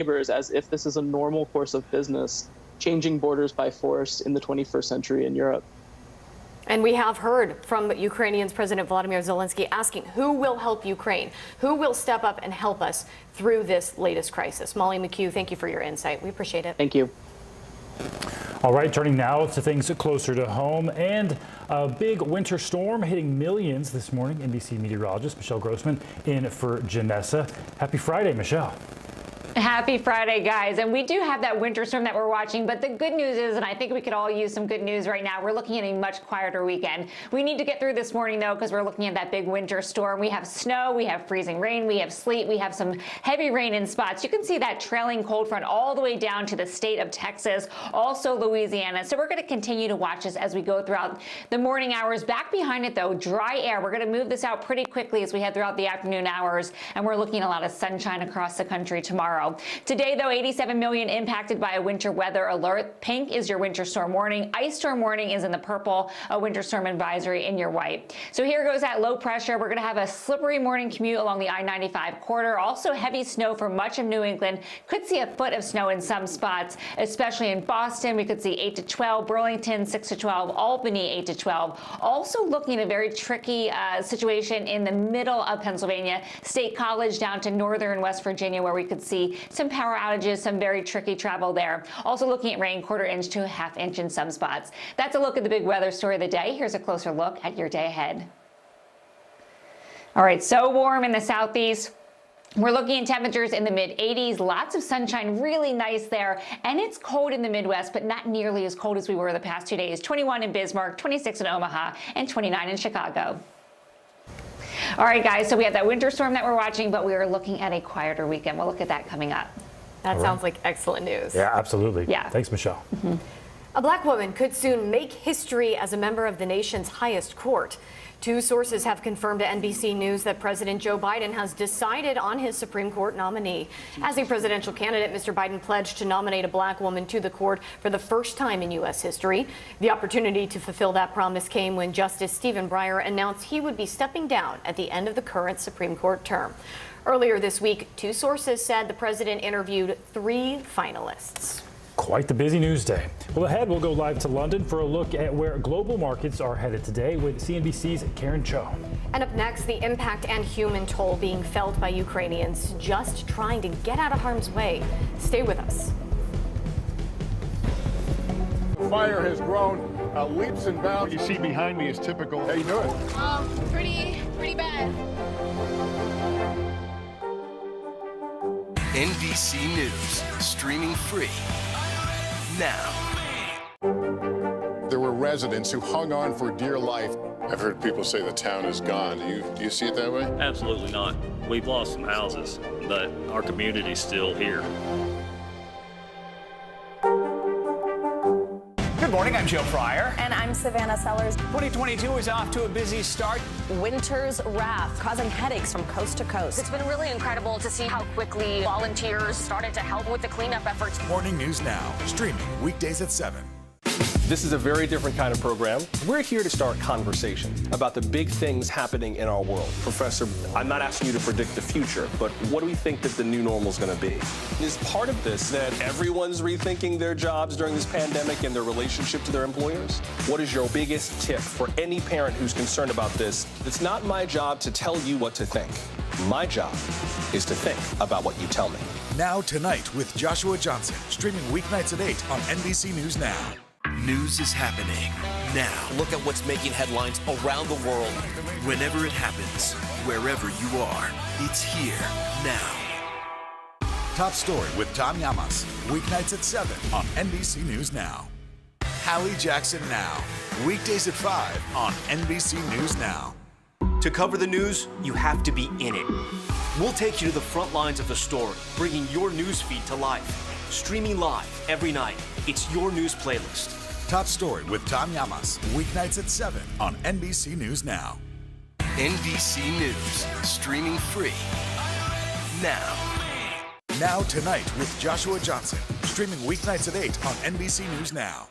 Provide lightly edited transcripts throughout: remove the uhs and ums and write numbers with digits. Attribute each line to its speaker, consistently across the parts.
Speaker 1: neighbors as if this is a normal course of business, changing borders by force in the 21st century in Europe.
Speaker 2: And we have heard from Ukrainian's President Vladimir Zelensky asking who will help Ukraine, who will step up and help us through this latest crisis. Molly McHugh, thank you for your insight. We appreciate it.
Speaker 1: Thank you.
Speaker 3: All right, turning now to things closer to home, and a big winter storm hitting millions this morning. NBC meteorologist Michelle Grossman in for Janessa. Happy Friday, Michelle.
Speaker 4: Happy Friday, guys. And we do have that winter storm that we're watching, but the good news is, and I think we could all use some good news right now, we're looking at a much quieter weekend. We need to get through this morning, though, because we're looking at that big winter storm. We have snow, we have freezing rain, we have sleet, we have some heavy rain in spots. You can see that trailing cold front all the way down to the state of Texas, also Louisiana. So we're going to continue to watch this as we go throughout the morning hours. Back behind it, though, dry air. We're going to move this out pretty quickly as we head throughout the afternoon hours, and we're looking at a lot of sunshine across the country tomorrow. Today, though, 87 million impacted by a winter weather alert. Pink is your winter storm warning. Ice storm warning is in the purple. A winter storm advisory in your white. So here goes that low pressure. We're going to have a slippery morning commute along the I-95 corridor. Also heavy snow for much of New England. Could see a foot of snow in some spots, especially in Boston. We could see 8 to 12, Burlington 6 to 12, Albany 8 to 12. Also looking at a very tricky situation in the middle of Pennsylvania, State College down to northern West Virginia, where we could see some power outages, some very tricky travel there. Also looking at rain, 1/4 inch to a 1/2 inch in some spots. That's a look at the big weather story of the day. Here's a closer look at your day ahead. All right, so warm in the southeast. We're looking at temperatures in the mid-80s, lots of sunshine, really nice there. And it's cold in the Midwest, but not nearly as cold as we were the past 2 days. 21 in Bismarck, 26 in Omaha, and 29 in Chicago. All right, guys, so we have that winter storm that we're watching, but we are looking at a quieter weekend. We'll look at that coming up.
Speaker 2: That sounds like excellent news.
Speaker 3: Yeah, absolutely.
Speaker 4: Yeah.
Speaker 3: Thanks, Michelle.
Speaker 2: A black woman could soon make history as a member of the nation's highest court. Two sources have confirmed to NBC News that President Joe Biden has decided on his Supreme Court nominee. As a presidential candidate, Mr. Biden pledged to nominate a black woman to the court for the first time in U.S. history. The opportunity to fulfill that promise came when Justice Stephen Breyer announced he would be stepping down at the end of the current Supreme Court term. Earlier this week, two sources said the president interviewed 3 finalists.
Speaker 3: Quite the busy news day. Well, ahead, we'll go live to London for a look at where global markets are headed today with CNBC's Karen Cho.
Speaker 2: And up next, the impact and human toll being felt by Ukrainians just trying to get out of harm's way. Stay with us.
Speaker 5: The fire has grown leaps and bounds.
Speaker 6: What you see behind me is typical.
Speaker 5: How you doing?
Speaker 7: Pretty bad.
Speaker 8: NBC News, streaming free now.
Speaker 5: There were residents who hung on for dear life. I've heard people say the town is gone. Do you see it that way?
Speaker 9: Absolutely not. We've lost some houses, but our community's still here.
Speaker 10: Good morning, I'm Joe Fryer.
Speaker 11: And I'm Savannah Sellers.
Speaker 10: 2022 is off to a busy start.
Speaker 11: Winter's wrath causing headaches from coast to coast.
Speaker 7: It's been really incredible to see how quickly volunteers started to help with the cleanup efforts.
Speaker 12: Morning News Now, streaming weekdays at 7.
Speaker 13: This is a very different kind of program. We're here to start conversation about the big things happening in our world. Professor, I'm not asking you to predict the future, but what do we think that the new normal is going to be? Is part of this that everyone's rethinking their jobs during this pandemic and their relationship to their employers? What is your biggest tip for any parent who's concerned about this? It's not my job to tell you what to think. My job is to think about what you tell me.
Speaker 12: Now Tonight with Joshua Johnson, streaming weeknights at 8 on NBC News Now.
Speaker 8: News is happening now. Look at what's making headlines around the world. Whenever it happens, wherever you are, it's here now.
Speaker 12: Top Story with Tom Llamas, weeknights at 7 on NBC News Now. Hallie Jackson Now, weekdays at 5 on NBC News Now.
Speaker 14: To cover the news, you have to be in it. We'll take you to the front lines of the story, bringing your news feed to life. Streaming live every night. It's your news playlist.
Speaker 12: Top Story with Tom Llamas, weeknights at 7 on NBC News Now.
Speaker 8: NBC News, streaming free now.
Speaker 12: Now Tonight with Joshua Johnson, streaming weeknights at 8 on NBC News Now.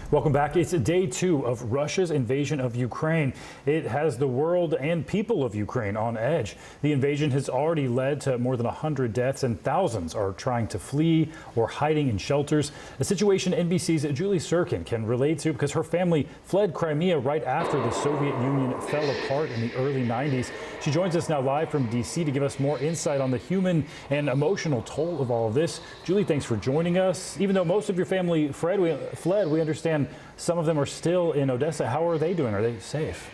Speaker 3: Welcome back. It's day 2 of Russia's invasion of Ukraine. It has the world and people of Ukraine on edge. The invasion has already led to more than 100 deaths, and thousands are trying to flee or hiding in shelters. A situation NBC's Julie Sirkin can relate to because her family fled Crimea right after the Soviet Union fell apart in the early 90s. She joins us now live from D.C. to give us more insight on the human and emotional toll of all of this. Julie, thanks for joining us. Even though most of your family fled, we understand some of them are still in Odessa. How are they doing? Are they safe?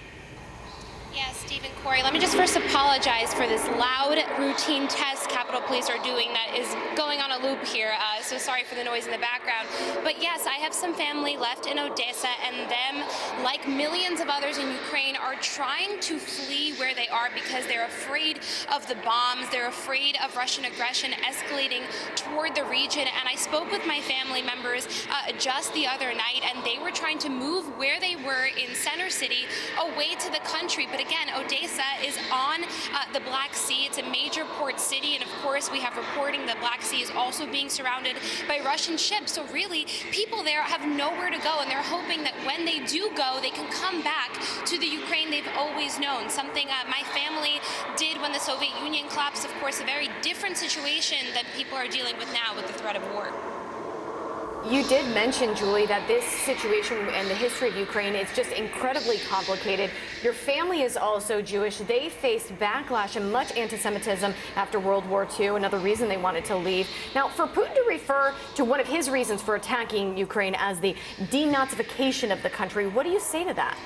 Speaker 6: Yes, Steve and Corey, let me just first apologize for this loud routine test Capitol Police are doing that is going on a loop here. So sorry for the noise in the background. But yes, I have some family left in Odessa, and them, like millions of others in Ukraine, are trying to flee where they are because they're afraid of the bombs. They're afraid of Russian aggression escalating toward the region. And I spoke with my family members just the other night, and they were trying to move where they were in Center City away to the country. But again, Odessa is on the Black Sea. It's a major port city, and of course we have reporting that Black Sea is also being surrounded by Russian ships. So really, people there have nowhere to go, and they're hoping that when they do go, they can come back to the Ukraine they've always known. Something my family did when the Soviet Union collapsed. Of course, a very different situation that people are dealing with now with the threat of war.
Speaker 2: You did mention, Julie, that this situation and the history of Ukraine is just incredibly complicated. Your family is also Jewish. They faced backlash and much anti-Semitism after World War II, another reason they wanted to leave. Now, for Putin to refer to one of his reasons for attacking Ukraine as the denazification of the country, what do you say to that?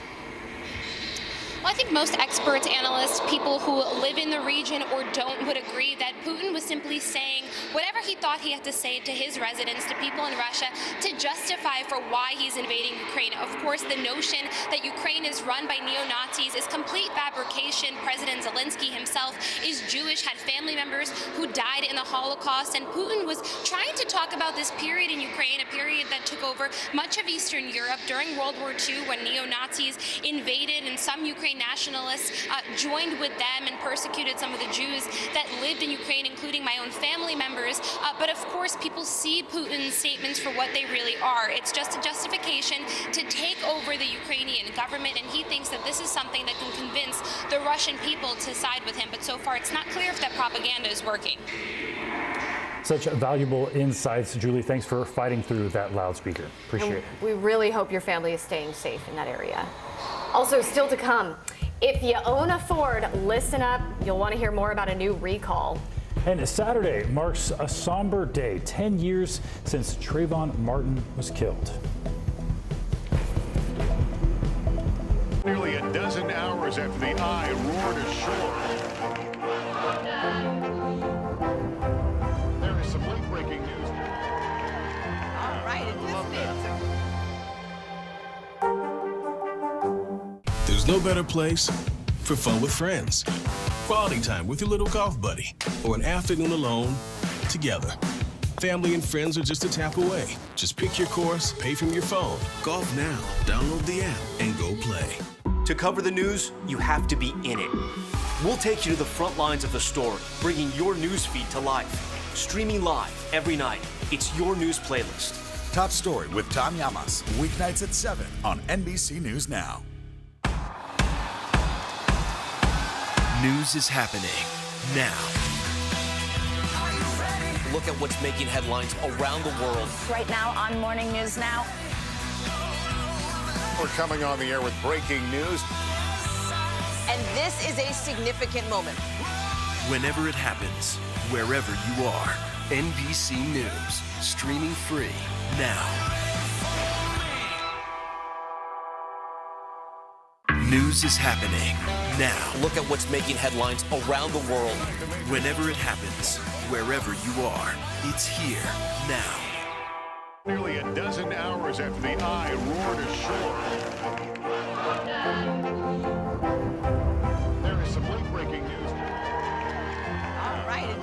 Speaker 6: Well, I think most experts, analysts, people who live in the region or don't would agree that Putin was simply saying whatever he thought he had to say to his residents, to people in Russia, to justify for why he's invading Ukraine. Of course, the notion that Ukraine is run by neo-Nazis is complete fabrication. President Zelensky himself is Jewish, had family members who died in the Holocaust, and Putin was trying to talk about this period in Ukraine, a period that took over much of Eastern Europe during World War II when neo-Nazis invaded, and some Ukraine nationalists joined with them and persecuted some of the Jews that lived in Ukraine, including my own family members. But of course, people see Putin's statements for what they really are. It's just a justification to take over the Ukrainian government, and he thinks that this is something that can convince the Russian people to side with him. But so far, it's not clear if that propaganda is working.
Speaker 3: Such valuable insights, Julie. Thanks for fighting through that loudspeaker. Appreciate it.
Speaker 2: We really hope your family is staying safe in that area. Also, still to come, if you own a Ford, listen up. You'll want to hear more about a new recall.
Speaker 3: And Saturday marks a somber day, 10 years since Trayvon Martin was killed.
Speaker 5: Nearly a dozen hours after the eye roared ashore. There is some late-breaking news.
Speaker 15: All right,
Speaker 16: There's no better place for fun with friends. Quality time with your little golf buddy, or an afternoon alone together. Family and friends are just a tap away. Just pick your course, pay from your phone.
Speaker 8: Golf now. Download the app and go play.
Speaker 14: To cover the news, you have to be in it. We'll take you to the front lines of the story, bringing your news feed to life. Streaming live every night. It's your news playlist.
Speaker 12: Top Story with Tom Llamas, weeknights at 7 on NBC News Now.
Speaker 8: News is happening now. Look at what's making headlines around the world.
Speaker 11: Right now on Morning News Now.
Speaker 5: We're coming on the air with breaking news.
Speaker 15: And this is a significant moment.
Speaker 8: Whenever it happens, wherever you are, NBC News, streaming free now. News is happening now. Look at what's making headlines around the world. Whenever it happens, wherever you are, it's here now.
Speaker 5: Nearly a dozen hours after the eye roared ashore. There is some late-breaking news.
Speaker 15: All right,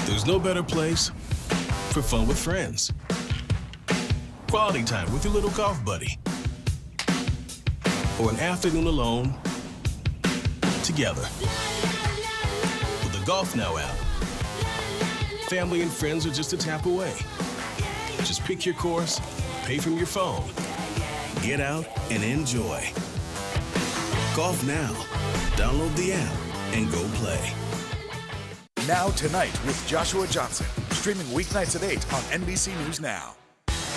Speaker 16: There's no better place for fun with friends. Quality time with your little golf buddy, or an afternoon alone together. With the Golf Now app, Family and friends are just a tap away. Just pick your course, pay from your phone, get out and enjoy. Golf now. Download the app and go play.
Speaker 12: Now Tonight with Joshua Johnson, streaming weeknights at 8 on NBC News Now.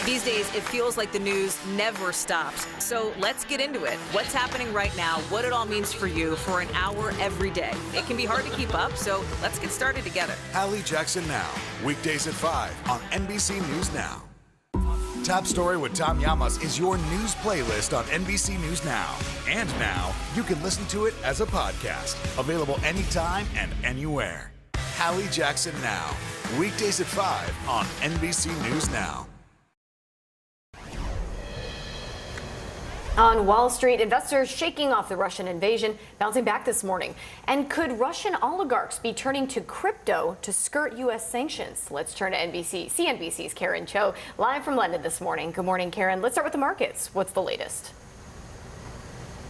Speaker 15: These days, it feels like the news never stops. So let's get into it. What's happening right now, what it all means for you for an hour every day. It can be hard to keep up, so let's get started together.
Speaker 12: Hallie Jackson Now, weekdays at 5 on NBC News Now. Top Story with Tom Llamas is your news playlist on NBC News Now. And now, you can listen to it as a podcast. Available anytime and anywhere. Hallie Jackson Now, weekdays at 5 on NBC News Now.
Speaker 2: On Wall Street, investors shaking off the Russian invasion, bouncing back this morning. And could Russian oligarchs be turning to crypto to skirt U.S. sanctions? Let's turn to CNBC's Karen Cho, live from London this morning. Good morning, Karen. Let's start with the markets. What's the latest?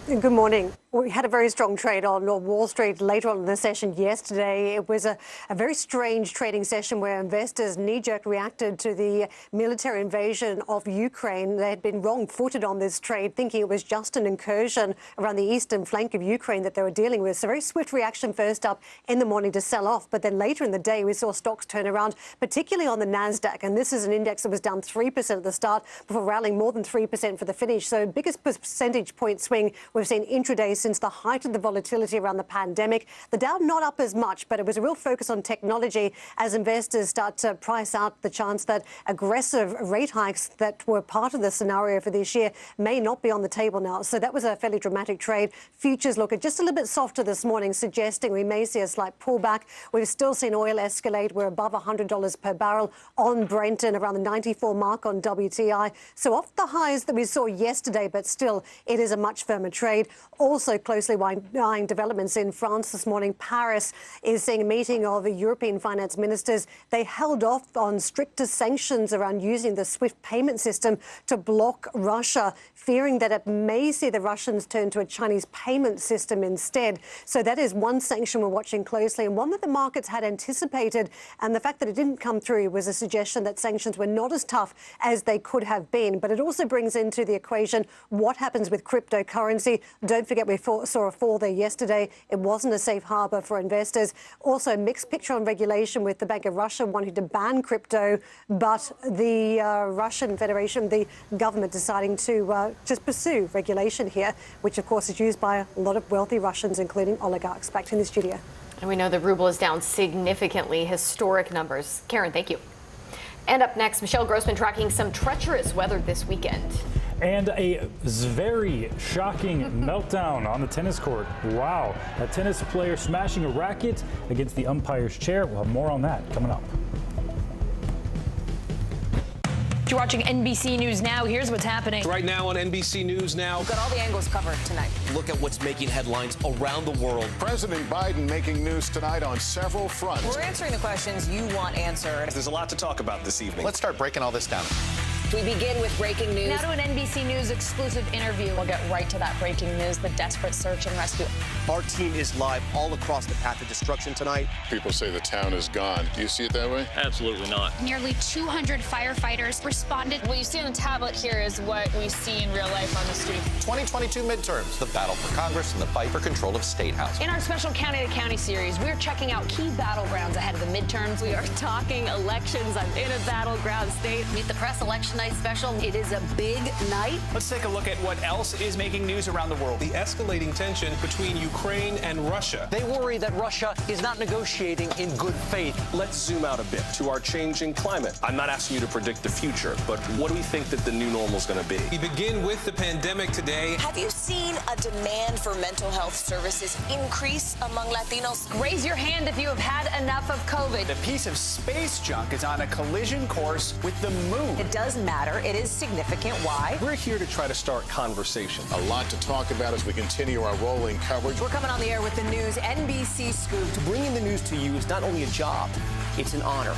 Speaker 17: Good morning. We had a very strong trade on Wall Street later on in the session yesterday. It was a very strange trading session where investors knee-jerk reacted to the military invasion of Ukraine. They had been wrong-footed on this trade, thinking it was just an incursion around the eastern flank of Ukraine that they were dealing with. So very swift reaction first up in the morning to sell off. But then later in the day, we saw stocks turn around, particularly on the NASDAQ. And this is an index that was down 3% at the start before rallying more than 3% for the finish. So biggest percentage point swing we've seen intraday since the height of the volatility around the pandemic. The Dow not up as much, but it was a real focus on technology as investors start to price out the chance that aggressive rate hikes that were part of the scenario for this year may not be on the table now. So that was a fairly dramatic trade. Futures looking just a little bit softer this morning, suggesting we may see a slight pullback. We've still seen oil escalate. We're above $100 per barrel on Brent and around the 94 mark on WTI. So off the highs that we saw yesterday, but still it is a much firmer trade. Also closely eyeing developments in France this morning. Paris is seeing a meeting of the European finance ministers. They held off on stricter sanctions around using the SWIFT payment system to block Russia, fearing that it may see the Russians turn to a Chinese payment system instead. So that is one sanction we're watching closely, and one that the markets had anticipated. And the fact that it didn't come through was a suggestion that sanctions were not as tough as they could have been. But it also brings into the equation what happens with cryptocurrency. Don't forget we saw a fall there yesterday. It wasn't a safe harbor for investors. Also, mixed picture on regulation with the Bank of Russia wanting to ban crypto, but the Russian Federation, the government deciding to just pursue regulation here, which of course is used by a lot of wealthy Russians, including oligarchs. Back to the studio.
Speaker 2: And we know the ruble is down significantly, historic numbers. Karen, thank you. And up next, Michelle Grossman tracking some treacherous weather this weekend.
Speaker 3: And a very shocking meltdown on the tennis court. Wow, a tennis player smashing a racket against the umpire's chair. We'll have more on that coming up.
Speaker 11: You're watching NBC News Now. Here's what's happening
Speaker 13: right now on NBC News Now.
Speaker 11: We've got all the angles covered tonight.
Speaker 8: Look at what's making headlines around the world.
Speaker 5: President Biden making news tonight on several fronts.
Speaker 15: We're answering the questions you want answered.
Speaker 13: There's a lot to talk about this evening.
Speaker 18: Let's start breaking all this down.
Speaker 15: We begin with breaking news.
Speaker 11: Now to an NBC News exclusive interview. We'll get right to that breaking news, the desperate search and rescue.
Speaker 14: Our team is live all across the path of destruction tonight.
Speaker 5: People say the town is gone. Do you see it that way?
Speaker 9: Absolutely not.
Speaker 6: Nearly 200 firefighters responded.
Speaker 11: What you see on the tablet here is what we see in real life on the street.
Speaker 18: 2022 midterms, the battle for Congress and the fight for control of State House.
Speaker 11: In our special County to County series, we're checking out key battlegrounds ahead of the midterms. We are talking elections. I'm in a battleground state.
Speaker 15: Meet the Press Election Night special. It is a big night.
Speaker 10: Let's take a look at what else is making news around the world.
Speaker 13: The escalating tension between Ukraine and Russia.
Speaker 14: They worry that Russia is not negotiating in good faith.
Speaker 13: Let's zoom out a bit to our changing climate. I'm not asking you to predict the future, but what do we think that the new normal is going to be? We begin with the pandemic today.
Speaker 15: Have you seen a demand for mental health services increase among Latinos?
Speaker 11: Raise your hand if you have had enough of COVID.
Speaker 10: A piece of space junk is on a collision course with the moon.
Speaker 15: It does matter. It is significant. Why?
Speaker 13: We're here to try to start conversation.
Speaker 5: A lot to talk about as we continue our rolling coverage.
Speaker 15: We're coming on the air with the news NBC Scoop.
Speaker 14: Bringing the news to you is not only a job, it's an honor.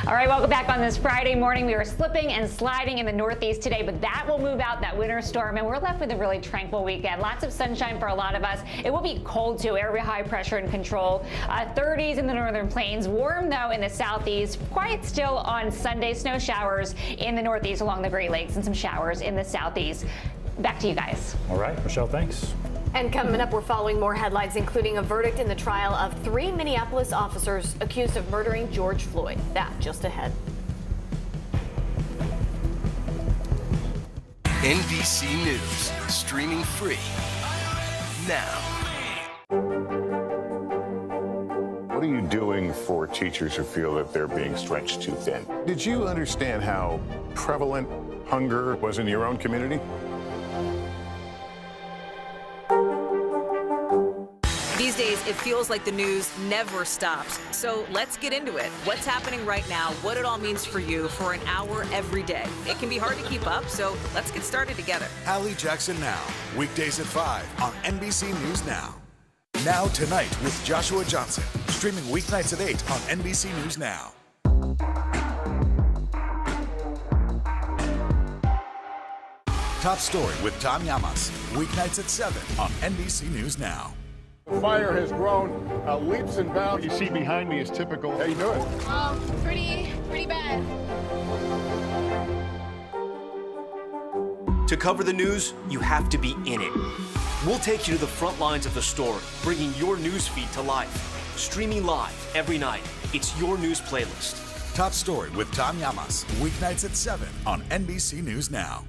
Speaker 4: All right, welcome back on this Friday morning. We were slipping and sliding in the Northeast today, but that will move out, that winter storm, and we're left with a really tranquil weekend. Lots of sunshine for a lot of us. It will be cold too, area high pressure and control. 30s in the northern plains, warm though in the southeast. Quiet still on Sunday, snow showers in the northeast along the Great Lakes and some showers in the southeast. Back to you guys.
Speaker 3: All right, Michelle, thanks.
Speaker 2: And coming up, we're following more headlines, including a verdict in the trial of 3 Minneapolis officers accused of murdering George Floyd. That just ahead.
Speaker 8: NBC News, streaming free now.
Speaker 5: What are you doing for teachers who feel that they're being stretched too thin? Did you understand how prevalent hunger was in your own community?
Speaker 15: These days, it feels like the news never stops. So let's get into it. What's happening right now, what it all means for you for an hour every day. It can be hard to keep up, so let's get started together.
Speaker 12: Hallie Jackson Now, weekdays at 5 on NBC News Now. Now Tonight with Joshua Johnson, streaming weeknights at 8 on NBC News Now. Top Story with Tom Llamas, weeknights at 7 on NBC News Now.
Speaker 5: The fire has grown leaps and bounds. What you see behind me is typical. How you doing?
Speaker 6: Pretty bad.
Speaker 14: To cover the news, you have to be in it. We'll take you to the front lines of the story, bringing your news feed to life. Streaming live every night. It's your news playlist.
Speaker 12: Top Story with Tom Llamas, weeknights at 7 on NBC News Now.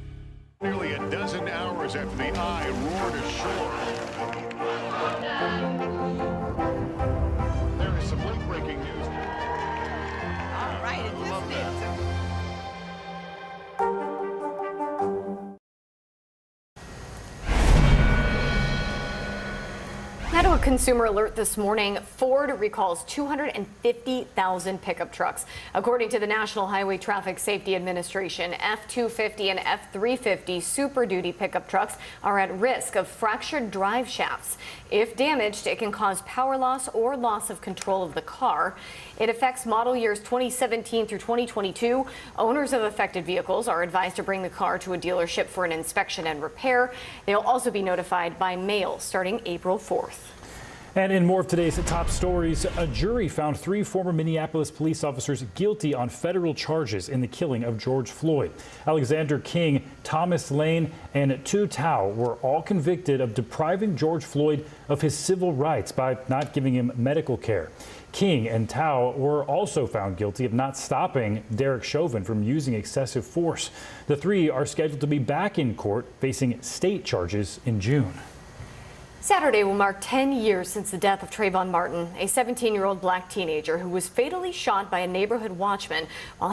Speaker 5: Nearly a dozen hours after the eye roared ashore. There is some late-breaking news.
Speaker 15: All right, it's
Speaker 2: Now to a consumer alert this morning. Ford recalls 250,000 pickup trucks. According to the National Highway Traffic Safety Administration, F-250 and F-350 Super Duty pickup trucks are at risk of fractured drive shafts. If damaged, it can cause power loss or loss of control of the car. It affects model years 2017 through 2022. Owners of affected vehicles are advised to bring the car to a dealership for an inspection and repair. They'll also be notified by mail starting April 4th.
Speaker 3: And in more of today's top stories, a jury found 3 former Minneapolis police officers guilty on federal charges in the killing of George Floyd. Alexander King, Thomas Lane, and Tu Tao were all convicted of depriving George Floyd of his civil rights by not giving him medical care. King and Tao were also found guilty of not stopping Derek Chauvin from using excessive force. The 3 are scheduled to be back in court facing state charges in June.
Speaker 2: Saturday will mark 10 years since the death of Trayvon Martin, a 17-year-old black teenager who was fatally shot by a neighborhood watchman while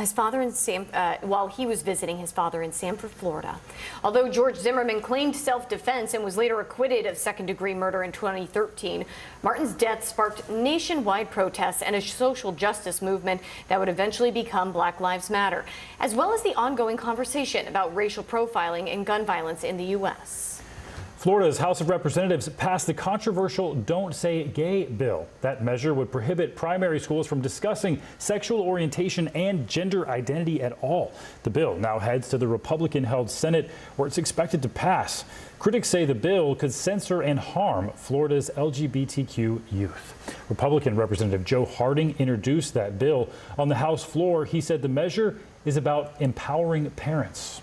Speaker 2: he was visiting his father in Sanford, Florida. Although George Zimmerman claimed self-defense and was later acquitted of second-degree murder in 2013, Martin's death sparked nationwide protests and a social justice movement that would eventually become Black Lives Matter, as well as the ongoing conversation about racial profiling and gun violence in the U.S.
Speaker 3: Florida's House of Representatives passed the controversial Don't Say Gay bill. That measure would prohibit primary schools from discussing sexual orientation and gender identity at all. The bill now heads to the Republican-held Senate, where it's expected to pass. Critics say the bill could censor and harm Florida's LGBTQ youth. Republican Representative Joe Harding introduced that bill on the House floor. He said the measure is about empowering parents.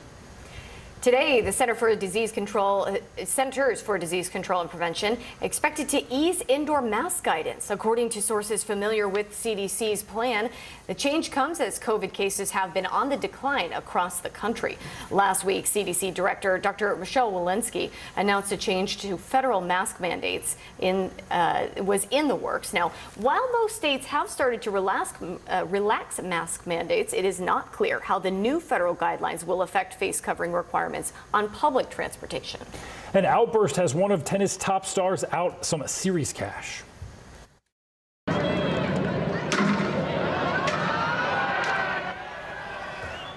Speaker 2: Today, the Centers for Disease Control and Prevention expected to ease indoor mask guidance. According to sources familiar with CDC's plan, the change comes as COVID cases have been on the decline across the country. Last week, CDC Director Dr. Michelle Walensky announced a change to federal mask mandates was in the works. Now, while most states have started to relax mask mandates, it is not clear how the new federal guidelines will affect face covering requirements on public transportation.
Speaker 3: An outburst has one of tennis top stars out some serious cash.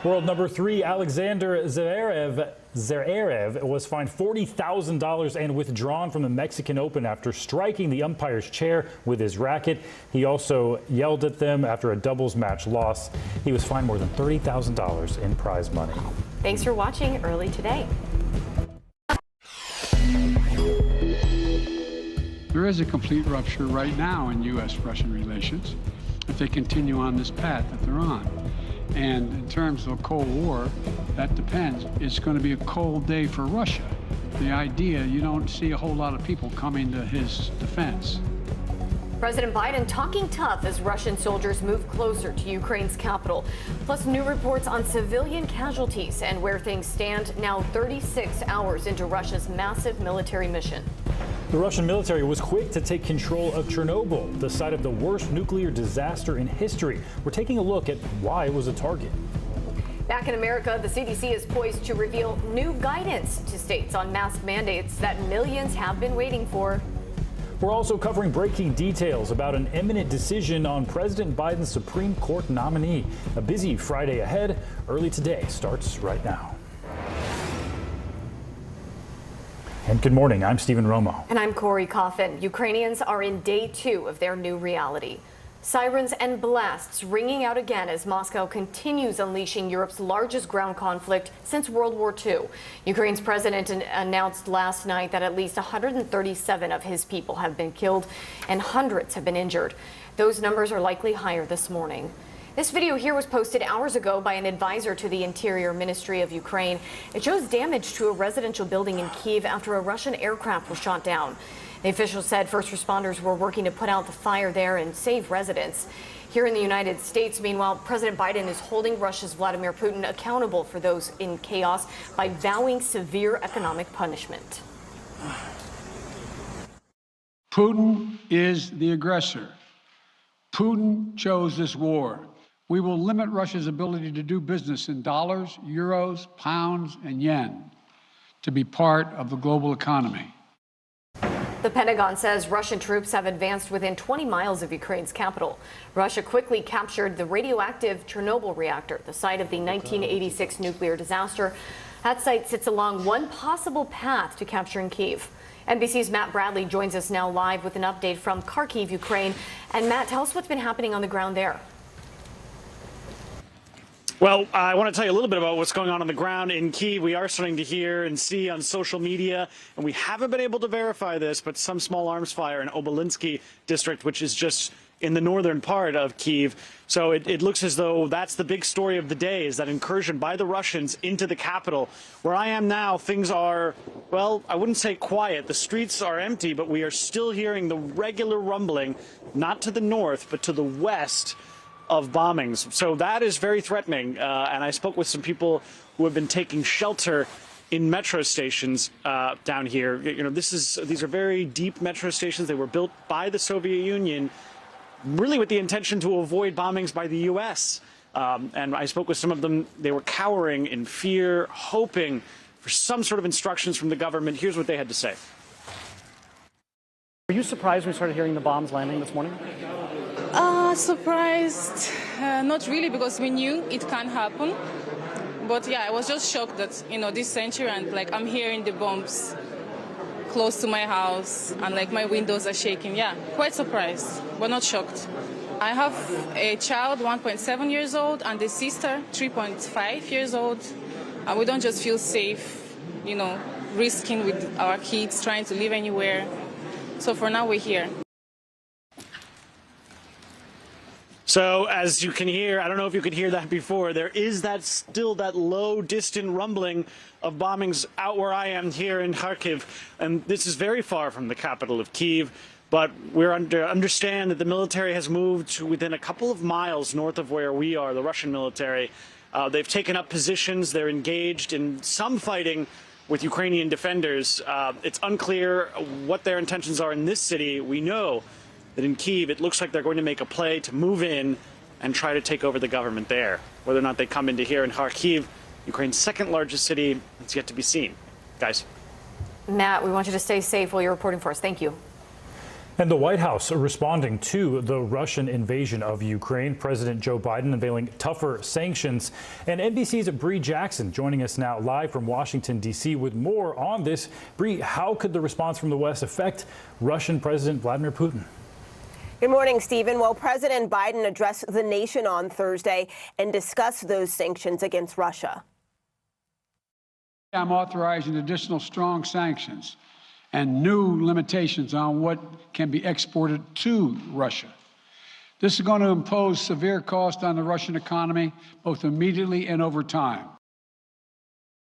Speaker 3: World number 3 Alexander Zverev was fined $40,000 and withdrawn from the Mexican Open after striking the umpire's chair with his racket. He also yelled at them after a doubles match loss. He was fined more than $30,000 in prize money.
Speaker 2: Thanks for watching Early Today.
Speaker 19: There is a complete rupture right now in U.S.-Russian relations if they continue on this path that they're on. And in terms of a Cold War, that depends. It's going to be a cold day for Russia. The idea, you don't see a whole lot of people coming to his defense.
Speaker 2: President Biden talking tough as Russian soldiers move closer to Ukraine's capital. Plus new reports on civilian casualties and where things stand now 36 hours into Russia's massive military mission.
Speaker 3: The Russian military was quick to take control of Chernobyl, the site of the worst nuclear disaster in history. We're taking a look at why it was a target.
Speaker 2: Back in America, the CDC is poised to reveal new guidance to states on mask mandates that millions have been waiting for.
Speaker 3: We're also covering breaking details about an imminent decision on President Biden's Supreme Court nominee. A busy Friday ahead. Early Today starts right now. And good morning, I'm Stephen Romo.
Speaker 2: And I'm Corey Coffin. Ukrainians are in day 2 of their new reality. Sirens and blasts ringing out again as Moscow continues unleashing Europe's largest ground conflict since World War II. Ukraine's president announced last night that at least 137 of his people have been killed and hundreds have been injured. Those numbers are likely higher this morning. This video here was posted hours ago by an advisor to the Interior Ministry of Ukraine. It shows damage to a residential building in Kyiv after a Russian aircraft was shot down. The official said first responders were working to put out the fire there and save residents. Here in the United States, meanwhile, President Biden is holding Russia's Vladimir Putin accountable for those in chaos by vowing severe economic punishment.
Speaker 19: Putin is the aggressor. Putin chose this war. We will limit Russia's ability to do business in dollars, euros, pounds, and yen to be part of the global economy.
Speaker 2: The Pentagon says Russian troops have advanced within 20 miles of Ukraine's capital. Russia quickly captured the radioactive Chernobyl reactor, the site of the 1986 nuclear disaster. That site sits along one possible path to capturing Kyiv. NBC's Matt Bradley joins us now live with an update from Kharkiv, Ukraine. And Matt, tell us what's been happening on the ground there.
Speaker 20: Well, I want to tell you a little bit about what's going on the ground in Kyiv. We are starting to hear and see on social media, and we haven't been able to verify this, but some small arms fire in Obolinsky district, which is just in the northern part of Kyiv. So it looks as though that's the big story of the day, is that incursion by the Russians into the capital. Where I am now, things are, well, I wouldn't say quiet. The streets are empty, but we are still hearing the regular rumbling, not to the north, but to the west, of bombings. So that is very threatening. And I spoke with some people who have been taking shelter in metro stations down here. You know, these are very deep metro stations. They were built by the Soviet Union, really with the intention to avoid bombings by the U.S. And I spoke with some of them. They were cowering in fear, hoping for some sort of instructions from the government. Here's what they had to say. Were you surprised when you started hearing the bombs landing this morning?
Speaker 21: Surprised, not really, because we knew it can happen. But yeah, I was just shocked that, you know, this century, and like I'm hearing the bombs close to my house and like my windows are shaking. Yeah, quite surprised, but not shocked. I have a child, 1.7 years old, and a sister, 3.5 years old. And we don't just feel safe, you know, risking with our kids, trying to live anywhere. So for now, we're here.
Speaker 20: So as you can hear, I don't know if you could hear that before, there is still that low, distant rumbling of bombings out where I am here in Kharkiv. And this is very far from the capital of Kyiv, but we're understand that the military has moved to within a couple of miles north of where we are, the Russian military. They've taken up positions. They're engaged in some fighting with Ukrainian defenders. It's unclear what their intentions are in this city. We know that in Kyiv, it looks like they're going to make a play to move in and try to take over the government there. Whether or not they come into here in Kharkiv, Ukraine's second largest city, it's yet to be seen. Guys.
Speaker 2: Matt, we want you to stay safe while you're reporting for us. Thank you.
Speaker 3: And the White House responding to the Russian invasion of Ukraine. President Joe Biden unveiling tougher sanctions. And NBC's Bree Jackson joining us now live from Washington, D.C. with more on this. Bree, how could the response from the West affect Russian President Vladimir Putin?
Speaker 1: Good morning, Stephen. Well, President Biden addressed the nation on Thursday and discussed those sanctions against Russia.
Speaker 19: I'm authorizing additional strong sanctions and new limitations on what can be exported to Russia. This is going to impose severe cost on the Russian economy, both immediately and over time.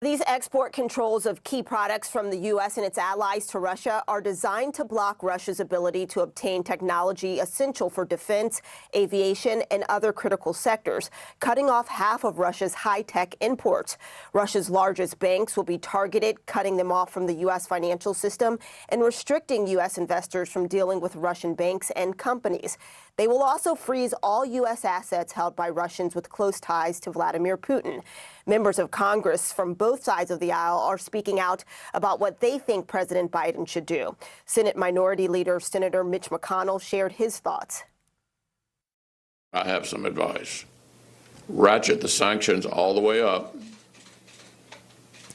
Speaker 1: These export controls of key products from the U.S. and its allies to Russia are designed to block Russia's ability to obtain technology essential for defense, aviation, and other critical sectors, cutting off half of Russia's high-tech imports. Russia's largest banks will be targeted, cutting them off from the U.S. financial system and restricting U.S. investors from dealing with Russian banks and companies. They will also freeze all U.S. assets held by Russians with close ties to Vladimir Putin. Members of Congress from both sides of the aisle are speaking out about what they think President Biden should do. Senate Minority Leader Senator Mitch McConnell shared his thoughts.
Speaker 22: I have some advice. Ratchet the sanctions all the way up.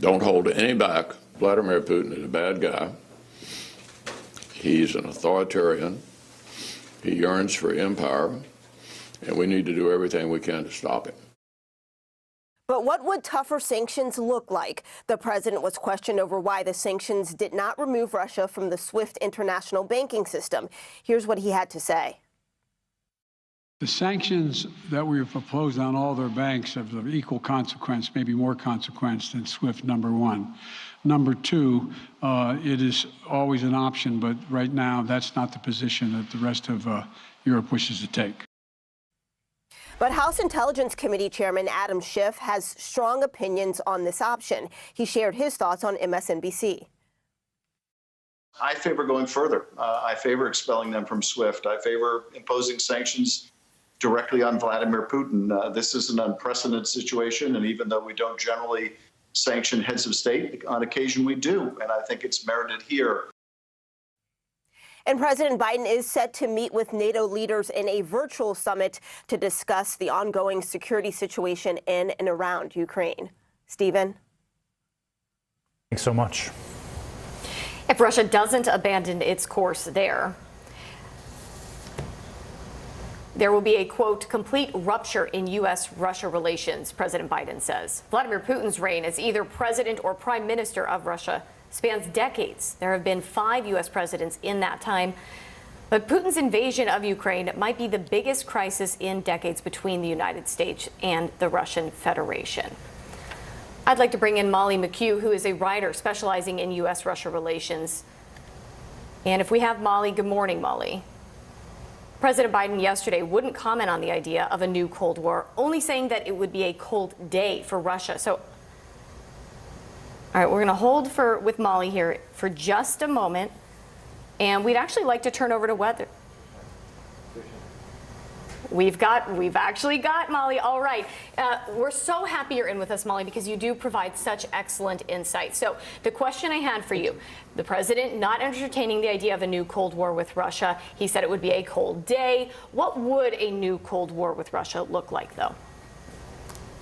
Speaker 22: Don't hold any back. Vladimir Putin is a bad guy. He's an authoritarian. He yearns for empire, and we need to do everything we can to stop him.
Speaker 1: But what would tougher sanctions look like? The president was questioned over why the sanctions did not remove Russia from the SWIFT international banking system. Here's what he had to say.
Speaker 19: The sanctions that we have proposed on all their banks have of equal consequence, maybe more consequence than SWIFT, number one. Number two, it is always an option, but right now that's not the position that the rest of Europe wishes to take.
Speaker 1: But House Intelligence Committee Chairman Adam Schiff has strong opinions on this option. He shared his thoughts on MSNBC.
Speaker 23: I favor going further. I favor expelling them from SWIFT. I favor imposing sanctions directly on Vladimir Putin. This is an unprecedented situation, and even though we don't generally sanction heads of state, on occasion we do, and I think it's merited here.
Speaker 1: And President Biden is set to meet with NATO leaders in a virtual summit to discuss the ongoing security situation in and around Ukraine. Stephen?
Speaker 3: Thanks so much.
Speaker 2: If Russia doesn't abandon its course there will be a, quote, complete rupture in U.S.-Russia relations, President Biden says. Vladimir Putin's reign as either president or prime minister of Russia spans decades. There have been 5 U.S. presidents in that time. But Putin's invasion of Ukraine might be the biggest crisis in decades between the United States and the Russian Federation. I'd like to bring in Molly McHugh, who is a writer specializing in U.S.-Russia relations. And if we have Molly, good morning, Molly. President Biden yesterday wouldn't comment on the idea of a new Cold War, only saying that it would be a cold day for Russia. So, all right, we're going to hold with Molly here for just a moment, and we'd actually like to turn over to weather. We've actually got Molly. All right. We're so happy you're in with us, Molly, because you do provide such excellent insight. So the question I had for you, the president not entertaining the idea of a new Cold War with Russia. He said it would be a cold day. What would a new Cold War with Russia look like, though?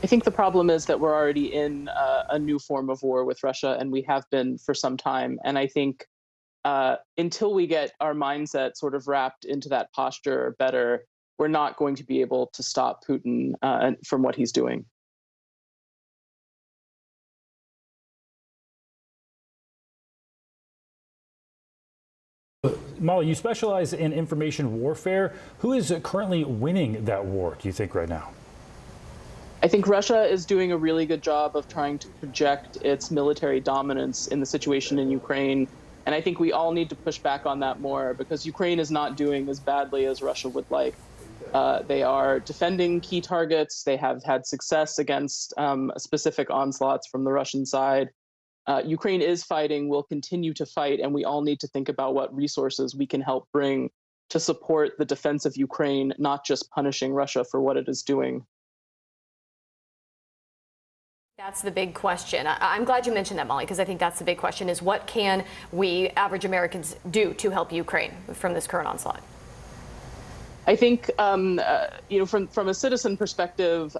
Speaker 24: I think the problem is that we're already in a new form of war with Russia, and we have been for some time. And I think until we get our mindset sort of wrapped into that posture better, we're not going to be able to stop Putin from what he's doing.
Speaker 3: Molly, you specialize in information warfare. Who is currently winning that war, do you think, right now?
Speaker 24: I think Russia is doing a really good job of trying to project its military dominance in the situation in Ukraine. And I think we all need to push back on that more, because Ukraine is not doing as badly as Russia would like. They are defending key targets. They have had success against specific onslaughts from the Russian side. Ukraine is fighting, will continue to fight, and we all need to think about what resources we can help bring to support the defense of Ukraine, not just punishing Russia for what it is doing.
Speaker 2: That's the big question. I'm glad you mentioned that, Molly, because I think that's the big question is what can we average Americans do to help Ukraine from this current onslaught?
Speaker 24: I think, from a citizen perspective,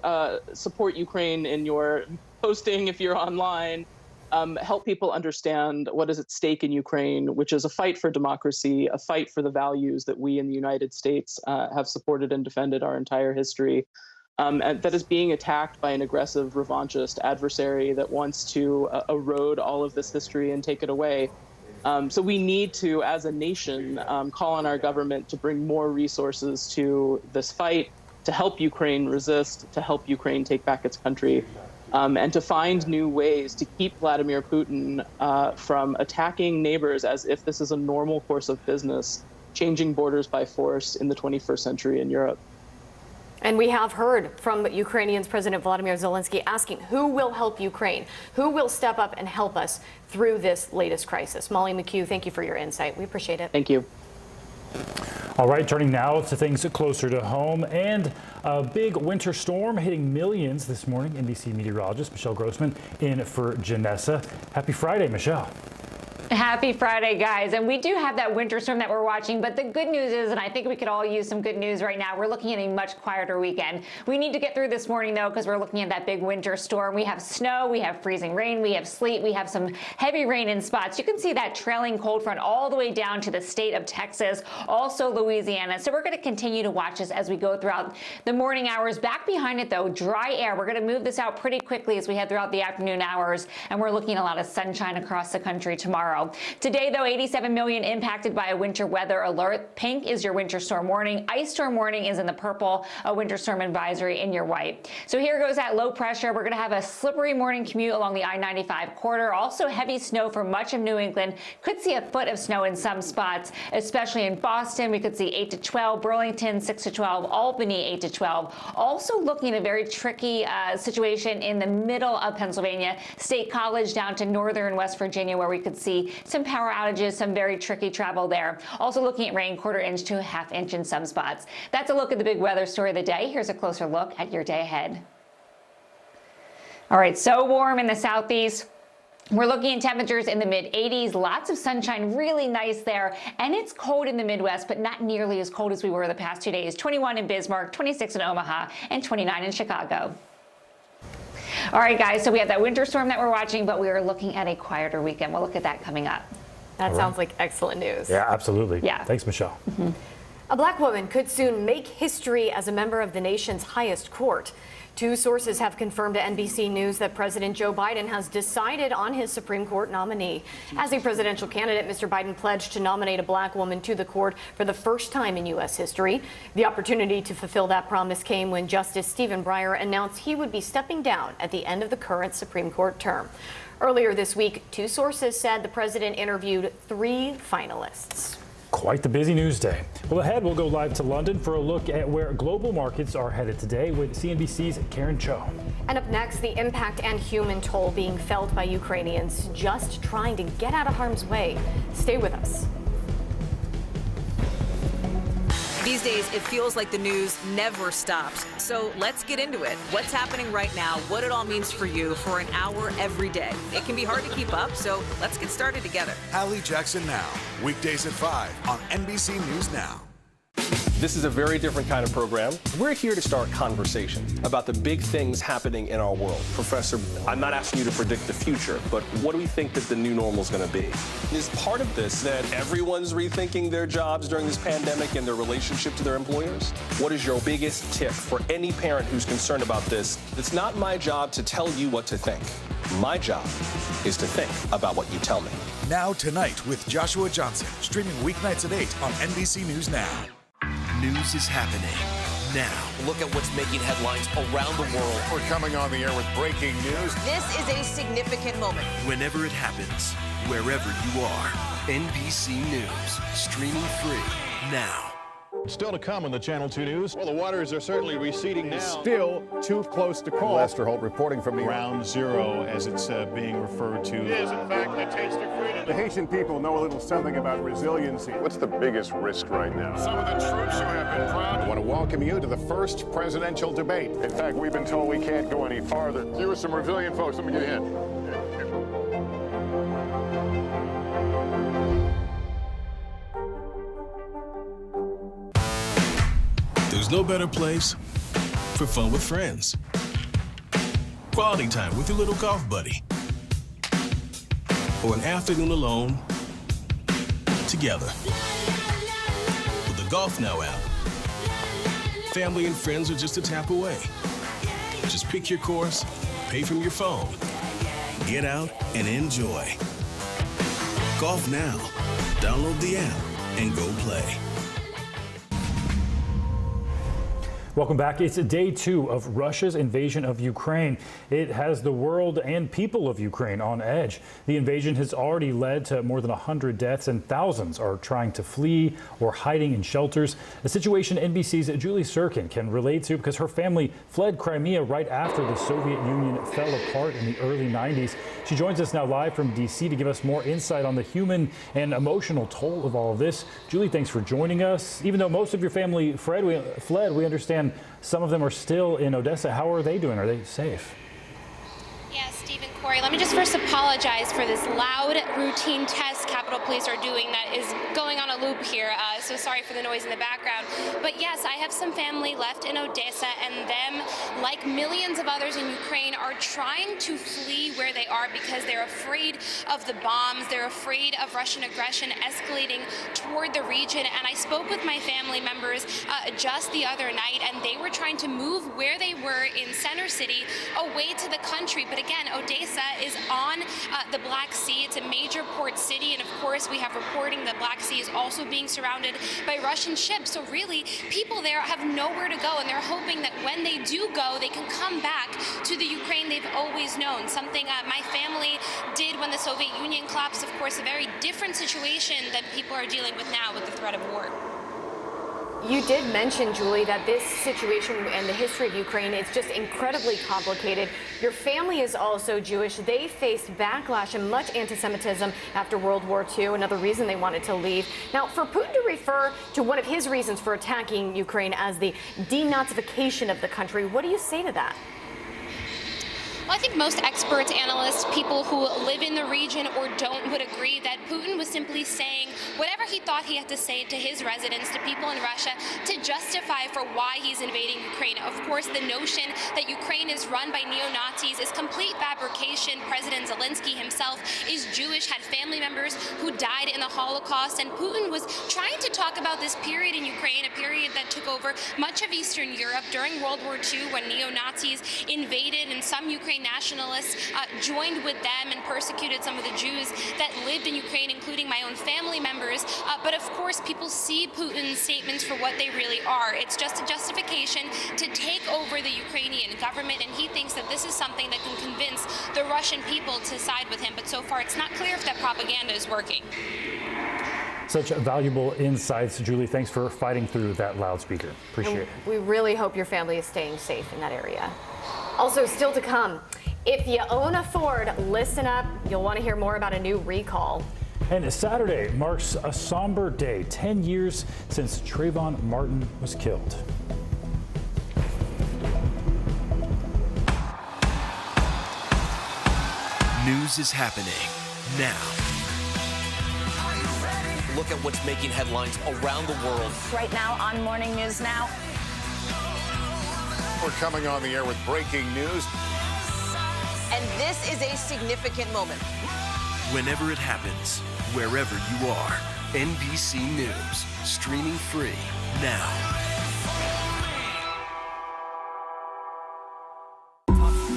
Speaker 24: support Ukraine in your posting if you're online. Help people understand what is at stake in Ukraine, which is a fight for democracy, a fight for the values that we in the United States have supported and defended our entire history. And that is being attacked by an aggressive, revanchist adversary that wants to erode all of this history and take it away. So we need to, as a nation, call on our government to bring more resources to this fight, to help Ukraine resist, to help Ukraine take back its country, and to find new ways to keep Vladimir Putin from attacking neighbors as if this is a normal course of business, changing borders by force in the 21st century in Europe.
Speaker 2: And we have heard from Ukrainians President Vladimir Zelensky asking who will help Ukraine, who will step up and help us through this latest crisis. Molly McHugh, thank you for your insight. We appreciate it.
Speaker 24: Thank you.
Speaker 3: All right, turning now to things closer to home and a big winter storm hitting millions this morning. NBC meteorologist Michelle Grossman in for Janessa. Happy Friday, Michelle.
Speaker 4: Happy Friday, guys. And we do have that winter storm that we're watching, but the good news is, and I think we could all use some good news right now, we're looking at a much quieter weekend. We need to get through this morning, though, because we're looking at that big winter storm. We have snow, we have freezing rain, we have sleet, we have some heavy rain in spots. You can see that trailing cold front all the way down to the state of Texas, also Louisiana. So we're going to continue to watch this as we go throughout the morning hours. Back behind it, though, dry air. We're going to move this out pretty quickly as we head throughout the afternoon hours, and we're looking at a lot of sunshine across the country tomorrow. Today, though, 87 million impacted by a winter weather alert. Pink is your winter storm warning. Ice storm warning is in the purple, a winter storm advisory in your white. So here goes that low pressure. We're going to have a slippery morning commute along the I-95 corridor. Also heavy snow for much of New England. Could see a foot of snow in some spots, especially in Boston. We could see 8 to 12, Burlington 6 to 12, Albany 8 to 12. Also looking at a very tricky situation in the middle of Pennsylvania, State College down to northern West Virginia, where we could see some power outages, some very tricky travel there. Also looking at rain, 1/4 inch to a 1/2 inch in some spots. That's a look at the big weather story of the day. Here's a closer look at your day ahead. All right, so warm in the southeast. We're looking at temperatures in the mid-80s, lots of sunshine, really nice there. And it's cold in the Midwest, but not nearly as cold as we were the past 2 days. 21 in Bismarck, 26 in Omaha, and 29 in Chicago. All right, guys, so we have that winter storm that we're watching, but we are looking at a quieter weekend. We'll look at that coming up.
Speaker 2: That sounds like excellent news.
Speaker 3: Yeah, absolutely.
Speaker 2: Yeah.
Speaker 3: Thanks, Michelle.
Speaker 2: Mm-hmm. A black woman could soon make history as a member of the nation's highest court. 2 sources have confirmed to NBC News that President Joe Biden has decided on his Supreme Court nominee. As a presidential candidate, Mr. Biden pledged to nominate a black woman to the court for the first time in U.S. history. The opportunity to fulfill that promise came when Justice Stephen Breyer announced he would be stepping down at the end of the current Supreme Court term. Earlier this week, 2 sources said the president interviewed 3 finalists.
Speaker 3: Quite the busy news day. Well, ahead, we'll go live to London for a look at where global markets are headed today with CNBC's Karen Cho.
Speaker 2: And up next, the impact and human toll being felt by Ukrainians just trying to get out of harm's way. Stay with us.
Speaker 15: These days, it feels like the news never stops. So let's get into it. What's happening right now, what it all means for you for an hour every day. It can be hard to keep up, so let's get started together.
Speaker 12: Hallie Jackson Now, weekdays at 5 on NBC News Now.
Speaker 13: This is a very different kind of program. We're here to start conversation about the big things happening in our world. Professor, I'm not asking you to predict the future, but what do we think that the new normal is going to be? Is part of this that everyone's rethinking their jobs during this pandemic and their relationship to their employers? What is your biggest tip for any parent who's concerned about this? It's not my job to tell you what to think. My job is to think about what you tell me.
Speaker 12: Now Tonight with Joshua Johnson, streaming weeknights at 8 on NBC News Now.
Speaker 8: News is happening now. Look at what's making headlines around the world.
Speaker 5: We're coming on the air with breaking news.
Speaker 15: This is a significant moment.
Speaker 8: Whenever it happens, wherever you are. NBC News, streaming free now.
Speaker 7: Still to come on the Channel 2 News.
Speaker 9: Well, the waters are certainly receding now.
Speaker 7: Still too close to call.
Speaker 9: Lester Holt reporting from
Speaker 7: Ground Zero, as it's being referred to.
Speaker 9: It is, in fact, the taste of freedom.
Speaker 7: The Haitian people know a little something about resiliency.
Speaker 5: What's the biggest risk right now?
Speaker 9: Some of the troops who have been proud.
Speaker 5: I want to welcome you to the first presidential debate. In fact, we've been told we can't go any farther. You with some resilient folks. Let me get a hint.
Speaker 16: There's no better place for fun with friends. Quality time with your little golf buddy. Or an afternoon alone together. With the Golf Now app, family and friends are just a tap away. Just pick your course, pay from your phone, get out and enjoy. Golf Now. Download the app and go play.
Speaker 3: Welcome back. It's day 2 of Russia's invasion of Ukraine. It has the world and people of Ukraine on edge. The invasion has already led to more than 100 deaths, and thousands are trying to flee or hiding in shelters. A situation NBC's Julie Sirkin can relate to because her family fled Crimea right after the Soviet Union fell apart in the early 90s. She joins us now live from D.C. to give us more insight on the human and emotional toll of all of this. Julie, thanks for joining us. Even though most of your family fled, we understand some of them are still in Odessa. How are they doing? Are they safe?
Speaker 6: Yes, Stephen, Corey, let me just first apologize for this loud routine test Capitol Police are doing that is going on a loop here. So sorry for the noise in the background. But yes, I have some family left in Odessa, and them, like millions of others in Ukraine, are trying to flee where they are because they're afraid of the bombs. They're afraid of Russian aggression escalating toward the region. And I spoke with my family members just the other night, and they were trying to move where they were in Center City away to the country. But again, Odessa is on the Black Sea. It's a major port city, and of course we have reporting that Black Sea is also being surrounded by Russian ships. So really, people there have nowhere to go, and they're hoping that when they do go, they can come back to the Ukraine they've always known. Something my family did when the Soviet Union collapsed. Of course, a very different situation than people are dealing with now with the threat of war.
Speaker 2: You did mention, Julie, that this situation and the history of Ukraine is just incredibly complicated. Your family is also Jewish. They faced backlash and much anti-Semitism after World War II, another reason they wanted to leave. Now, for Putin to refer to one of his reasons for attacking Ukraine as the denazification of the country, what do you say to that?
Speaker 6: Well, I think most experts, analysts, people who live in the region or don't would agree that Putin was simply saying whatever he thought he had to say to his residents, to people in Russia, to justify for why he's invading Ukraine. Of course, the notion that Ukraine is run by neo-Nazis is complete fabrication. President Zelensky himself is Jewish, had family members who died in the Holocaust, and Putin was trying to talk about this period in Ukraine, a period that took over much of Eastern Europe during World War II when neo-Nazis invaded, and some Ukraine nationalists joined with them and persecuted some of the Jews that lived in Ukraine, including my own family members. But of course, people see Putin's statements for what they really are. It's just a justification to take over the Ukrainian government, and he thinks that this is something that can convince the Russian people to side with him. But so far, it's not clear if that propaganda is working.
Speaker 3: Such valuable insights, Julie. Thanks for fighting through that loudspeaker. Appreciate it.
Speaker 2: We really hope your family is staying safe in that area. Also, still to come, if you own a Ford, listen up. You'll want to hear more about a new recall.
Speaker 3: And Saturday marks a somber day, 10 years since Trayvon Martin was killed.
Speaker 8: News is happening now. Look at what's making headlines around the world.
Speaker 17: Right now on Morning News Now.
Speaker 5: We're coming on the air with breaking news.
Speaker 15: And this is a significant moment.
Speaker 8: Whenever it happens, wherever you are, NBC News, streaming free now.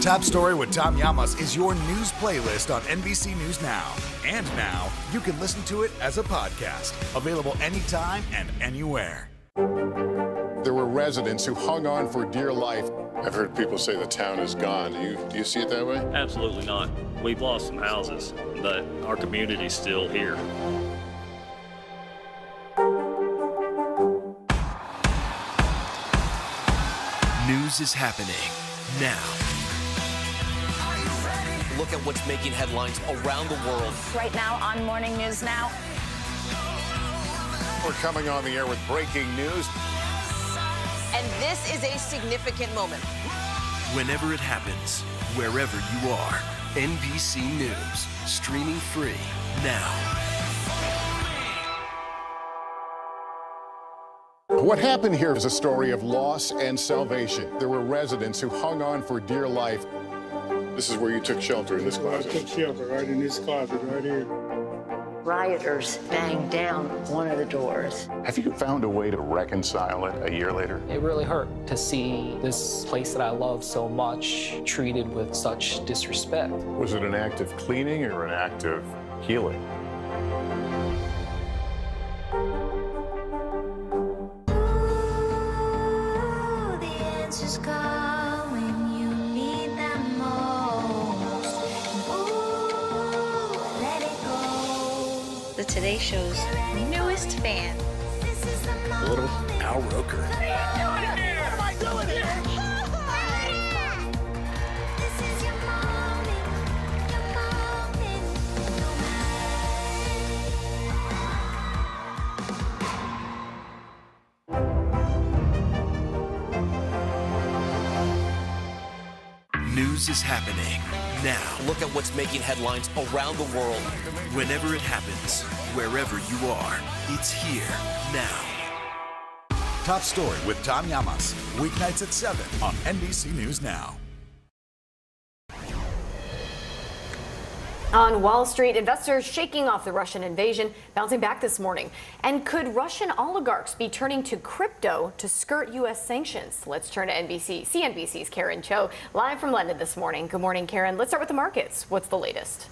Speaker 12: Top Story with Tom Llamas is your news playlist on NBC News Now. And now, you can listen to it as a podcast. Available anytime and anywhere.
Speaker 5: There were residents who hung on for dear life. I've heard people say the town is gone. Do you see it that way?
Speaker 25: Absolutely not. We've lost some houses, but our community's still here.
Speaker 8: News is happening now. Look at what's making headlines around the world.
Speaker 17: Right now on Morning News Now.
Speaker 5: We're coming on the air with breaking news.
Speaker 15: And this is a significant moment.
Speaker 8: Whenever it happens, wherever you are, NBC News, streaming free now.
Speaker 5: What happened here is a story of loss and salvation. There were residents who hung on for dear life. This is where you took shelter, in this closet.
Speaker 19: I took shelter right in this closet right here.
Speaker 10: Rioters banged down one of the doors.
Speaker 5: Have you found a way to reconcile it a year later?
Speaker 11: It really hurt to see this place that I love so much treated with such disrespect.
Speaker 5: Was it an act of cleaning or an act of healing?
Speaker 10: The Today Show's newest fan.
Speaker 8: Little Al Roker.
Speaker 10: What am I doing here? This is your moment.
Speaker 8: News is happening now. Look at what's making headlines around the world. Whenever it happens, wherever you are, it's here now.
Speaker 12: Top Story with Tom Llamas, weeknights at 7 on NBC News Now.
Speaker 2: On Wall Street, investors shaking off the Russian invasion, bouncing back this morning. And could Russian oligarchs be turning to crypto to skirt U.S. sanctions? Let's turn to CNBC's Karen Cho, live from London this morning. Good morning, Karen. Let's start with the markets. What's the latest?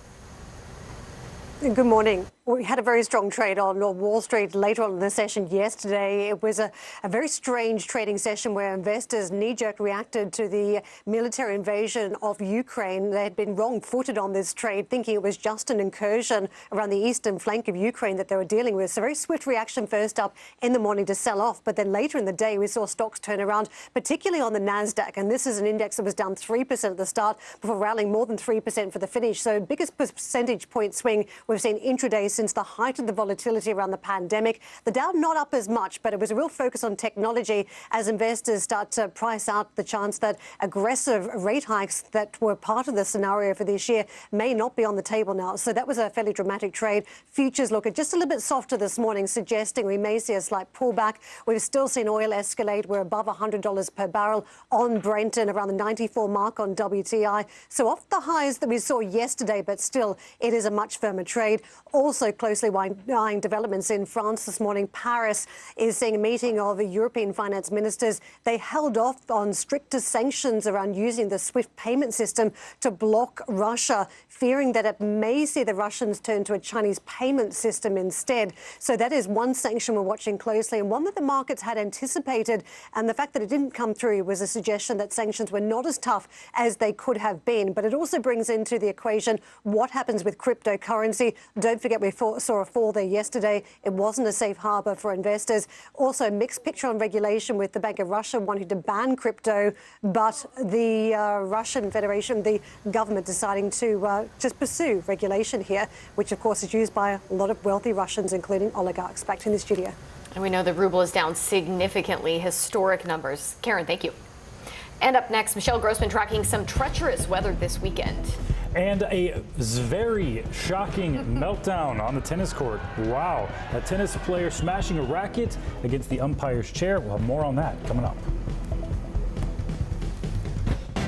Speaker 14: Good morning. We had a very strong trade on Wall Street later on in the session yesterday. It was a very strange trading session where investors knee-jerk reacted to the military invasion of Ukraine. They had been wrong-footed on this trade, thinking it was just an incursion around the eastern flank of Ukraine that they were dealing with. So very swift reaction first up in the morning to sell off. But then later in the day, we saw stocks turn around, particularly on the NASDAQ. And this is an index that was down 3% at the start before rallying more than 3% for the finish. So biggest percentage point swing we've seen intraday since the height of the volatility around the pandemic. The Dow not up as much, but it was a real focus on technology as investors start to price out the chance that aggressive rate hikes that were part of the scenario for this year may not be on the table now. So that was a fairly dramatic trade. Futures looking just a little bit softer this morning, suggesting we may see a slight pullback. We've still seen oil escalate. We're above $100 per barrel on Brent and around the 94 mark on WTI. So off the highs that we saw yesterday, but still it is a much firmer trade. Also closely eyeing developments in France this morning. Paris is seeing a meeting of European finance ministers. They held off on stricter sanctions around using the SWIFT payment system to block Russia, fearing that it may see the Russians turn to a Chinese payment system instead. So that is one sanction we're watching closely, and one that the markets had anticipated. And the fact that it didn't come through was a suggestion that sanctions were not as tough as they could have been. But it also brings into the equation what happens with cryptocurrency. Don't forget we saw a fall there yesterday. It wasn't a safe harbor for investors. Also, mixed picture on regulation with the Bank of Russia wanting to ban crypto, but the Russian Federation, the government deciding to just pursue regulation here, which of course is used by a lot of wealthy Russians, including oligarchs. Back to the studio.
Speaker 2: And we know the ruble is down significantly, historic numbers. Karen, thank you. And up next, Michelle Grossman tracking some treacherous weather this weekend.
Speaker 3: And a very shocking meltdown on the tennis court. Wow, a tennis player smashing a racket against the umpire's chair. We'll have more on that coming up.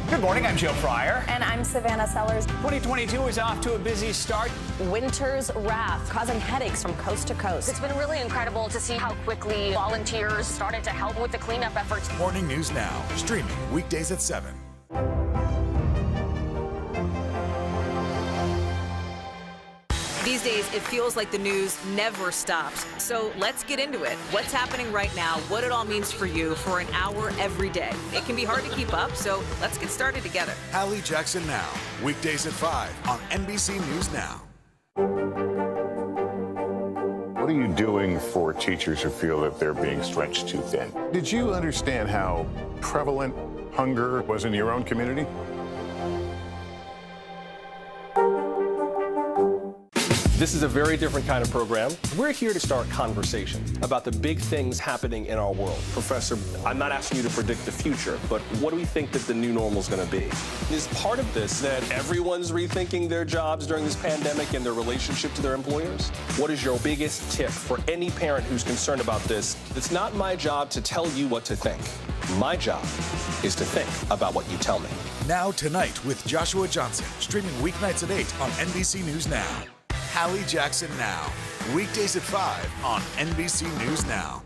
Speaker 18: Good morning, I'm Joe Fryer.
Speaker 21: And I'm Savannah Sellers.
Speaker 18: 2022 is off to a busy start.
Speaker 21: Winter's wrath causing headaches from coast to coast.
Speaker 26: It's been really incredible to see how quickly volunteers started to help with the cleanup efforts.
Speaker 12: Morning News Now, streaming weekdays at 7.
Speaker 15: These days, it feels like the news never stops. So let's get into it. What's happening right now, what it all means for you for an hour every day. It can be hard to keep up, so let's get started together.
Speaker 12: Hallie Jackson Now, weekdays at 5 on NBC News Now.
Speaker 5: What are you doing for teachers who feel that they're being stretched too thin? Did you understand how prevalent hunger was in your own community?
Speaker 13: This is a very different kind of program. We're here to start conversation about the big things happening in our world. Professor, I'm not asking you to predict the future, but what do we think that the new normal is going to be? Is part of this that everyone's rethinking their jobs during this pandemic and their relationship to their employers? What is your biggest tip for any parent who's concerned about this? It's not my job to tell you what to think. My job is to think about what you tell me.
Speaker 12: Now Tonight with Joshua Johnson, streaming weeknights at 8 on NBC News Now. Hallie Jackson Now, weekdays at 5 on NBC News Now.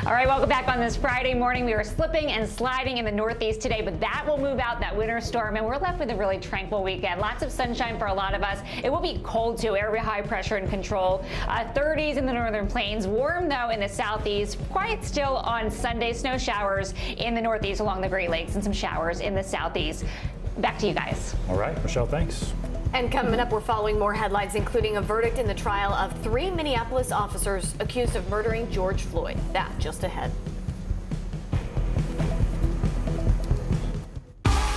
Speaker 1: All right, welcome back on this Friday morning. We are slipping and sliding in the Northeast today, but that will move out, that winter storm, and we're left with a really tranquil weekend. Lots of sunshine for a lot of us. It will be cold too, area high pressure and control. 30s in the northern plains, warm though in the southeast. Quiet still on Sunday, snow showers in the northeast along the Great Lakes and some showers in the southeast. Back to you guys.
Speaker 3: All right, Michelle, thanks.
Speaker 2: And coming up, we're following more headlines, including a verdict in the trial of 3 Minneapolis officers accused of murdering George Floyd. That just ahead.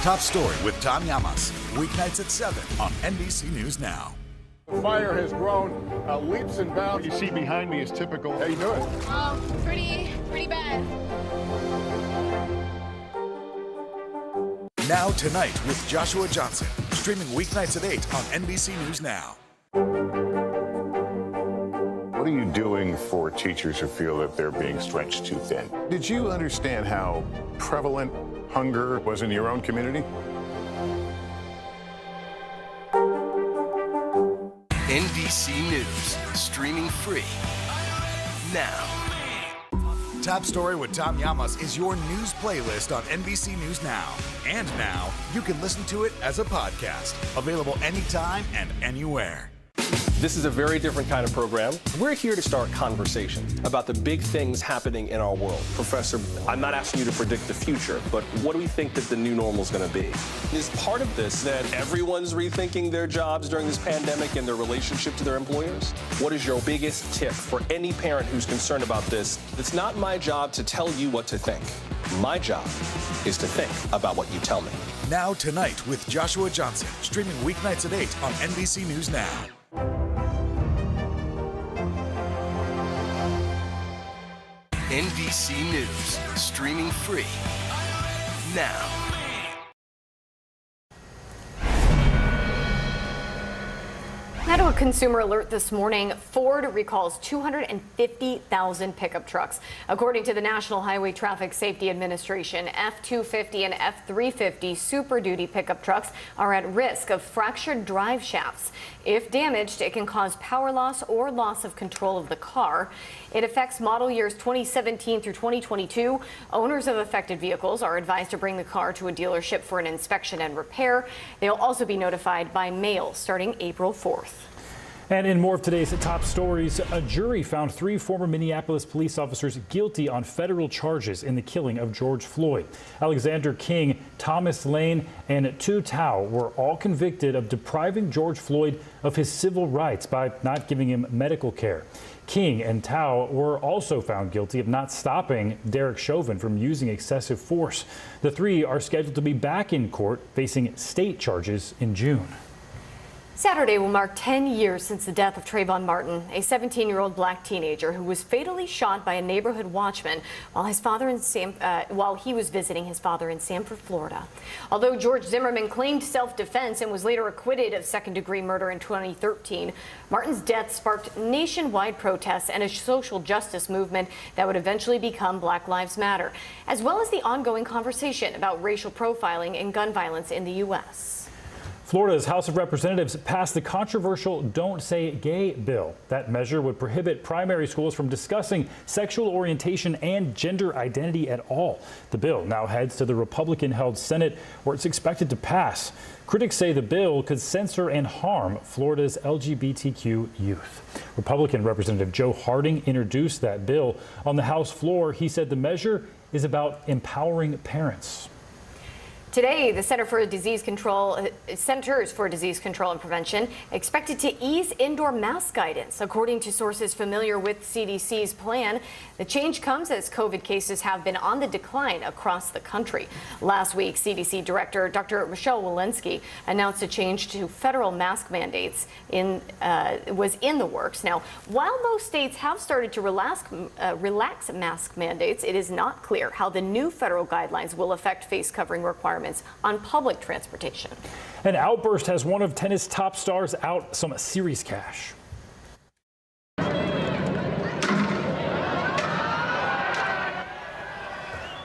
Speaker 12: Top Story with Tom Llamas, weeknights at 7 on NBC News Now.
Speaker 9: The fire has grown leaps and bounds. You see behind me is typical. How you doing?
Speaker 6: Pretty bad.
Speaker 12: Now Tonight with Joshua Johnson, streaming weeknights at 8 on NBC News Now.
Speaker 5: What are you doing for teachers who feel that they're being stretched too thin? Did you understand how prevalent hunger was in your own community?
Speaker 8: NBC News, streaming free now.
Speaker 12: Top Story with Tom Llamas is your news playlist on NBC News Now. And now, you can listen to it as a podcast. Available anytime and anywhere.
Speaker 13: This is a very different kind of program. We're here to start conversation about the big things happening in our world. Professor, I'm not asking you to predict the future, but what do we think that the new normal is going to be? Is part of this that everyone's rethinking their jobs during this pandemic and their relationship to their employers? What is your biggest tip for any parent who's concerned about this? It's not my job to tell you what to think. My job is to think about what you tell me.
Speaker 12: Now Tonight with Joshua Johnson, streaming weeknights at 8 on NBC News Now.
Speaker 8: NBC News, streaming free now.
Speaker 2: Now to a consumer alert this morning. Ford recalls 250,000 pickup trucks. According to the National Highway Traffic Safety Administration, F-250 and F-350 Super Duty pickup trucks are at risk of fractured drive shafts. If damaged, it can cause power loss or loss of control of the car. It affects model years 2017 through 2022. Owners of affected vehicles are advised to bring the car to a dealership for an inspection and repair. They'll also be notified by mail starting April 4th.
Speaker 3: And in more of today's top stories, a jury found 3 former Minneapolis police officers guilty on federal charges in the killing of George Floyd. Alexander King, Thomas Lane, and Tu Tao were all convicted of depriving George Floyd of his civil rights by not giving him medical care. King and Tao were also found guilty of not stopping Derek Chauvin from using excessive force. The 3 are scheduled to be back in court facing state charges in June.
Speaker 2: Saturday will mark 10 years since the death of Trayvon Martin, a 17-year-old black teenager who was fatally shot by a neighborhood watchman while he was visiting his father in Sanford, Florida. Although George Zimmerman claimed self-defense and was later acquitted of second-degree murder in 2013, Martin's death sparked nationwide protests and a social justice movement that would eventually become Black Lives Matter, as well as the ongoing conversation about racial profiling and gun violence in the U.S.
Speaker 3: Florida's House of Representatives passed the controversial Don't Say Gay bill. That measure would prohibit primary schools from discussing sexual orientation and gender identity at all. The bill now heads to the Republican-held Senate, where it's expected to pass. Critics say the bill could censor and harm Florida's LGBTQ youth. Republican Representative Joe Harding introduced that bill on the House floor. He said the measure is about empowering parents.
Speaker 2: Today, the Centers for Disease Control and Prevention expected to ease indoor mask guidance. According to sources familiar with CDC's plan, the change comes as COVID cases have been on the decline across the country. Last week, CDC Director Dr. Michelle Walensky announced a change to federal mask mandates was in the works. Now, while most states have started to relax mask mandates, it is not clear how the new federal guidelines will affect face covering requirements on public transportation.
Speaker 3: An outburst has one of tennis top stars out some serious cash.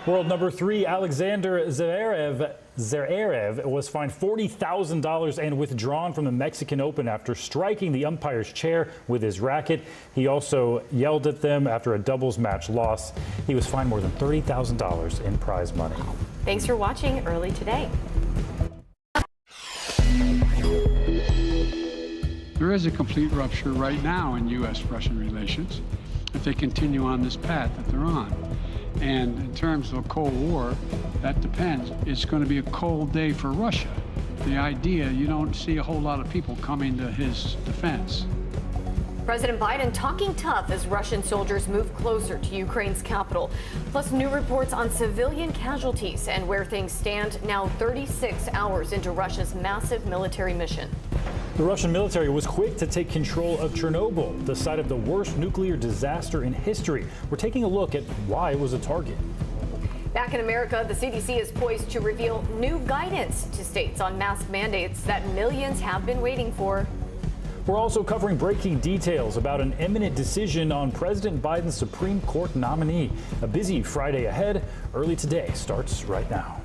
Speaker 3: World number 3 Alexander Zverev was fined $40,000 and withdrawn from the Mexican Open after striking the umpire's chair with his racket. He also yelled at them after a doubles match loss. He was fined more than $30,000 in prize money.
Speaker 2: Thanks for watching Early Today.
Speaker 19: There is a complete rupture right now in U.S.-Russian relations if they continue on this path that they're on. And in terms of a Cold War, that depends. It's going to be a cold day for Russia. The idea, you don't see a whole lot of people coming to his defense.
Speaker 2: President Biden talking tough as Russian soldiers move closer to Ukraine's capital. Plus new reports on civilian casualties and where things stand now 36 hours into Russia's massive military mission.
Speaker 3: The Russian military was quick to take control of Chernobyl, the site of the worst nuclear disaster in history. We're taking a look at why it was a target.
Speaker 2: Back in America, the CDC is poised to reveal new guidance to states on mask mandates that millions have been waiting for.
Speaker 3: We're also covering breaking details about an imminent decision on President Biden's Supreme Court nominee. A busy Friday ahead. Early Today starts right now.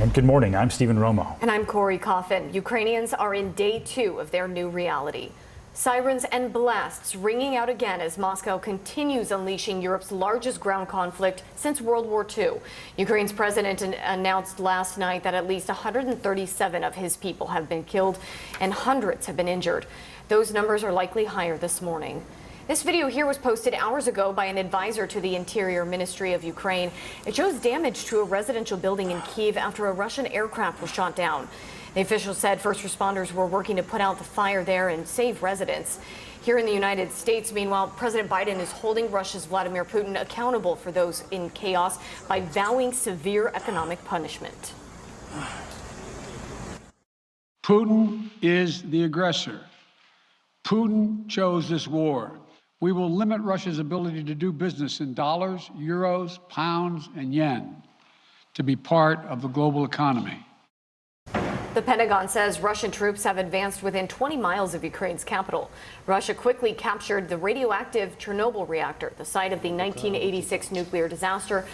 Speaker 3: And good morning, I'm Stephen Romo.
Speaker 2: And I'm Corey Coffin. Ukrainians are in day 2 of their new reality. Sirens and blasts ringing out again as Moscow continues unleashing Europe's largest ground conflict since World War II. Ukraine's president announced last night that at least 137 of his people have been killed and hundreds have been injured. Those numbers are likely higher this morning. This video here was posted hours ago by an advisor to the Interior Ministry of Ukraine. It shows damage to a residential building in Kyiv after a Russian aircraft was shot down. The official said first responders were working to put out the fire there and save residents. Here in the United States, meanwhile, President Biden is holding Russia's Vladimir Putin accountable for those in chaos by vowing severe economic punishment.
Speaker 19: Putin is the aggressor. Putin chose this war. We will limit Russia's ability to do business in dollars, euros, pounds, and yen to be part of the global economy.
Speaker 2: The Pentagon says Russian troops have advanced within 20 miles of Ukraine's capital. Russia quickly captured the radioactive Chernobyl reactor, the site of the 1986 nuclear disaster.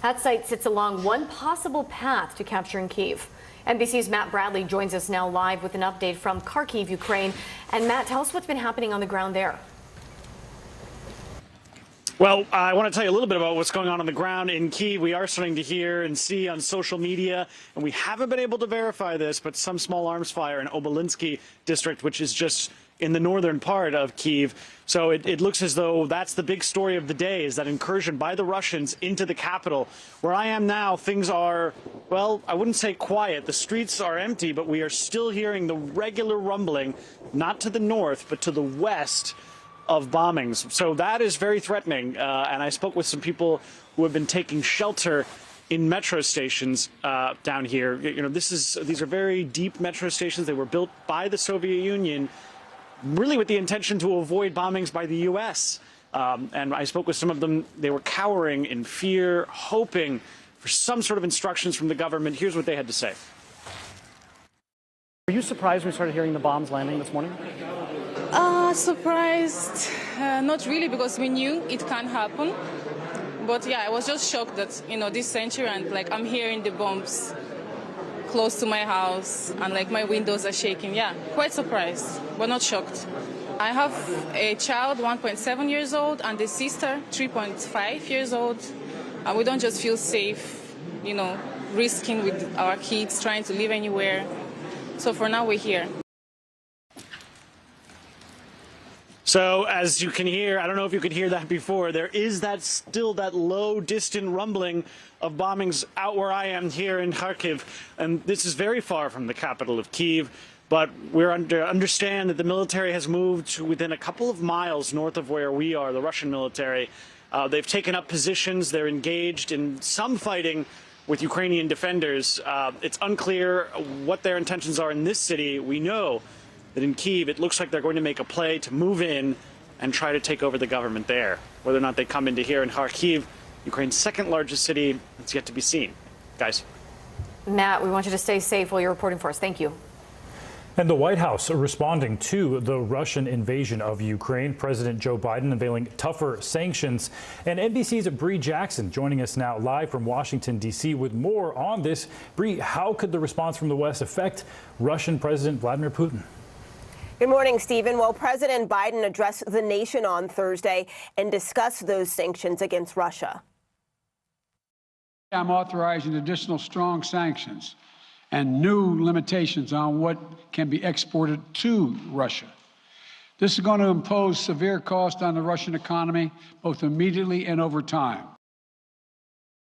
Speaker 2: That site sits along one possible path to capturing Kyiv. NBC's Matt Bradley joins us now live with an update from Kharkiv, Ukraine. And Matt, tell us what's been happening on the ground there.
Speaker 4: Well, I want to tell you a little bit about what's going on the ground in Kyiv. We are starting to hear and see on social media, and we haven't been able to verify this, but some small arms fire in Obolinsky district, which is just in the northern part of Kyiv. So it looks as though that's the big story of the day, is that incursion by the Russians into the capital. Where I am now, things are, well, I wouldn't say quiet. The streets are empty, but we are still hearing the regular rumbling, not to the north, but to the west, of bombings. So that is very threatening. And I spoke with some people who have been taking shelter in metro stations down here. You know, these are very deep metro stations. They were built by the Soviet Union, really with the intention to avoid bombings by the U.S. And I spoke with some of them. They were cowering in fear, hoping for some sort of instructions from the government. Here's what they had to say. Were you surprised when we started hearing the bombs landing this morning?
Speaker 7: Surprised, not really, because we knew it can happen. But yeah, I was just shocked that, you know, this century, and like I'm hearing the bombs close to my house and like my windows are shaking. Yeah, quite surprised, but not shocked. I have a child, 1.7 years old, and a sister, 3.5 years old. And we don't just feel safe, you know, risking with our kids, trying to live anywhere. So for now, we're here.
Speaker 4: So as you can hear, I don't know if you could hear that before, there is still that low, distant rumbling of bombings out where I am here in Kharkiv. And this is very far from the capital of Kyiv. But we're understand that the military has moved to within a couple of miles north of where we are, the Russian military. They've taken up positions. They're engaged in some fighting with Ukrainian defenders. It's unclear what their intentions are in this city. We know that in Kyiv, it looks like they're going to make a play to move in and try to take over the government there. Whether or not they come into here in Kharkiv, Ukraine's second largest city, it's yet to be seen. Guys.
Speaker 2: Matt, we want you to stay safe while you're reporting for us. Thank you.
Speaker 3: And the White House responding to the Russian invasion of Ukraine. President Joe Biden unveiling tougher sanctions. And NBC's Bree Jackson joining us now live from Washington, D.C. with more on this. Bree, how could the response from the West affect Russian President Vladimir Putin?
Speaker 16: Good morning, Stephen. Well, President Biden addressed the nation on Thursday and discussed those sanctions against Russia.
Speaker 19: I'm authorizing additional strong sanctions and new limitations on what can be exported to Russia. This is going to impose severe cost on the Russian economy, both immediately and over time.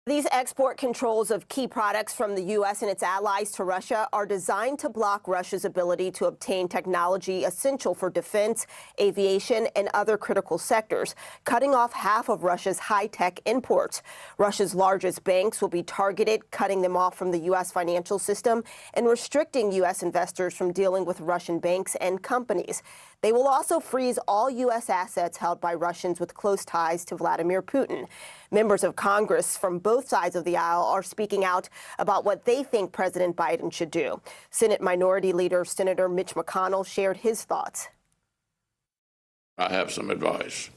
Speaker 16: These export controls of key products from the U.S. and its allies to Russia are designed to block Russia's ability to obtain technology essential for defense, aviation, and other critical sectors, cutting off half of Russia's high-tech imports. Russia's largest banks will be targeted, cutting them off from the U.S. financial system and restricting U.S. investors from dealing with Russian banks and companies. They will also freeze all U.S. assets held by Russians with close ties to Vladimir Putin. Members of Congress from both sides of the aisle are speaking out about what they think President Biden should do. Senate Minority Leader Senator Mitch McConnell shared his thoughts.
Speaker 20: I have some advice.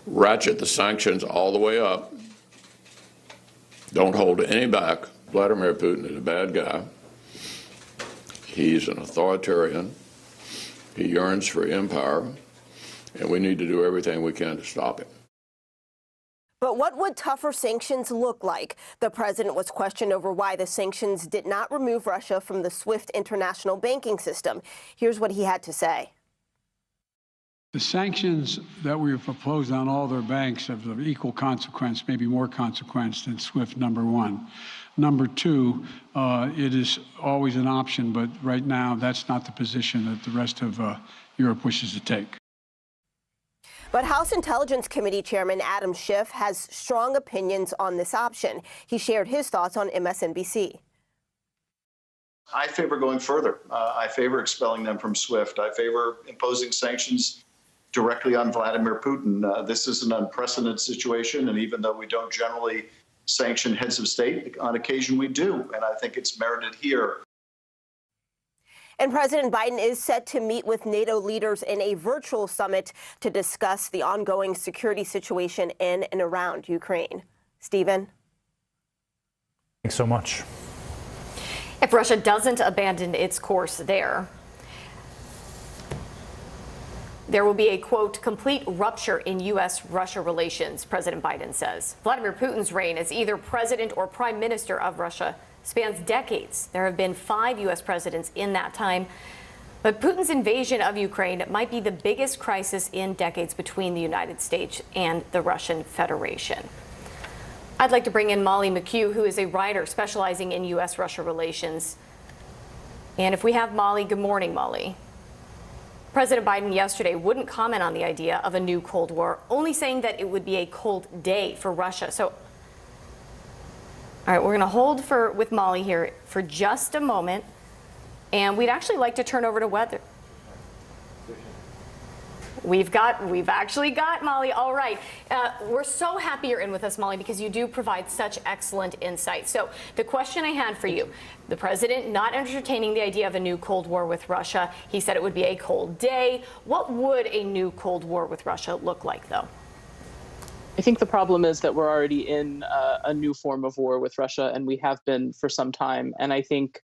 Speaker 20: Ratchet the sanctions all the way up. Don't hold any back. Vladimir Putin is a bad guy. He's an authoritarian. He yearns for empire, and we need to do everything we can to stop him.
Speaker 16: But what would tougher sanctions look like? The president was questioned over why the sanctions did not remove Russia from the SWIFT international banking system. Here's what he had to say.
Speaker 19: The sanctions that we have proposed on all their banks have of equal consequence, maybe more consequence than SWIFT, number one. Number two, it is always an option, but right now that's not the position that the rest of Europe wishes to take.
Speaker 16: But House Intelligence Committee Chairman Adam Schiff has strong opinions on this option. He shared his thoughts on MSNBC.
Speaker 22: I favor going further. I favor expelling them from SWIFT. I favor imposing sanctions directly on Vladimir Putin. This is an unprecedented situation, and even though we don't generally sanction heads of state, on occasion we do, and I think it's merited here.
Speaker 16: And President Biden is set to meet with NATO leaders in a virtual summit to discuss the ongoing security situation in and around Ukraine. Stephen?
Speaker 3: Thanks so much.
Speaker 2: If Russia doesn't abandon its course there will be a, quote, complete rupture in U.S.-Russia relations, President Biden says. Vladimir Putin's reign as either president or prime minister of Russia spans decades. There have been 5 U.S. presidents in that time. But Putin's invasion of Ukraine might be the biggest crisis in decades between the United States and the Russian Federation. I'd like to bring in Molly McHugh, who is a writer specializing in U.S.-Russia relations. And if we have Molly, good morning, Molly. President Biden yesterday wouldn't comment on the idea of a new Cold War, only saying that it would be a cold day for Russia. So, all right, we're going to hold with Molly here for just a moment, and we'd actually like to turn over to weather. We've actually got Molly. All right. We're so happy you're in with us, Molly, because you do provide such excellent insight. So the question I had for you, the president not entertaining the idea of a new Cold War with Russia. He said it would be a cold day. What would a new Cold War with Russia look like, though?
Speaker 23: I think the problem is that we're already in a new form of war with Russia, and we have been for some time. And I think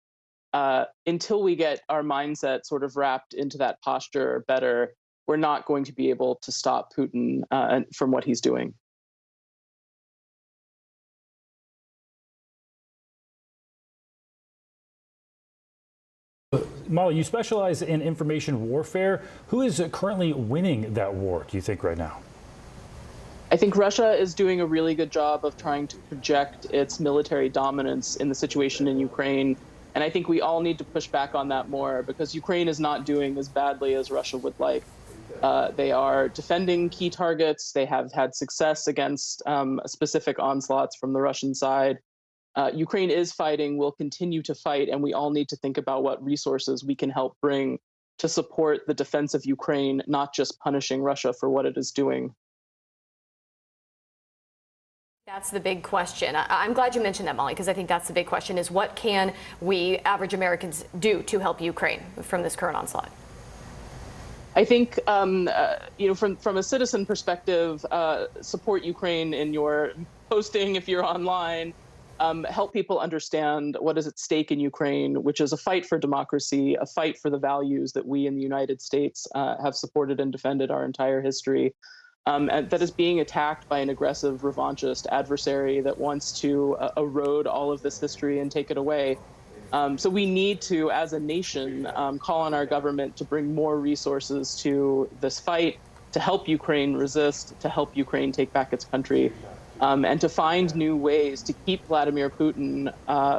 Speaker 23: until we get our mindset sort of wrapped into that posture better, we're not going to be able to stop Putin from what he's doing.
Speaker 3: Molly, you specialize in information warfare. Who is currently winning that war, do you think, right now?
Speaker 23: I think Russia is doing a really good job of trying to project its military dominance in the situation in Ukraine. And I think we all need to push back on that more, because Ukraine is not doing as badly as Russia would like. They are defending key targets. They have had success against specific onslaughts from the Russian side. Ukraine is fighting, will continue to fight, and we all need to think about what resources we can help bring to support the defense of Ukraine, not just punishing Russia for what it is doing.
Speaker 2: That's the big question. I'm glad you mentioned that, Molly, because I think that's the big question, is what can we average Americans do to help Ukraine from this current onslaught?
Speaker 23: I think, from a citizen perspective, support Ukraine in your posting if you're online. Help people understand what is at stake in Ukraine, which is a fight for democracy, a fight for the values that we in the United States have supported and defended our entire history. And that is being attacked by an aggressive, revanchist adversary that wants to erode all of this history and take it away. So we need to, as a nation, call on our government to bring more resources to this fight, to help Ukraine resist, to help Ukraine take back its country, and to find new ways to keep Vladimir Putin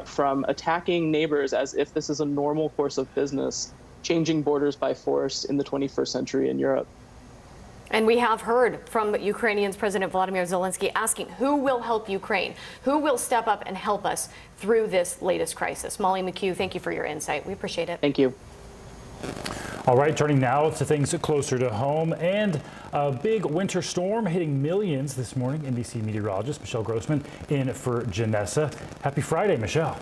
Speaker 23: from attacking neighbors as if this is a normal course of business, changing borders by force in the 21st century in Europe.
Speaker 2: And we have heard from Ukrainians President Vladimir Zelensky asking who will help Ukraine, who will step up and help us through this latest crisis. Molly McHugh, thank you for your insight. We appreciate it.
Speaker 23: Thank you.
Speaker 3: All right, turning now to things closer to home, and a big winter storm hitting millions this morning. NBC meteorologist Michelle Grossman in for Janessa. Happy Friday, Michelle.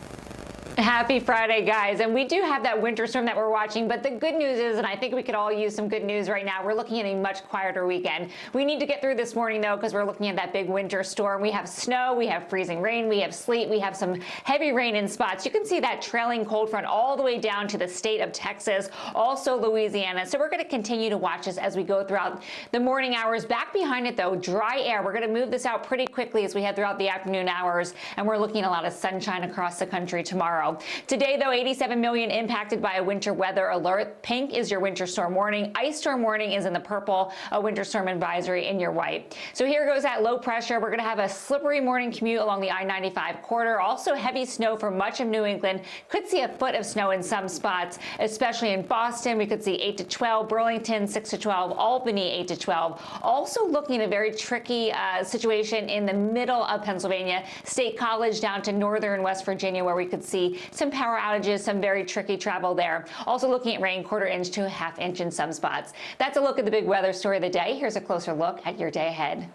Speaker 1: Happy Friday, guys. And we do have that winter storm that we're watching, but the good news is, and I think we could all use some good news right now, we're looking at a much quieter weekend. We need to get through this morning, though, because we're looking at that big winter storm. We have snow, we have freezing rain, we have sleet, we have some heavy rain in spots. You can see that trailing cold front all the way down to the state of Texas, also Louisiana. So we're going to continue to watch this as we go throughout the morning hours. Back behind it, though, dry air. We're going to move this out pretty quickly as we head throughout the afternoon hours, and we're looking at a lot of sunshine across the country tomorrow. Today, though, 87 million impacted by a winter weather alert. Pink is your winter storm warning. Ice storm warning is in the purple. A winter storm advisory in your white. So here goes that low pressure. We're going to have a slippery morning commute along the I-95 corridor. Also heavy snow for much of New England. Could see a foot of snow in some spots, especially in Boston. We could see 8 to 12. Burlington, 6 to 12. Albany, 8 to 12. Also looking at a very tricky situation in the middle of Pennsylvania. State College down to northern West Virginia, where we could see some power outages, some very tricky travel there. Also looking at rain, 1/4 inch to a 1/2 inch in some spots. That's a look at the big weather story of the day. Here's a closer look at your day ahead.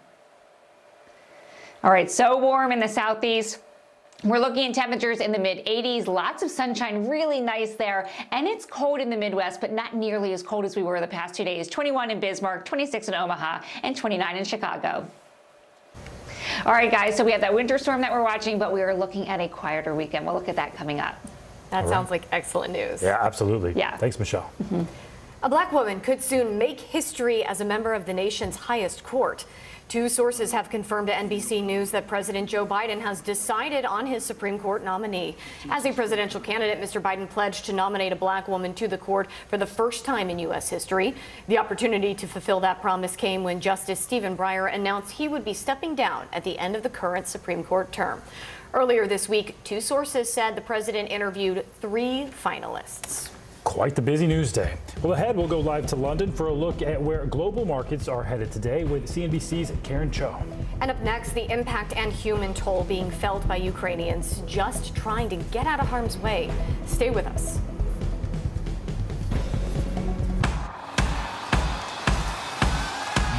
Speaker 1: All right, so warm in the southeast. We're looking at temperatures in the mid-80s, lots of sunshine, really nice there. And it's cold in the Midwest, but not nearly as cold as we were the past 2 days. 21 in Bismarck, 26 in Omaha, and 29 in Chicago. All right, guys, so we have that winter storm that we're watching, but we are looking at a quieter weekend. We'll look at that coming up.
Speaker 2: That sounds like excellent news.
Speaker 3: Yeah, absolutely.
Speaker 2: Yeah.
Speaker 3: Thanks, Michelle.
Speaker 2: Mm-hmm. A black woman could soon make history as a member of the nation's highest court. Two sources have confirmed to NBC News that President Joe Biden has decided on his Supreme Court nominee. As a presidential candidate, Mr. Biden pledged to nominate a black woman to the court for the first time in U.S. history. The opportunity to fulfill that promise came when Justice Stephen Breyer announced he would be stepping down at the end of the current Supreme Court term. Earlier this week, two sources said the president interviewed 3 finalists.
Speaker 3: Quite the busy news day. Well, ahead, we'll go live to London for a look at where global markets are headed today with CNBC's Karen Cho.
Speaker 2: And up next, the impact and human toll being felt by Ukrainians just trying to get out of harm's way. Stay with us.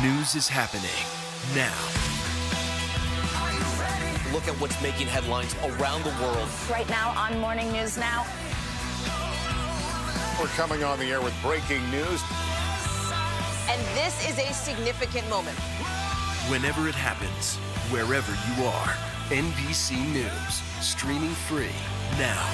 Speaker 8: News is happening now. Look at what's making headlines around the world.
Speaker 26: Right now on Morning News Now.
Speaker 5: We're coming on the air with breaking news.
Speaker 15: And this is a significant moment.
Speaker 8: Whenever it happens, wherever you are, NBC News, streaming free now.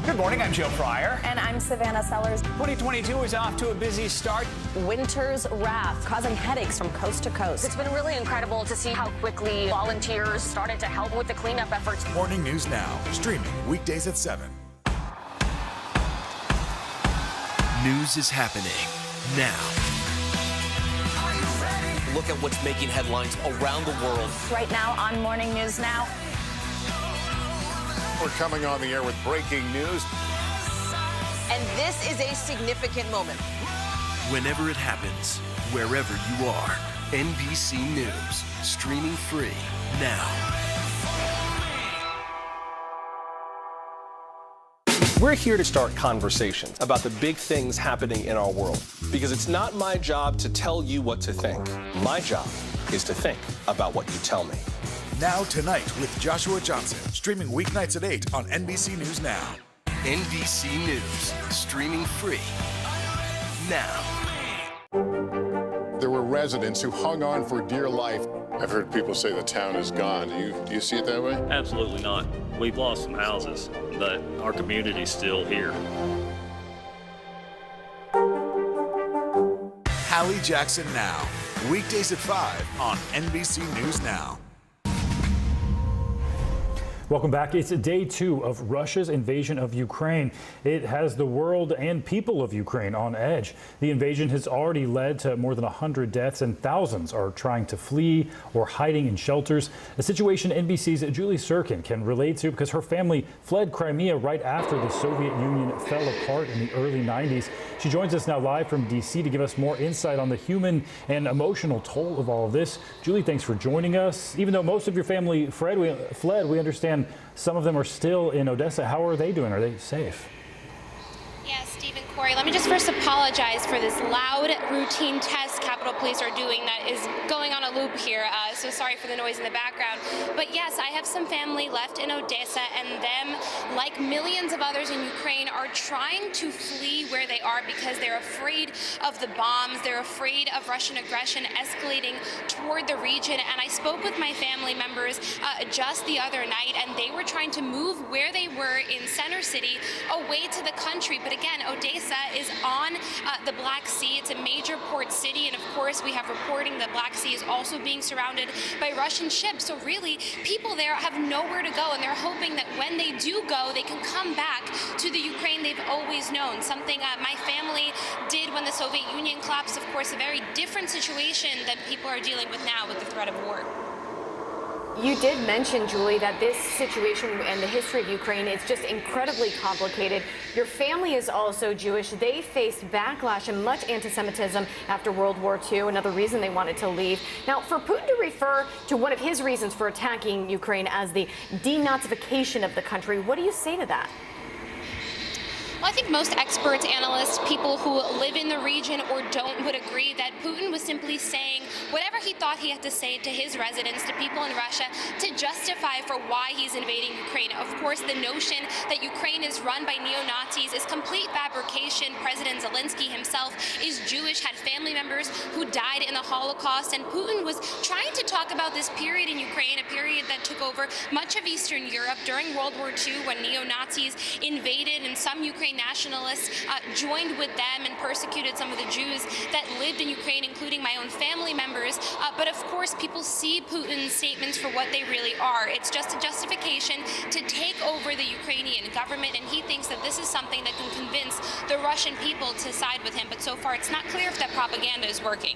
Speaker 18: Good morning. morning, I'm Joe Fryer.
Speaker 21: And I'm Savannah Sellers.
Speaker 18: 2022 is off to a busy start.
Speaker 21: Winter's wrath causing headaches from coast to coast.
Speaker 26: It's been really incredible to see how quickly volunteers started to help with the cleanup efforts.
Speaker 12: Morning News Now, streaming weekdays at 7.
Speaker 8: News is happening now. Look at what's making headlines around the world.
Speaker 21: Right now on Morning News Now.
Speaker 5: We're coming on the air with breaking news.
Speaker 15: And this is a significant moment.
Speaker 8: Whenever it happens, wherever you are, NBC News, streaming free now.
Speaker 13: We're here to start conversations about the big things happening in our world, because it's not my job to tell you what to think. My job is to think about what you tell me.
Speaker 12: Now Tonight with Joshua Johnson, streaming weeknights at 8 on NBC News Now.
Speaker 8: NBC News, streaming free now.
Speaker 5: There were residents who hung on for dear life. I've heard people say the town is gone. Do you see it that way?
Speaker 10: Absolutely not. We've lost some houses, but our community's still here.
Speaker 12: Hallie Jackson Now, weekdays at 5 on NBC News Now.
Speaker 3: Welcome back. It's day 2 of Russia's invasion of Ukraine. It has the world and people of Ukraine on edge. The invasion has already led to more than 100 deaths, and thousands are trying to flee or hiding in shelters. A situation NBC's Julie Sirkin can relate to because her family fled Crimea right after the Soviet Union fell apart in the early 90s. She joins us now live from D.C. to give us more insight on the human and emotional toll of all of this. Julie, thanks for joining us. Even though most of your family fled, we understand some of them are still in Odessa. How are they doing? Are they safe?
Speaker 6: Yes, Stephen, Corey, let me just first apologize for this loud routine test Capitol Police are doing that is going on a loop here. So sorry for the noise in the background. But yes, I have some family left in Odessa, and them, like millions of others in Ukraine, are trying to flee where they are because they're afraid of the bombs. They're afraid of Russian aggression escalating toward the region. And I spoke with my family members just the other night, and they were trying to move where they were in Center City away to the country. But again, Odessa is on the Black Sea. It's a major port city, and of course we have reporting that Black Sea is also being surrounded by Russian ships. So really, people there have nowhere to go, and they're hoping that when they do go, they can come back to the Ukraine they've always known. Something my family did when the Soviet Union collapsed. Of course, a very different situation than people are dealing with now with the threat of war.
Speaker 2: You did mention, Julie, that this situation and the history of Ukraine is just incredibly complicated. Your family is also Jewish. They faced backlash and much anti-Semitism after World War II, another reason they wanted to leave. Now, for Putin to refer to one of his reasons for attacking Ukraine as the denazification of the country, what do you say to that?
Speaker 6: Well, I think most experts, analysts, people who live in the region or don't would agree that Putin was simply saying whatever he thought he had to say to his residents, to people in Russia, to justify for why he's invading Ukraine. Of course, the notion that Ukraine is run by neo-Nazis is complete fabrication. President Zelensky himself is Jewish, had family members who died in the Holocaust, and Putin was trying to talk about this period in Ukraine, a period that took over much of Eastern Europe during World War II when neo-Nazis invaded, and some Ukraine nationalists joined with them and persecuted some of the Jews that lived in Ukraine, including my own family members. But of course, people see Putin's statements for what they really are. It's just a justification to take over the Ukrainian government, and he thinks that this is something that can convince the Russian people to side with him. But so far, it's not clear if that propaganda is working.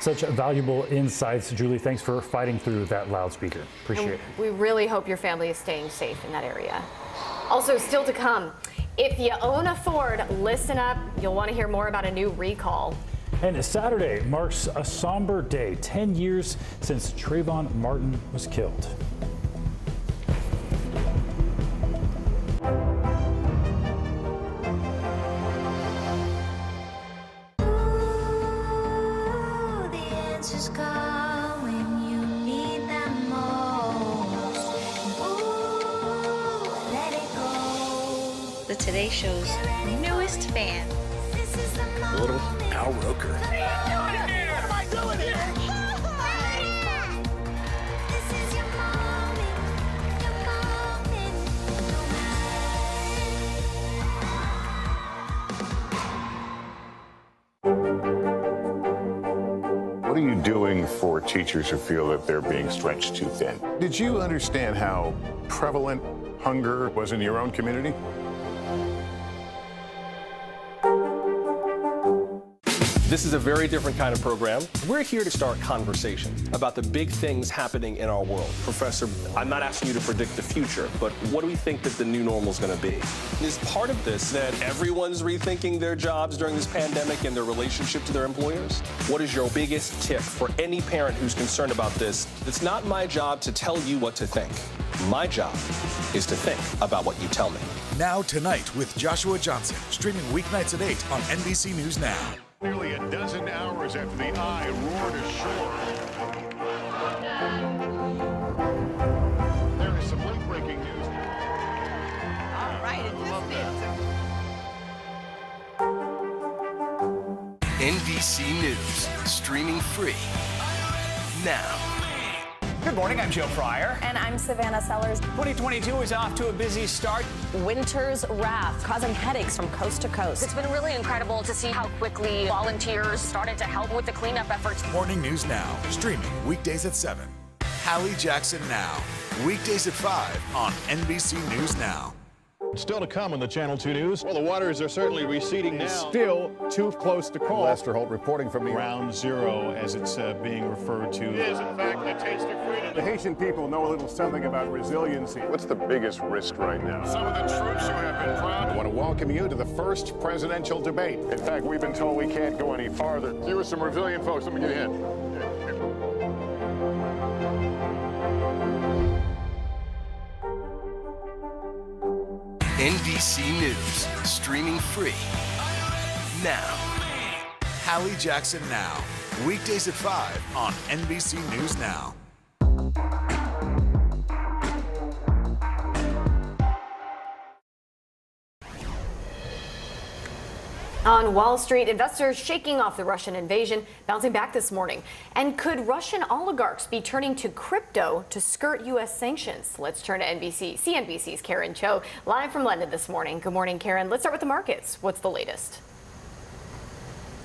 Speaker 3: Such valuable insights, Julie. Thanks for fighting through that loudspeaker. Appreciate it.
Speaker 2: We really hope your family is staying safe in that area. Also, still to come, if you own a Ford, listen up. You'll want to hear more about a new recall.
Speaker 3: And Saturday marks a somber day, 10 years since Trayvon Martin was killed.
Speaker 11: The Today Show's newest fan.
Speaker 8: Little Al Roker.
Speaker 11: What am I doing here?
Speaker 5: What are you doing for teachers who feel that they're being stretched too thin? Did you understand how prevalent hunger was in your own community?
Speaker 13: This is a very different kind of program. We're here to start conversation about the big things happening in our world. Professor, I'm not asking you to predict the future, but what do we think that the new normal is going to be? Is part of this that everyone's rethinking their jobs during this pandemic and their relationship to their employers? What is your biggest tip for any parent who's concerned about this? It's not my job to tell you what to think. My job is to think about what you tell me.
Speaker 12: Now Tonight with Joshua Johnson, streaming weeknights at 8 on NBC News Now.
Speaker 5: Nearly a dozen hours after the eye roared ashore. There is some late-breaking news.
Speaker 11: All right, it just
Speaker 8: NBC News, streaming free now.
Speaker 18: Good morning, I'm Joe Fryer.
Speaker 21: And I'm Savannah Sellers.
Speaker 18: 2022 is off to a busy start.
Speaker 21: Winter's wrath causing headaches from coast to coast.
Speaker 26: It's been really incredible to see how quickly volunteers started to help with the cleanup efforts.
Speaker 12: Morning News Now, streaming weekdays at 7. Hallie Jackson Now, weekdays at 5 on NBC News Now.
Speaker 7: Still to come on the Channel 2 News. Well, the waters are certainly receding now.
Speaker 5: Still too close to call. Lester Holt reporting from
Speaker 7: Ground Zero, as it's being referred to.
Speaker 5: It is, in fact, the taste of freedom. The Haitian people know a little something about resiliency. What's the biggest risk right now? Some of the troops who have been proud. I want to welcome you to the first presidential debate. In fact, we've been told we can't go any farther. You are some resilient folks. Let me get in.
Speaker 8: NBC News, streaming free now.
Speaker 12: Hallie Jackson Now, weekdays at 5 on NBC News Now.
Speaker 2: On Wall Street, investors shaking off the Russian invasion, bouncing back this morning. And could Russian oligarchs be turning to crypto to skirt U.S. sanctions? Let's turn to CNBC's Karen Cho, live from London this morning. Good morning, Karen. Let's start with the markets. What's the latest?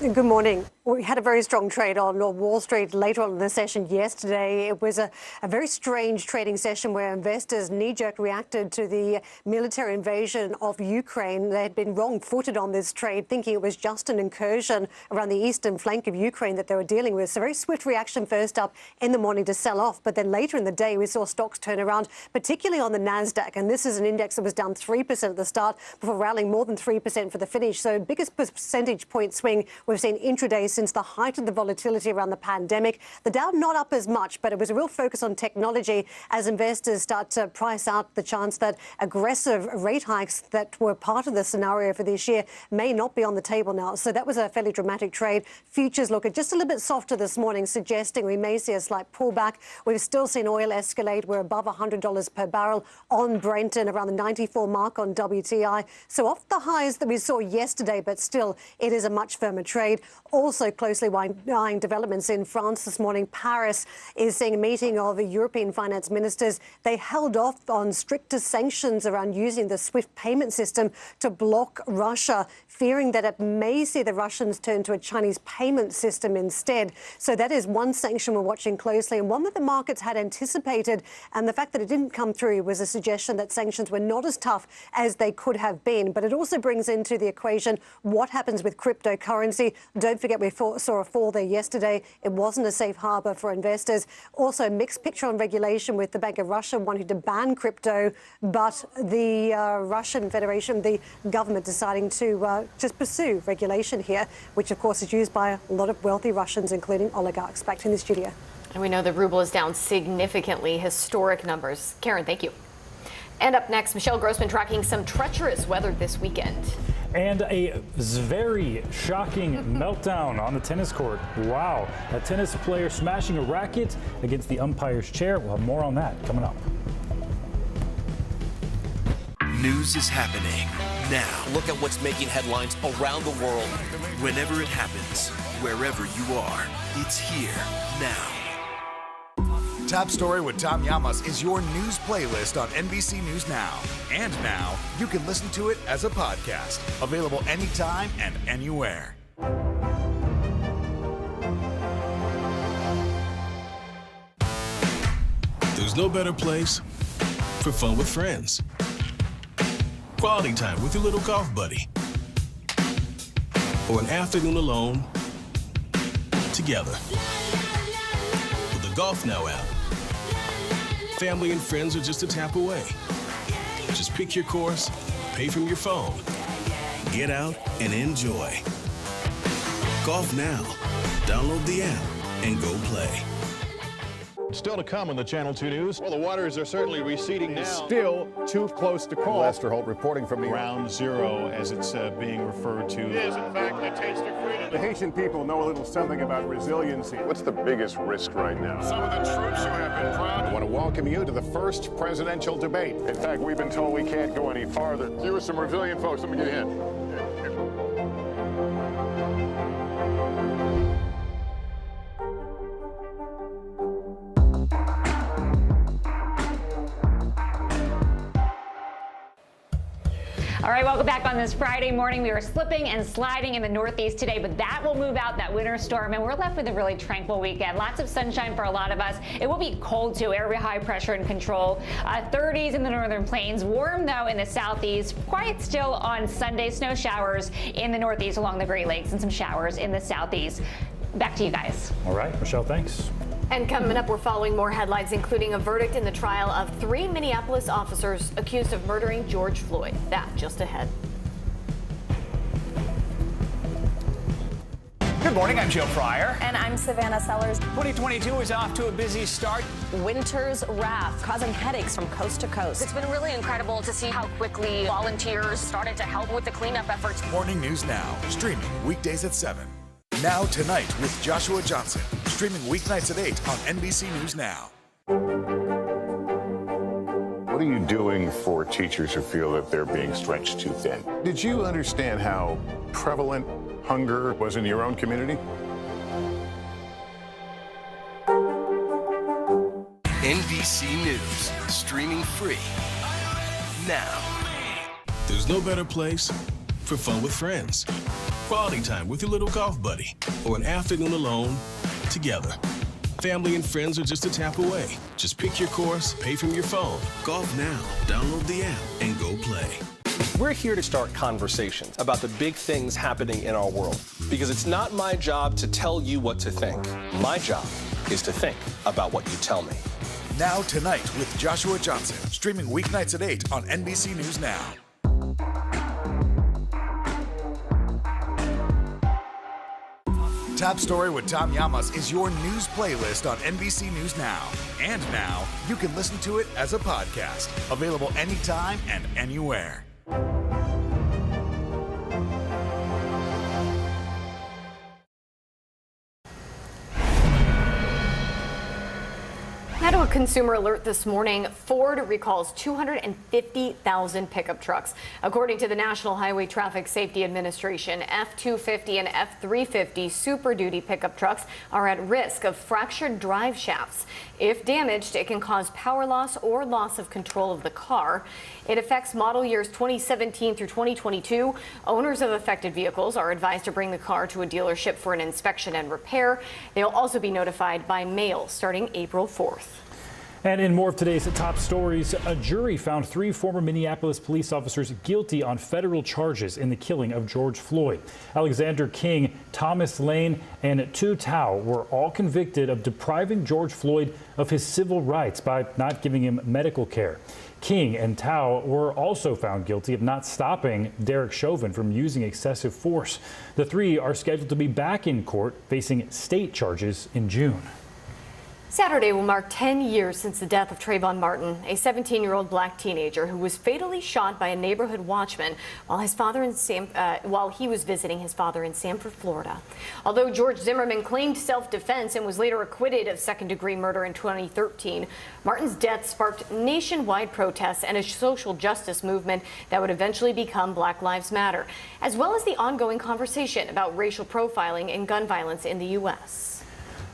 Speaker 9: Good morning. We had a very strong trade on Wall Street later on in the session yesterday. It was a very strange trading session where investors knee-jerk reacted to the military invasion of Ukraine. They had been wrong-footed on this trade, thinking it was just an incursion around the eastern flank of Ukraine that they were dealing with. So very swift reaction first up in the morning to sell off. But then later in the day, we saw stocks turn around, particularly on the NASDAQ. And this is an index that was down 3% at the start before rallying more than 3% for the finish. So biggest percentage point swing we've seen intraday since the height of the volatility around the pandemic. The Dow not up as much, but it was a real focus on technology as investors start to price out the chance that aggressive rate hikes that were part of the scenario for this year may not be on the table now. So that was a fairly dramatic trade. Futures look at just a little bit softer this morning, suggesting we may see a slight pullback. We've still seen oil escalate. We're above $100 per barrel on Brent and around the 94 mark on WTI. So off the highs that we saw yesterday, but still it is a much firmer trade. Also closely eyeing developments in France this morning. Paris is seeing a meeting of the European finance ministers. They held off on stricter sanctions around using the SWIFT payment system to block Russia, fearing that it may see the Russians turn to a Chinese payment system instead. So that is one sanction we're watching closely, and one that the markets had anticipated. And the fact that it didn't come through was a suggestion that sanctions were not as tough as they could have been. But it also brings into the equation what happens with cryptocurrency. Don't forget, we saw a fall there yesterday. It wasn't a safe harbor for investors. Also, a mixed picture on regulation, with the Bank of Russia wanting to ban crypto, but the Russian Federation, the government, deciding to just pursue regulation here, which of course is used by a lot of wealthy Russians, including oligarchs. Back to in the studio.
Speaker 2: And we know the ruble is down significantly, historic numbers. Karen, thank you. And up next, Michelle Grossman tracking some treacherous weather this weekend.
Speaker 3: And a very shocking meltdown on the tennis court. Wow, a tennis player smashing a racket against the umpire's chair. We'll have more on that coming up.
Speaker 8: News is happening now. Look at what's making headlines around the world. Whenever it happens, wherever you are, it's here now.
Speaker 12: Top Story with Tom Llamas is your news playlist on NBC News Now. And now, you can listen to it as a podcast. Available anytime and anywhere.
Speaker 4: There's no better place for fun with friends. Quality time with your little golf buddy. Or an afternoon alone together. With the Golf Now app, family and friends are just a tap away. Just pick your course, pay from your phone, get out and enjoy. Golf Now. Download the app and go play.
Speaker 7: Still to come on the Channel 2 News. Well, the waters are certainly receding now.
Speaker 5: Still too close to call. Lester Holt reporting from
Speaker 7: Ground Zero, as it's being referred to.
Speaker 5: It is, in fact, a taste of freedom. The Haitian people know a little something about resiliency. What's the biggest risk right now? Some of the troops who have been proud. I want to welcome you to the first presidential debate. In fact, we've been told we can't go any farther. You with some resilient folks. Let me get a hint.
Speaker 1: All right, welcome back on this Friday morning. We were slipping and sliding in the Northeast today, but that will move out, that winter storm, and we're left with a really tranquil weekend. Lots of sunshine for a lot of us. It will be cold too, area high pressure and control. 30s in the northern plains, warm though in the southeast. Quiet still on Sunday, snow showers in the northeast along the Great Lakes and some showers in the southeast. Back to you guys.
Speaker 3: All right, Michelle, thanks.
Speaker 2: And coming up, we're following more headlines, including a verdict in the trial of 3 Minneapolis officers accused of murdering George Floyd. That just ahead.
Speaker 18: Good morning, I'm Joe Fryer.
Speaker 21: And I'm Savannah Sellers.
Speaker 18: 2022 is off to a busy start.
Speaker 21: Winter's wrath causing headaches from coast to coast.
Speaker 26: It's been really incredible to see how quickly volunteers started to help with the cleanup efforts.
Speaker 12: Morning News Now, streaming weekdays at 7. Now Tonight with Joshua Johnson, streaming weeknights at 8 on NBC News Now.
Speaker 5: What are you doing for teachers who feel that they're being stretched too thin? Did you understand how prevalent hunger was in your own community?
Speaker 8: NBC News, streaming free now.
Speaker 4: There's no better place for fun with friends. Quality time with your little golf buddy. Or an afternoon alone together. Family and friends are just a tap away. Just pick your course, pay from your phone. Golf Now. Download the app and go play.
Speaker 13: We're here to start conversations about the big things happening in our world. Because it's not my job to tell you what to think. My job is to think about what you tell me.
Speaker 12: Now Tonight with Joshua Johnson, streaming weeknights at 8 on NBC News Now. Top Story with Tom Llamas is your news playlist on NBC News Now. And now, you can listen to it as a podcast. Available anytime and anywhere.
Speaker 2: Now to a consumer alert this morning. Ford recalls 250,000 pickup trucks. According to the National Highway Traffic Safety Administration, F-250 and F-350 Super Duty pickup trucks are at risk of fractured drive shafts. If damaged, it can cause power loss or loss of control of the car. It affects model years 2017 through 2022. Owners of affected vehicles are advised to bring the car to a dealership for an inspection and repair. They'll also be notified by mail starting April 4th.
Speaker 3: And in more of today's top stories, a jury found 3 former Minneapolis police officers guilty on federal charges in the killing of George Floyd. Alexander King, Thomas Lane, and Tu Tao were all convicted of depriving George Floyd of his civil rights by not giving him medical care. King and Tao were also found guilty of not stopping Derek Chauvin from using excessive force. The 3 are scheduled to be back in court facing state charges in June.
Speaker 2: Saturday will mark 10 years since the death of Trayvon Martin, a 17-year-old black teenager who was fatally shot by a neighborhood watchman while he was visiting his father in Sanford, Florida. Although George Zimmerman claimed self-defense and was later acquitted of second-degree murder in 2013, Martin's death sparked nationwide protests and a social justice movement that would eventually become Black Lives Matter, as well as the ongoing conversation about racial profiling and gun violence in the U.S.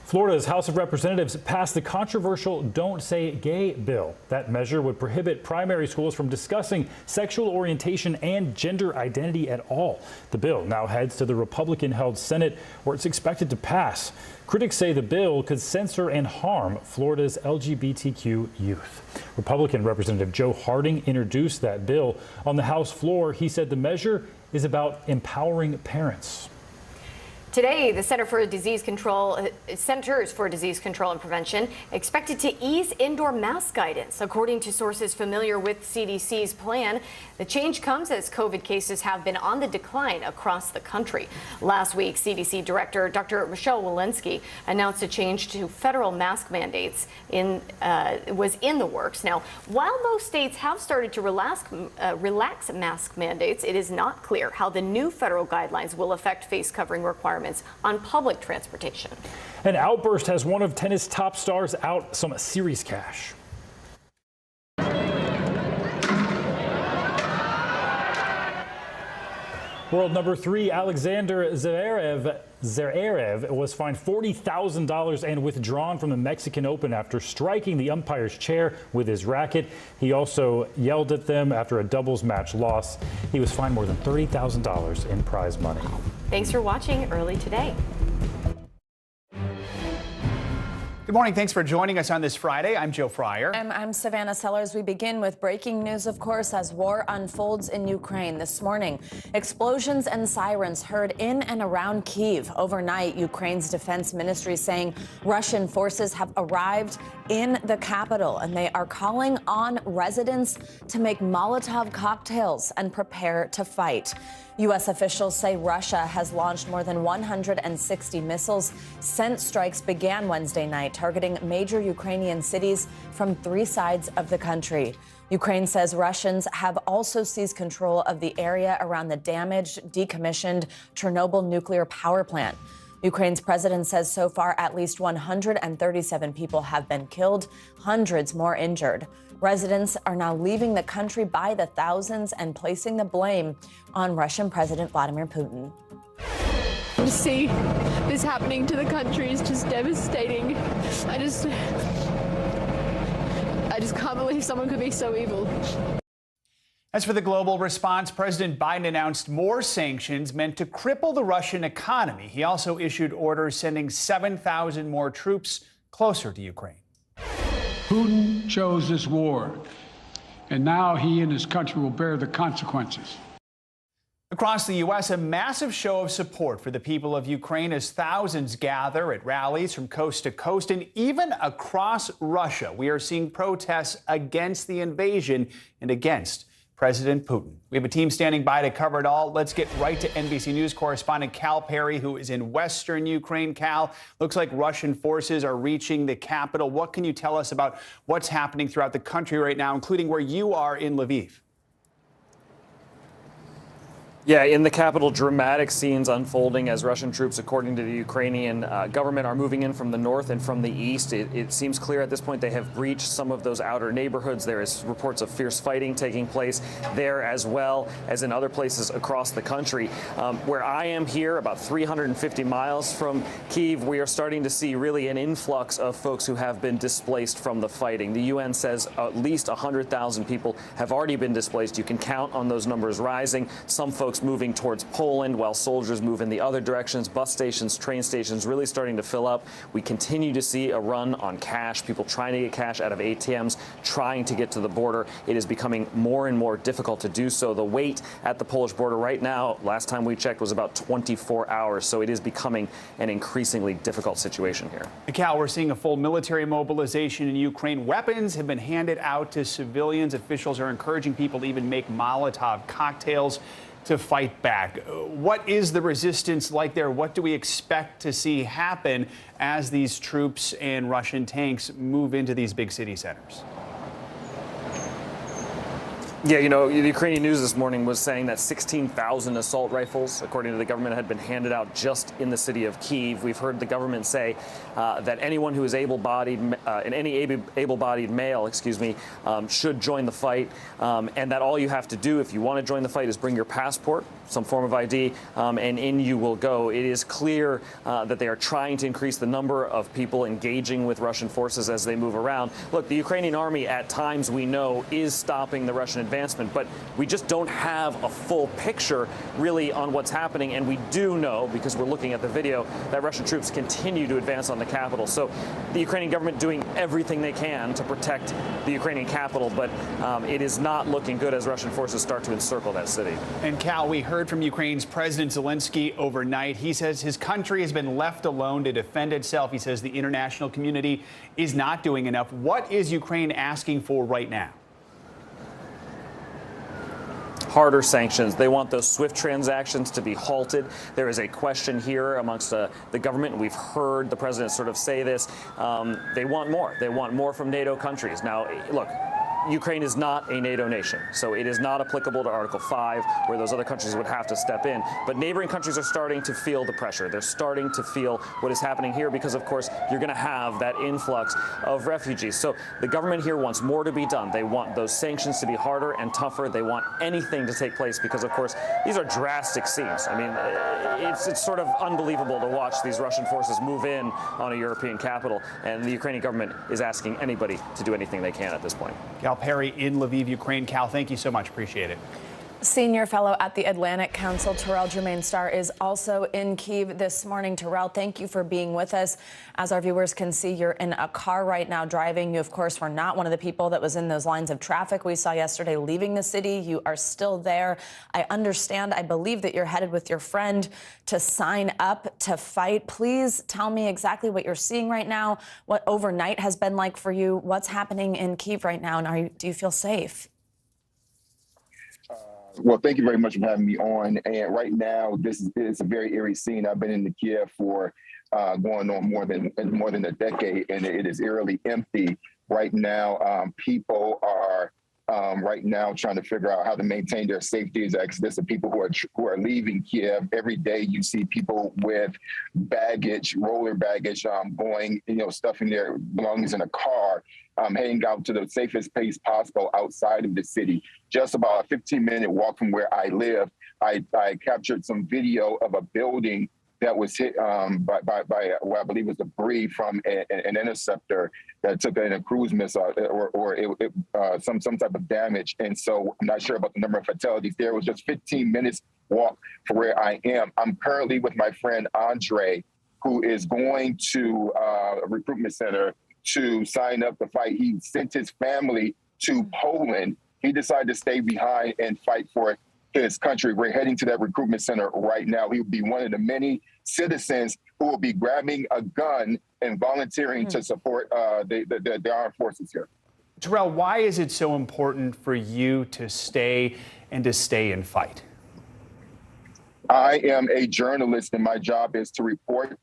Speaker 3: Florida's House of Representatives passed the controversial Don't Say Gay bill. That measure would prohibit primary schools from discussing sexual orientation and gender identity at all. The bill now heads to the Republican-held Senate, where it's expected to pass. Critics say the bill could censor and harm Florida's LGBTQ youth. Republican Representative Joe Harding introduced that bill on the House floor. He said the measure is about empowering parents.
Speaker 2: Today, the Centers for Disease Control and Prevention expected to ease indoor mask guidance. According to sources familiar with CDC's plan, the change comes as COVID cases have been on the decline across the country. Last week, CDC Director Dr. Michelle Walensky announced a change to federal mask mandates was in the works. Now, while most states have started to relax mask mandates, it is not clear how the new federal guidelines will affect face covering requirements on public transportation.
Speaker 3: An outburst has one of tennis top stars out some serious cash. World number 3 Alexander Zverev was fined $40,000 and withdrawn from the Mexican Open after striking the umpire's chair with his racket. He also yelled at them after a doubles match loss. He was fined more than $30,000 in prize money.
Speaker 2: Thanks for watching Early Today.
Speaker 18: Good morning. Thanks for joining us on this Friday. I'm Joe Fryer.
Speaker 21: And I'm Savannah Sellers. We begin with breaking news, of course, as war unfolds in Ukraine this morning. Explosions and sirens heard in and around Kyiv. Overnight, Ukraine's defense ministry saying Russian forces have arrived in the capital, and they are calling on residents to make Molotov cocktails and prepare to fight. U.S. officials say Russia has launched more than 160 missiles since strikes began Wednesday night, targeting major Ukrainian cities from 3 sides of the country. Ukraine says Russians have also seized control of the area around the damaged, decommissioned Chernobyl nuclear power plant. Ukraine's president says so far at least 137 people have been killed, hundreds more injured. Residents are now leaving the country by the thousands and placing the blame on Russian President Vladimir Putin.
Speaker 14: To see this happening to the country is just devastating. I just can't believe someone could be so evil.
Speaker 18: As for the global response, President Biden announced more sanctions meant to cripple the Russian economy. He also issued orders sending 7,000 more troops closer to Ukraine.
Speaker 17: Putin chose this war, and now he and his country will bear the consequences.
Speaker 18: Across the U.S., a massive show of support for the people of Ukraine as thousands gather at rallies from coast to coast, and even across Russia, we are seeing protests against the invasion and against President Putin. We have a team standing by to cover it all. Let's get right to NBC News correspondent Cal Perry, who is in western Ukraine. Cal, looks like Russian forces are reaching the capital. What can you tell us about what's happening throughout the country right now, including where you are in Lviv?
Speaker 19: Yeah, in the capital, dramatic scenes unfolding as Russian troops, according to the Ukrainian government, are moving in from the north and from the east. It seems clear at this point they have breached some of those outer neighborhoods. There is reports of fierce fighting taking place there as well as in other places across the country. Where I am here, about 350 miles from Kyiv, we are starting to see really an influx of folks who have been displaced from the fighting. The UN says at least 100,000 people have already been displaced. You can count on those numbers rising. Some folks moving towards Poland while soldiers move in the other directions. Bus stations, train stations really starting to fill up. We continue to see a run on cash, people trying to get cash out of ATMs, trying to get to the border. It is becoming more and more difficult to do so. The wait at the Polish border right now, last time we checked, was about 24 hours. So it is becoming an increasingly difficult situation here.
Speaker 18: Cal, we're seeing a full military mobilization in Ukraine. Weapons have been handed out to civilians. Officials are encouraging people to even make Molotov cocktails to fight back. What is the resistance like there? What do we expect to see happen as these troops and Russian tanks move into these big city centers?
Speaker 19: Yeah, you know, the Ukrainian news this morning was saying that 16,000 assault rifles, according to the government, had been handed out just in the city of Kyiv. We've heard the government say that anyone who is able-bodied, and any able-bodied male, should join the fight, and that all you have to do if you want to join the fight is bring your passport, some form of ID, and in you will go. It is clear that they are trying to increase the number of people engaging with Russian forces as they move around. Look, the Ukrainian army at times, we know, is stopping the Russian advancement, but we just don't have a full picture really on what's happening. And we do know, because we're looking at the video, that Russian troops continue to advance on the capital. So the Ukrainian government doing everything they can to protect the Ukrainian capital, but it is not looking good as Russian forces start to encircle that city.
Speaker 18: And Cal, we heard from Ukraine's President Zelensky overnight. He says his country has been left alone to defend itself. He says the international community is not doing enough. What is Ukraine asking for right now?
Speaker 19: Harder sanctions. They want those SWIFT transactions to be halted. There is a question here amongst the government, and we've heard the president sort of say this. They want more. They want more from NATO countries. Now, look, Ukraine is not a NATO nation, so it is not applicable to Article 5, where those other countries would have to step in. But neighboring countries are starting to feel the pressure. They're starting to feel what is happening here because, of course, you're going to have that influx of refugees. So the government here wants more to be done. They want those sanctions to be harder and tougher. They want anything to take place because, of course, these are drastic scenes. I mean, it's sort of unbelievable to watch these Russian forces move in on a European capital, and the Ukrainian government is asking anybody to do anything they can at this point.
Speaker 18: Cal Perry in Lviv, Ukraine. Cal, thank you so much. Appreciate it.
Speaker 21: Senior fellow at the Atlantic Council, Terrell Jermaine-Starr, is also in Kyiv this morning. Terrell, thank you for being with us. As our viewers can see, you're in a car right now driving. You, of course, were not one of the people that was in those lines of traffic we saw yesterday leaving the city. You are still there. I understand, I believe that you're headed with your friend to sign up to fight. Please tell me exactly what you're seeing right now, what overnight has been like for you, what's happening in Kyiv right now, and do you feel safe?
Speaker 16: Well, thank you very much for having me on. And right now, this is a very eerie scene. I've been in the Kiev for going on more than a decade, and it is eerily empty right now. People are right now trying to figure out how to maintain their safety as exodus of people who are leaving Kiev. Every day, you see people with baggage, roller baggage, going, stuffing their belongings in a car. Heading out to the safest place possible outside of the city. Just about a 15-minute walk from where I live, I captured some video of a building that was hit by what I believe was debris from an interceptor that took in a cruise missile or some type of damage. And so I'm not sure about the number of fatalities there. It was just 15 minutes walk from where I am. I'm currently with my friend Andre, who is going to a recruitment center to sign up to fight. He sent his family to Poland. He decided to stay behind and fight for his country. We're heading to that recruitment center right now. He will be one of the many citizens who will be grabbing a gun and volunteering to support the armed forces here.
Speaker 18: Terrell, why is it so important for you to stay and fight?
Speaker 16: I am a journalist, and my job is to report.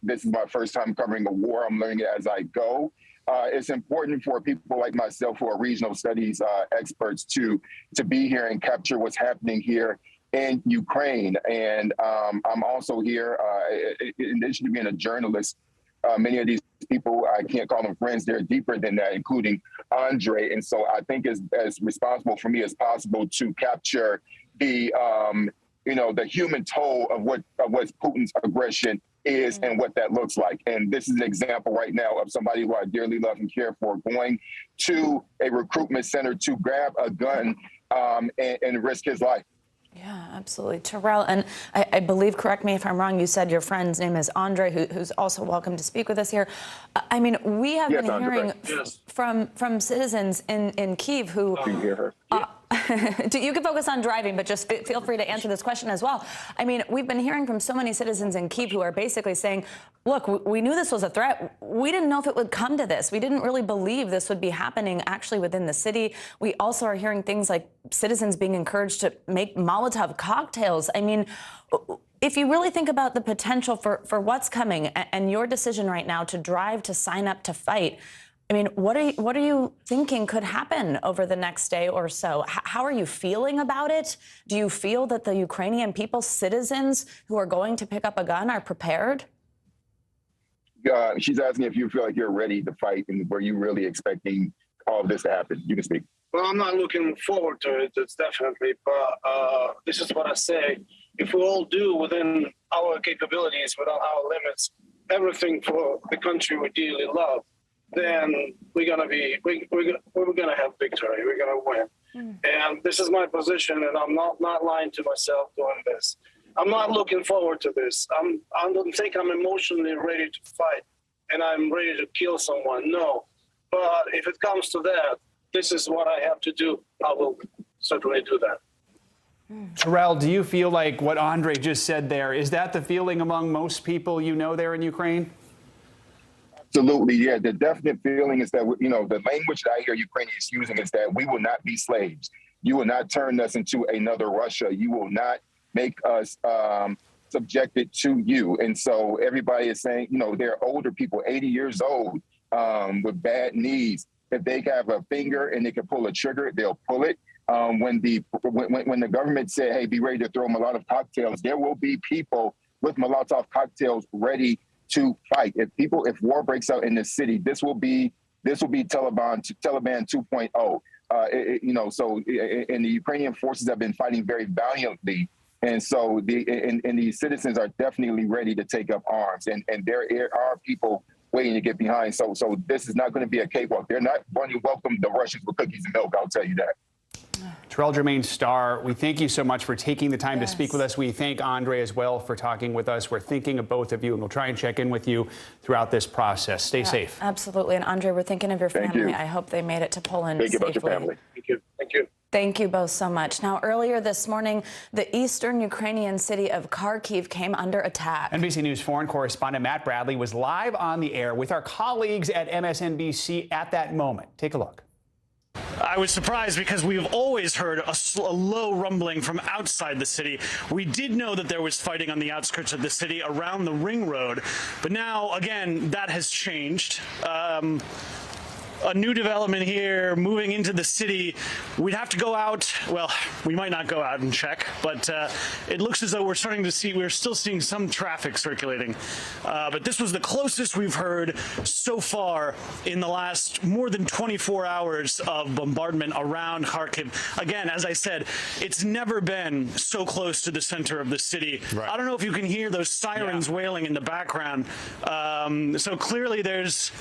Speaker 16: This is my first time covering a war. I'm learning it as I go. It's important for people like myself who are regional studies experts to be here and capture what's happening here in Ukraine. And I'm also here, in addition to being a journalist, many of these people, I can't call them friends, they're deeper than that, including Andre. And so I think it's as responsible for me as possible to capture the the human toll of what Putin's aggression is and what that looks like. And this is an example right now of somebody who I dearly love and care for going to a recruitment center to grab a gun and risk his life.
Speaker 21: Yeah, absolutely. Terrell, and I believe, correct me if I'm wrong, you said your friend's name is Andre, who's also welcome to speak with us here. I mean, we have been hearing from citizens in Kyiv who...
Speaker 16: Do you hear her?
Speaker 21: You can focus on driving, but just feel free to answer this question as well. I mean, we've been hearing from so many citizens in Kyiv who are basically saying, look, we knew this was a threat. We didn't know if it would come to this. We didn't really believe this would be happening actually within the city. We also are hearing things like citizens being encouraged to make Molotov cocktails. I mean, if you really think about the potential for what's coming and your decision right now to drive to sign up to fight, I mean, what are you thinking could happen over the next day or so? How are you feeling about it? Do you feel that the Ukrainian people, citizens who are going to pick up a gun, are prepared?
Speaker 16: She's asking if you feel like you're ready to fight, and were you really expecting all of this to happen? You can speak.
Speaker 15: Well, I'm not looking forward to it, it's definitely, but this is what I say. If we all do within our capabilities, within our limits, everything for the country we dearly love, then we're gonna have victory. We're gonna win. And this is my position, and I'm not lying to myself doing this. I'm not looking forward to this. I don't think I'm emotionally ready to fight, and I'm ready to kill someone. No, but if it comes to that, this is what I have to do. I will certainly do that.
Speaker 18: Terrell, do you feel like what Andre just said there, is that the feeling among most people you know there in Ukraine?
Speaker 16: Absolutely, yeah. The definite feeling is that, the language that I hear Ukrainians using is that we will not be slaves. You will not turn us into another Russia. You will not make us subjected to you. And so everybody is saying, they're older people, 80 years old, with bad knees. If they have a finger and they can pull a trigger, they'll pull it. When the government said, hey, be ready to throw Molotov cocktails, there will be people with Molotov cocktails ready to fight. If war breaks out in the city, this will be Taliban 2.0. And the Ukrainian forces have been fighting very valiantly. And so the citizens are definitely ready to take up arms. And there are people waiting to get behind. So this is not going to be a cakewalk. They're not going to welcome the Russians with cookies and milk, I'll tell you that.
Speaker 18: Terrell Jermaine Starr, we thank you so much for taking the time to speak with us. We thank Andre as well for talking with us. We're thinking of both of you, and we'll try and check in with you throughout this process. Stay safe.
Speaker 21: Absolutely. And Andre, we're thinking of your family. I hope they made it to Poland safely.
Speaker 16: Thank you about your family.
Speaker 15: Thank you. Thank you.
Speaker 21: Thank you both so much. Now, earlier this morning, the eastern Ukrainian city of Kharkiv came under attack.
Speaker 18: NBC News foreign correspondent Matt Bradley was live on the air with our colleagues at MSNBC at that moment. Take a look.
Speaker 20: I was surprised because we've always heard a low rumbling from outside the city. We did know that there was fighting on the outskirts of the city around the Ring Road, but now, again, that has changed. A new development here, moving into the city. We'd have to go out. Well, we might not go out and check, but it looks as though we're still seeing some traffic circulating. But this was the closest we've heard so far in the last more than 24 hours of bombardment around Kharkiv. Again, as I said, it's never been so close to the center of the city. Right. I don't know if you can hear those sirens wailing in the background. So clearly there's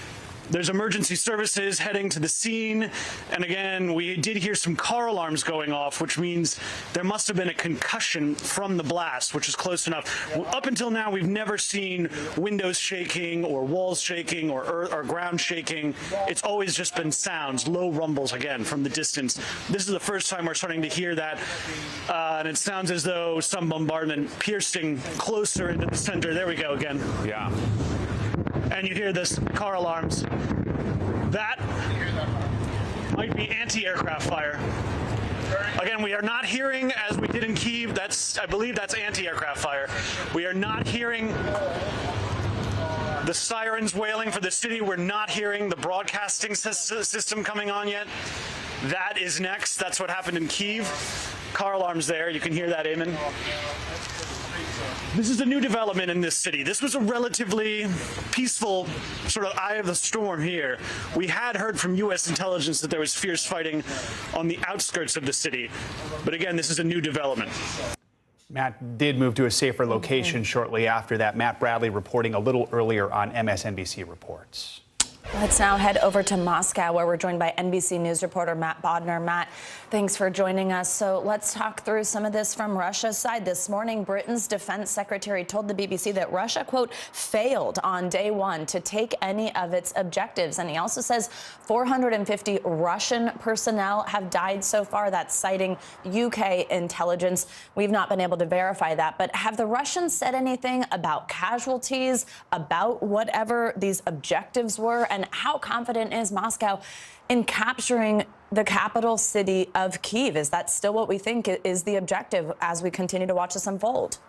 Speaker 20: emergency services heading to the scene. And again, we did hear some car alarms going off, which means there must have been a concussion from the blast, which is close enough. Up until now, we've never seen windows shaking or walls shaking or ground shaking. It's always just been sounds, low rumbles, again, from the distance. This is the first time we're starting to hear that. And it sounds as though some bombardment piercing closer into the center. There we go again.
Speaker 18: Yeah.
Speaker 20: And you hear this car alarms. That might be anti-aircraft fire. Again, we are not hearing, as we did in Kyiv, I believe that's anti-aircraft fire. We are not hearing the sirens wailing for the city. We're not hearing the broadcasting system coming on yet. That is next. That's what happened in Kyiv. Car alarms there. You can hear that, Eamon. This is a new development in this city. This was a relatively peaceful sort of eye of the storm here. We had heard from U.S. intelligence that there was fierce fighting on the outskirts of the city. But again, this is a new development.
Speaker 18: Matt did move to a safer location shortly after that. Matt Bradley reporting a little earlier on MSNBC Reports.
Speaker 21: Let's now head over to Moscow, where we're joined by NBC News reporter Matt Bodner. Matt, thanks for joining us. So let's talk through some of this from Russia's side. This morning, Britain's defense secretary told the BBC that Russia, quote, failed on day one to take any of its objectives. And he also says 450 Russian personnel have died so far. That's citing UK intelligence. We've not been able to verify that. But have the Russians said anything about casualties, about whatever these objectives were? And how confident is Moscow in capturing the capital city of Kyiv? Is that still what we think is the objective as we continue to watch this unfold?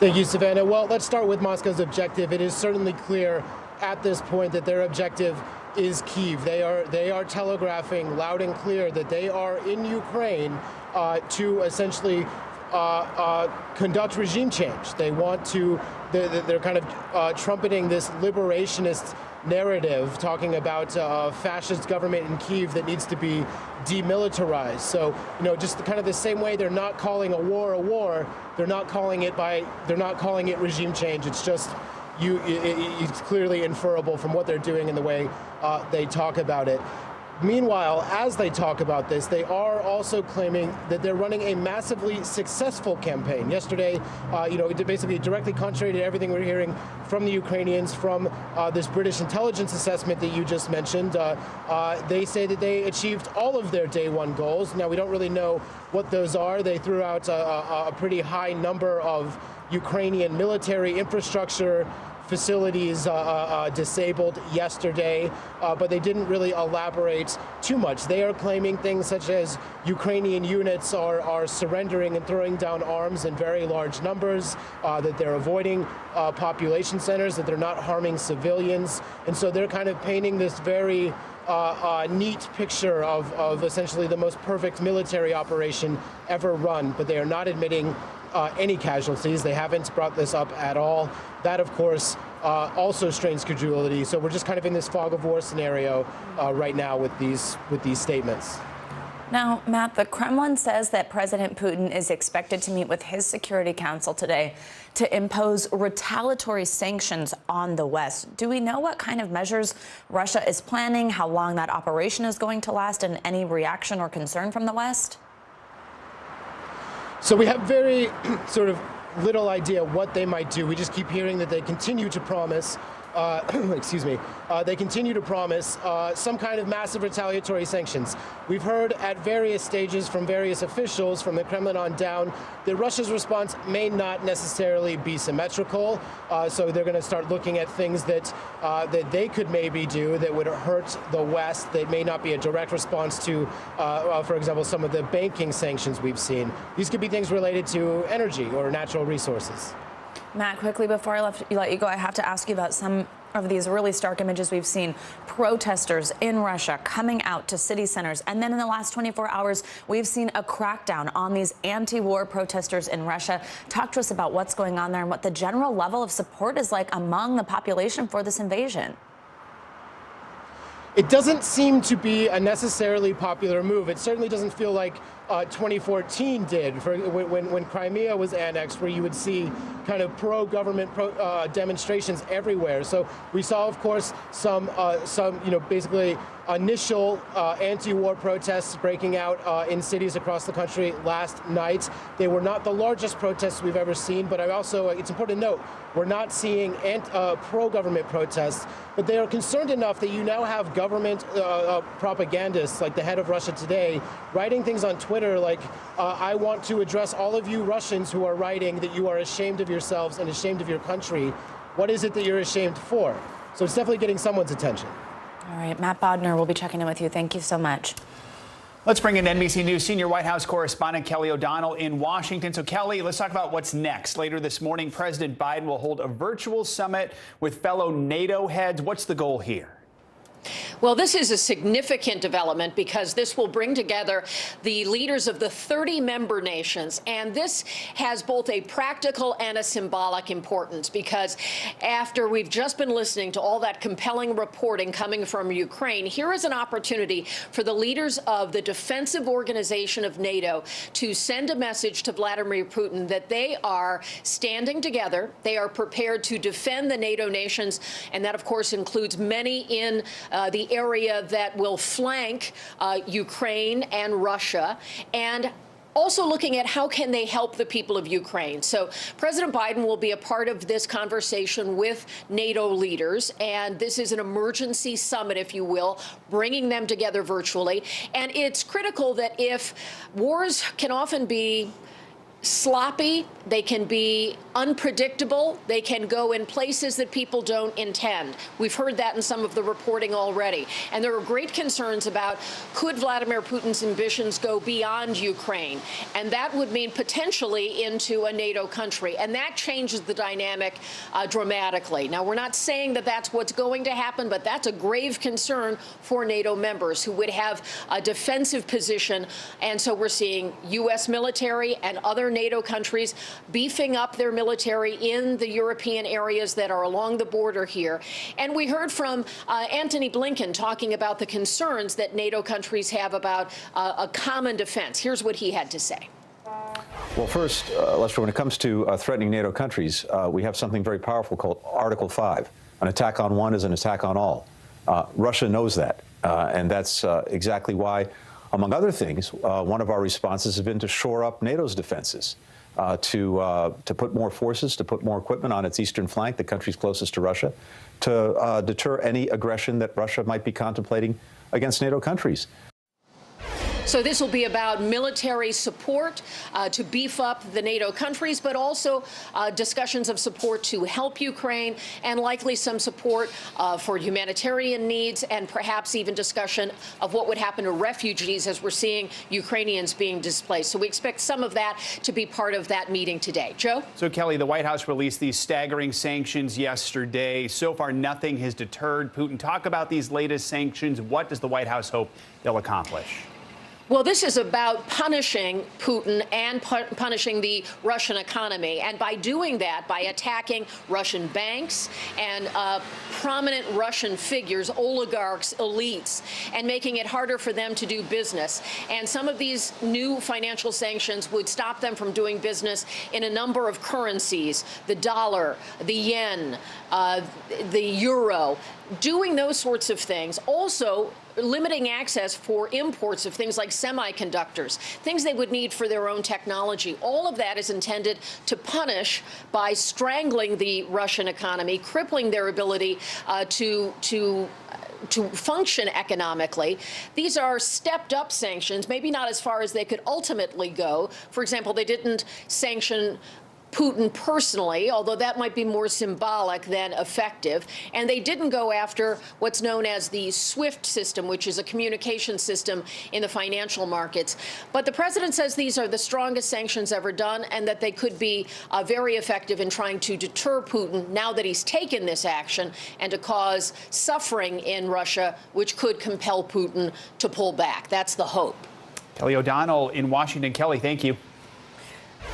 Speaker 22: Thank you, Savannah. Well, let's start with Moscow's objective. It is certainly clear
Speaker 6: at this point that their objective is Kyiv. They are telegraphing loud and clear that they are in Ukraine to essentially conduct regime change. They want to. They're kind of trumpeting this liberationist narrative, talking about a fascist government in Kyiv that needs to be demilitarized. So, just kind of the same way they're not calling a war, they're not calling it regime change. It's just it's clearly inferable from what they're doing and the way they talk about it. Meanwhile, as they talk about this, they are also claiming that they're running a massively successful campaign. Yesterday, basically directly contrary to everything we're hearing from the Ukrainians, from this British intelligence assessment that you just mentioned, they say that they achieved all of their day one goals. Now, we don't really know what those are. They threw out a pretty high number of Ukrainian military infrastructure facilities disabled yesterday, but they didn't really elaborate too much. They are claiming things such as Ukrainian units are surrendering and throwing down arms in very large numbers, that they're avoiding population centers, that they're not harming civilians. And so they're kind of painting this very neat picture of essentially the most perfect military operation ever run, but they are not admitting any casualties. They haven't brought this up at all. That, of course, also strains credulity. So we're just kind of in this fog of war scenario right now with these statements.
Speaker 21: Now, Matt, the Kremlin says that President Putin is expected to meet with his Security Council today to impose retaliatory sanctions on the West. Do we know what kind of measures Russia is planning, how long that operation is going to last, and any reaction or concern from the West?
Speaker 6: So we have very sort of little idea what they might do. We just keep hearing that they continue to promise, they continue to promise some kind of massive retaliatory sanctions. We've heard at various stages from various officials from the Kremlin on down that Russia's response may not necessarily be symmetrical. So they're going to start looking at things that they could maybe do that would hurt the West, that may not be a direct response to, for example, some of the banking sanctions we've seen. These could be things related to energy or natural resources.
Speaker 21: Matt, quickly before I let you go, I have to ask you about some of these really stark images we've seen. Protesters in Russia coming out to city centers. And then in the last 24 hours, we've seen a crackdown on these anti-war protesters in Russia. Talk to us about what's going on there and what the general level of support is like among the population for this invasion.
Speaker 6: It doesn't seem to be a necessarily popular move. It certainly doesn't feel like 2014 did, when Crimea was annexed, where you would see kind of pro-government demonstrations everywhere. So we saw, of course, some basically initial anti-war protests breaking out in cities across the country last night. They were not the largest protests we've ever seen, but it's important to note, we're not seeing pro-government protests, but they are concerned enough that you now have government propagandists, like the head of Russia Today, writing things on Twitter like, I want to address all of you Russians who are writing that you are ashamed of yourselves and ashamed of your country. What is it that you're ashamed for? So it's definitely getting someone's attention.
Speaker 21: All right, Matt Bodner, we'll be checking in with you. Thank you so much.
Speaker 18: Let's bring in NBC News senior White House correspondent Kelly O'Donnell in Washington. So, Kelly, let's talk about what's next. Later this morning, President Biden will hold a virtual summit with fellow NATO heads. What's the goal here?
Speaker 10: Well, this is a significant development because this will bring together the leaders of the 30 member nations. And this has both a practical and a symbolic importance because after we've just been listening to all that compelling reporting coming from Ukraine, here is an opportunity for the leaders of the defensive organization of NATO to send a message to Vladimir Putin that they are standing together. They are prepared to defend the NATO nations. And that, of course, includes many in the area that will flank Ukraine and Russia, and also looking at how can they help the people of Ukraine. So President Biden will be a part of this conversation with NATO leaders, and this is an emergency summit, if you will, bringing them together virtually. And it's critical that if wars can often be sloppy, they can be unpredictable, they can go in places that people don't intend. We've heard that in some of the reporting already. And there are great concerns about, could Vladimir Putin's ambitions go beyond Ukraine? And that would mean potentially into a NATO country. And that changes the dynamic dramatically. Now, we're not saying that that's what's going to happen, but that's a grave concern for NATO members who would have a defensive position. And so we're seeing U.S. military and other NATO countries beefing up their military in the European areas that are along the border here. And we heard from Antony Blinken talking about the concerns that NATO countries have about a common defense. Here's what he had to say.
Speaker 9: Well, first, Lester, when it comes to threatening NATO countries, we have something very powerful called Article 5. An attack on one is an attack on all. Russia knows that, and that's exactly why, among other things, one of our responses has been to shore up NATO's defenses, to put more forces, to put more equipment on its eastern flank, the countries closest to Russia, to deter any aggression that Russia might be contemplating against NATO countries.
Speaker 10: So this will be about military support to beef up the NATO countries, but also discussions of support to help Ukraine and likely some support for humanitarian needs and perhaps even discussion of what would happen to refugees as we're seeing Ukrainians being displaced. So we expect some of that to be part of that meeting today. Joe?
Speaker 18: So, Kelly, the White House released these staggering sanctions yesterday. So far, nothing has deterred Putin. Talk about these latest sanctions. What does the White House hope they'll accomplish?
Speaker 10: Well, this is about punishing Putin and punishing the Russian economy. And by doing that, by attacking Russian banks and prominent Russian figures, oligarchs, elites, and making it harder for them to do business. And some of these new financial sanctions would stop them from doing business in a number of currencies, the dollar, the yen, the euro, doing those sorts of things. Also, limiting access for imports of things like semiconductors, things they would need for their own technology. All of that is intended to punish by strangling the Russian economy, crippling their ability to function economically. These are stepped up sanctions, maybe not as far as they could ultimately go. For example, they didn't sanction Putin personally, although that might be more symbolic than effective. And they didn't go after what's known as the SWIFT system, which is a communication system in the financial markets. But the president says these are the strongest sanctions ever done and that they could be very effective in trying to deter Putin now that he's taken this action and to cause suffering in Russia, which could compel Putin to pull back. That's the hope.
Speaker 18: Kelly O'Donnell in Washington. Kelly, thank you.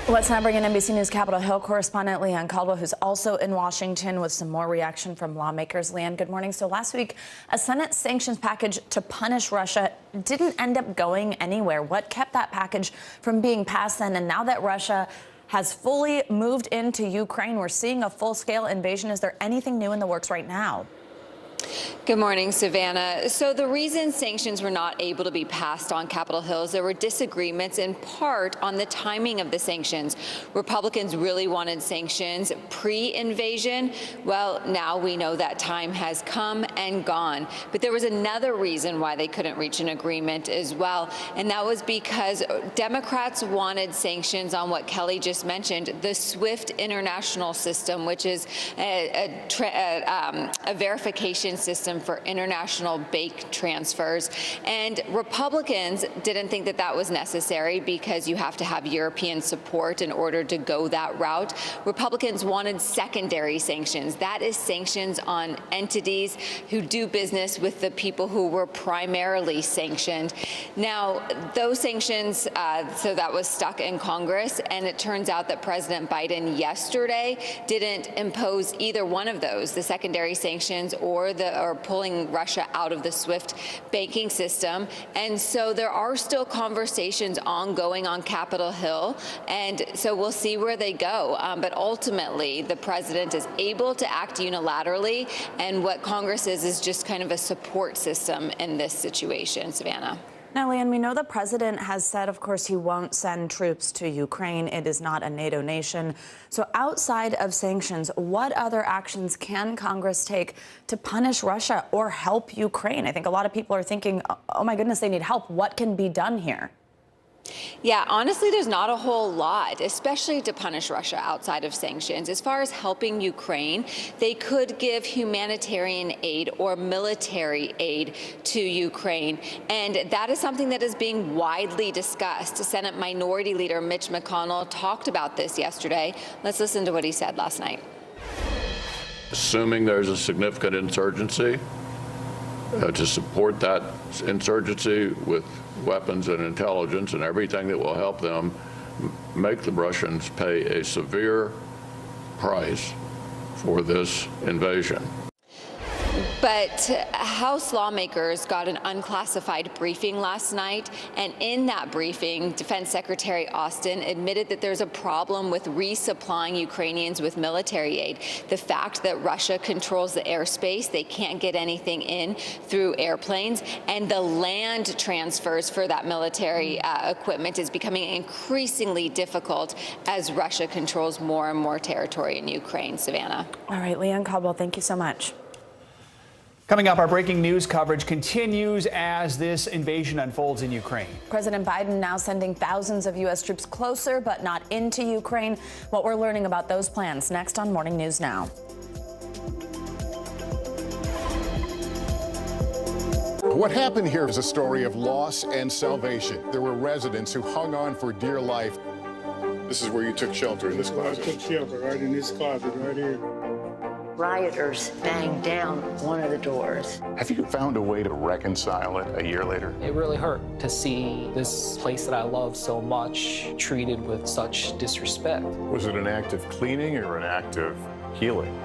Speaker 21: Let's now bring in NBC News Capitol Hill correspondent Leanne Caldwell, who's also in Washington with some more reaction from lawmakers. Leanne, good morning. So last week, a Senate sanctions package to punish Russia didn't end up going anywhere. What kept that package from being passed then? And now that Russia has fully moved into Ukraine, we're seeing a full-scale invasion. Is there anything new in the works right now?
Speaker 11: Good morning, Savannah. So the reason sanctions were not able to be passed on Capitol Hill is there were disagreements in part on the timing of the sanctions. Republicans really wanted sanctions pre-invasion. Well, now we know that time has come and gone. But there was another reason why they couldn't reach an agreement as well, and that was because Democrats wanted sanctions on what Kelly just mentioned, the SWIFT international system, which is a verification system for international bank transfers. And Republicans didn't think that that was necessary because you have to have European support in order to go that route. Republicans wanted secondary sanctions. That is sanctions on entities who do business with the people who were primarily sanctioned. Now, those sanctions, so that was stuck in Congress, and it turns out that President Biden yesterday didn't impose either one of those, the secondary sanctions or pulling Russia out of the SWIFT banking system. And so there are still conversations ongoing on Capitol Hill, and so we'll see where they go. But ultimately, the president is able to act unilaterally, and what Congress is just kind of a support system in this situation. Savannah.
Speaker 21: Now, Leanne, we know the president has said, of course, he won't send troops to Ukraine. It is not a NATO nation. So outside of sanctions, what other actions can Congress take to punish Russia or help Ukraine? I think a lot of people are thinking, oh, my goodness, they need help. What can be done here?
Speaker 11: Yeah, honestly, there's not a whole lot, especially to punish Russia outside of sanctions. As far as helping Ukraine, they could give humanitarian aid or military aid to Ukraine. And that is something that is being widely discussed. Senate Minority Leader Mitch McConnell talked about this yesterday. Let's listen to what he said last night.
Speaker 1: Assuming there's a significant insurgency, to support that insurgency with weapons and intelligence and everything that will help them make the Russians pay a severe price for this invasion.
Speaker 11: But House lawmakers got an unclassified briefing last night, and in that briefing, Defense Secretary Austin admitted that there's a problem with resupplying Ukrainians with military aid. The fact that Russia controls the airspace, they can't get anything in through airplanes, and the land transfers for that military equipment is becoming increasingly difficult as Russia controls more and more territory in Ukraine. Savannah.
Speaker 21: All right, Leanne Caldwell, thank you so much.
Speaker 18: Coming up, our breaking news coverage continues as this invasion unfolds in Ukraine.
Speaker 21: President Biden now sending thousands of U.S. troops closer but not into Ukraine. What we're learning about those plans next on Morning News Now.
Speaker 5: What happened here is a story of loss and salvation. There were residents who hung on for dear life. This is where you took shelter, in this closet.
Speaker 7: I took shelter right in this closet right here.
Speaker 22: Rioters banged down one of the doors.
Speaker 5: Have you found a way to reconcile it a year later?
Speaker 23: It really hurt to see this place that I love so much treated with such disrespect.
Speaker 5: Was it an act of cleaning or an act of healing?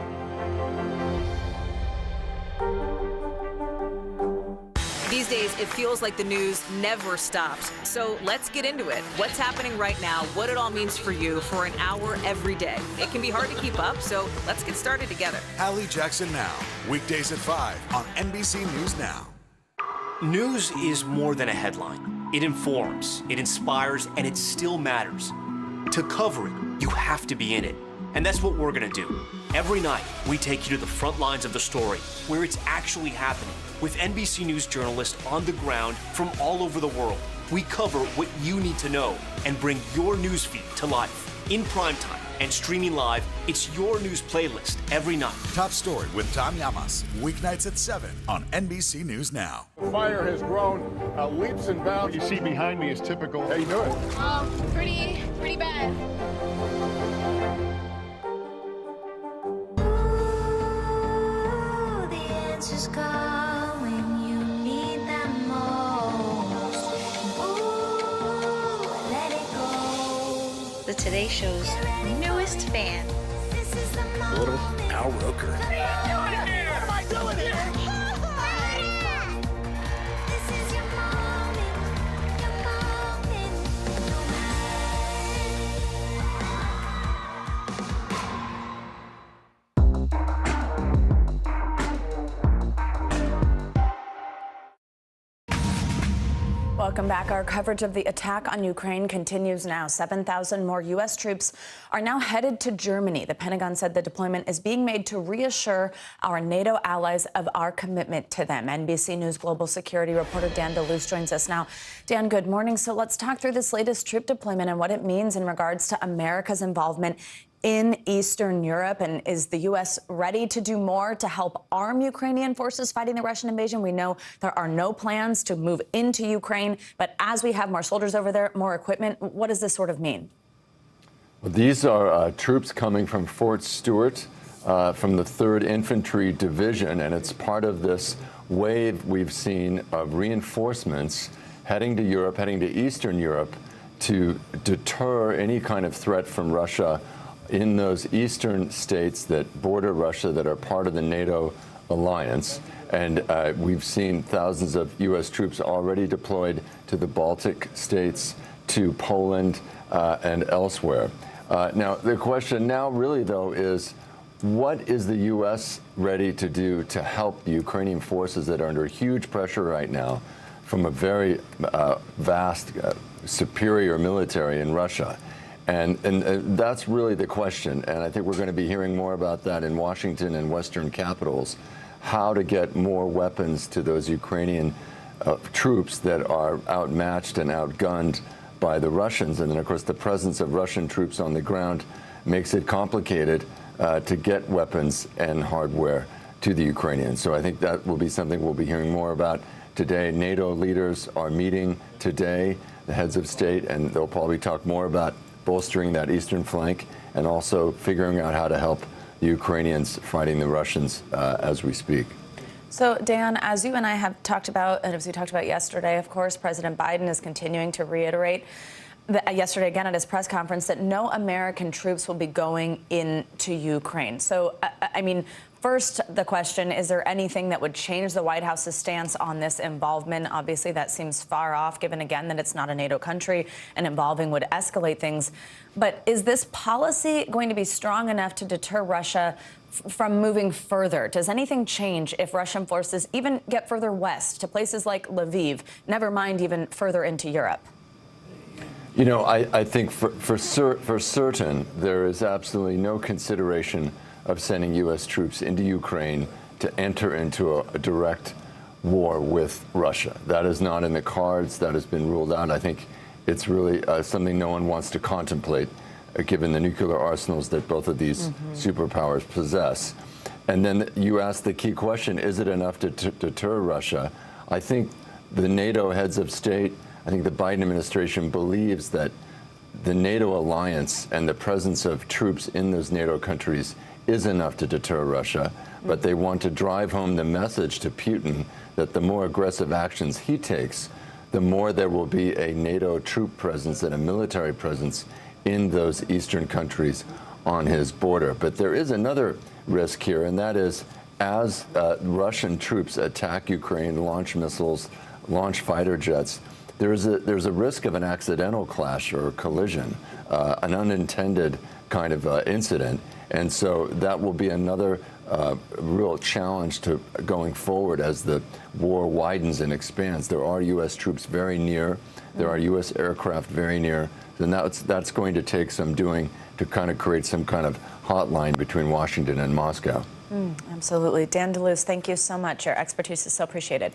Speaker 24: These days, it feels like the news never stops. So let's get into it. What's happening right now, what it all means for you for an hour every day. It can be hard to keep up, so let's get started together.
Speaker 12: Hallie Jackson Now, weekdays at 5 on NBC News Now.
Speaker 8: News is more than a headline. It informs, it inspires, and it still matters. To cover it, you have to be in it. And that's what we're going to do. Every night, we take you to the front lines of the story, where it's actually happening, with NBC News journalists on the ground from all over the world. We cover what you need to know and bring your newsfeed to life. In primetime and streaming live, it's your news playlist every night.
Speaker 12: Top Story with Tom Llamas, weeknights at 7 on NBC News Now.
Speaker 5: The fire has grown leaps and bounds. You see behind me is typical. How you doing?
Speaker 25: Pretty bad.
Speaker 27: Just call when you need them most. Ooh, let it go.
Speaker 22: The Today Show's newest fan.
Speaker 8: Little Al Roker.
Speaker 27: What am I doing here? This is your moment. Your moment.
Speaker 21: Welcome back. Our coverage of the attack on Ukraine continues now. 7,000 more U.S. troops are now headed to Germany. The Pentagon said the deployment is being made to reassure our NATO allies of our commitment to them. NBC News global security reporter Dan DeLuce joins us now. Dan, good morning. So let's talk through this latest troop deployment and what it means in regards to America's involvement in Eastern Europe. And is the U.S. ready to do more to help arm Ukrainian forces fighting the Russian invasion? We know there are no plans to move into Ukraine, but as we have more soldiers over there, more equipment, what does this sort of mean?
Speaker 28: Well, these are troops coming from Fort Stewart, from the 3rd Infantry Division, and it's part of this wave we've seen of reinforcements heading to Europe, heading to Eastern Europe, to deter any kind of threat from Russia in those eastern states that border Russia that are part of the NATO alliance. And we've seen thousands of U.S. troops already deployed to the Baltic states, to Poland, and elsewhere. Now, the question now really, though, is what is the U.S. ready to do to help the Ukrainian forces that are under huge pressure right now from a very vast, superior military in Russia? And that's really the question. And I think we're going to be hearing more about that in Washington and Western capitals, how to get more weapons to those Ukrainian troops that are outmatched and outgunned by the Russians. And then, of course, the presence of Russian troops on the ground makes it complicated to get weapons and hardware to the Ukrainians. So I think that will be something we'll be hearing more about today. NATO leaders are meeting today, the heads of state, and they'll probably talk more about bolstering that eastern flank and also figuring out how to help the Ukrainians fighting the Russians as we speak.
Speaker 21: So, Dan, as you and I have talked about, and as we talked about yesterday, of course, President Biden is continuing to reiterate yesterday again at his press conference that no American troops will be going into Ukraine. So, I mean, first, the question, is there anything that would change the White House's stance on this involvement? Obviously, that seems far off, given, again, that it's not a NATO country, and involving would escalate things. But is this policy going to be strong enough to deter Russia from moving further? Does anything change if Russian forces even get further west to places like Lviv, never mind even further into Europe?
Speaker 28: You know, I think for certain, there is absolutely no consideration of sending U.S. troops into Ukraine to enter into a direct war with Russia. That is not in the cards. That has been ruled out. I think it's really something no one wants to contemplate, given the nuclear arsenals that both of these superpowers possess. And then you asked the key question, is it enough to deter Russia? I think the NATO heads of state, I think the Biden administration believes that the NATO alliance and the presence of troops in those NATO countries is enough to deter Russia, but they want to drive home the message to Putin that the more aggressive actions he takes, the more there will be a NATO troop presence and a military presence in those eastern countries on his border. But there is another risk here, and that is as Russian troops attack Ukraine, launch missiles, launch fighter jets, there's a risk of an accidental clash or collision, an unintended kind of incident. And so that will be another real challenge to going forward as the war widens and expands. There are U.S. troops very near. There are U.S. aircraft very near. And that's going to take some doing to kind of create some kind of hotline between Washington and Moscow.
Speaker 21: Absolutely. Dan DeLuz, thank you so much. Your expertise is so appreciated.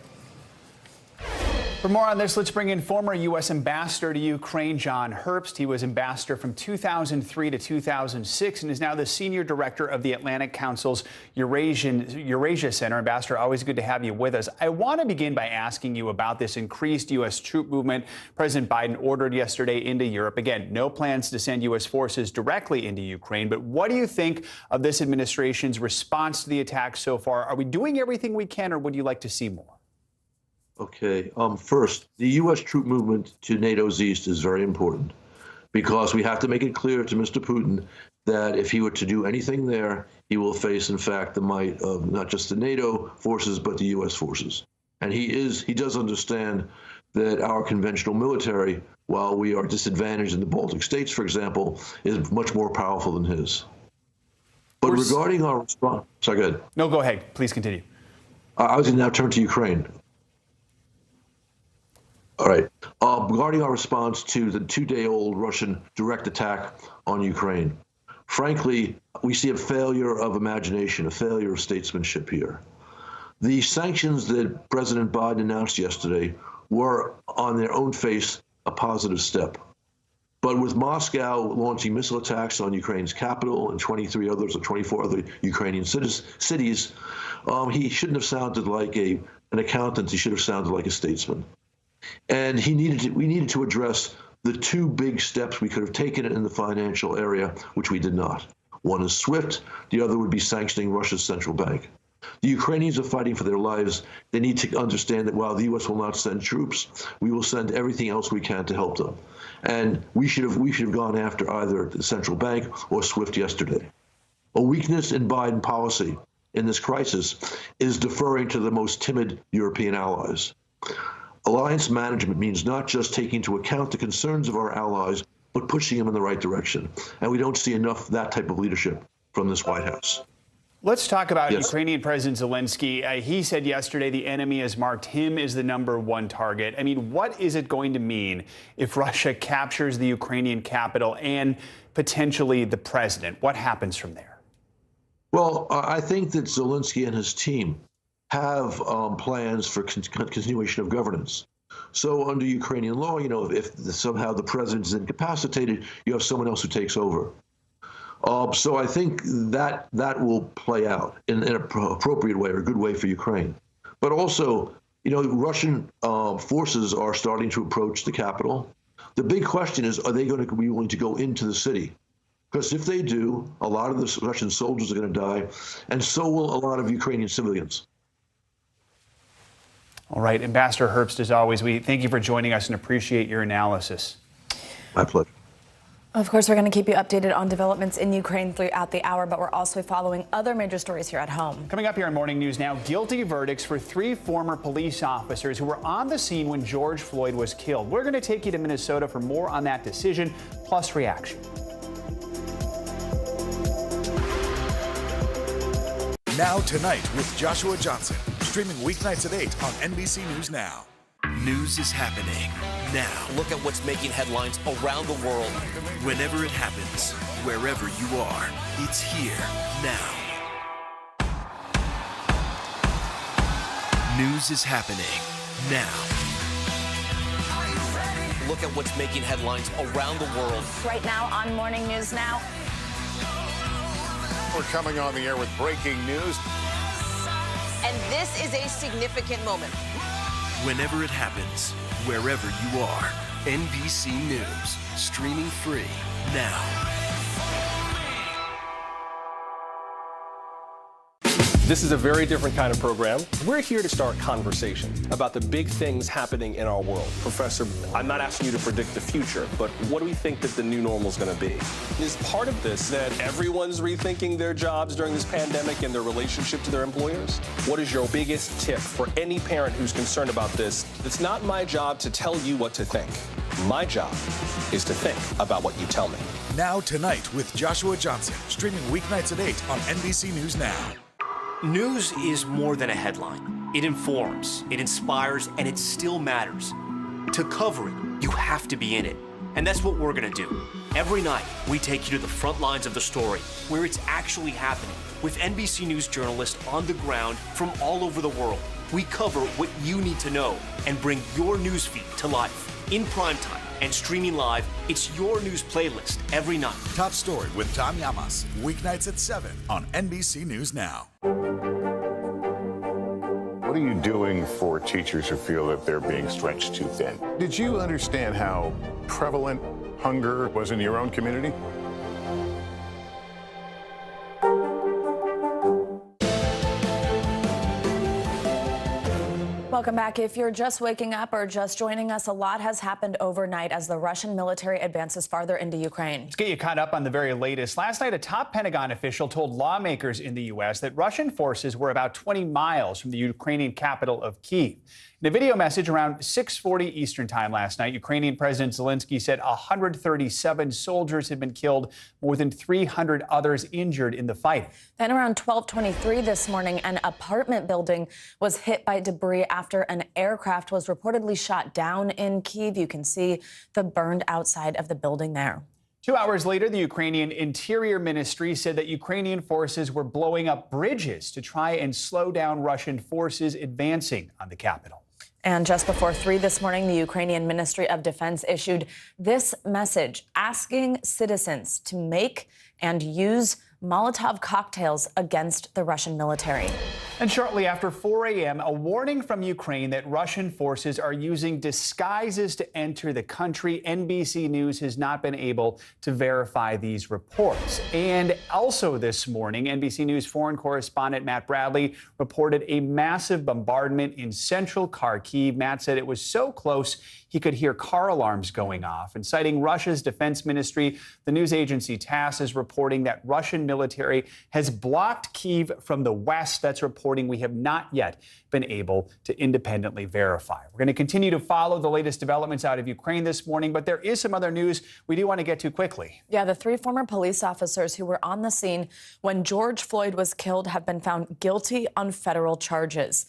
Speaker 18: For more on this, let's bring in former U.S. Ambassador to Ukraine, John Herbst. He was ambassador from 2003 to 2006 and is now the senior director of the Atlantic Council's Eurasia Center. Ambassador, always good to have you with us. I want to begin by asking you about this increased U.S. troop movement President Biden ordered yesterday into Europe. Again, no plans to send U.S. forces directly into Ukraine. But what do you think of this administration's response to the attack so far? Are we doing everything we can, or would you like to see more?
Speaker 2: Okay. First, the U.S. troop movement to NATO's east is very important because we have to make it clear to Mr. Putin that if he were to do anything there, he will face, in fact, the might of not just the NATO forces, but the U.S. forces. And he does understand that our conventional military, while we are disadvantaged in the Baltic states, for example, is much more powerful than his. But regarding our response, sorry, go ahead.
Speaker 18: No, go ahead. Please continue.
Speaker 2: I was going to now turn to Ukraine. All right. Regarding our response to the two-day-old Russian direct attack on Ukraine, frankly, we see a failure of imagination, a failure of statesmanship here. The sanctions that President Biden announced yesterday were, on their own face, a positive step. But with Moscow launching missile attacks on Ukraine's capital and 23 others or 24 other Ukrainian cities, he shouldn't have sounded like an accountant. He should have sounded like a statesman. And we needed to address the two big steps we could have taken in the financial area, which we did not. One is SWIFT. The other would be sanctioning Russia's central bank. The Ukrainians are fighting for their lives. They need to understand that while the U.S. will not send troops, we will send everything else we can to help them. And we should have gone after either the central bank or SWIFT yesterday. A weakness in Biden policy in this crisis is deferring to the most timid European allies. Alliance management means not just taking into account the concerns of our allies, but pushing them in the right direction. And we don't see enough of that type of leadership from this White House.
Speaker 18: Let's talk about Ukrainian President Zelensky. He said yesterday the enemy has marked him as the #1 target. I mean, what is it going to mean if Russia captures the Ukrainian capital and potentially the president? What happens from there?
Speaker 2: Well, I think that Zelensky and his team have plans for continuation of governance. So under Ukrainian law, if somehow the president is incapacitated, you have someone else who takes over. So I think that will play out in an appropriate way or a good way for Ukraine. But also, Russian forces are starting to approach the capital. The big question is, are they going to be willing to go into the city? Because if they do, a lot of the Russian soldiers are going to die, and so will a lot of Ukrainian civilians.
Speaker 18: All right, Ambassador Herbst, as always, we thank you for joining us and appreciate your analysis.
Speaker 2: My pleasure.
Speaker 21: Of course, we're going to keep you updated on developments in Ukraine throughout the hour, but we're also following other major stories here at home.
Speaker 18: Coming up here on Morning News Now, guilty verdicts for 3 former police officers who were on the scene when George Floyd was killed. We're going to take you to Minnesota for more on that decision, plus reaction.
Speaker 12: Now Tonight with Joshua Johnson, streaming weeknights at 8 on NBC News Now.
Speaker 3: News is happening now. Look at what's making headlines around the world. Whenever it happens, wherever you are, it's here now. News is happening now. Look at what's making headlines around the world.
Speaker 21: Right now on Morning News Now.
Speaker 5: We're coming on the air with breaking news.
Speaker 24: And this is a significant moment.
Speaker 3: Whenever it happens, wherever you are, NBC News, streaming free now.
Speaker 4: This is a very different kind of program. We're here to start conversation about the big things happening in our world. Professor, I'm not asking you to predict the future, but what do we think that the new normal is going to be? Is part of this that everyone's rethinking their jobs during this pandemic and their relationship to their employers? What is your biggest tip for any parent who's concerned about this? It's not my job to tell you what to think. My job is to think about what you tell me.
Speaker 12: Now Tonight with Joshua Johnson, streaming weeknights at 8 on NBC News Now.
Speaker 8: News is more than a headline. It informs, it inspires, and it still matters. To cover it, you have to be in it. And that's what we're going to do. Every night, we take you to the front lines of the story, where it's actually happening, with NBC News journalists on the ground from all over the world. We cover what you need to know and bring your newsfeed to life. In prime time and streaming live, it's your news playlist every night.
Speaker 12: Top Story with Tom Llamas, weeknights at 7 on NBC News Now.
Speaker 5: What are you doing for teachers who feel that they're being stretched too thin? Did you understand how prevalent hunger was in your own community?
Speaker 21: Welcome back. If you're just waking up or just joining us, a lot has happened overnight as the Russian military advances farther into Ukraine.
Speaker 18: Let's get you caught up on the very latest. Last night, a top Pentagon official told lawmakers in the U.S. that Russian forces were about 20 miles from the Ukrainian capital of Kyiv. In a video message around 6:40 Eastern time last night, Ukrainian President Zelensky said 137 soldiers had been killed, more than 300 others injured in the fight.
Speaker 21: Then around 12:23 this morning, an apartment building was hit by debris after an aircraft was reportedly shot down in Kyiv. You can see the burned outside of the building there.
Speaker 18: 2 hours later, the Ukrainian Interior Ministry said that Ukrainian forces were blowing up bridges to try and slow down Russian forces advancing on the capital.
Speaker 21: And just before 3 this morning, the Ukrainian Ministry of Defense issued this message asking citizens to make and use Molotov cocktails against the Russian military.
Speaker 18: And shortly after 4 a.m., a warning from Ukraine that Russian forces are using disguises to enter the country. NBC News has not been able to verify these reports. And also this morning, NBC News foreign correspondent Matt Bradley reported a massive bombardment in central Kharkiv. Matt said it was so close he could hear car alarms going off. And citing Russia's defense ministry, the news agency TASS is reporting that Russian military has blocked Kyiv from the west. That's reporting we have not yet been able to independently verify. We're going to continue to follow the latest developments out of Ukraine this morning, but there is some other news we do want to get to quickly.
Speaker 21: Yeah, the 3 former police officers who were on the scene when George Floyd was killed have been found guilty on federal charges.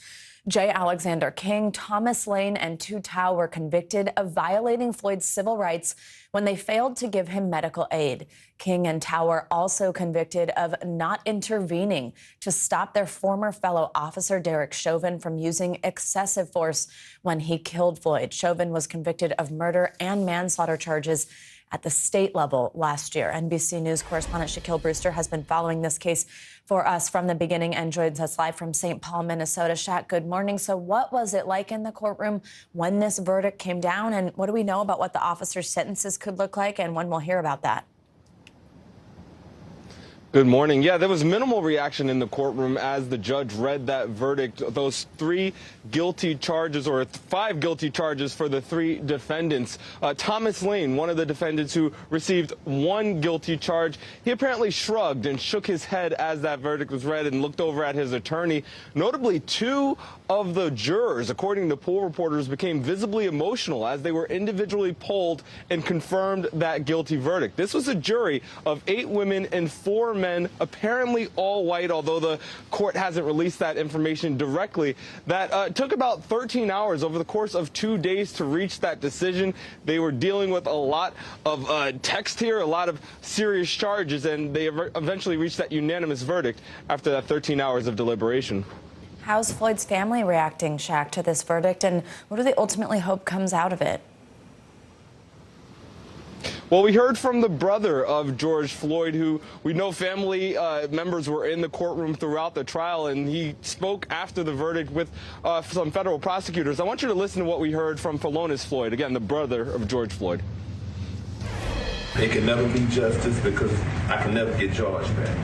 Speaker 21: J. Alexander King, Thomas Lane, and Tu Tao were convicted of violating Floyd's civil rights when they failed to give him medical aid. King and Tao were also convicted of not intervening to stop their former fellow officer Derek Chauvin from using excessive force when he killed Floyd. Chauvin was convicted of murder and manslaughter charges at the state level last year. NBC News correspondent Shaquille Brewster has been following this case for us from the beginning and joins us live from St. Paul, Minnesota. Shaq, good morning. So what was it like in the courtroom when this verdict came down, and what do we know about what the officers' sentences could look like and when we'll hear about that?
Speaker 13: Good morning. Yeah, there was minimal reaction in the courtroom as the judge read that verdict. Those 3 guilty charges, or 5 guilty charges for the 3 defendants. Thomas Lane, one of the defendants who received 1 guilty charge, he apparently shrugged and shook his head as that verdict was read and looked over at his attorney. Notably, 2 of the jurors, according to poll reporters, became visibly emotional as they were individually polled and confirmed that guilty verdict. This was a jury of 8 women and 4 men, apparently all white, although the court hasn't released that information directly. That took about 13 hours over the course of 2 days to reach that decision. They were dealing with a lot of text here, a lot of serious charges, and they eventually reached that unanimous verdict after that 13 hours of deliberation.
Speaker 21: How's Floyd's family reacting, Shaq, to this verdict, and what do they ultimately hope comes out of it?
Speaker 13: Well, we heard from the brother of George Floyd, who we know family members were in the courtroom throughout the trial, and he spoke after the verdict with some federal prosecutors. I want you to listen to what we heard from Phalonis Floyd, again, the brother of George Floyd.
Speaker 14: It can never be justice because I can never get George back.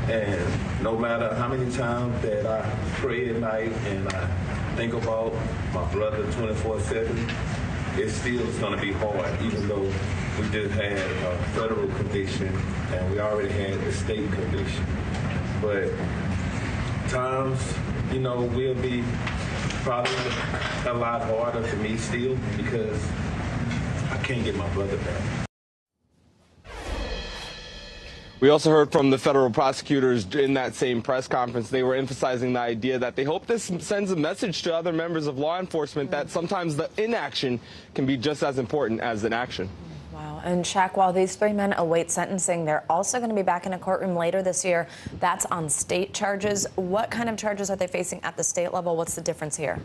Speaker 14: And no matter how many times that I pray at night and I think about my brother 24/7, it still is going to be hard, even though we just had a federal conviction and we already had the state conviction. But times, you know, will be probably a lot harder for me still because I can't get my brother back.
Speaker 13: We also heard from the federal prosecutors in that same press conference. They were emphasizing the idea that they hope this sends a message to other members of law enforcement that sometimes the inaction can be just as important as an action.
Speaker 21: Wow. And Shaq, while these 3 men await sentencing, they're also going to be back in a courtroom later this year. That's on state charges. What kind of charges are they facing at the state level? What's the difference here?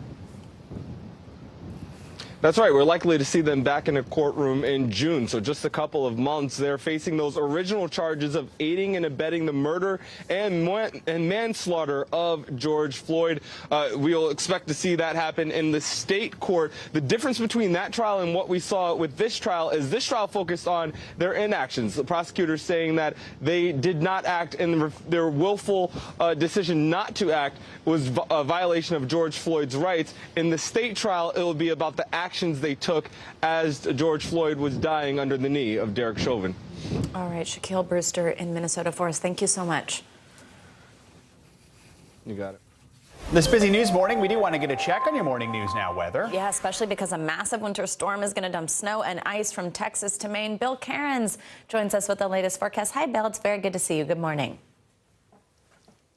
Speaker 13: That's right. We're likely to see them back in a courtroom in June, so just a couple of months. They're facing those original charges of aiding and abetting the murder and manslaughter of George Floyd. We'll expect to see that happen in the state court. The difference between that trial and what we saw with this trial is this trial focused on their inactions. The prosecutors saying that they did not act, and their willful decision not to act was a violation of George Floyd's rights. In the state trial, it will be about the actions they took as George Floyd was dying under the knee of Derek Chauvin.
Speaker 21: All right, Shaquille Brewster in Minnesota for us. Thank you so much.
Speaker 13: You got it.
Speaker 18: This busy news morning, we do want to get a check on your Morning News Now weather.
Speaker 21: Yeah, especially because a massive winter storm is going to dump snow and ice from Texas to Maine. Bill Cairns joins us with the latest forecast. Hi, Bill. It's very good to see you. Good morning.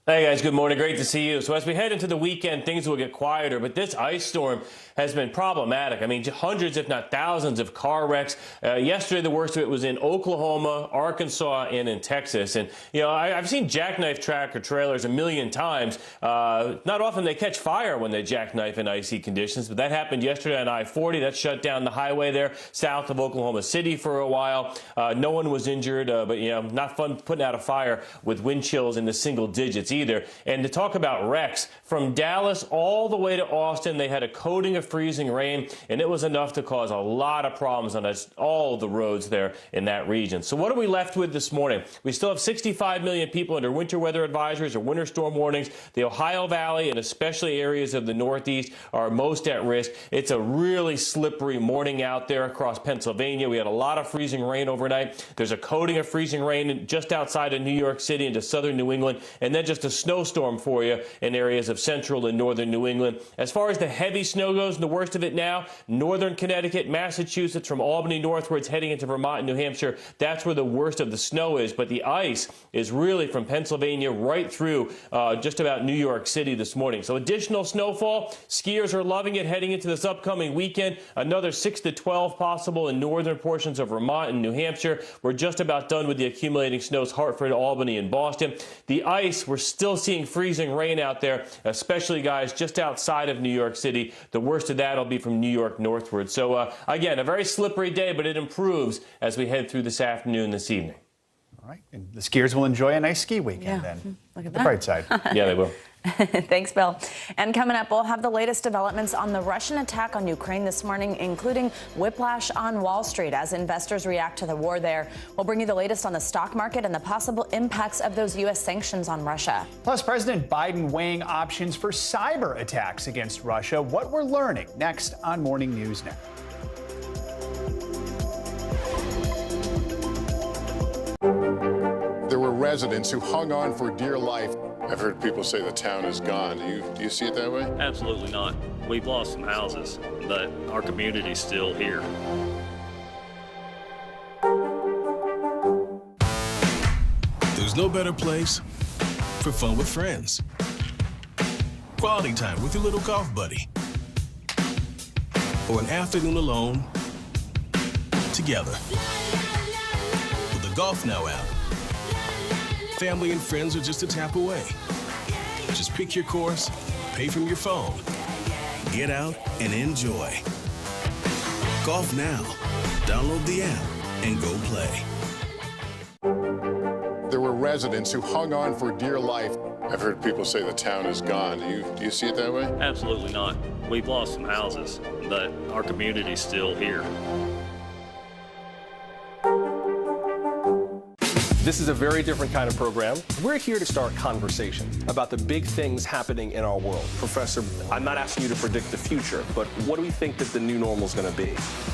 Speaker 15: Hey guys, good morning. Great to see you. So as we head into the weekend, things will get quieter, but this ice storm has been problematic. I mean, hundreds, if not thousands, of car wrecks. Yesterday, the worst of it was in Oklahoma, Arkansas, and in Texas. And, you know, I've seen jackknife tractor trailers a million times. Not often they catch fire when they jackknife in icy conditions, but that happened yesterday on I-40. That shut down the highway there south of Oklahoma City for a while. No one was injured, but, you know, not fun putting out a fire with wind chills in the single digits either. And to talk about wrecks, from Dallas all the way to Austin, they had a coating of freezing rain, and it was enough to cause a lot of problems on all the roads there in that region. So what are we left with this morning? We still have 65 million people under winter weather advisories or winter storm warnings. The Ohio Valley and especially areas of the Northeast are most at risk. It's a really slippery morning out there across Pennsylvania. We had a lot of freezing rain overnight. There's a coating of freezing rain just outside of New York City into southern New England, and then just a a snowstorm for you in areas of central and northern New England. As far as the heavy snow goes, and the worst of it now, northern Connecticut, Massachusetts, from Albany northwards heading into Vermont and New Hampshire, that's where the worst of the snow is. But the ice is really from Pennsylvania right through just about New York City this morning. So additional snowfall. Skiers are loving it heading into this upcoming weekend. Another 6 to 12 possible in northern portions of Vermont and New Hampshire. We're just about done with the accumulating snows, Hartford, Albany, and Boston. The ice, we're still seeing freezing rain out there, especially, guys, just outside of New York City. The worst of that will be from New York northward. So, again, a very slippery day, but it improves as we head through this afternoon, this evening.
Speaker 18: All right. And the skiers will enjoy a nice ski weekend then.
Speaker 21: Look at
Speaker 18: The
Speaker 21: that.
Speaker 18: bright side.
Speaker 15: Yeah, they will.
Speaker 21: Thanks, Bill. And coming up, we'll have the latest developments on the Russian attack on Ukraine this morning, including whiplash on Wall Street as investors react to the war there. We'll bring you the latest on the stock market and the possible impacts of those U.S. sanctions on Russia.
Speaker 18: Plus, President Biden weighing options for cyber attacks against Russia. What we're learning next on Morning News Now.
Speaker 5: There were residents who hung on for dear life. I've heard people say the town is gone. Do you see it that way?
Speaker 6: Absolutely not. We've lost some houses, but our community's still here.
Speaker 9: There's no better place for fun with friends. Quality time with your little golf buddy. Or an afternoon alone together. With the Golf Now app, family and friends are just a tap away. Just pick your course, pay from your phone, get out and enjoy. Golf Now. Download the app and go play.
Speaker 5: There were residents who hung on for dear life. I've heard people say the town is gone. Do you see it that way?
Speaker 6: Absolutely not. We've lost some houses, but our community's still here.
Speaker 4: This is a very different kind of program. We're here to start conversation about the big things happening in our world. Professor, I'm not asking you to predict the future, but what do we think that the new normal is going to be?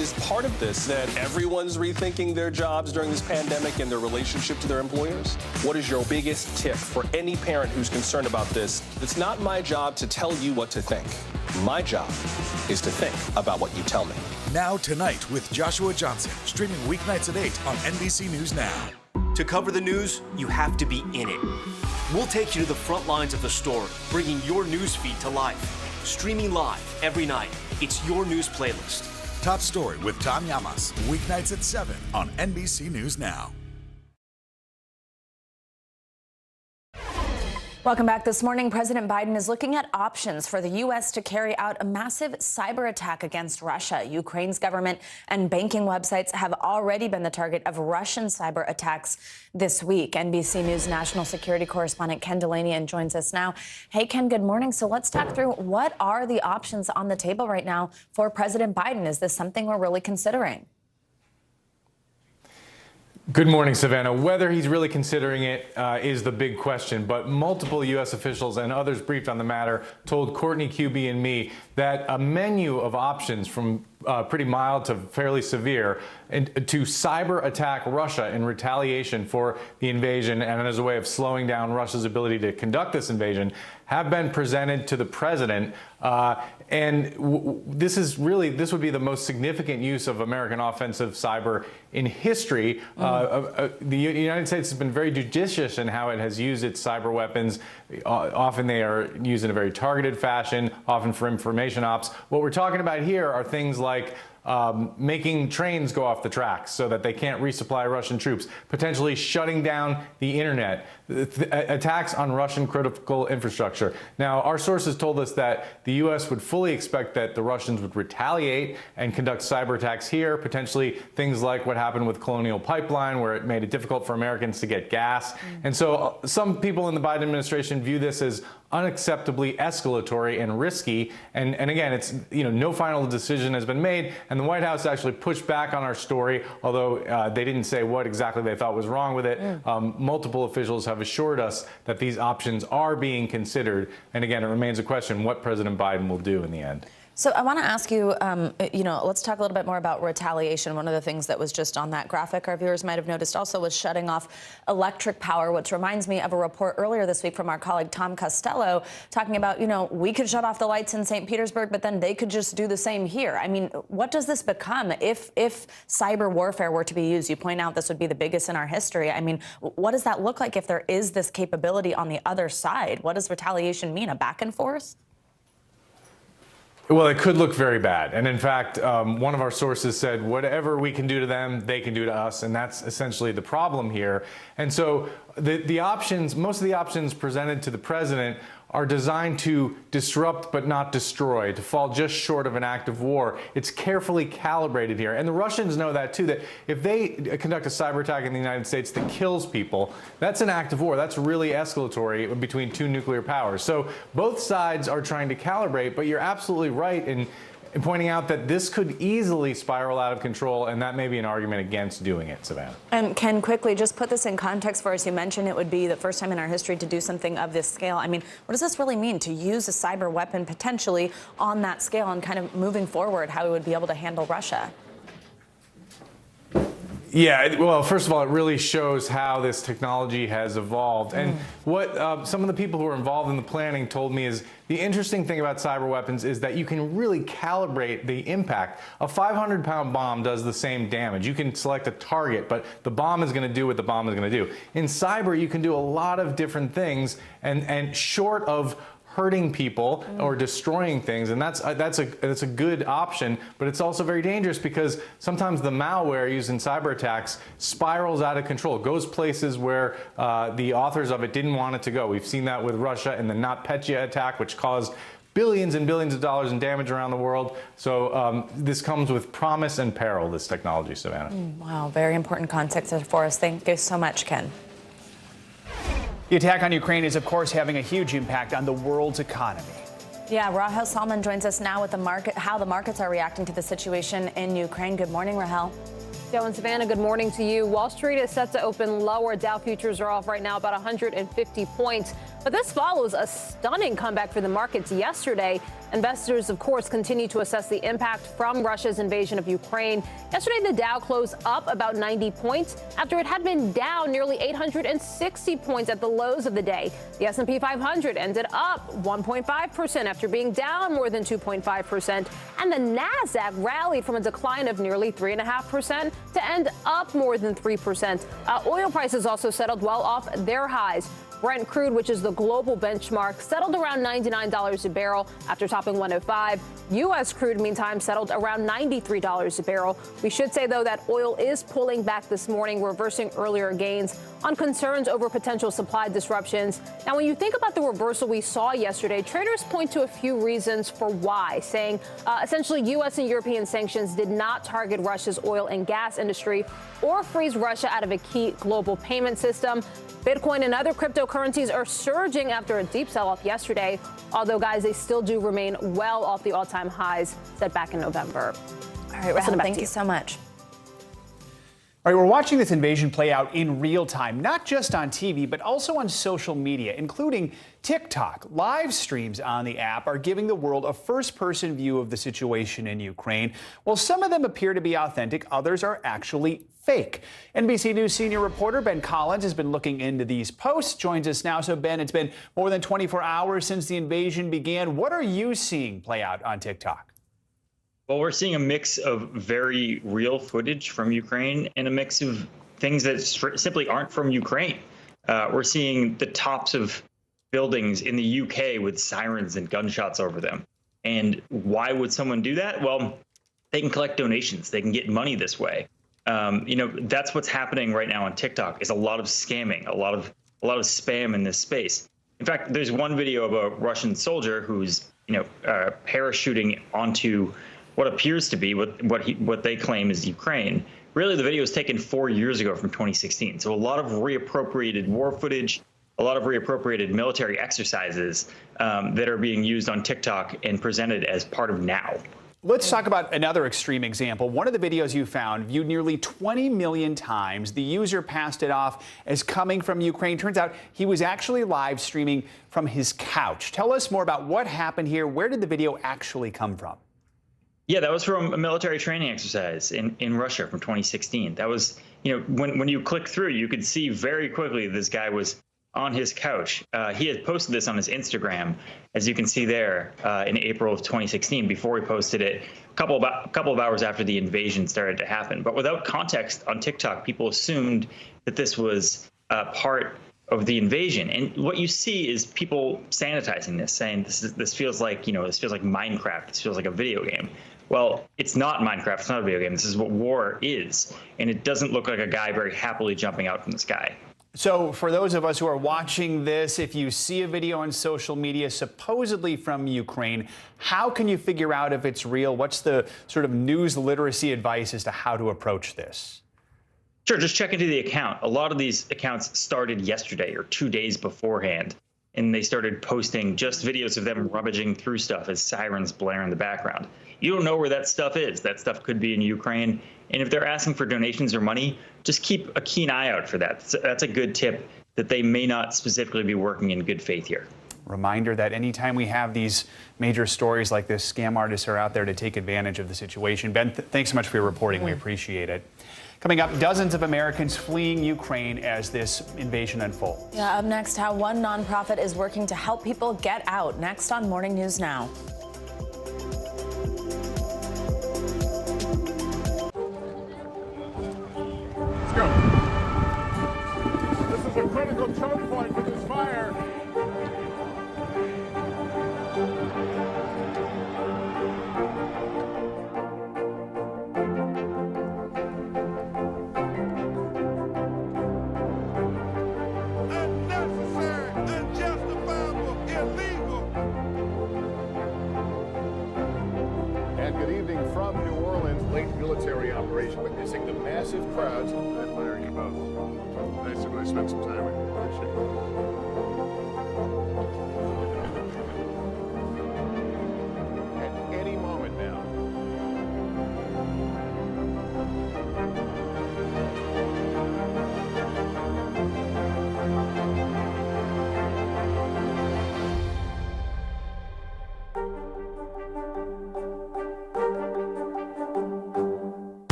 Speaker 4: Is part of this that everyone's rethinking their jobs during this pandemic and their relationship to their employers? What is your biggest tip for any parent who's concerned about this? It's not my job to tell you what to think. My job is to think about what you tell me.
Speaker 12: Now Tonight with Joshua Johnson, streaming weeknights at 8 on NBC News Now.
Speaker 8: To cover the news, you have to be in it. We'll take you to the front lines of the story, bringing your news feed to life. Streaming live every night. It's your news playlist.
Speaker 12: Top Story with Tom Llamas, weeknights at 7 on NBC News Now.
Speaker 21: Welcome back. This morning, President Biden is looking at options for the U.S. to carry out a massive cyber attack against Russia. Ukraine's government and banking websites have already been the target of Russian cyber attacks this week. NBC News national security correspondent Ken Delaney joins us now. Hey, Ken, good morning. So let's talk through what are the options on the table right now for President Biden? Is this something we're really considering?
Speaker 16: Good morning, Savannah. Whether he's really considering it is the big question, but multiple U.S. officials and others briefed on the matter told Courtney Kube and me that a menu of options from pretty mild to fairly severe to cyber attack Russia in retaliation for the invasion and as a way of slowing down Russia's ability to conduct this invasion have been presented to the president. This would be the most significant use of American offensive cyber in history. The United States has been very judicious in how it has used its cyber weapons. Often they are used in a very targeted fashion, often for information ops. What we're talking about here are things like making trains go off the tracks so that they can't resupply Russian troops, potentially shutting down the internet, attacks on Russian critical infrastructure. Now, our sources told us that the U.S. would fully expect that the Russians would retaliate and conduct cyber attacks here, potentially things like what happened with Colonial Pipeline, where it made it difficult for Americans to get gas. And so some people in the Biden administration view this as unacceptably escalatory and risky. And again, it's, no final decision has been made. And the White House actually pushed back on our story, although they didn't say what exactly they thought was wrong with it. Multiple officials have assured us that these options are being considered. And again, it remains a question what President Biden will do in the end.
Speaker 21: So I want to ask you, let's talk a little bit more about retaliation. One of the things that was just on that graphic our viewers might have noticed also was shutting off electric power, which reminds me of a report earlier this week from our colleague Tom Costello talking about, we could shut off the lights in St. Petersburg, but then they could just do the same here. I mean, what does this become if cyber warfare were to be used? You point out this would be the biggest in our history. I mean, what does that look like if there is this capability on the other side? What does retaliation mean? A back and forth?
Speaker 16: Well, it could look very bad. And in fact, one of our sources said, whatever we can do to them, they can do to us. And that's essentially the problem here. And so the options, most of the options presented to the president are designed to disrupt but not destroy, to fall just short of an act of war. It's carefully calibrated here. And the Russians know that too, that if they conduct a cyber attack in the United States that kills people, that's an act of war. That's really escalatory between two nuclear powers. So both sides are trying to calibrate, but you're absolutely right in pointing out that this could easily spiral out of control, and that may be an argument against doing it, Savannah.
Speaker 21: And Ken, quickly, just put this in context for us. You mentioned it would be the first time in our history to do something of this scale. I mean, what does this really mean to use a cyber weapon potentially on that scale and kind of moving forward how we would be able to handle Russia?
Speaker 16: Yeah, well, first of all, it really shows how this technology has evolved. And what some of the people who are involved in the planning told me is the interesting thing about cyber weapons is that you can really calibrate the impact. A 500-pound bomb does the same damage. You can select a target, but the bomb is going to do what the bomb is going to do. In cyber, you can do a lot of different things, and short of hurting people or destroying things, and that's a good option, but it's also very dangerous because sometimes the malware used in cyber attacks spirals out of control, goes places where the authors of it didn't want it to go. We've seen that with Russia and the NotPetya attack, which caused billions and billions of dollars in damage around the world. So this comes with promise and peril, this technology, Savannah.
Speaker 21: Wow, very important context for us. Thank you so much, Ken.
Speaker 18: The attack on Ukraine is, of course, having a huge impact on the world's economy.
Speaker 21: Yeah, Rahel Salman joins us now with how the markets are reacting to the situation in Ukraine. Good morning, Rahel.
Speaker 1: Joe and Savannah, good morning to you. Wall Street is set to open lower. Dow futures are off right now about 150 points. But this follows a stunning comeback for the markets yesterday. Investors, of course, continue to assess the impact from Russia's invasion of Ukraine. Yesterday, the Dow closed up about 90 points after it had been down nearly 860 points at the lows of the day. The S&P 500 ended up 1.5% after being down more than 2.5%. And the Nasdaq rallied from a decline of nearly 3.5% to end up more than 3%. Oil prices also settled well off their highs. Brent crude, which is the global benchmark, settled around $99 a barrel after topping 105. U.S. crude, meantime, settled around $93 a barrel. We should say, though, that oil is pulling back this morning, reversing earlier gains on concerns over potential supply disruptions. Now, when you think about the reversal we saw yesterday, traders point to a few reasons for why, saying essentially U.S. and European sanctions did not target Russia's oil and gas industry or freeze Russia out of a key global payment system. Bitcoin and other cryptocurrencies are surging after a deep sell-off yesterday, although, guys, they still do remain well off the all-time highs set back in November.
Speaker 21: All right, Rahel, thank you so much.
Speaker 18: All right, we're watching this invasion play out in real time, not just on TV, but also on social media, including TikTok. Live streams on the app are giving the world a first-person view of the situation in Ukraine. While some of them appear to be authentic, others are actually fake. NBC News senior reporter Ben Collins has been looking into these posts, joins us now. So, Ben, it's been more than 24 hours since the invasion began. What are you seeing play out on TikTok?
Speaker 10: Well, we're seeing a mix of very real footage from Ukraine and a mix of things that simply aren't from Ukraine. We're seeing the tops of buildings in the UK with sirens and gunshots over them. And why would someone do that? Well, they can collect donations. They can get money this way. That's what's happening right now on TikTok is a lot of scamming, a lot of spam in this space. In fact, there's one video of a Russian soldier who's, parachuting onto what appears to be what they claim is Ukraine. Really, the video was taken 4 years ago from 2016. So a lot of reappropriated war footage, a lot of reappropriated military exercises that are being used on TikTok and presented as part of Now.
Speaker 18: Let's talk about another extreme example. One of the videos you found viewed nearly 20 million times. The user passed it off as coming from Ukraine. Turns out he was actually live streaming from his couch. Tell us more about what happened here. Where did the video actually come from?
Speaker 10: Yeah, that was from a military training exercise in Russia from 2016. That was, when you click through, you could see very quickly this guy was on his couch. He had posted this on his Instagram, as you can see there, in April of 2016, before he posted it a couple of hours after the invasion started to happen. But without context on TikTok, people assumed that this was part of the invasion. And what you see is people sanitizing this, saying this feels like, this feels like Minecraft. This feels like a video game. Well, it's not Minecraft. It's not a video game. This is what war is. And it doesn't look like a guy very happily jumping out from the sky.
Speaker 18: So for those of us who are watching this, if you see a video on social media supposedly from Ukraine, how can you figure out if it's real? What's the sort of news literacy advice as to how to approach this?
Speaker 10: Sure, just check into the account. A lot of these accounts started yesterday or 2 days beforehand, and they started posting just videos of them rummaging through stuff as sirens blare in the background. You don't know where that stuff is. That stuff could be in Ukraine. And if they're asking for donations or money, just keep a keen eye out for that. That's a good tip, that they may not specifically be working in good faith here.
Speaker 18: Reminder that anytime we have these major stories like this, scam artists are out there to take advantage of the situation. Ben, thanks so much for your reporting. We appreciate it. Coming up, dozens of Americans fleeing Ukraine as this invasion unfolds.
Speaker 21: Yeah, up next, how one nonprofit is working to help people get out. Next on Morning News Now.
Speaker 5: Let's go. This is a critical choke point for this fire. Military operation witnessing the massive crowds. I admire you both. Nice to really spend some time with you. Appreciate it. At any moment now.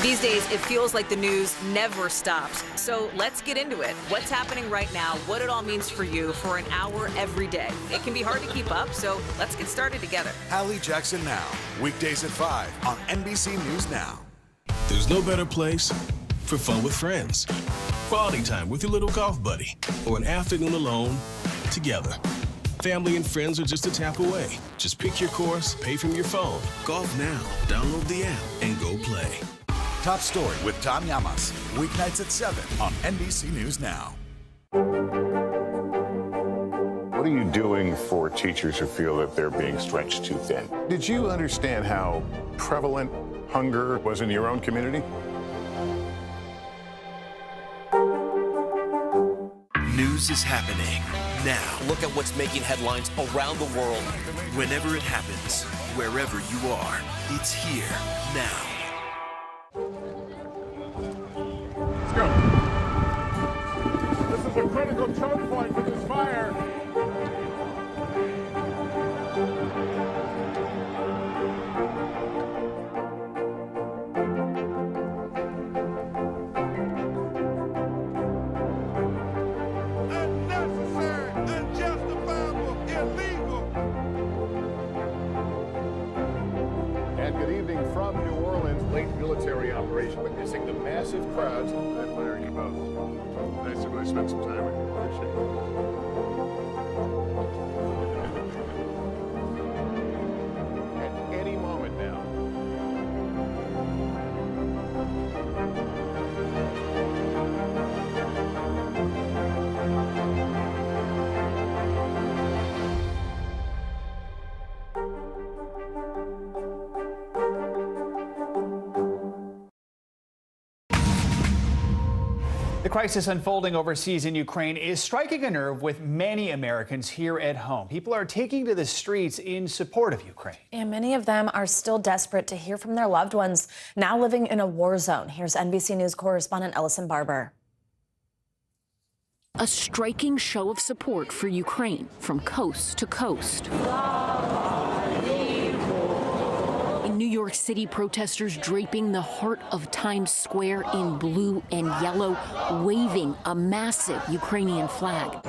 Speaker 24: These days, it feels like the news never stops. So let's get into it. What's happening right now, what it all means for you for an hour every day. It can be hard to keep up, so let's get started together.
Speaker 12: Hallie Jackson Now, weekdays at 5 on NBC News Now.
Speaker 9: There's no better place for fun with friends, quality time with your little golf buddy, or an afternoon alone together. Family and friends are just a tap away. Just pick your course, pay from your phone. Golf now. Download the app and go play.
Speaker 12: Top Story with Tom Llamas, weeknights at 7 on NBC News Now.
Speaker 5: What are you doing for teachers who feel that they're being stretched too thin? Did you understand how prevalent hunger was in your own community?
Speaker 3: News is happening now. Look at what's making headlines around the world. Whenever it happens, wherever you are, it's here now.
Speaker 5: Let's go. This is a critical choke point for this fire. Unnecessary, unjustifiable, illegal. And good evening from New Orleans. Late military operation witnessing the massive crowds. I admire you both. Nice to really spend some time with you. Appreciate it. At any moment now.
Speaker 18: The crisis unfolding overseas in Ukraine is striking a nerve with many Americans here at home. People are taking to the streets in support of Ukraine.
Speaker 21: And many of them are still desperate to hear from their loved ones now living in a war zone. Here's NBC News correspondent Ellison Barber.
Speaker 7: A striking show of support for Ukraine from coast to coast. In New York York City, protesters draping the heart of Times Square in blue and yellow, waving a massive Ukrainian flag.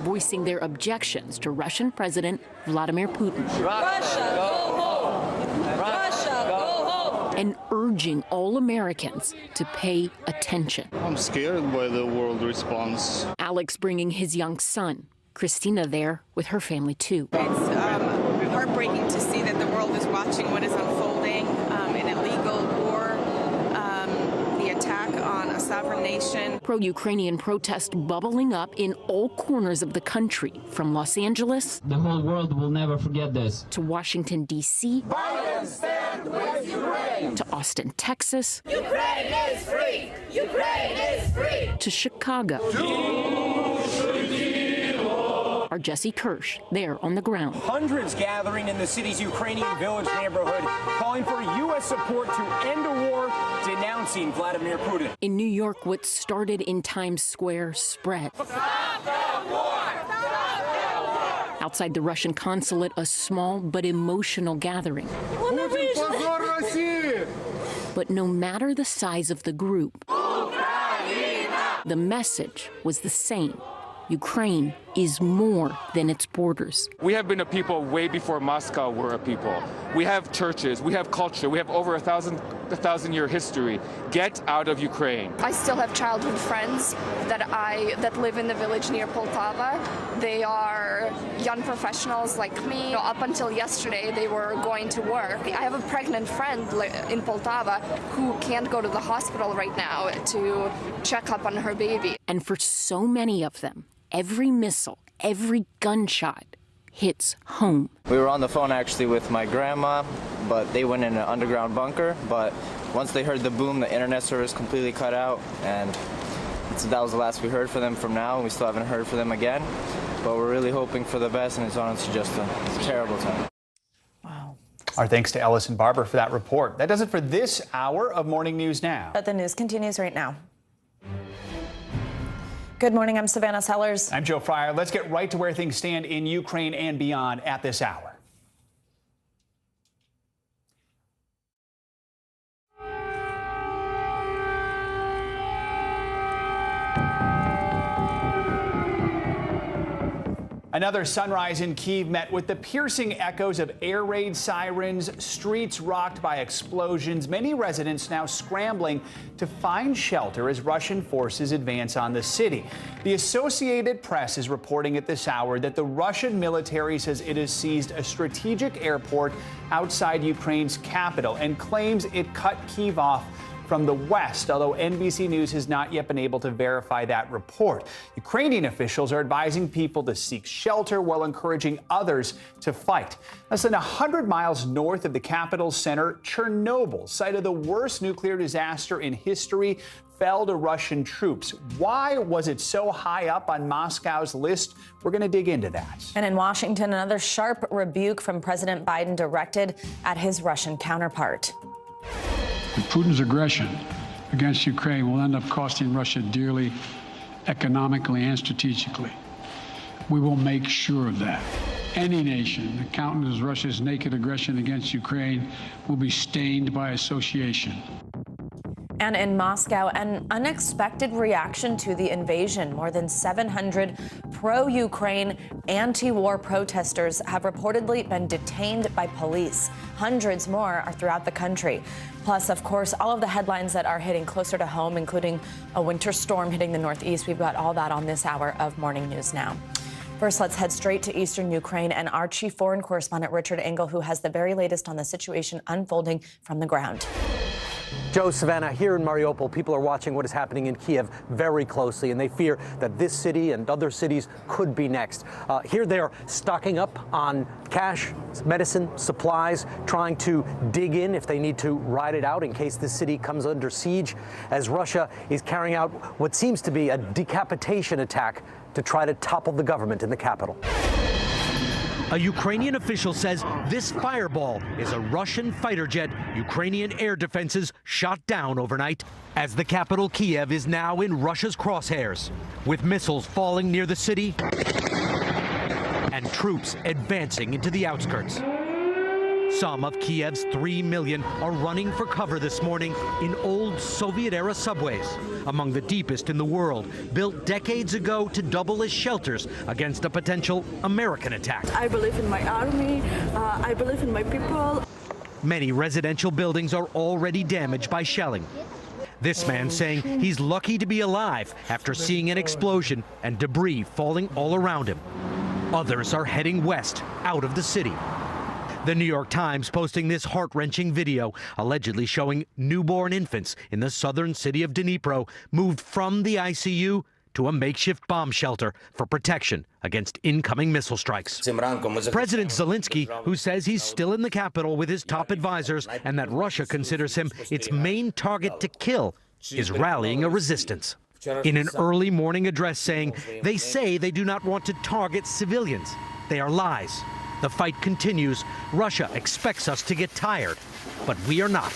Speaker 7: Voicing their objections to Russian President Vladimir Putin.
Speaker 27: Russia, go home! Russia, go home!
Speaker 7: And urging all Americans to pay attention.
Speaker 11: I'm scared by the world response.
Speaker 7: Alex bringing his young son, Christina, there with her family too.
Speaker 17: It's heartbreaking to see that the world is watching what is unfolding, an illegal war, the attack on a sovereign nation.
Speaker 7: Pro-Ukrainian protests bubbling up in all corners of the country, from Los Angeles,
Speaker 19: the whole world will never forget this,
Speaker 7: to Washington, D.C.,
Speaker 27: Biden stand with Ukraine,
Speaker 7: to Austin, Texas,
Speaker 27: Ukraine is free! Ukraine is free!
Speaker 7: to Chicago. Our Jesse Kirsch there on the ground.
Speaker 20: Hundreds gathering in the city's Ukrainian village neighborhood, calling for U.S. support to end a war, denouncing Vladimir Putin.
Speaker 7: In New York, what started in Times Square spread.
Speaker 27: Stop the war! Stop the war!
Speaker 7: Outside the Russian consulate, a small but emotional gathering. But no matter the size of the group, the message was the same. Ukraine is more than its borders.
Speaker 22: We have been a people way before Moscow were a people. We have churches, we have culture, we have over a thousand-year history. Get out of Ukraine.
Speaker 23: I still have childhood friends that live in the village near Poltava. They are young professionals like me. Up until yesterday, they were going to work. I have a pregnant friend in Poltava who can't go to the hospital right now to check up on her baby.
Speaker 7: And for so many of them, every missile, every gunshot hits home.
Speaker 25: We were on the phone actually with my grandma, but they went in an underground bunker. But once they heard the boom, the internet service completely cut out, and that was the last we heard from them from now. We still haven't heard from them again, but we're really hoping for the best, and it's honestly just a terrible time.
Speaker 18: Wow. Our thanks to Ellis and Barber for that report. That does it for this hour of Morning News Now.
Speaker 21: But the news continues right now. Good morning, I'm Savannah Sellers.
Speaker 18: I'm Joe Fryer. Let's get right to where things stand in Ukraine and beyond at this hour. Another sunrise in Kyiv met with the piercing echoes of air raid sirens, streets rocked by explosions, many residents now scrambling to find shelter as Russian forces advance on the city. The Associated Press is reporting at this hour that the Russian military says it has seized a strategic airport outside Ukraine's capital and claims it cut Kyiv off from the west, although NBC News has not yet been able to verify that report. Ukrainian officials are advising people to seek shelter while encouraging others to fight. Less than 100 miles north of the capital's center, Chernobyl, site of the worst nuclear disaster in history, fell to Russian troops. Why was it so high up on Moscow's list? We're going to dig into that.
Speaker 21: And in Washington, another sharp rebuke from President Biden directed at his Russian counterpart.
Speaker 26: Putin's aggression against Ukraine will end up costing Russia dearly, economically and strategically. We will make sure of that. Any nation that counters Russia's naked aggression against Ukraine will be stained by association.
Speaker 21: And in Moscow, an unexpected reaction to the invasion. More than 700 pro-Ukraine, anti-war protesters have reportedly been detained by police. Hundreds more are throughout the country. Plus, of course, all of the headlines that are hitting closer to home, including a winter storm hitting the Northeast. We've got all that on this hour of Morning News Now. First, let's head straight to eastern Ukraine and our chief foreign correspondent, Richard Engel, who has the very latest on the situation unfolding from the ground.
Speaker 29: Joe, Savannah, here in Mariupol, people are watching what is happening in Kiev very closely, and they fear that this city and other cities could be next. Here they are stocking up on cash, medicine, supplies, trying to dig in if they need to ride it out in case this city comes under siege, as Russia is carrying out what seems to be a decapitation attack to try to topple the government in the capital.
Speaker 30: A Ukrainian official says this fireball is a Russian fighter jet Ukrainian air defenses shot down overnight, as the capital Kiev is now in Russia's crosshairs, with missiles falling near the city and troops advancing into the outskirts. Some of Kiev's 3 million are running for cover this morning in old Soviet-era subways, among the deepest in the world, built decades ago to double as shelters against a potential American attack.
Speaker 1: I believe in my army. I believe in my people.
Speaker 30: Many residential buildings are already damaged by shelling. This man saying he's lucky to be alive after seeing an explosion and debris falling all around him. Others are heading west, out of the city. The New York Times posting this heart-wrenching video, allegedly showing newborn infants in the southern city of Dnipro moved from the ICU to a makeshift bomb shelter for protection against incoming missile strikes. President Zelensky, who says he's still in the capital with his top advisors and that Russia considers him its main target to kill, is rallying a resistance. In an early morning address saying, they say they do not want to target civilians. They are lies. The fight continues. Russia expects us to get tired, but we are not.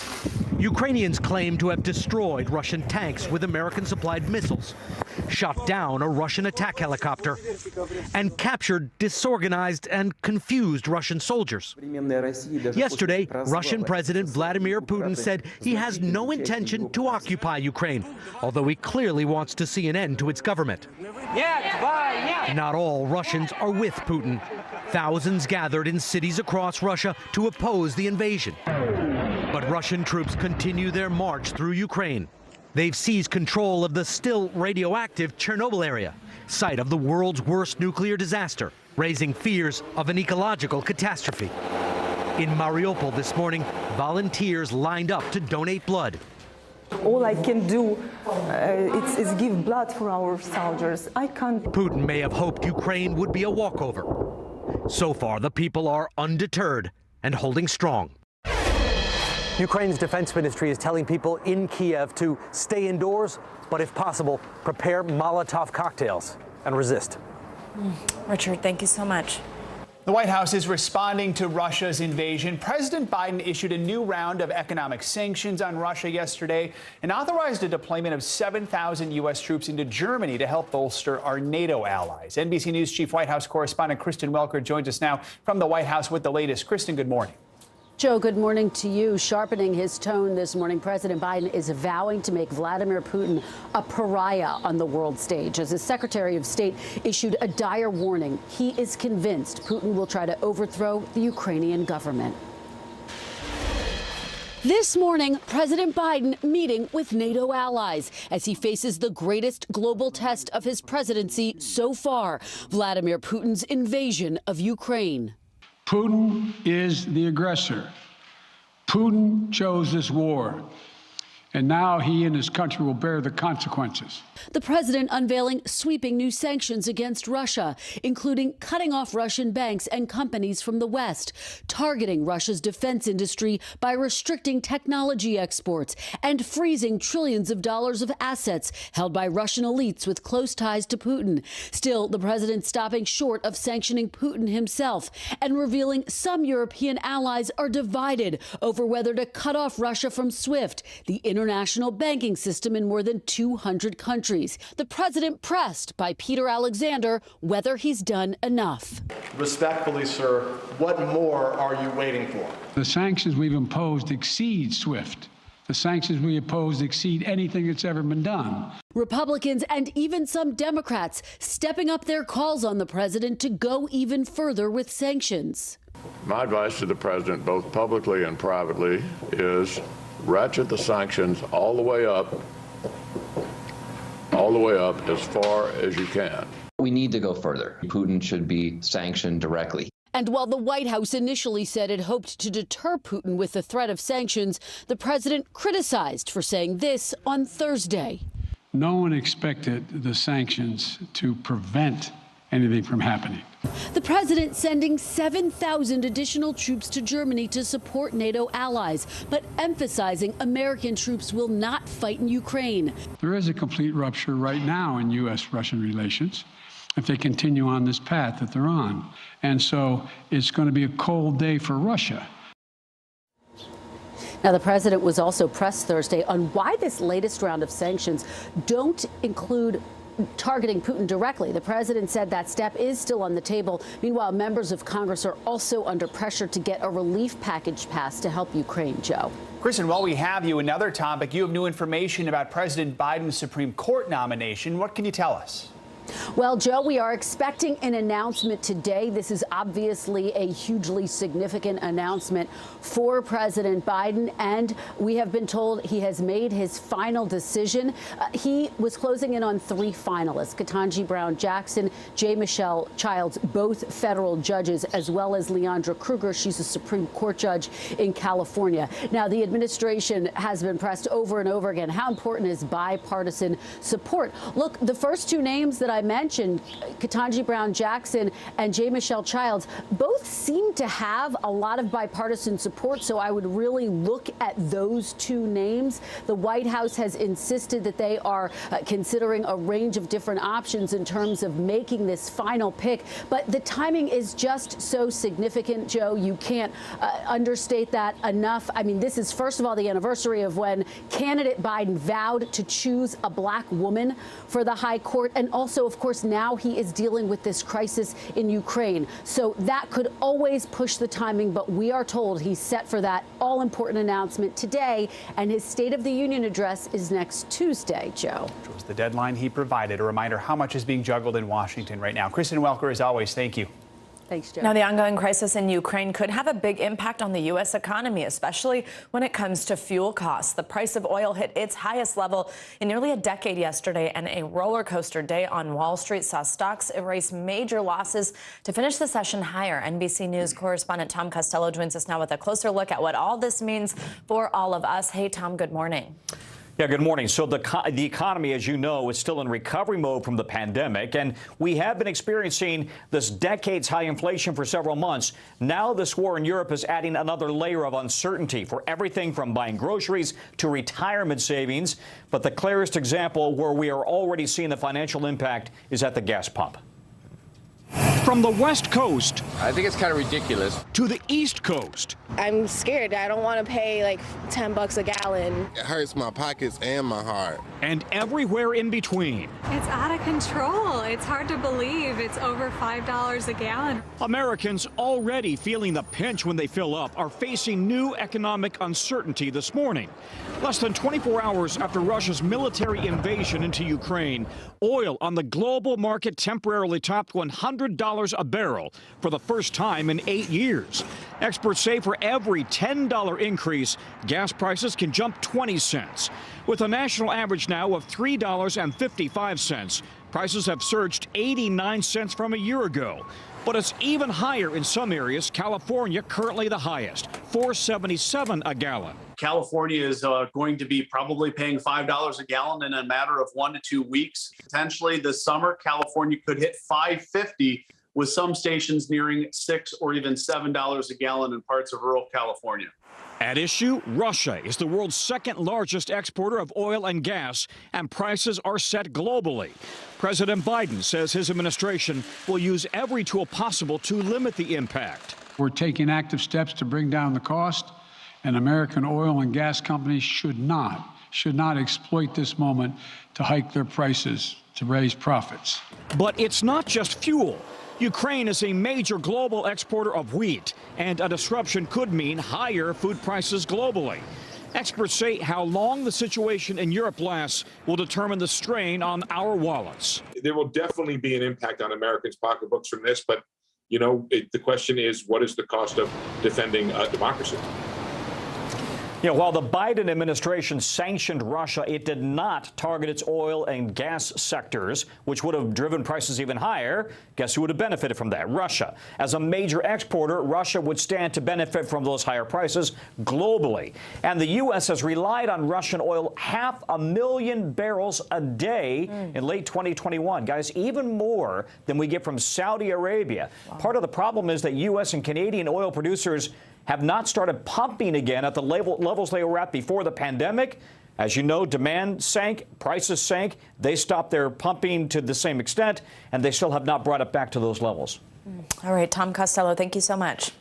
Speaker 30: Ukrainians claim to have destroyed Russian tanks with American-supplied missiles, shot down a Russian attack helicopter, and captured disorganized and confused Russian soldiers. Yesterday, Russian President Vladimir Putin said he has no intention to occupy Ukraine, although he clearly wants to see an end to its government. Not all Russians are with Putin. Thousands gathered in cities across Russia to oppose the invasion. But Russian troops continue their march through Ukraine. They've seized control of the still radioactive Chernobyl area, site of the world's worst nuclear disaster, raising fears of an ecological catastrophe. In Mariupol this morning, volunteers lined up to donate blood.
Speaker 1: All I can do is give blood for our soldiers. I can't.
Speaker 30: Putin may have hoped Ukraine would be a walkover. So far, the people are undeterred and holding strong.
Speaker 29: Ukraine's defense ministry is telling people in Kiev to stay indoors, but if possible, prepare Molotov cocktails and resist.
Speaker 21: Richard, thank you so much.
Speaker 18: The White House is responding to Russia's invasion. President Biden issued a new round of economic sanctions on Russia yesterday and authorized a deployment of 7,000 U.S. troops into Germany to help bolster our NATO allies. NBC News Chief White House correspondent Kristen Welker joins us now from the White House with the latest. Kristen, good morning.
Speaker 2: Joe, good morning to you. Sharpening his tone this morning, President Biden is vowing to make Vladimir Putin a pariah on the world stage. As his Secretary of State issued a dire warning, he is convinced Putin will try to overthrow the Ukrainian government. This morning, President Biden meeting with NATO allies as he faces the greatest global test of his presidency so far, Vladimir Putin's invasion of Ukraine.
Speaker 26: Putin is the aggressor. Putin chose this war, and now he and his country will bear the consequences.
Speaker 2: The president unveiling sweeping new sanctions against Russia, including cutting off Russian banks and companies from the West, targeting Russia's defense industry by restricting technology exports, and freezing trillions of dollars of assets held by Russian elites with close ties to Putin. Still, the president stopping short of sanctioning Putin himself and revealing some European allies are divided over whether to cut off Russia from SWIFT, the international banking system in more than 200 countries. The president pressed by Peter Alexander whether he's done enough.
Speaker 4: Respectfully, sir, what more are you waiting for?
Speaker 26: The sanctions we've imposed exceed SWIFT. The sanctions we imposed exceed anything that's ever been done.
Speaker 2: Republicans and even some Democrats stepping up their calls on the president to go even further with sanctions.
Speaker 6: My advice to the president, both publicly and privately, is ratchet the sanctions all the way up as far as you can.
Speaker 8: We need to go further. Putin should be sanctioned directly.
Speaker 2: And while the White House initially said it hoped to deter Putin with the threat of sanctions, the president criticized for saying this on Thursday.
Speaker 26: No one expected the sanctions to prevent anything from happening.
Speaker 2: The president sending 7,000 additional troops to Germany to support NATO allies, but emphasizing American troops will not fight in Ukraine.
Speaker 26: There is a complete rupture right now in U.S.-Russian relations if they continue on this path that they're on. And so it's going to be a cold day for Russia.
Speaker 2: Now, the president was also pressed Thursday on why this latest round of sanctions don't include targeting Putin directly. The president said that step is still on the table. Meanwhile, members of Congress are also under pressure to get a relief package passed to help Ukraine. Joe.
Speaker 18: Kristen, while we have you, another topic, you have new information about President Biden's Supreme Court nomination. What can you tell us?
Speaker 2: Well, Joe, we are expecting an announcement today. This is obviously a hugely significant announcement for President Biden, and we have been told he has made his final decision. He was closing in on 3 finalists, Ketanji Brown Jackson, J. Michelle Childs, both federal judges, as well as Leandra Kruger. She's a Supreme Court judge in California. Now, the administration has been pressed over and over again. How important is bipartisan support? Look, the first 2 names that I mentioned, Ketanji Brown Jackson and J. Michelle Childs, both seem to have a lot of bipartisan support, so I would really look at those 2 names. The White House has insisted that they are considering a range of different options in terms of making this final pick, but the timing is just so significant, Joe. You can't understate that enough. I mean, this is, first of all, the anniversary of when candidate Biden vowed to choose a black woman for the high court, and also, of course, now he is dealing with this crisis in Ukraine. So that could always push the timing, but we are told he's set for that all-important announcement today, and his State of the Union address is next Tuesday, Joe.
Speaker 18: Which was the deadline he provided. A reminder how much is being juggled in Washington right now. Kristen Welker, as always, thank you.
Speaker 2: Thanks, Joe.
Speaker 21: Now, the ongoing crisis in Ukraine could have a big impact on the U.S. economy, especially when it comes to fuel costs. The price of oil hit its highest level in nearly a decade yesterday, and a roller coaster day on Wall Street saw stocks erase major losses to finish the session higher. NBC News correspondent Tom Costello joins us now with a closer look at what all this means for all of us. Hey, Tom, good morning.
Speaker 3: Yeah, good morning. So the economy, as you know, is still in recovery mode from the pandemic, and we have been experiencing this decades-high inflation for several months. Now this war in Europe is adding another layer of uncertainty for everything from buying groceries to retirement savings. But the clearest example where we are already seeing the financial impact is at the gas pump.
Speaker 9: From the West Coast,
Speaker 10: I think it's kind of ridiculous,
Speaker 9: to the East Coast.
Speaker 12: I'm scared. I don't want to pay like $10 a gallon.
Speaker 10: It hurts my pockets and my heart.
Speaker 9: And everywhere in between.
Speaker 13: It's out of control. It's hard to believe it's over $5 a gallon.
Speaker 9: Americans already feeling the pinch when they fill up are facing new economic uncertainty this morning. Less than 24 hours after Russia's military invasion into Ukraine, oil on the global market temporarily topped $100 a barrel for the first time in 8 years. Experts say for every $10 increase, gas prices can jump 20 cents. With a national average now of $3.55, prices have surged 89 cents from a year ago. But it's even higher in some areas. California currently the highest, $4.77 a gallon.
Speaker 14: California is going to be probably paying $5 a gallon in a matter of 1 to 2 weeks. Potentially this summer, California could hit $5.50, with some stations nearing $6 or even $7 a gallon in parts of rural California.
Speaker 9: At issue, Russia is the world's second largest exporter of oil and gas, and prices are set globally. President Biden says his administration will use every tool possible to limit the impact.
Speaker 26: We're taking active steps to bring down the cost, and American oil and gas companies should not exploit this moment to hike their prices to raise profits.
Speaker 9: But it's not just fuel. Ukraine is a major global exporter of wheat, and a disruption could mean higher food prices globally. Experts say how long the situation in Europe lasts will determine the strain on our wallets.
Speaker 15: There will definitely be an impact on Americans' pocketbooks from this, but, you know, the question is, what is the cost of defending democracy?
Speaker 3: You know, while the Biden administration sanctioned Russia, it did not target its oil and gas sectors, which would have driven prices even higher. Guess who would have benefited from that? Russia. As a major exporter, Russia would stand to benefit from those higher prices globally. And the U.S. has relied on Russian oil 500,000 barrels a day in late 2021. Guys, even more than we get from Saudi Arabia. Wow. Part of the problem is that U.S. and Canadian oil producers have not started pumping again at the levels they were at before the pandemic. As you know, demand sank, prices sank. They stopped their pumping to the same extent, and they still have not brought it back to those levels.
Speaker 21: All right, Tom Costello, thank you so much.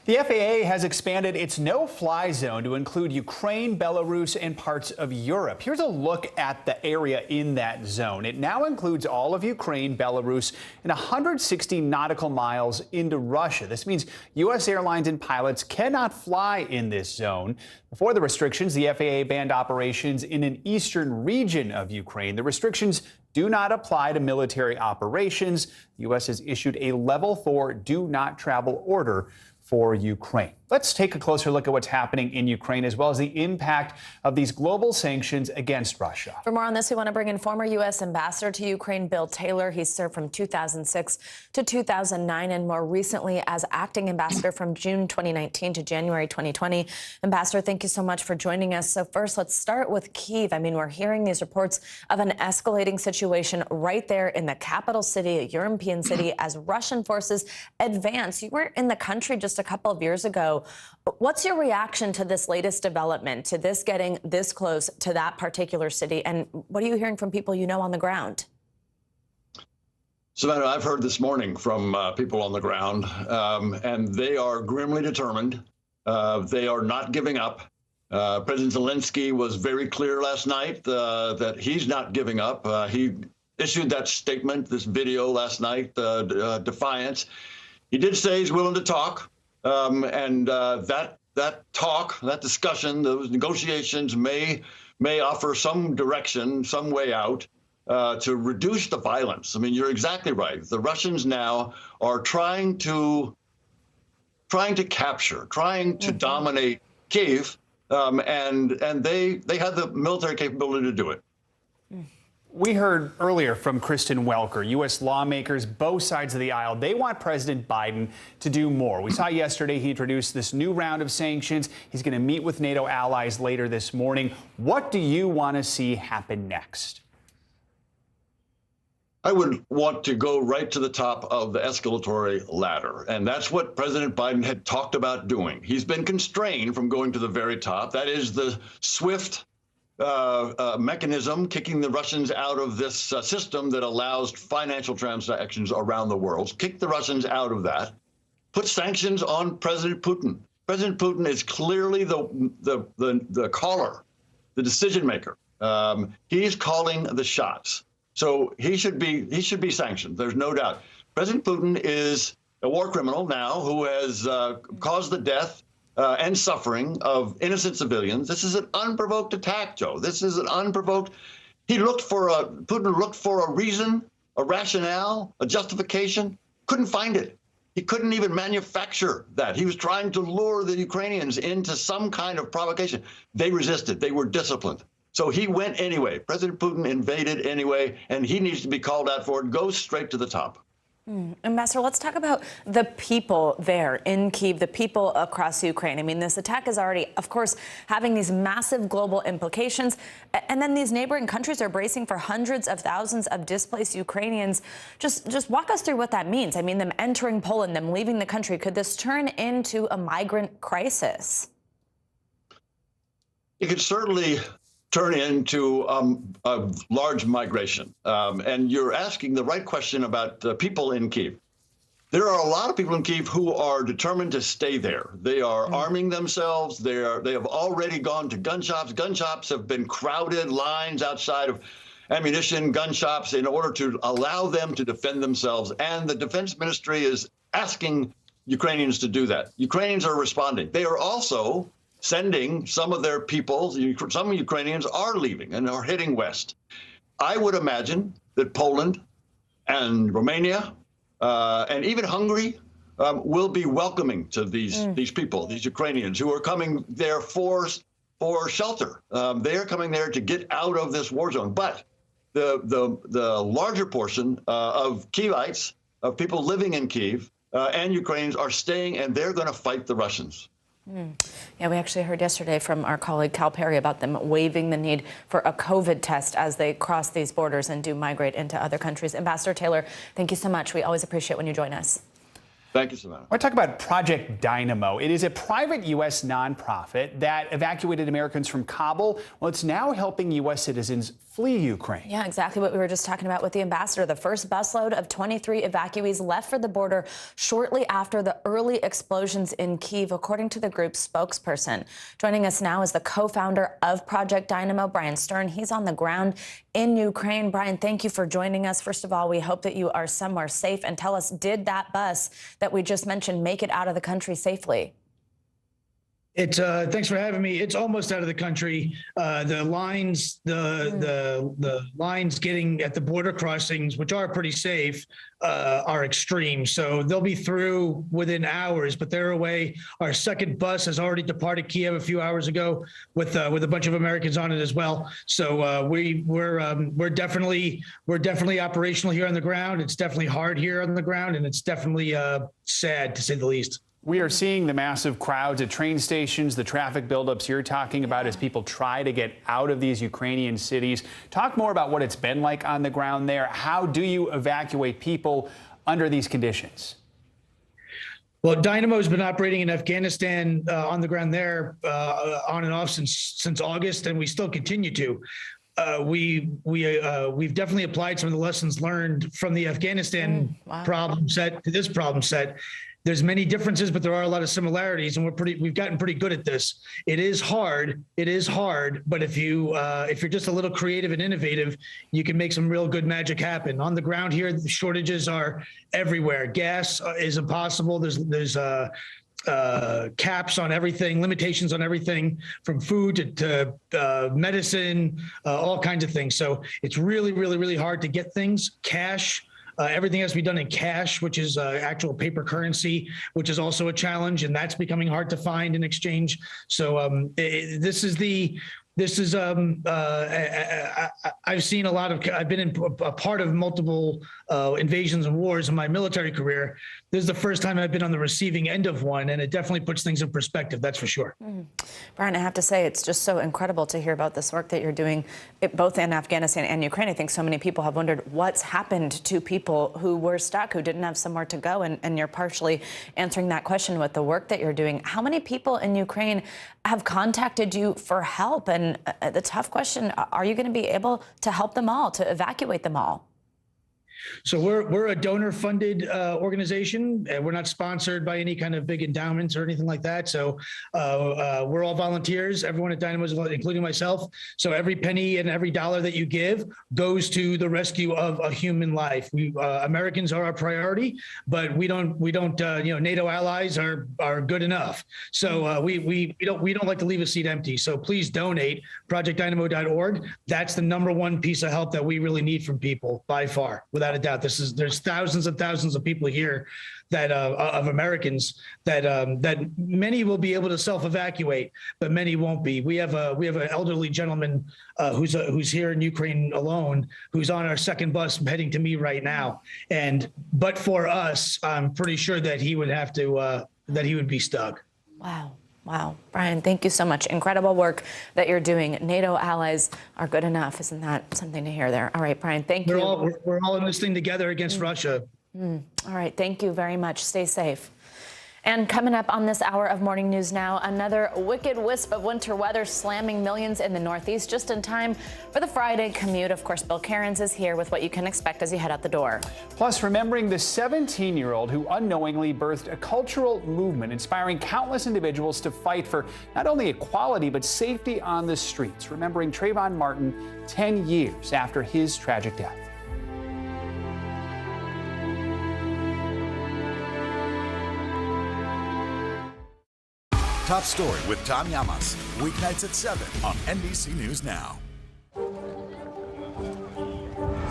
Speaker 18: The FAA has expanded its no-fly zone to include Ukraine, Belarus, and parts of Europe. Here's a look at the area in that zone. It now includes all of Ukraine, Belarus, and 160 nautical miles into Russia. This means U.S. airlines and pilots cannot fly in this zone. Before the restrictions, the FAA banned operations in an eastern region of Ukraine. The restrictions do not apply to military operations. The U.S. has issued a level 4 do not travel order for Ukraine. Let's take a closer look at what's happening in Ukraine, as well as the impact of these global sanctions against Russia.
Speaker 21: For more on this, we want to bring in former U.S. Ambassador to Ukraine, Bill Taylor. He served from 2006 to 2009 and more recently as acting ambassador from June 2019 to January 2020. Ambassador, thank you so much for joining us. So first, let's start with Kyiv. I mean, we're hearing these reports of an escalating situation right there in the capital city, a European city, as Russian forces advance. You were in the country just a couple of years ago. What's your reaction to this latest development, to this getting this close to that particular city? And what are you hearing from people you know on the ground?
Speaker 5: Savannah, I've heard this morning from people on the ground, and they are grimly determined. They are not giving up. President Zelensky was very clear last night that he's not giving up. He issued that statement, this video last night, defiance. He did say he's willing to talk. That talk, that discussion, those negotiations may offer some direction, some way out to reduce the violence. I mean, you're exactly right. The Russians now are trying to capture, trying to dominate Kyiv, and they have the military capability to do it.
Speaker 18: We heard earlier from Kristen Welker, U.S. lawmakers, both sides of the aisle. They want President Biden to do more. We saw yesterday he introduced this new round of sanctions. He's going to meet with NATO allies later this morning. What do you want to see happen next?
Speaker 5: I would want to go right to the top of the escalatory ladder. And that's what President Biden had talked about doing. He's been constrained from going to the very top. That is the swift mechanism kicking the Russians out of this system that allows financial transactions around the world. Kick the Russians out of that. Put sanctions on President Putin. President Putin is clearly the caller, the decision maker. He's calling the shots. So he should be sanctioned. There's no doubt. President Putin is a war criminal now who has caused the death and suffering of innocent civilians. This is an unprovoked attack, Joe. This is an unprovoked. Putin looked for a reason, a rationale, a justification. Couldn't find it. He couldn't even manufacture that. He was trying to lure the Ukrainians into some kind of provocation. They resisted. They were disciplined. So he went anyway. President Putin invaded anyway, and he needs to be called out for it. Go straight to the top.
Speaker 21: Ambassador, let's talk about the people there in Kyiv, the people across Ukraine. I mean, this attack is already, of course, having these massive global implications. And then these neighboring countries are bracing for hundreds of thousands of displaced Ukrainians. Just walk us through what that means. I mean, them entering Poland, them leaving the country. Could this turn into a migrant crisis?
Speaker 5: It could certainly turn into a large migration. And you're asking the right question about people in Kyiv. There are a lot of people in Kyiv who are determined to stay there. They are arming themselves. They have already gone to gun shops. Gun shops have been crowded, lines outside of ammunition gun shops in order to allow them to defend themselves. And the defense ministry is asking Ukrainians to do that. Ukrainians are responding. They are also sending some of their people. Some Ukrainians are leaving and are heading west. I would imagine that Poland and Romania and even Hungary will be welcoming to these people, these Ukrainians who are coming there for shelter. They are coming there to get out of this war zone. But the larger portion of Kyivites, of people living in Kyiv and Ukrainians, are staying, and they're going to fight the Russians.
Speaker 21: Yeah, we actually heard yesterday from our colleague Cal Perry about them waiving the need for a COVID test as they cross these borders and do migrate into other countries. Ambassador Taylor, thank you so much. We always appreciate when you join us.
Speaker 5: Thank you, Savannah.
Speaker 18: I want to talk about Project Dynamo. It is a private U.S. nonprofit that evacuated Americans from Kabul. Well, it's now helping U.S. citizens flee Ukraine.
Speaker 21: Yeah, exactly what we were just talking about with the ambassador. The first busload of 23 evacuees left for the border shortly after the early explosions in Kyiv, according to the group's spokesperson. Joining us now is the co-founder of Project Dynamo, Brian Stern. He's on the ground in Ukraine. Brian, thank you for joining us. First of all, we hope that you are somewhere safe. And tell us, did that bus that we just mentioned make it out of the country safely?
Speaker 11: Thanks for having me. It's almost out of the country. The lines getting at the border crossings, which are pretty safe, are extreme. So they'll be through within hours, but they're away. Our second bus has already departed Kiev a few hours ago with a bunch of Americans on it as well. So we're definitely operational here on the ground. It's definitely hard here on the ground, and it's definitely sad, to say the least.
Speaker 18: We are seeing the massive crowds at train stations, the traffic buildups you're talking about as people try to get out of these Ukrainian cities. Talk more about what it's been like on the ground there. How do you evacuate people under these conditions?
Speaker 11: Well, Dynamo has been operating in Afghanistan on the ground there on and off since August, and we still continue to. We've definitely applied some of the lessons learned from the Afghanistan problem set to this problem set. There's many differences, but there are a lot of similarities, and we've gotten pretty good at this. It is hard, but if you're just a little creative and innovative, you can make some real good magic happen. On the ground here, the shortages are everywhere. Gas is impossible. There's caps on everything, limitations on everything from food to medicine, all kinds of things. So it's really, really, really hard to get things, cash. Everything has to be done in cash, which is actual paper currency, which is also a challenge, and that's becoming hard to find and exchange. So I've seen I've been a part of multiple invasions and wars in my military career. This is the first time I've been on the receiving end of one, and it definitely puts things in perspective, that's for sure.
Speaker 21: Brian, I have to say, it's just so incredible to hear about this work that you're doing, both in Afghanistan and Ukraine. I think so many people have wondered what's happened to people who were stuck, who didn't have somewhere to go, and you're partially answering that question with the work that you're doing. How many people in Ukraine have contacted you for help? And the tough question, are you going to be able to help them all, to evacuate them all?
Speaker 11: So we're a donor-funded organization, and we're not sponsored by any kind of big endowments or anything like that. So we're all volunteers. Everyone at Dynamo is, including myself. So every penny and every dollar that you give goes to the rescue of a human life. Americans are our priority, but we don't. NATO allies are good enough. So we don't like to leave a seat empty. So please donate. ProjectDynamo.org. That's the #1 piece of help that we really need from people by far, without a doubt. There's thousands and thousands of people here that of Americans that many will be able to self-evacuate, but many won't be. We have an elderly gentleman who's here in Ukraine alone, who's on our second bus heading to me right now. But for us, I'm pretty sure that he would have to that he would be stuck.
Speaker 21: Wow. Brian, thank you so much. Incredible work that you're doing. NATO allies are good enough. Isn't that something to hear there? All right, Brian, thank you.
Speaker 11: We're all in this thing together against Russia.
Speaker 21: All right, thank you very much. Stay safe. And coming up on this hour of Morning News Now, another wicked wisp of winter weather slamming millions in the Northeast just in time for the Friday commute. Of course, Bill Cairns is here with what you can expect as you head out the door.
Speaker 18: Plus, remembering the 17-year-old who unknowingly birthed a cultural movement inspiring countless individuals to fight for not only equality but safety on the streets. Remembering Trayvon Martin 10 years after his tragic death.
Speaker 16: Top Story with Tom Llamas, weeknights at 7 on NBC News Now.
Speaker 15: Let's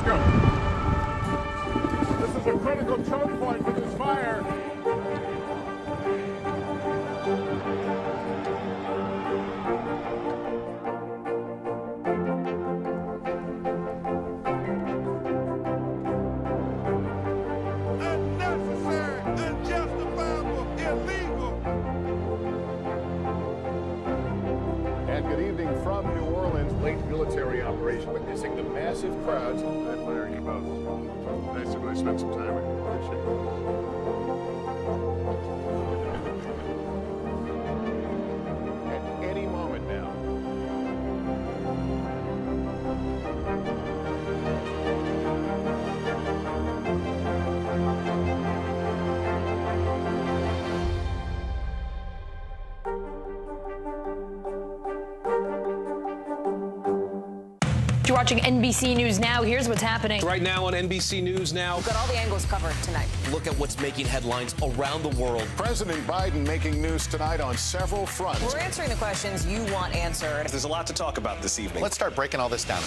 Speaker 15: go. This is a critical choke point for this fire.
Speaker 10: Unnecessary, unjustifiable, illegal.
Speaker 15: And good evening from New Orleans. Late military operation witnessing the massive crowds. That Larry both. Nice to really spend some time with you. Appreciate it.
Speaker 7: You're watching NBC News Now. Here's what's happening.
Speaker 17: Right now on NBC News Now.
Speaker 7: We've got all the angles covered tonight.
Speaker 17: Look at what's making headlines around the world.
Speaker 16: President Biden making news tonight on several fronts.
Speaker 7: We're answering the questions you want answered.
Speaker 17: There's a lot to talk about this evening.
Speaker 16: Let's start breaking all this down.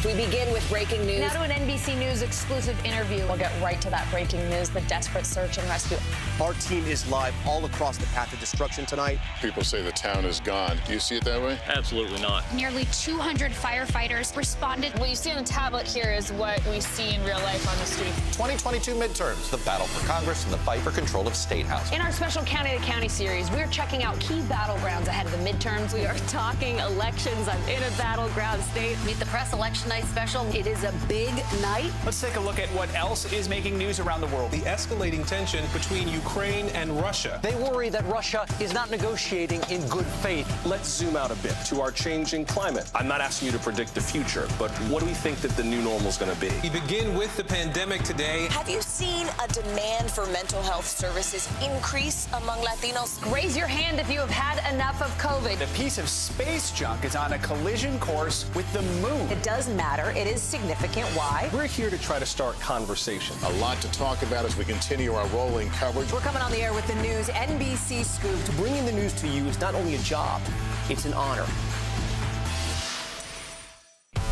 Speaker 7: We begin with breaking news. Now to an NBC News exclusive interview. We'll get right to that breaking news, the desperate search and rescue.
Speaker 17: Our team is live all across the path of destruction tonight.
Speaker 16: People say the town is gone. Do you see it that way?
Speaker 17: Absolutely not.
Speaker 19: Nearly 200 firefighters responded.
Speaker 7: What you see on the tablet here is what we see in real life on the street.
Speaker 17: 2022 midterms, the battle for Congress and the fight for control of State House.
Speaker 7: In our special County to County series, we're checking out key battlegrounds ahead of the midterms.
Speaker 19: We are talking elections. I'm in a battleground state. Meet the Press Election Night special. It is a big night.
Speaker 18: Let's take a look at what else is making news around the world.
Speaker 17: The escalating tension between Ukraine and Russia.
Speaker 29: They worry that Russia is not negotiating in good faith.
Speaker 17: Let's zoom out a bit to our changing climate. I'm not asking you to predict the future, but what do we think that the new normal is going to be? We begin with the pandemic today.
Speaker 7: Have you seen a demand for mental health services increase among Latinos? Raise your hand if you have had enough of COVID.
Speaker 18: A piece of space junk is on a collision course with the moon.
Speaker 7: It does matter. It is significant. Why?
Speaker 17: We're here to try to start conversation.
Speaker 16: A lot to talk about as we continue our rolling coverage.
Speaker 7: We're coming on the air with the news, NBC Scoop.
Speaker 17: Bringing the news to you is not only a job, it's an honor.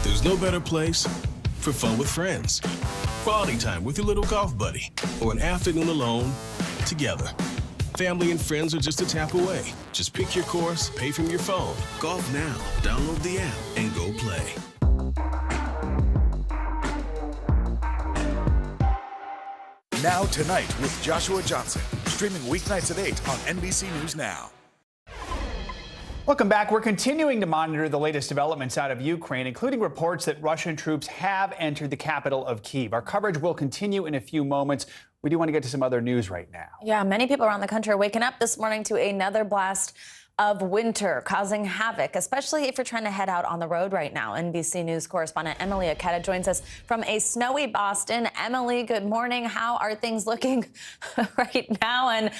Speaker 20: There's no better place for fun with friends, quality time with your little golf buddy, or an afternoon alone together. Family and friends are just a tap away. Just pick your course, pay from your phone. Golf now. Download the app and go play.
Speaker 16: Now Tonight with Joshua Johnson, streaming weeknights at 8 on NBC News Now.
Speaker 18: Welcome back. We're continuing to monitor the latest developments out of Ukraine, including reports that Russian troops have entered the capital of Kyiv. Our coverage will continue in a few moments. We do want to get to some other news right now.
Speaker 21: Yeah, many people around the country are waking up this morning to another blast of winter causing havoc, especially if you're trying to head out on the road right now. NBC News correspondent Emily Aketa joins us from a snowy Boston. Emily, good morning. How are things looking right now? And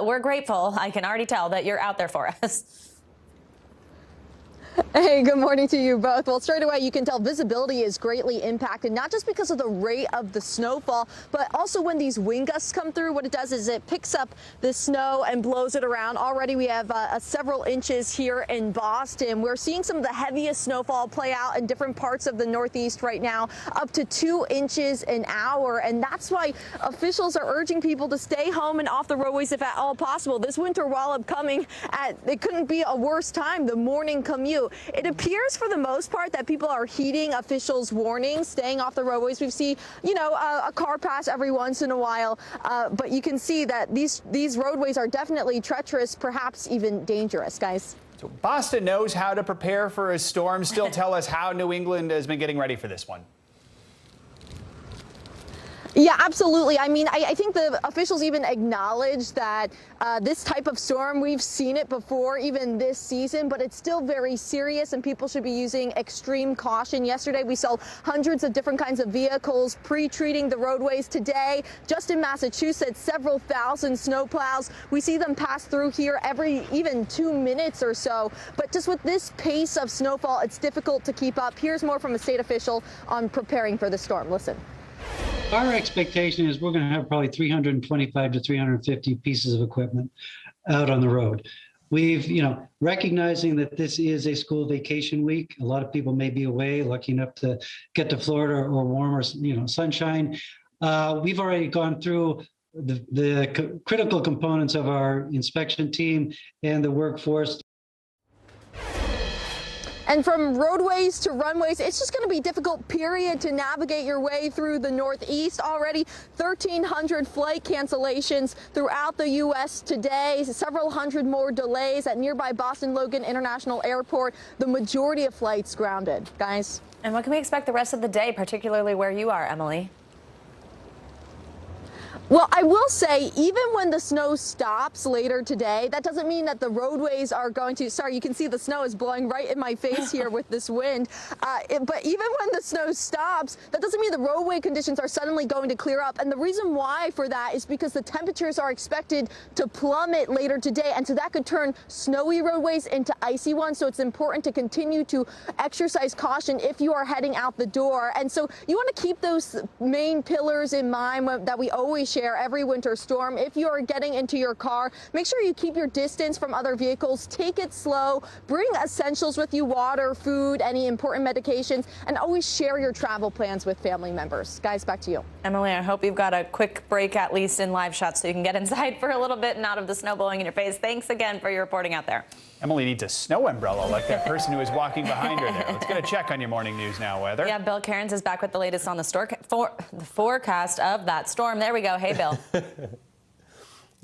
Speaker 21: we're grateful, I can already tell, that you're out there for us.
Speaker 22: Hey, good morning to you both. Well, straight away, you can tell visibility is greatly impacted, not just because of the rate of the snowfall, but also when these wind gusts come through, what it does is it picks up the snow and blows it around. Already we have several inches here in Boston. We're seeing some of the heaviest snowfall play out in different parts of the Northeast right now, up to 2 inches an hour. And that's why officials are urging people to stay home and off the roadways if at all possible. This winter, while upcoming, it couldn't be a worse time, the morning commute. It appears for the most part that people are heeding officials' warnings, staying off the roadways. We've seen, a car pass every once in a while, but you can see that these roadways are definitely treacherous, perhaps even dangerous, guys.
Speaker 18: So Boston knows how to prepare for a storm. Still tell us how New England has been getting ready for this one.
Speaker 22: Yeah, absolutely. I mean, I think the officials even acknowledge that this type of storm, we've seen it before, even this season, but it's still very serious and people should be using extreme caution. Yesterday, we saw hundreds of different kinds of vehicles pre-treating the roadways. Today, just in Massachusetts, several thousand snowplows. We see them pass through here every even 2 minutes or so. But just with this pace of snowfall, it's difficult to keep up. Here's more from a state official on preparing for the storm. Listen.
Speaker 23: Our expectation is we're going to have probably 325 to 350 pieces of equipment out on the road. We've, recognizing that this is a school vacation week, a lot of people may be away, lucky enough to get to Florida or warmer, sunshine. We've already gone through the critical components of our inspection team and the workforce.
Speaker 22: And from roadways to runways, it's just going to be a difficult period to navigate your way through the Northeast. Already 1,300 flight cancellations throughout the U.S. today, several hundred more delays at nearby Boston Logan International Airport. The majority of flights grounded. Guys.
Speaker 21: And what can we expect the rest of the day, particularly where you are, Emily?
Speaker 22: Well, I will say, even when the snow stops later today, that doesn't mean that the roadways are going to, sorry, you can see the snow is blowing right in my face here with this wind. But even when the snow stops, that doesn't mean the roadway conditions are suddenly going to clear up. And the reason why for that is because the temperatures are expected to plummet later today. And so that could turn snowy roadways into icy ones. So it's important to continue to exercise caution if you are heading out the door. And so you want to keep those main pillars in mind that we always share every winter storm. If you are getting into your car, make sure you keep your distance from other vehicles. Take it slow. Bring essentials with you, water, food, any important medications, and always share your travel plans with family members. Guys, back to you.
Speaker 21: Emily, I hope you've got a quick break, at least in live shots, so you can get inside for a little bit and out of the snow blowing in your face. Thanks again for your reporting out there.
Speaker 18: Emily needs a snow umbrella like that person who was walking behind her there. Let's get a check on your morning news now weather.
Speaker 21: Yeah, Bill Cairns is back with the latest on the forecast of that storm. There we go. Hey, Bill.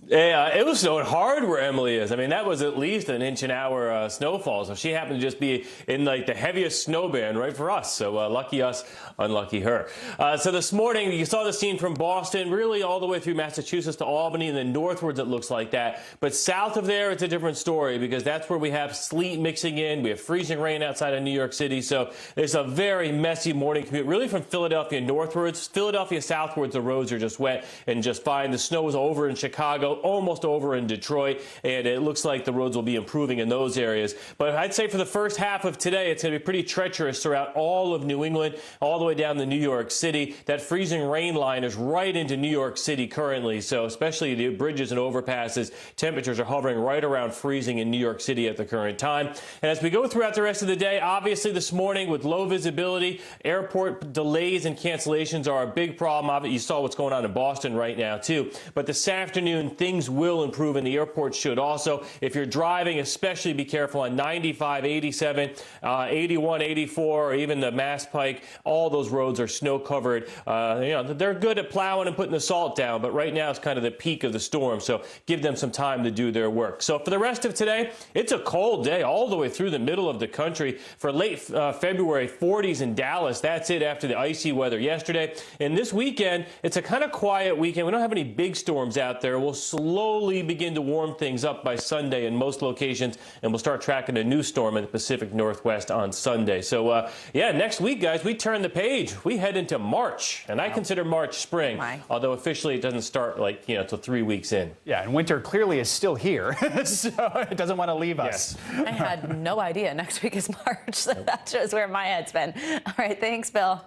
Speaker 1: Yeah, it was snowing hard where Emily is. I mean, that was at least an inch an hour snowfall. So she happened to just be in like the heaviest snow band right for us. So lucky us, unlucky her. So this morning, you saw the scene from Boston, really all the way through Massachusetts to Albany, and then northwards it looks like that. But south of there, it's a different story because that's where we have sleet mixing in. We have freezing rain outside of New York City. So it's a very messy morning commute, really from Philadelphia northwards. Philadelphia southwards, the roads are just wet and just fine. The snow is over in Chicago, almost over in Detroit, and it looks like the roads will be improving in those areas. But I'd say for the first half of today, it's going to be pretty treacherous throughout all of New England, all the way down to New York City. That freezing rain line is right into New York City currently, so especially the bridges and overpasses, temperatures are hovering right around freezing in New York City at the current time. And as we go throughout the rest of the day, obviously this morning with low visibility, airport delays and cancellations are a big problem. You saw what's going on in Boston right now too. But this afternoon, things will improve, and the airport should also. If you're driving, especially be careful on 95, 87, 81, 84, or even the Mass Pike. All those roads are snow covered. They're good at plowing and putting the salt down, but right now it's kind of the peak of the storm, so give them some time to do their work. So for the rest of today, it's a cold day all the way through the middle of the country. For late February, 40s in Dallas. That's it after the icy weather yesterday. And this weekend, it's a kind of quiet weekend. We don't have any big storms out there. We'll slowly begin to warm things up by Sunday in most locations, and we'll start tracking a new storm in the Pacific Northwest on Sunday. So, yeah, next week, guys, we turn the page. We head into March, and I consider March spring, although officially it doesn't start till 3 weeks in.
Speaker 18: Yeah, and winter clearly is still here, so it doesn't want to leave us.
Speaker 21: I had no idea next week is March, so that shows where my head's been. All right, thanks, Bill.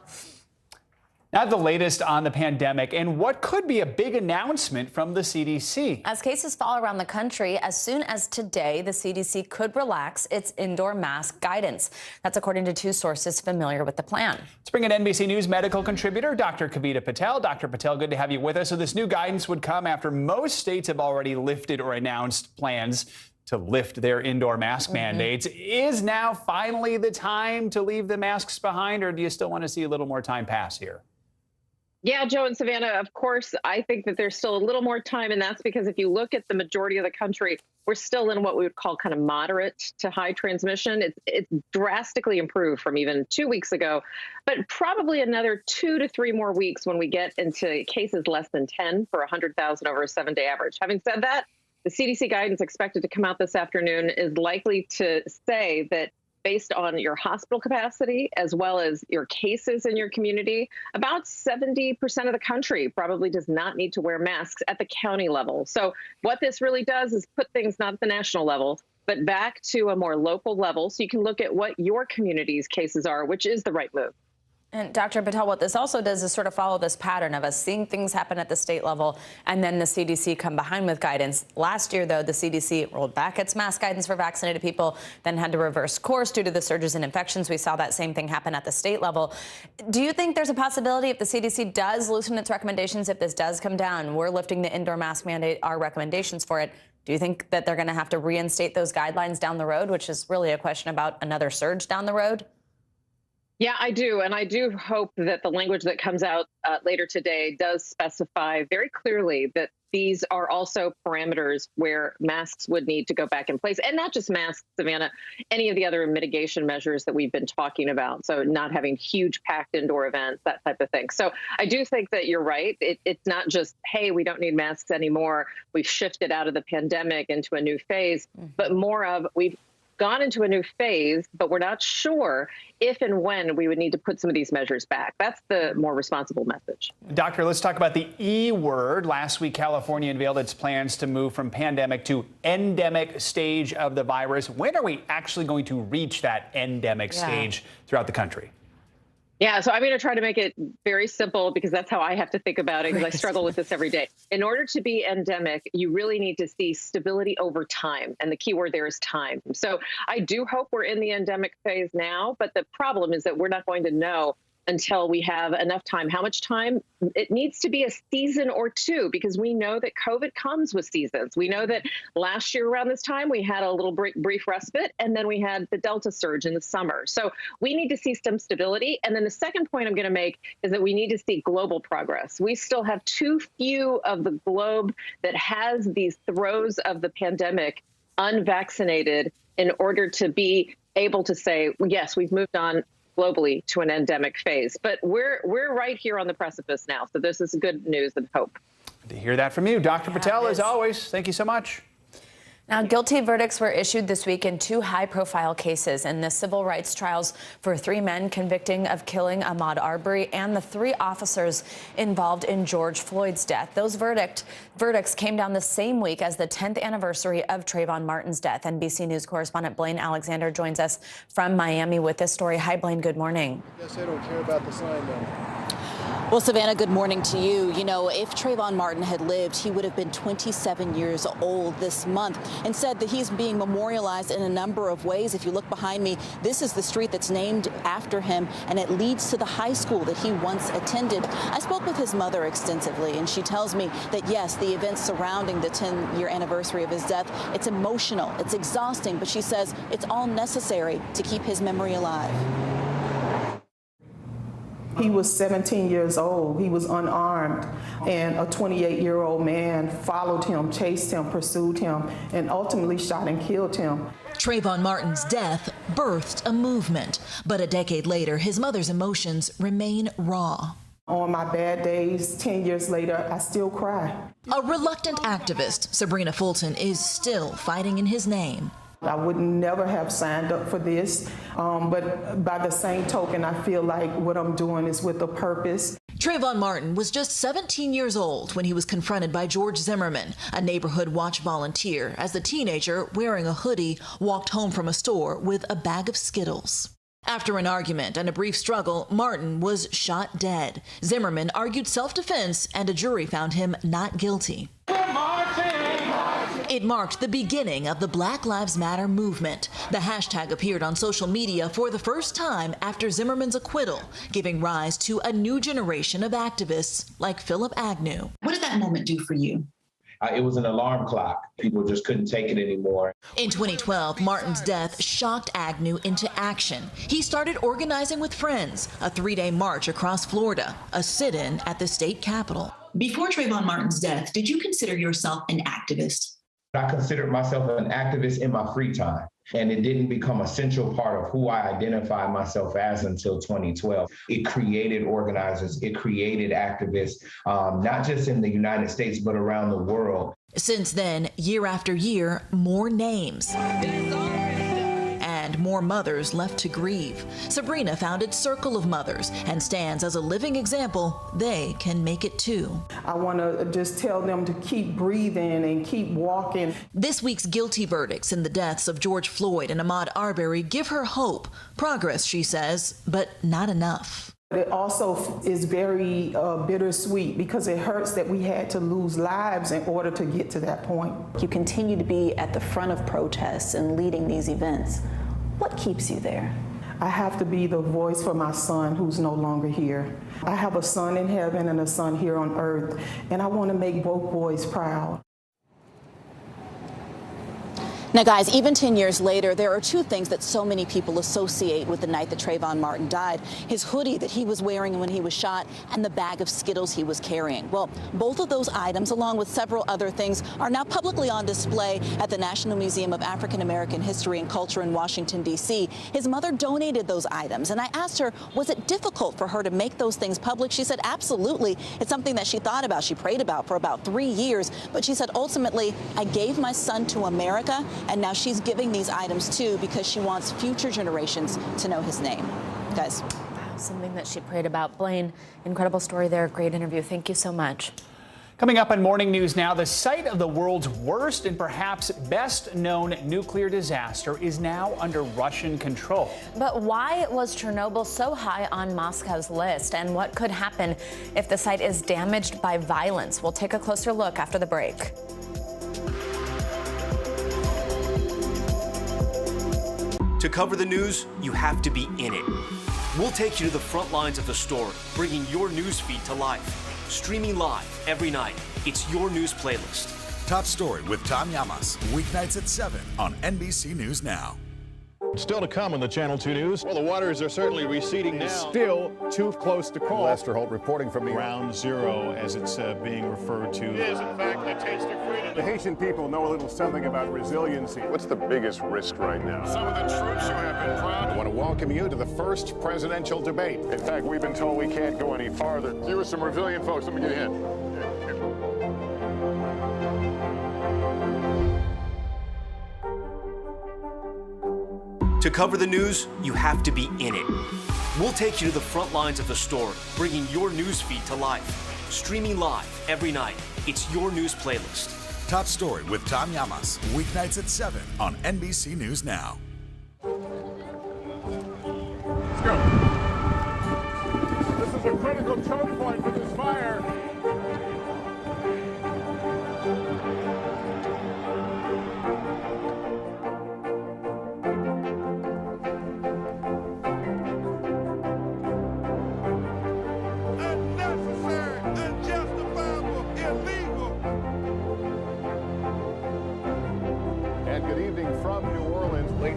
Speaker 18: Now the latest on the pandemic and what could be a big announcement from the CDC.
Speaker 21: As cases fall around the country, as soon as today, the CDC could relax its indoor mask guidance. That's according to two sources familiar with the plan.
Speaker 18: Let's bring in NBC News medical contributor Dr. Kavita Patel. Dr. Patel, good to have you with us. So this new guidance would come after most states have already lifted or announced plans to lift their indoor mask mandates. Is now finally the time to leave the masks behind, or do you still want to see a little more time pass here?
Speaker 2: Yeah, Joe and Savannah, of course, I think that there's still a little more time, and that's because if you look at the majority of the country, we're still in what we would call kind of moderate to high transmission. It's drastically improved from even 2 weeks ago, but probably another 2 to 3 more weeks when we get into cases less than 10 per 100,000 over a 7-day average. Having said that, the CDC guidance expected to come out this afternoon is likely to say that based on your hospital capacity as well as your cases in your community, about 70% of the country probably does not need to wear masks at the county level. So what this really does is put things not at the national level, but back to a more local level so you can look at what your community's cases are, which is the right move.
Speaker 21: And Dr. Patel, what this also does is sort of follow this pattern of us seeing things happen at the state level and then the CDC come behind with guidance. Last year, though, the CDC rolled back its mask guidance for vaccinated people, then had to reverse course due to the surges in infections. We saw that same thing happen at the state level. Do you think there's a possibility if the CDC does loosen its recommendations, if this does come down, we're lifting the indoor mask mandate, our recommendations for it, do you think that they're going to have to reinstate those guidelines down the road, which is really a question about another surge down the road?
Speaker 2: Yeah, I do. And I do hope that the language that comes out later today does specify very clearly that these are also parameters where masks would need to go back in place. And not just masks, Savannah, any of the other mitigation measures that we've been talking about. So not having huge packed indoor events, that type of thing. So I do think that you're right. It's not just, hey, we don't need masks anymore. We've shifted out of the pandemic into a new phase, but more of we've gone into a new phase, but we're not sure if and when we would need to put some of these measures back. That's the more responsible message.
Speaker 18: Doctor, let's talk about the E word. Last week, California unveiled its plans to move from pandemic to endemic stage of the virus. When are we actually going to reach that endemic stage throughout the country?
Speaker 2: Yeah, so I'm going to try to make it very simple because that's how I have to think about it, because I struggle with this every day. In order to be endemic, you really need to see stability over time. And the key word there is time. So I do hope we're in the endemic phase now, but the problem is that we're not going to know until we have enough time. How much time? It needs to be a season or two, because we know that COVID comes with seasons. We know that last year around this time, we had a little brief respite, and then we had the Delta surge in the summer. So we need to see some stability. And then the second point I'm going to make is that we need to see global progress. We still have too few of the globe that has these throes of the pandemic unvaccinated in order to be able to say, well, yes, we've moved on globally to an endemic phase. But we're right here on the precipice now. So this is good news and hope.
Speaker 18: To hear that from you, Dr. Patel, as always. Thank you so much.
Speaker 21: Now, guilty verdicts were issued this week in 2 high-profile cases in the civil rights trials for 3 men convicting of killing Ahmaud Arbery and the 3 officers involved in George Floyd's death. Those verdicts came down the same week as the 10th anniversary of Trayvon Martin's death. NBC News correspondent Blaine Alexander joins us from Miami with this story. Hi, Blaine. Good morning.
Speaker 4: I guess they don't care about the sign, though.
Speaker 6: Well, Savannah, good morning to you. You know, if Trayvon Martin had lived, he would have been 27 years old this month. And said that he's being memorialized in a number of ways. If you look behind me, this is the street that's named after him, and it leads to the high school that he once attended. I spoke with his mother extensively, and she tells me that, yes, the events surrounding the 10-year anniversary of his death, it's emotional, it's exhausting, but she says it's all necessary to keep his memory alive.
Speaker 8: He was 17 years old. He was unarmed, and a 28-year-old man followed him, chased him, pursued him, and ultimately shot and killed him.
Speaker 12: Trayvon Martin's death birthed a movement, but a decade later, his mother's emotions remain raw.
Speaker 8: On my bad days, 10 years later, I still cry.
Speaker 12: A reluctant activist, Sabrina Fulton, is still fighting in his name.
Speaker 8: I would never have signed up for this, but by the same token, I feel like what I'm doing is with a purpose.
Speaker 12: Trayvon Martin was just 17 years old when he was confronted by George Zimmerman, a neighborhood watch volunteer, as the teenager, wearing a hoodie, walked home from a store with a bag of Skittles. After an argument and a brief struggle, Martin was shot dead. Zimmerman argued self-defense, and a jury found him not guilty. It marked the beginning of the Black Lives Matter movement. The hashtag appeared on social media for the first time after Zimmerman's acquittal, giving rise to a new generation of activists like Philip Agnew.
Speaker 13: What did that moment do for you?
Speaker 24: It was an alarm clock. People just couldn't take it anymore.
Speaker 12: In 2012, Martin's death shocked Agnew into action. He started organizing with friends, a 3-day march across Florida, a sit-in at the state capitol.
Speaker 13: Before Trayvon Martin's death, did you consider yourself an activist?
Speaker 24: I considered myself an activist in my free time, and it didn't become a central part of who I identified myself as until 2012. It created organizers, it created activists, not just in the United States, but around the world.
Speaker 12: Since then, year after year, more names. And more mothers left to grieve. Sabrina founded Circle of Mothers and stands as a living example they can make it too.
Speaker 8: I want to just tell them to keep breathing and keep walking.
Speaker 12: This week's guilty verdicts in the deaths of George Floyd and Ahmaud Arbery give her hope. Progress, she says, but not enough.
Speaker 8: It also is very bittersweet because it hurts that we had to lose lives in order to get to that point.
Speaker 21: You continue to be at the front of protests and leading these events. What keeps you there?
Speaker 8: I have to be the voice for my son who's no longer here. I have a son in heaven and a son here on earth, and I want to make both boys proud.
Speaker 6: Now, guys, even 10 years later, there are two things that so many people associate with the night that Trayvon Martin died: his hoodie that he was wearing when he was shot and the bag of Skittles he was carrying. Well, both of those items, along with several other things, are now publicly on display at the National Museum of African American History and Culture in Washington, D.C. His mother donated those items, and I asked her, was it difficult for her to make those things public? She said, absolutely. It's something that she thought about, she prayed about for about 3 years, but she said, ultimately, I gave my son to America, and now she's giving these items too because she wants future generations to know his name. Guys.
Speaker 21: Wow, something that she prayed about. Blaine, incredible story there. Great interview. Thank you so much.
Speaker 18: Coming up on Morning News Now, the site of the world's worst and perhaps best known nuclear disaster is now under Russian control.
Speaker 21: But why was Chernobyl so high on Moscow's list, and what could happen if the site is damaged by violence? We'll take a closer look after the break.
Speaker 3: To cover the news, you have to be in it. We'll take you to the front lines of the story, bringing your news feed to life. Streaming live every night. It's your news playlist.
Speaker 16: Top Story with Tom Llamas, weeknights at 7 on NBC News Now.
Speaker 5: Still to come on the Channel 2 News. Well, the waters are certainly receding now.
Speaker 9: Still too close to call.
Speaker 5: Lester Holt reporting from the Ground Zero, as it's being referred to.
Speaker 10: It is, in fact, a taste of freedom.
Speaker 9: The Haitian people know a little something about resiliency.
Speaker 5: What's the biggest risk right now?
Speaker 10: Some of the troops who have been proud.
Speaker 5: I want to welcome you to the first presidential debate. In fact, we've been told we can't go any farther. You are some resilient folks. Let me get a hint.
Speaker 3: To cover the news, you have to be in it. We'll take you to the front lines of the story, bringing your news feed to life. Streaming live every night. It's your news playlist.
Speaker 16: Top Story with Tom Llamas, weeknights at 7 on NBC News Now.
Speaker 9: Let's go. This is a critical choke point for this fire.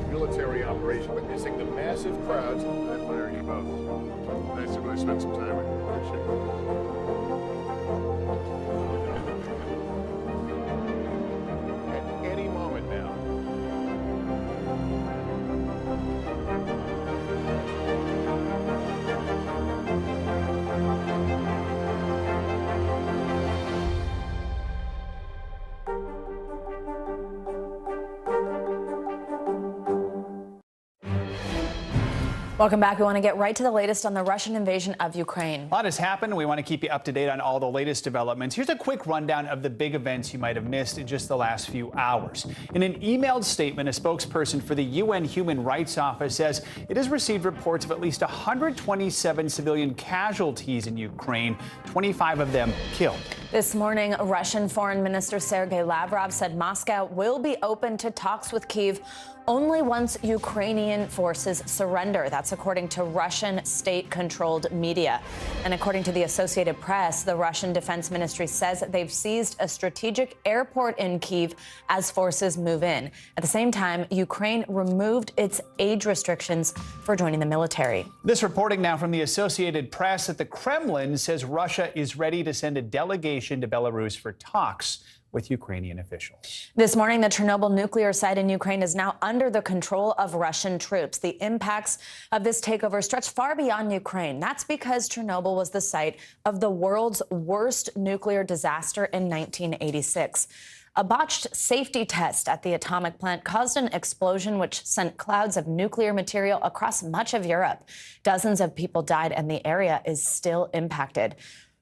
Speaker 5: Military operation, witnessing the massive crowds. That Blair, you both. Nice to really spend some time with you. Appreciate it. At any moment now.
Speaker 21: Welcome back. We want to get right to the latest on the Russian invasion of Ukraine.
Speaker 18: A lot has happened. We want to keep you up to date on all the latest developments. Here's a quick rundown of the big events you might have missed in just the last few hours. In an emailed statement, a spokesperson for the UN Human Rights Office says it has received reports of at least 127 civilian casualties in Ukraine, 25 of them killed.
Speaker 21: This morning, Russian Foreign Minister Sergei Lavrov said Moscow will be open to talks with Kyiv only once Ukrainian forces surrender. That's according to Russian state-controlled media. And according to the Associated Press, the Russian Defense Ministry says they've seized a strategic airport in Kyiv as forces move in. At the same time, Ukraine removed its age restrictions for joining the military.
Speaker 18: This reporting now from the Associated Press that the Kremlin says Russia is ready to send a delegation to Belarus for talks with Ukrainian officials.
Speaker 21: This morning, the Chernobyl nuclear site in Ukraine is now under the control of Russian troops. The impacts of this takeover stretch far beyond Ukraine. That's because Chernobyl was the site of the world's worst nuclear disaster in 1986. A botched safety test at the atomic plant caused an explosion which sent clouds of nuclear material across much of Europe. Dozens of people died, and the area is still impacted.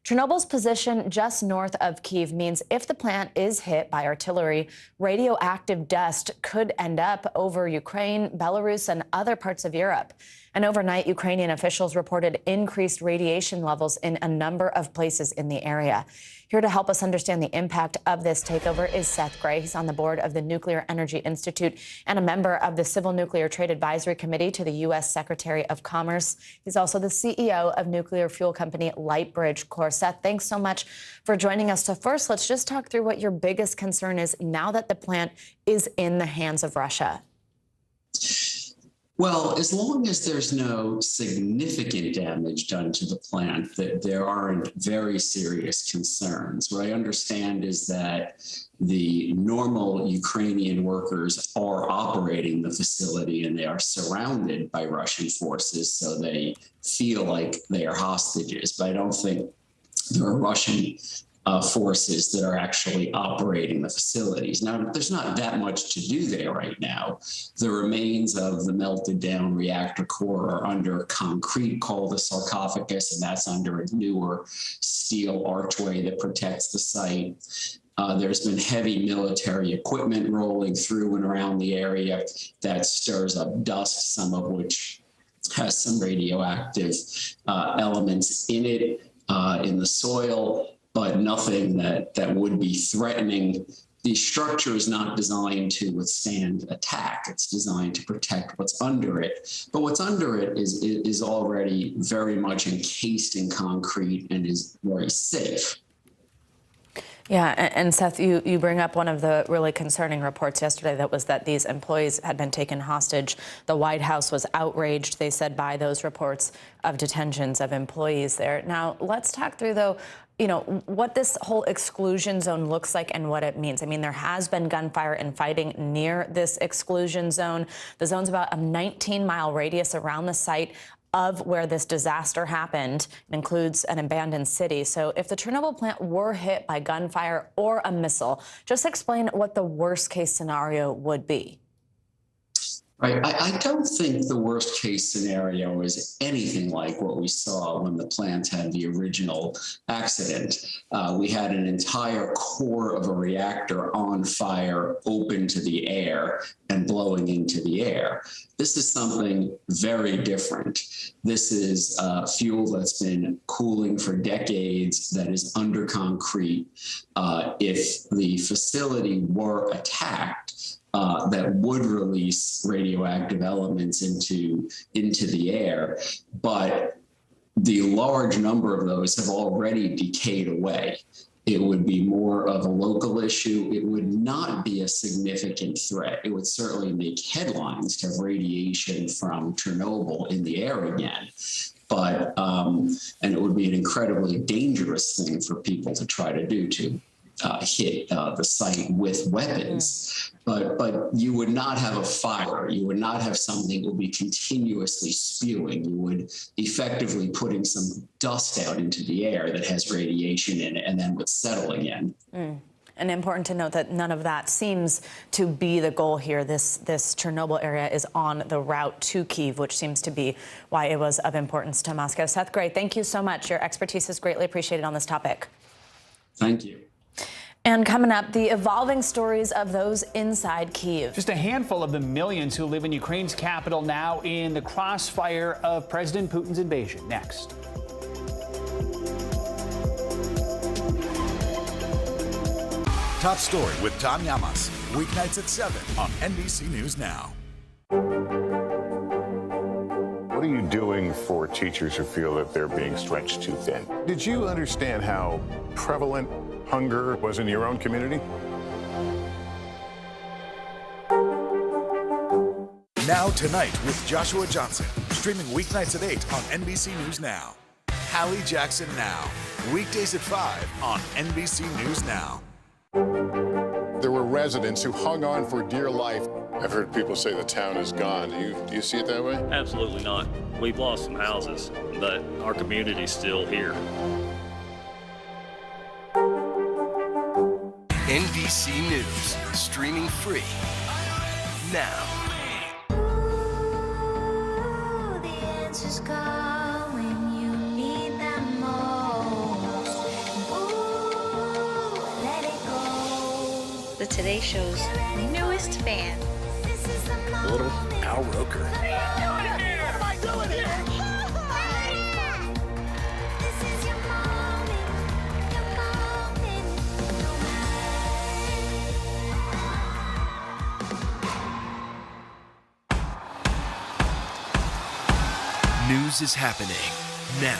Speaker 21: Chernobyl's position just north of Kyiv means if the plant is hit by artillery, radioactive dust could end up over Ukraine, Belarus, and other parts of Europe. And overnight, Ukrainian officials reported increased radiation levels in a number of places in the area. Here to help us understand the impact of this takeover is Seth Gray. He's on the board of the Nuclear Energy Institute and a member of the Civil Nuclear Trade Advisory Committee to the U.S. Secretary of Commerce. He's also the CEO of nuclear fuel company Lightbridge Corp. Seth, thanks so much for joining us. So first, let's just talk through what your biggest concern is now that the plant is in the hands of Russia.
Speaker 11: Well, as long as there's no significant damage done to the plant, that there aren't very serious concerns. What I understand is that the normal Ukrainian workers are operating the facility and they are surrounded by Russian forces, so they feel like they are hostages. But I don't think there are Russian forces that are actually operating the facilities. Now, there's not that much to do there right now. The remains of the melted down reactor core are under concrete called the sarcophagus, and that's under a newer steel archway that protects the site. There's been heavy military equipment rolling through and around the area that stirs up dust, some of which has some radioactive elements in it, in the soil, but nothing that would be threatening. The structure is not designed to withstand attack. It's designed to protect what's under it. But what's under it is already very much encased in concrete and is very safe.
Speaker 21: Yeah, and Seth, you bring up one of the really concerning reports yesterday that was that these employees had been taken hostage. The White House was outraged, they said, by those reports of detentions of employees there. Now, let's talk through, though, what this whole exclusion zone looks like and what it means. I mean, there has been gunfire and fighting near this exclusion zone. The zone's about a 19-mile radius around the site of where this disaster happened. It includes an abandoned city. So if the Chernobyl plant were hit by gunfire or a missile, just explain what the worst case scenario would be.
Speaker 11: Right. I don't think the worst case scenario is anything like what we saw when the plant had the original accident. We had an entire core of a reactor on fire, open to the air and blowing into the air. This is something very different. This is fuel that's been cooling for decades, that is under concrete. If the facility were attacked, that would release radioactive elements into the air, but the large number of those have already decayed away. It would be more of a local issue. It would not be a significant threat. It would certainly make headlines to have radiation from Chernobyl in the air again. But, and it would be an incredibly dangerous thing for people to try to do, to hit the site with weapons. But you would not have a fire. You would not have something that would be continuously spewing. You would effectively putting some dust out into the air that has radiation in it and then would settle again.
Speaker 21: And important to note that none of that seems to be the goal here. This Chernobyl area is on the route to Kyiv, which seems to be why it was of importance to Moscow. Seth Gray, thank you so much. Your expertise is greatly appreciated on this topic.
Speaker 11: Thank you.
Speaker 21: And coming up, the evolving stories of those inside Kyiv.
Speaker 18: Just a handful of the millions who live in Ukraine's capital now in the crossfire of President Putin's invasion. Next.
Speaker 16: Top Story with Tom Llamas. Weeknights at 7 on NBC News Now.
Speaker 5: What are you doing for teachers who feel that they're being stretched too thin? Did you understand how prevalent hunger was in your own community?
Speaker 16: Now Tonight with Joshua Johnson. Streaming weeknights at 8 on NBC News Now. Hallie Jackson Now. Weekdays at 5 on NBC News Now.
Speaker 5: There were residents who hung on for dear life. I've heard people say the town is gone. Do you see it that way?
Speaker 14: Absolutely not. We've lost some houses, but our community's still here.
Speaker 15: NBC News, streaming free now.
Speaker 19: The answers come when you need them most. Ooh, let it go.
Speaker 25: The Today Show's newest fan,
Speaker 16: Little Al Roker.
Speaker 19: What am I doing here? This is your moment,
Speaker 15: News is happening now.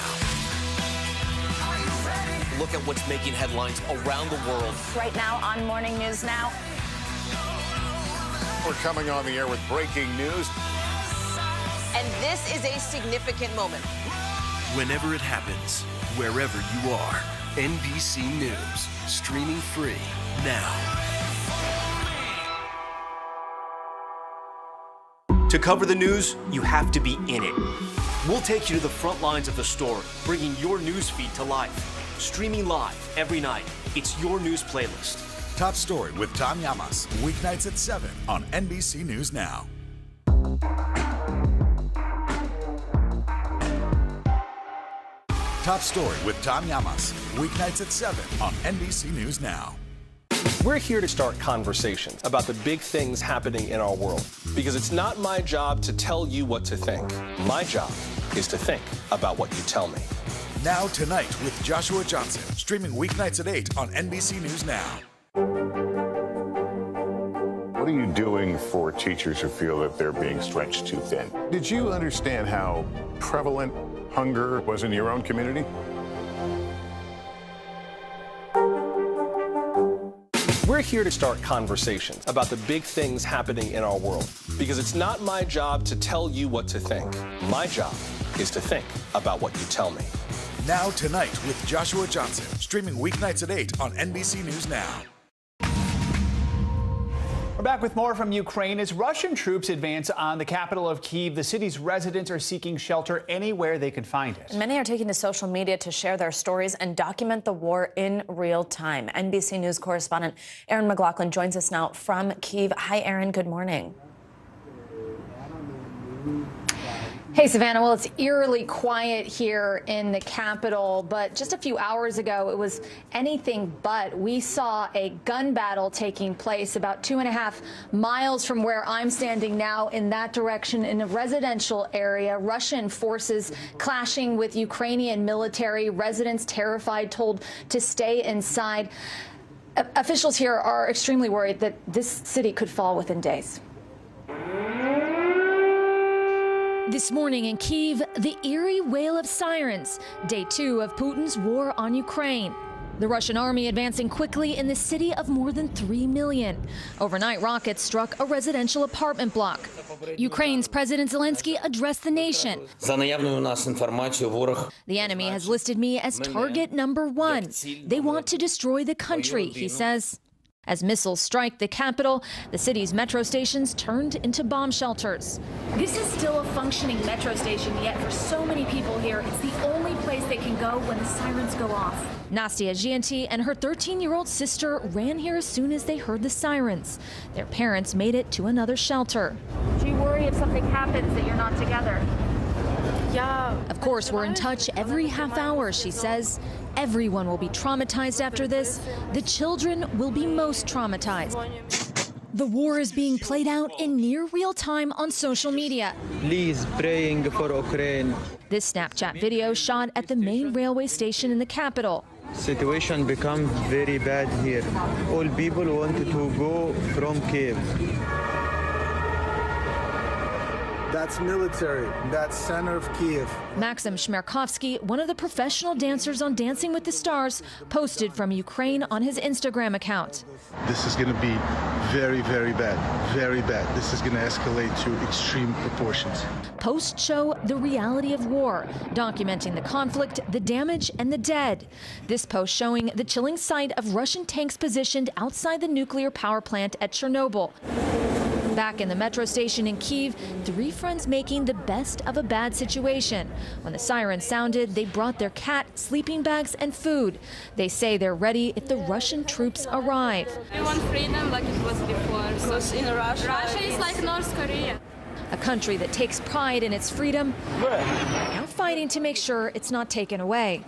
Speaker 3: Look at what's making headlines around the world.
Speaker 21: Right now on Morning News Now.
Speaker 5: We're coming on the air with breaking news.
Speaker 7: And this is a significant moment.
Speaker 15: Whenever it happens, wherever you are, NBC News, streaming free now.
Speaker 3: To cover the news, you have to be in it. We'll take you to the front lines of the story, bringing your news feed to life. Streaming live every night. It's your news playlist.
Speaker 16: Top Story with Tom Llamas, weeknights at 7 on NBC News Now. Top Story with Tom Llamas, weeknights at 7 on NBC News Now.
Speaker 17: We're here to start conversations about the big things happening in our world, because it's not my job to tell you what to think. My job is to think about what you tell me.
Speaker 16: Now Tonight with Joshua Johnson, streaming weeknights at 8 on NBC News Now.
Speaker 5: What are you doing for teachers who feel that they're being stretched too thin? Did you understand how prevalent hunger was in your own community?
Speaker 17: We're here to start conversations about the big things happening in our world, because it's not my job to tell you what to think. My job is to think about what you tell me.
Speaker 16: Now Tonight with Joshua Johnson, streaming weeknights at 8 on NBC News Now.
Speaker 18: We're back with more from Ukraine. As Russian troops advance on the capital of Kyiv, the city's residents are seeking shelter anywhere they can find it.
Speaker 21: Many are taking to social media to share their stories and document the war in real time. NBC News correspondent Aaron McLaughlin joins us now from Kyiv. Hi, Aaron. Good morning.
Speaker 20: Hey, Savannah. Well, it's eerily quiet here in the capital, but just a few hours ago, it was anything but. We saw a gun battle taking place about 2.5 miles from where I'm standing now in that direction in a residential area. Russian forces clashing with Ukrainian military. Residents terrified, told to stay inside. Officials here are extremely worried that this city could fall within days.
Speaker 22: This morning in Kyiv, the eerie wail of sirens, day 2 of Putin's war on Ukraine. The Russian army advancing quickly in the city of more than 3 million. Overnight rockets struck a residential apartment block. Ukraine's President Zelensky addressed the nation. The enemy has listed me as target number 1. They want to destroy the country, he says. As missiles strike the capital, the city's metro stations turned into bomb shelters. This is still a functioning metro station, yet for so many people here, it's the only place they can go when the sirens go off. Nastia Gianti and her 13-year-old sister ran here as soon as they heard the sirens. Their parents made it to another shelter.
Speaker 21: Do you worry if something happens that you're not together?
Speaker 22: Of course, we're in touch every half hour, she says. Everyone will be traumatized after this. The children will be most traumatized. The war is being played out in near real time on social media.
Speaker 23: Please praying for Ukraine.
Speaker 22: This Snapchat video shot at the main railway station in the capital.
Speaker 23: Situation becomes very bad here. All people wanted to go from Kyiv.
Speaker 4: That's military. That's center of Kyiv.
Speaker 22: Maxim Shmerkovsky, one of the professional dancers on Dancing with the Stars, posted from Ukraine on his Instagram account.
Speaker 4: This is going to be very, very bad. Very bad. This is going to escalate to extreme proportions.
Speaker 22: Posts show the reality of war, documenting the conflict, the damage, and the dead. This post showing the chilling sight of Russian tanks positioned outside the nuclear power plant at Chernobyl. Back in the metro station in Kyiv, 3 friends making the best of a bad situation. When the siren sounded, they brought their cat, sleeping bags, and food. They say they're ready if the Russian troops arrive.
Speaker 26: We want freedom like it was before. Because in Russia is like North Korea.
Speaker 22: A country that takes pride in its freedom, now fighting to make sure it's not taken away.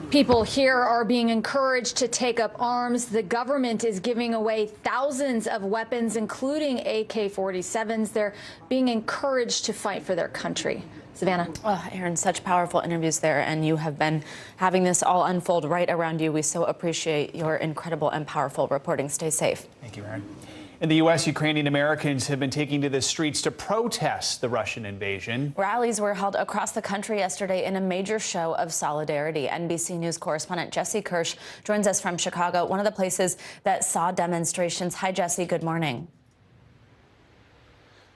Speaker 22: People here are being encouraged to take up arms. The government is giving away thousands of weapons, including AK-47s. They're being encouraged to fight for their country. Savannah.
Speaker 21: Oh, Aaron, such powerful interviews there, and you have been having this all unfold right around you. We so appreciate your incredible and powerful reporting. Stay safe.
Speaker 18: Thank you, Aaron. In the U.S., Ukrainian Americans have been taking to the streets to protest the Russian invasion.
Speaker 21: Rallies were held across the country yesterday in a major show of solidarity. NBC News correspondent Jesse Kirsch joins us from Chicago, one of the places that saw demonstrations. Hi, Jesse. Good morning.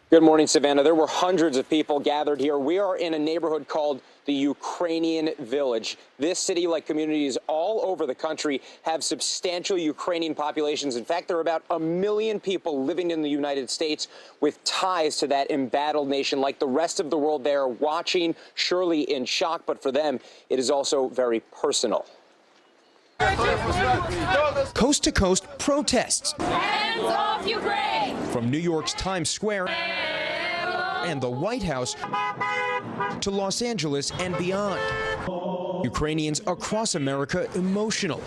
Speaker 1: Good morning, Savannah. There were hundreds of people gathered here. We are in a neighborhood called the Ukrainian Village. This city, like communities all over the country, have substantial Ukrainian populations. In fact, there are about 1 million people living in the United States with ties to that embattled nation. Like the rest of the world, they are watching, surely in shock, but for them, it is also very personal.
Speaker 2: Coast to coast protests.
Speaker 19: Hands off Ukraine!
Speaker 2: From New York's Times Square and the White House to Los Angeles and beyond. Ukrainians across America emotional,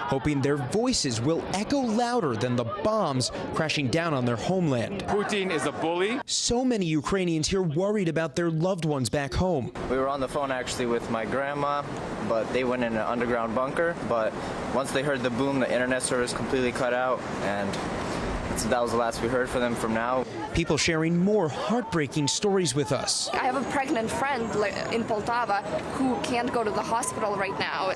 Speaker 2: hoping their voices will echo louder than the bombs crashing down on their homeland.
Speaker 8: Putin is a bully.
Speaker 2: So many Ukrainians here worried about their loved ones back home.
Speaker 12: We were on the phone actually with my grandma, but they went in an underground bunker. But once they heard the boom, the internet service completely cut out, and that was the last we heard from them from now.
Speaker 2: People sharing more heartbreaking stories with us.
Speaker 13: I have a pregnant friend in Poltava who can't go to the hospital right now.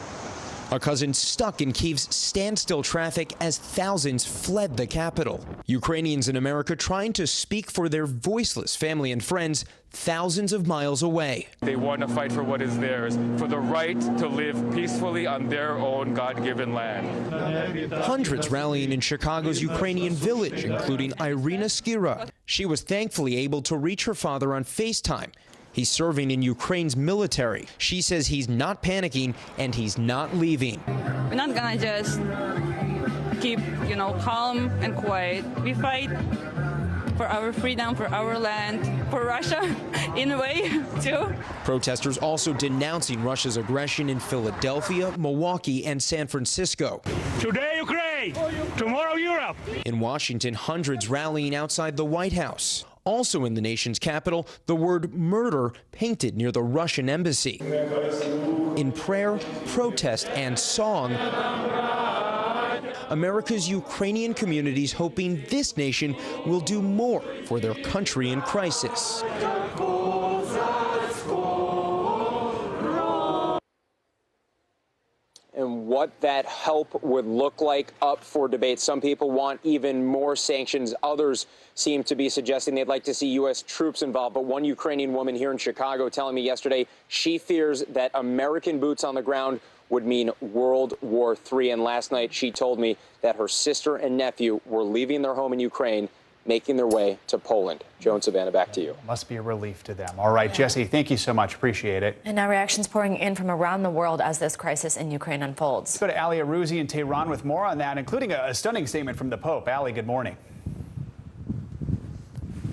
Speaker 2: A cousin stuck in Kyiv's standstill traffic as thousands fled the capital. Ukrainians in America trying to speak for their voiceless family and friends thousands of miles away.
Speaker 8: They want to fight for what is theirs, for the right to live peacefully on their own God-given land.
Speaker 2: Hundreds rallying in Chicago's Ukrainian Village, including Irina Skira. She was thankfully able to reach her father on FaceTime. He's serving in Ukraine's military. She says he's not panicking and he's not leaving.
Speaker 26: We're not gonna just keep, calm and quiet. We fight for our freedom, for our land, for Russia, in a way, too.
Speaker 2: Protesters also denouncing Russia's aggression in Philadelphia, Milwaukee, and San Francisco.
Speaker 24: Today, Ukraine. Tomorrow, Europe.
Speaker 2: In Washington, hundreds rallying outside the White House. Also in the nation's capital, the word murder painted near the Russian embassy. In prayer, protest, and song, America's Ukrainian communities hoping this nation will do more for their country in crisis.
Speaker 1: And what that help would look like up for debate. Some people want even more sanctions. Others seem to be suggesting they'd like to see U.S. troops involved. But one Ukrainian woman here in Chicago telling me yesterday she fears that American boots on the ground would mean World War III. And last night she told me that her sister and nephew were leaving their home in Ukraine, making their way to Poland. Joan, Savannah, back to you.
Speaker 18: Must be a relief to them. All right, Jesse, thank you so much. Appreciate it.
Speaker 21: And now reactions pouring in from around the world as this crisis in Ukraine unfolds.
Speaker 18: Let's go to Ali Arouzi in Tehran with more on that, including a stunning statement from the Pope. Ali, good morning.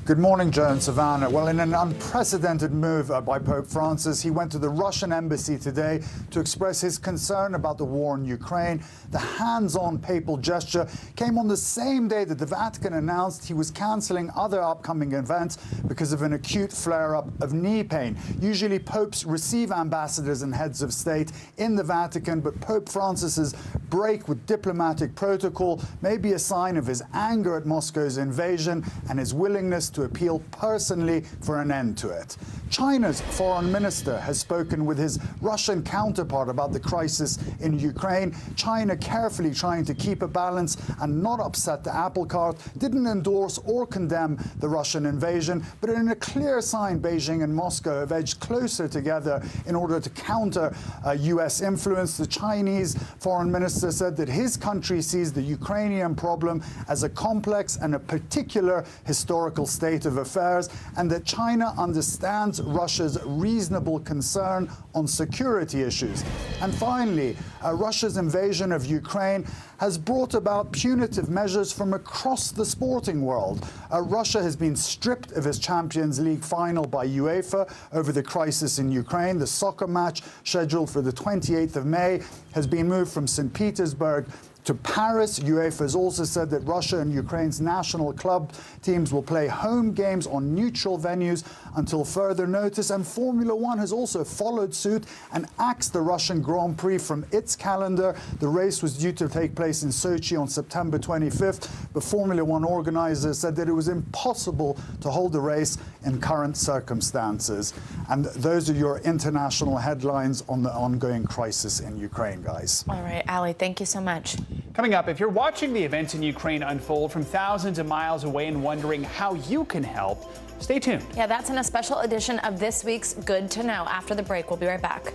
Speaker 27: Good morning, Joe and Savannah. Well, in an unprecedented move by Pope Francis, he went to the Russian embassy today to express his concern about the war in Ukraine. The hands-on papal gesture came on the same day that the Vatican announced he was cancelling other upcoming events because of an acute flare-up of knee pain. Usually, popes receive ambassadors and heads of state in the Vatican, but Pope Francis's break with diplomatic protocol may be a sign of his anger at Moscow's invasion and his willingness to appeal personally for an end to it. China's foreign minister has spoken with his Russian counterpart about the crisis in Ukraine. China, carefully trying to keep a balance and not upset the apple cart, didn't endorse or condemn the Russian invasion, but in a clear sign, Beijing and Moscow have edged closer together in order to counter U.S. influence. The Chinese foreign minister said that his country sees the Ukrainian problem as a complex and a particular historical state of affairs, and that China understands Russia's reasonable concern on security issues. And finally, Russia's invasion of Ukraine has brought about punitive measures from across the sporting world. Russia has been stripped of its Champions League final by UEFA over the crisis in Ukraine. The soccer match scheduled for the 28th of May has been moved from St. Petersburg to Paris. UEFA has also said that Russia and Ukraine's national club teams will play home games on neutral venues until further notice. And Formula One has also followed suit and axed the Russian Grand Prix from its calendar. The race was due to take place in Sochi on September 25th, but Formula One organizers said that it was impossible to hold the race in current circumstances. And those are your international headlines on the ongoing crisis in Ukraine, guys.
Speaker 21: All right, Ali, thank you so much.
Speaker 18: Coming up, if you're watching the events in Ukraine unfold from thousands of miles away and wondering how you can help, stay tuned.
Speaker 21: Yeah, that's in a special edition of this week's Good to Know. After the break, we'll be right back.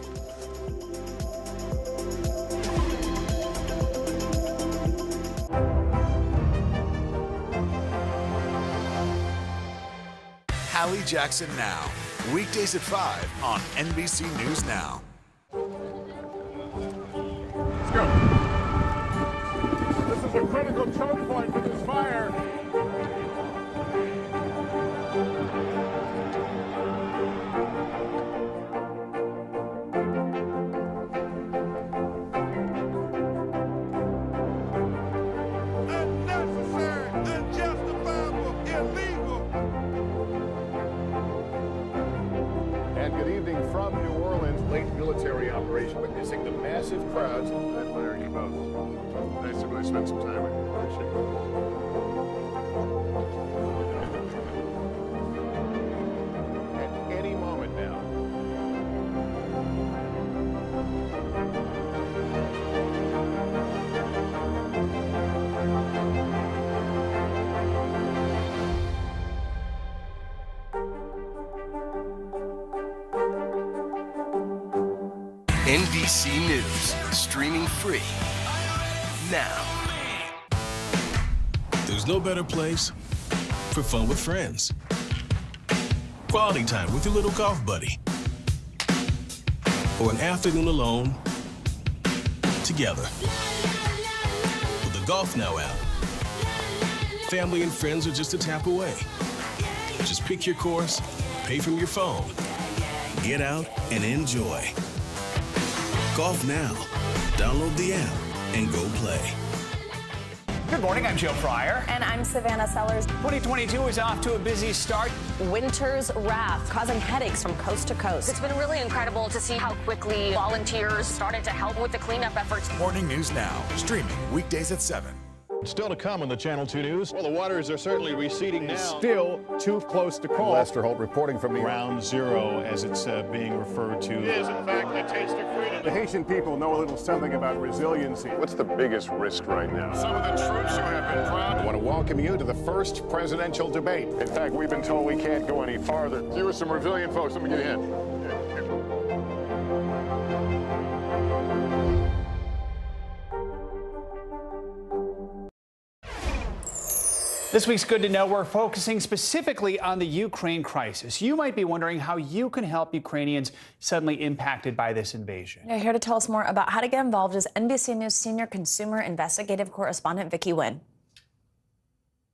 Speaker 16: Hallie Jackson Now, weekdays at 5 on NBC News Now.
Speaker 6: Let's go. This is a critical choke point for this fire. Unnecessary, unjustifiable, illegal.
Speaker 7: And good evening from New Orleans. Late military operation witnessing the massive crowds. That Larry, you both. Nice to really spend some time with you. Appreciate it. At any moment now.
Speaker 15: NBC News, streaming free now.
Speaker 9: There's no better place for fun with friends. Quality time with your little golf buddy. Or an afternoon alone together. With the Golf Now app, family and friends are just a tap away. Just pick your course, pay from your phone, get out and enjoy. Golf Now. Download the app and go play.
Speaker 18: Good morning, I'm Joe Fryer.
Speaker 21: And I'm Savannah Sellers.
Speaker 18: 2022 is off to a busy start.
Speaker 21: Winter's wrath causing headaches from coast to coast.
Speaker 10: It's been really incredible to see how quickly volunteers started to help with the cleanup efforts.
Speaker 16: Morning News Now, streaming weekdays at 7.
Speaker 7: Still to come on the Channel 2 News. Well, the waters are certainly receding now. Still too close to call. Lester Holt reporting from the Ground Zero, as it's being referred to. It is, in fact, a taste of freedom. The Haitian people know a little something about resiliency.
Speaker 5: What's the biggest risk right now?
Speaker 7: Some of the troops who have been proud. I want to welcome you to the first presidential debate.
Speaker 5: In fact, we've been told we can't go any farther.
Speaker 7: You with some resilient folks. Let me get a hint.
Speaker 18: This week's Good to Know, we're focusing specifically on the Ukraine crisis. You might be wondering how you can help Ukrainians suddenly impacted by this invasion.
Speaker 21: Now, here to tell us more about how to get involved is NBC News senior consumer investigative correspondent Vicki Wynn.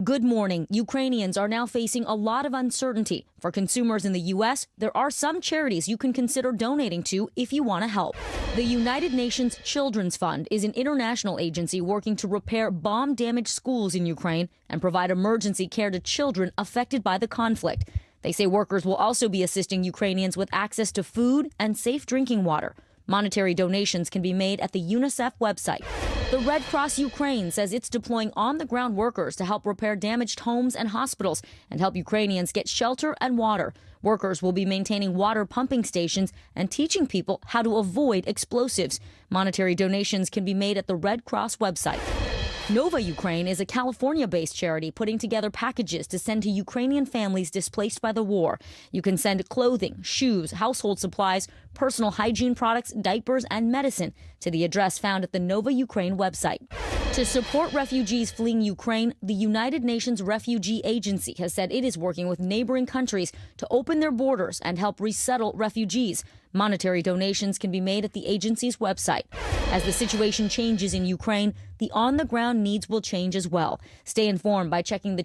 Speaker 11: Good morning. Ukrainians are now facing a lot of uncertainty. For consumers in the U.S., there are some charities you can consider donating to if you want to help. The United Nations Children's Fund is an international agency working to repair bomb-damaged schools in Ukraine and provide emergency care to children affected by the conflict. They say workers will also be assisting Ukrainians with access to food and safe drinking water. Monetary donations can be made at the UNICEF website. The Red Cross Ukraine says it's deploying on-the-ground workers to help repair damaged homes and hospitals and help Ukrainians get shelter and water. Workers will be maintaining water pumping stations and teaching people how to avoid explosives. Monetary donations can be made at the Red Cross website. Nova Ukraine is a California-based charity putting together packages to send to Ukrainian families displaced by the war. You can send clothing, shoes, household supplies, personal hygiene products, diapers, and medicine to the address found at the Nova Ukraine website. To support refugees fleeing Ukraine, the United Nations Refugee Agency has said it is working with neighboring countries to open their borders and help resettle refugees. Monetary donations can be made at the agency's website. As the situation changes in Ukraine, the on-the-ground needs will change as well. Stay informed by checking the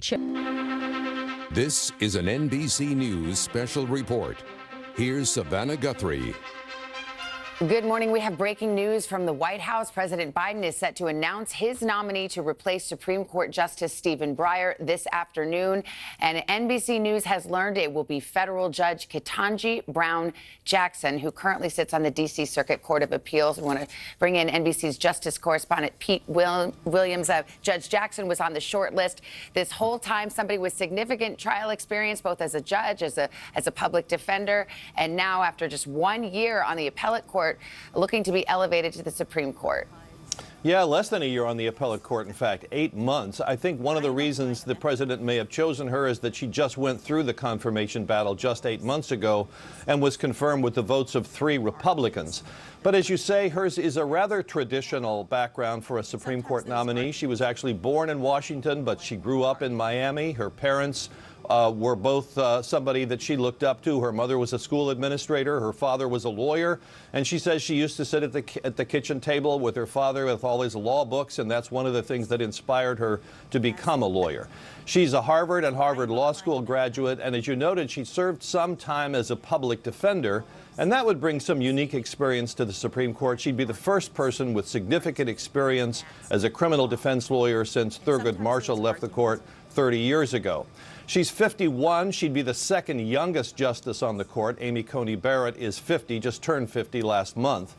Speaker 14: This is an NBC News special report. Here's Savannah Guthrie.
Speaker 3: Good morning. We have breaking news from the White House. President Biden is set to announce his nominee to replace Supreme Court Justice Stephen Breyer this afternoon. And NBC News has learned it will be federal judge Ketanji Brown Jackson, who currently sits on the D.C. Circuit Court of Appeals. We want to bring in NBC's justice correspondent Pete Williams. Judge Jackson was on the short list this whole time, somebody with significant trial experience, both as a judge, as a public defender, and now after just 1 year on the appellate court, looking to be elevated to the Supreme Court.
Speaker 4: Yeah, less than a year on the appellate court, in fact, 8 months. I think one of the reasons the president may have chosen her is that she just went through the confirmation battle just 8 months ago and was confirmed with the votes of 3 Republicans. But as you say, hers is a rather traditional background for a Supreme Court nominee. She was actually born in Washington, but she grew up in Miami. Her parents were both somebody that she looked up to. Her mother was a school administrator. Her father was a lawyer. And she says she used to sit at the kitchen table with her father with all his law books, and that's one of the things that inspired her to become a lawyer. She's a Harvard and Harvard Law School graduate, and as you noted, she served some time as a public defender, and that would bring some unique experience to the Supreme Court. She'd be the first person with significant experience as a criminal defense lawyer since Thurgood Marshall left the court 30 years ago. She's 51. She'd be the second youngest justice on the court. Amy Coney Barrett is 50, just turned 50 last month.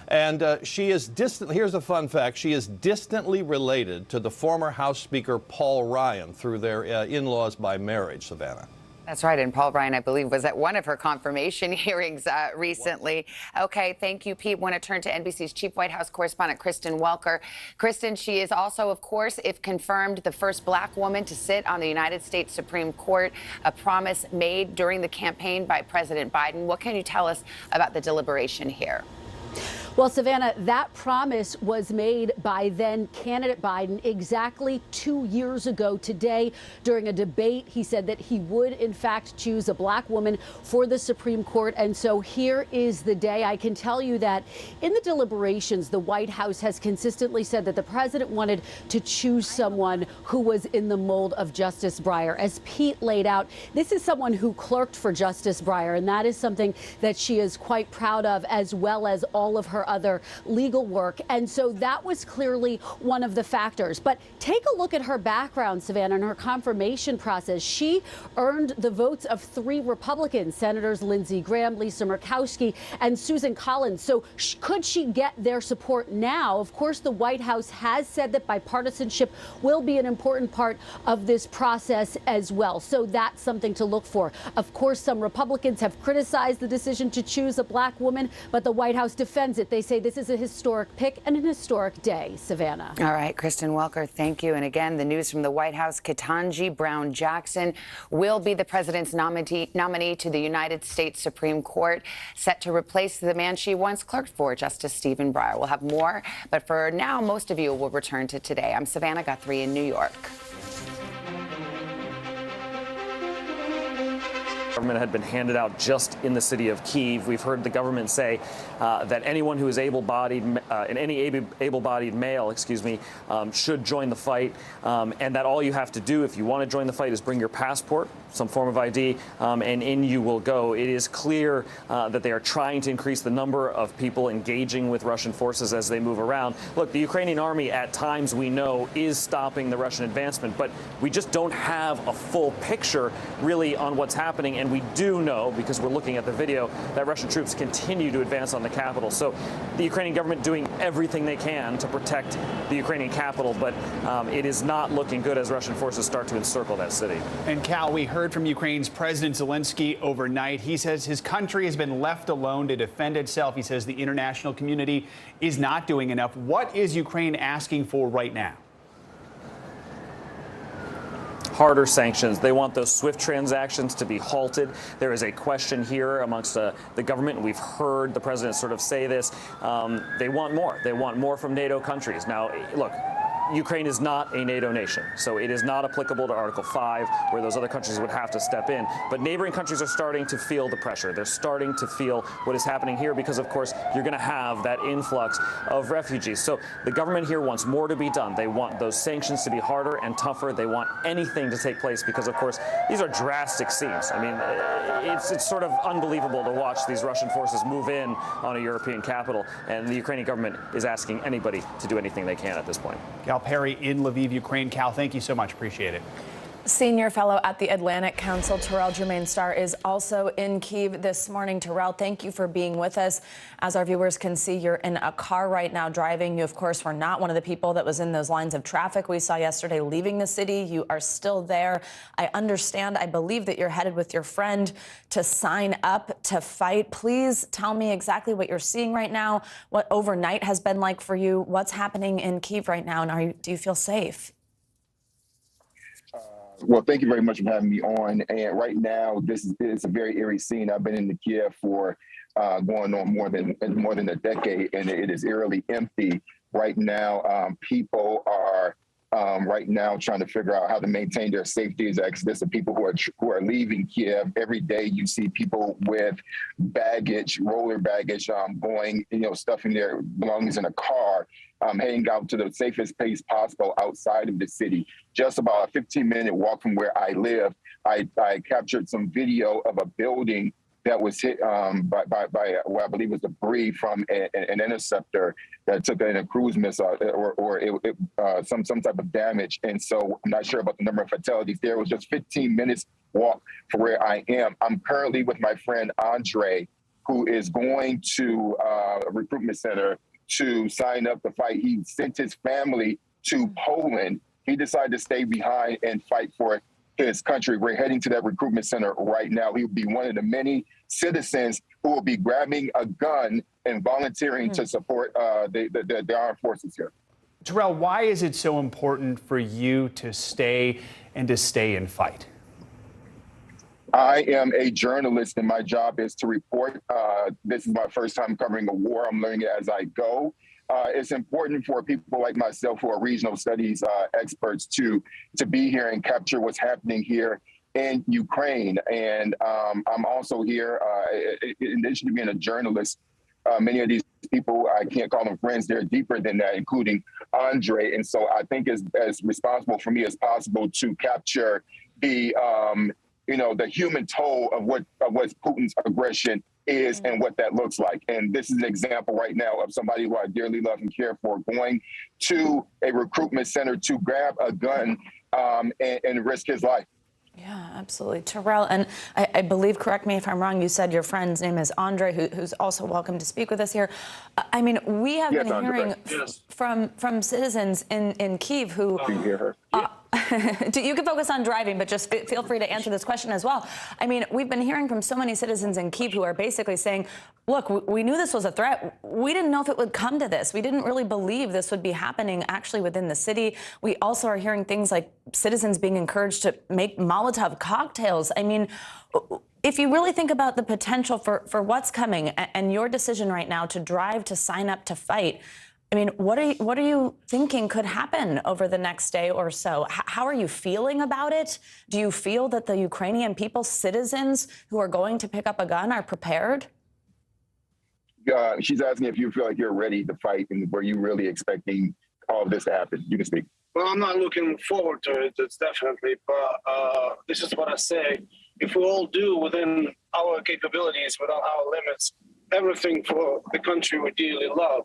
Speaker 4: And she is distant. Here's a fun fact. She is distantly related to the former House Speaker Paul Ryan through their in-laws by marriage, Savannah.
Speaker 3: That's right. And Paul Ryan, I believe, was at one of her confirmation hearings recently. Okay. Thank you, Pete. Want to turn to NBC's chief White House correspondent, Kristen Welker. Kristen, she is also, of course, if confirmed, the first black woman to sit on the United States Supreme Court, a promise made during the campaign by President Biden. What can you tell us about the deliberation here?
Speaker 17: Well, Savannah, that promise was made by then candidate Biden exactly 2 years ago today during a debate. He said that he would, in fact, choose a black woman for the Supreme Court. And so here is the day. I can tell you that in the deliberations, the White House has consistently said that the president wanted to choose someone who was in the mold of Justice Breyer. As Pete laid out, this is someone who clerked for Justice Breyer, and that is something that she is quite proud of, as well as all of her other legal work. And so that was clearly one of the factors. But take a look at her background, Savannah, and her confirmation process. She earned the votes of 3 Republicans, Senators Lindsey Graham, Lisa Murkowski, and Susan Collins. So could she get their support now? Of course, the White House has said that bipartisanship will be an important part of this process as well. So that's something to look for. Of course, some Republicans have criticized the decision to choose a black woman, but the White House defends it. They say this is a historic pick and an historic day. Savannah.
Speaker 3: All right, Kristen Welker, thank you. And again, the news from the White House, Ketanji Brown Jackson will be the president's nominee to the United States Supreme Court, set to replace the man she once clerked for, Justice Stephen Breyer. We'll have more, but for now, most of you will return to today. I'm Savannah Guthrie in New York.
Speaker 20: Government had been handed out just in the city of Kyiv. We've heard the government say that anyone who is able-bodied, any able-bodied male, should join the fight, and that all you have to do if you want to join the fight is bring your passport, some form of ID, and in you will go. It is clear that they are trying to increase the number of people engaging with Russian forces as they move around. Look, the Ukrainian army at times, we know, is stopping the Russian advancement, but we just don't have a full picture really on what's happening. And we do know, because we're looking at the video, that Russian troops continue to advance on the capital. So the Ukrainian government doing everything they can to protect the Ukrainian capital, but it is not looking good as Russian forces start to encircle that city.
Speaker 18: And Cal, we heard from Ukraine's President Zelensky overnight. He says his country has been left alone to defend itself. He says the international community is not doing enough. What is Ukraine asking for right now?
Speaker 20: Harder sanctions. They want those SWIFT transactions to be halted. There is a question here amongst the government, and we've heard the president sort of say this. They want more. They want more from NATO countries. Now, look, Ukraine is not a NATO nation, so it is not applicable to Article 5, where those other countries would have to step in. But neighboring countries are starting to feel the pressure. They're starting to feel what is happening here because, of course, you're going to have that influx of refugees. So the government here wants more to be done. They want those sanctions to be harder and tougher. They want anything to take place because, of course, these are drastic scenes. I mean, it's sort of unbelievable to watch these Russian forces move in on a European capital, and the Ukrainian government is asking anybody to do anything they can at this point.
Speaker 18: Cal Perry in Lviv, Ukraine. Cal, thank you so much. Appreciate it.
Speaker 21: Senior fellow at the Atlantic Council, Terrell Jermaine-Starr, is also in Kyiv this morning. Terrell, thank you for being with us. As our viewers can see, you're in a car right now driving. You, of course, were not one of the people that was in those lines of traffic we saw yesterday leaving the city. You are still there. I understand, I believe that you're headed with your friend to sign up to fight. Please tell me exactly what you're seeing right now, what overnight has been like for you, what's happening in Kyiv right now, and do you feel safe?
Speaker 8: Well, thank you very much for having me on. And right now, it's a very eerie scene. I've been in the Kiev for going on more than a decade, and it is eerily empty right now. People are right now trying to figure out how to maintain their safety as exodus of people who are leaving Kiev. Every day, you see people with baggage, roller baggage, going, stuffing their belongings in a car. Heading out to the safest place possible outside of the city. Just about a 15-minute walk from where I live, I captured some video of a building that was hit by what I believe was debris from an interceptor that took in a cruise missile or some type of damage. And so I'm not sure about the number of fatalities there. It was just 15 minutes walk from where I am. I'm currently with my friend Andre, who is going to a recruitment center to sign up to fight. He sent his family to Poland. He decided to stay behind and fight for his country. We're heading to that recruitment center right now. He will be one of the many citizens who will be grabbing a gun and volunteering to support the armed forces here.
Speaker 18: Terrell, why is it so important for you to stay and fight?
Speaker 8: I am a journalist, and my job is to report. This is my first time covering a war. I'm learning it as I go. It's important for people like myself who are regional studies experts to be here and capture what's happening here in Ukraine. And I'm also here, in addition to being a journalist, many of these people, I can't call them friends, they're deeper than that, including Andre. And so I think it's as responsible for me as possible to capture the human toll of what Putin's aggression is and what that looks like. And this is an example right now of somebody who I dearly love and care for going to a recruitment center to grab a gun and risk his life.
Speaker 21: Yeah, absolutely. Terrell, and I believe, correct me if I'm wrong, you said your friend's name is Andre, who's also welcome to speak with us here. I mean, we have been hearing from citizens in Kyiv who...
Speaker 8: Do you hear her?
Speaker 21: You can focus on driving, but just feel free to answer this question as well. I mean, we've been hearing from so many citizens in Kyiv who are basically saying, look, we knew this was a threat. We didn't know if it would come to this. We didn't really believe this would be happening actually within the city. We also are hearing things like citizens being encouraged to make Molotov cocktails. I mean, if you really think about the potential for what's coming and your decision right now to drive, to sign up, to fight, I mean, what are you thinking could happen over the next day or so? How are you feeling about it? Do you feel that the Ukrainian people, citizens who are going to pick up a gun, are prepared?
Speaker 8: She's asking if you feel like you're ready to fight, and were you really expecting all of this to happen? You can speak.
Speaker 12: Well, I'm not looking forward to it, it's definitely, but this is what I say. If we all do within our capabilities, within our limits, everything for the country we dearly love,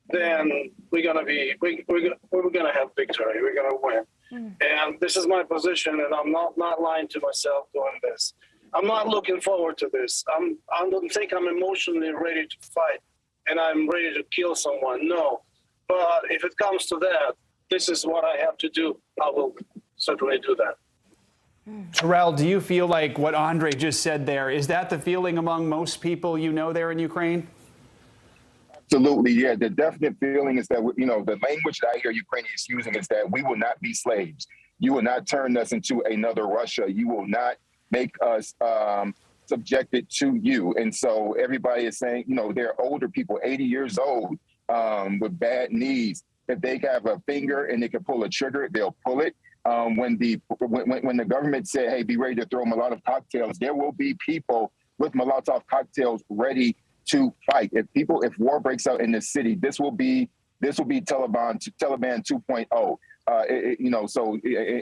Speaker 12: then we're gonna have victory. We're gonna win. And this is my position, and I'm not lying to myself doing this. I'm not looking forward to this. I don't think I'm emotionally ready to fight, and I'm ready to kill someone. No, but if it comes to that, this is what I have to do. I will certainly do that.
Speaker 18: Terrell, do you feel like what Andre just said there, is that the feeling among most people you know there in Ukraine?
Speaker 8: Absolutely, yeah. The definite feeling is that, the language that I hear Ukrainians using is that we will not be slaves. You will not turn us into another Russia. You will not make us subjected to you. And so everybody is saying, they're older people, 80 years old, with bad knees, if they have a finger and they can pull a trigger, they'll pull it. When the government said, hey, be ready to throw Molotov cocktails, there will be people with Molotov cocktails ready to fight. If war breaks out in the city, this will be Taliban 2.0.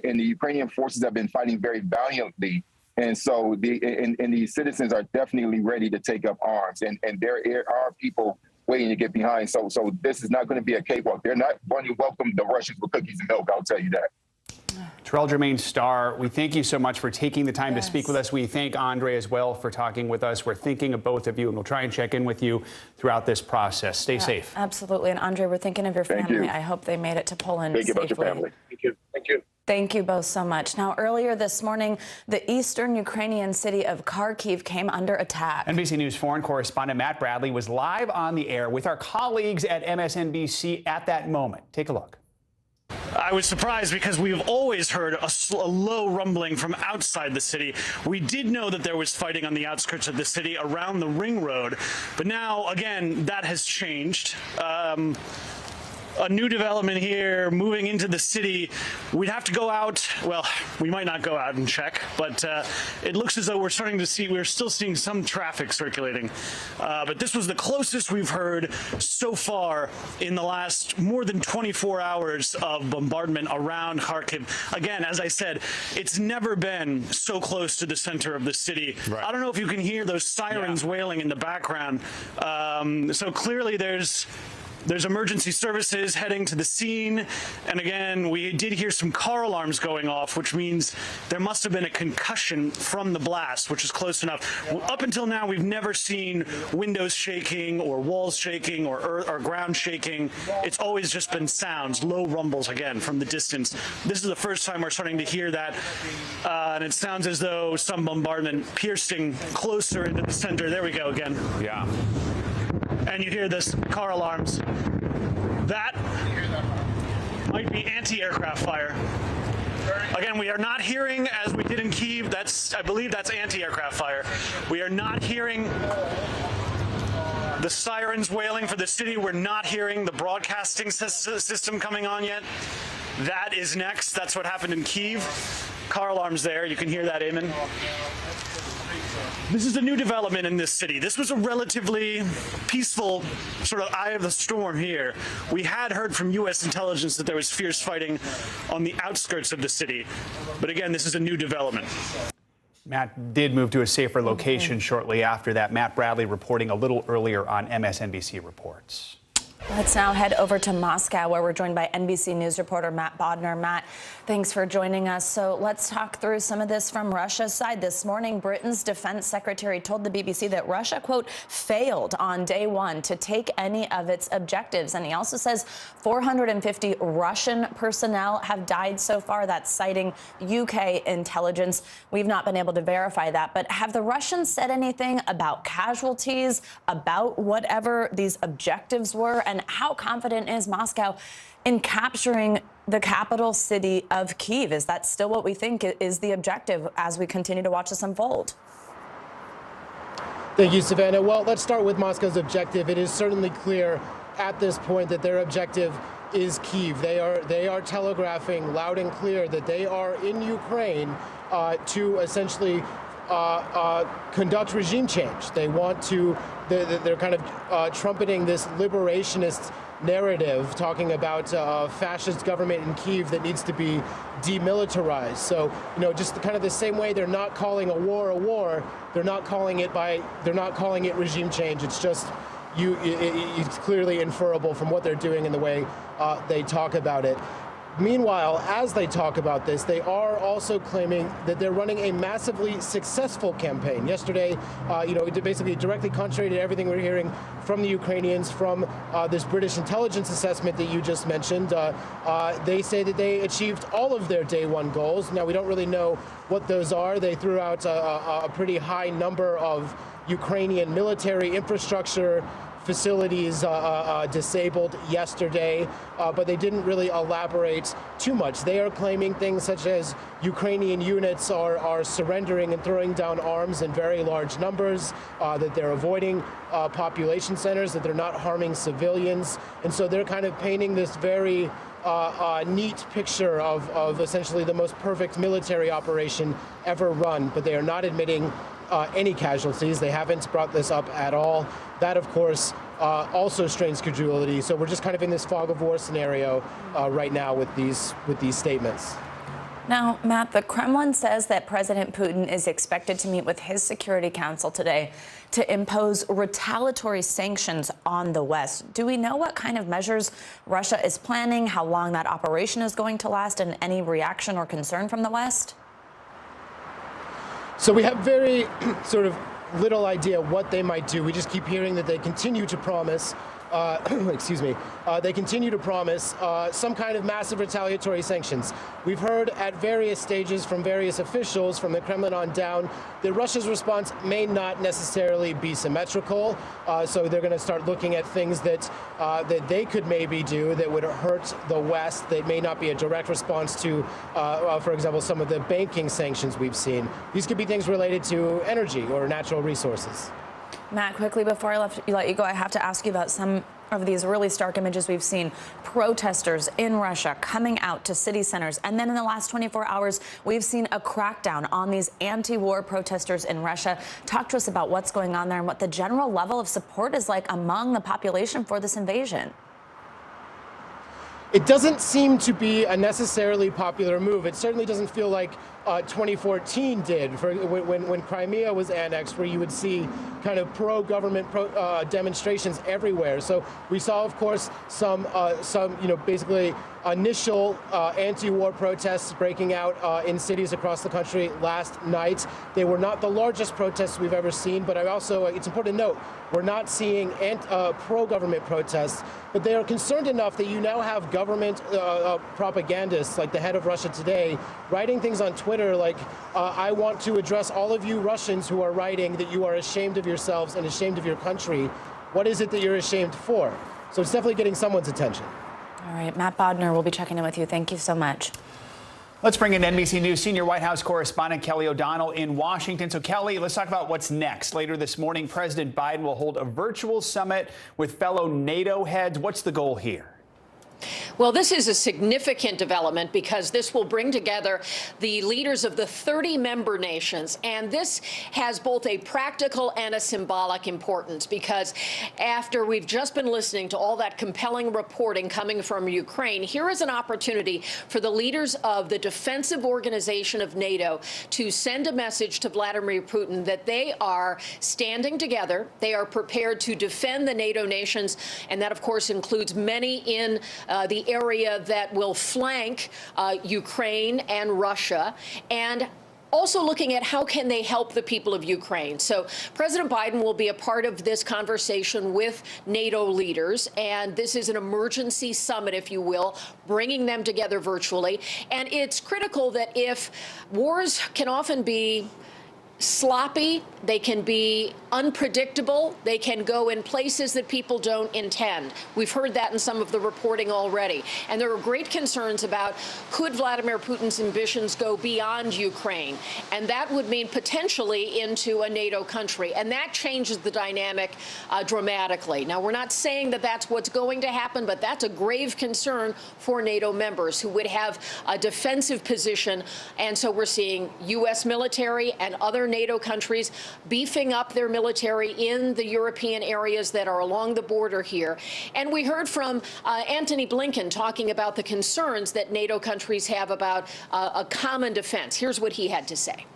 Speaker 8: And the Ukrainian forces have been fighting very valiantly. And so the citizens are definitely ready to take up arms. And there are people waiting to get behind. So this is not going to be a cakewalk. They're not going to welcome the Russians with cookies and milk, I'll tell you that.
Speaker 18: Terrell Jermaine Starr, we thank you so much for taking the time to speak with us. We thank Andre as well for talking with us. We're thinking of both of you, and we'll try and check in with you throughout this process. Stay safe.
Speaker 21: Absolutely. And Andre, we're thinking of your family. I hope they made it to Poland safely.
Speaker 8: Think about your family.
Speaker 12: Thank you. Thank you.
Speaker 21: Thank you both so much. Now, earlier this morning, the eastern Ukrainian city of Kharkiv came under attack.
Speaker 18: NBC News foreign correspondent Matt Bradley was live on the air with our colleagues at MSNBC at that moment. Take a look.
Speaker 13: I was surprised because we've always heard a low rumbling from outside the city. We did know that there was fighting on the outskirts of the city around the Ring Road, but now, again, that has changed. A new development here, moving into the city. We'd have to go out. Well, we might not go out and check, but it looks as though we're still seeing some traffic circulating. But this was the closest we've heard so far in the last more than 24 hours of bombardment around Kharkiv. Again, as I said, it's never been so close to the center of the city. Right. I don't know if you can hear those sirens wailing in the background. So clearly there's emergency services heading to the scene. And again, we did hear some car alarms going off, which means there must have been a concussion from the blast, which is close enough. Up until now, we've never seen windows shaking or walls shaking or ground shaking. It's always just been sounds, low rumbles, again, from the distance. This is the first time we're starting to hear that. And it sounds as though some bombardment piercing closer into the center. There we go again.
Speaker 18: Yeah.
Speaker 13: And you hear this car alarms. That might be anti-aircraft fire. Again, we are not hearing, as we did in Kyiv, I believe that's anti-aircraft fire. We are not hearing the sirens wailing for the city. We're not hearing the broadcasting system coming on yet. That is next. That's what happened in Kyiv. Car alarms there. You can hear that, Eamon. This is a new development in this city. This was a relatively peaceful sort of eye of the storm here. We had heard from U.S. intelligence that there was fierce fighting on the outskirts of the city. But again, this is a new development.
Speaker 18: Matt did move to a safer location shortly after that. Matt Bradley reporting a little earlier on MSNBC Reports.
Speaker 21: Let's now head over to Moscow, where we're joined by NBC News reporter Matt Bodner. Matt, thanks for joining us. So let's talk through some of this from Russia's side. This morning, Britain's defense secretary told the BBC that Russia, quote, failed on day one to take any of its objectives. And he also says 450 Russian personnel have died so far. That's citing UK intelligence. We've not been able to verify that. But have the Russians said anything about casualties, about whatever these objectives were? And how confident is Moscow in capturing the capital city of Kyiv? Is that still what we think is the objective as we continue to watch this unfold?
Speaker 19: Thank you, Savannah. Well, let's start with Moscow's objective. It is certainly clear at this point that their objective is Kyiv. They are telegraphing loud and clear that they are in Ukraine to essentially conduct regime change. They want to, they're kind of trumpeting this liberationist narrative, talking about a fascist government in Kyiv that needs to be demilitarized. So, just kind of the same way they're not calling a war, they're not calling it regime change. It's just, it's clearly inferable from what they're doing and the way they talk about it. Meanwhile, as they talk about this, they are also claiming that they're running a massively successful campaign. Yesterday, basically directly contrary to everything we're hearing from the Ukrainians, from this British intelligence assessment that you just mentioned, they say that they achieved all of their day one goals. Now, we don't really know what those are. They threw out a pretty high number of Ukrainian military infrastructure facilities disabled yesterday, but they didn't really elaborate too much. They are claiming things such as Ukrainian units are surrendering and throwing down arms in very large numbers, that they're avoiding population centers, that they're not harming civilians. And so they're kind of painting this very neat picture of essentially the most perfect military operation ever run, but they are not admitting any casualties. They haven't brought this up at all. That, of course, also strains credulity. So we're just kind of in this fog of war scenario right now with these statements.
Speaker 21: Now, Matt, the Kremlin says that President Putin is expected to meet with his Security Council today to impose retaliatory sanctions on the West. Do we know what kind of measures Russia is planning, how long that operation is going to last, and any reaction or concern from the West?
Speaker 19: So we have very sort of little idea what they might do. We just keep hearing that they continue to promise they continue to promise some kind of massive retaliatory sanctions. We've heard at various stages from various officials from the Kremlin on down that Russia's response may not necessarily be symmetrical. So they're going to start looking at things that they could maybe do that would hurt the West. They may not be a direct response to, for example, some of the banking sanctions we've seen. These could be things related to energy or natural resources.
Speaker 21: Matt, quickly before I let you go, I have to ask you about some of these really stark images we've seen. Protesters in Russia coming out to city centers. And then in the last 24 hours, we've seen a crackdown on these anti-war protesters in Russia. Talk to us about what's going on there and what the general level of support is like among the population for this invasion.
Speaker 19: It doesn't seem to be a necessarily popular move. It certainly doesn't feel like 2014 did, when Crimea was annexed, where you would see kind of pro-government demonstrations everywhere. So we saw, of course, some basically initial anti-war protests breaking out in cities across the country last night. They were not the largest protests we've ever seen, but it's important to note, we're not seeing pro-government protests, but they are concerned enough that you now have government propagandists like the head of Russia Today writing things on Twitter like, I want to address all of you Russians who are writing that you are ashamed of yourselves and ashamed of your country. What is it that you're ashamed for? So it's definitely getting someone's attention.
Speaker 21: All right, Matt Bodner, we'll be checking in with you. Thank you so much.
Speaker 18: Let's bring in NBC News senior White House correspondent Kelly O'Donnell in Washington. So, Kelly, let's talk about what's next. Later this morning, President Biden will hold a virtual summit with fellow NATO heads. What's the goal here?
Speaker 1: Well, this is a significant development because this will bring together the leaders of the 30 member nations. And this has both a practical and a symbolic importance because after we've just been listening to all that compelling reporting coming from Ukraine, here is an opportunity for the leaders of the defensive organization of NATO to send a message to Vladimir Putin that they are standing together. They are prepared to defend the NATO nations. And that, of course, includes many in the area that will flank Ukraine and Russia, and also looking at how can they help the people of Ukraine. So President Biden will be a part of this conversation with NATO leaders, and this is an emergency summit, if you will, bringing them together virtually. And it's critical that if wars can often be sloppy, they can be unpredictable, they can go in places that people don't intend. We've heard that in some of the reporting already. And there are great concerns about could Vladimir Putin's ambitions go beyond Ukraine? And that would mean potentially into a NATO country. And that changes the dynamic dramatically. Now, we're not saying that that's what's going to happen, but that's a grave concern for NATO members who would have a defensive position. And so we're seeing U.S. military and other NATO countries beefing up their military in the European areas that are along the border here. And we heard from Antony Blinken talking about the concerns that NATO countries have about a common defense. Here's what he had to say.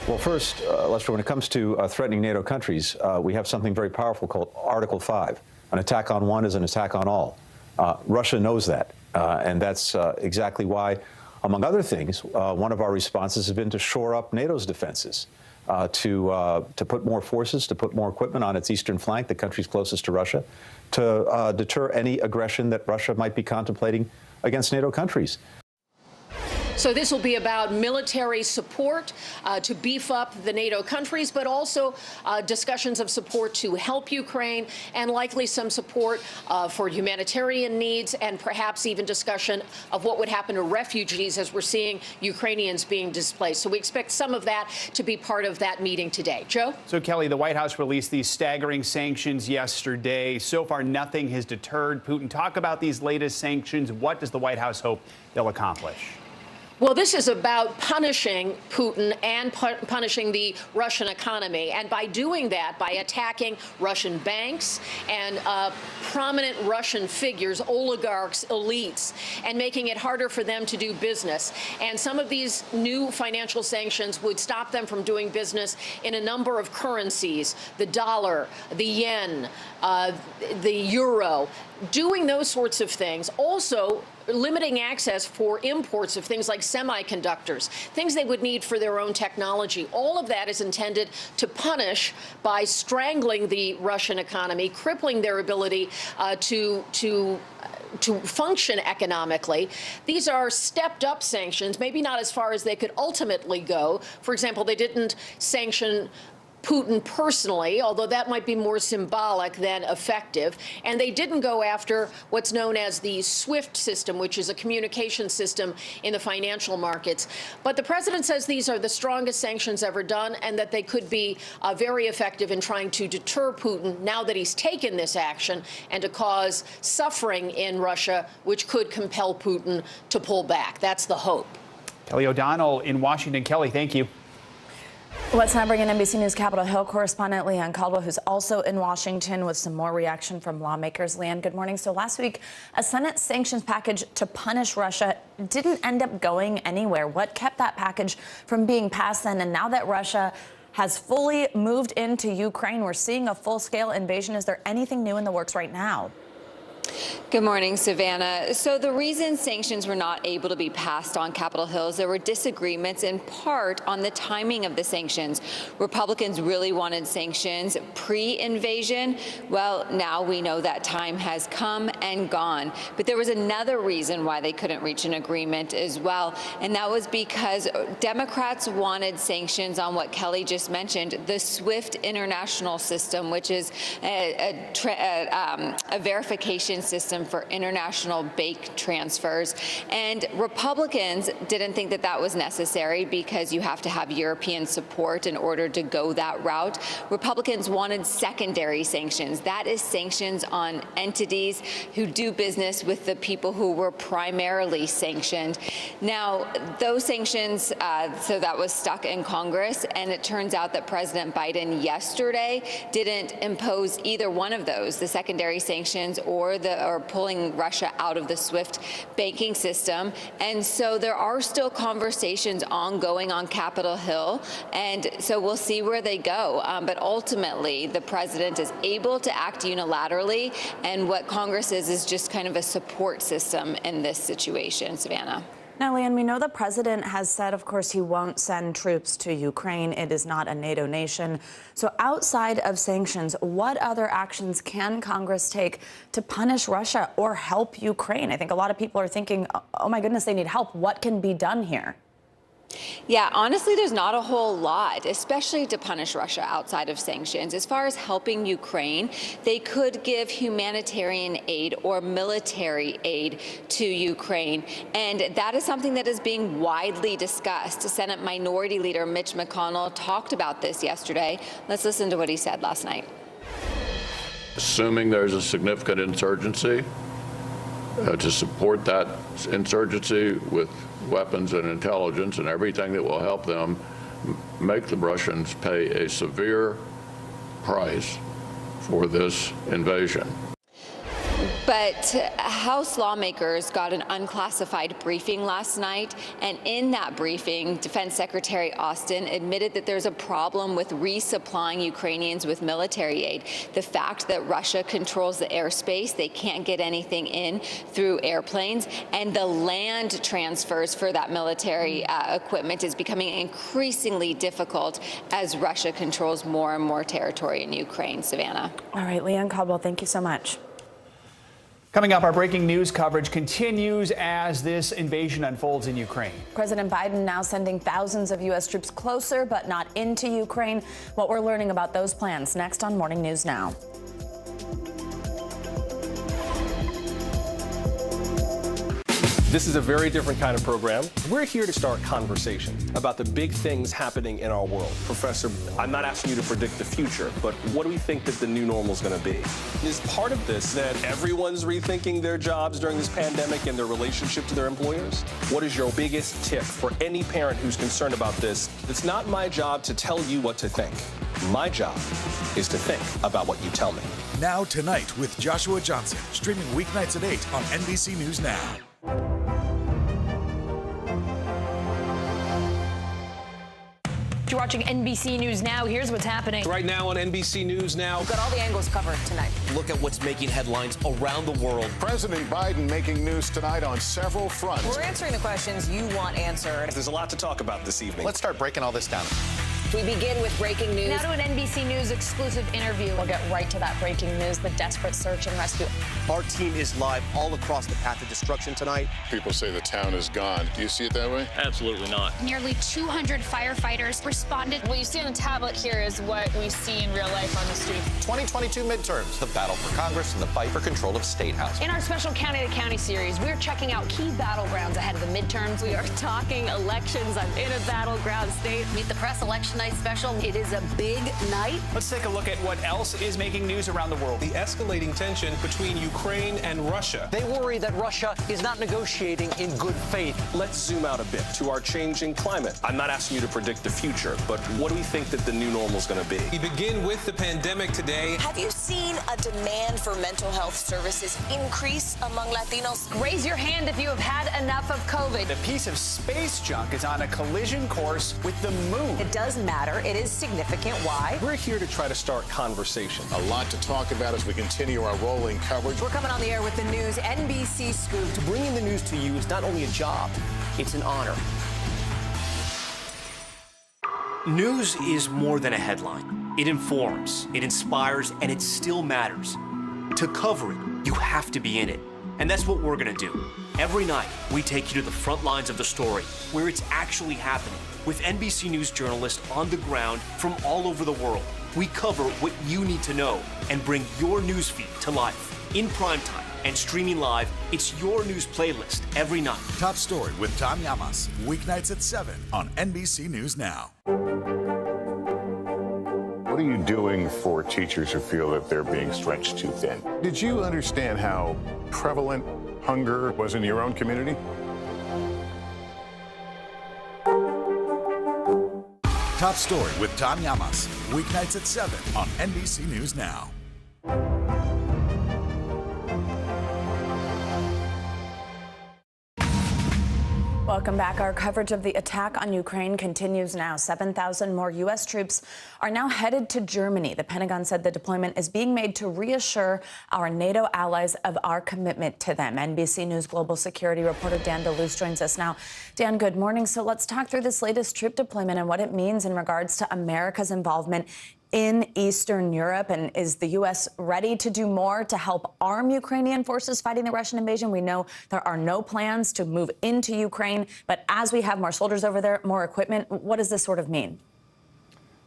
Speaker 2: Well, first, Lester, when it comes to threatening NATO countries, we have something very powerful called Article 5. An attack on one is an attack on all. Russia knows that, and that's exactly why, among other things, one of our responses has been to shore up NATO's defenses, to put more forces, to put more equipment on its eastern flank, the countries closest to Russia, to deter any aggression that Russia might be contemplating against NATO countries.
Speaker 1: So this will be about military support to beef up the NATO countries, but also discussions of support to help Ukraine and likely some support for humanitarian needs and perhaps even discussion of what would happen to refugees as we're seeing Ukrainians being displaced. So we expect some of that to be part of that meeting today. Joe?
Speaker 18: So, Kelly, the White House released these staggering sanctions yesterday. So far, nothing has deterred Putin. Talk about these latest sanctions. What does the White House hope they'll accomplish?
Speaker 1: Well, this is about punishing Putin and punishing the Russian economy. And by doing that, by attacking Russian banks and prominent Russian figures, oligarchs, elites, and making it harder for them to do business. And some of these new financial sanctions would stop them from doing business in a number of currencies, the dollar, the yen, the euro, doing those sorts of things. Also, limiting access for imports of things like semiconductors, things they would need for their own technology. All of that is intended to punish by strangling the Russian economy, crippling their ability to function economically. These are stepped up sanctions, maybe not as far as they could ultimately go. For example, they didn't sanction Putin personally, although that might be more symbolic than effective. And they didn't go after what's known as the SWIFT system, which is a communication system in the financial markets. But the president says these are the strongest sanctions ever done and that they could be very effective in trying to deter Putin now that he's taken this action and to cause suffering in Russia, which could compel Putin to pull back. That's the hope.
Speaker 18: Kelly O'Donnell in Washington. Kelly, thank you.
Speaker 21: Let's now bring in NBC News Capitol Hill correspondent Leanne Caldwell, who's also in Washington with some more reaction from lawmakers. Leanne, good morning. So last week, a Senate sanctions package to punish Russia didn't end up going anywhere. What kept that package from being passed then? And now that Russia has fully moved into Ukraine, we're seeing a full-scale invasion. Is there anything new in the works right now?
Speaker 6: Good morning, Savannah. So the reason sanctions were not able to be passed on Capitol Hill is there were disagreements in part on the timing of the sanctions. Republicans really wanted sanctions pre-invasion. Well, now we know that time has come and gone. But there was another reason why they couldn't reach an agreement as well, and that was because Democrats wanted sanctions on what Kelly just mentioned, the SWIFT international system, which is a verification system for international bank transfers. And Republicans didn't think that that was necessary because you have to have European support in order to go that route. Republicans wanted secondary sanctions. That is sanctions on entities who do business with the people who were primarily sanctioned. Now, those sanctions, so that was stuck in Congress, and it turns out that President Biden yesterday didn't impose either one of those, the secondary sanctions or pulling Russia out of the SWIFT banking system. And so there are still conversations ongoing on Capitol Hill. And so we'll see where they go. But ultimately, the president is able to act unilaterally. And what Congress is just kind of a support system in this situation, Savannah.
Speaker 21: Now, Leanne, we know the president has said, of course, he won't send troops to Ukraine. It is not a NATO nation. So outside of sanctions, what other actions can Congress take to punish Russia or help Ukraine? I think a lot of people are thinking, oh, my goodness, they need help. What can be done here?
Speaker 6: Yeah, honestly, there's not a whole lot, especially to punish Russia outside of sanctions. As far as helping Ukraine, they could give humanitarian aid or military aid to Ukraine. And that is something that is being widely discussed. Senate Minority Leader Mitch McConnell talked about this yesterday. Let's listen to what he said last night.
Speaker 22: Assuming there's a significant insurgency, to support that insurgency with weapons and intelligence and everything that will help them make the Russians pay a severe price for this invasion.
Speaker 6: But House lawmakers got an unclassified briefing last night, and in that briefing, Defense Secretary Austin admitted that there's a problem with resupplying Ukrainians with military aid. The fact that Russia controls the airspace, they can't get anything in through airplanes, and the land transfers for that military equipment is becoming increasingly difficult as Russia controls more and more territory in Ukraine. Savannah.
Speaker 21: All right, Leanne Caldwell, thank you so much.
Speaker 18: Coming up, our breaking news coverage continues as this invasion unfolds in Ukraine.
Speaker 21: President Biden now sending thousands of U.S. troops closer but not into Ukraine. What we're learning about those plans next on Morning News Now.
Speaker 9: This is a very different kind of program. We're here to start conversation about the big things happening in our world. Professor, I'm not asking you to predict the future, but what do we think that the new normal is going to be? Is part of this that everyone's rethinking their jobs during this pandemic and their relationship to their employers? What is your biggest tip for any parent who's concerned about this? It's not my job to tell you what to think. My job is to think about what you tell me.
Speaker 16: Now Tonight with Joshua Johnson, streaming weeknights at 8 on NBC News Now.
Speaker 21: You're watching NBC News Now. Here's what's happening.
Speaker 9: Right now on NBC News Now.
Speaker 21: We've got all the angles covered tonight.
Speaker 15: Look at what's making headlines around the world.
Speaker 7: President Biden making news tonight on several fronts.
Speaker 21: We're answering the questions you want answered.
Speaker 9: There's a lot to talk about this evening.
Speaker 15: Let's start breaking all this down.
Speaker 21: We begin with breaking news. Now to an NBC News exclusive interview. We'll get right to that breaking news, the desperate search and rescue.
Speaker 15: Our team is live all across the path of destruction tonight.
Speaker 5: People say the town is gone. Do you see it that way?
Speaker 9: Absolutely not.
Speaker 23: Nearly 200 firefighters responded.
Speaker 10: What you see on the tablet here is what we see in real life on the street.
Speaker 15: 2022 midterms, the battle for Congress and the fight for control of State House.
Speaker 21: In our special County to County series, we're checking out key battlegrounds ahead of the midterms.
Speaker 10: We are talking elections. I'm in a battleground state.
Speaker 21: Meet the Press Election Night special. It is a big night.
Speaker 18: Let's take a look at what else is making news around the world.
Speaker 9: The escalating tension between Ukraine and Russia.
Speaker 15: They worry that Russia is not negotiating in good faith.
Speaker 9: Let's zoom out a bit to our changing climate. I'm not asking you to predict the future, but what do we think that the new normal is going to be? We begin with the pandemic today.
Speaker 10: Have you seen a demand for mental health services increase among Latinos?
Speaker 21: Raise your hand if you have had enough of COVID.
Speaker 18: A piece of space junk is on a collision course with the moon.
Speaker 21: It does matter. It is significant. Why?
Speaker 9: We're here to try to start conversation.
Speaker 5: A lot to talk about as we continue our rolling coverage.
Speaker 21: We're coming on the air with the news NBC Scoop.
Speaker 15: Bringing the news to you is not only a job, it's an honor. News is more than a headline. It informs, it inspires, and it still matters. To cover it, you have to be in it. And that's what we're going to do. Every night, we take you to the front lines of the story, where it's actually happening, with NBC News journalists on the ground from all over the world. We cover what you need to know and bring your newsfeed to life. In primetime and streaming live, it's your news playlist every night.
Speaker 16: Top Story with Tom Llamas, weeknights at 7 on NBC News Now.
Speaker 5: What are you doing for teachers who feel that they're being stretched too thin? Did you understand how prevalent hunger was in your own community?
Speaker 16: Top Story with Tom Llamas, weeknights at 7 on NBC News Now.
Speaker 21: Welcome back. Our coverage of the attack on Ukraine continues now. 7,000 more U.S. troops are now headed to Germany. The Pentagon said the deployment is being made to reassure our NATO allies of our commitment to them. NBC News global security reporter Dan DeLuce joins us now. Dan, good morning. So let's talk through this latest troop deployment and what it means in regards to America's involvement in Eastern Europe. And is the U.S. ready to do more to help arm Ukrainian forces fighting the Russian invasion? We know there are no plans to move into Ukraine, but as we have more soldiers over there, more equipment, what does this sort of mean?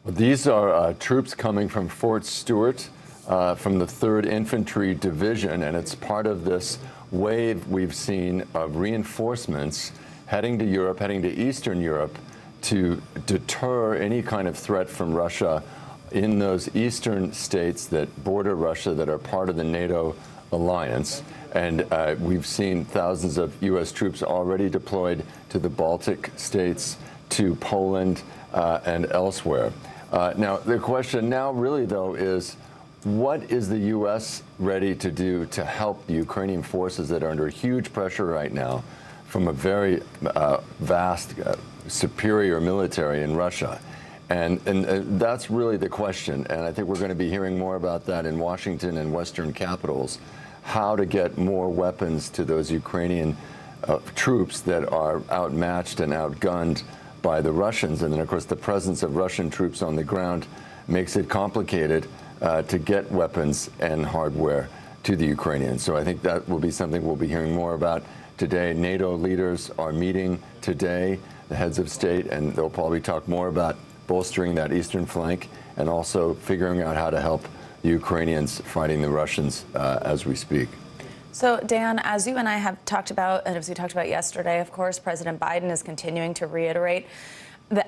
Speaker 24: Well, these are troops coming from Fort Stewart, from the 3rd Infantry Division, and it's part of this wave we've seen of reinforcements heading to Europe, heading to Eastern Europe, to deter any kind of threat from Russia in those eastern states that border Russia that are part of the NATO alliance. And we've seen thousands of U.S. troops already deployed to the Baltic states, to Poland, and elsewhere. Now, the question now really, though, is what is the U.S. ready to do to help the Ukrainian forces that are under huge pressure right now from a very vast, superior military in Russia? And that's really the question. And I think we're going to be hearing more about that in Washington and Western capitals, how to get more weapons to those Ukrainian troops that are outmatched and outgunned by the Russians. And then, of course, the presence of Russian troops on the ground makes it complicated to get weapons and hardware to the Ukrainians. So I think that will be something we'll be hearing more about today. NATO leaders are meeting today, the heads of state, and they'll probably talk more about bolstering that eastern flank and also figuring out how to help the Ukrainians fighting the Russians as we speak.
Speaker 21: So, Dan, as you and I have talked about, and as we talked about yesterday, of course, President Biden is continuing to reiterate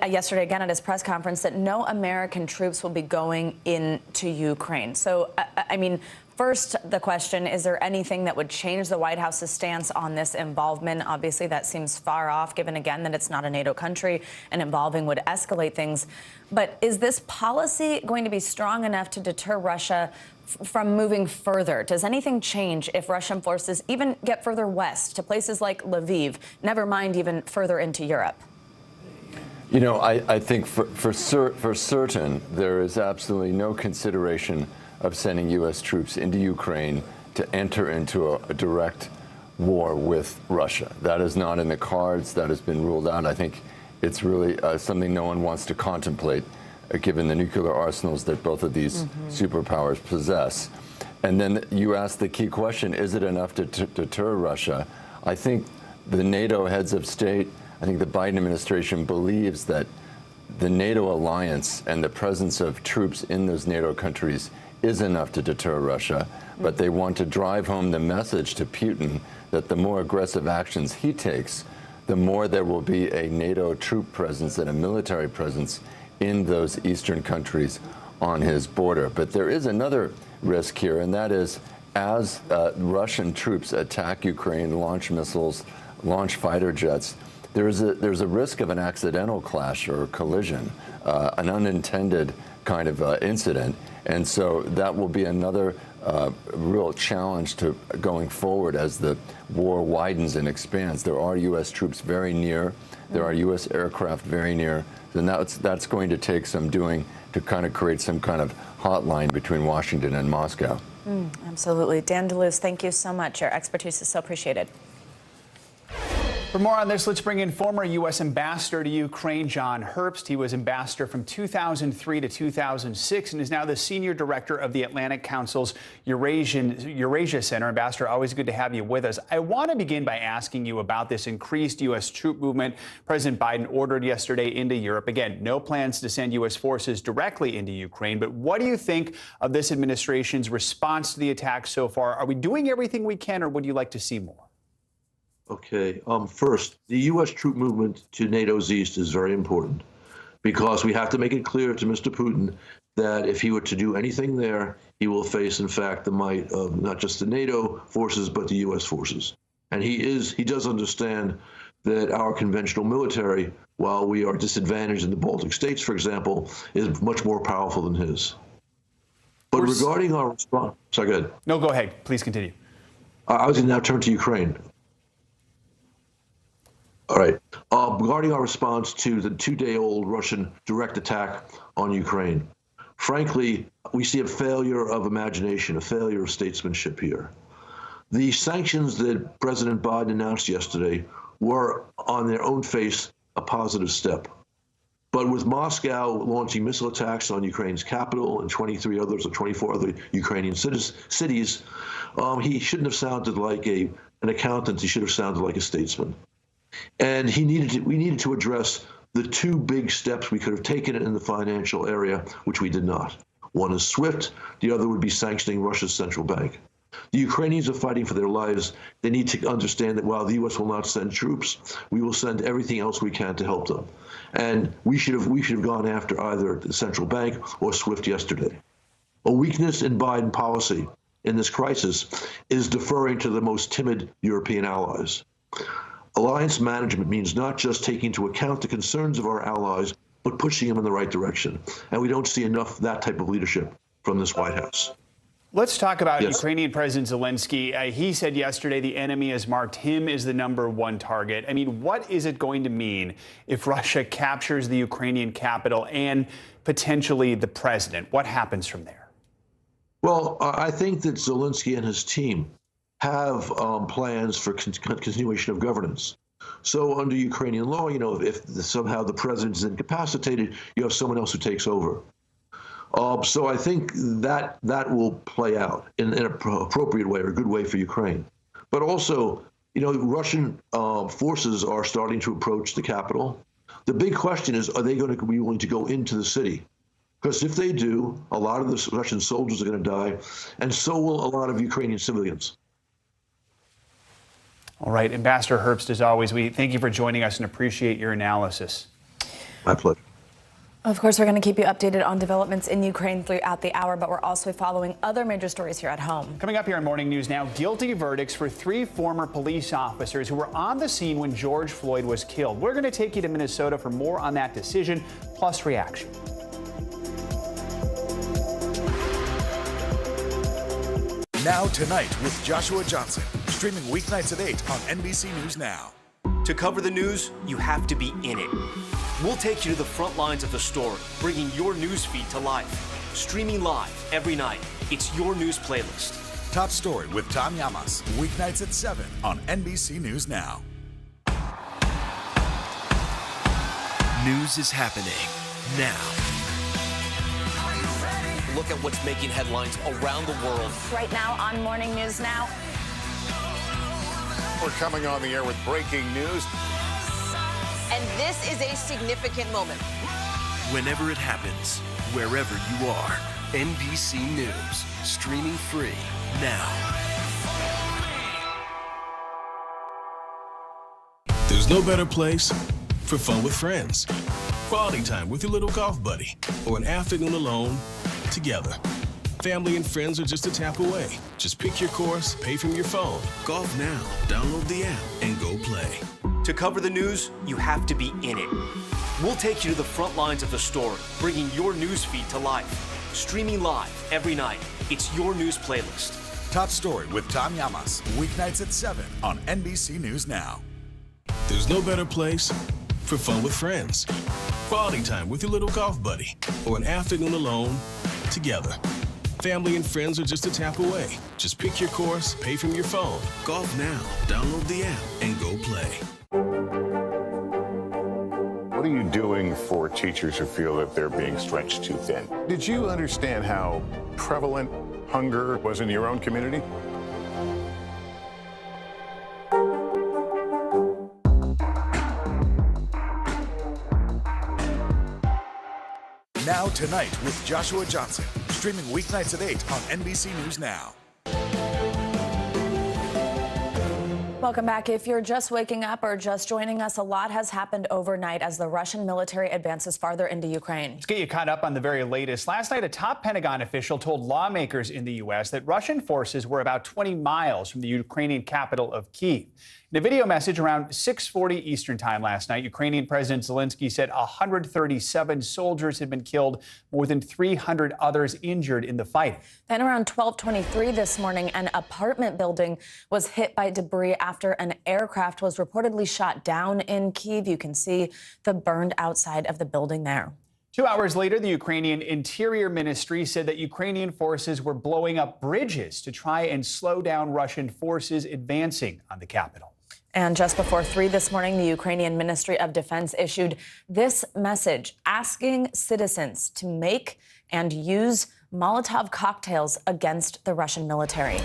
Speaker 21: yesterday again at his press conference that no American troops will be going into Ukraine. So, I mean, first, the question, is there anything that would change the White House's stance on this involvement? Obviously, that seems far off, given, again, that it's not a NATO country, and involving would escalate things. But is this policy going to be strong enough to deter Russia from moving further? Does anything change if Russian forces even get further west to places like Lviv, never mind even further into Europe?
Speaker 24: You know, I think for certain, there is absolutely no consideration of sending U.S. troops into Ukraine to enter into a direct war with Russia. That is not in the cards. That has been ruled out. I think it's really something no one wants to contemplate, given the nuclear arsenals that both of these superpowers possess. And then you ask the key question, is it enough to deter Russia? I think the NATO heads of state, I think the Biden administration believes that the NATO alliance and the presence of troops in those NATO countries is enough to deter Russia, but they want to drive home the message to Putin that the more aggressive actions he takes, the more there will be a NATO troop presence and a military presence in those eastern countries on his border. But there is another risk here, and that is as Russian troops attack Ukraine, launch missiles, launch fighter jets, there's a risk of an accidental clash or collision, an unintended kind of incident. And so that will be another real challenge to going forward as the war widens and expands. There are U.S. troops very near. There are U.S. aircraft very near. And that's going to take some doing to kind of create some kind of hotline between Washington and Moscow.
Speaker 21: Absolutely. Dan DeLuz, thank you so much. Your expertise is so appreciated.
Speaker 18: For more on this, let's bring in former U.S. Ambassador to Ukraine, John Herbst. He was ambassador from 2003 to 2006 and is now the senior director of the Atlantic Council's Eurasia Center. Ambassador, always good to have you with us. I want to begin by asking you about this increased U.S. troop movement President Biden ordered yesterday into Europe. Again, no plans to send U.S. forces directly into Ukraine, but what do you think of this administration's response to the attack so far? Are we doing everything we can, or would you like to see more?
Speaker 4: Okay. First, the U.S. troop movement to NATO's east is very important because we have to make it clear to Mr. Putin that if he were to do anything there, he will face, in fact, the might of not just the NATO forces, but the U.S. forces. And he does understand that our conventional military, while we are disadvantaged in the Baltic states, for example, is much more powerful than his. But regarding our response, sorry, go ahead.
Speaker 18: No, go ahead. Please continue.
Speaker 4: I was going to now turn to Ukraine. All right. Regarding our response to the two-day-old Russian direct attack on Ukraine, frankly, we see a failure of imagination, a failure of statesmanship here. The sanctions that President Biden announced yesterday were, on their own face, a positive step. But with Moscow launching missile attacks on Ukraine's capital and 23 others or 24 other Ukrainian cities, he shouldn't have sounded like an accountant. He should have sounded like a statesman. And we needed to address the two big steps we could have taken in the financial area, which we did not. One is SWIFT. The other would be sanctioning Russia's central bank. The Ukrainians are fighting for their lives. They need to understand that while the U.S. will not send troops, we will send everything else we can to help them. And we should have gone after either the central bank or SWIFT yesterday. A weakness in Biden policy in this crisis is deferring to the most timid European allies. Alliance management means not just taking into account the concerns of our allies, but pushing them in the right direction. And we don't see enough of that type of leadership from this White House.
Speaker 18: Let's talk about Ukrainian President Zelensky. He said yesterday the enemy has marked him as the #1 target. I mean, what is it going to mean if Russia captures the Ukrainian capital and potentially the president? What happens from there?
Speaker 4: Well, I think that Zelensky and his team have plans for continuation of governance. So under Ukrainian law, if somehow the president is incapacitated, you have someone else who takes over. So I think that will play out in an appropriate way or a good way for Ukraine. But also, Russian forces are starting to approach the capital. The big question is, are they going to be willing to go into the city? Because if they do, a lot of the Russian soldiers are going to die, and so will a lot of Ukrainian civilians.
Speaker 18: All right, Ambassador Herbst, as always, we thank you for joining us and appreciate your analysis.
Speaker 4: My pleasure.
Speaker 21: Of course, we're going to keep you updated on developments in Ukraine throughout the hour, but we're also following other major stories here at home.
Speaker 18: Coming up here on Morning News Now, guilty verdicts for 3 former police officers who were on the scene when George Floyd was killed. We're going to take you to Minnesota for more on that decision, plus reaction.
Speaker 16: Now Tonight with Joshua Johnson, streaming weeknights at 8 on NBC News Now.
Speaker 15: To cover the news, you have to be in it. We'll take you to the front lines of the story, bringing your news feed to life. Streaming live every night. It's your news playlist.
Speaker 16: Top Story with Tom Llamas, weeknights at 7 on NBC News Now.
Speaker 3: News is happening now.
Speaker 15: Look at what's making headlines around the world.
Speaker 21: Right now on Morning News Now.
Speaker 5: We're coming on the air with breaking news.
Speaker 11: And this is a significant moment.
Speaker 3: Whenever it happens, wherever you are, NBC News, streaming free now.
Speaker 14: There's no better place for fun with friends. Quality time with your little golf buddy, or an afternoon alone together. Family and friends are just a tap away. Just pick your course, pay from your phone. Golf now. Download the app and go play.
Speaker 15: To cover the news, you have to be in it. We'll take you to the front lines of the story, bringing your news feed to life. Streaming live every night. It's your news playlist.
Speaker 16: Top Story with Tom Llamas, weeknights at 7 on NBC News Now.
Speaker 14: There's no better place for fun with friends. Quality time with your little golf buddy, or an afternoon alone together. Family and friends are just a tap away. Just pick your course, pay from your phone. Golf now. Download the app and go play.
Speaker 5: What are you doing for teachers who feel that they're being stretched too thin? Did you understand how prevalent hunger was in your own community?
Speaker 16: Now Tonight with Joshua Johnson, streaming weeknights at 8 on NBC News Now.
Speaker 21: Welcome back. If you're just waking up or just joining us, a lot has happened overnight as the Russian military advances farther into Ukraine.
Speaker 18: Let's get you caught up on the very latest. Last night, a top Pentagon official told lawmakers in the U.S. that Russian forces were about 20 miles from the Ukrainian capital of Kyiv. In a video message around 6:40 Eastern time last night, Ukrainian President Zelensky said 137 soldiers had been killed, more than 300 others injured in the fight.
Speaker 21: Then around 12:23 this morning, an apartment building was hit by debris after an aircraft was reportedly shot down in Kyiv. You can see the burned outside of the building there.
Speaker 18: 2 hours later, the Ukrainian Interior Ministry said that Ukrainian forces were blowing up bridges to try and slow down Russian forces advancing on the capital.
Speaker 21: And just before 3 this morning, the Ukrainian Ministry of Defense issued this message asking citizens to make and use Molotov cocktails against the Russian military.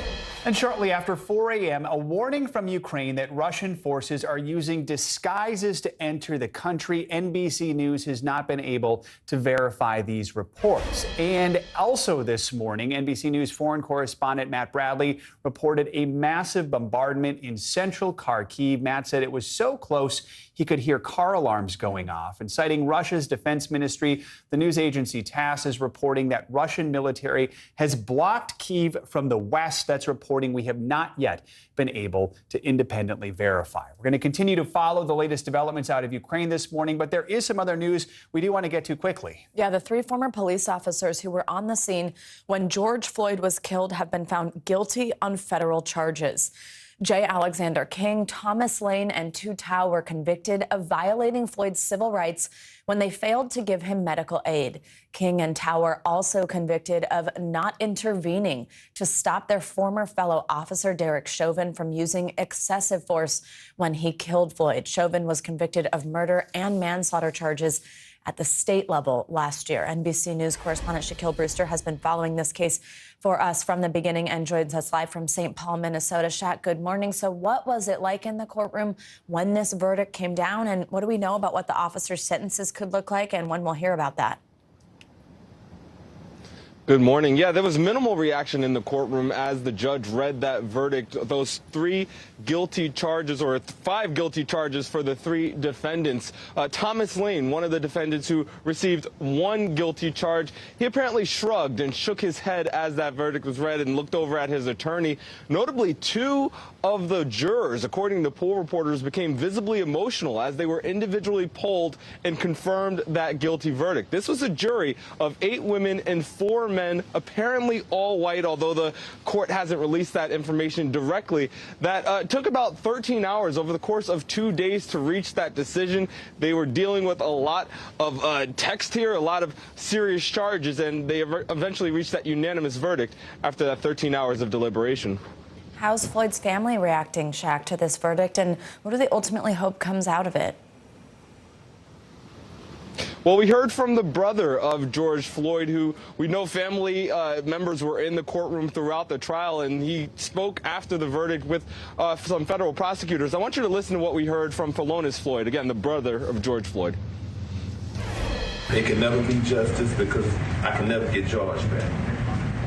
Speaker 18: And shortly after 4 a.m., a warning from Ukraine that Russian forces are using disguises to enter the country. NBC News has not been able to verify these reports. And also this morning, NBC News foreign correspondent Matt Bradley reported a massive bombardment in central Kharkiv. Matt said it was so close he could hear car alarms going off. And citing Russia's defense ministry, the news agency TASS is reporting that Russian military has blocked Kyiv from the west. That's reporting we have not yet been able to independently verify. We're going to continue to follow the latest developments out of Ukraine this morning, but there is some other news we do want to get to quickly.
Speaker 21: Yeah, the 3 former police officers who were on the scene when George Floyd was killed have been found guilty on federal charges. J. Alexander King, Thomas Lane, and Tu Tao were convicted of violating Floyd's civil rights when they failed to give him medical aid. King and Tao were also convicted of not intervening to stop their former fellow officer Derek Chauvin from using excessive force when he killed Floyd. Chauvin was convicted of murder and manslaughter charges at the state level last year. NBC News correspondent Shaquille Brewster has been following this case for us from the beginning and joins us live from St. Paul, Minnesota. Shaq, good morning. So what was it like in the courtroom when this verdict came down, and what do we know about what the officers' sentences could look like and when we'll hear about that?
Speaker 8: Good morning. Yeah, there was minimal reaction in the courtroom as the judge read that verdict. Those 3 guilty charges, or 5 guilty charges for the 3 defendants. Thomas Lane, one of the defendants who received 1 guilty charge, he apparently shrugged and shook his head as that verdict was read and looked over at his attorney. Notably, 2 of the jurors, according to poll reporters, became visibly emotional as they were individually polled and confirmed that guilty verdict. This was a jury of 8 women and 4 men, apparently all white, although the court hasn't released that information directly. That took about 13 hours over the course of 2 days to reach that decision. They were dealing with a lot of text here, a lot of serious charges, and they eventually reached that unanimous verdict after that 13 hours of deliberation.
Speaker 21: How's Floyd's family reacting, Shaq, to this verdict, and what do they ultimately hope comes out of it?
Speaker 8: Well, we heard from the brother of George Floyd, who we know family members were in the courtroom throughout the trial, and he spoke after the verdict with some federal prosecutors. I want you to listen to what we heard from Phalonis Floyd, again, the brother of George Floyd.
Speaker 12: It can never be justice because I can never get George back.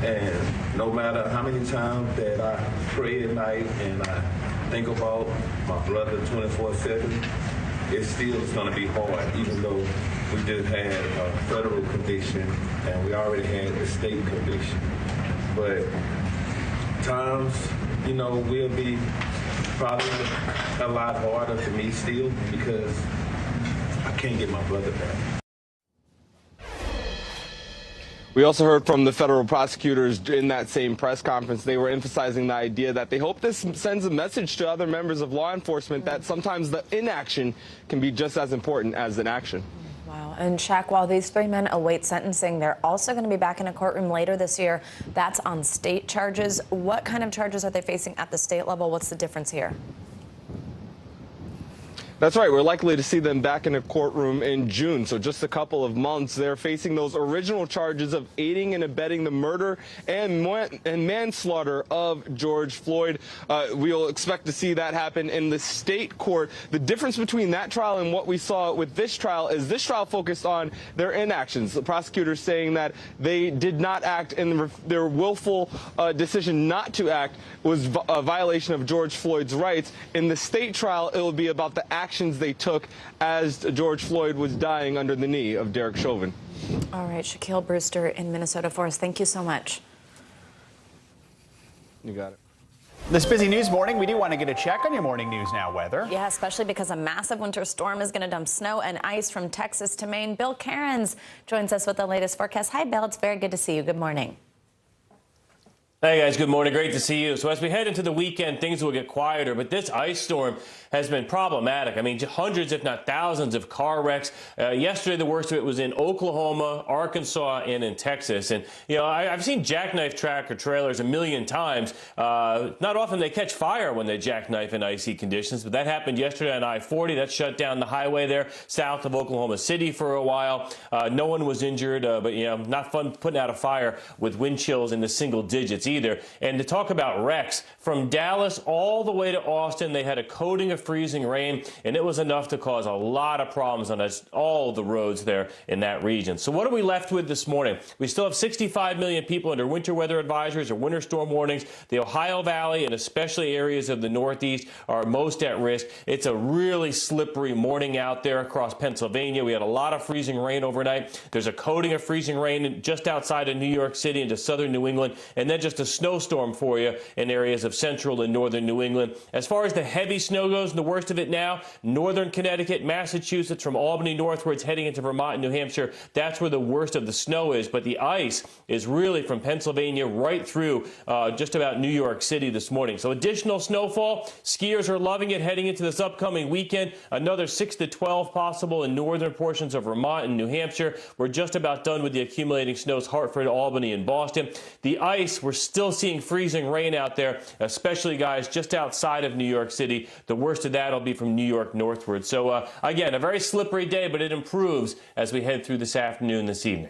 Speaker 12: And no matter how many times that I pray at night and I think about my brother 24/7, it still is going to be hard, even though we just had a federal conviction and we already had the state conviction. But times, you know, will be probably a lot harder for me still because I can't get my brother back.
Speaker 8: We also heard from the federal prosecutors in that same press conference. They were emphasizing the idea that they hope this sends a message to other members of law enforcement that sometimes the inaction can be just as important as an action.
Speaker 21: Wow. And Shaq, while these 3 men await sentencing, they're also going to be back in a courtroom later this year. That's on state charges. What kind of charges are they facing at the state level? What's the difference here?
Speaker 8: That's right. We're likely to see them back in a courtroom in June, so just a couple of months. They're facing those original charges of aiding and abetting the murder and manslaughter of George Floyd. We'll expect to see that happen in the state court. The difference between that trial and what we saw with this trial is this trial focused on their inactions. The prosecutors saying that they did not act, and their willful decision not to act was a violation of George Floyd's rights. In the state trial, it will be about the actions they took as George Floyd was dying under the knee of Derek Chauvin.
Speaker 21: All right, Shaquille Brewster in Minnesota for us. Thank you so much.
Speaker 8: You got it.
Speaker 18: This busy news morning, we do want to get a check on your morning news now weather.
Speaker 21: Yeah, especially because a massive winter storm is going to dump snow and ice from Texas to Maine. Bill Cairns joins us with the latest forecast. Hi, Bill. It's very good to see you. Good morning.
Speaker 17: Hey guys, good morning. Great to see you. So as we head into the weekend, things will get quieter, but this ice storm has been problematic. I mean, hundreds, if not thousands, of car wrecks. Yesterday, the worst of it was in Oklahoma, Arkansas, and in Texas. And, you know, I've seen jackknife tractor trailers a million times. Not often they catch fire when they jackknife in icy conditions, but that happened yesterday on I-40. That shut down the highway there south of Oklahoma City for a while. No one was injured, but, you know, not fun putting out a fire with wind chills in the single digits either. And to talk about wrecks, from Dallas all the way to Austin, they had a coating of freezing rain, and it was enough to cause a lot of problems on all the roads there in that region. So what are we left with this morning? We still have 65 million people under winter weather advisories or winter storm warnings. The Ohio Valley and especially areas of the Northeast are most at risk. It's a really slippery morning out there across Pennsylvania. We had a lot of freezing rain overnight. There's a coating of freezing rain just outside of New York City into southern New England, and then just a snowstorm for you in areas of central and northern New England. As far as the heavy snow goes, the worst of it now, northern Connecticut, Massachusetts, from Albany northwards heading into Vermont and New Hampshire, that's where the worst of the snow is. But the ice is really from Pennsylvania right through just about New York City this morning. So additional snowfall. Skiers are loving it heading into this upcoming weekend. Another 6 to 12 possible in northern portions of Vermont and New Hampshire. We're just about done with the accumulating snows, Hartford, Albany, and Boston. The ice, we're still seeing freezing rain out there, especially guys just outside of New York City. The worst of that will be from New York northward. So again, a very slippery day, but it improves as we head through this afternoon, this evening.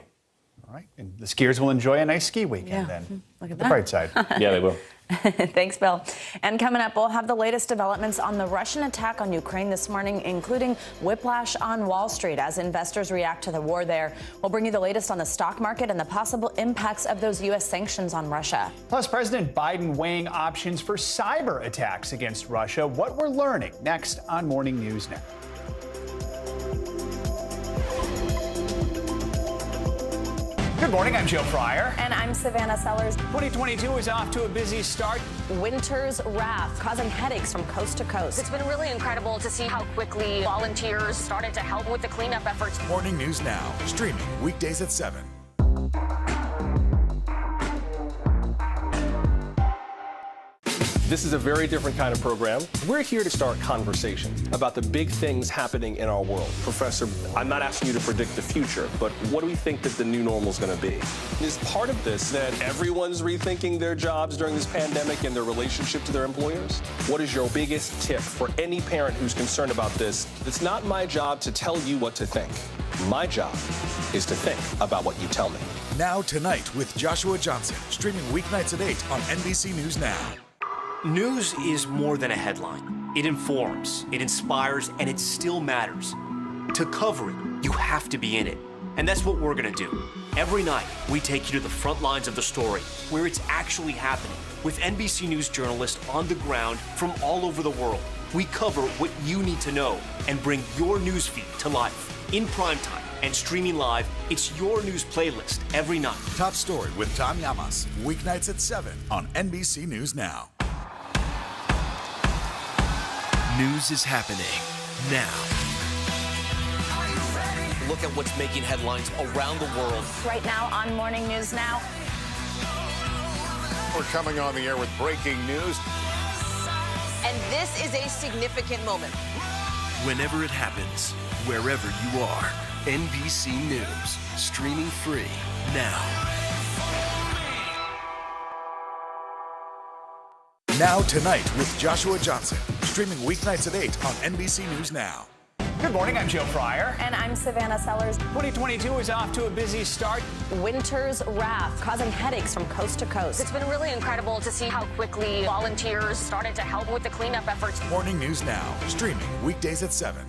Speaker 18: All right, and the skiers will enjoy a nice ski weekend then.
Speaker 21: Look at
Speaker 18: The
Speaker 21: that.
Speaker 18: bright side.
Speaker 17: Yeah, they will.
Speaker 21: Thanks, Bill. And coming up, we'll have the latest developments on the Russian attack on Ukraine this morning, including whiplash on Wall Street as investors react to the war there. We'll bring you the latest on the stock market and the possible impacts of those U.S. sanctions on Russia.
Speaker 18: Plus, President Biden weighing options for cyber attacks against Russia. What we're learning next on Morning News Now. Good morning, I'm Joe Fryer.
Speaker 21: And I'm Savannah Sellers.
Speaker 18: 2022 is off to a busy start.
Speaker 21: Winter's wrath causing headaches from coast to coast.
Speaker 10: It's been really incredible to see how quickly volunteers started to help with the cleanup efforts.
Speaker 16: Morning News Now, streaming weekdays at 7.
Speaker 9: This is a very different kind of program. We're here to start conversation about the big things happening in our world. Professor, I'm not asking you to predict the future, but what do we think that the new normal is going to be? Is part of this that everyone's rethinking their jobs during this pandemic and their relationship to their employers? What is your biggest tip for any parent who's concerned about this? It's not my job to tell you what to think. My job is to think about what you tell me.
Speaker 16: Now Tonight with Joshua Johnson, streaming weeknights at 8 on NBC News Now.
Speaker 15: News is more than a headline. It informs, it inspires, and it still matters. To cover it, you have to be in it. And that's what we're going to do. Every night, we take you to the front lines of the story, where it's actually happening, with NBC News journalists on the ground from all over the world. We cover what you need to know and bring your newsfeed to life. In primetime and streaming live, it's your news playlist every night.
Speaker 16: Top Story with Tom Llamas, weeknights at 7 on NBC News Now.
Speaker 3: News is happening now.
Speaker 15: Look at what's making headlines around the world.
Speaker 21: Right now on Morning News Now.
Speaker 5: We're coming on the air with breaking news.
Speaker 11: And this is a significant moment.
Speaker 3: Whenever it happens, wherever you are, NBC News, streaming free now.
Speaker 16: Now Tonight with Joshua Johnson, streaming weeknights at 8 on NBC News Now.
Speaker 18: Good morning, I'm Joe Fryer.
Speaker 21: And I'm Savannah Sellers.
Speaker 18: 2022 is off to a busy start.
Speaker 21: Winter's wrath causing headaches from coast to coast.
Speaker 10: It's been really incredible to see how quickly volunteers started to help with the cleanup efforts.
Speaker 16: Morning News Now, streaming weekdays at 7.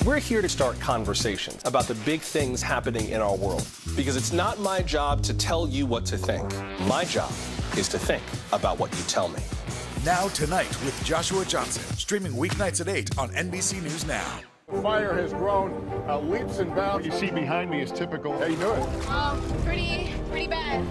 Speaker 9: We're here to start conversations about the big things happening in our world, because it's not my job to tell you what to think. My job is to think about what you tell me.
Speaker 16: Now Tonight with Joshua Johnson, streaming weeknights at 8 on NBC News Now.
Speaker 7: Fire has grown leaps and bounds. What you see behind me is typical. How you doing?
Speaker 2: Pretty bad.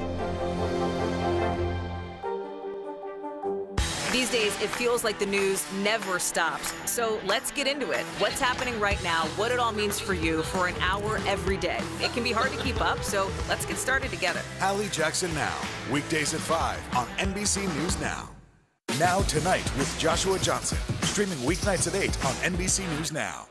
Speaker 11: These days, it feels like the news never stops. So let's get into it. What's happening right now, what it all means for you for an hour every day. It can be hard to keep up, so let's get started together.
Speaker 16: Hallie Jackson Now, weekdays at 5 on NBC News Now. Now Tonight with Joshua Johnson, streaming weeknights at 8 on NBC News Now.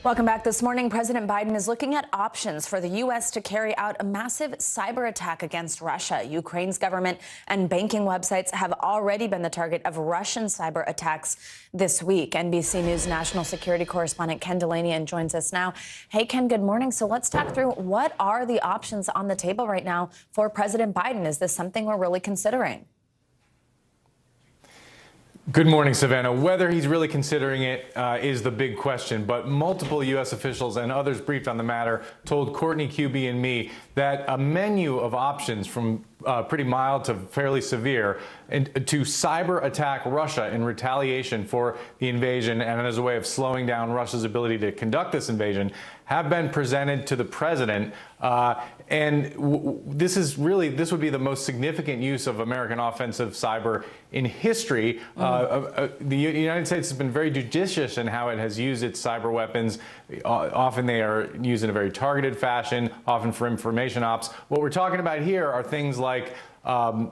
Speaker 21: Welcome back. This morning, President Biden is looking at options for the U.S. to carry out a massive cyber attack against Russia. Ukraine's government and banking websites have already been the target of Russian cyber attacks this week. NBC News national security correspondent Ken Delanian joins us now. Hey, Ken, good morning. So let's talk through what are the options on the table right now for President Biden? Is this something we're really considering?
Speaker 13: Good morning, Savannah. Whether he's really considering it is the big question, but multiple U.S. officials and others briefed on the matter told Courtney, QB, and me that a menu of options from pretty mild to fairly severe and to cyber attack Russia in retaliation for the invasion and as a way of slowing down Russia's ability to conduct this invasion have been presented to the president. This would be the most significant use of American offensive cyber in history. The United States has been very judicious in how it has used its cyber weapons. Often they are used in a very targeted fashion, often for information ops. What we're talking about here are things like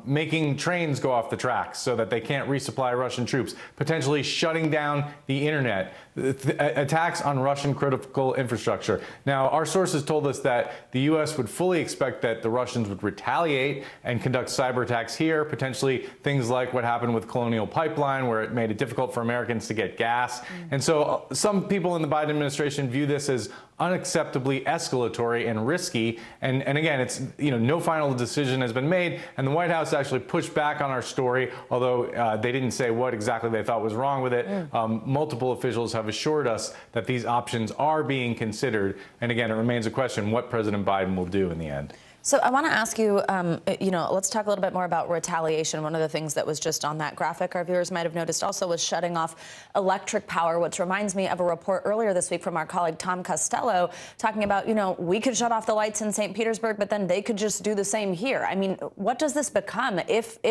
Speaker 13: making trains go off the tracks so that they can't resupply Russian troops, potentially shutting down the internet, attacks on Russian critical infrastructure. Now, our sources told us that the U.S. would fully expect that the Russians would retaliate and conduct cyber attacks here, potentially things like what happened with Colonial Pipeline, where it made it difficult for Americans to get gas. And so some people in the Biden administration view this as unacceptably escalatory and risky. And again, it's, no final decision has been made. And the White House actually pushed back on our story, although they didn't say what exactly they thought was wrong with it. Multiple officials have assured us that these options are being considered. And again, it remains a question what President Biden will do in the end.
Speaker 21: So I want to ask you, let's talk a little bit more about retaliation. One of the things that was just on that graphic our viewers might have noticed also was shutting off electric power, which reminds me of a report earlier this week from our colleague Tom Costello talking about, we could shut off the lights in St. Petersburg, but then they could just do the same here. I mean, what does this become if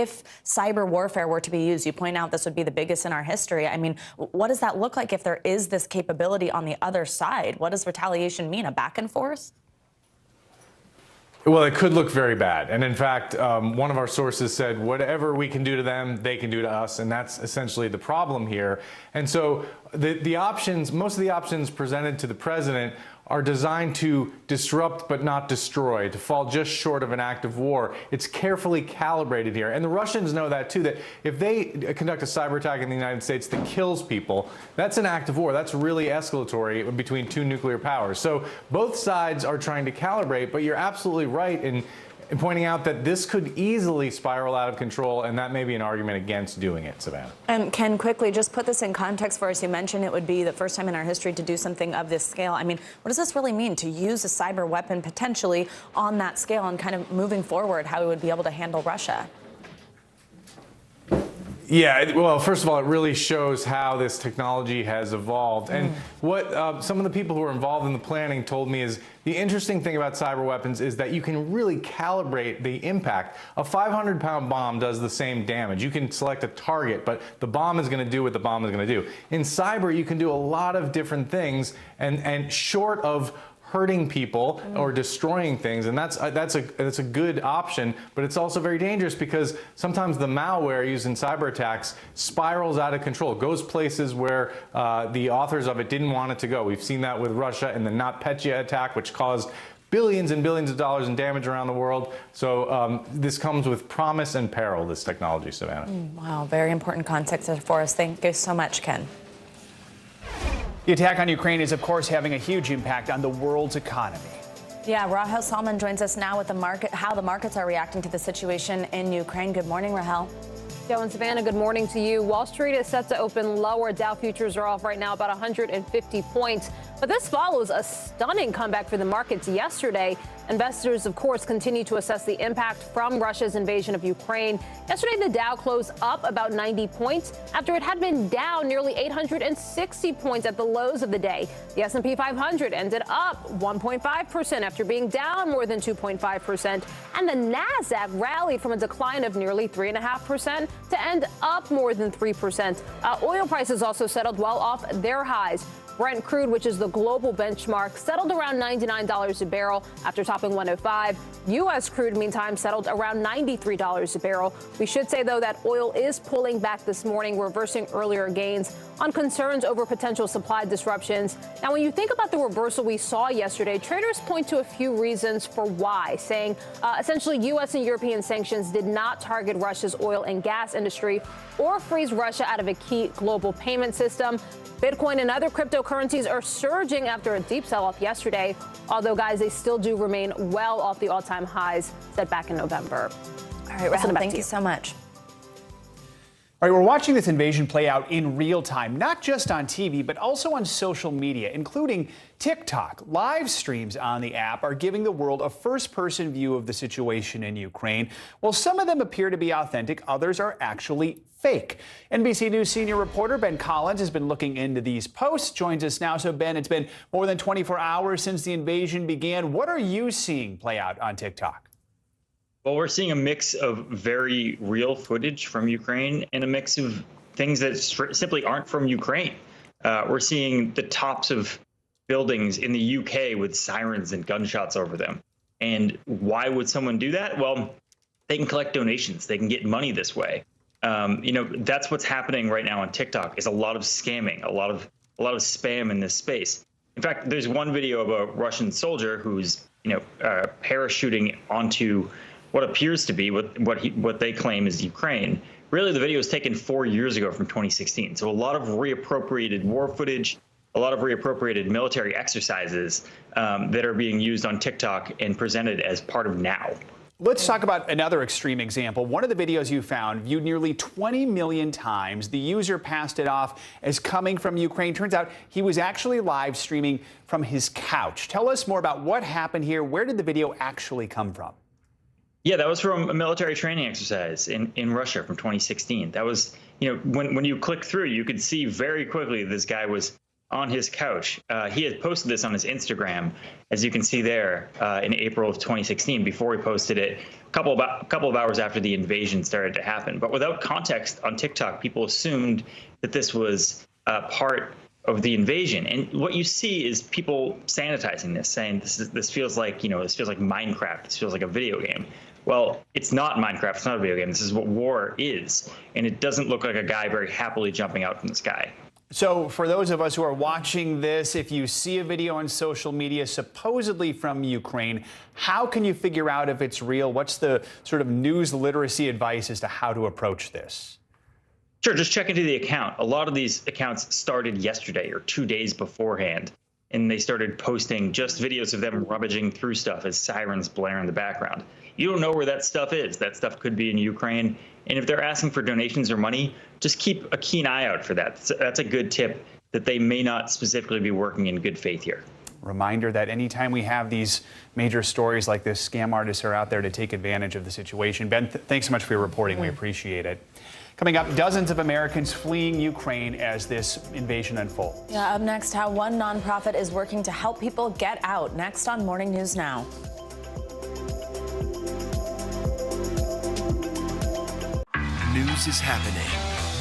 Speaker 21: cyber warfare were to be used? You point out this would be the biggest in our history. I mean, what does that look like if there is this capability on the other side? What does retaliation mean? A back and forth?
Speaker 13: Well, it could look very bad. And in fact, one of our sources said, whatever we can do to them, they can do to us. And that's essentially the problem here. And so the options, most of the options presented to the president are designed to disrupt but not destroy, to fall just short of an act of war. It's carefully calibrated here. And the Russians know that too, that if they conduct a cyber attack in the United States that kills people, that's an act of war. That's really escalatory between two nuclear powers. So both sides are trying to calibrate, but you're absolutely right in pointing out that this could easily spiral out of control, and that may be an argument against doing it, Savannah.
Speaker 21: And Ken, quickly, just put this in context for us. You mentioned it would be the first time in our history to do something of this scale. I mean, what does this really mean to use a cyber weapon potentially on that scale and kind of moving forward, how we would be able to handle Russia?
Speaker 13: Yeah, well, first of all, it really shows how this technology has evolved. And what some of the people who are involved in the planning told me is the interesting thing about cyber weapons is that you can really calibrate the impact. A 500-pound bomb does the same damage. You can select a target, but the bomb is going to do what the bomb is going to do. In cyber, you can do a lot of different things, and short of hurting people or destroying things, and that's a good option, but it's also very dangerous because sometimes the malware used in cyber attacks spirals out of control, goes places where the authors of it didn't want it to go. We've seen that with Russia and the NotPetya attack, which caused billions and billions of dollars in damage around the world. So this comes with promise and peril, this technology, Savannah.
Speaker 21: Wow, very important context for us. Thank you so much, Ken.
Speaker 18: The attack on Ukraine is, of course, having a huge impact on the world's economy.
Speaker 21: Yeah, Rahel Salman joins us now with how the markets are reacting to the situation in Ukraine. Good morning, Rahel.
Speaker 1: Joe and Savannah, good morning to you. Wall Street is set to open lower. Dow futures are off right now about 150 points. But this follows a stunning comeback for the markets yesterday. Investors, of course, continue to assess the impact from Russia's invasion of Ukraine. Yesterday, the Dow closed up about 90 points after it had been down nearly 860 points at the lows of the day. The S&P 500 ended up 1.5% after being down more than 2.5%. And the Nasdaq rallied from a decline of nearly 3.5% to end up more than 3%. Oil prices also settled well off their highs. Brent crude, which is the global benchmark, settled around $99 a barrel after topping 105. U.S. crude, meantime, settled around $93 a barrel. We should say, though, that oil is pulling back this morning, reversing earlier gains on concerns over potential supply disruptions. Now, when you think about the reversal we saw yesterday, traders point to a few reasons for why, saying essentially U.S. and European sanctions did not target Russia's oil and gas industry or freeze Russia out of a key global payment system. Bitcoin and other cryptocurrencies are surging after a deep sell-off yesterday, although, guys, they still do remain well off the all-time highs set back in November.
Speaker 21: All right, Rahel, thank you so much.
Speaker 18: All right, we're watching this invasion play out in real time, not just on TV, but also on social media, including TikTok. Live streams on the app are giving the world a first-person view of the situation in Ukraine. While some of them appear to be authentic, others are actually fake. NBC News senior reporter Ben Collins has been looking into these posts, joins us now. So, Ben, it's been more than 24 hours since the invasion began. What are you seeing play out on TikTok?
Speaker 19: Well, we're seeing a mix of very real footage from Ukraine and a mix of things that simply aren't from Ukraine. We're seeing the tops of buildings in the UK with sirens and gunshots over them. And why would someone do that? Well, they can collect donations. They can get money this way. That's what's happening right now on TikTok, is a lot of scamming, a lot of spam in this space. In fact, there's one video of a Russian soldier who's parachuting onto what appears to be what they claim is Ukraine. Really, the video was taken 4 years ago from 2016. So a lot of reappropriated war footage, a lot of reappropriated military exercises that are being used on TikTok and presented as part of Now.
Speaker 18: Let's talk about another extreme example. One of the videos you found viewed nearly 20 million times. The user passed it off as coming from Ukraine. Turns out he was actually live streaming from his couch. Tell us more about what happened here. Where did the video actually come from?
Speaker 19: Yeah, that was from a military training exercise in Russia from 2016. That was, when you click through, you could see very quickly this guy was on his couch. He had posted this on his Instagram, as you can see there, in April of 2016, before he posted it a couple of hours after the invasion started to happen. But without context on TikTok, people assumed that this was part of the invasion. And what you see is people sanitizing this, saying this feels like Minecraft. This feels like a video game. Well, it's not Minecraft. It's not a video game. This is what war is. And it doesn't look like a guy very happily jumping out from the sky.
Speaker 18: So for those of us who are watching this, if you see a video on social media supposedly from Ukraine, how can you figure out if it's real? What's the sort of news literacy advice as to how to approach this?
Speaker 19: Sure, just check into the account. A lot of these accounts started yesterday or 2 days beforehand, and they started posting just videos of them rummaging through stuff as sirens blare in the background. You don't know where that stuff is. That stuff could be in Ukraine. And if they're asking for donations or money, just keep a keen eye out for that. That's a good tip, that they may not specifically be working in good faith here.
Speaker 18: Reminder that anytime we have these major stories like this, scam artists are out there to take advantage of the situation. Ben, thanks so much for your reporting. We appreciate it. Coming up, dozens of Americans fleeing Ukraine as this invasion unfolds.
Speaker 21: Yeah, up next, how one nonprofit is working to help people get out. Next on Morning News Now.
Speaker 3: News is happening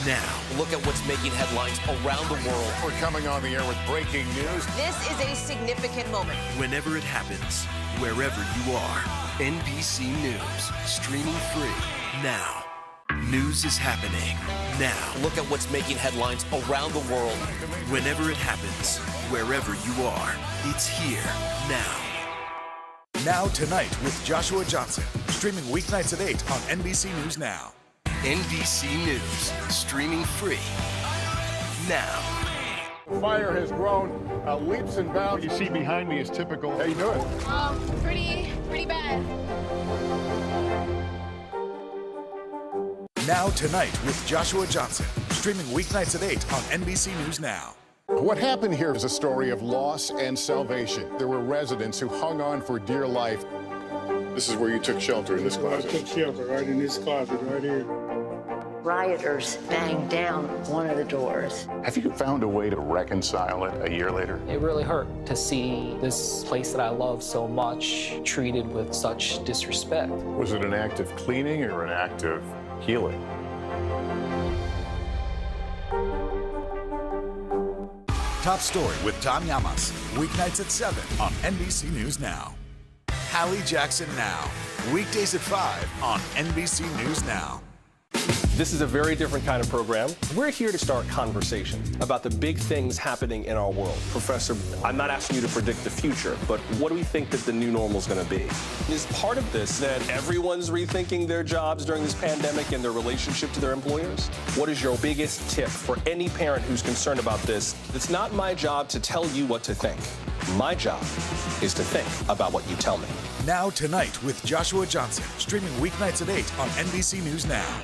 Speaker 3: now.
Speaker 15: Look at what's making headlines around the world.
Speaker 5: We're coming on the air with breaking news.
Speaker 11: This is a significant moment.
Speaker 3: Whenever it happens, wherever you are, NBC News, streaming free now. News is happening now.
Speaker 15: Look at what's making headlines around the world.
Speaker 3: Whenever it happens, wherever you are, it's here now.
Speaker 16: Now Tonight with Joshua Johnson, streaming weeknights at 8 on NBC News Now.
Speaker 3: NBC News, streaming free now.
Speaker 7: Fire has grown leaps and bounds. You see behind me is typical. How you doing?
Speaker 2: Pretty bad.
Speaker 16: Now Tonight with Joshua Johnson, streaming weeknights at 8 on NBC News Now.
Speaker 7: What happened here is a story of loss and salvation. There were residents who hung on for dear life. This is where you took shelter, in this closet.
Speaker 6: I took shelter right in this closet right here.
Speaker 20: Rioters banged down one of the doors.
Speaker 5: Have you found a way to reconcile it a year later?
Speaker 22: It really hurt to see this place that I love so much treated with such disrespect.
Speaker 5: Was it an act of cleaning or an act of healing?
Speaker 16: Top Story with Tom Llamas, weeknights at 7 on NBC News Now. Hallie Jackson Now, weekdays at 5 on NBC News Now.
Speaker 9: This is a very different kind of program. We're here to start conversation about the big things happening in our world. Professor, I'm not asking you to predict the future, but what do we think that the new normal is going to be? Is part of this that everyone's rethinking their jobs during this pandemic and their relationship to their employers? What is your biggest tip for any parent who's concerned about this? It's not my job to tell you what to think. My job is to think about what you tell me.
Speaker 16: Now Tonight with Joshua Johnson, streaming weeknights at 8 on NBC News Now.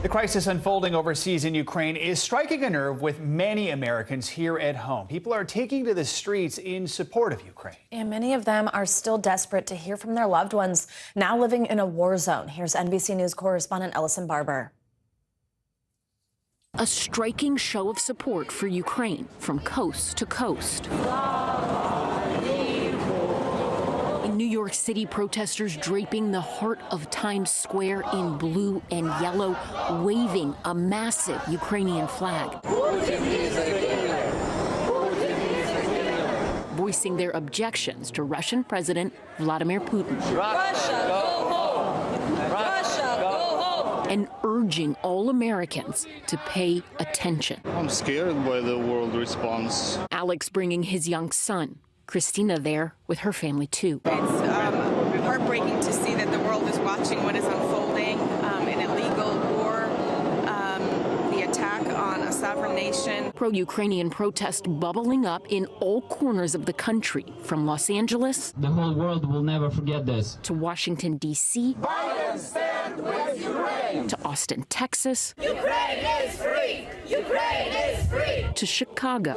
Speaker 18: The crisis unfolding overseas in Ukraine is striking a nerve with many Americans here at home. People are taking to the streets in support of Ukraine.
Speaker 21: And many of them are still desperate to hear from their loved ones now living in a war zone. Here's NBC News correspondent Ellison Barber.
Speaker 23: A striking show of support for Ukraine from coast to coast. In New York City, protesters draping the heart of Times Square in blue and yellow, waving a massive Ukrainian flag. voicing their objections to Russian President Vladimir Putin.
Speaker 4: Russia, go home! Russia, go home!
Speaker 23: And urging all Americans to pay attention.
Speaker 6: I'm scared by the world response.
Speaker 23: Alex bringing his young son, Christina, there with her family too.
Speaker 12: It's heartbreaking to see that the world is watching what is unfolding, an illegal war, the attack on a sovereign nation.
Speaker 23: Pro-Ukrainian protest bubbling up in all corners of the country, from Los Angeles,
Speaker 14: the whole world will never forget this,
Speaker 23: to Washington, D.C.,
Speaker 4: Biden stand with Ukraine,
Speaker 23: to Austin, Texas,
Speaker 4: Ukraine is free! Ukraine is free!
Speaker 23: to Chicago.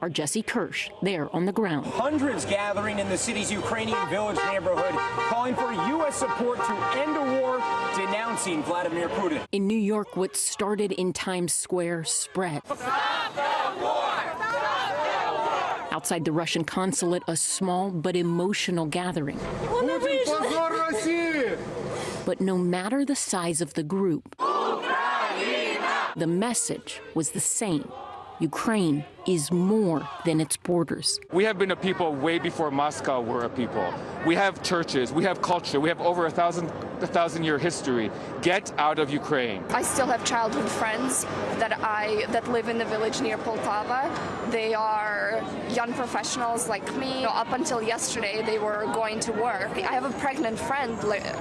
Speaker 23: Our Jesse Kirsch there on the ground.
Speaker 24: Hundreds gathering in the city's Ukrainian village neighborhood, calling for U.S. support to end a war, denouncing Vladimir Putin.
Speaker 23: In New York, what started in Times Square spread.
Speaker 4: Stop the war! Stop the war!
Speaker 23: Outside the Russian consulate, a small but emotional gathering. But no matter the size of the group, the message was the same. Ukraine is more than its borders.
Speaker 25: We have been a people way before Moscow were a people. We have churches, we have culture, we have over a thousand-year history. Get out of Ukraine.
Speaker 26: I still have childhood friends that live in the village near Poltava. They are young professionals like me. Up until yesterday, they were going to work. I have a pregnant friend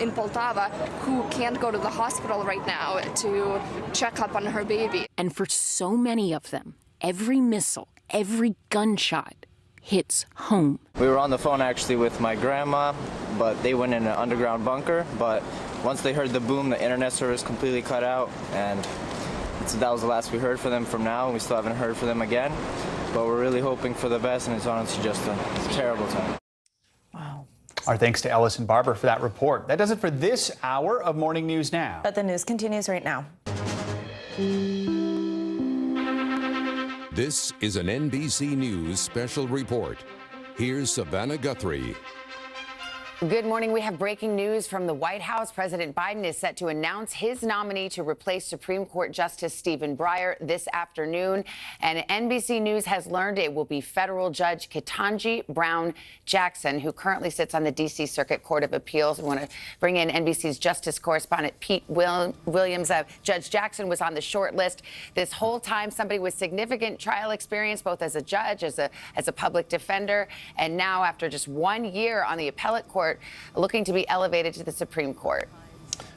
Speaker 26: in Poltava who can't go to the hospital right now to check up on her baby.
Speaker 23: And for so many of them, every missile, every gunshot hits home.
Speaker 27: We were on the phone actually with my grandma, but they went in an underground bunker. But once they heard the boom, the internet service completely cut out, and that was the last we heard from them from now, and we still haven't heard from them again. But we're really hoping for the best, and it's honestly just a terrible time.
Speaker 18: Wow. Our thanks to Ellison Barber for that report. That does it for this hour of Morning News Now.
Speaker 21: But the news continues right now.
Speaker 28: This is an NBC News special report. Here's Savannah Guthrie.
Speaker 29: Good morning. We have breaking news from the White House. President Biden is set to announce his nominee to replace Supreme Court Justice Stephen Breyer this afternoon. And NBC News has learned it will be federal judge Ketanji Brown Jackson, who currently sits on the D.C. Circuit Court of Appeals. We want to bring in NBC's justice correspondent Pete Williams. Judge Jackson was on the short list this whole time. Somebody with significant trial experience, both as a judge, as a public defender, and now after just 1 year on the appellate court, looking to be elevated to the Supreme Court.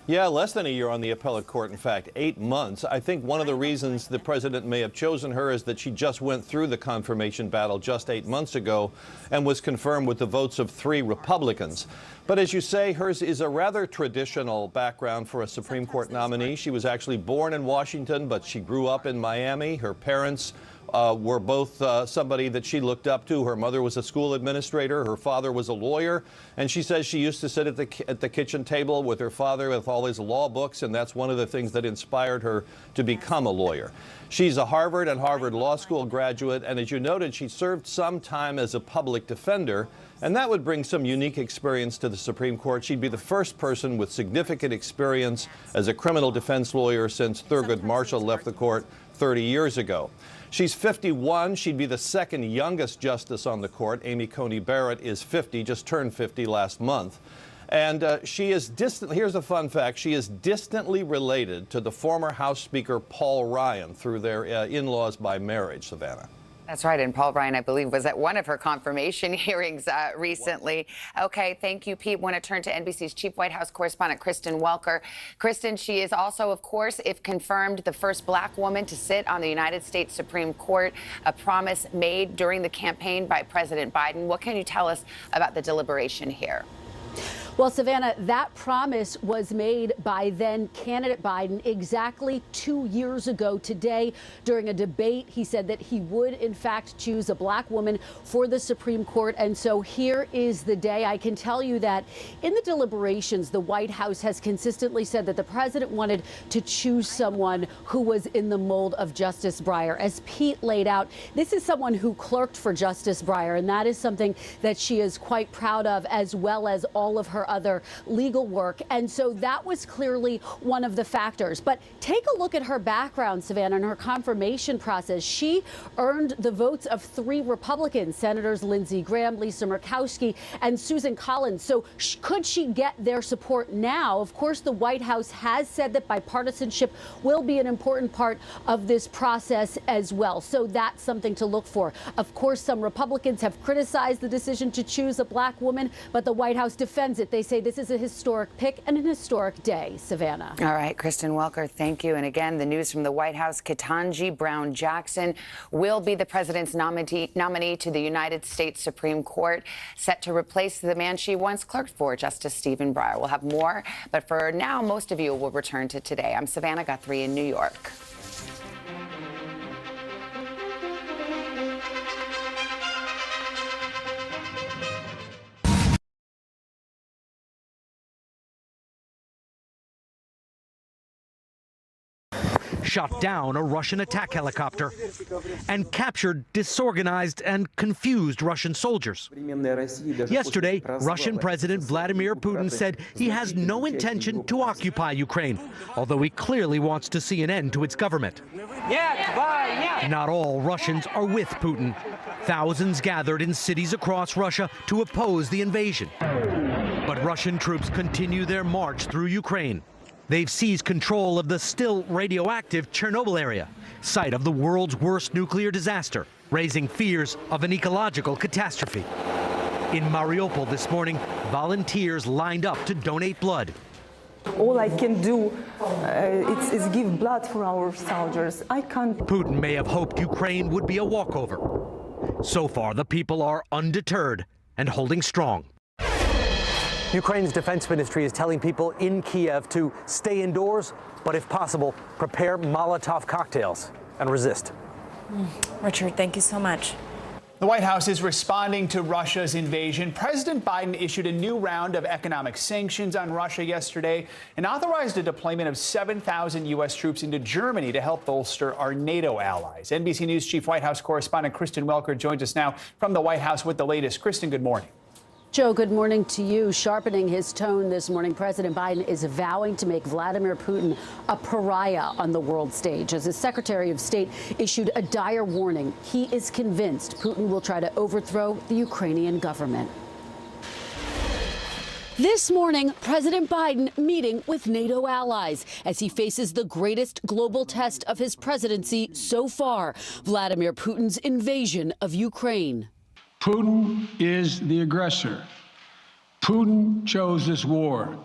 Speaker 30: Yeah, less than a year on the appellate court, in fact, 8 months. I think one of the reasons the president may have chosen her is that she just went through the confirmation battle just 8 months ago and was confirmed with the votes of 3 Republicans. But as you say, hers is a rather traditional background for a Supreme Court nominee. She was actually born in Washington, but she grew up in Miami. Her parents were both somebody that she looked up to. Her mother was a school administrator. Her father was a lawyer. And she says she used to sit at the kitchen table with her father with all his law books, and that's one of the things that inspired her to become a lawyer. She's a Harvard and Harvard Law School graduate, and as you noted, she served some time as a public defender, and that would bring some unique experience to the Supreme Court. She'd be the first person with significant experience as a criminal defense lawyer since Thurgood Marshall left the court 30 years ago. She's 51. She'd be the second youngest justice on the court. Amy Coney Barrett is 50, just turned 50 last month. And she is distant. Here's a fun fact. She is distantly related to the former House Speaker Paul Ryan through their in-laws by marriage, Savannah.
Speaker 29: That's right. And Paul Ryan, I believe, was at one of her confirmation hearings recently. Okay. Thank you, Pete. I want to turn to NBC's chief White House correspondent, Kristen Welker. Kristen, she is also, of course, if confirmed, the first black woman to sit on the United States Supreme Court, a promise made during the campaign by President Biden. What can you tell us about the deliberation here?
Speaker 31: Well, Savannah, that promise was made by then candidate Biden exactly 2 years ago today. During a debate, he said that he would, in fact, choose a black woman for the Supreme Court. And so here is the day. I can tell you that in the deliberations, the White House has consistently said that the president wanted to choose someone who was in the mold of Justice Breyer. As Pete laid out, this is someone who clerked for Justice Breyer, and that is something that she is quite proud of, as well as all of her other legal work. And so that was clearly one of the factors. But take a look at her background, Savannah, and her confirmation process. She earned the votes of 3 Republicans, Senators Lindsey Graham, Lisa Murkowski, and Susan Collins. So could she get their support now? Of course, the White House has said that bipartisanship will be an important part of this process as well. So that's something to look for. Of course, some Republicans have criticized the decision to choose a black woman, but the White House defends it. They say this is a historic pick and an historic day. Savannah.
Speaker 29: All right, Kristen Welker, thank you. And again, the news from the White House, Ketanji Brown Jackson will be the president's nominee to the United States Supreme Court, set to replace the man she once clerked for, Justice Stephen Breyer. We'll have more, but for now, most of you will return to Today. I'm Savannah Guthrie in New York.
Speaker 1: Shot down a Russian attack helicopter and captured disorganized and confused Russian soldiers. Yesterday, Russian President Vladimir Putin said he has no intention to occupy Ukraine, although he clearly wants to see an end to its government. Not all Russians are with Putin. Thousands gathered in cities across Russia to oppose the invasion. But Russian troops continue their march through Ukraine. They've seized control of the still radioactive Chernobyl area, site of the world's worst nuclear disaster, raising fears of an ecological catastrophe. In Mariupol this morning, volunteers lined up to donate blood.
Speaker 2: All I can do is give blood for our soldiers. I can't.
Speaker 1: Putin may have hoped Ukraine would be a walkover. So far, the people are undeterred and holding strong.
Speaker 3: Ukraine's defense ministry is telling people in Kiev to stay indoors, but if possible, prepare Molotov cocktails and resist.
Speaker 21: Richard, thank you so much.
Speaker 18: The White House is responding to Russia's invasion. President Biden issued a new round of economic sanctions on Russia yesterday and authorized a deployment of 7,000 U.S. troops into Germany to help bolster our NATO allies. NBC News Chief White House correspondent Kristen Welker joins us now from the White House with the latest. Kristen, good morning.
Speaker 31: Joe, good morning to you. Sharpening his tone this morning, President Biden is vowing to make Vladimir Putin a pariah on the world stage. As his Secretary of State issued a dire warning, he is convinced Putin will try to overthrow the Ukrainian government. This morning, President Biden meeting with NATO allies as he faces the greatest global test of his presidency so far, Vladimir Putin's invasion of Ukraine.
Speaker 7: Putin is the aggressor. Putin chose this war,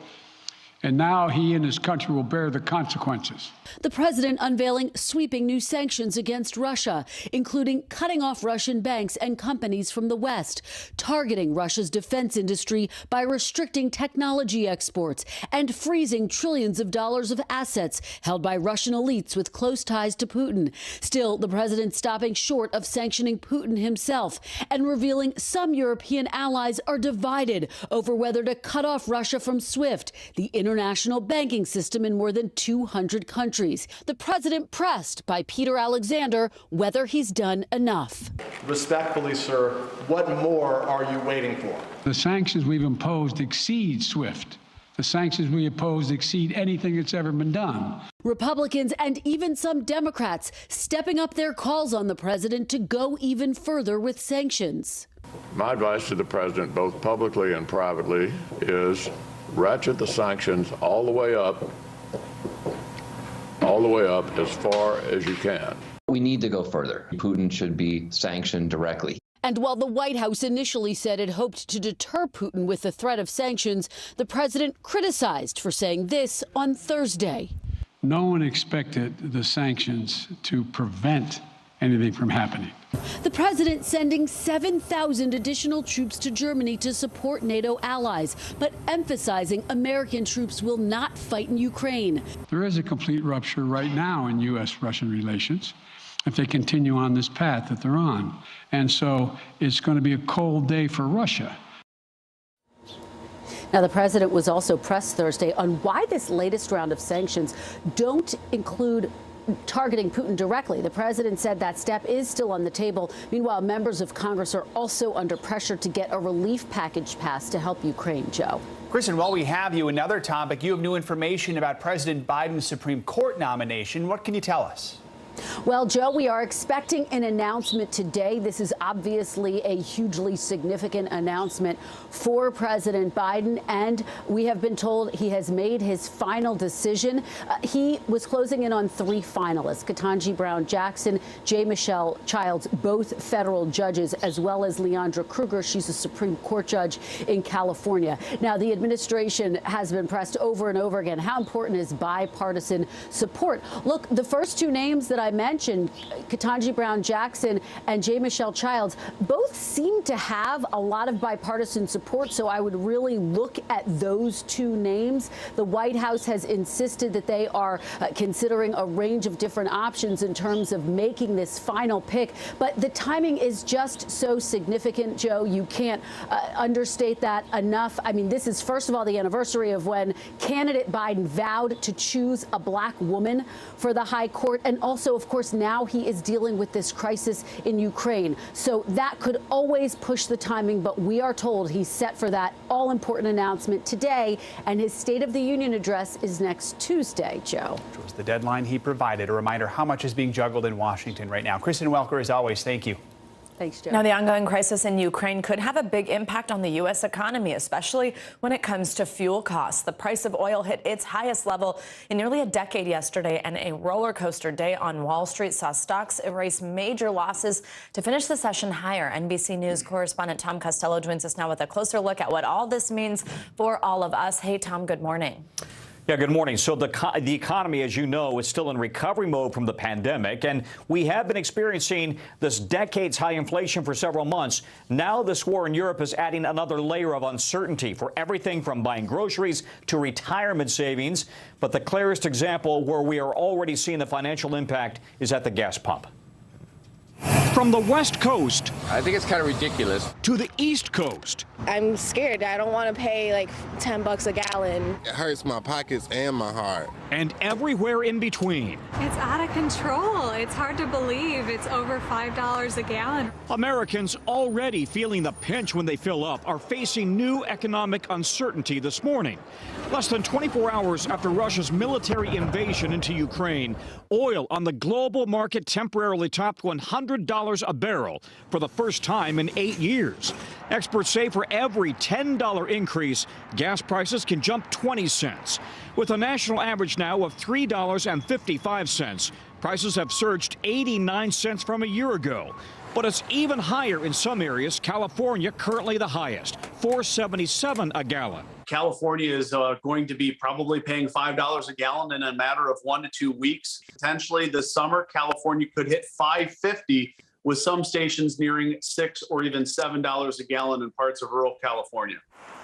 Speaker 7: and now he and his country will bear the consequences.
Speaker 31: The president unveiling sweeping new sanctions against Russia, including cutting off Russian banks and companies from the West, targeting Russia's defense industry by restricting technology exports, and freezing trillions of dollars of assets held by Russian elites with close ties to Putin. Still, the president stopping short of sanctioning Putin himself and revealing some European allies are divided over whether to cut off Russia from SWIFT, the international banking system in more than 200 countries. The president pressed by Peter Alexander whether he's done enough.
Speaker 8: Respectfully, sir, what more are you waiting for?
Speaker 7: The sanctions we've imposed exceed SWIFT. The sanctions we imposed exceed anything that's ever been done.
Speaker 31: Republicans and even some Democrats stepping up their calls on the president to go even further with sanctions.
Speaker 10: My advice to the president, both publicly and privately, is ratchet the sanctions all the way up as far as you can.
Speaker 11: We need to go further. Putin should be sanctioned directly.
Speaker 31: And while the White House initially said it hoped to deter Putin with the threat of sanctions, the president criticized for saying this on Thursday.
Speaker 7: No one expected the sanctions to prevent anything from happening.
Speaker 31: The president sending 7,000 additional troops to Germany to support NATO allies, but emphasizing American troops will not fight in Ukraine.
Speaker 7: There is a complete rupture right now in U.S.-Russian relations if they continue on this path that they're on. And so it's going to be a cold day for Russia.
Speaker 31: Now, the president was also pressed Thursday on why this latest round of sanctions don't include targeting Putin directly. The president said that step is still on the table. Meanwhile, members of Congress are also under pressure to get a relief package passed to help Ukraine. Joe.
Speaker 18: Kristen, while we have you, another topic, you have new information about President Biden's Supreme Court nomination. What can you tell us?
Speaker 31: Well, Joe, we are expecting an announcement today. This is obviously a hugely significant announcement for President Biden, and we have been told he has made his final decision. He was closing in on 3 finalists, Ketanji Brown Jackson, J. Michelle Childs, both federal judges, as well as Leandra Kruger. She's a Supreme Court judge in California. Now, the administration has been pressed over and over again. How important is bipartisan support? Look, the first 2 names that I mentioned, Ketanji Brown Jackson and J. Michelle Childs, both seem to have a lot of bipartisan support, so I would really look at those 2 names. The White House has insisted that they are considering a range of different options in terms of making this final pick, but the timing is just so significant, Joe. You can't understate that enough. I mean, this is, first of all, the anniversary of when candidate Biden vowed to choose a black woman for the high court, and also, of course, now he is dealing with this crisis in Ukraine. So that could always push the timing, but we are told he's set for that all-important announcement today, and his State of the Union address is next Tuesday, Joe.
Speaker 18: Which was the deadline he provided. A reminder how much is being juggled in Washington right now. Kristen Welker, as always, thank you.
Speaker 31: Thanks, Joe.
Speaker 21: Now, the ongoing crisis in Ukraine could have a big impact on the U.S. economy, especially when it comes to fuel costs. The price of oil hit its highest level in nearly a decade yesterday, and a roller coaster day on Wall Street saw stocks erase major losses to finish the session higher. NBC News correspondent Tom Costello joins us now with a closer look at what all this means for all of us. Hey, Tom, good morning.
Speaker 5: Yeah, good morning. So the economy, as you know, is still in recovery mode from the pandemic, and we have been experiencing this decades-high inflation for several months. Now this war in Europe is adding another layer of uncertainty for everything from buying groceries to retirement savings. But the clearest example where we are already seeing the financial impact is at the gas pump.
Speaker 6: From the West Coast,
Speaker 9: I think it's kind of ridiculous,
Speaker 6: to the East Coast.
Speaker 12: I'm scared. I don't want to pay like $10 a gallon.
Speaker 9: It hurts my pockets and my heart.
Speaker 6: And everywhere in between.
Speaker 13: It's out of control. It's hard to believe it's over $5 a gallon.
Speaker 6: Americans already feeling the pinch when they fill up are facing new economic uncertainty this morning. Less than 24 hours after Russia's military invasion into Ukraine, oil on the global market temporarily topped $100 a barrel for the first time in 8 years. Experts say for every $10 increase, gas prices can jump 20 cents. With a national average now of $3.55, prices have surged 89 cents from a year ago. But it's even higher in some areas. California currently the highest, $4.77 a gallon.
Speaker 15: California is going to be probably paying $5 a gallon in a matter of 1 to 2 weeks. Potentially this summer, California could hit $5.50, with some stations nearing $6 or even $7 a gallon in parts of rural California.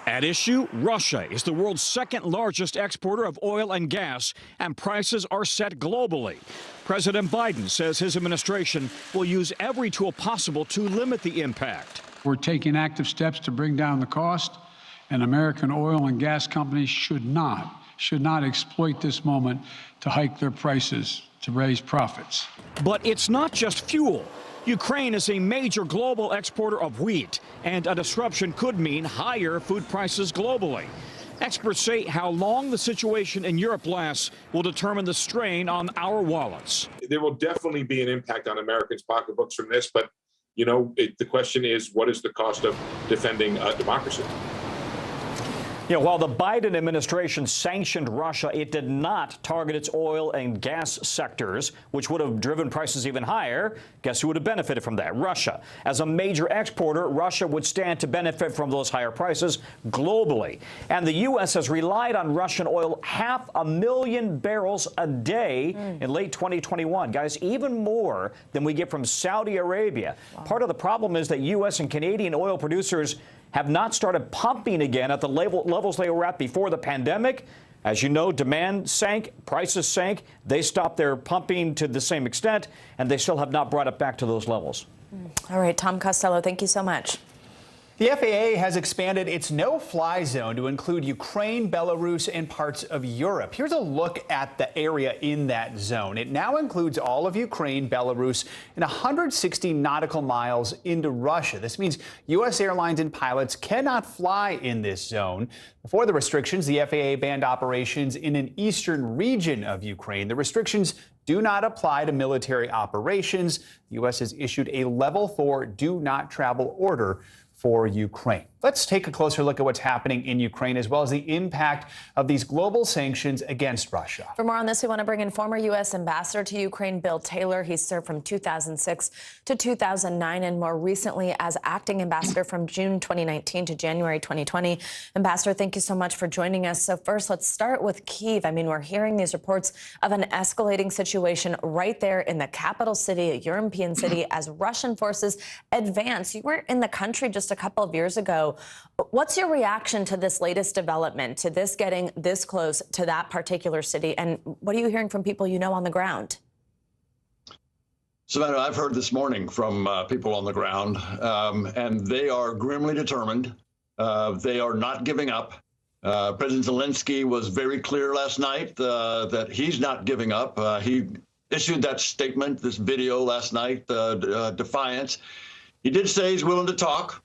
Speaker 6: At issue, Russia is the world's second largest exporter of oil and gas, and prices are set globally. President Biden says his administration will use every tool possible to limit the impact.
Speaker 7: We're taking active steps to bring down the cost, and American oil and gas companies should not exploit this moment to hike their prices to raise profits.
Speaker 6: But it's not just fuel. Ukraine is a major global exporter of wheat, and a disruption could mean higher food prices globally. Experts say how long the situation in Europe lasts will determine the strain on our wallets.
Speaker 16: There will definitely be an impact on Americans' pocketbooks from this, but, you know, the question is, what is the cost of defending democracy?
Speaker 5: You know, while the Biden administration sanctioned Russia, it did not target its oil and gas sectors, which would have driven prices even higher. Guess who would have benefited from that? Russia. As a major exporter, Russia would stand to benefit from those higher prices globally. And the U.S. has relied on Russian oil 500,000 barrels a day in late 2021. Guys, even more than we get from Saudi Arabia. Wow. Part of the problem is that U.S. and Canadian oil producers have not started pumping again at the levels they were at before the pandemic. As you know, demand sank, prices sank. They stopped their pumping to the same extent, and they still have not brought it back to those levels.
Speaker 21: All right, Tom Costello, thank you so much.
Speaker 18: The FAA has expanded its no-fly zone to include Ukraine, Belarus, and parts of Europe. Here's a look at the area in that zone. It now includes all of Ukraine, Belarus, and 160 nautical miles into Russia. This means U.S. airlines and pilots cannot fly in this zone. Before the restrictions, the FAA banned operations in an eastern region of Ukraine. The restrictions do not apply to military operations. The U.S. has issued a level 4 do not travel order for Ukraine. Let's take a closer look at what's happening in Ukraine, as well as the impact of these global sanctions against Russia.
Speaker 21: For more on this, we want to bring in former U.S. Ambassador to Ukraine, Bill Taylor. He served from 2006 to 2009 and more recently as acting ambassador from June 2019 to January 2020. Ambassador, thank you so much for joining us. So first, let's start with Kyiv. I mean, we're hearing these reports of an escalating situation right there in the capital city, a European city, as Russian forces advance. You were in the country just a couple of years ago. What's your reaction to this latest development, to this getting this close to that particular city? And what are you hearing from people you know on the ground?
Speaker 4: Savannah, I've heard this morning from people on the ground, and they are grimly determined. They are not giving up. President Zelensky was very clear last night that he's not giving up. He issued that statement, this video last night, defiance. He did say he's willing to talk.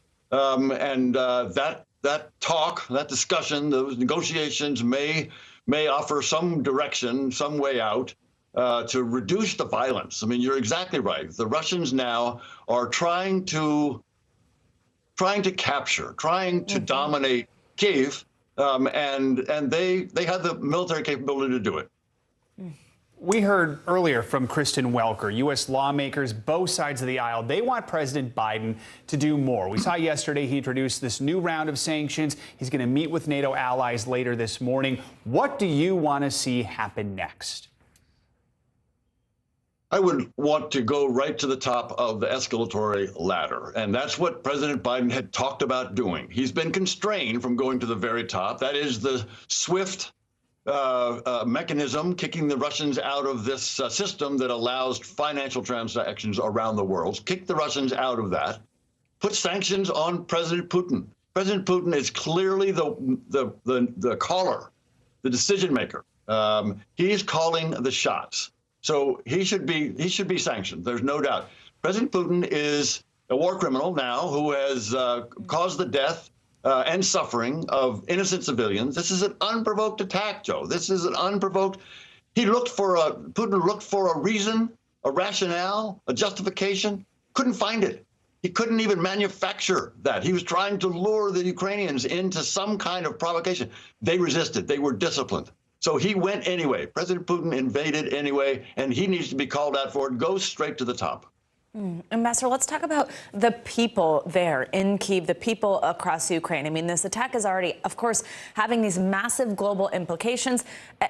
Speaker 4: That talk, that discussion, those negotiations may offer some direction, some way out to reduce the violence. I mean, you're exactly right. The Russians now are trying to capture, trying to dominate Kyiv, and they have the military capability to do it.
Speaker 18: We heard earlier from Kristen Welker, U.S. lawmakers, both sides of the aisle. They want President Biden to do more. We saw yesterday he introduced this new round of sanctions. He's going to meet with NATO allies later this morning. What do you want to see happen next?
Speaker 4: I would want to go right to the top of the escalatory ladder. And that's what President Biden had talked about doing. He's been constrained from going to the very top. That is the swift mechanism kicking the Russians out of this system that allows financial transactions around the world. Kick the Russians out of that. Put sanctions on President Putin. President Putin is clearly the caller, the decision maker. He's calling the shots. So he should be sanctioned. There's no doubt. President Putin is a war criminal now who has caused the death and suffering of innocent civilians. This is an unprovoked attack, Joe. This is an unprovoked. Putin looked for a reason, a rationale, a justification. Couldn't find it. He couldn't even manufacture that. He was trying to lure the Ukrainians into some kind of provocation. They resisted. They were disciplined. So he went anyway. President Putin invaded anyway, and he needs to be called out for it. Go straight to the top.
Speaker 21: Ambassador, let's talk about the people there in Kyiv, the people across Ukraine. I mean, this attack is already, of course, having these massive global implications.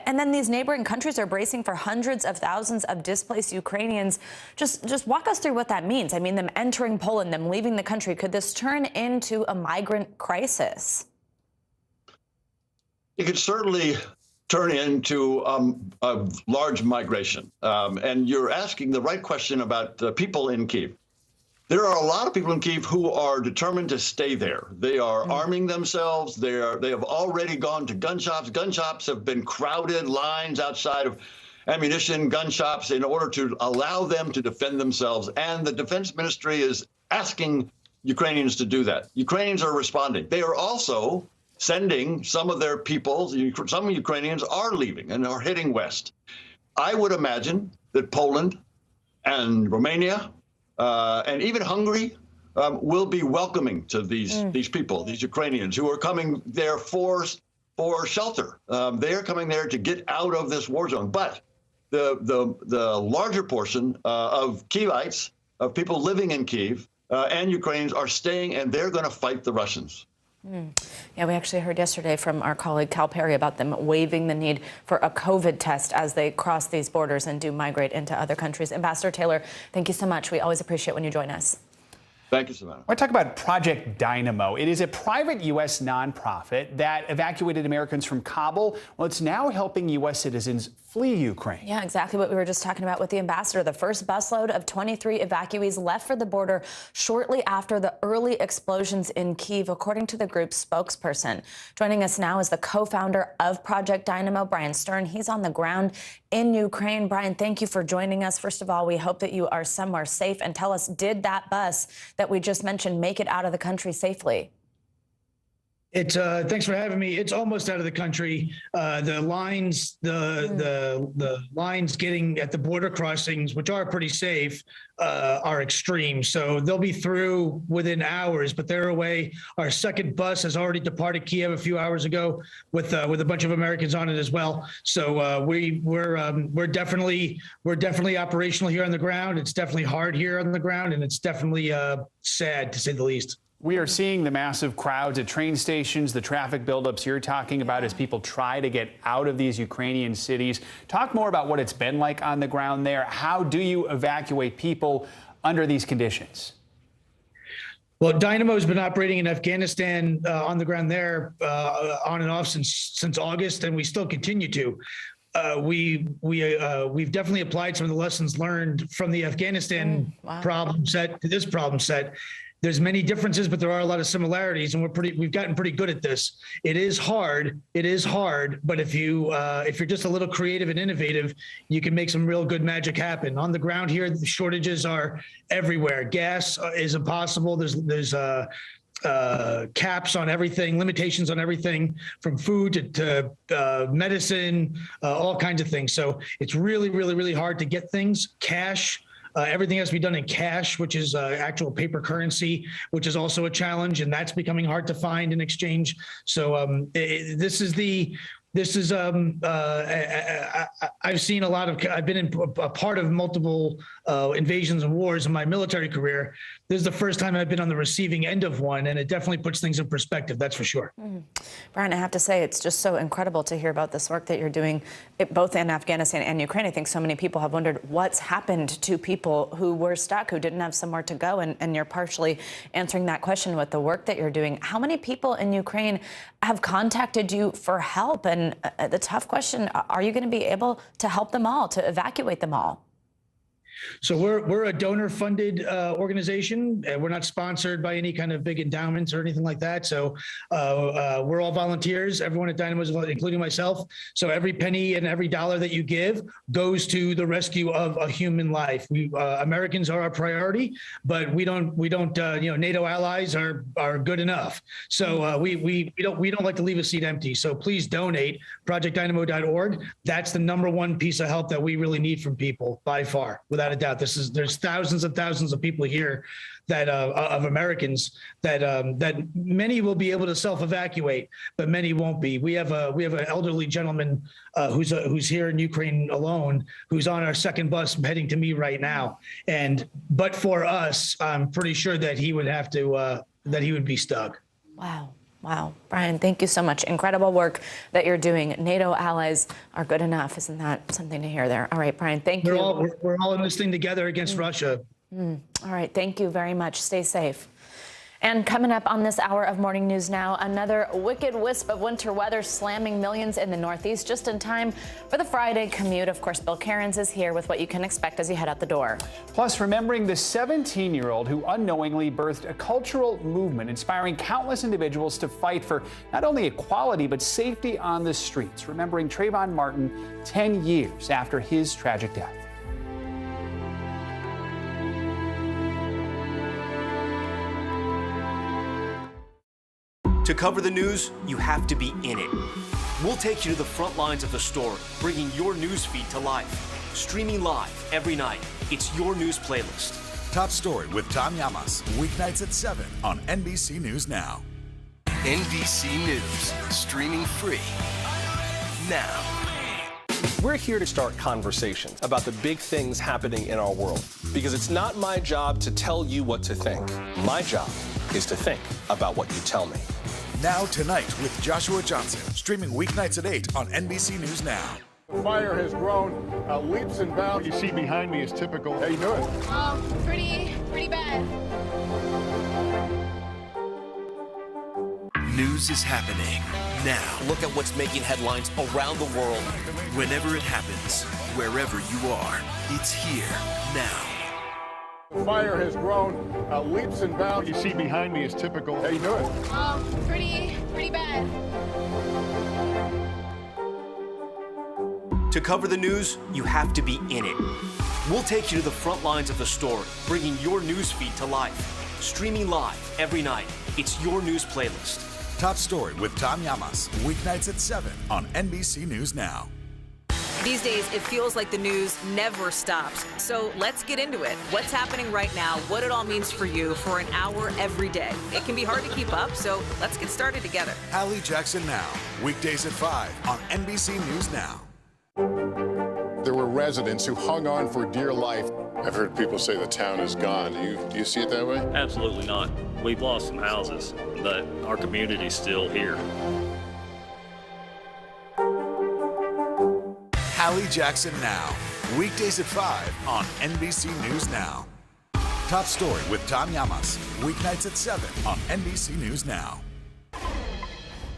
Speaker 21: And then these neighboring countries are bracing for hundreds of thousands of displaced Ukrainians. Just walk us through what that means. I mean, them entering Poland, them leaving the country. Could this turn into a migrant crisis?
Speaker 4: It could certainly turn into a large migration. And you're asking the right question about the people in Kyiv. There are a lot of people in Kyiv who are determined to stay there. They are arming themselves. They have already gone to gun shops. Gun shops have been crowded, lines outside of ammunition gun shops in order to allow them to defend themselves. And the defense ministry is asking Ukrainians to do that. Ukrainians are responding. They are also sending some of their people. Some Ukrainians are leaving and are heading west. I would imagine that Poland and Romania and even Hungary will be welcoming to these people, these Ukrainians who are coming there for shelter. They are coming there to get out of this war zone. But the larger portion of Kyivites, of people living in Kyiv and Ukrainians, are staying, and they're going to fight the Russians.
Speaker 21: Yeah, we actually heard yesterday from our colleague Cal Perry about them waiving the need for a COVID test as they cross these borders and do migrate into other countries. Ambassador Taylor, thank you so much. We always appreciate when you join us.
Speaker 4: Thank you, Savannah.
Speaker 18: I want to talk about Project Dynamo. It is a private U.S. nonprofit that evacuated Americans from Kabul. Well, it's now helping U.S. citizens flee Ukraine.
Speaker 21: Yeah, exactly what we were just talking about with the ambassador. The first busload of 23 evacuees left for the border shortly after the early explosions in Kyiv, according to the group's spokesperson. Joining us now is the co-founder of Project Dynamo, Brian Stern. He's on the ground in Ukraine. Brian, thank you for joining us. First of all, we hope that you are somewhere safe. And tell us, did that bus that we just mentioned make it out of the country safely?
Speaker 14: Thanks for having me. It's almost out of the country. The lines getting at the border crossings, which are pretty safe, are extreme. So they'll be through within hours, but they're away. Our second bus has already departed Kiev a few hours ago with a bunch of Americans on it as well. So we're definitely operational here on the ground. It's definitely hard here on the ground, and it's definitely sad, to say the least.
Speaker 18: We are seeing the massive crowds at train stations, the traffic buildups you're talking about as people try to get out of these Ukrainian cities. Talk more about what it's been like on the ground there. How do you evacuate people under these conditions?
Speaker 14: Well, Dynamo's been operating in Afghanistan on the ground there on and off since August, and we still continue to. We've definitely applied some of the lessons learned from the Afghanistan problem set to this problem set. There's many differences, but there are a lot of similarities, and we've gotten pretty good at this. It is hard, but if you're just a little creative and innovative, you can make some real good magic happen. On the ground here, the shortages are everywhere. Gas is impossible. There's caps on everything, limitations on everything from food to medicine, all kinds of things. So it's really, really, really hard to get things. Cash. Everything has to be done in cash, which is actual paper currency, which is also a challenge, and that's becoming hard to find and exchange. So I've seen a lot of, I've been a part of multiple invasions and wars in my military career. This is the first time I've been on the receiving end of one, and it definitely puts things in perspective, that's for sure.
Speaker 21: Brian, I have to say, it's just so incredible to hear about this work that you're doing, both in Afghanistan and Ukraine. I think so many people have wondered what's happened to people who were stuck, who didn't have somewhere to go, and you're partially answering that question with the work that you're doing. How many people in Ukraine have contacted you for help? And the tough question, are you going to be able to help them all, to evacuate them all?
Speaker 14: So we're a donor-funded organization, and we're not sponsored by any kind of big endowments or anything like that. So we're all volunteers. Everyone at Dynamo is, including myself. So every penny and every dollar that you give goes to the rescue of a human life. Americans are our priority, but we don't NATO allies are good enough. So we don't like to leave a seat empty. So please donate. ProjectDynamo.org. That's the #1 piece of help that we really need from people by far, without a doubt. There's thousands and thousands of people here that of Americans that many will be able to self-evacuate, but many won't be. We have an elderly gentleman who's here in Ukraine alone, who's on our second bus heading to me right now. But for us, I'm pretty sure that he would have to that he would be stuck.
Speaker 21: Wow. Wow. Brian, thank you so much. Incredible work that you're doing. NATO allies are good enough. Isn't that something to hear there? All right, Brian, thank you.
Speaker 14: We're all in this thing together against Russia.
Speaker 21: All right. Thank you very much. Stay safe. And coming up on this hour of Morning News Now, another wicked wisp of winter weather slamming millions in the Northeast just in time for the Friday commute. Of course, Bill Cairns is here with what you can expect as you head out the door.
Speaker 18: Plus, remembering the 17-year-old who unknowingly birthed a cultural movement inspiring countless individuals to fight for not only equality but safety on the streets. Remembering Trayvon Martin 10 years after his tragic death.
Speaker 17: To cover the news, you have to be in it. We'll take you to the front lines of the story, bringing your news feed to life. Streaming live every night. It's your news playlist.
Speaker 19: Top Story with Tom Llamas, weeknights at 7 on NBC News Now.
Speaker 20: NBC News, streaming free now.
Speaker 22: We're here to start conversations about the big things happening in our world, because it's not my job to tell you what to think. My job is to think about what you tell me.
Speaker 19: Now Tonight with Joshua Johnson, streaming weeknights at 8 on NBC News Now.
Speaker 1: The fire has grown leaps and bounds. What you see behind me is typical. How you doing?
Speaker 12: Pretty bad.
Speaker 20: News is happening now.
Speaker 17: Look at what's making headlines around the world.
Speaker 20: Whenever it happens, wherever you are, it's here now.
Speaker 1: The fire has grown leaps and bounds. What you see behind me is typical. How you doing?
Speaker 12: Pretty bad.
Speaker 17: To cover the news, you have to be in it. We'll take you to the front lines of the story, bringing your news feed to life. Streaming live every night. It's your news playlist.
Speaker 19: Top Story with Tom Llamas, weeknights at 7 on NBC News Now.
Speaker 2: These days, it feels like the news never stops. So let's get into it. What's happening right now, what it all means for you for an hour every day. It can be hard to keep up, so let's get started together.
Speaker 19: Hallie Jackson Now, weekdays at 5 on NBC News Now.
Speaker 3: There were residents who hung on for dear life. I've heard people say the town is gone. Do you see it that way?
Speaker 23: Absolutely not. We've lost some houses, but our community's still here.
Speaker 19: Hallie Jackson Now, weekdays at 5 on NBC News Now. Top Story with Tom Llamas, weeknights at 7 on NBC News Now.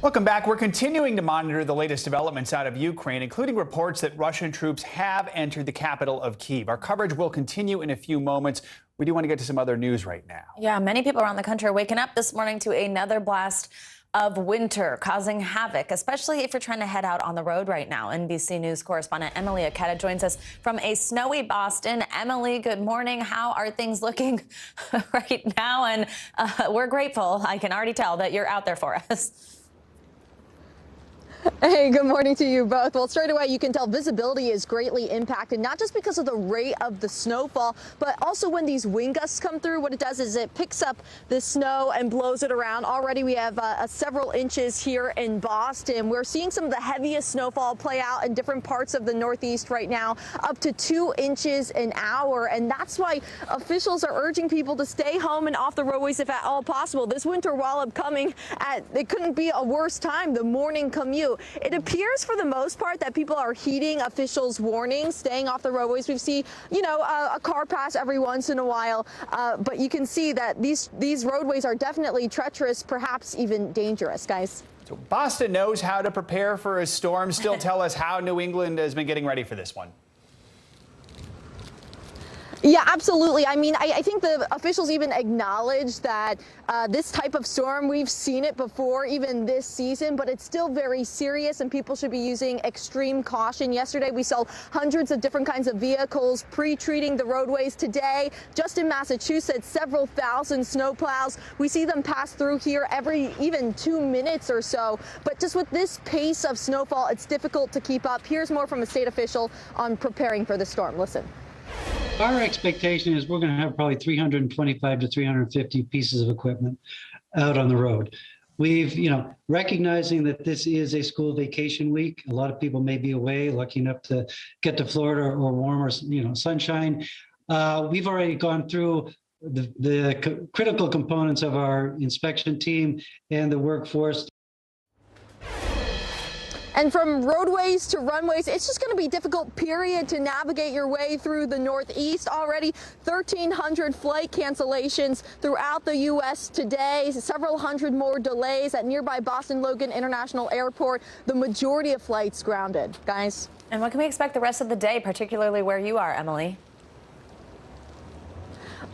Speaker 18: Welcome back. We're continuing to monitor the latest developments out of Ukraine, including reports that Russian troops have entered the capital of Kyiv. Our coverage will continue in a few moments. We do want to get to some other news right now.
Speaker 21: Yeah, many people around the country are waking up this morning to another blast of winter causing havoc, especially if you're trying to head out on the road right now. NBC News correspondent Emily Aketa joins us from a snowy Boston. Emily, good morning. How are things looking right now? And we're grateful. I can already tell that you're out there for us.
Speaker 24: Hey, good morning to you both. Well, straight away, you can tell visibility is greatly impacted, not just because of the rate of the snowfall, but also when these wind gusts come through, what it does is it picks up the snow and blows it around. Already we have several inches here in Boston. We're seeing some of the heaviest snowfall play out in different parts of the Northeast right now, up to 2 inches an hour. And that's why officials are urging people to stay home and off the roadways if at all possible. This winter, while upcoming, it couldn't be a worse time, the morning commute. It appears for the most part that people are heeding officials' warnings, staying off the roadways. We've seen, a car pass every once in a while, but you can see that these roadways are definitely treacherous, perhaps even dangerous, guys.
Speaker 18: So Boston knows how to prepare for a storm. Still tell us how New England has been getting ready for this one.
Speaker 24: Yeah, absolutely. I mean, I think the officials even acknowledge that this type of storm, we've seen it before, even this season, but it's still very serious and people should be using extreme caution. Yesterday, we saw hundreds of different kinds of vehicles pre-treating the roadways. Today, just in Massachusetts, several thousand snowplows. We see them pass through here every even 2 minutes or so. But just with this pace of snowfall, it's difficult to keep up. Here's more from a state official on preparing for the storm. Listen.
Speaker 25: Our expectation is we're going to have probably 325 to 350 pieces of equipment out on the road. We've, recognizing that this is a school vacation week, a lot of people may be away, lucky enough to get to Florida or warmer, sunshine. We've already gone through the critical components of our inspection team and the workforce.
Speaker 24: And from roadways to runways, it's just going to be a difficult period to navigate your way through the Northeast. Already 1,300 flight cancellations throughout the U.S. today, several hundred more delays at nearby Boston Logan International Airport. The majority of flights grounded. Guys.
Speaker 21: And what can we expect the rest of the day, particularly where you are, Emily?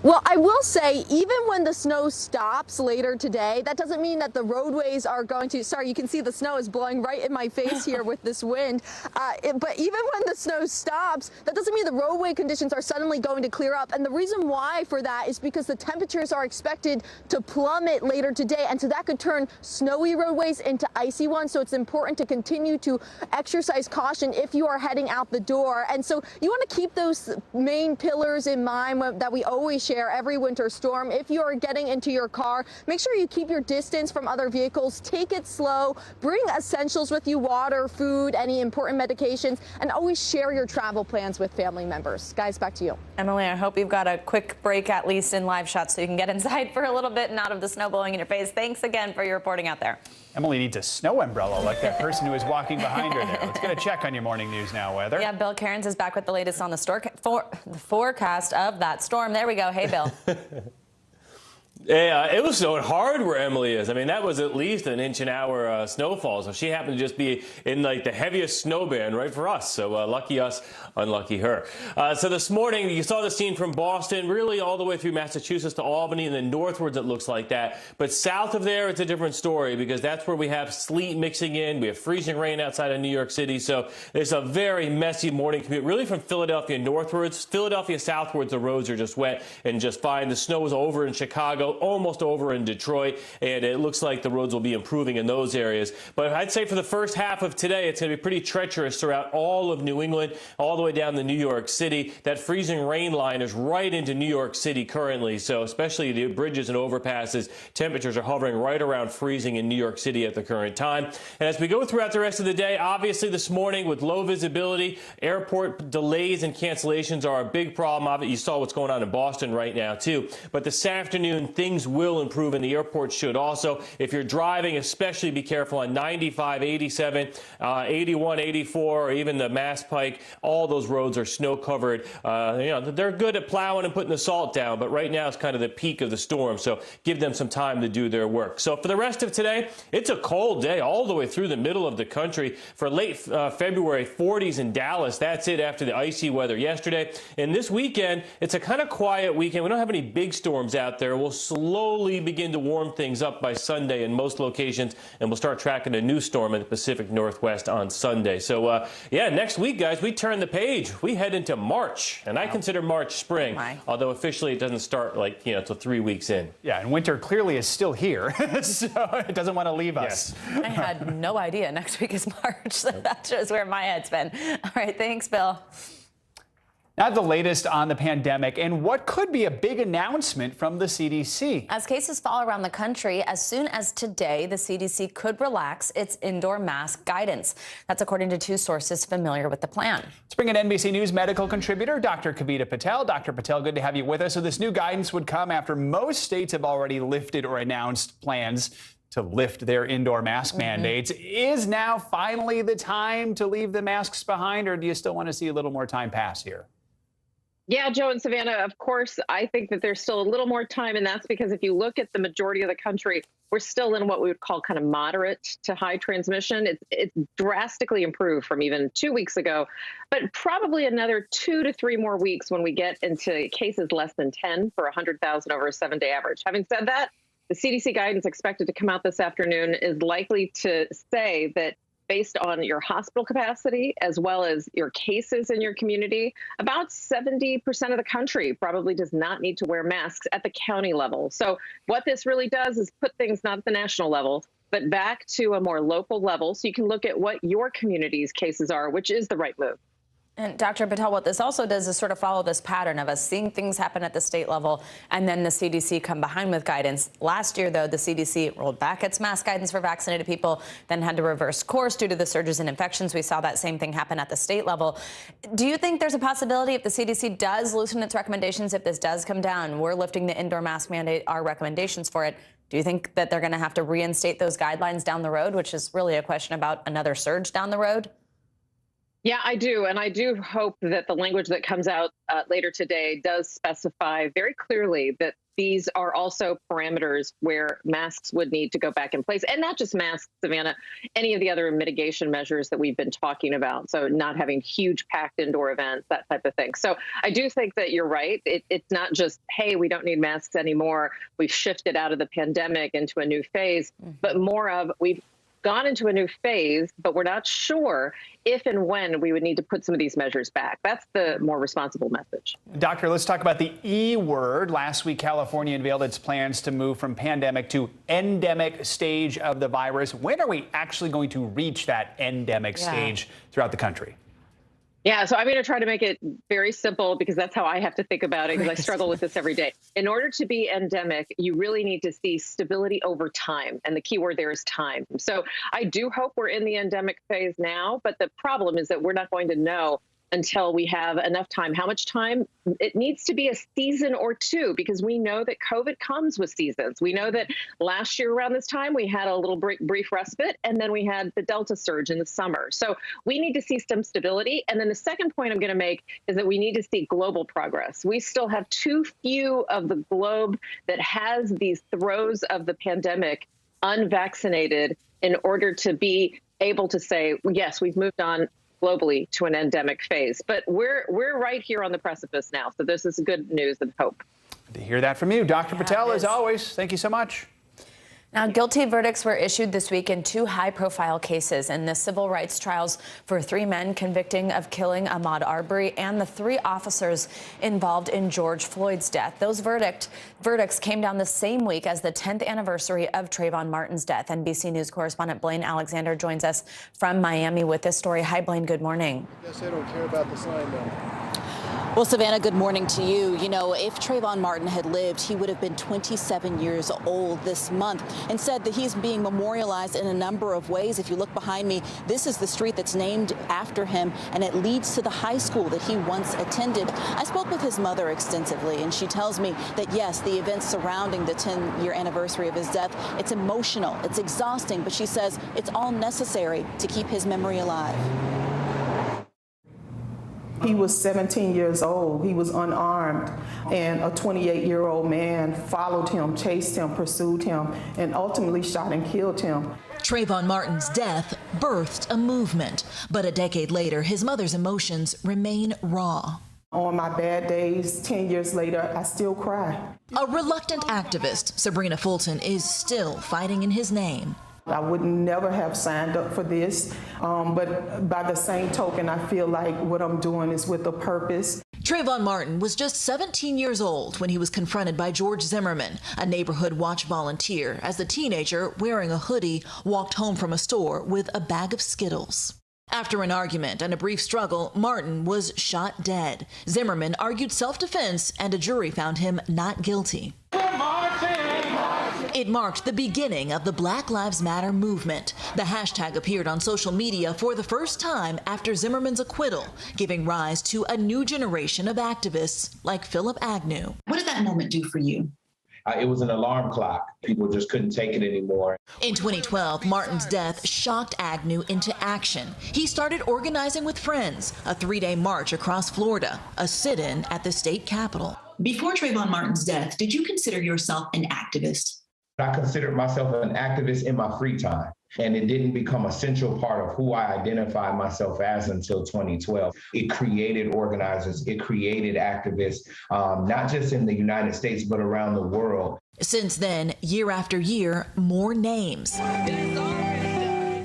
Speaker 24: Well, I will say, even when the snow stops later today, that doesn't mean that the roadways are going to, sorry, you can see the snow is blowing right in my face here with this wind. But even when the snow stops, that doesn't mean the roadway conditions are suddenly going to clear up. And the reason why for that is because the temperatures are expected to plummet later today. And so that could turn snowy roadways into icy ones. So it's important to continue to exercise caution if you are heading out the door. And so you want to keep those main pillars in mind that we always share every winter storm. If you are getting into your car, make sure you keep your distance from other vehicles. Take it slow. Bring essentials with you, water, food, any important medications, and always share your travel plans with family members. Guys, back to you.
Speaker 21: Emily, I hope you've got a quick break, at least in live shots, so you can get inside for a little bit and out of the snow blowing in your face. Thanks again for your reporting out there.
Speaker 18: Emily needs a snow umbrella like that person who was walking behind her there. Let's get a check on your morning news now weather.
Speaker 21: Yeah, Bill Cairns is back with the latest on the forecast of that storm. There we go. Hey, Bill.
Speaker 8: Yeah, it was snowing hard where Emily is. I mean, that was at least an inch an hour snowfall. So she happened to just be in like the heaviest snow band right for us. So lucky us, unlucky her. So this morning, you saw the scene from Boston, really all the way through Massachusetts to Albany, and then northwards it looks like that. But south of there, it's a different story because that's where we have sleet mixing in. We have freezing rain outside of New York City. So it's a very messy morning commute, really from Philadelphia northwards. Philadelphia southwards, the roads are just wet and just fine. The snow is over in Chicago, almost over in Detroit, and it looks like the roads will be improving in those areas. But I'd say for the first half of today, it's going to be pretty treacherous throughout all of New England, all the way down to New York City. That freezing rain line is right into New York City currently, so especially the bridges and overpasses, temperatures are hovering right around freezing in New York City at the current time. And as we go throughout the rest of the day, obviously this morning with low visibility, airport delays and cancellations are a big problem. You saw what's going on in Boston right now too. But this afternoon, things will improve and the airport should also. If you're driving, especially be careful on 95, 87, 81, 84, or even the Mass Pike. All those roads are snow covered. They're good at plowing and putting the salt down, but right now it's kind of the peak of the storm, so give them some time to do their work. So for the rest of today, it's a cold day all the way through the middle of the country. For late February, 40s in Dallas. That's it after the icy weather yesterday. And this weekend, it's a kind of quiet weekend. We don't have any big storms out there. We'll slowly begin to warm things up by Sunday in most locations, and we'll start tracking a new storm in the Pacific Northwest on Sunday. So, yeah, next week, guys, we turn the page. We head into March, and I consider March spring, although officially it doesn't start until 3 weeks in.
Speaker 18: Yeah, and winter clearly is still here, so it doesn't want to leave us.
Speaker 21: I had no idea next week is March, so that shows where my head's been. All right, thanks, Bill.
Speaker 18: Now the latest on the pandemic and what could be a big announcement from the CDC.
Speaker 21: As cases fall around the country, as soon as today, the CDC could relax its indoor mask guidance. That's according to two sources familiar with the plan.
Speaker 18: Let's bring in NBC News medical contributor Dr. Kavita Patel. Dr. Patel, good to have you with us. So this new guidance would come after most states have already lifted or announced plans to lift their indoor mask mandates. Is now finally the time to leave the masks behind, or do you still want to see a little more time pass here?
Speaker 9: Yeah, Joe and Savannah, of course, I think that there's still a little more time, and that's because if you look at the majority of the country, we're still in what we would call kind of moderate to high transmission. It's drastically improved from even 2 weeks ago, but probably another 2 to 3 more weeks when we get into cases less than 10 per 100,000 over a 7-day average. Having said that, the CDC guidance expected to come out this afternoon is likely to say that based on your hospital capacity as well as your cases in your community, about 70% of the country probably does not need to wear masks at the county level. So what this really does is put things not at the national level, but back to a more local level so you can look at what your community's cases are, which is the right move.
Speaker 21: And Dr. Patel, what this also does is sort of follow this pattern of us seeing things happen at the state level and then the CDC come behind with guidance. Last year, though, the CDC rolled back its mask guidance for vaccinated people, then had to reverse course due to the surges in infections. We saw that same thing happen at the state level. Do you think there's a possibility if the CDC does loosen its recommendations, if this does come down, we're lifting the indoor mask mandate, our recommendations for it, do you think that they're going to have to reinstate those guidelines down the road, which is really a question about another surge down the road?
Speaker 9: Yeah, I do. And I do hope that the language that comes out later today does specify very clearly that these are also parameters where masks would need to go back in place. And not just masks, Savannah, any of the other mitigation measures that we've been talking about. So not having huge packed indoor events, that type of thing. So I do think that you're right. It's not just, hey, we don't need masks anymore. We've shifted out of the pandemic into a new phase, but more of we've gone into a new phase, but we're not sure if and when we would need to put some of these measures back. That's the more responsible message.
Speaker 18: Doctor, let's talk about the E word. Last week, California unveiled its plans to move from pandemic to endemic stage of the virus. When are we actually going to reach that endemic stage throughout the country?
Speaker 9: Yeah, so I'm going to try to make it very simple because that's how I have to think about it, because I struggle with this every day. In order to be endemic, you really need to see stability over time. And the key word there is time. So I do hope we're in the endemic phase now, but the problem is that we're not going to know until we have enough time. How much time? It needs to be a season or two, because we know that COVID comes with seasons. We know that last year around this time, we had a little brief respite, and then we had the Delta surge in the summer. So we need to see some stability. And then the second point I'm going to make is that we need to see global progress. We still have too few of the globe that has these throes of the pandemic unvaccinated in order to be able to say, yes, we've moved on globally to an endemic phase. But we're right here on the precipice now. So this is good news and hope.
Speaker 18: Good to hear that from you. Dr. Patel, as always, thank you so much.
Speaker 21: Now, guilty verdicts were issued this week in 2 high-profile cases in the civil rights trials for 3 men convicting of killing Ahmaud Arbery and the 3 officers involved in George Floyd's death. Those verdicts came down the same week as the 10th anniversary of Trayvon Martin's death. NBC News correspondent Blaine Alexander joins us from Miami with this story. Hi, Blaine. Good morning.
Speaker 7: I guess they don't care about the sign, though.
Speaker 10: Well, Savannah, good morning to you. You know, if Trayvon Martin had lived, he would have been 27 years old this month. Instead, that he's being memorialized in a number of ways. If you look behind me, this is the street that's named after him, and it leads to the high school that he once attended. I spoke with his mother extensively, and she tells me that, yes, the events surrounding the 10-year anniversary of his death, it's emotional, it's exhausting, but she says it's all necessary to keep his memory alive.
Speaker 11: He was 17 years old. He was unarmed, and a 28-year-old man followed him, chased him, pursued him, and ultimately shot and killed him.
Speaker 13: Trayvon Martin's death birthed a movement, but a decade later, his mother's emotions remain raw.
Speaker 11: On my bad days, 10 years later, I still cry.
Speaker 13: A reluctant activist, Sabrina Fulton, is still fighting in his name.
Speaker 11: I would never have signed up for this, but by the same token, I feel like what I'm doing is with a purpose.
Speaker 13: Trayvon Martin was just 17 years old when he was confronted by George Zimmerman, a neighborhood watch volunteer, as the teenager, wearing a hoodie, walked home from a store with a bag of Skittles. After an argument and a brief struggle, Martin was shot dead. Zimmerman argued self-defense, and a jury found him not guilty. It marked the beginning of the Black Lives Matter movement. The hashtag appeared on social media for the first time after Zimmerman's acquittal, giving rise to a new generation of activists like Philip Agnew.
Speaker 15: What did that moment do for you?
Speaker 26: It was an alarm clock. People just couldn't take it anymore.
Speaker 13: In 2012, Martin's death shocked Agnew into action. He started organizing with friends, a 3-day march across Florida, a sit-in at the state capitol.
Speaker 15: Before Trayvon Martin's death, did you consider yourself an activist?
Speaker 26: I considered myself an activist in my free time, and it didn't become a central part of who I identified myself as until 2012. It created organizers, it created activists, not just in the United States, but around the world.
Speaker 13: Since then, year after year, more names.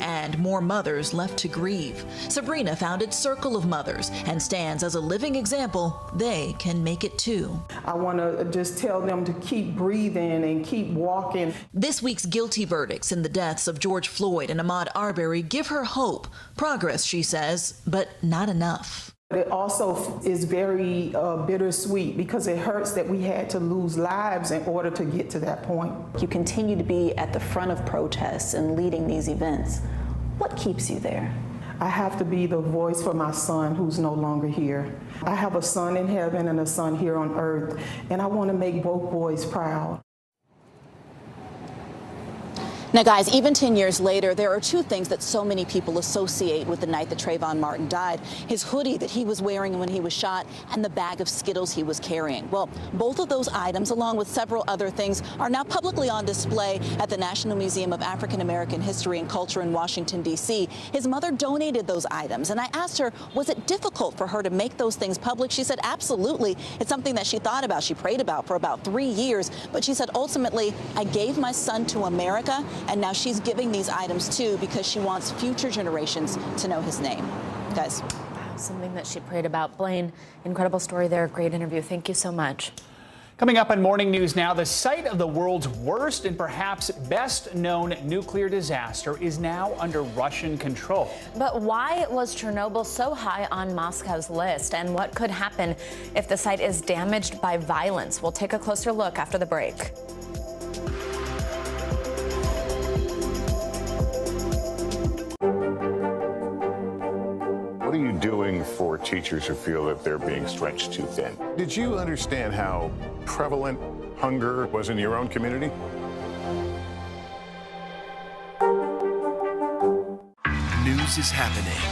Speaker 13: And more mothers left to grieve. Sabrina founded Circle of Mothers and stands as a living example they can make it too.
Speaker 11: I want to just tell them to keep breathing and keep walking.
Speaker 13: This week's guilty verdicts in the deaths of George Floyd and Ahmaud Arbery give her hope. Progress, she says, but not enough.
Speaker 11: It also is very bittersweet because it hurts that we had to lose lives in order to get to that point.
Speaker 10: You continue to be at the front of protests and leading these events. What keeps you there?
Speaker 11: I have to be the voice for my son who's no longer here. I have a son in heaven and a son here on earth, and I want to make both boys proud.
Speaker 10: Now, guys, even 10 years later, there are 2 things that so many people associate with the night that Trayvon Martin died: his hoodie that he was wearing when he was shot and the bag of Skittles he was carrying. Well, both of those items, along with several other things, are now publicly on display at the National Museum of African American History and Culture in Washington, D.C. His mother donated those items, and I asked her, was it difficult for her to make those things public? She said, absolutely. It's something that she thought about, she prayed about for about 3 years, but she said, ultimately, I gave my son to America, and now she's giving these items too because she wants future generations to know his name. Guys.
Speaker 21: Wow, something that she prayed about. Blaine, incredible story there. Great interview. Thank you so much.
Speaker 18: Coming up on Morning News Now, the site of the world's worst and perhaps best known nuclear disaster is now under Russian control.
Speaker 21: But why was Chernobyl so high on Moscow's list? And what could happen if the site is damaged by violence? We'll take a closer look after the break.
Speaker 3: What do you do doing for teachers who feel that they're being stretched too thin? Did you understand how prevalent hunger was in your own community?
Speaker 20: News is happening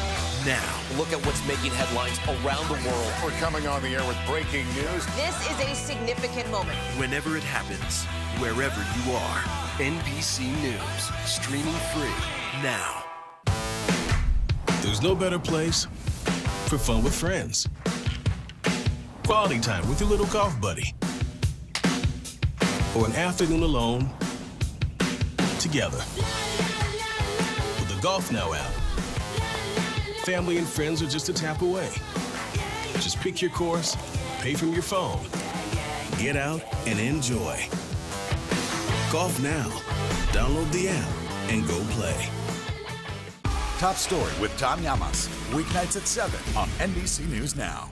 Speaker 20: now.
Speaker 17: Look at what's making headlines around the world.
Speaker 3: We're coming on the air with breaking news.
Speaker 2: This is a significant moment.
Speaker 20: Whenever it happens, wherever you are, NBC News, streaming free now.
Speaker 4: There's no better place for fun with friends. Quality time with your little golf buddy. Or an afternoon alone together. With the Golf Now app, family and friends are just a tap away. Just pick your course, pay from your phone, get out and enjoy. Golf Now. Download the app and go play.
Speaker 19: Top Story with Tom Llamas. Weeknights at 7 on NBC News Now.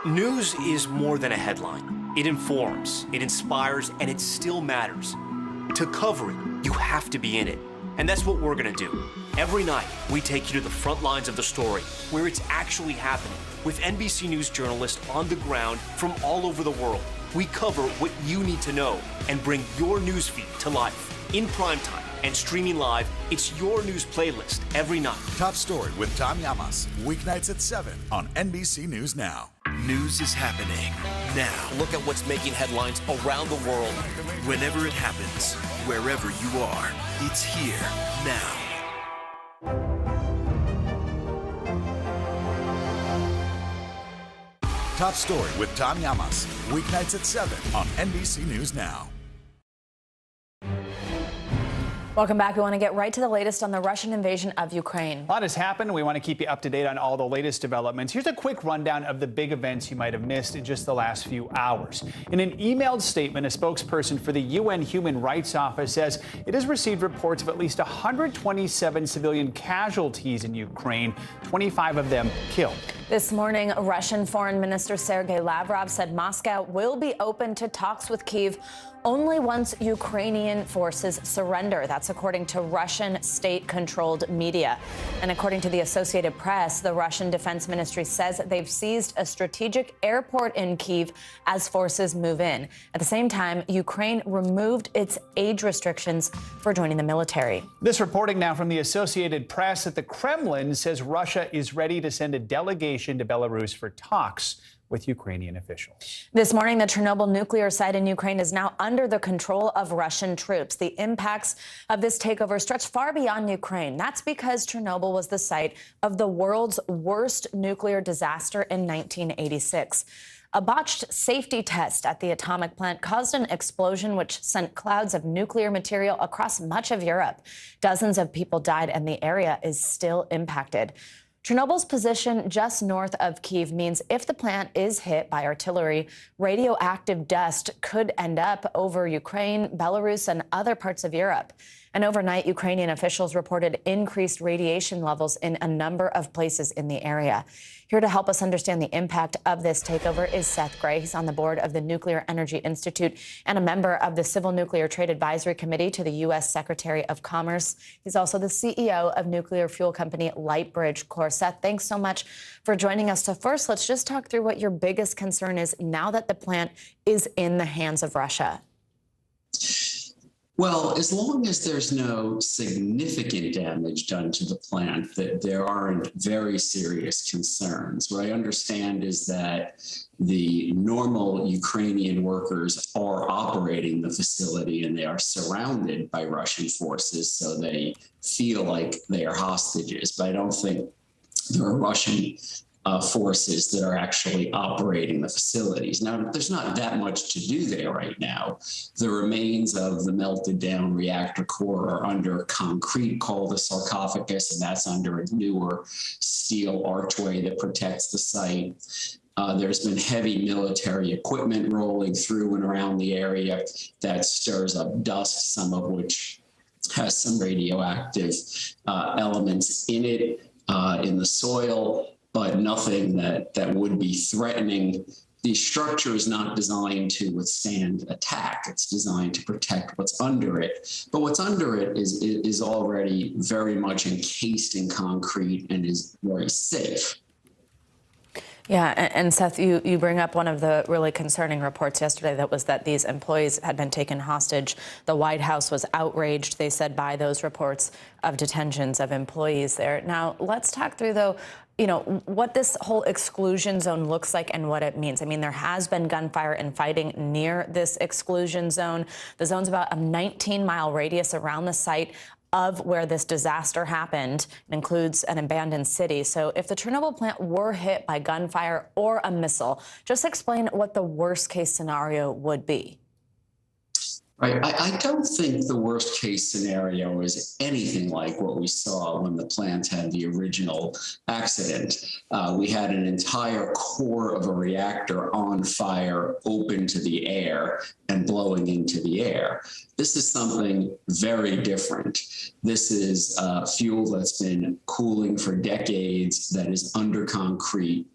Speaker 17: News is more than a headline. It informs, it inspires, and it still matters. To cover it, you have to be in it. And that's what we're gonna do. Every night, we take you to the front lines of the story, where it's actually happening, with NBC News journalists on the ground from all over the world. We cover what you need to know and bring your newsfeed to life. In primetime and streaming live, it's your news playlist every night.
Speaker 19: Top Story with Tom Llamas. Weeknights at 7 on NBC News Now.
Speaker 20: News is happening now.
Speaker 17: Look at what's making headlines around the world.
Speaker 20: Whenever it happens, wherever you are, it's here now.
Speaker 19: Top Story with Tom Llamas. Weeknights at 7 on NBC News Now.
Speaker 21: Welcome back. We want to get right to the latest on the Russian invasion of Ukraine.
Speaker 18: A lot has happened. We want to keep you up to date on all the latest developments. Here's a quick rundown of the big events you might have missed in just the last few hours. In an emailed statement, a spokesperson for the UN Human Rights Office says it has received reports of at least 127 civilian casualties in Ukraine, 25 of them killed.
Speaker 21: This morning, Russian Foreign Minister Sergei Lavrov said Moscow will be open to talks with Kyiv only once Ukrainian forces surrender. That's according to Russian state-controlled media. And according to the Associated Press, the Russian Defense Ministry says they've seized a strategic airport in Kyiv as forces move in. At the same time, Ukraine removed its age restrictions for joining the military.
Speaker 18: This reporting now from the Associated Press that the Kremlin says Russia is ready to send a delegation to Belarus for talks with Ukrainian officials.
Speaker 21: This morning, the Chernobyl nuclear site in Ukraine is now under the control of Russian troops. The impacts of this takeover stretch far beyond Ukraine. That's because Chernobyl was the site of the world's worst nuclear disaster in 1986. A botched safety test at the atomic plant caused an explosion which sent clouds of nuclear material across much of Europe. Dozens of people died, and the area is still impacted. Chernobyl's position just north of Kyiv means if the plant is hit by artillery, radioactive dust could end up over Ukraine, Belarus, and other parts of Europe. And overnight, Ukrainian officials reported increased radiation levels in a number of places in the area. Here to help us understand the impact of this takeover is Seth Gray. He's on the board of the Nuclear Energy Institute and a member of the Civil Nuclear Trade Advisory Committee to the U.S. Secretary of Commerce. He's also the CEO of nuclear fuel company Lightbridge Corp. Seth, thanks so much for joining us. So first, let's just talk through what your biggest concern is now that the plant is in the hands of Russia.
Speaker 5: Well, as long as there's no significant damage done to the plant, that there aren't very serious concerns. What I understand is that the normal Ukrainian workers are operating the facility and they are surrounded by Russian forces, so they feel like they are hostages. But I don't think there are Russian forces that are actually operating the facilities. Now, there's not that much to do there right now. The remains of the melted down reactor core are under concrete called a sarcophagus, and that's under a newer steel archway that protects the site. There's been heavy military equipment rolling through and around the area that stirs up dust, some of which has some radioactive elements in it, in the soil, but nothing that would be threatening the structure is not designed to withstand attack. It's designed to protect what's under it. But what's under it is already very much encased in concrete and is very safe.
Speaker 21: Yeah, and Seth, you bring up one of the really concerning reports yesterday that was that these employees had been taken hostage. The White House was outraged, they said, by those reports of detentions of employees there. Now, let's talk through, though, what this whole exclusion zone looks like and what it means. I mean, there has been gunfire and fighting near this exclusion zone. The zone's about a 19-mile radius around the site of where this disaster happened. It includes an abandoned city. So if the Chernobyl plant were hit by gunfire or a missile, just explain what the worst case scenario would be.
Speaker 5: Right. I don't think the worst case scenario is anything like what we saw when the plant had the original accident. We had an entire core of a reactor on fire, open to the air and blowing into the air. This is something very different. This is fuel that's been cooling for decades, that is under concrete.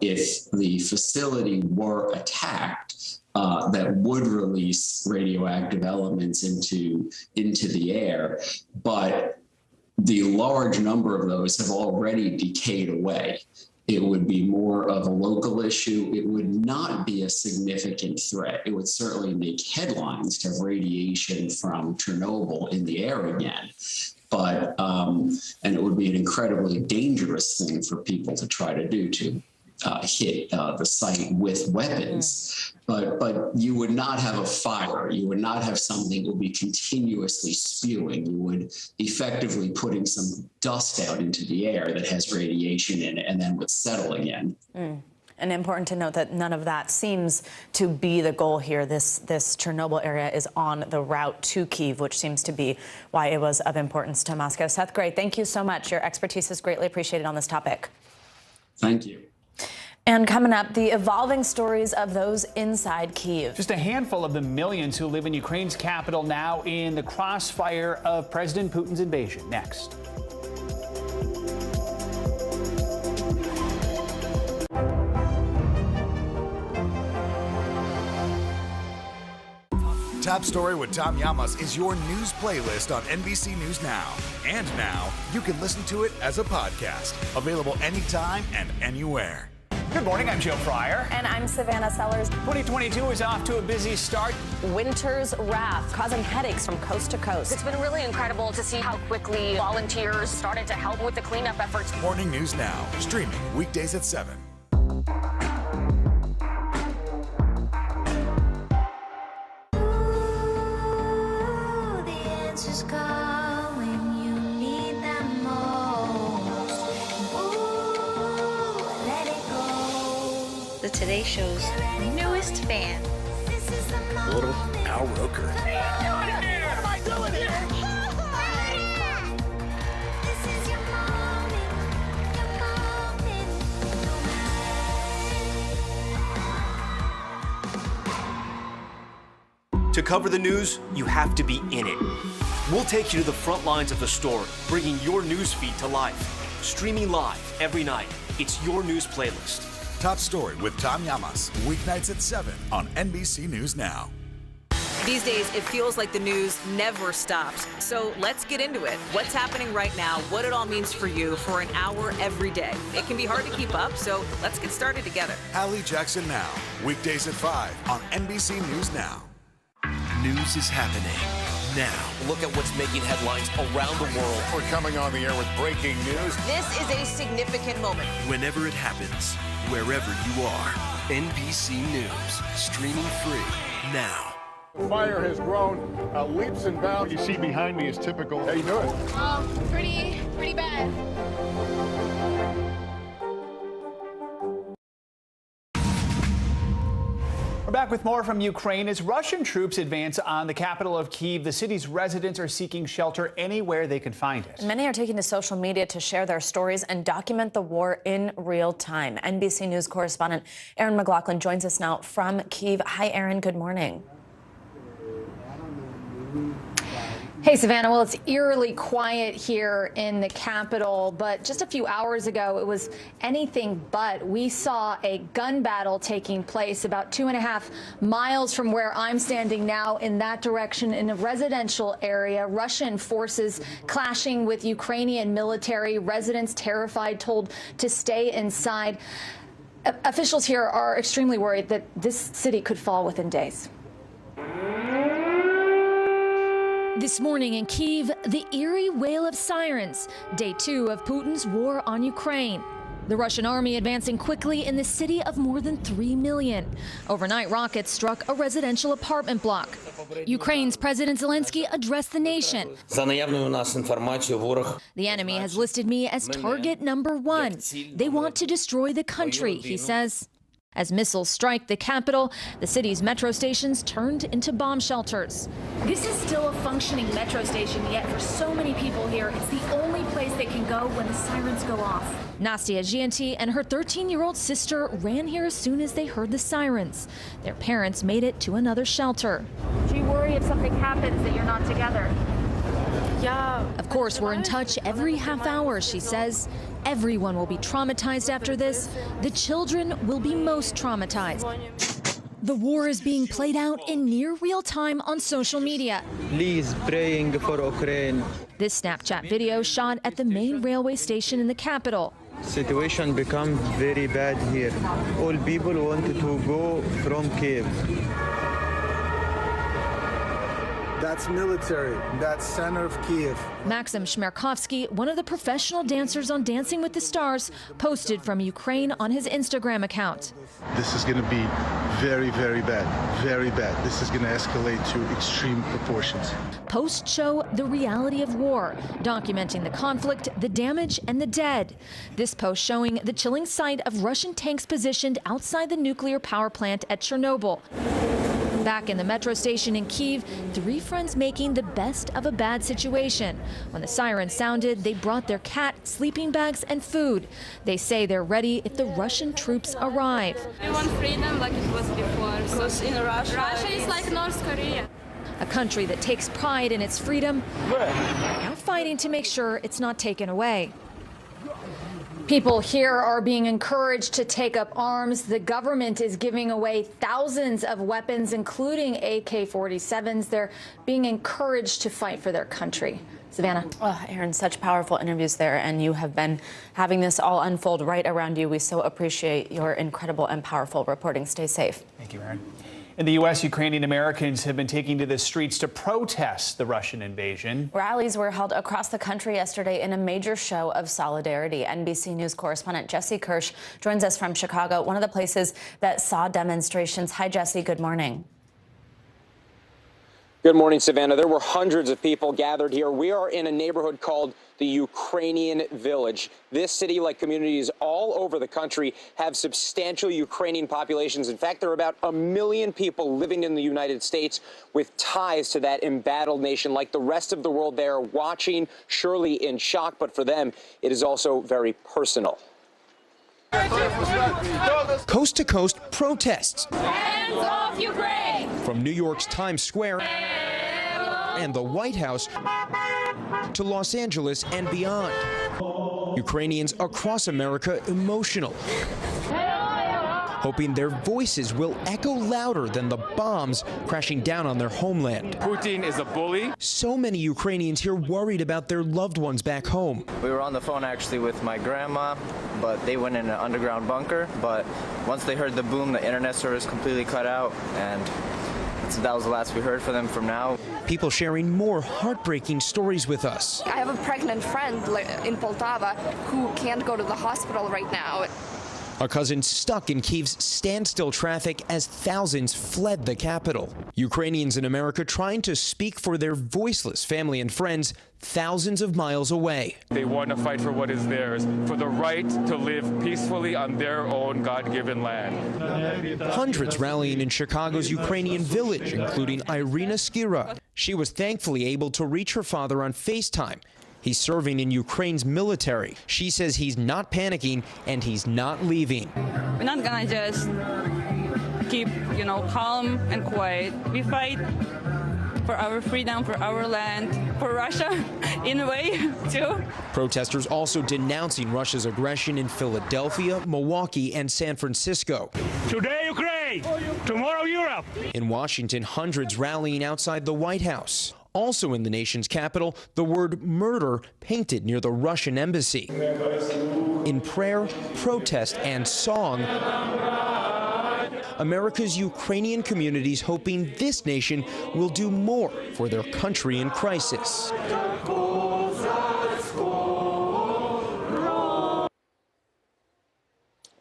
Speaker 5: If the facility were attacked, that would release radioactive elements into the air, but the large number of those have already decayed away. It would be more of a local issue. It would not be a significant threat. It would certainly make headlines to have radiation from Chernobyl in the air again. But, and it would be an incredibly dangerous thing for people to try to do, to hit the site with weapons. But you would not have a fire. You would not have something that would be continuously spewing. You would effectively putting some dust out into the air that has radiation in it and then would settle again.
Speaker 21: And important to note that none of that seems to be the goal here. This Chernobyl area is on the route to Kyiv, which seems to be why it was of importance to Moscow. Seth Gray, thank you so much. Your expertise is greatly appreciated on this topic.
Speaker 5: Thank you.
Speaker 21: And coming up, the evolving stories of those inside Kyiv.
Speaker 18: Just a handful of the millions who live in Ukraine's capital now in the crossfire of President Putin's invasion. Next.
Speaker 19: Top Story with Tom Llamas is your news playlist on NBC News Now. And now you can listen to it as a podcast, available anytime and anywhere.
Speaker 18: Good morning, I'm Joe Fryer.
Speaker 21: And I'm Savannah Sellers.
Speaker 18: 2022 is off to a busy start.
Speaker 21: Winter's wrath causing headaches from coast to coast.
Speaker 1: It's been really incredible to see how quickly volunteers started to help with the cleanup efforts.
Speaker 19: Morning News Now, streaming weekdays at 7.
Speaker 6: The Today Show's newest fan.
Speaker 19: Little Al Roker.
Speaker 6: What am I doing here?
Speaker 17: To cover the news, you have to be in it. We'll take you to the front lines of the story, bringing your news feed to life. Streaming live every night. It's your news playlist.
Speaker 19: Top Story with Tom Llamas, weeknights at 7 on NBC News Now.
Speaker 2: These days, it feels like the news never stops. So let's get into it. What's happening right now, what it all means for you for an hour every day. It can be hard to keep up, so let's get started together.
Speaker 19: Hallie Jackson Now, weekdays at 5 on NBC News Now.
Speaker 20: News is happening now.
Speaker 17: Look at what's making headlines around the world.
Speaker 3: We're coming on the air with breaking news.
Speaker 2: This is a significant moment.
Speaker 20: Whenever it happens, wherever you are, NBC News, streaming free now.
Speaker 3: The fire has grown leaps and bounds. What you see behind me is typical. How you doing?
Speaker 6: Pretty bad.
Speaker 18: We're back with more from Ukraine. As Russian troops advance on the capital of Kyiv, the city's residents are seeking shelter anywhere they can find it.
Speaker 21: Many are taking to social media to share their stories and document the war in real time. NBC News correspondent Aaron McLaughlin joins us now from Kyiv. Hi, Aaron. Good morning. Hey, Savannah. Well, it's eerily quiet here in the Capitol, but just a few hours ago, it was anything but. We saw a gun battle taking place about 2.5 miles from where I'm standing now in that direction in a residential area. Russian forces clashing with Ukrainian military. Residents terrified, told to stay inside. Officials here are extremely worried that this city could fall within days.
Speaker 12: This morning in Kyiv, the eerie wail of sirens, day 2 of Putin's war on Ukraine. The Russian army advancing quickly in the city of more than 3 million. Overnight, rockets struck a residential apartment block. Ukraine's President Zelensky addressed the nation. The enemy has listed me as target number 1. They want to destroy the country, he says. As missiles strike the capital, the city's metro stations turned into bomb shelters. This is still a functioning metro station, yet for so many people here, it's the only place they can go when the sirens go off. Nastia Gianti and her 13-year-old sister ran here as soon as they heard the sirens. Their parents made it to another shelter. Do you worry if something happens that you're not together? Yeah. Of course, we're in touch every half hour, she says. Everyone will be traumatized after this. The children will be most traumatized. The war is being played out in near real time on social media.
Speaker 14: Please, praying for Ukraine.
Speaker 12: This Snapchat video shot at the main railway station in the capital.
Speaker 14: Situation become very bad here. All people wanted to go from Kyiv.
Speaker 7: That's military. That's center of Kyiv.
Speaker 12: Maxim Shmerkovsky, one of the professional dancers on Dancing with the Stars, posted from Ukraine on his Instagram account.
Speaker 7: This is going to be very, very bad. Very bad. This is going to escalate to extreme proportions.
Speaker 12: Posts show the reality of war, documenting the conflict, the damage, and the dead. This post showing the chilling sight of Russian tanks positioned outside the nuclear power plant at Chernobyl. Back in the metro station in Kyiv, 3 friends making the best of a bad situation. When the sirens sounded, they brought their cat, sleeping bags, and food. They say they're ready if the Russian troops arrive.
Speaker 16: We want freedom like it was before, because in Russia is like North Korea.
Speaker 12: A country that takes pride in its freedom, now fighting to make sure it's not taken away. People here are being encouraged to take up arms. The government is giving away thousands of weapons, including AK-47s. They're being encouraged to fight for their country. Savannah.
Speaker 21: Oh, Aaron, such powerful interviews there, and you have been having this all unfold right around you. We so appreciate your incredible and powerful reporting. Stay safe.
Speaker 18: Thank you, Aaron. In the U.S., Ukrainian Americans have been taking to the streets to protest the Russian invasion.
Speaker 21: Rallies were held across the country yesterday in a major show of solidarity. NBC News correspondent Jesse Kirsch joins us from Chicago, one of the places that saw demonstrations. Hi, Jesse. Good morning.
Speaker 22: Good morning, Savannah. There were hundreds of people gathered here. We are in a neighborhood called the Ukrainian Village. This city, like communities all over the country, have substantial Ukrainian populations. In fact, there are about 1 million people living in the United States with ties to that embattled nation. Like the rest of the world, they are watching, surely in shock, but for them, it is also very personal.
Speaker 23: Coast to coast protests.
Speaker 16: Hands off Ukraine!
Speaker 23: From New York's Times Square and the White House to Los Angeles and beyond. Ukrainians across America emotional, hoping their voices will echo louder than the bombs crashing down on their homeland.
Speaker 25: Putin is a bully.
Speaker 23: So many Ukrainians here worried about their loved ones back home.
Speaker 14: We were on the phone actually with my grandma, but they went in an underground bunker. But once they heard the boom, the internet service completely cut out, and that was the last we heard from them from now.
Speaker 23: People sharing more heartbreaking stories with us.
Speaker 27: I have a pregnant friend in Poltava who can't go to the hospital right now.
Speaker 23: A cousin stuck in Kyiv's standstill traffic as thousands fled the capital. Ukrainians in America trying to speak for their voiceless family and friends thousands of miles away.
Speaker 25: They want to fight for what is theirs, for the right to live peacefully on their own God-given land.
Speaker 23: Hundreds rallying in Chicago's Ukrainian Village, including Irina Skira. She was thankfully able to reach her father on FaceTime. He's serving in Ukraine's military. She says he's not panicking and he's not leaving.
Speaker 28: We're not gonna just keep, calm and quiet. We fight
Speaker 16: for our freedom, for our land, for Russia in a way too.
Speaker 23: Protesters also denouncing Russia's aggression in Philadelphia, Milwaukee, and San Francisco.
Speaker 8: Today, Ukraine. Tomorrow, Europe. In
Speaker 23: Washington, hundreds rallying outside the White House. Also in the nation's capital, the word murder painted near the Russian embassy. In prayer, protest, and song, America's Ukrainian communities hoping this nation will do more for their country in crisis.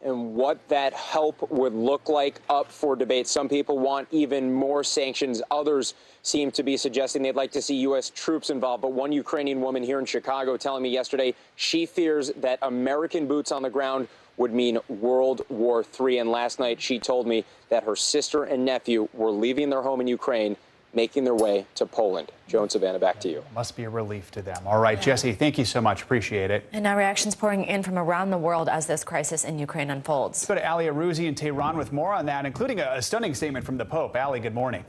Speaker 22: And what that help would look like up for debate. Some people want even more sanctions. Others seem to be suggesting they'd like to see U.S. troops involved. But one Ukrainian woman here in Chicago telling me yesterday she fears that American boots on the ground would mean World War III. And last night she told me that her sister and nephew were leaving their home in Ukraine, making their way to Poland. Joe and Savannah, back to you.
Speaker 18: Must be a relief to them. All right, Jesse, thank you so much. Appreciate it.
Speaker 21: And now reactions pouring in from around the world as this crisis in Ukraine unfolds.
Speaker 18: Let's go to Ali Arouzi in Tehran with more on that, including a stunning statement from the Pope. Ali, good morning.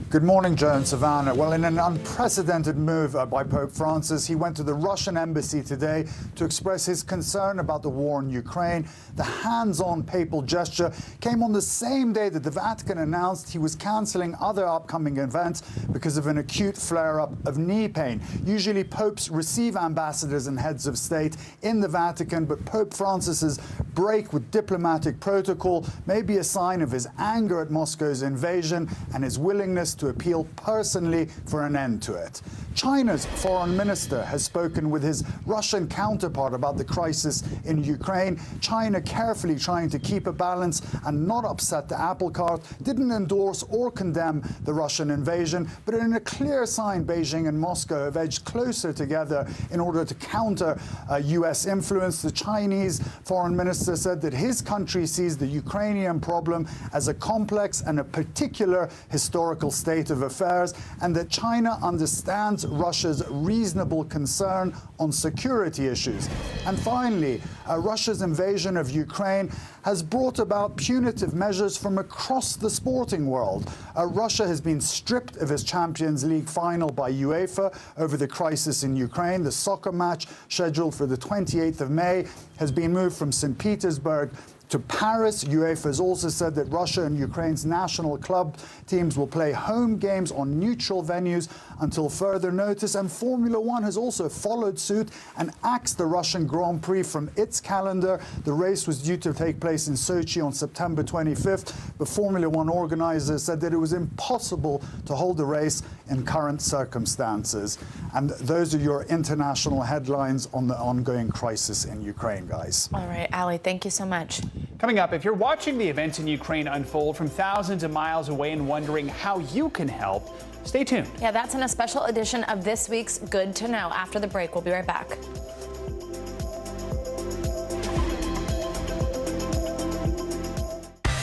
Speaker 9: Good morning, Joe and Savannah. Well, in an unprecedented move by Pope Francis, he went to the Russian embassy today to express his concern about the war in Ukraine. The hands-on papal gesture came on the same day that the Vatican announced he was cancelling other upcoming events because of an acute flare-up of knee pain. Usually, popes receive ambassadors and heads of state in the Vatican, but Pope Francis's break with diplomatic protocol may be a sign of his anger at Moscow's invasion and his willingness to appeal personally for an end to it. China's foreign minister has spoken with his Russian counterpart about the crisis in Ukraine. China, carefully trying to keep a balance and not upset the apple cart, didn't endorse or condemn the Russian invasion, but in a clear sign, Beijing and Moscow have edged closer together in order to counter U.S. influence. The Chinese foreign minister said that his country sees the Ukrainian problem as a complex and a particular historical state of affairs, and that China understands Russia's reasonable concern on security issues. And finally, Russia's invasion of Ukraine has brought about punitive measures from across the sporting world. Russia has been stripped of its Champions League final by UEFA over the crisis in Ukraine. The soccer match, scheduled for the 28th of May, has been moved from St. Petersburg to Paris. UEFA has also said that Russia and Ukraine's national club teams will play home games on neutral venues until further notice. And Formula One has also followed suit and axed the Russian Grand Prix from its calendar. The race was due to take place in Sochi on September 25th, but Formula One organizers said that it was impossible to hold the race in current circumstances. And those are your international headlines on the ongoing crisis in Ukraine, guys.
Speaker 21: All right, Ali, thank you so much.
Speaker 18: Coming up, if you're watching the events in Ukraine unfold from thousands of miles away and wondering how you can help, stay tuned.
Speaker 21: Yeah, that's in a special edition of this week's Good to Know. After the break, we'll be right back.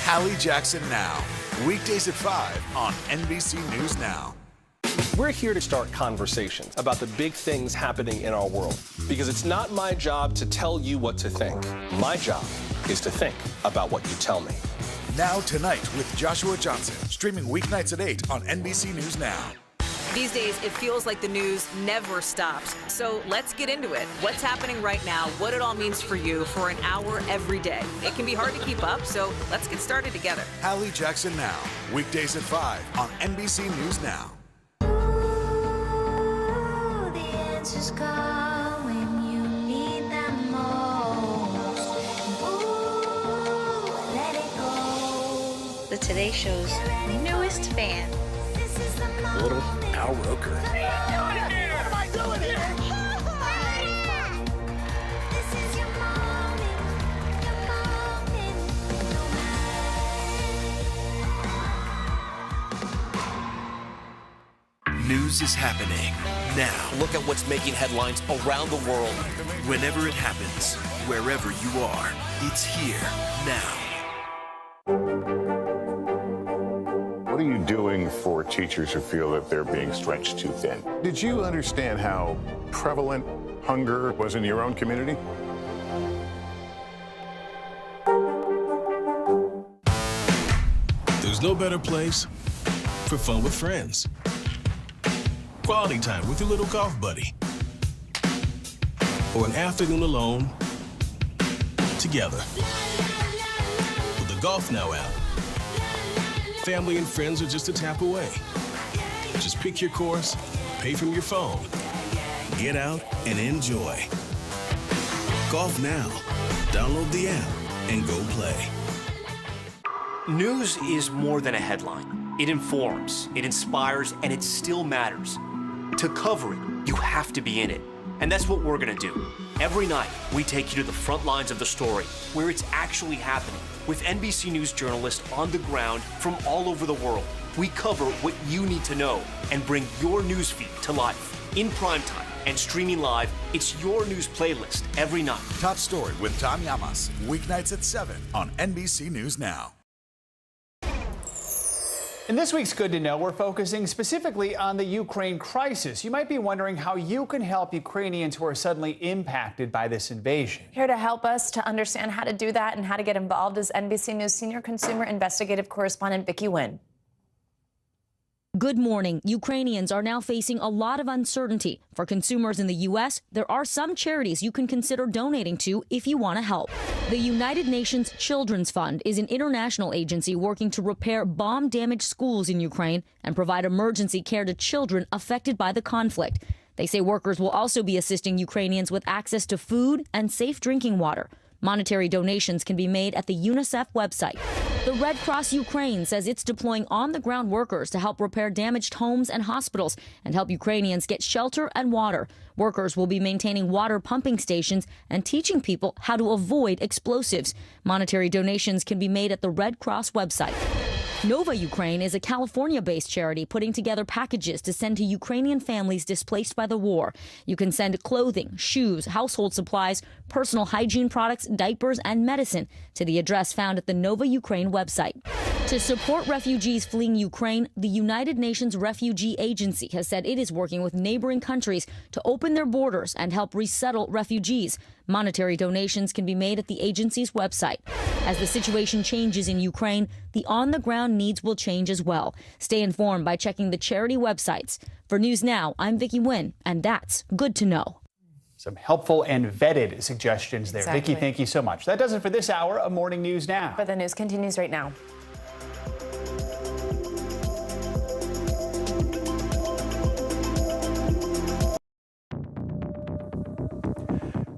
Speaker 19: Hallie Jackson Now, weekdays at 5 on NBC News Now.
Speaker 11: We're here to start conversations about the big things happening in our world, because it's not my job to tell you what to think. My job is to think about what you tell me.
Speaker 19: Now Tonight with Joshua Johnson, streaming weeknights at 8 on NBC News Now.
Speaker 2: These days, it feels like the news never stops. So let's get into it. What's happening right now, what it all means for you for an hour every day. It can be hard to keep up, so let's get started together.
Speaker 19: Hallie Jackson Now, weekdays at 5 on NBC News Now.
Speaker 13: Just call when you need them most. Ooh, let it go.
Speaker 6: The Today Show's newest fan.
Speaker 20: A little Al Roker.
Speaker 6: What am I doing here? This is your moment.
Speaker 20: News is happening now.
Speaker 17: Look at what's making headlines around the world.
Speaker 20: Whenever it happens, wherever you are, it's here now.
Speaker 3: What are you doing for teachers who feel that they're being stretched too thin? Did you understand how prevalent hunger was in your own community?
Speaker 4: There's no better place for fun with friends, quality time with your little golf buddy, or an afternoon alone together. With the Golf Now app, family and friends are just a tap away. Just pick your course, pay from your phone, get out and enjoy. Golf Now. Download the app and go play.
Speaker 17: News is more than a headline. It informs, it inspires, and it still matters. To cover it, you have to be in it. And that's what we're gonna do. Every night, we take you to the front lines of the story, where it's actually happening, with NBC News journalists on the ground from all over the world. We cover what you need to know and bring your newsfeed to life. In primetime and streaming live, it's your news playlist every night.
Speaker 19: Top Story with Tom Llamas, weeknights at 7 on NBC News Now.
Speaker 18: In this week's Good to Know, we're focusing specifically on the Ukraine crisis. You might be wondering how you can help Ukrainians who are suddenly impacted by this invasion.
Speaker 21: Here to help us to understand how to do that and how to get involved is NBC News senior consumer investigative correspondent Vicki Nguyen.
Speaker 12: Good morning. Ukrainians are now facing a lot of uncertainty. For consumers in the U.S., there are some charities you can consider donating to if you want to help. The United Nations Children's Fund is an international agency working to repair bomb-damaged schools in Ukraine and provide emergency care to children affected by the conflict. They say workers will also be assisting Ukrainians with access to food and safe drinking water. Monetary donations can be made at the UNICEF website. The Red Cross Ukraine says it's deploying on-the-ground workers to help repair damaged homes and hospitals and help Ukrainians get shelter and water. Workers will be maintaining water pumping stations and teaching people how to avoid explosives. Monetary donations can be made at the Red Cross website. Nova Ukraine is a California-based charity putting together packages to send to Ukrainian families displaced by the war. You can send clothing, shoes, household supplies, personal hygiene products, diapers, and medicine to the address found at the Nova Ukraine website. To support refugees fleeing Ukraine, the United Nations Refugee Agency has said it is working with neighboring countries to open their borders and help resettle refugees. Monetary donations can be made at the agency's website. As the situation changes in Ukraine, the on-the-ground needs will change as well. Stay informed by checking the charity websites. For News Now, I'm Vicki Nguyen, and that's Good to Know.
Speaker 18: Some helpful and vetted suggestions there.
Speaker 21: Exactly.
Speaker 18: Vicki, thank you so much. That does it for this hour of Morning News Now.
Speaker 21: But the news continues right now.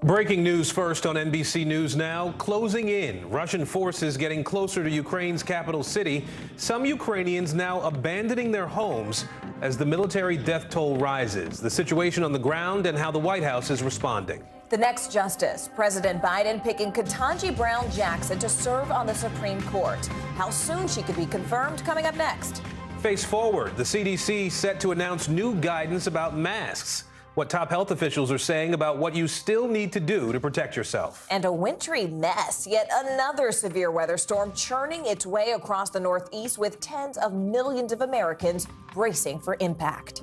Speaker 1: Breaking news first on NBC News Now. Closing in. Russian forces getting closer to Ukraine's capital city. Some Ukrainians now abandoning their homes as the military death toll rises. The situation on the ground and how the White House is responding.
Speaker 2: The next justice, President Biden picking Ketanji Brown Jackson to serve on the Supreme Court. How soon she could be confirmed, coming up next.
Speaker 1: Face forward. The CDC set to announce new guidance about masks. What top health officials are saying about what you still need to do to protect yourself.
Speaker 2: And a wintry mess. Yet another severe weather storm churning its way across the Northeast with tens of millions of Americans bracing for impact.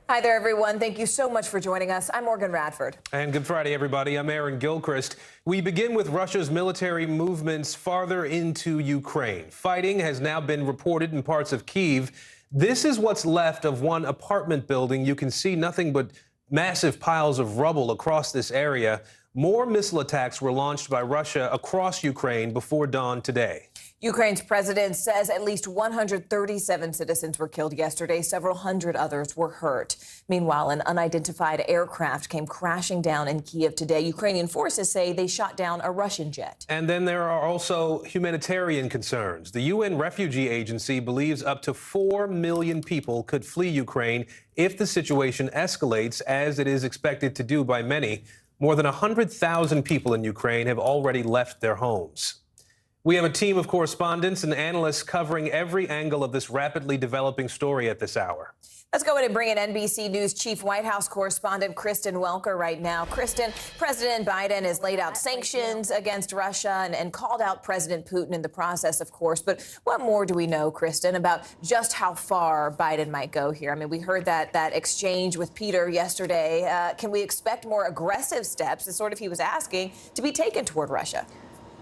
Speaker 2: Hi there, everyone. Thank you so much for joining us. I'm Morgan Radford.
Speaker 1: And good Friday, everybody. I'm Aaron Gilchrist. We begin with Russia's military movements farther into Ukraine. Fighting has now been reported in parts of Kyiv. This is what's left of one apartment building. You can see nothing but massive piles of rubble across this area. More missile attacks were launched by Russia across Ukraine before dawn today.
Speaker 2: Ukraine's president says at least 137 citizens were killed yesterday. Several hundred others were hurt. Meanwhile, an unidentified aircraft came crashing down in Kyiv today. Ukrainian forces say they shot down a Russian jet.
Speaker 1: And then there are also humanitarian concerns. The UN Refugee Agency believes up to 4 million people could flee Ukraine if the situation escalates, as it is expected to do by many. More than 100,000 people in Ukraine have already left their homes. We have a team of correspondents and analysts covering every angle of this rapidly developing story at this hour.
Speaker 21: Let's go in and bring in NBC News Chief White House correspondent Kristen Welker right now. Kristen, President Biden has laid out sanctions against Russia and called out President Putin in the process, of course. But what more do we know, Kristen, about just how far Biden might go here? I mean, we heard that exchange with Peter yesterday. Can we expect more aggressive steps, as sort of he was asking, to be taken toward Russia?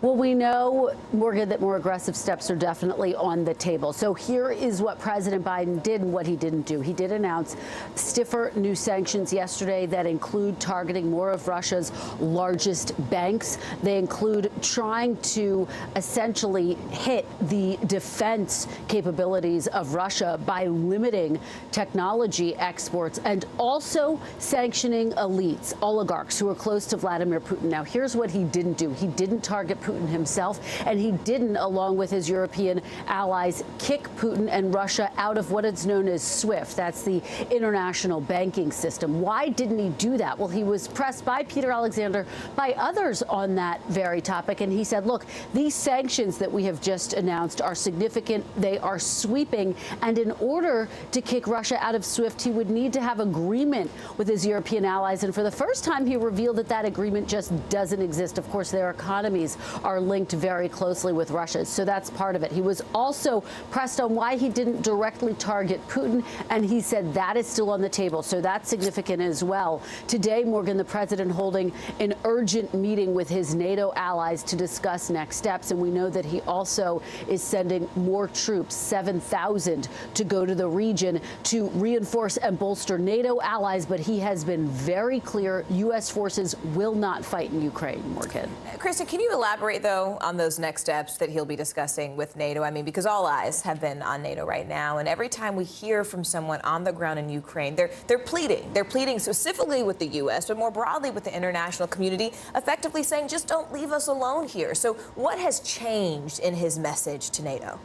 Speaker 5: Well, we know, Morgan, that more aggressive steps are definitely on the table. So here is what President Biden did and what he didn't do. He did announce stiffer new sanctions yesterday that include targeting more of Russia's largest banks. They include trying to essentially hit the defense capabilities of Russia by limiting technology exports and also sanctioning elites, oligarchs who are close to Vladimir Putin. Now, here's what he didn't do. He didn't target Putin himself, and he didn't, along with his European allies, kick Putin and Russia out of what is known as SWIFT. That's the international banking system. Why didn't he do that? Well, he was pressed by Peter Alexander, by others on that very topic, and he said, look, these sanctions that we have just announced are significant. They are sweeping, and in order to kick Russia out of SWIFT, he would need to have agreement with his European allies, and for the first time, he revealed that that agreement just doesn't exist. Of course, their economies are linked very closely with Russia's, so that's part of it. He was also pressed on why he didn't directly target Putin, and he said that is still on the table, so that's significant as well. Today, Morgan, the president holding an urgent meeting with his NATO allies to discuss next steps, and we know that he also is sending more troops, 7,000, to go to the region to reinforce and bolster NATO allies, but he has been very clear U.S. forces will not fight in Ukraine, Morgan.
Speaker 21: Kristen, can you elaborate, though, on those next steps that he'll be discussing with NATO? I mean, because all eyes have been on NATO right now, and every time we hear from someone on the ground in Ukraine, they're pleading. They're pleading specifically with the U.S., but more broadly with the international community, effectively saying, just don't leave us alone here. So what has changed in his message to NATO?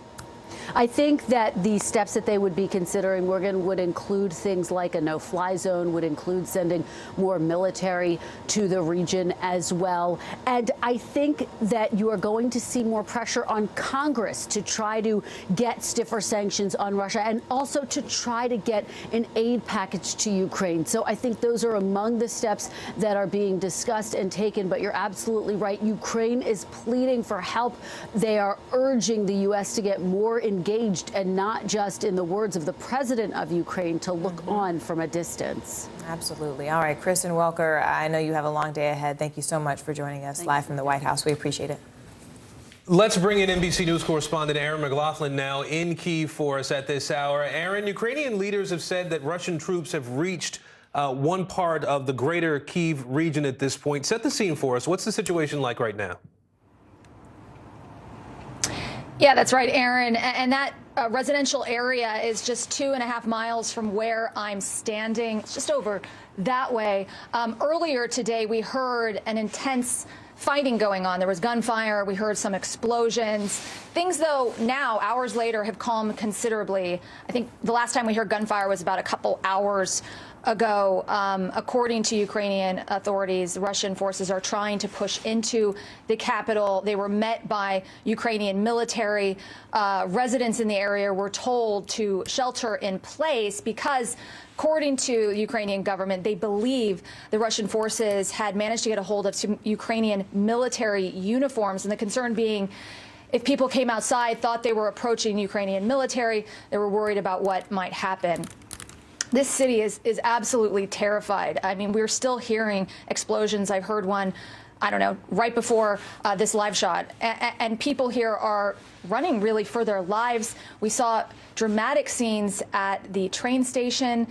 Speaker 5: I think that the steps that they would be considering, Morgan, would include things like a no-fly zone, would include sending more military to the region as well. And I think that you are going to see more pressure on Congress to try to get stiffer sanctions on Russia and also to try to get an aid package to Ukraine. So I think those are among the steps that are being discussed and taken. But you're absolutely right. Ukraine is pleading for help. They are urging the U.S. to get more engaged and not just, in the words of the president of Ukraine, to look on from a distance.
Speaker 21: Absolutely. All right, Kristen Welker, I know you have a long day ahead. Thank you so much for joining us live from the White House. We appreciate it.
Speaker 1: Let's bring in NBC News correspondent Aaron McLaughlin now in Kyiv for us at this hour. Aaron, Ukrainian leaders have said that Russian troops have reached one part of the greater Kyiv region at this point. Set the scene for us. What's the situation like right now?
Speaker 12: Yeah, that's right, Aaron. And that residential area is just 2.5 miles from where I'm standing. It's just over that way. Earlier today, we heard an intense fighting going on. There was gunfire. We heard some explosions. Things, though, now, hours later, have calmed considerably. I think the last time we heard gunfire was about a couple hours ago. According to Ukrainian authorities, Russian forces are trying to push into the capital. They were met by Ukrainian military. Residents in the area were told to shelter in place because, according to the Ukrainian government, they believe the Russian forces had managed to get a hold of some Ukrainian military uniforms, and the concern being, if people came outside, thought they were approaching Ukrainian military, they were worried about what might happen. This city is absolutely terrified. I mean, we're still hearing explosions. I've heard one, I don't know, right before this live shot. And people here are running really for their lives. We saw dramatic scenes at the train station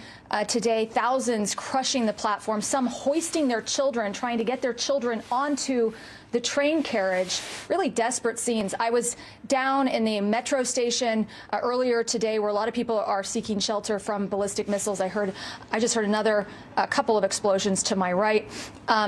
Speaker 12: today, thousands crushing the platform, some hoisting their children, trying to get their children onto the train carriage. Really desperate scenes. I was down in the metro station earlier today where a lot of people are seeking shelter from ballistic missiles. I just heard another couple of explosions to my right.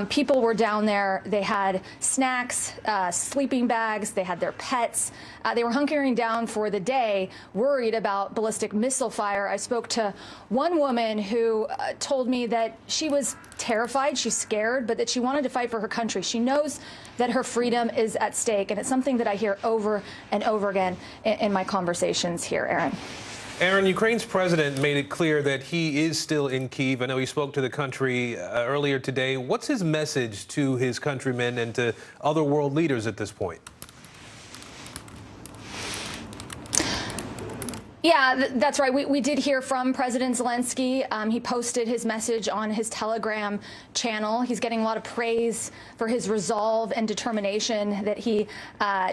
Speaker 12: People were down there. They had snacks, sleeping bags. They had their pets. They were hunkering down for the day, worried about ballistic missile fire. I spoke to one woman who told me that she was
Speaker 7: terrified, she's scared, but that she wanted to fight for her country. She knows that her freedom is at stake, and it's something that I hear over and over again in my conversations here, Aaron.
Speaker 1: Aaron, Ukraine's president made it clear that he is still in Kyiv. I know he spoke to the country earlier today. What's his message to his countrymen and to other world leaders at this point?
Speaker 7: Yeah, that's right. We did hear from President Zelensky. He posted his message on his Telegram channel. He's getting a lot of praise for his resolve and determination that he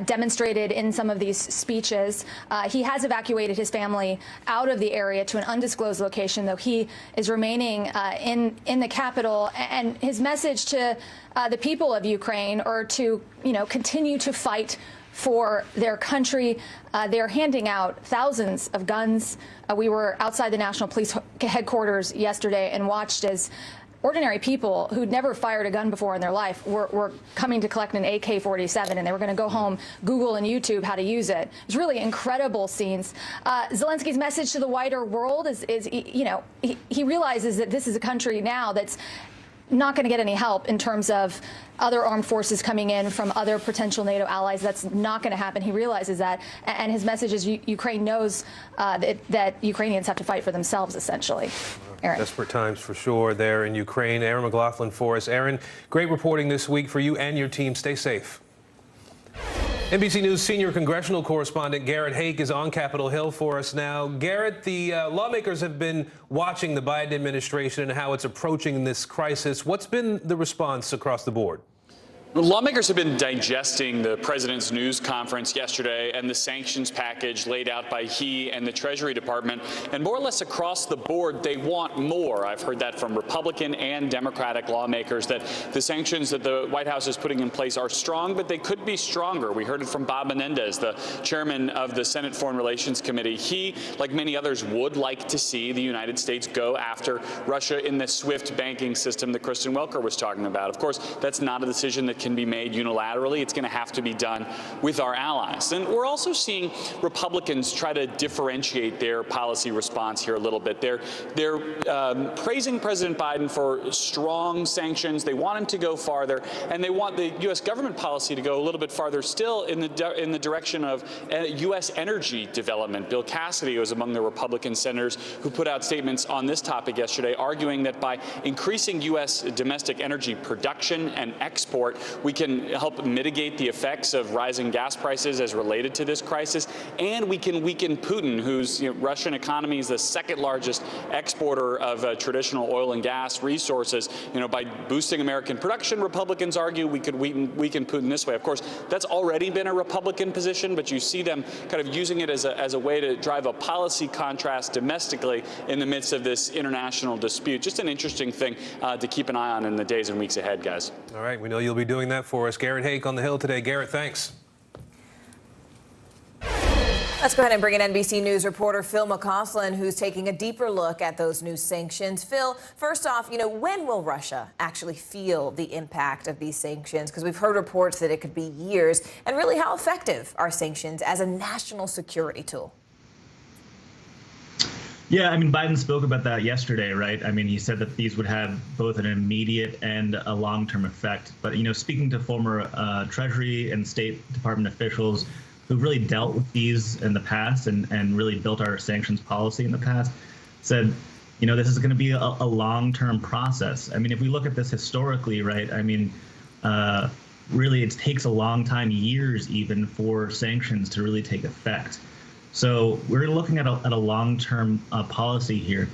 Speaker 7: demonstrated in some of these speeches. He has evacuated his family out of the area to an undisclosed location, though he is remaining in the capital. And his message to the people of Ukraine are to, continue to fight for their country. They're handing out thousands of guns. We were outside the National Police headquarters yesterday and watched as ordinary people who'd never fired a gun before in their life were coming to collect an AK-47, and they were going to go home, Google and YouTube how to use it. It was really incredible scenes. Zelensky's message to the wider world is he realizes that this is a country now that's not going to get any help in terms of other armed forces coming in from other potential NATO allies. That's not going to happen. He realizes that. And his message is Ukraine knows that Ukrainians have to fight for themselves, essentially. Aaron.
Speaker 1: Desperate times for sure there in Ukraine. Aaron McLaughlin for us. Aaron, great reporting this week for you and your team. Stay safe. NBC News senior congressional correspondent Garrett Haake is on Capitol Hill for us now. Garrett, the lawmakers have been watching the Biden administration and how it's approaching this crisis. What's been the response across the board?
Speaker 10: Lawmakers have been digesting the president's news conference yesterday and the sanctions package laid out by he and the Treasury Department. And more or less across the board, they want more. I've heard that from Republican and Democratic lawmakers, that the sanctions that the White House is putting in place are strong, but they could be stronger. We heard it from Bob Menendez, the chairman of the Senate Foreign Relations Committee. He, like many others, would like to see the United States go after Russia in the SWIFT banking system that Kristen Welker was talking about. Of course, that's not a decision that can be made unilaterally. It's going to have to be done with our allies. And we're also seeing Republicans try to differentiate their policy response here a little bit. They're praising President Biden for strong sanctions. They want him to go farther, and they want the U.S. government policy to go a little bit farther still in the direction of U.S. energy development. Bill Cassidy was among the Republican senators who put out statements on this topic yesterday, arguing that by increasing U.S. domestic energy production and export, we can help mitigate the effects of rising gas prices as related to this crisis, and we can weaken Putin, whose Russian economy is the second largest exporter of traditional oil and gas resources. By boosting American production, Republicans argue we could weaken Putin this way. Of course, that's already been a Republican position, but you see them kind of using it as a way to drive a policy contrast domestically in the midst of this international dispute. Just an interesting thing to keep an eye on in the days and weeks ahead, guys.
Speaker 1: All right, we know you'll be doing that for us. Garrett Haake on the Hill today. Garrett, thanks.
Speaker 2: Let's go ahead and bring in NBC News reporter Phil McCausland, who's taking a deeper look at those new sanctions. Phil, first off, when will Russia actually feel the impact of these sanctions? Because we've heard reports that it could be years. And really, how effective are sanctions as a national security tool?
Speaker 14: Yeah, Biden spoke about that yesterday, right? He said that these would have both an immediate and a long-term effect. But, speaking to former Treasury and State Department officials who've really dealt with these in the past and really built our sanctions policy in the past, said, this is going to be a long-term process. If we look at this historically, right, really it takes a long time, years even, for sanctions to really take effect. So we're looking at a long-term policy here.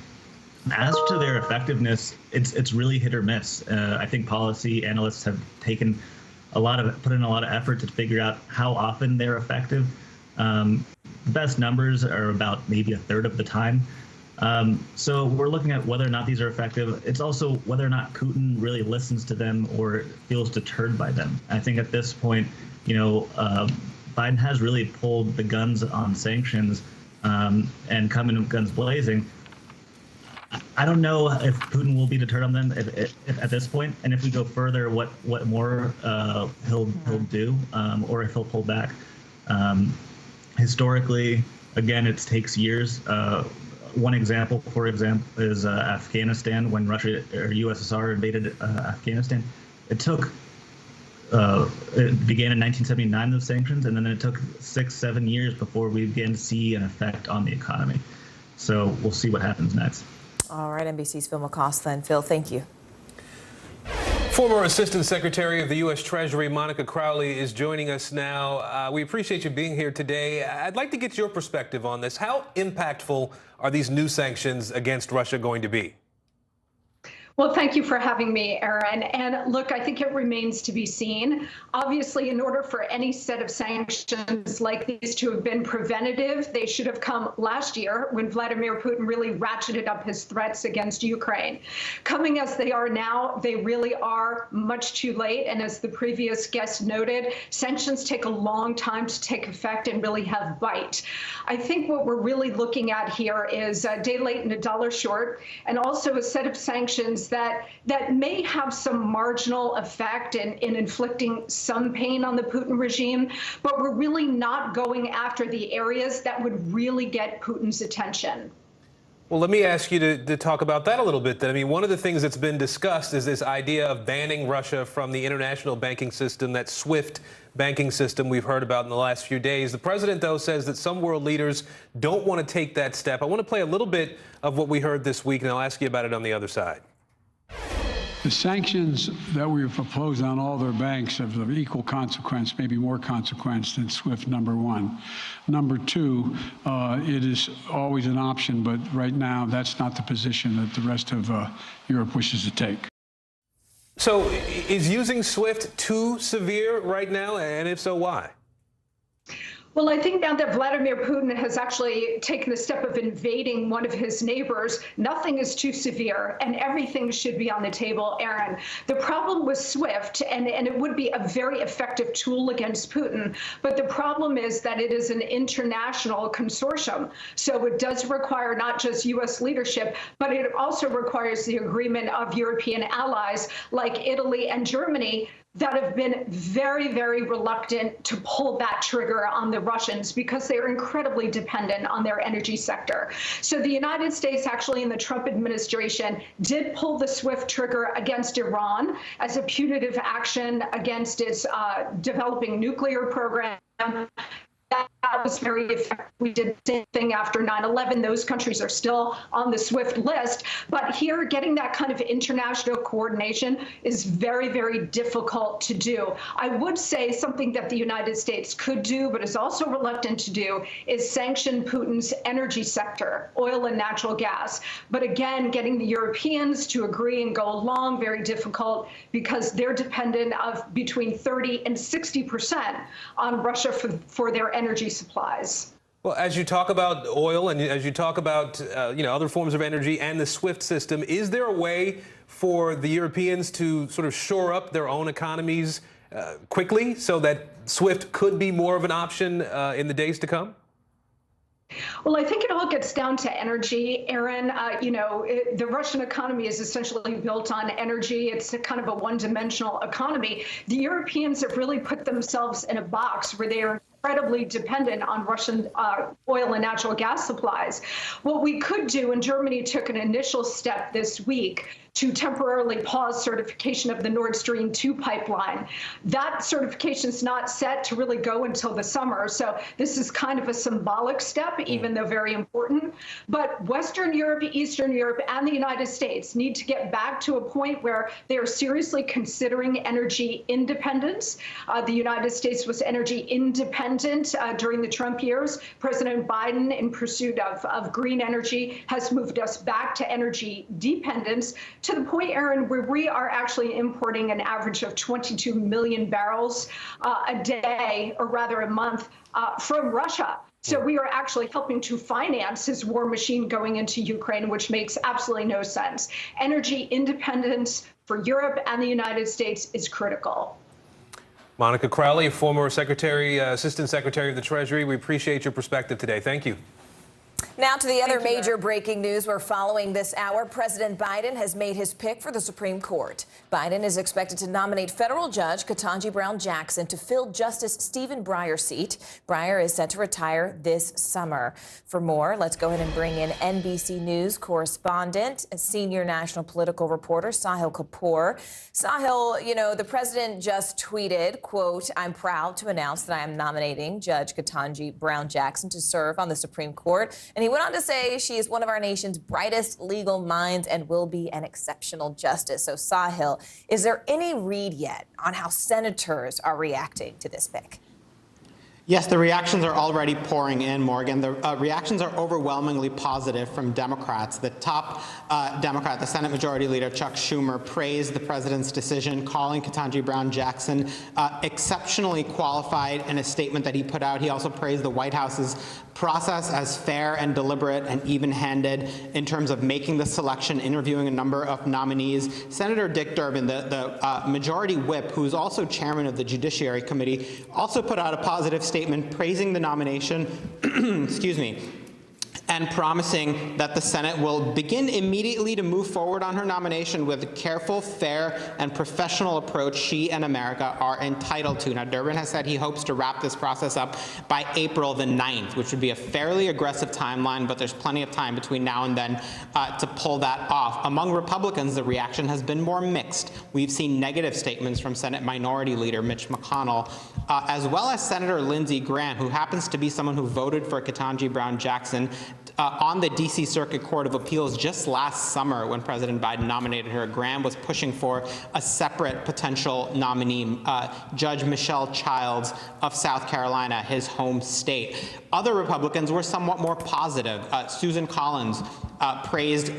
Speaker 14: As to their effectiveness, it's really hit or miss. I think policy analysts have put in a lot of effort to figure out how often they're effective. The best numbers are about maybe a third of the time. So we're looking at whether or not these are effective. It's also whether or not Putin really listens to them or feels deterred by them. I think at this point, Biden has really pulled the guns on sanctions and come in guns blazing. I don't know if Putin will be deterred on them if at this point, and if we go further, what more he'll do, or if he'll pull back. Historically, again, it takes years. One example, for example, is Afghanistan. When Russia or USSR invaded Afghanistan, it began in 1979, those sanctions, and then it took 6-7 years before we began to see an effect on the economy. So we'll see what happens next.
Speaker 21: All right, NBC's Phil McCoss then. Phil, thank you.
Speaker 1: Former Assistant Secretary of the U.S. Treasury, Monica Crowley, is joining us now. We appreciate you being here today. I'd like to get your perspective on this. How impactful are these new sanctions against Russia going to be?
Speaker 8: Well, thank you for having me, Aaron. And look, I think it remains to be seen. Obviously, in order for any set of sanctions like these to have been preventative, they should have come last year when Vladimir Putin really ratcheted up his threats against Ukraine. Coming as they are now, they really are much too late. And as the previous guest noted, sanctions take a long time to take effect and really have bite. I think what we're really looking at here is a day late and a dollar short, and also a set of sanctions that may have some marginal effect in inflicting some pain on the Putin regime, but we're really not going after the areas that would really get Putin's attention.
Speaker 1: Well, let me ask you to talk about that a little bit then. I mean, one of the things that's been discussed is this idea of banning Russia from the international banking system, that SWIFT banking system we've heard about in the last few days. The president, though, says that some world leaders don't want to take that step. I want to play a little bit of what we heard this week, and I'll ask you about it on the other side.
Speaker 15: The sanctions that we have proposed on all their banks have of equal consequence, maybe more consequence than SWIFT, number one. Number two, it is always an option, but right now that's not the position that the rest of Europe wishes to take.
Speaker 1: So is using SWIFT too severe right now? And if so, why?
Speaker 8: Well, I think now that Vladimir Putin has actually taken the step of invading one of his neighbors, nothing is too severe and everything should be on the table, Aaron. The problem with SWIFT, and it would be a very effective tool against Putin, but the problem is that it is an international consortium. So it does require not just U.S. leadership, but it also requires the agreement of European allies like Italy and Germany that have been very, very reluctant to pull that trigger on the Russians because they are incredibly dependent on their energy sector. So the United States actually in the Trump administration did pull the SWIFT trigger against Iran as a punitive action against its developing nuclear program. That was very effective. We did the same thing after 9/11. Those countries are still on the SWIFT list. But here, getting that kind of international coordination is very, very difficult to do. I would say something that the United States could do, but is also reluctant to do, is sanction Putin's energy sector, oil and natural gas. But again, getting the Europeans to agree and go along, very difficult because they're dependent of between 30 and 60% on Russia for their energy supplies.
Speaker 1: Well, as you talk about oil and as you talk about other forms of energy and the SWIFT system, is there a way for the Europeans to sort of shore up their own economies quickly so that SWIFT could be more of an option in the days to come?
Speaker 8: Well, I think it all gets down to energy, Aaron. The Russian economy is essentially built on energy. It's a kind of a one-dimensional economy. The Europeans have really put themselves in a box where they are incredibly dependent on Russian oil and natural gas supplies. What we could do, and Germany took an initial step this week to temporarily pause certification of the Nord Stream 2 pipeline. That certification is not set to really go until the summer. So this is kind of a symbolic step, even though very important. But Western Europe, Eastern Europe, and the United States need to get back to a point where they are seriously considering energy independence. The United States was energy independent during the Trump years. President Biden, in pursuit of green energy, has moved us back to energy dependence, to the point, Aaron, where we are actually importing an average of 22 million barrels a day, or rather a month, from Russia. So we are actually helping to finance his war machine going into Ukraine, which makes absolutely no sense. Energy independence for Europe and the United States is critical.
Speaker 1: Monica Crowley, former Assistant Secretary of the Treasury, we appreciate your perspective today. Thank you.
Speaker 16: Now to the other major breaking news we're following this hour. President Biden has made his pick for the Supreme Court. Biden is expected to nominate federal judge Ketanji Brown Jackson to fill Justice Stephen Breyer's seat. Breyer is set to retire this summer. For more, let's go ahead and bring in NBC News correspondent and senior national political reporter Sahil Kapoor. Sahil, you know, the president just tweeted, quote, "I'm proud to announce that I am nominating Judge Ketanji Brown Jackson to serve on the Supreme Court." And he went on to say she is one of our nation's brightest legal minds and will be an exceptional justice. So, Sahil, is there any read yet on how senators are reacting to this pick?
Speaker 22: Yes, the reactions are already pouring in, Morgan. The reactions are overwhelmingly positive from Democrats. The top Democrat, the Senate Majority Leader Chuck Schumer, praised the president's decision, calling Ketanji Brown Jackson exceptionally qualified in a statement that he put out. He also praised the White House's process as fair and deliberate and even-handed in terms of making the selection, interviewing a number of nominees. Senator Dick Durbin, the majority whip, who's also chairman of the Judiciary Committee, also put out a positive statement praising the nomination, excuse me, and promising that the Senate will begin immediately to move forward on her nomination with a careful, fair, and professional approach she and America are entitled to. Now, Durbin has said he hopes to wrap this process up by April the 9th, which would be a fairly aggressive timeline, but there's plenty of time between now and then to pull that off. Among Republicans, the reaction has been more mixed. We've seen negative statements from Senate Minority Leader Mitch McConnell, as well as Senator Lindsey Graham, who happens to be someone who voted for Ketanji Brown Jackson on the D.C. Circuit Court of Appeals just last summer when President Biden nominated her. Graham was pushing for a separate potential nominee, Judge Michelle Childs of South Carolina, his home state. Other Republicans were somewhat more positive. Susan Collins praised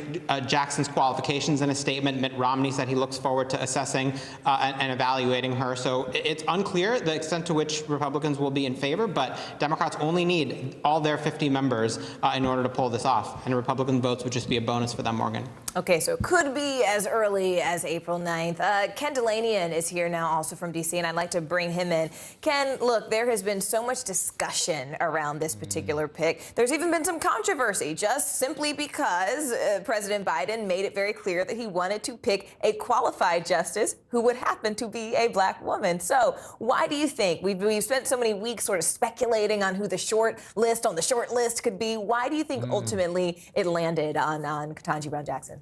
Speaker 22: Jackson's qualifications in a statement. Mitt Romney said he looks forward to assessing and evaluating her. So it's unclear the extent to which Republicans will be in favor, but Democrats only need all their 50 members in order to pull this off. And Republican votes would just be a bonus for them, Morgan.
Speaker 16: Okay, so it could be as early as April 9th. Ken Delanian is here now also from D.C., and I'd like to bring him in. Ken, look, there has been so much discussion around this particular pick. There's even been some controversy just simply because President Biden made it very clear that he wanted to pick a qualified justice who would happen to be a black woman. So why do you think we've spent so many weeks sort of speculating on who the short list could be? Why do you think ultimately it landed on Ketanji Brown Jackson?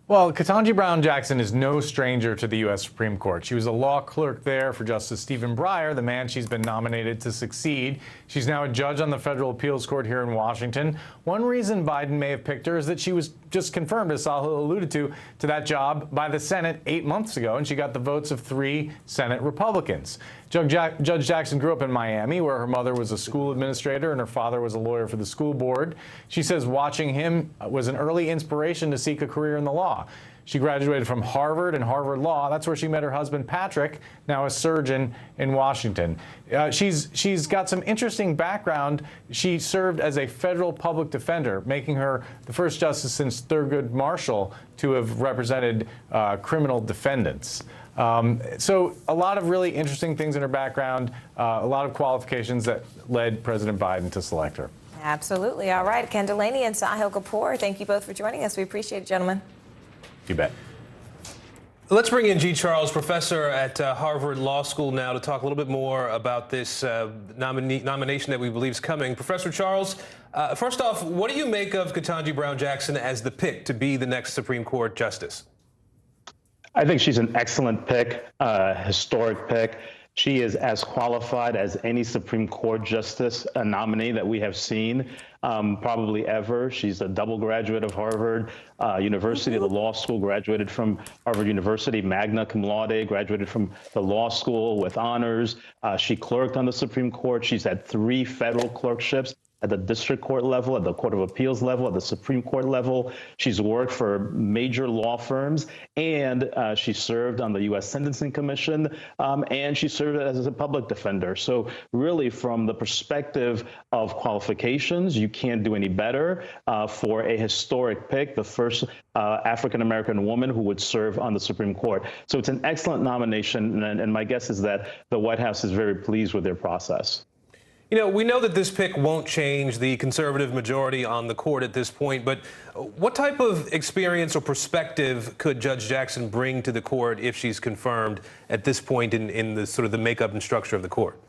Speaker 23: Well, Ketanji Brown Jackson is no stranger to the U.S. Supreme Court. She was a law clerk there for Justice Stephen Breyer, the man she's been nominated to succeed. She's now a judge on the Federal Appeals Court here in Washington. One reason Biden may have picked her is that she was just confirmed, as Sahil alluded to that job by the Senate 8 months ago, and she got the votes of 3 Senate Republicans. Judge Jackson grew up in Miami, where her mother was a school administrator and her father was a lawyer for the school board. She says watching him was an early inspiration to seek a career in the law. She graduated from Harvard and Harvard Law. That's where she met her husband, Patrick, now a surgeon in Washington. She's got some interesting background. She served as a federal public defender, making her the first justice since Thurgood Marshall to have represented criminal defendants. So a lot of really interesting things in her background, a lot of qualifications that led President Biden to select her.
Speaker 16: Absolutely. All right. Ken Delaney and Sahil Kapoor, thank you both for joining us. We appreciate it, gentlemen.
Speaker 23: You bet.
Speaker 1: Let's bring in G. Charles, professor at Harvard Law School now, to talk a little bit more about this nomination that we believe is coming. Professor Charles, first off, what do you make of Ketanji Brown Jackson as the pick to be the next Supreme Court justice?
Speaker 24: I think she's an excellent pick, historic pick. She is as qualified as any Supreme Court justice nominee that we have seen, probably ever. She's a double graduate of Harvard University, the law school, graduated from Harvard University, magna cum laude, graduated from the law school with honors. She clerked on the Supreme Court. She's had 3 federal clerkships at the district court level, at the Court of Appeals level, at the Supreme Court level. She's worked for major law firms, and she served on the U.S. Sentencing Commission, and she served as a public defender. So really, from the perspective of qualifications, you can't do any better for a historic pick, the first African-American woman who would serve on the Supreme Court. So it's an excellent nomination, and my guess is that the White House is very pleased with their process.
Speaker 1: You know, we know that this pick won't change the conservative majority on the court at this point, but what type of experience or perspective could Judge Jackson bring to the court if she's confirmed at this point in the sort of the makeup and structure of the court?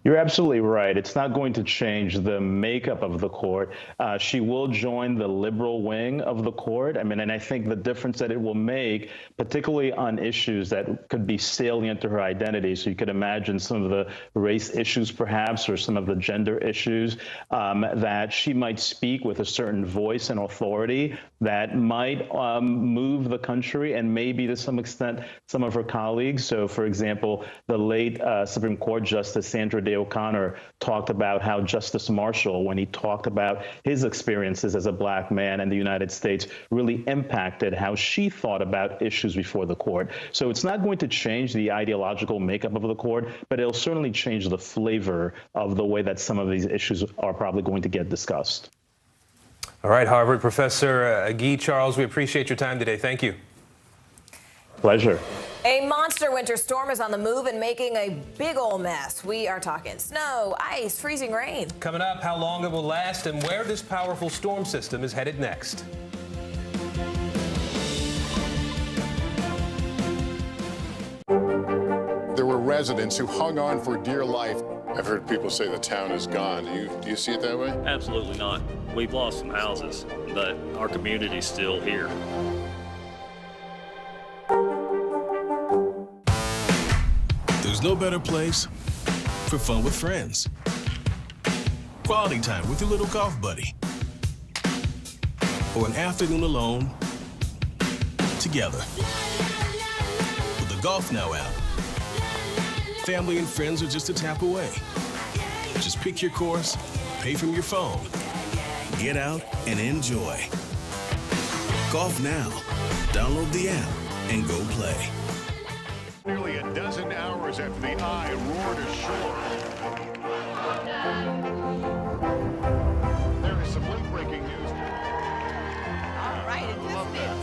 Speaker 24: You're absolutely right. It's not going to change the makeup of the court. She will join the liberal wing of the court. I mean, and I think the difference that it will make, particularly on issues that could be salient to her identity. So you could imagine some of the race issues, perhaps, or some of the gender issues, that she might speak with a certain voice and authority that might move the country and maybe to some extent some of her colleagues. So, for example, the late Supreme Court Justice Sandra Day O'Connor talked about how Justice Marshall, when he talked about his experiences as a black man in the United States, really impacted how she thought about issues before the court. So it's not going to change the ideological makeup of the court, but it'll certainly change the flavor of the way that some of these issues are probably going to get discussed.
Speaker 1: All right, Harvard professor Guy Charles, we appreciate your time today. Thank you.
Speaker 24: Pleasure.
Speaker 16: A monster winter storm is on the move and making a big old mess. We are talking snow, ice, freezing rain.
Speaker 1: Coming up, how long it will last and where this powerful storm system is headed next.
Speaker 3: There were residents who hung on for dear life. I've heard people say the town is gone. Do you see it that way?
Speaker 6: Absolutely not. We've lost some houses, but our community's still here.
Speaker 4: There's no better place for fun with friends. Quality time with your little golf buddy. Or an afternoon alone together. With the Golf Now app, family and friends are just a tap away. Just pick your course, pay from your phone, get out and enjoy. Golf Now. Download the app and go play.
Speaker 3: Nearly a dozen hours after the eye roared ashore. There is some late-breaking news.
Speaker 16: All right, it love that.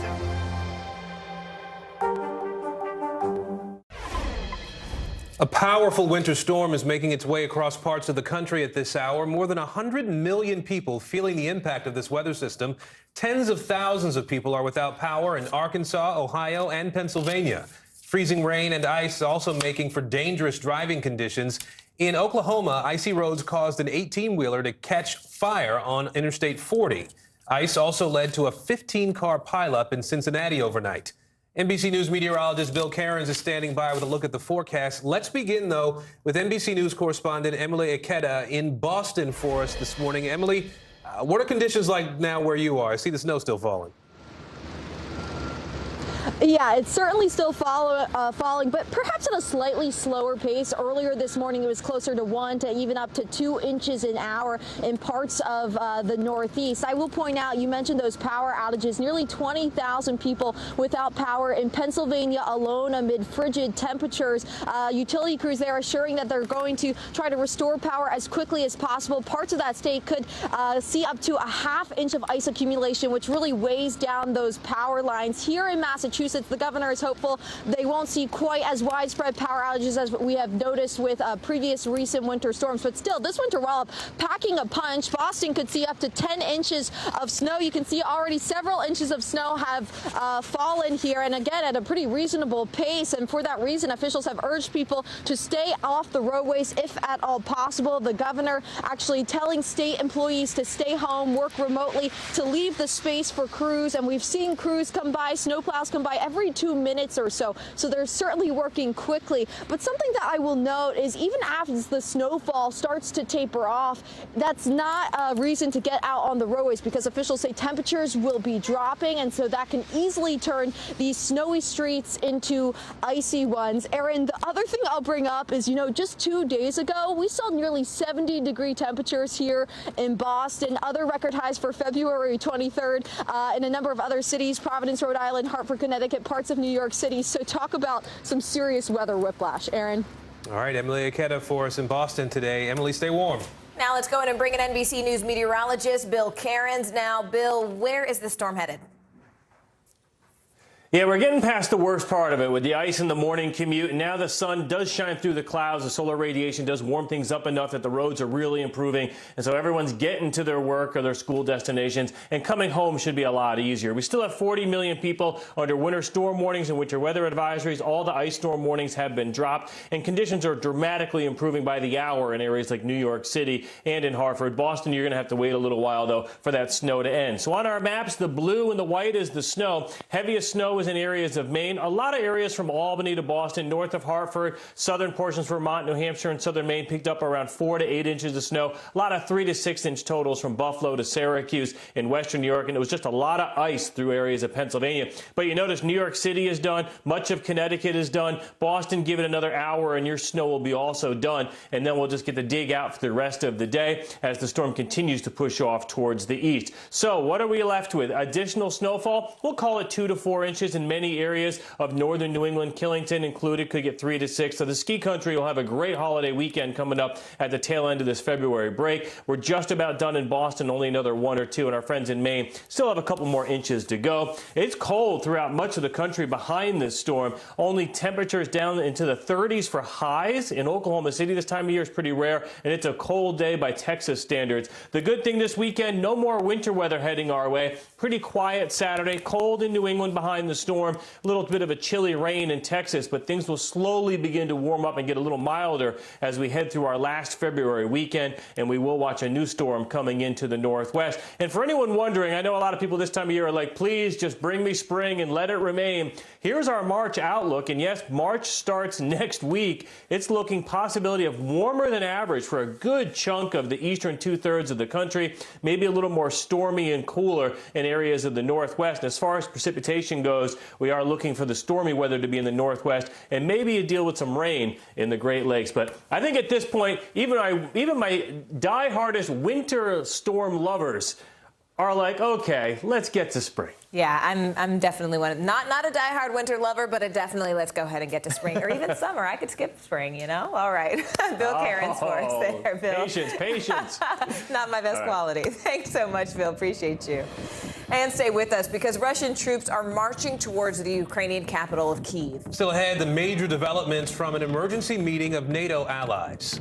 Speaker 1: A powerful winter storm is making its way across parts of the country at this hour. More than 100 million people feeling the impact of this weather system. Tens of thousands of people are without power in Arkansas, Ohio, and Pennsylvania. Freezing rain and ice also making for dangerous driving conditions. In Oklahoma, icy roads caused an 18-wheeler to catch fire on Interstate 40. Ice also led to a 15-car pileup in Cincinnati overnight. NBC News meteorologist Bill Cairns is standing by with a look at the forecast. Let's begin, though, with NBC News correspondent Emily Ikeda in Boston for us this morning. Emily, what are conditions like now where you are? I see the snow still falling.
Speaker 9: Yeah, it's certainly still falling, but perhaps at a slightly slower pace. Earlier this morning, it was closer to 1 to even up to 2 inches an hour in parts of the Northeast. I will point out, you mentioned those power outages, nearly 20,000 people without power in Pennsylvania alone amid frigid temperatures. Utility crews there assuring that they're going to try to restore power as quickly as possible. Parts of that state could see up to a ½ inch of ice accumulation, which really weighs down those power lines. Here in Massachusetts, the governor is hopeful they won't see quite as widespread power outages as we have noticed with previous recent winter storms. But still, this winter wallop packing a punch. Boston could see up to 10 inches of snow. You can see already several inches of snow have fallen here, and again at a pretty reasonable pace. And for that reason, officials have urged people to stay off the roadways if at all possible. The governor actually telling state employees to stay home, work remotely, to leave the space for crews. And we've seen crews come by, snowplows come by every 2 minutes or so. So they're certainly working quickly. But something that I will note is even after the snowfall starts to taper off, that's not a reason to get out on the roadways, because officials say temperatures will be dropping, and so that can easily turn these snowy streets into icy ones. Aaron, the other thing I'll bring up is, just 2 days ago, we saw nearly 70-degree temperatures here in Boston, other record highs for February 23rd in a number of other cities, Providence, Rhode Island, Hartford, Connecticut, parts of New York City. So talk about some serious weather whiplash. Aaron.
Speaker 1: All right, Emily Ikeda for us in Boston today. Emily, stay warm.
Speaker 16: Now let's go in and bring in NBC News meteorologist Bill Cairns. Now, Bill, where is the storm headed?
Speaker 11: Yeah, we're getting past the worst part of it with the ice in the morning commute, and now the sun does shine through the clouds. The solar radiation does warm things up enough that the roads are really improving, and so everyone's getting to their work or their school destinations, and coming home should be a lot easier. We still have 40 million people under winter storm warnings and winter weather advisories. All the ice storm warnings have been dropped, and conditions are dramatically improving by the hour in areas like New York City and in Hartford. Boston, you're going to have to wait a little while, though, for that snow to end. So on our maps, the blue and the white is the snow. Heaviest snow is in areas of Maine. A lot of areas from Albany to Boston, north of Hartford, southern portions of Vermont, New Hampshire, and southern Maine picked up around 4 to 8 inches of snow. A lot of 3 to 6 inch totals from Buffalo to Syracuse in western New York, and it was just a lot of ice through areas of Pennsylvania. But you notice New York City is done. Much of Connecticut is done. Boston, give it another hour, and your snow will be also done. And then we'll just get the dig out for the rest of the day as the storm continues to push off towards the east. So what are we left with? Additional snowfall? We'll call it 2 to 4 inches in many areas of northern New England, Killington included, could get 3 to 6. So the ski country will have a great holiday weekend coming up at the tail end of this February break. We're just about done in Boston, only another 1 or 2, and our friends in Maine still have a couple more inches to go. It's cold throughout much of the country behind this storm. Only temperatures down into the 30s for highs in Oklahoma City this time of year is pretty rare, and it's a cold day by Texas standards. The good thing this weekend, no more winter weather heading our way. Pretty quiet Saturday, cold in New England behind the storm, a little bit of a chilly rain in Texas, but things will slowly begin to warm up and get a little milder as we head through our last February weekend, and we will watch a new storm coming into the northwest. And for anyone wondering, I know a lot of people this time of year are like, please just bring me spring and let it remain. Here's our March outlook, and yes, March starts next week. It's looking possibility of warmer than average for a good chunk of the eastern 2/3 of the country, maybe a little more stormy and cooler in areas of the northwest. And as far as precipitation goes, we are looking for the stormy weather to be in the northwest and maybe a deal with some rain in the Great Lakes. But I think at this point, even my die-hardest winter storm lovers are like, okay, let's get to spring.
Speaker 16: Yeah, I'm definitely one. Not a diehard winter lover, but definitely let's go ahead and get to spring or even summer. I could skip spring, you know. All right, Bill Cairns for us there, Bill.
Speaker 11: Patience.
Speaker 16: Not my best quality. Thanks so much, Bill. Appreciate you. And stay with us because Russian troops are marching towards the Ukrainian capital of Kyiv.
Speaker 1: Still ahead, the major developments from an emergency meeting of NATO allies.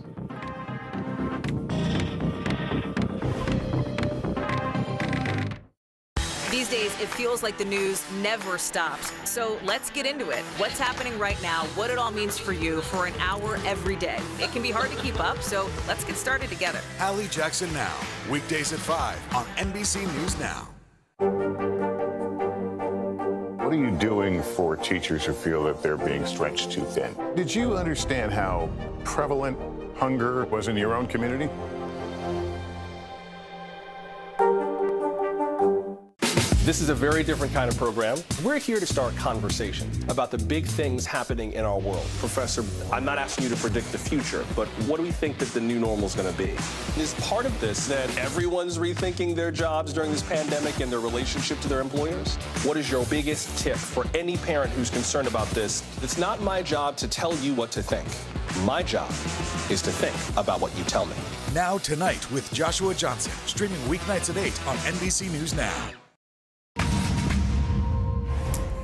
Speaker 2: These days, it feels like the news never stops. So let's get into it. What's happening right now, what it all means for you for an hour every day. It can be hard to keep up, so let's get started together.
Speaker 19: Hallie Jackson Now, weekdays at 5 on NBC News Now.
Speaker 3: What are you doing for teachers who feel that they're being stretched too thin? Did you understand how prevalent hunger was in your own community?
Speaker 13: This is a very different kind of program. We're here to start conversation about the big things happening in our world. Professor, I'm not asking you to predict the future, but what do we think that the new normal is going to be? Is part of this that everyone's rethinking their jobs during this pandemic and their relationship to their employers? What is your biggest tip for any parent who's concerned about this? It's not my job to tell you what to think. My job is to think about what you tell me.
Speaker 19: Now Tonight with Joshua Johnson, streaming weeknights at 8 on NBC News Now.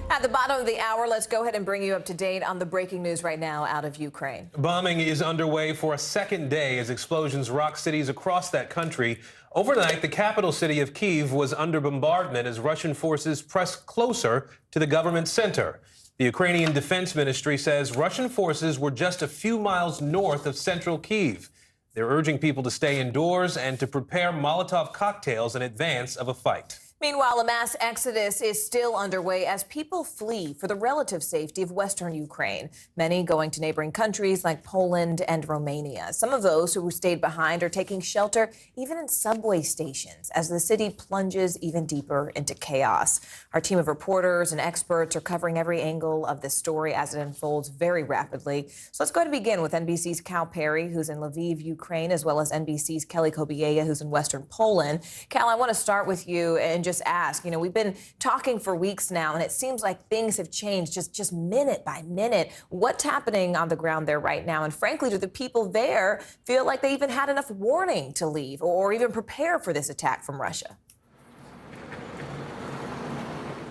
Speaker 16: At the bottom of the hour, let's go ahead and bring you up to date on the breaking news right now out of Ukraine.
Speaker 1: Bombing is underway for a second day as explosions rock cities across that country. Overnight, the capital city of Kyiv was under bombardment as Russian forces pressed closer to the government center. The Ukrainian Defense Ministry says Russian forces were just a few miles north of central Kyiv. They're urging people to stay indoors and to prepare Molotov cocktails in advance of a fight.
Speaker 16: Meanwhile, a mass exodus is still underway as people flee for the relative safety of western Ukraine, many going to neighboring countries like Poland and Romania. Some of those who stayed behind are taking shelter even in subway stations as the city plunges even deeper into chaos. Our team of reporters and experts are covering every angle of this story as it unfolds very rapidly. So let's go ahead and begin with NBC's Cal Perry, who's in Lviv, Ukraine, as well as NBC's Kelly Kobiela, who's in western Poland. Cal, I want to start with you and just ask, you know, we've been talking for weeks now, and it seems like things have changed just minute by minute. What's happening on the ground there right now? And frankly, do the people there feel like they even had enough warning to leave or even prepare for this attack from Russia?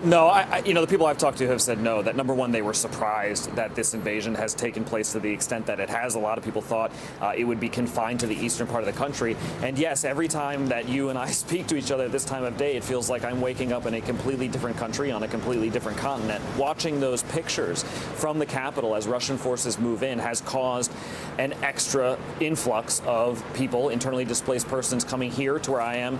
Speaker 5: No, the people I've talked to have said no, that number one, they were surprised that this invasion has taken place to the extent that it has. A lot of people thought it would be confined to the eastern part of the country. And yes, every time that you and I speak to each other at this time of day, it feels like I'm waking up in a completely different country on a completely different continent. Watching those pictures from the capital as Russian forces move in has caused an extra influx of people, internally displaced persons, coming here to where I am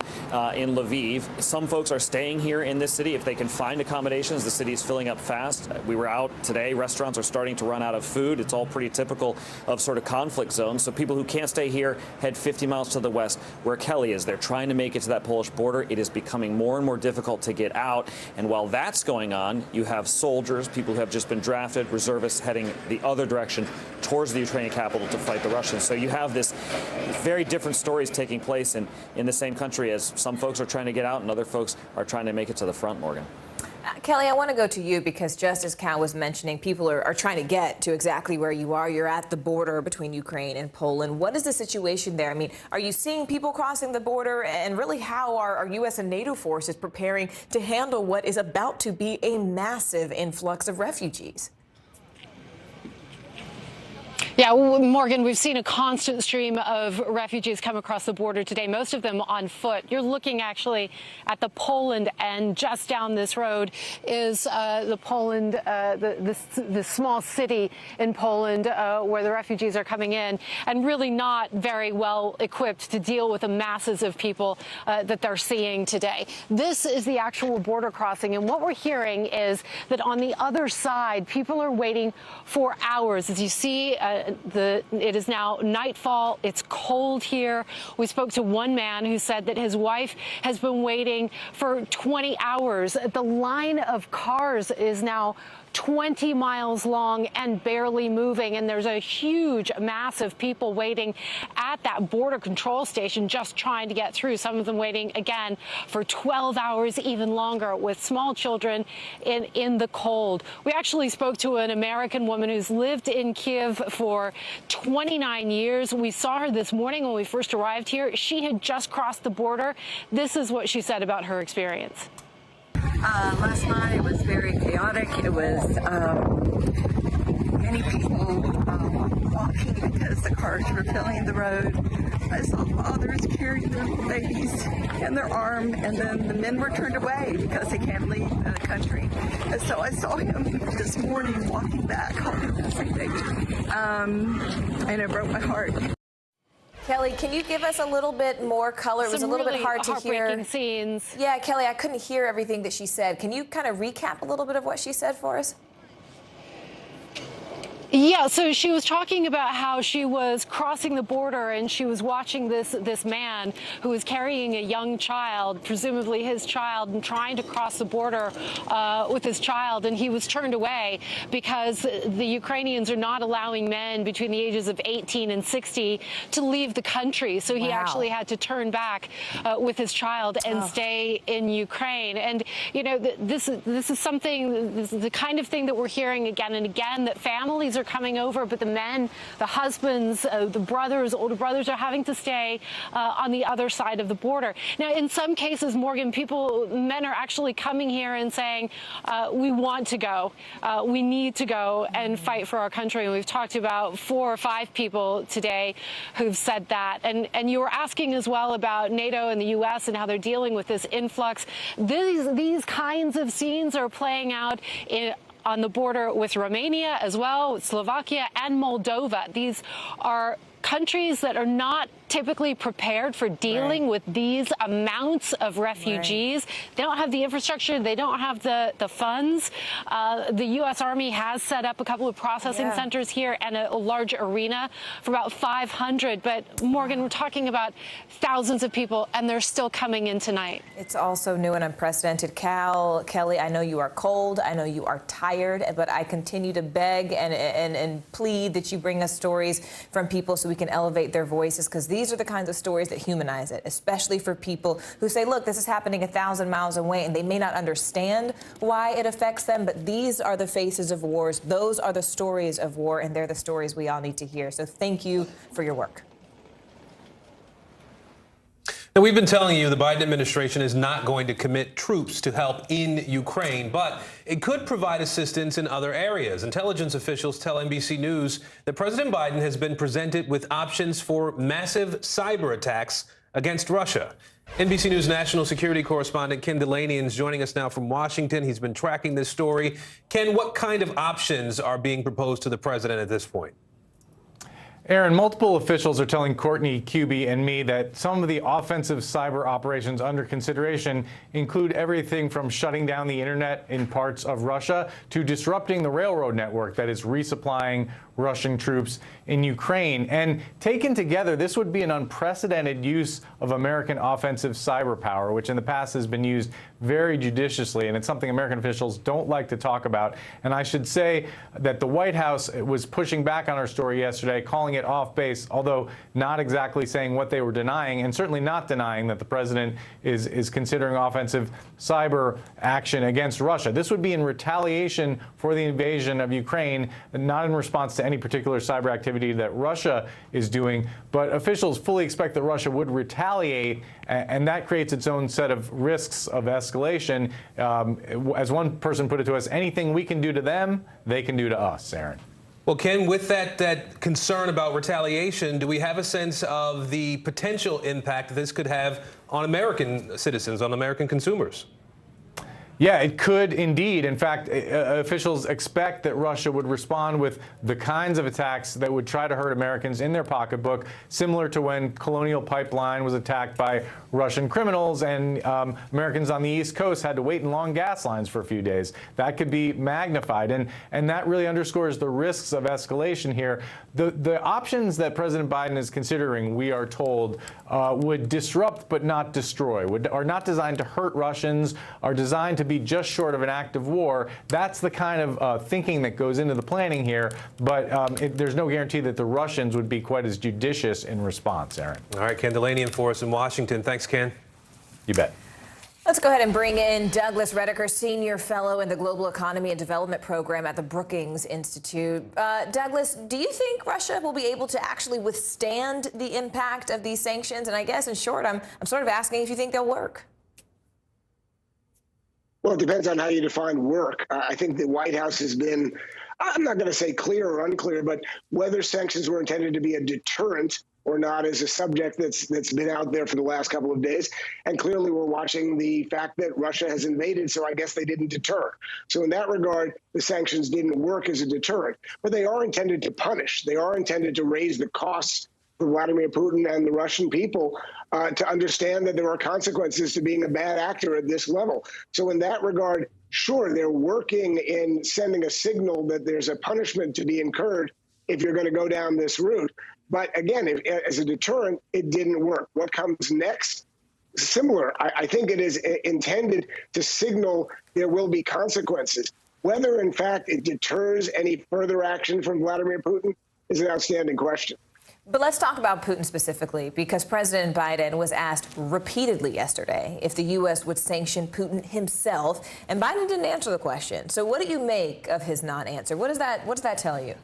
Speaker 5: in Lviv. Some folks are staying here in this city if they can find accommodations. The city is filling up fast. We were out today. Restaurants are starting to run out of food. It's all pretty typical of sort of conflict zones. So people who can't stay here head 50 miles to the west where Kelly is. They're trying to make it to that Polish border. It is becoming more and more difficult to get out. And while that's going on, you have soldiers, people who have just been drafted, reservists heading the other direction towards the Ukrainian capital to fight the Russians. So you have this very different stories taking place in the same country, as some folks are trying to get out and other folks are trying to make it to the front, Morgan.
Speaker 16: Kelly, I want to go to you because just as Cal was mentioning, people are trying to get to exactly where you are. You're at the border between Ukraine and Poland. What is the situation there? I mean, are you seeing people crossing the border? And really, how are our U.S. and NATO forces preparing to handle what is about to be a massive influx of refugees?
Speaker 17: Yeah, Morgan, we've seen a constant stream of refugees come across the border today, most of them on foot. You're looking actually at the Poland end. Just down this road is the Poland, the small city in Poland where the refugees are coming in, and really not very well equipped to deal with the masses of people that they're seeing today. This is the actual border crossing, and what we're hearing is that on the other side, people are waiting for hours. As you see, it is now nightfall. It's cold here. We spoke to one man who said that his wife has been waiting for 20 hours. The line of cars is now 20 miles long and barely moving, and there's a huge mass of people waiting at that border control station just trying to get through. Some of them waiting again for 12 hours, even longer, with small children in the cold. We actually spoke to an American woman who's lived in Kiev for 29 years. We saw her this morning when we first arrived here. She had just crossed the border. This is what she said about her experience.
Speaker 18: Last night it was very chaotic. It was many people walking because the cars were filling the road. I saw fathers carrying their babies in their arm, and then the men were turned away because they can't leave the country. And so I saw him this morning walking back holding this baby, and it broke my heart.
Speaker 16: Kelly, can you give us a little bit more color? It was a little bit hard to hear.
Speaker 17: Heartbreaking scenes.
Speaker 16: Yeah, Kelly, I couldn't hear everything that she said. Can you kind of recap a little bit of what she said for us?
Speaker 17: Yeah, so she was talking about how she was crossing the border and she was watching this man who was carrying a young child, presumably his child, and trying to cross the border with his child, and he was turned away because the Ukrainians are not allowing men between the ages of 18 and 60 to leave the country. So he actually had to turn back with his child and stay in Ukraine. And, you know, this is something, this is the kind of thing that we're hearing again and again, that families are coming over, but the men, the husbands, the brothers, older brothers are having to stay on the other side of the border. Now, in some cases, Morgan, men are actually coming here and saying, we want to go, we need to go and fight for our country. And we've talked to about 4 or 5 people today who've said that. And you were asking as well about NATO and the U.S. and how they're dealing with this influx. These kinds of scenes are playing out on the border with Romania as well, with Slovakia and Moldova. These are countries that are not typically prepared for dealing with these amounts of refugees. They don't have the infrastructure. They don't have the funds. The U.S. Army has set up a couple of processing centers here and a large arena for about 500. But, Morgan, we're talking about thousands of people, and they're still coming in tonight.
Speaker 16: It's also new and unprecedented. Kelly, I know you are cold. I know you are tired, but I continue to beg and plead that you bring us stories from people so we can elevate their voices, because these are the kinds of stories that humanize it, especially for people who say, look, this is happening 1,000 miles away, and they may not understand why it affects them, but these are the faces of wars. Those are the stories of war, and they're the stories we all need to hear. So thank you for your work.
Speaker 1: Now, we've been telling you the Biden administration is not going to commit troops to help in Ukraine, but it could provide assistance in other areas. Intelligence officials tell NBC News that President Biden has been presented with options for massive cyber attacks against Russia. NBC News national security correspondent Ken Delaney is joining us now from Washington. He's been tracking this story. Ken, what kind of options are being proposed to the president at this point?
Speaker 23: Aaron, multiple officials are telling Courtney, Cubie, and me that some of the offensive cyber operations under consideration include everything from shutting down the internet in parts of Russia to disrupting the railroad network that is resupplying Russian troops in Ukraine. And taken together, this would be an unprecedented use of American offensive cyber power, which in the past has been used very judiciously, and it's something American officials don't like to talk about. And I should say that the White House was pushing back on our story yesterday, calling it off base, although not exactly saying what they were denying, and certainly not denying that the president is considering offensive cyber action against Russia. This would be in retaliation for the invasion of Ukraine, not in response to any particular cyber activity that Russia is doing. But officials fully expect that Russia would retaliate, and that creates its own set of risks of escalation. As one person put it to us, anything we can do to them, they can do to us, Aaron.
Speaker 1: Well, Ken, with that concern about retaliation, do we have a sense of the potential impact this could have on American citizens, on American consumers?
Speaker 23: Yeah, it could indeed. In fact, officials expect that Russia would respond with the kinds of attacks that would try to hurt Americans in their pocketbook, similar to when Colonial Pipeline was attacked by Russian criminals and Americans on the East Coast had to wait in long gas lines for a few days. That could be magnified, and that really underscores the risks of escalation here. The options that President Biden is considering, we are told, would disrupt but not destroy, are not designed to hurt Russians, are designed to be just short of an act of war. That's the kind of thinking that goes into the planning here, but there's no guarantee that the Russians would be quite as judicious in response, Aaron.
Speaker 1: All right, Ken Delaney for us in Washington. Thanks, Ken.
Speaker 23: You bet.
Speaker 16: Let's go ahead and bring in Douglas Redeker, Senior Fellow in the Global Economy and Development Program at the Brookings Institute. Douglas, do you think Russia will be able to actually withstand the impact of these sanctions? And I guess, in short, I'm sort of asking if you think they'll work.
Speaker 7: Well, it depends on how you define work. I think the White House has been, I'm not going to say clear or unclear, but whether sanctions were intended to be a deterrent or not is a subject that's been out there for the last couple of days. And clearly we're watching the fact that Russia has invaded, so I guess they didn't deter. So in that regard, the sanctions didn't work as a deterrent. But they are intended to punish. They are intended to raise the costs for Vladimir Putin and the Russian people to understand that there are consequences to being a bad actor at this level. So in that regard, sure, they're working in sending a signal that there's a punishment to be incurred if you're going to go down this route. But again, as a deterrent, it didn't work. What comes next? Similar. I think it is intended to signal there will be consequences. Whether, in fact, it deters any further action from Vladimir Putin is an outstanding question.
Speaker 16: But let's talk about Putin specifically, because President Biden was asked repeatedly yesterday if the U.S. would sanction Putin himself, and Biden didn't answer the question. So what do you make of his non-answer? What does that tell you?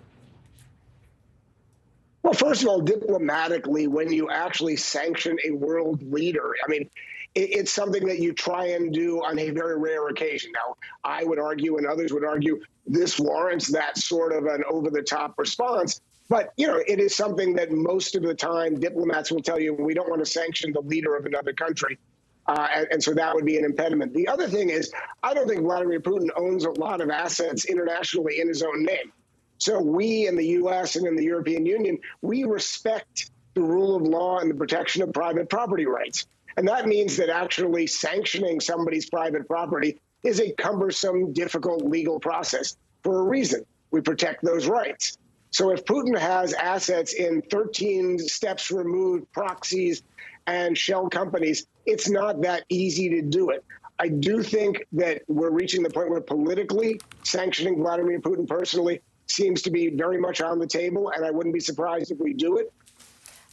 Speaker 7: Well, first of all, diplomatically, when you actually sanction a world leader, I mean, it's something that you try and do on a very rare occasion. Now, I would argue, and others would argue, this warrants that sort of an over-the-top response. But, you know, it is something that most of the time diplomats will tell you, we don't want to sanction the leader of another country. And so that would be an impediment. The other thing is, I don't think Vladimir Putin owns a lot of assets internationally in his own name. So we in the U.S. and in the European Union, we respect the rule of law and the protection of private property rights. And that means that actually sanctioning somebody's private property is a cumbersome, difficult legal process for a reason. We protect those rights. So if Putin has assets in 13 steps removed proxies and shell companies, it's not that easy to do it. I do think that we're reaching the point where politically sanctioning Vladimir Putin personally seems to be very much on the table, and I wouldn't be surprised if we do it.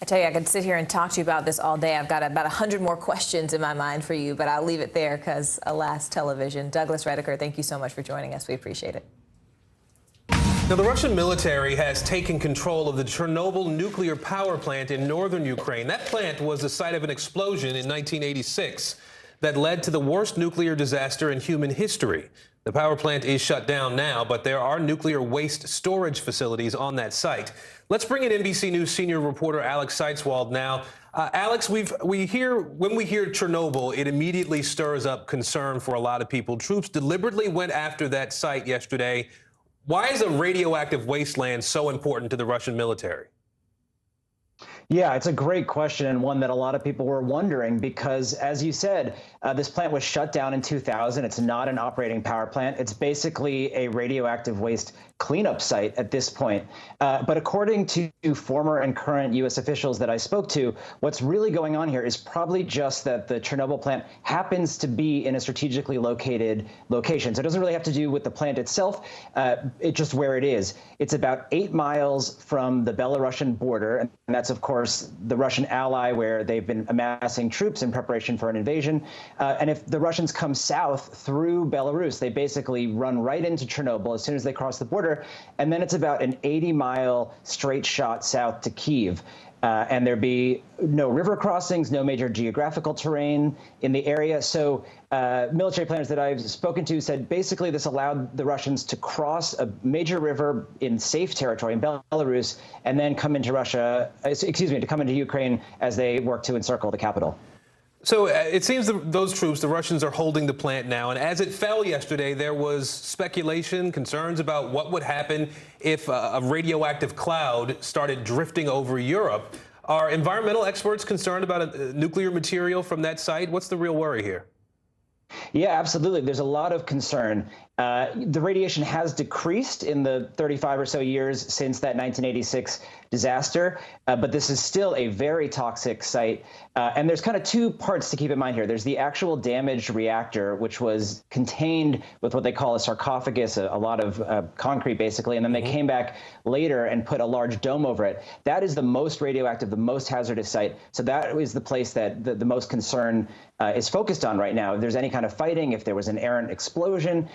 Speaker 16: I tell you, I could sit here and talk to you about this all day. I've got about 100 more questions in my mind for you, but I'll leave it there because, alas, television. Douglas Redeker, thank you so much for joining us. We appreciate it.
Speaker 1: Now, the Russian military has taken control of the Chernobyl nuclear power plant in northern Ukraine. That plant was the site of an explosion in 1986 that led to the worst nuclear disaster in human history. The power plant is shut down now, but there are nuclear waste storage facilities on that site. Let's bring in NBC News senior reporter Alex Seitzwald now. Alex, when we hear Chernobyl, it immediately stirs up concern for a lot of people. Troops deliberately went after that site yesterday. Why is a radioactive wasteland so important to the Russian military?
Speaker 10: Yeah, it's a great question, and one that a lot of people were wondering because, as you said, this plant was shut down in 2000. It's not an operating power plant. It's basically a radioactive waste cleanup site at this point. But according to former and current U.S. officials that I spoke to, what's really going on here is probably just that the Chernobyl plant happens to be in a strategically located location. So it doesn't really have to do with the plant itself, it's just where it is. It's about 8 miles from the Belarusian border, and that's, of course, the Russian ally where they've been amassing troops in preparation for an invasion. And if the Russians come south through Belarus, they basically run right into Chernobyl as soon as they cross the border. And then it's about an 80-mile straight shot south to Kyiv. And there'd be no river crossings, no major geographical terrain in the area. So military planners that I've spoken to said basically this allowed the Russians to cross a major river in safe territory in Belarus and then come into to come into Ukraine as they work to encircle the capital.
Speaker 1: So it seems those troops, the Russians, are holding the plant now. And as it fell yesterday, there was speculation, concerns about what would happen if a radioactive cloud started drifting over Europe. Are environmental experts concerned about nuclear material from that site? What's the real worry here?
Speaker 10: Yeah, absolutely. There's a lot of concern. The radiation has decreased in the 35 or so years since that 1986 disaster, but this is still a very toxic site. And there's kind of two parts to keep in mind here. There's the actual damaged reactor, which was contained with what they call a sarcophagus, a lot of concrete, basically, and then they came back later and put a large dome over it. That is the most radioactive, the most hazardous site. So that is the place that the most concern is focused on right now. If there's any kind of fighting, if there was an errant explosion,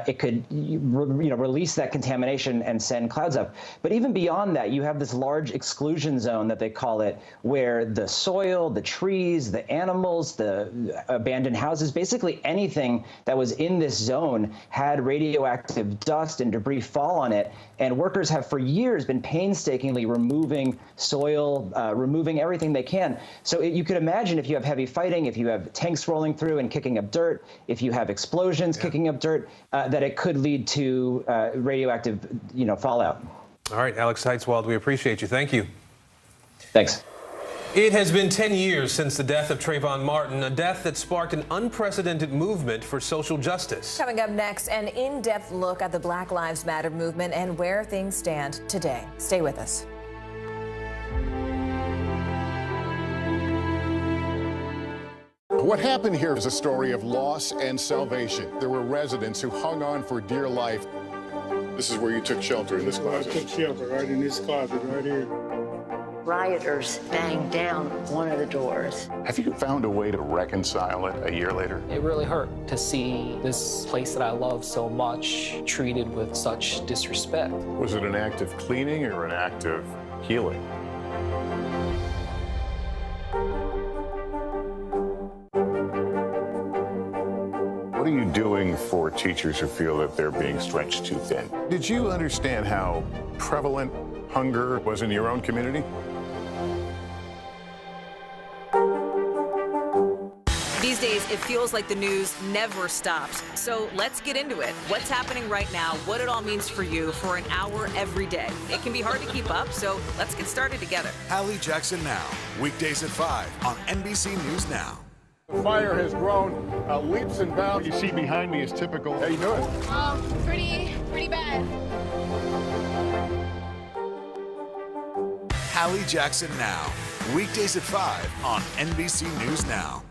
Speaker 10: it could release that contamination and send clouds up. But even beyond that, you have this large exclusion zone that they call it, where the soil, the trees, the animals, the abandoned houses, basically anything that was in this zone had radioactive dust and debris fall on it. And workers have for years been painstakingly removing soil, removing everything they can. So you could imagine if you have heavy fighting, if you have tanks rolling through and kicking up dirt, if you have explosions kicking up dirt, that it could lead to radioactive, fallout.
Speaker 1: All right, Alex Seitzwald, we appreciate you. Thank you.
Speaker 10: Thanks.
Speaker 1: It has been 10 years since the death of Trayvon Martin, a death that sparked an unprecedented movement for social justice.
Speaker 16: Coming up next, an in-depth look at the Black Lives Matter movement and where things stand today. Stay with us.
Speaker 3: What happened here is a story of loss and salvation. There were residents who hung on for dear life. This is where you took shelter, in this closet.
Speaker 12: I took shelter right in this closet right here.
Speaker 14: Rioters banged down one of the doors.
Speaker 3: Have you found a way to reconcile it a year later?
Speaker 20: It really hurt to see this place that I love so much treated with such disrespect.
Speaker 3: Was it an act of cleaning or an act of healing? What are you doing for teachers who feel that they're being stretched too thin? Did you understand how prevalent hunger was in your own community?
Speaker 2: These days, it feels like the news never stops. So let's get into it. What's happening right now, what it all means for you for an hour every day. It can be hard to keep up, so let's get started together.
Speaker 19: Hallie Jackson Now, weekdays at 5 on NBC News Now.
Speaker 3: The fire has grown leaps and bounds. What you see behind me is typical. How you doing?
Speaker 25: Pretty bad.
Speaker 19: Hallie Jackson Now, weekdays at 5 on NBC News Now.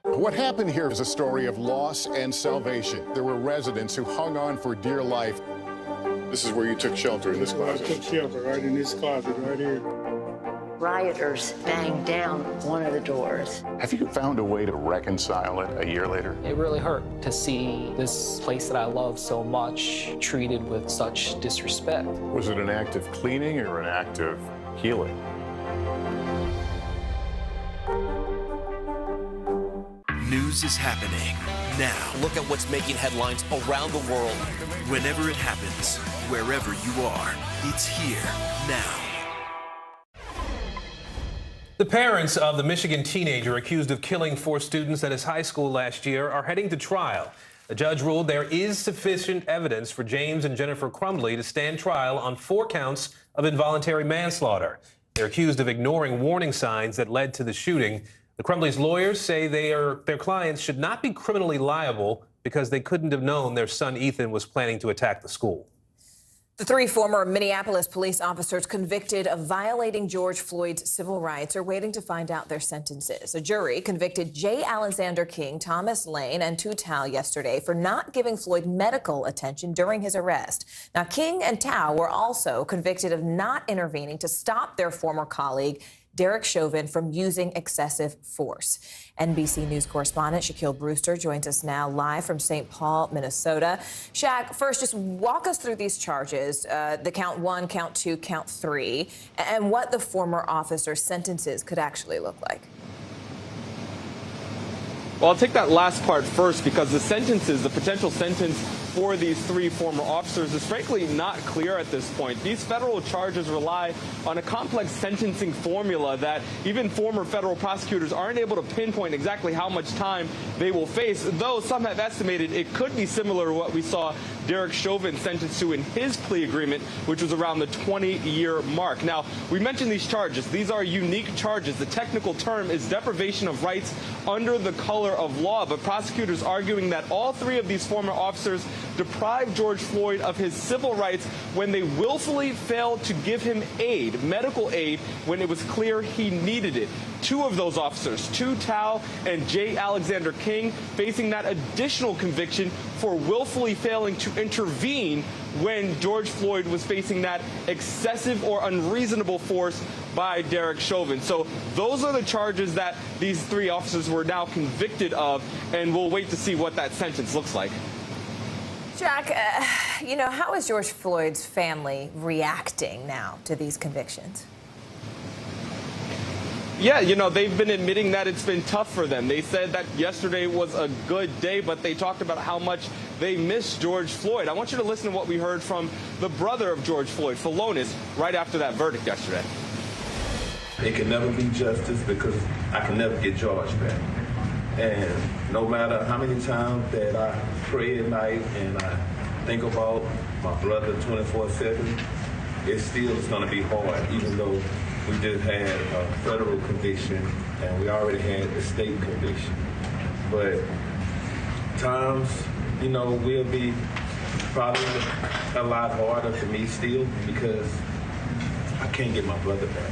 Speaker 3: What happened here is a story of loss and salvation. There were residents who hung on for dear life. This is where you took shelter, in this closet.
Speaker 12: I took shelter right in this closet right here.
Speaker 14: rioters banged down one of the doors.
Speaker 3: Have you found a way to reconcile it a year later?
Speaker 20: It really hurt to see this place that I love so much treated with such disrespect.
Speaker 3: Was it an act of cleaning or an act of healing?
Speaker 8: News is happening now.
Speaker 15: Look at what's making headlines around the world.
Speaker 8: Whenever it happens, wherever you are, it's here now.
Speaker 1: The parents of the Michigan teenager accused of killing 4 students at his high school last year are heading to trial. The judge ruled there is sufficient evidence for James and Jennifer Crumbley to stand trial on 4 counts of involuntary manslaughter. They're accused of ignoring warning signs that led to the shooting. The Crumbleys' lawyers say their clients should not be criminally liable because they couldn't have known their son Ethan was planning to attack the school.
Speaker 16: The 3 former Minneapolis police officers convicted of violating George Floyd's civil rights are waiting to find out their sentences. A jury convicted J. Alexander King, Thomas Lane, and Tu Tao yesterday for not giving Floyd medical attention during his arrest. Now, King and Tao were also convicted of not intervening to stop their former colleague, Derek Chauvin, from using excessive force. NBC News correspondent Shaquille Brewster joins us now live from St. Paul, Minnesota. Shaq, first, just walk us through these charges, the count 1, count 2, count 3, and what the former officers' sentences could actually look like.
Speaker 21: Well, I'll take that last part first because the sentences, the potential sentence for these 3 former officers is frankly not clear at this point. These federal charges rely on a complex sentencing formula that even former federal prosecutors aren't able to pinpoint exactly how much time they will face, though some have estimated it could be similar to what we saw Derek Chauvin sentenced to in his plea agreement, which was around the 20-year mark. Now, we mentioned these charges. These are unique charges. The technical term is deprivation of rights under the color of law, but prosecutors arguing that all 3 of these former officers deprived George Floyd of his civil rights when they willfully failed to give him aid, medical aid, when it was clear he needed it. 2 of those officers, Tu Tao and J. Alexander King, facing that additional conviction for willfully failing to intervene when George Floyd was facing that excessive or unreasonable force by Derek Chauvin. So those are the charges that these 3 officers were now convicted of, and we'll wait to see what that sentence looks like.
Speaker 16: Jack, how is George Floyd's family reacting now to these convictions?
Speaker 21: Yeah, they've been admitting that it's been tough for them. They said that yesterday was a good day, but they talked about how much they miss George Floyd. I want you to listen to what we heard from the brother of George Floyd, Philonis, right after that verdict yesterday.
Speaker 22: It can never be justice because I can never get George back. And no matter how many times that I pray at night and I think about my brother 24/7, it still is going to be hard, even though we just had a federal conviction and we already had the state conviction. But times, will be probably a lot harder for me still because I can't get my brother back.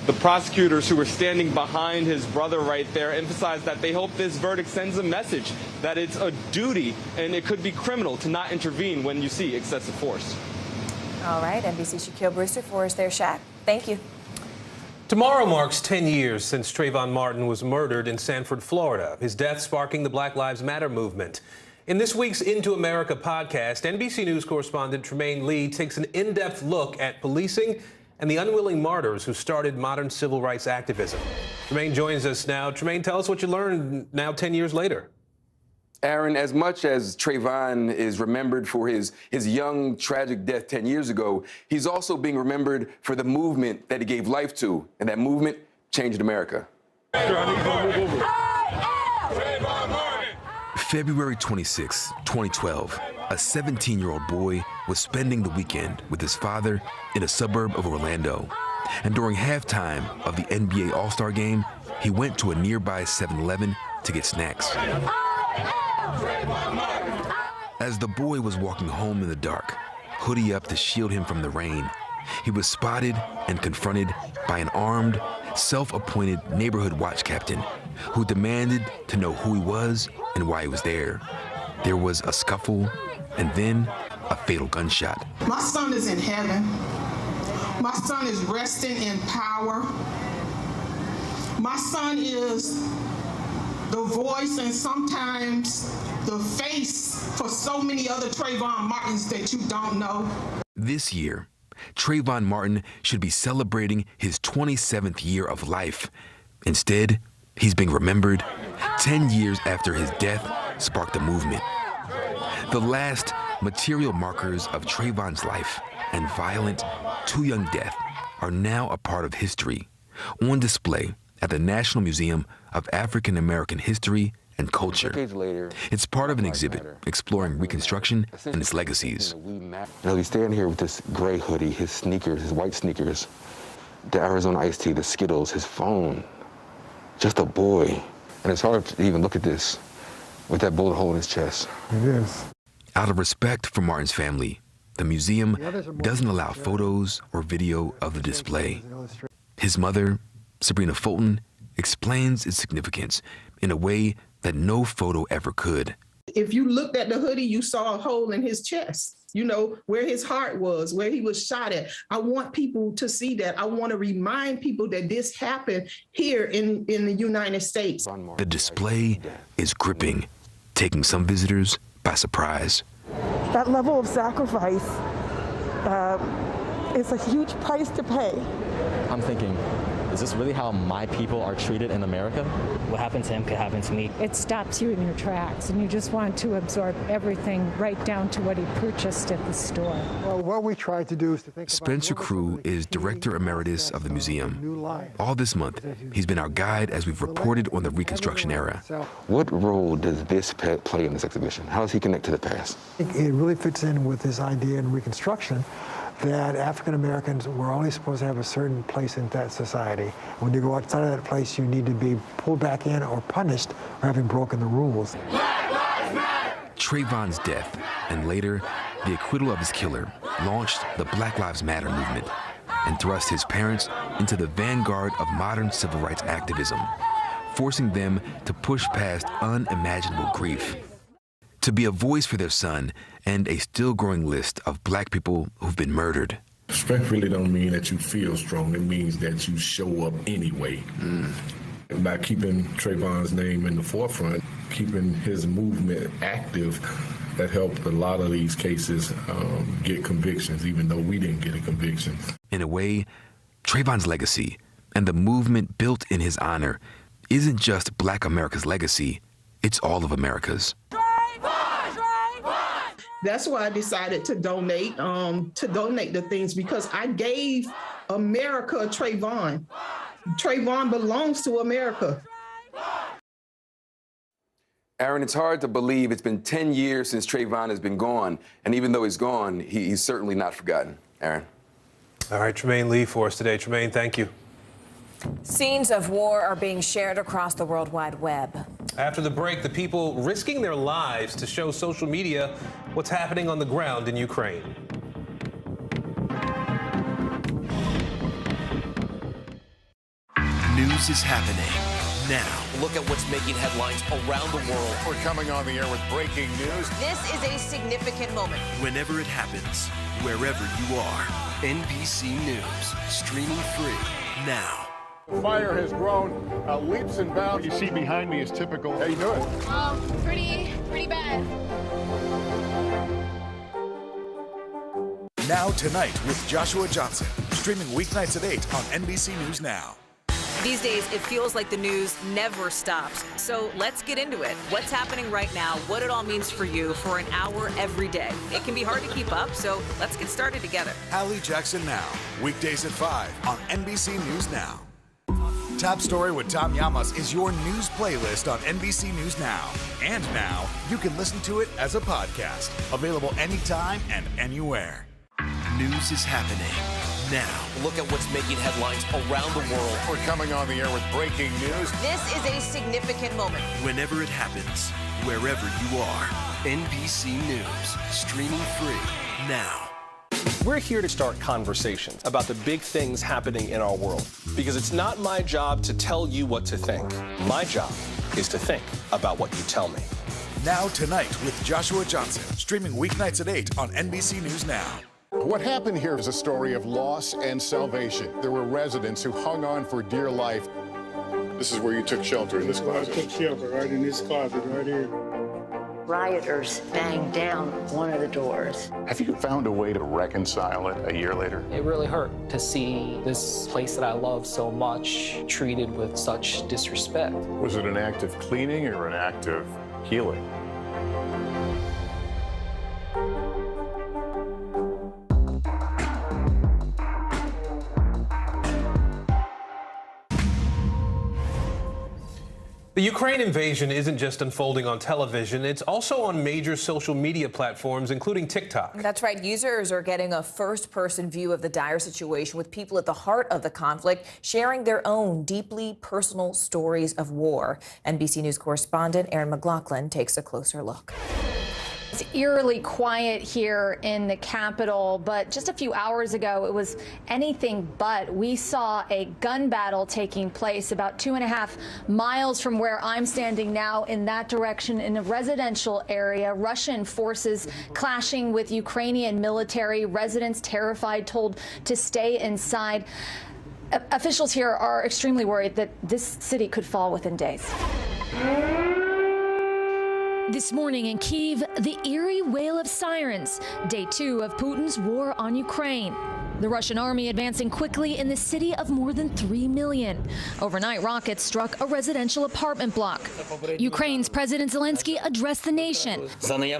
Speaker 21: The prosecutors who were standing behind his brother right there emphasized that they hope this verdict sends a message that it's a duty and it could be criminal to not intervene when you see excessive force.
Speaker 16: All right, NBC Shaquille Brewster for us there, Shaq. Thank you.
Speaker 1: Tomorrow marks 10 years since Trayvon Martin was murdered in Sanford, Florida, his death sparking the Black Lives Matter movement. In this week's Into America podcast, NBC News correspondent Tremaine Lee takes an in-depth look at policing and the unwilling martyrs who started modern civil rights activism. Tremaine joins us now. Tremaine, tell us what you learned now 10 years later.
Speaker 24: Aaron, as much as Trayvon is remembered for his young, tragic death 10 years ago, he's also being remembered for the movement that he gave life to, and that movement changed America.
Speaker 26: February 26, 2012, a 17-year-old boy was spending the weekend with his father in a suburb of Orlando. And during halftime of the NBA All-Star game, he went to a nearby 7-Eleven to get snacks. As the boy was walking home in the dark, hoodie up to shield him from the rain, he was spotted and confronted by an armed, self-appointed neighborhood watch captain who demanded to know who he was and why he was there. There was a scuffle and then a fatal gunshot.
Speaker 27: My son is in heaven.
Speaker 4: My son is resting in power. My son is the voice and sometimes the face for so many other Trayvon Martins that you don't know.
Speaker 26: This year, Trayvon Martin should be celebrating his 27th year of life. Instead, he's being remembered 10 years after his death sparked a movement. The last material markers of Trayvon's life and violent, too young death are now a part of history, on display at the National Museum of African American History and Culture.
Speaker 24: Decades later,
Speaker 26: it's part of an exhibit exploring Reconstruction and its legacies.
Speaker 24: Now he's standing here with this gray hoodie, his sneakers, his white sneakers, the Arizona iced tea, the Skittles, his phone, just a boy. And it's hard to even look at this with that bullet hole in his chest.
Speaker 5: It is.
Speaker 26: Out of respect for Martin's family, the museum doesn't allow photos or video of the display. His mother, Sabrina Fulton, explains its significance in a way that no photo ever could.
Speaker 4: If you looked at the hoodie, you saw a hole in his chest, you know, where his heart was, where he was shot at. I want people to see that. I want to remind people that this happened here in the United States.
Speaker 26: The display is gripping, taking some visitors by surprise.
Speaker 5: That level of sacrifice is a huge price to pay.
Speaker 6: I'm thinking, is this really how my people are treated in America?
Speaker 9: What happened to him could happen to me. It stops you in your tracks, and you just want to absorb everything right down to what he purchased at the store.
Speaker 5: Well, what we try to do is to think
Speaker 26: Spencer Crew is Director Emeritus of the museum. All this month, he's been our guide as we've reported on the Reconstruction era.
Speaker 24: What role does this pet play in this exhibition? How does he connect to the past?
Speaker 5: It really fits in with this idea in Reconstruction that African Americans were only supposed to have a certain place in that society. When you go outside of that place, you need to be pulled back in or punished for having broken the rules.
Speaker 26: Trayvon's death, and later, the acquittal of his killer, launched the Black Lives Matter movement and thrust his parents into the vanguard of modern civil rights activism, forcing them to push past unimaginable grief, to be a voice for their son and a still growing list of black people who've been murdered.
Speaker 11: Strength really don't mean that you feel strong. It means that you show up anyway. By keeping Trayvon's name in the forefront, keeping his movement active, that helped a lot of these cases get convictions, even though we didn't get a conviction.
Speaker 26: In a way, Trayvon's legacy and the movement built in his honor isn't just Black America's legacy, it's all of America's.
Speaker 4: That's why I decided to donate the things, because I gave America Trayvon. Trayvon belongs to America.
Speaker 24: Aaron, it's hard to believe it's been 10 years since Trayvon has been gone. And even though he's gone, he's certainly not forgotten. Aaron.
Speaker 1: All right, Tremaine Lee for us today. Tremaine, thank you.
Speaker 16: Scenes of war are being shared across the World Wide Web.
Speaker 1: After the break, the people risking their lives to show social media what's happening on the ground in Ukraine.
Speaker 8: News is happening now.
Speaker 15: Look at what's making headlines around the world.
Speaker 3: We're coming on the air with breaking news.
Speaker 2: This is a significant moment.
Speaker 8: Whenever it happens, wherever you are, NBC News, streaming free now.
Speaker 3: The fire has grown leaps and bounds. You see behind me is typical. How you doing?
Speaker 25: Pretty bad.
Speaker 19: Now Tonight with Joshua Johnson, streaming weeknights at 8 on NBC News Now.
Speaker 2: These days, it feels like the news never stops. So let's get into it. What's happening right now, what it all means for you for an hour every day. It can be hard to keep up, so let's get started together.
Speaker 19: Hallie Jackson Now, weekdays at 5 on NBC News Now. Top Story with Tom Llamas is your news playlist on NBC News Now. And now, you can listen to it as a podcast, available anytime and anywhere.
Speaker 8: News is happening now.
Speaker 15: Look at what's making headlines around the world.
Speaker 3: We're coming on the air with breaking news.
Speaker 2: This is a significant moment.
Speaker 8: Whenever it happens, wherever you are, NBC News, streaming free now.
Speaker 13: We're here to start conversations about the big things happening in our world, because it's not my job to tell you what to think. My job is to think about what you tell me.
Speaker 19: Now Tonight with Joshua Johnson, streaming weeknights at 8 on NBC News Now.
Speaker 3: What happened here is a story of loss and salvation. There were residents who hung on for dear life. This is where you took shelter, in this closet.
Speaker 7: I took shelter right in this closet right here.
Speaker 14: Rioters banged down one of the doors.
Speaker 3: Have you found a way to reconcile it a year later?
Speaker 20: It really hurt to see this place that I love so much treated with such disrespect.
Speaker 3: Was it an act of cleaning or an act of healing?
Speaker 1: The Ukraine invasion isn't just unfolding on television, it's also on major social media platforms, including TikTok.
Speaker 16: That's right. Users are getting a first-person view of the dire situation, with people at the heart of the conflict sharing their own deeply personal stories of war. NBC News correspondent Erin McLaughlin takes a closer look.
Speaker 10: It's eerily quiet here in the Capitol, but just a few hours ago, it was anything but. We saw a gun battle taking place about 2.5 miles from where I'm standing now, in that direction, in a residential area. Russian forces clashing with Ukrainian military. Residents terrified, told to stay inside. Officials here are extremely worried that this city could fall within days.
Speaker 12: This morning in Kyiv, the eerie wail of sirens, day 2 of Putin's war on Ukraine. The Russian army advancing quickly in the city of more than 3 million. Overnight rockets struck a residential apartment block. Ukraine's President Zelensky addressed the nation. The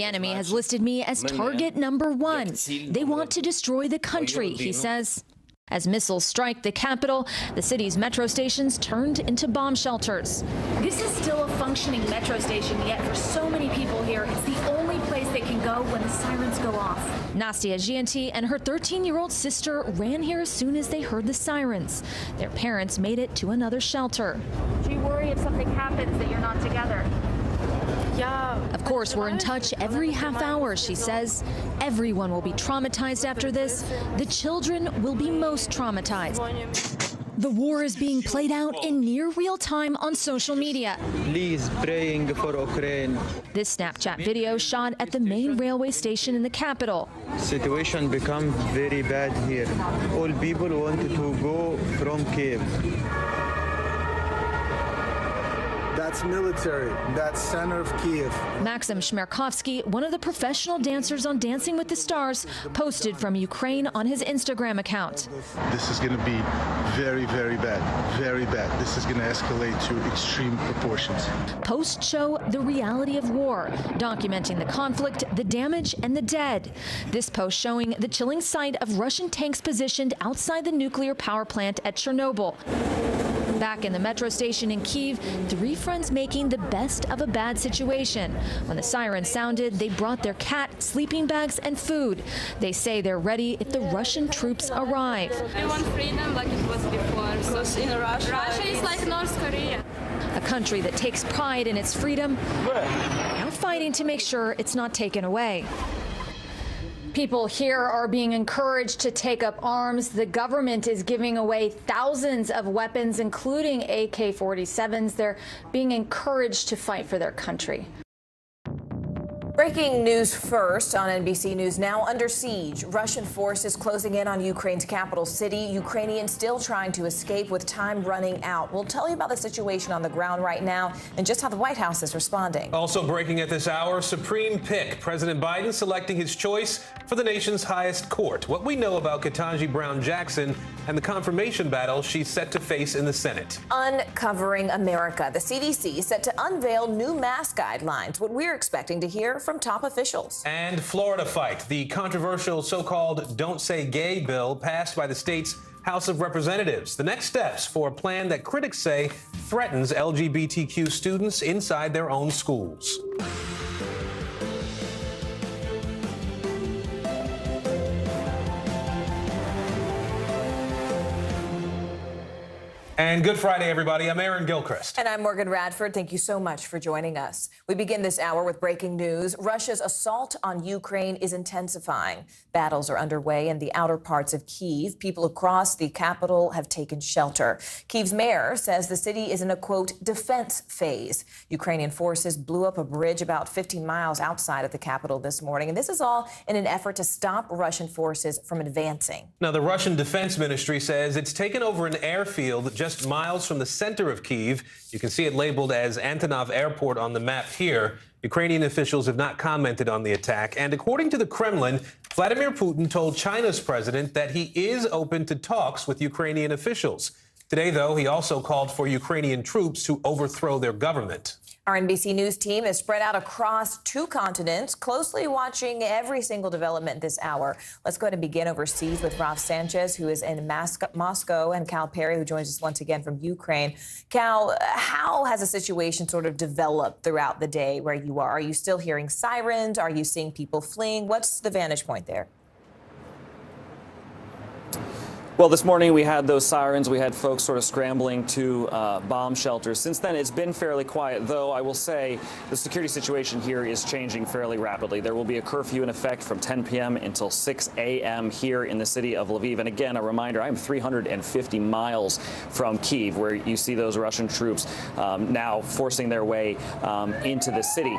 Speaker 12: enemy has listed me as target number 1. They want to destroy the country, he says. As missiles strike the capital, the city's metro stations turned into bomb shelters.
Speaker 10: This is still a functioning metro station, yet for so many people here, it's the only place they can go when the sirens go off.
Speaker 12: Nastia Gianti and her 13-year-old sister ran here as soon as they heard the sirens. Their parents made it to another shelter.
Speaker 10: Do you worry if something happens that you're not together?
Speaker 12: Of course, we're in touch every half hour, she says. Everyone will be traumatized after this. The children will be most traumatized. The war is being played out in near real time on social media.
Speaker 17: Please praying for Ukraine.
Speaker 12: This Snapchat video shot at the main railway station in the capital.
Speaker 17: Situation become very bad here. All people wanted to go from Kyiv.
Speaker 18: That's military. That's center of Kyiv.
Speaker 12: Maxim Shmerkovsky, one of the professional dancers on Dancing with the Stars, posted from Ukraine on his Instagram account.
Speaker 18: This is going to be very, very bad. Very bad. This is going to escalate to extreme proportions.
Speaker 12: Posts show the reality of war, documenting the conflict, the damage, and the dead. This post showing the chilling sight of Russian tanks positioned outside the nuclear power plant at Chernobyl. Back in the metro station in Kyiv, 3 friends making the best of a bad situation. When the siren sounded, they brought their cat, sleeping bags, and food. They say they're ready if the Russian troops arrive.
Speaker 25: We want freedom like it was before. Because in Russia is like North Korea.
Speaker 12: A country that takes pride in its freedom, now fighting to make sure it's not taken away.
Speaker 10: People here are being encouraged to take up arms. The government is giving away thousands of weapons, including AK-47s. They're being encouraged to fight for their country.
Speaker 16: Breaking news first on NBC News Now. Under siege, Russian forces closing in on Ukraine's capital city. Ukrainians still trying to escape with time running out. We'll tell you about the situation on the ground right now and just how the White House is responding.
Speaker 1: Also breaking at this hour, Supreme pick. President Biden selecting his choice for the nation's highest court. What we know about Ketanji Brown Jackson and the confirmation battle she's set to face in the Senate.
Speaker 16: Uncovering America. The CDC set to unveil new mask guidelines. What we're expecting to hear from top officials.
Speaker 1: And Florida fight. The controversial so-called Don't Say Gay bill passed by the state's House of Representatives. The next steps for a plan that critics say threatens LGBTQ students inside their own schools. And good Friday, everybody. I'm Aaron Gilchrist.
Speaker 16: And I'm Morgan Radford. Thank you so much for joining us. We begin this hour with breaking news. Russia's assault on Ukraine is intensifying. Battles are underway in the outer parts of Kyiv. People across the capital have taken shelter. Kyiv's mayor says the city is in a, quote, defense phase. Ukrainian forces blew up a bridge about 15 miles outside of the capital this morning. And this is all in an effort to stop Russian forces from advancing.
Speaker 1: Now, the Russian Defense Ministry says it's taken over an airfield just miles from the center of Kyiv. You can see it labeled as Antonov Airport on the map here. Ukrainian officials have not commented on the attack. And according to the Kremlin, Vladimir Putin told China's president that he is open to talks with Ukrainian officials. Today, though, he also called for Ukrainian troops to overthrow their government.
Speaker 16: Our NBC News team is spread out across 2 continents, closely watching every single development this hour. Let's go ahead and begin overseas with Ralph Sanchez, who is in Moscow, and Cal Perry, who joins us once again from Ukraine. Cal, how has the situation sort of developed throughout the day where you are? Are you still hearing sirens? Are you seeing people fleeing? What's the vantage point there?
Speaker 20: Well, this morning we had those sirens. We had folks sort of scrambling to bomb shelters. Since then, it's been fairly quiet, though I will say the security situation here is changing fairly rapidly. There will be a curfew in effect from 10 p.m. until 6 a.m. here in the city of Lviv. And again, a reminder, I'm 350 miles from Kyiv, where you see those Russian troops now forcing their way into the city.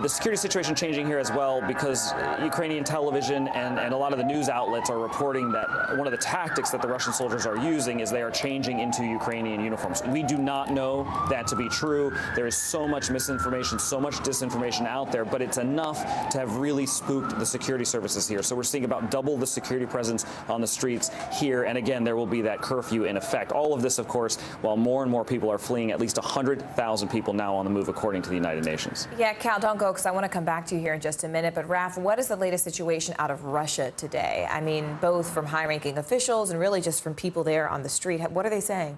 Speaker 20: The security situation changing here as well because Ukrainian television and a lot of the news outlets are reporting that one of the tactics that the Russian soldiers are using is they are changing into Ukrainian uniforms. We do not know that to be true. There is so much misinformation, so much disinformation out there, but it's enough to have really spooked the security services here. So we're seeing about double the security presence on the streets here. And again, there will be that curfew in effect. All of this, of course, while more and more people are fleeing, at least 100,000 people now on the move, according to the United Nations.
Speaker 16: Yeah, Cal, don't go because I want to come back to you here in just a minute. But Raf, what is the latest situation out of Russia today? I mean, both from high-ranking officials and really just from people there on the street. What are they saying?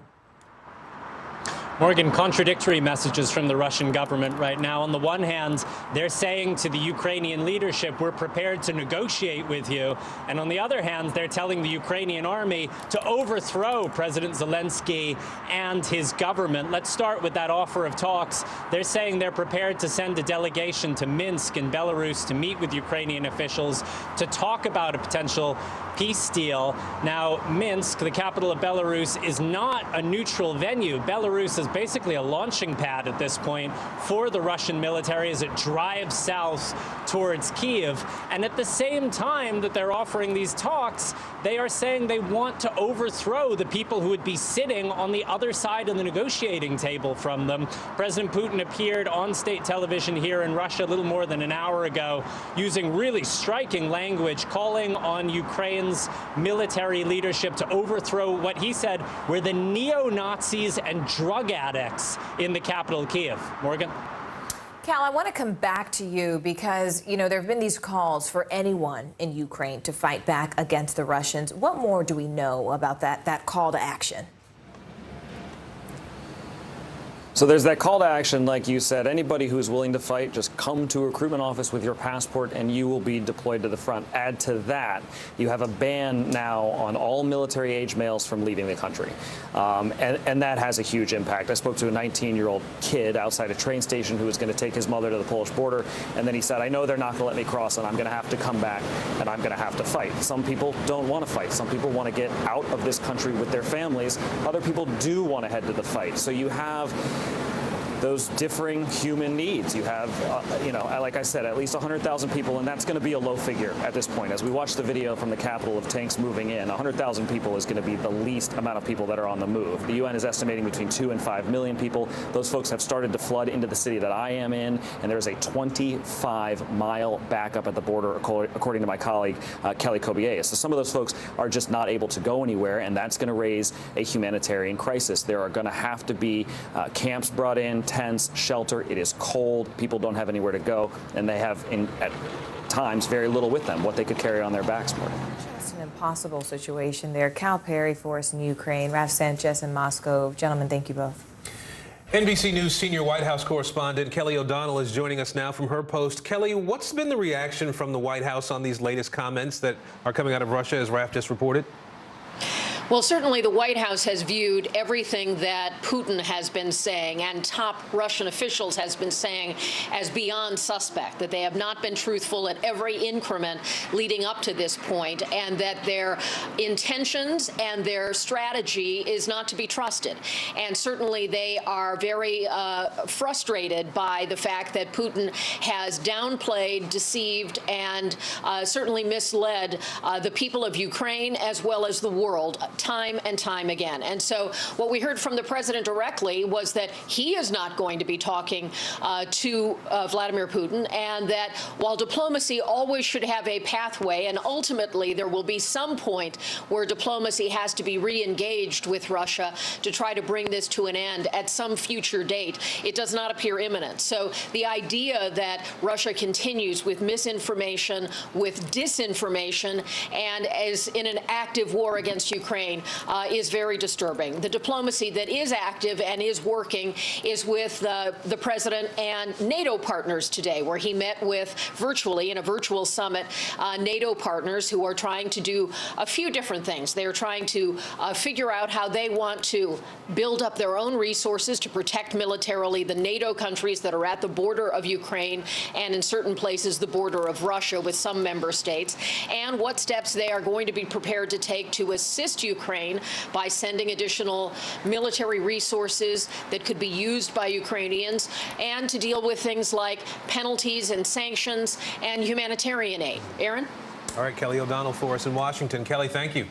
Speaker 5: Morgan, contradictory messages from the Russian government right now. On the one hand, they're saying to the Ukrainian leadership, we're prepared to negotiate with you. And on the other hand, they're telling the Ukrainian army to overthrow President Zelensky and his government. Let's start with that offer of talks. They're saying they're prepared to send a delegation to Minsk in Belarus to meet with Ukrainian officials to talk about a potential peace deal. Now, Minsk, the capital of Belarus, is not a neutral venue. Belarus is basically a launching pad at this point for the Russian military as it drives south towards Kyiv. And at the same time that they're offering these talks, they are saying they want to overthrow the people who would be sitting on the other side of the negotiating table from them. President Putin appeared on state television here in Russia a little more than an hour ago, using really striking language, calling on Ukraine's military leadership to overthrow what he said were the neo-Nazis and drug addicts in the capital, Kyiv. Morgan?
Speaker 16: Cal, I want to come back to you because, you know, there have been these calls for anyone in Ukraine to fight back against the Russians. What more do we know about that call to action?
Speaker 20: So there's that call to action, like you said. Anybody who's willing to fight, just come to a recruitment office with your passport and you will be deployed to the front. Add to that, you have a ban now on all military-age males from leaving the country. And that has a huge impact. I spoke to a 19-year-old kid outside a train station who was going to take his mother to the Polish border. And then he said, I know they're not going to let me cross and I'm going to have to come back and I'm going to have to fight. Some people don't want to fight. Some people want to get out of this country with their families. Other people do want to head to the fight. So you have those differing human needs. You have, you know, like I said, at least 100,000 people, and that's going to be a low figure at this point. As we watch the video from the capital of tanks moving in, 100,000 people is going to be the least amount of people that are on the move. The UN is estimating between 2 and 5 million people. Those folks have started to flood into the city that I am in, and there's a 25-mile backup at the border, according to my colleague, Kelly Kobiea. So some of those folks are just not able to go anywhere, and that's going to raise a humanitarian crisis. There are going to have to be camps brought in, tents, shelter. It is cold. People don't have anywhere to go, and they have, at times, very little with them, what they could carry on their backs more.
Speaker 16: Just an impossible situation there. Cal Perry for us in Ukraine, Raf Sanchez in Moscow. Gentlemen, thank you both.
Speaker 1: NBC News senior White House correspondent Kelly O'Donnell is joining us now from her post. Kelly, what's been the reaction from the White House on these latest comments that are coming out of Russia, as Raf just reported?
Speaker 6: Well, certainly the White House has viewed everything that Putin has been saying and top Russian officials has been saying as beyond suspect, that they have not been truthful at every increment leading up to this point, and that their intentions and their strategy is not to be trusted. And certainly they are very frustrated by the fact that Putin has downplayed, deceived, and certainly misled the people of Ukraine as well as the world time and time again. And so what we heard from the president directly was that he is not going to be talking to Vladimir Putin, and that while diplomacy always should have a pathway, and ultimately there will be some point where diplomacy has to be re-engaged with Russia to try to bring this to an end at some future date, it does not appear imminent. So the idea that Russia continues with misinformation, with disinformation, and is in an active war against Ukraine is very disturbing. The diplomacy that is active and is working is with the president and NATO partners today, where he met with virtually in a virtual summit NATO partners who are trying to do a few different things. They are trying to figure out how they want to build up their own resources to protect militarily the NATO countries that are at the border of Ukraine and in certain places the border of Russia with some member states, and what steps they are going to be prepared to take to assist Ukraine by sending additional military resources that could be used by Ukrainians, and to deal with things like penalties and sanctions and humanitarian aid. Aaron?
Speaker 1: All right, Kelly O'Donnell for us in Washington. Kelly, thank you.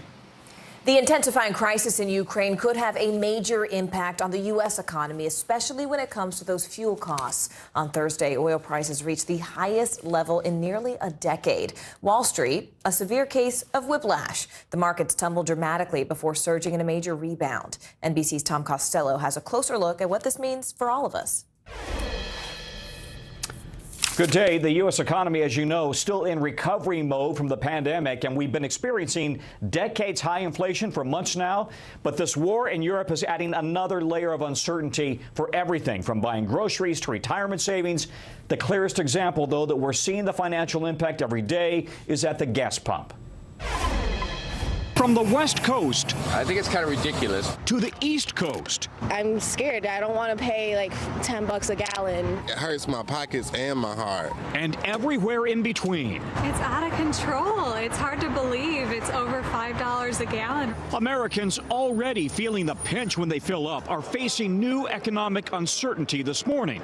Speaker 16: The intensifying crisis in Ukraine could have a major impact on the U.S. economy, especially when it comes to those fuel costs. On Thursday, oil prices reached the highest level in nearly a decade. Wall Street, a severe case of whiplash. The markets tumbled dramatically before surging in a major rebound. NBC's Tom Costello has a closer look at what this means for all of us.
Speaker 9: Good day. The U.S. economy, as you know, still in recovery mode from the pandemic, and we've been experiencing decades-high inflation for months now. But this war in Europe is adding another layer of uncertainty for everything from buying groceries to retirement savings. The clearest example, though, that we're seeing the financial impact every day is at the gas pump. From the West Coast,
Speaker 11: I think it's kind of ridiculous,
Speaker 9: to the East Coast.
Speaker 21: I'm scared. I don't want to pay like $10 a gallon.
Speaker 11: It hurts my pockets and my heart.
Speaker 9: And everywhere in between.
Speaker 22: It's out of control. It's hard to believe it's over $5 a gallon.
Speaker 9: Americans already feeling the pinch when they fill up are facing new economic uncertainty this morning.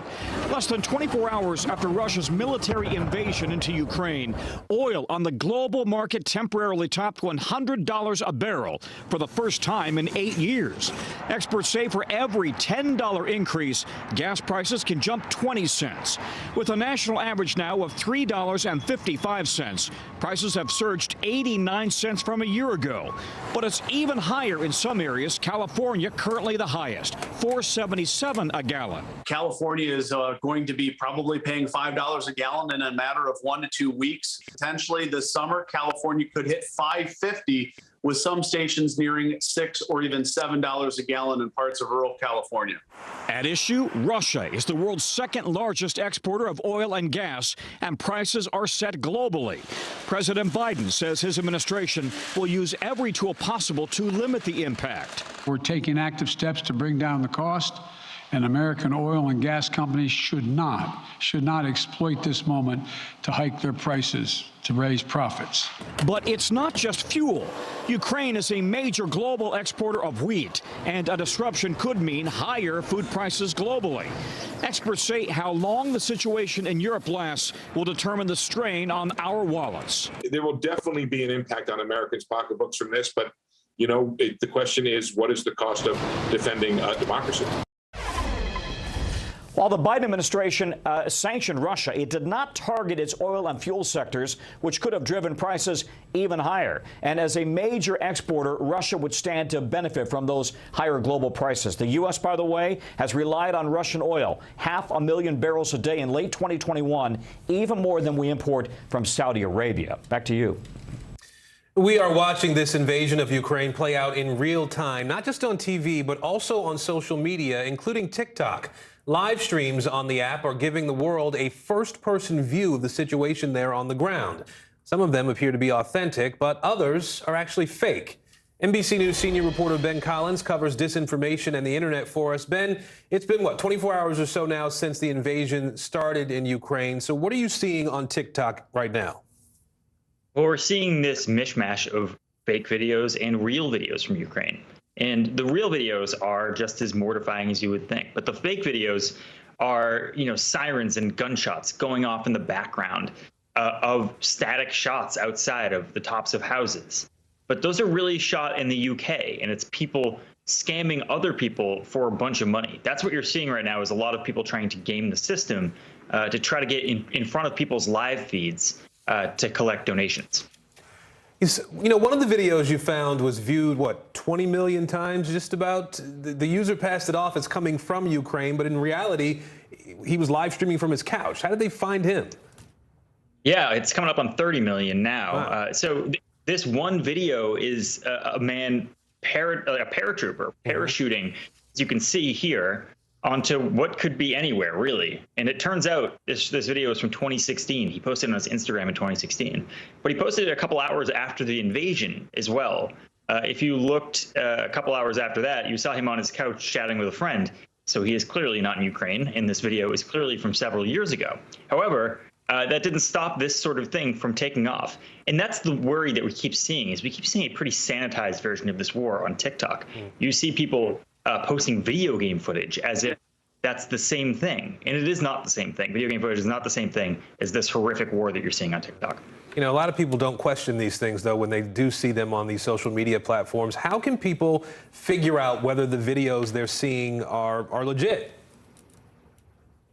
Speaker 9: Less than 24 hours after Russia's military invasion into Ukraine, oil on the global market temporarily topped $100 a barrel for the first time in 8 years. Experts say for every $10 increase, gas prices can jump 20 cents. With a national average now of $3.55, prices have surged 89 cents from a year ago. But it's even higher in some areas. California currently the highest, $4.77 a gallon.
Speaker 23: California is going to be probably paying $5 a gallon in a matter of 1 to 2 weeks. Potentially this summer, California could hit $5.50, with some stations nearing $6 or even $7 a gallon in parts of rural California.
Speaker 9: At issue, Russia is the world's second largest exporter of oil and gas, and prices are set globally. President Biden says his administration will use every tool possible to limit the impact.
Speaker 7: We're taking active steps to bring down the cost, and American oil and gas companies should not exploit this moment to hike their prices to raise profits.
Speaker 9: But it's not just fuel. Ukraine is a major global exporter of wheat, and a disruption could mean higher food prices globally. Experts say how long the situation in Europe lasts will determine the strain on our wallets.
Speaker 27: There will definitely be an impact on Americans' pocketbooks from this, but, you know, the question is, what is the cost of defending democracy?
Speaker 9: While the Biden administration sanctioned Russia, it did not target its oil and fuel sectors, which could have driven prices even higher. And as a major exporter, Russia would stand to benefit from those higher global prices. The U.S., by the way, has relied on Russian oil, 500,000 barrels a day in late 2021, even more than we import from Saudi Arabia. Back to you.
Speaker 1: We are watching this invasion of Ukraine play out in real time, not just on TV, but also on social media, including TikTok. Live streams on the app are giving the world a first-person view of the situation there on the ground. Some of them appear to be authentic, but others are actually fake. NBC News senior reporter Ben Collins covers disinformation and the internet for us. Ben, it's been, 24 hours or so now since the invasion started in Ukraine. So what are you seeing on TikTok right now?
Speaker 2: Well, we're seeing this mishmash of fake videos and real videos from Ukraine. And the real videos are just as mortifying as you would think. But the fake videos are, sirens and gunshots going off in the background of static shots outside of the tops of houses. But those are really shot in the UK, and it's people scamming other people for a bunch of money. That's what you're seeing right now, is a lot of people trying to game the system to try to get in front of people's live feeds to collect donations.
Speaker 1: One of the videos you found was viewed, 20 million times just about? The user passed it off as coming from Ukraine, but in reality, he was live streaming from his couch. How did they find him?
Speaker 2: Yeah, it's coming up on 30 million now.
Speaker 1: Wow.
Speaker 2: This one video is a man, a paratrooper, parachuting, as you can see here, onto what could be anywhere, really. And it turns out this video is from 2016. He posted it on his Instagram in 2016. But he posted it a couple hours after the invasion as well. If you looked a couple hours after that, you saw him on his couch chatting with a friend. So he is clearly not in Ukraine, and this video is clearly from several years ago. However, that didn't stop this sort of thing from taking off. And that's the worry that we keep seeing, is we keep seeing a pretty sanitized version of this war on TikTok. You see people posting video game footage as if that's the same thing. And it is not the same thing. Video game footage is not the same thing as this horrific war that you're seeing on TikTok.
Speaker 1: A lot of people don't question these things, though, when they do see them on these social media platforms. How can people figure out whether the videos they're seeing are legit?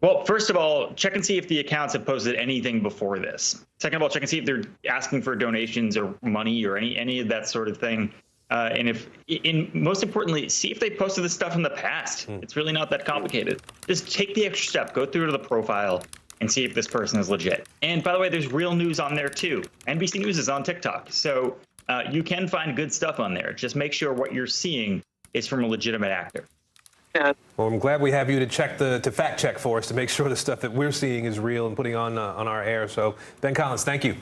Speaker 2: Well, first of all, check and see if the accounts have posted anything before this. Second of all, check and see if they're asking for donations or money or any of that sort of thing. Most importantly, see if they posted this stuff in the past. It's really not that complicated. Just take the extra step, go through to the profile, and see if this person is legit. And by the way, there's real news on there too. NBC News is on TikTok, so you can find good stuff on there. Just make sure what you're seeing is from a legitimate actor.
Speaker 1: Well, I'm glad we have you to fact check for us to make sure the stuff that we're seeing is real and putting on our air. So, Ben Collins, thank you.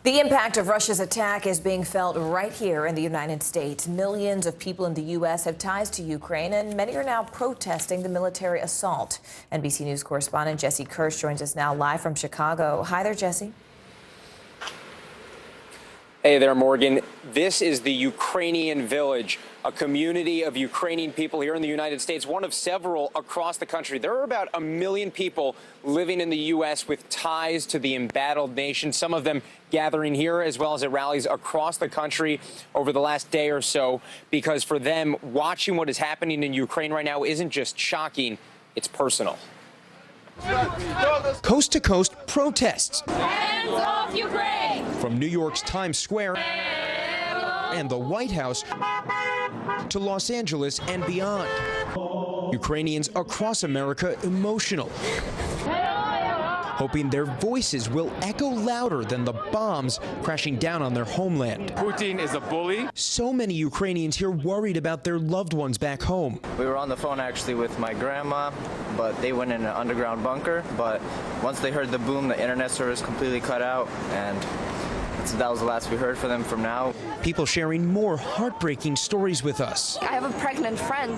Speaker 16: The impact of Russia's attack is being felt right here in the United States. Millions of people in the U.S. have ties to Ukraine, and many are now protesting the military assault. NBC News correspondent Jesse Kirsch joins us now live from Chicago. Hi there, Jesse.
Speaker 4: Hey there, Morgan. This is the Ukrainian Village, a community of Ukrainian people here in the United States, one of several across the country. There are about 1 million people living in the U.S. with ties to the embattled nation, some of them gathering here as well as at rallies across the country over the last day or so, because for them, watching what is happening in Ukraine right now isn't just shocking, it's personal.
Speaker 8: Coast to coast protests.
Speaker 13: Hands off Ukraine!
Speaker 8: From New York's Times Square and the White House to Los Angeles and beyond. Ukrainians across America emotional, hoping their voices will echo louder than the bombs crashing down on their homeland.
Speaker 15: Putin is a bully.
Speaker 8: So many Ukrainians here worried about their loved ones back home.
Speaker 24: We were on the phone actually with my grandma, but they went in an underground bunker. But once they heard the boom, the internet service completely cut out, and that was the last we heard from them from now.
Speaker 8: People sharing more heartbreaking stories with us.
Speaker 26: I have a pregnant friend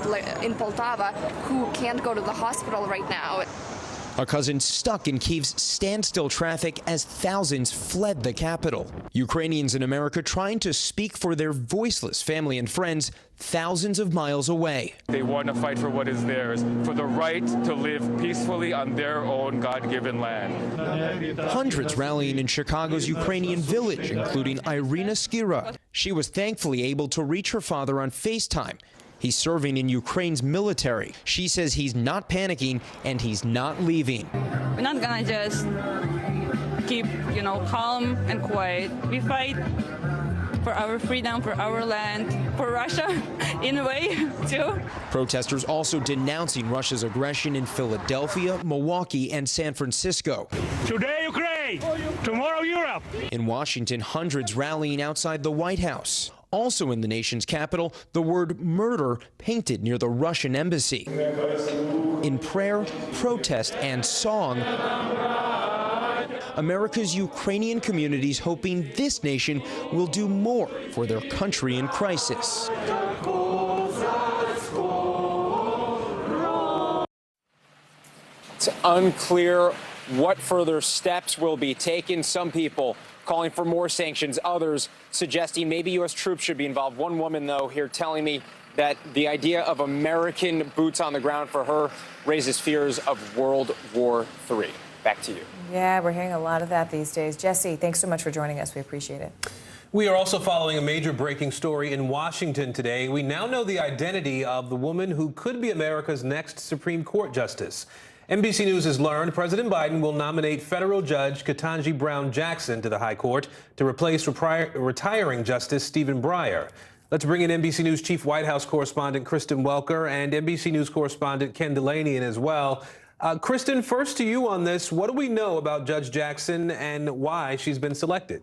Speaker 26: in Poltava who can't go to the hospital right now.
Speaker 8: A cousin stuck in Kyiv's standstill traffic as thousands fled the capital. Ukrainians in America trying to speak for their voiceless family and friends thousands of miles away.
Speaker 15: They want to fight for what is theirs, for the right to live peacefully on their own God-given land.
Speaker 8: Hundreds rallying in Chicago's Ukrainian Village, including Irina Skira. She was thankfully able to reach her father on FaceTime. He's serving in Ukraine's military. She says he's not panicking and he's not leaving.
Speaker 28: We're not gonna just keep, calm and quiet. We fight for our freedom, for our land, for Russia, in a way, too.
Speaker 8: Protesters also denouncing Russia's aggression in Philadelphia, Milwaukee, and San Francisco.
Speaker 29: Today, Ukraine. Tomorrow, Europe.
Speaker 8: In Washington, hundreds rallying outside the White House. Also in the nation's capital, the word murder painted near the Russian embassy. In prayer, protest, and song, America's Ukrainian communities hoping this nation will do more for their country in crisis.
Speaker 4: It's unclear what further steps will be taken. Some people calling for more sanctions, others suggesting maybe U.S. troops should be involved. One woman, though, here telling me that the idea of American boots on the ground for her raises fears of World War III. Back to you.
Speaker 16: Yeah, we're hearing a lot of that these days. Jesse, thanks so much for joining us. We appreciate it.
Speaker 1: We are also following a major breaking story in Washington today. We now know the identity of the woman who could be America's next Supreme Court justice. NBC News has learned President Biden will nominate federal judge Ketanji Brown Jackson to the High Court to replace retiring Justice Stephen Breyer. Let's bring in NBC News Chief White House correspondent Kristen Welker and NBC News correspondent Ken Delaney in as well. Kristen, first to you on this. What do we know about Judge Jackson and why she's been selected?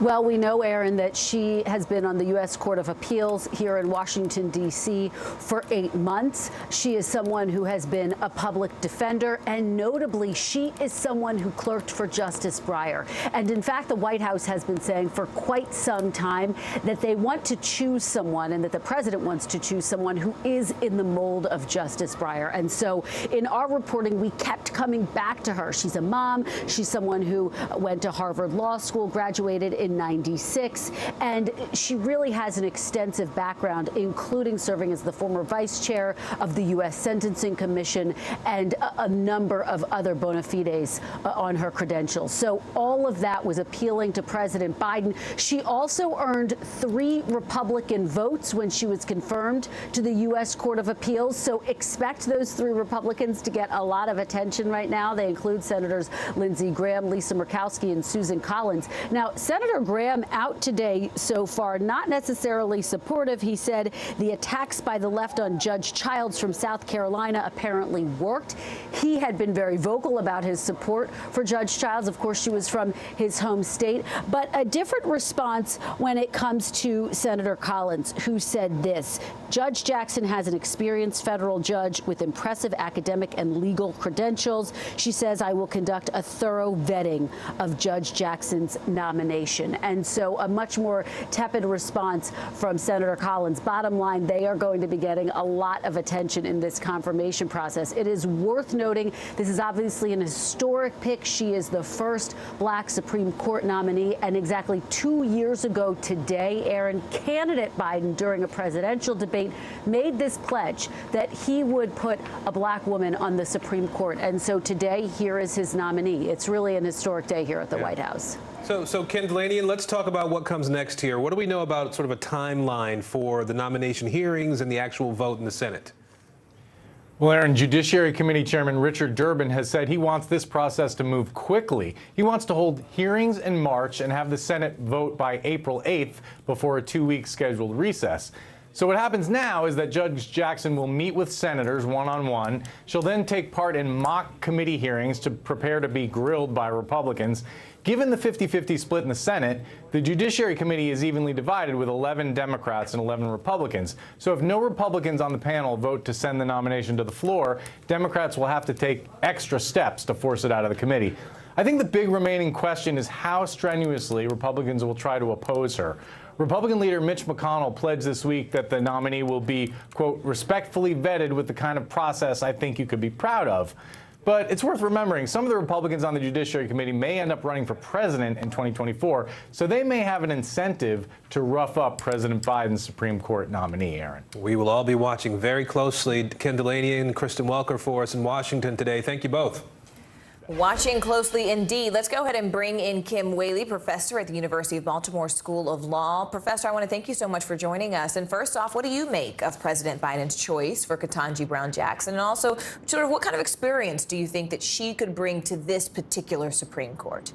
Speaker 3: Well, we know, Aaron, that she has been on the U.S. Court of Appeals here in Washington, D.C. for 8 months. She is someone who has been a public defender, and notably, she is someone who clerked for Justice Breyer. And in fact, the White House has been saying for quite some time that they want to choose someone, and that the president wants to choose someone who is in the mold of Justice Breyer. And so in our reporting, we kept coming back to her. She's a mom. She's someone who went to Harvard Law School, graduated in '96, and she really has an extensive background, including serving as the former vice chair of the U.S. Sentencing Commission and a number of other bona fides on her credentials. So all of that was appealing to President Biden. She also earned 3 Republican votes when she was confirmed to the U.S. Court of Appeals. So expect those 3 Republicans to get a lot of attention right now. They include Senators Lindsey Graham, Lisa Murkowski, and Susan Collins. Now, Senator Graham out today so far, not necessarily supportive. He said the attacks by the left on Judge Childs from South Carolina apparently worked. He had been very vocal about his support for Judge Childs. Of course, she was from his home state. But a different response when it comes to Senator Collins, who said this: Judge Jackson has an experienced federal judge with impressive academic and legal credentials. She says, I will conduct a thorough vetting of Judge Jackson's nomination. And so a much more tepid response from Senator Collins. Bottom line, they are going to be getting a lot of attention in this confirmation process. It is worth noting this is obviously an historic pick. She is the first black Supreme Court nominee. And exactly 2 years ago today, Aaron, candidate Biden, during a presidential debate, made this pledge that he would put a black woman on the Supreme Court. And so today, here is his nominee. It's really an historic day here at the White House.
Speaker 1: So Ken Delaney, let's talk about what comes next here. What do we know about sort of a timeline for the nomination hearings and the actual vote in the Senate?
Speaker 5: Well, Aaron, Judiciary Committee Chairman Richard Durbin has said he wants this process to move quickly. He wants to hold hearings in March and have the Senate vote by April 8th before a 2-week scheduled recess. So what happens now is that Judge Jackson will meet with senators one-on-one. She'll then take part in mock committee hearings to prepare to be grilled by Republicans. Given the 50-50 split in the Senate, the Judiciary Committee is evenly divided with 11 Democrats and 11 Republicans. So if no Republicans on the panel vote to send the nomination to the floor, Democrats will have to take extra steps to force it out of the committee. I think the big remaining question is how strenuously Republicans will try to oppose her. Republican leader Mitch McConnell pledged this week that the nominee will be, quote, respectfully vetted with the kind of process I think you could be proud of. But it's worth remembering some of the Republicans on the Judiciary Committee may end up running for president in 2024, so they may have an incentive to rough up President Biden's Supreme Court nominee, Aaron.
Speaker 1: We will all be watching very closely. Ken Delaney and Kristen Welker for us in Washington today. Thank you both.
Speaker 16: Watching closely indeed. Let's go ahead and bring in Kim Whaley, professor at the University of Baltimore School of Law. Professor, I want to thank you so much for joining us. And first off, what do you make of President Biden's choice for Ketanji Brown Jackson? And also, sort of what kind of experience do you think that she could bring to this particular Supreme Court?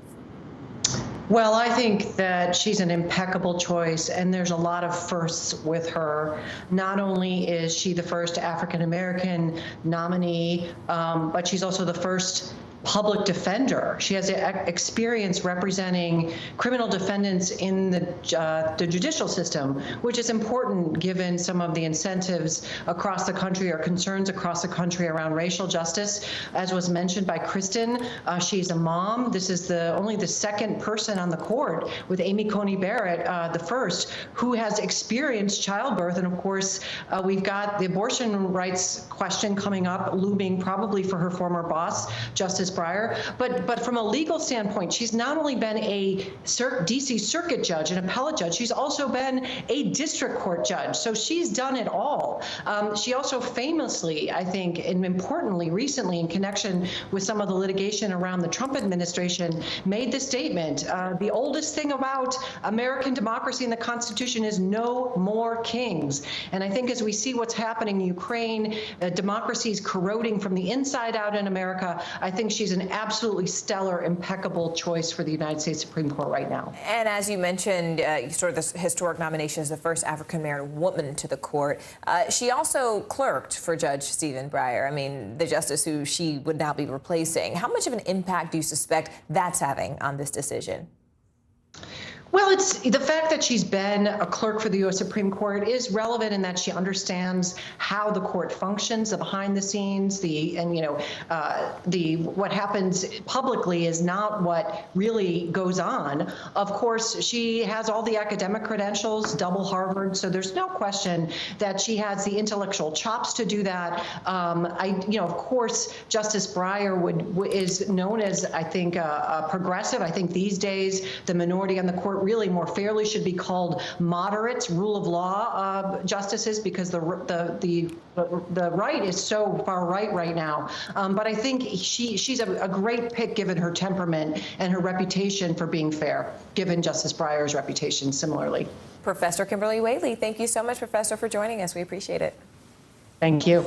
Speaker 10: Well, I think that she's an impeccable choice, and there's a lot of firsts with her. Not only is she the first African-American nominee, but she's also the first public defender. She has experience representing criminal defendants in the judicial system, which is important given some of the incentives across the country or concerns across the country around racial justice. As was mentioned by Kristen, she's a mom. This is only the second person on the court, with Amy Coney Barrett, the first, who has experienced childbirth. And of course, we've got the abortion rights question coming up, looming probably for her former boss, Justice Breyer. But from a legal standpoint, she's not only been a DC Circuit judge, an appellate judge, she's also been a district court judge. So she's done it all. She also famously, I think, and importantly, recently in connection with some of the litigation around the Trump administration, made the statement, the oldest thing about American democracy and the Constitution is no more kings. And I think as we see what's happening in Ukraine, democracy is corroding from the inside out in America. I think she's an absolutely stellar, impeccable choice for the United States Supreme Court right now.
Speaker 16: And as you mentioned, sort of this historic nomination as the first African-American woman to the court. She also clerked for Judge Stephen Breyer, I mean, the justice who she would now be replacing. How much of an impact do you suspect that's having on this decision?
Speaker 10: Well, it's the fact that she's been a clerk for the U.S. Supreme Court is relevant in that she understands how the court functions, the behind the scenes, what happens publicly is not what really goes on. Of course, she has all the academic credentials, double Harvard, so there's no question that she has the intellectual chops to do that. Of course, Justice Breyer is known as, I think, a progressive. I think these days the minority on the court really more fairly should be called moderates, rule of law justices, because the right is so far right now. But I think she's a great pick given her temperament and her reputation for being fair, given Justice Breyer's reputation similarly.
Speaker 16: Professor Kimberly Whaley, thank you so much, Professor, for joining us. We appreciate it.
Speaker 10: Thank you.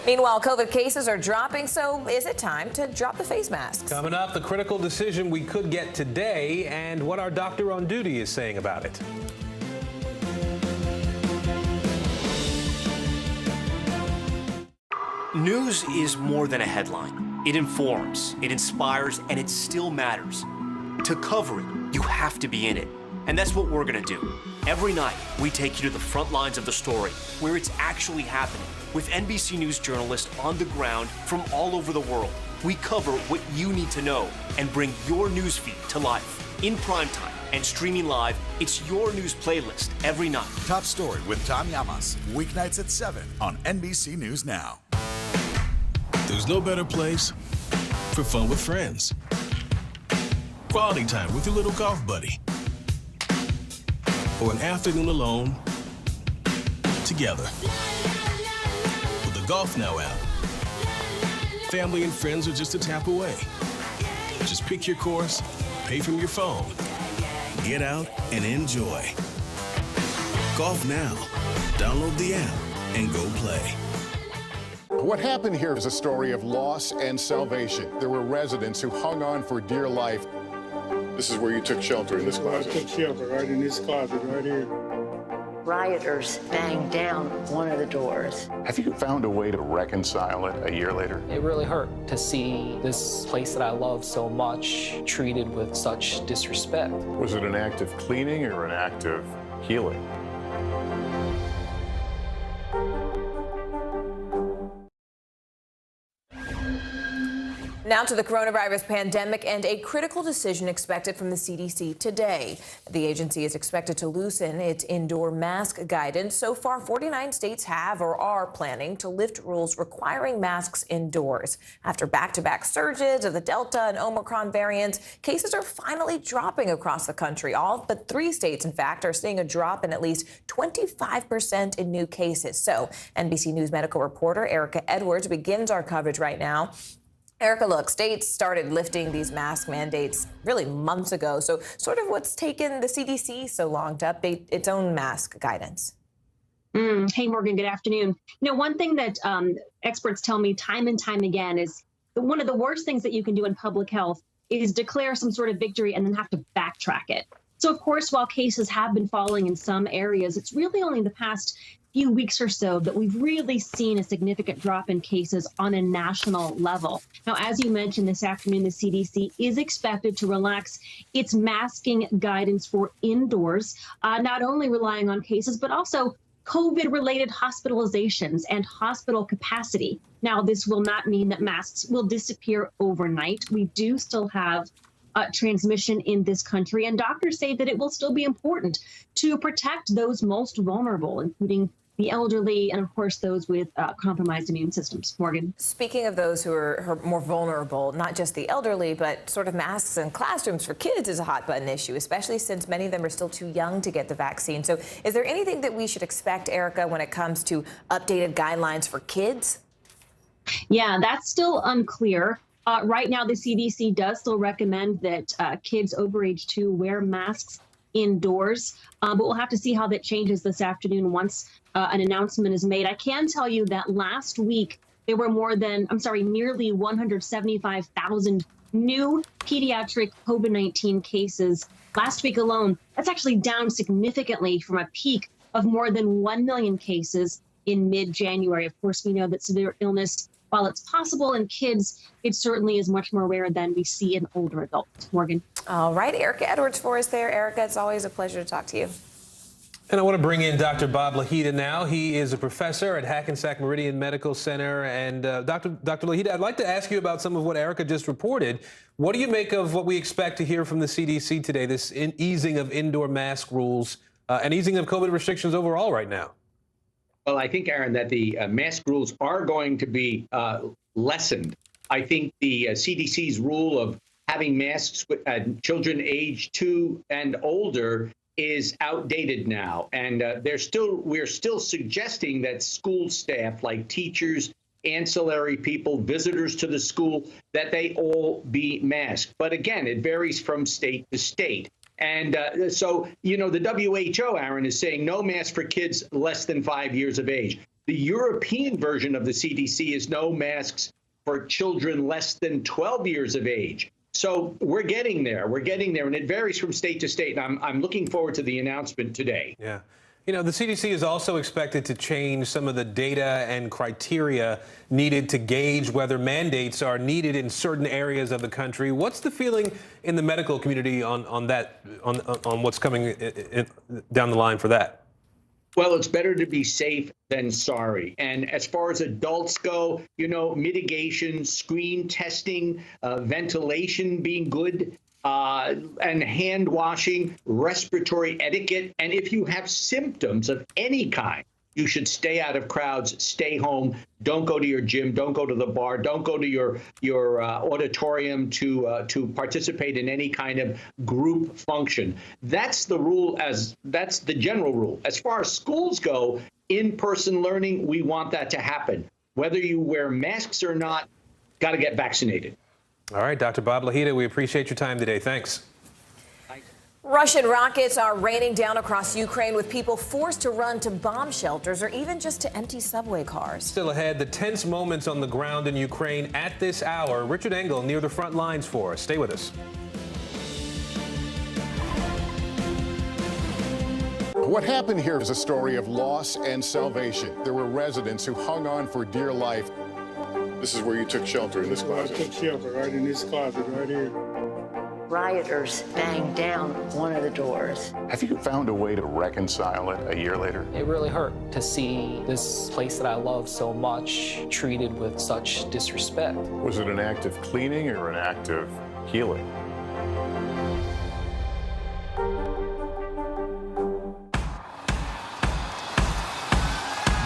Speaker 16: Meanwhile, COVID cases are dropping, so is it time to drop the face masks?
Speaker 1: Coming up, the critical decision we could get today and what our doctor on duty is saying about it.
Speaker 6: News is more than a headline. It informs, it inspires, and it still matters. To cover it, you have to be in it. And that's what we're going to do. Every night, we take you to the front lines of the story, where it's actually happening, with NBC News journalists on the ground from all over the world. We cover what you need to know and bring your newsfeed to life. In primetime and streaming live, it's your news playlist every night.
Speaker 12: Top Story with Tom Llamas, weeknights at 7 on NBC News Now.
Speaker 14: There's no better place for fun with friends. Quality time with your little golf buddy. Or an afternoon alone together. With the Golf Now app, family and friends are just a tap away. Just pick your course, pay from your phone, get out and enjoy. Golf Now. Download the app and go play.
Speaker 17: What happened here is a story of loss and salvation. There were residents who hung on for dear life. This is where you took shelter, in this closet.
Speaker 18: I took shelter right in this closet right here.
Speaker 19: Rioters banged down one of the doors.
Speaker 17: Have you found a way to reconcile it a year later?
Speaker 20: It really hurt to see this place that I love so much treated with such disrespect.
Speaker 17: Was it an act of cleaning or an act of healing?
Speaker 16: Now to the coronavirus pandemic and a critical decision expected from the CDC today. The agency is expected to loosen its indoor mask guidance. So far, 49 states have or are planning to lift rules requiring masks indoors. After back-to-back surges of the Delta and Omicron variants, cases are finally dropping across the country. All but 3 states, in fact, are seeing a drop in at least 25% in new cases. So NBC News medical reporter Erica Edwards begins our coverage right now. Erica, look, states started lifting these mask mandates really months ago. So sort of what's taken the CDC so long to update its own mask guidance?
Speaker 21: Hey, Morgan, good afternoon. You know, one thing that experts tell me time and time again is one of the worst things that you can do in public health is declare some sort of victory and then have to backtrack it. So, of course, while cases have been falling in some areas, it's really only the past few weeks or so that we've really seen a significant drop in cases on a national level. Now, as you mentioned this afternoon, the CDC is expected to relax its masking guidance for indoors, not only relying on cases, but also COVID-related hospitalizations and hospital capacity. Now, this will not mean that masks will disappear overnight. We do still have transmission in this country, and doctors say that it will still be important to protect those most vulnerable, including the elderly and, of course, those with compromised immune systems. Morgan.
Speaker 16: Speaking of those who are more vulnerable, not just the elderly, but sort of masks in classrooms for kids is a hot button issue, especially since many of them are still too young to get the vaccine. So is there anything that we should expect, Erica, when it comes to updated guidelines for kids?
Speaker 21: Yeah, that's still unclear. Right now, the CDC does still recommend that kids over age 2 wear masks indoors, but we'll have to see how that changes this afternoon once an announcement is made. I can tell you that last week there were nearly 175,000 new pediatric COVID-19 cases. Last week alone, that's actually down significantly from a peak of more than 1 million cases in mid-January. Of course, we know that severe illness, while it's possible in kids, it certainly is much more rare than we see in older adults. Morgan.
Speaker 16: All right, Erica Edwards for us there. Erica, it's always a pleasure to talk to you.
Speaker 1: And I want to bring in Dr. Bob Lahita now. He is a professor at Hackensack Meridian Medical Center. And Dr. Lahita, I'd like to ask you about some of what Erica just reported. What do you make of what we expect to hear from the CDC today, this easing of indoor mask rules and easing of COVID restrictions overall right now?
Speaker 2: Well, I think, Aaron, that the mask rules are going to be lessened. I think the CDC's rule of having masks with children age 2 and older is outdated now. And we're still suggesting that school staff, like teachers, ancillary people, visitors to the school, that they all be masked. But again, it varies from state to state. And so, the WHO, Aaron, is saying no mask for kids less than 5 years of age. The European version of the CDC is no masks for children less than 12 years of age. So we're getting there. And it varies from state to state. And I'm looking forward to the announcement today.
Speaker 1: Yeah. The CDC is also expected to change some of the data and criteria needed to gauge whether mandates are needed in certain areas of the country. What's the feeling in the medical community on what's coming down the line for that?
Speaker 2: Well, it's better to be safe than sorry. And as far as adults go, mitigation, screen testing, ventilation being good, and hand washing, respiratory etiquette. And if you have symptoms of any kind, you should stay out of crowds, stay home, don't go to your gym, don't go to the bar, don't go to your auditorium to participate in any kind of group function. That's the rule, that's the general rule. As far as schools go, in-person learning, we want that to happen. Whether you wear masks or not, got to get vaccinated.
Speaker 1: All right, Dr. Bob Lahita, we appreciate your time today. Thanks.
Speaker 16: Russian rockets are raining down across Ukraine, with people forced to run to bomb shelters or even just to empty subway cars.
Speaker 1: Still ahead, the tense moments on the ground in Ukraine at this hour. Richard Engel near the front lines for us. Stay with us.
Speaker 17: What happened here is a story of loss and salvation. There were residents who hung on for dear life. This is where you took shelter, in this closet.
Speaker 18: I took shelter right in this closet right here.
Speaker 19: Rioters banged down one of the doors.
Speaker 17: Have you found a way to reconcile it a year later?
Speaker 20: It really hurt to see this place that I love so much treated with such disrespect.
Speaker 17: Was it an act of cleaning or an act of healing?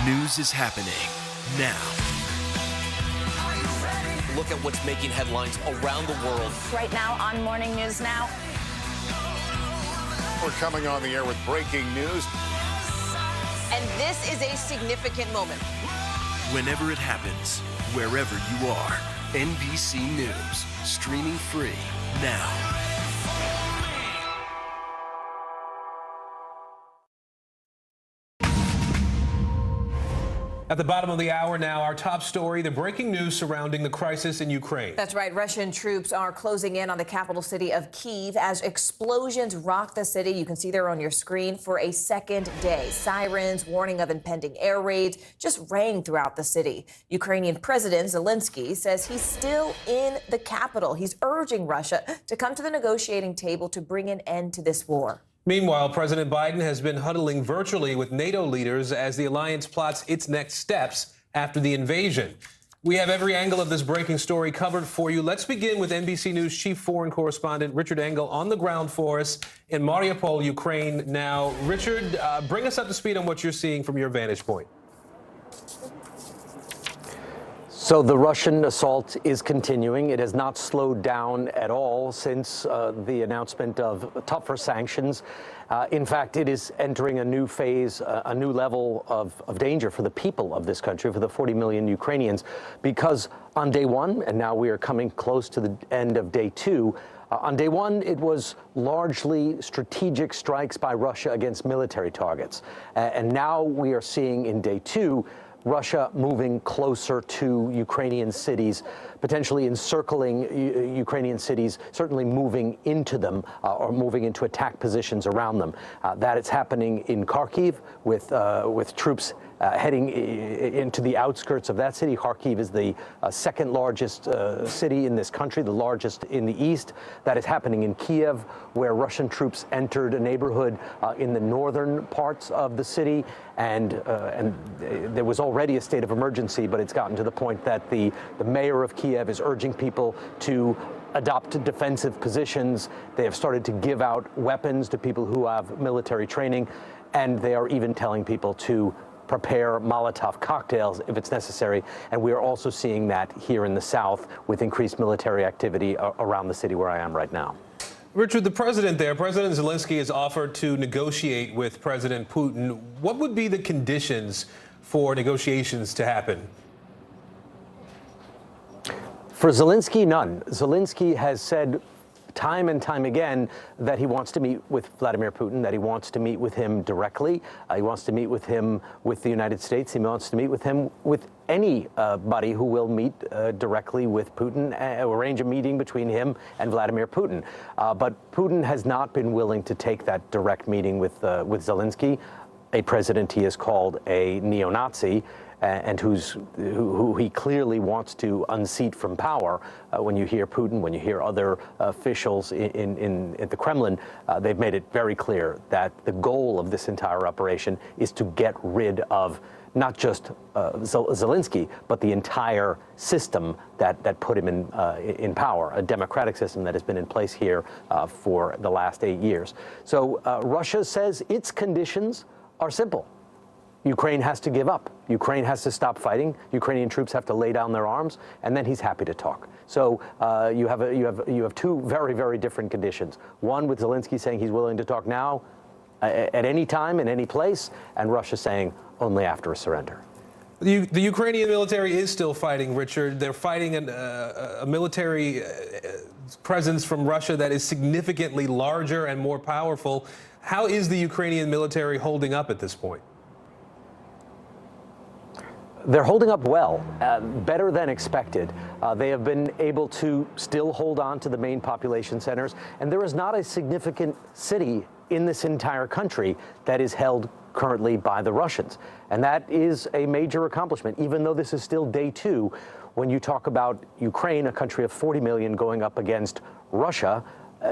Speaker 6: News is happening now. Look at what's making headlines around the world.
Speaker 7: Right now on Morning News Now.
Speaker 17: We're coming on the air with breaking news.
Speaker 7: And this is a significant moment.
Speaker 6: Whenever it happens, wherever you are, NBC News, streaming free now.
Speaker 1: At the bottom of the hour now, our top story, the breaking news surrounding the crisis in Ukraine.
Speaker 16: That's right. Russian troops are closing in on the capital city of Kyiv as explosions rock the city. You can see there on your screen for a second day. Sirens, warning of impending air raids just rang throughout the city. Ukrainian President Zelensky says he's still in the capital. He's urging Russia to come to the negotiating table to bring an end to this war.
Speaker 1: Meanwhile, President Biden has been huddling virtually with NATO leaders as the alliance plots its next steps after the invasion. We have every angle of this breaking story covered for you. Let's begin with NBC News chief foreign correspondent Richard Engel on the ground for us in Mariupol, Ukraine. Now, Richard, bring us up to speed on what you're seeing from your vantage point.
Speaker 9: So the Russian assault is continuing. It has not slowed down at all since the announcement of tougher sanctions. In fact, it is entering a new phase, a new level of danger for the people of this country, for the 40 million Ukrainians, because on day one, and now we are coming close to the end of day two, on day one, it was largely strategic strikes by Russia against military targets. And now we are seeing in day two, Russia moving closer to Ukrainian cities, potentially encircling Ukrainian cities, certainly moving into them or moving into attack positions around them. That is happening in Kharkiv with troops heading into the outskirts of that city. Kharkiv is the second largest city in this country, the largest in the east. That is happening in Kiev, where Russian troops entered a neighborhood in the northern parts of the city. And there was already a state of emergency, but it's gotten to the point that the mayor of Kiev is urging people to adopt defensive positions. They have started to give out weapons to people who have military training, and they are even telling people to prepare Molotov cocktails if it's necessary. And we are also seeing that here in the south with increased military activity around the city where I am right now.
Speaker 1: Richard, the president there, President Zelensky, has offered to negotiate with President Putin. What would be the conditions for negotiations to happen?
Speaker 9: For Zelensky, none. Zelensky has said time and time again that he wants to meet with Vladimir Putin, that he wants to meet with him directly. He wants to meet with him with the United States. He wants to meet with him with anybody who will meet directly with Putin, arrange a meeting between him and Vladimir Putin. But Putin has not been willing to take that direct meeting with Zelensky, a president he has called a neo-Nazi, and who he clearly wants to unseat from power. When you hear Putin, when you hear other officials at the Kremlin, they've made it very clear that the goal of this entire operation is to get rid of not just Zelensky, but the entire system that put him in power, a democratic system that has been in place here for the last 8 years. So Russia says its conditions are simple. Ukraine has to give up. Ukraine has to stop fighting. Ukrainian troops have to lay down their arms, and then he's happy to talk. So you have two very, very different conditions. One with Zelensky saying he's willing to talk now, at any time, in any place, and Russia saying only after a surrender.
Speaker 1: The Ukrainian military is still fighting, Richard. They're fighting a military presence from Russia that is significantly larger and more powerful. How is the Ukrainian military holding up at this point?
Speaker 9: They're holding up well, better than expected. They have been able to still hold on to the main population centers, and there is not a significant city in this entire country that is held currently by the Russians. And that is a major accomplishment, even though this is still day two. When you talk about Ukraine, a country of 40 million going up against Russia,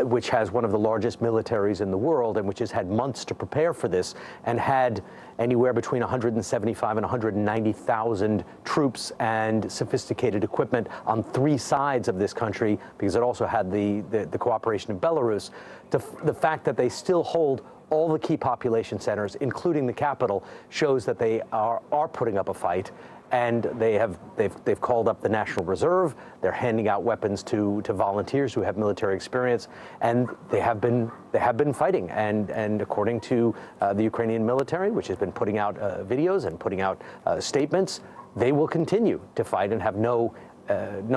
Speaker 9: which has one of the largest militaries in the world and which has had months to prepare for this and had anywhere between 175 and 190,000 troops and sophisticated equipment on three sides of this country, because it also had the cooperation of Belarus. The fact that they still hold all the key population centers, including the capital, shows that they are putting up a fight. And they've called up the National Reserve. They're handing out weapons to volunteers who have military experience, and they have been fighting. And according to the Ukrainian military, which has been putting out videos and putting out statements, they will continue to fight and have no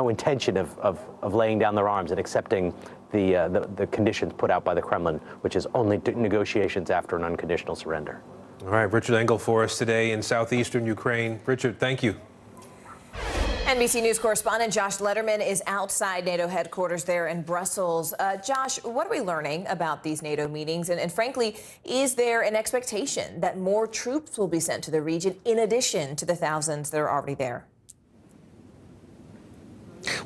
Speaker 9: intention of laying down their arms and accepting the conditions put out by the Kremlin, which is only negotiations after an unconditional surrender.
Speaker 1: All right, Richard Engel for us today in southeastern Ukraine. Richard, thank you.
Speaker 16: NBC News correspondent Josh Letterman is outside NATO headquarters there in Brussels. Josh, what are we learning about these NATO meetings? And frankly, is there an expectation that more troops will be sent to the region in addition to the thousands that are already there?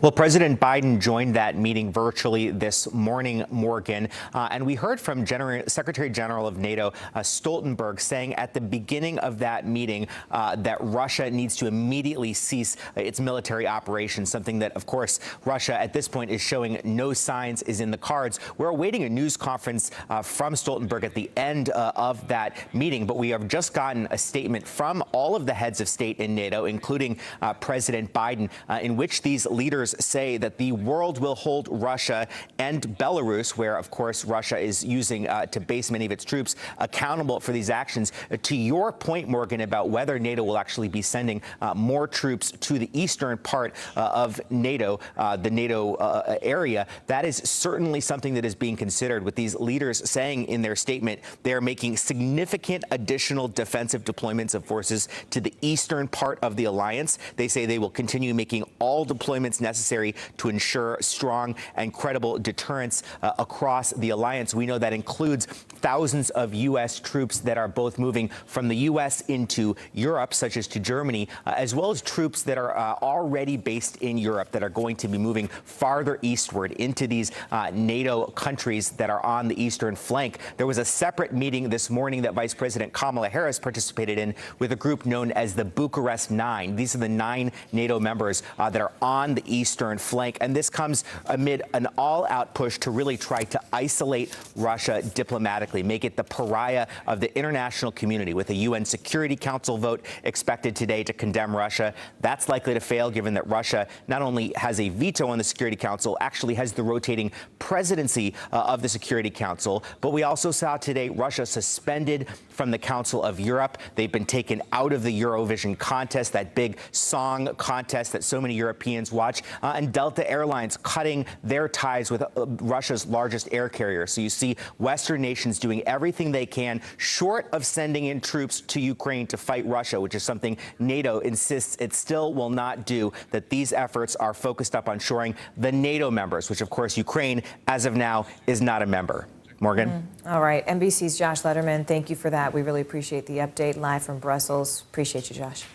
Speaker 11: Well, President Biden joined that meeting virtually this morning, Morgan, and we heard from Secretary General of NATO Stoltenberg saying at the beginning of that meeting that Russia needs to immediately cease its military operations, something that, of course, Russia at this point is showing no signs is in the cards. We're awaiting a news conference from Stoltenberg at the end of that meeting, but we have just gotten a statement from all of the heads of state in NATO, including President Biden, in which these leaders say that the world will hold Russia and Belarus, where, of course, Russia is using to base many of its troops, accountable for these actions. To your point, Morgan, about whether NATO will actually be sending more troops to the eastern part of NATO, the NATO area, that is certainly something that is being considered, with these leaders saying in their statement they are making significant additional defensive deployments of forces to the eastern part of the alliance. They say they will continue making all deployments necessary to ensure strong and credible deterrence across the alliance. We know that includes thousands of U.S. troops that are both moving from the U.S. into Europe, such as to Germany, as well as troops that are already based in Europe that are going to be moving farther eastward into these NATO countries that are on the eastern flank. There was a separate meeting this morning that Vice President Kamala Harris participated in with a group known as the Bucharest Nine. These are the 9 NATO members that are on the eastern flank, and this comes amid an all-out push to really try to isolate Russia diplomatically, make it the pariah of the international community, with a UN Security Council vote expected today to condemn Russia. That's likely to fail, given that Russia not only has a veto on the Security Council, actually has the rotating presidency of the Security Council. But we also saw today Russia suspended from the Council of Europe. They've been taken out of the Eurovision contest, that big song contest that so many Europeans watch, and Delta Airlines cutting their ties with Russia's largest air carrier. So you see Western nations doing everything they can, short of sending in troops to Ukraine to fight Russia, which is something NATO insists it still will not do, that these efforts are focused up on shoring the NATO members, which, of course, Ukraine, as of now, is not a member. Morgan?
Speaker 16: All right. NBC's Josh Letterman, thank you for that. We really appreciate the update live from Brussels. Appreciate you, Josh.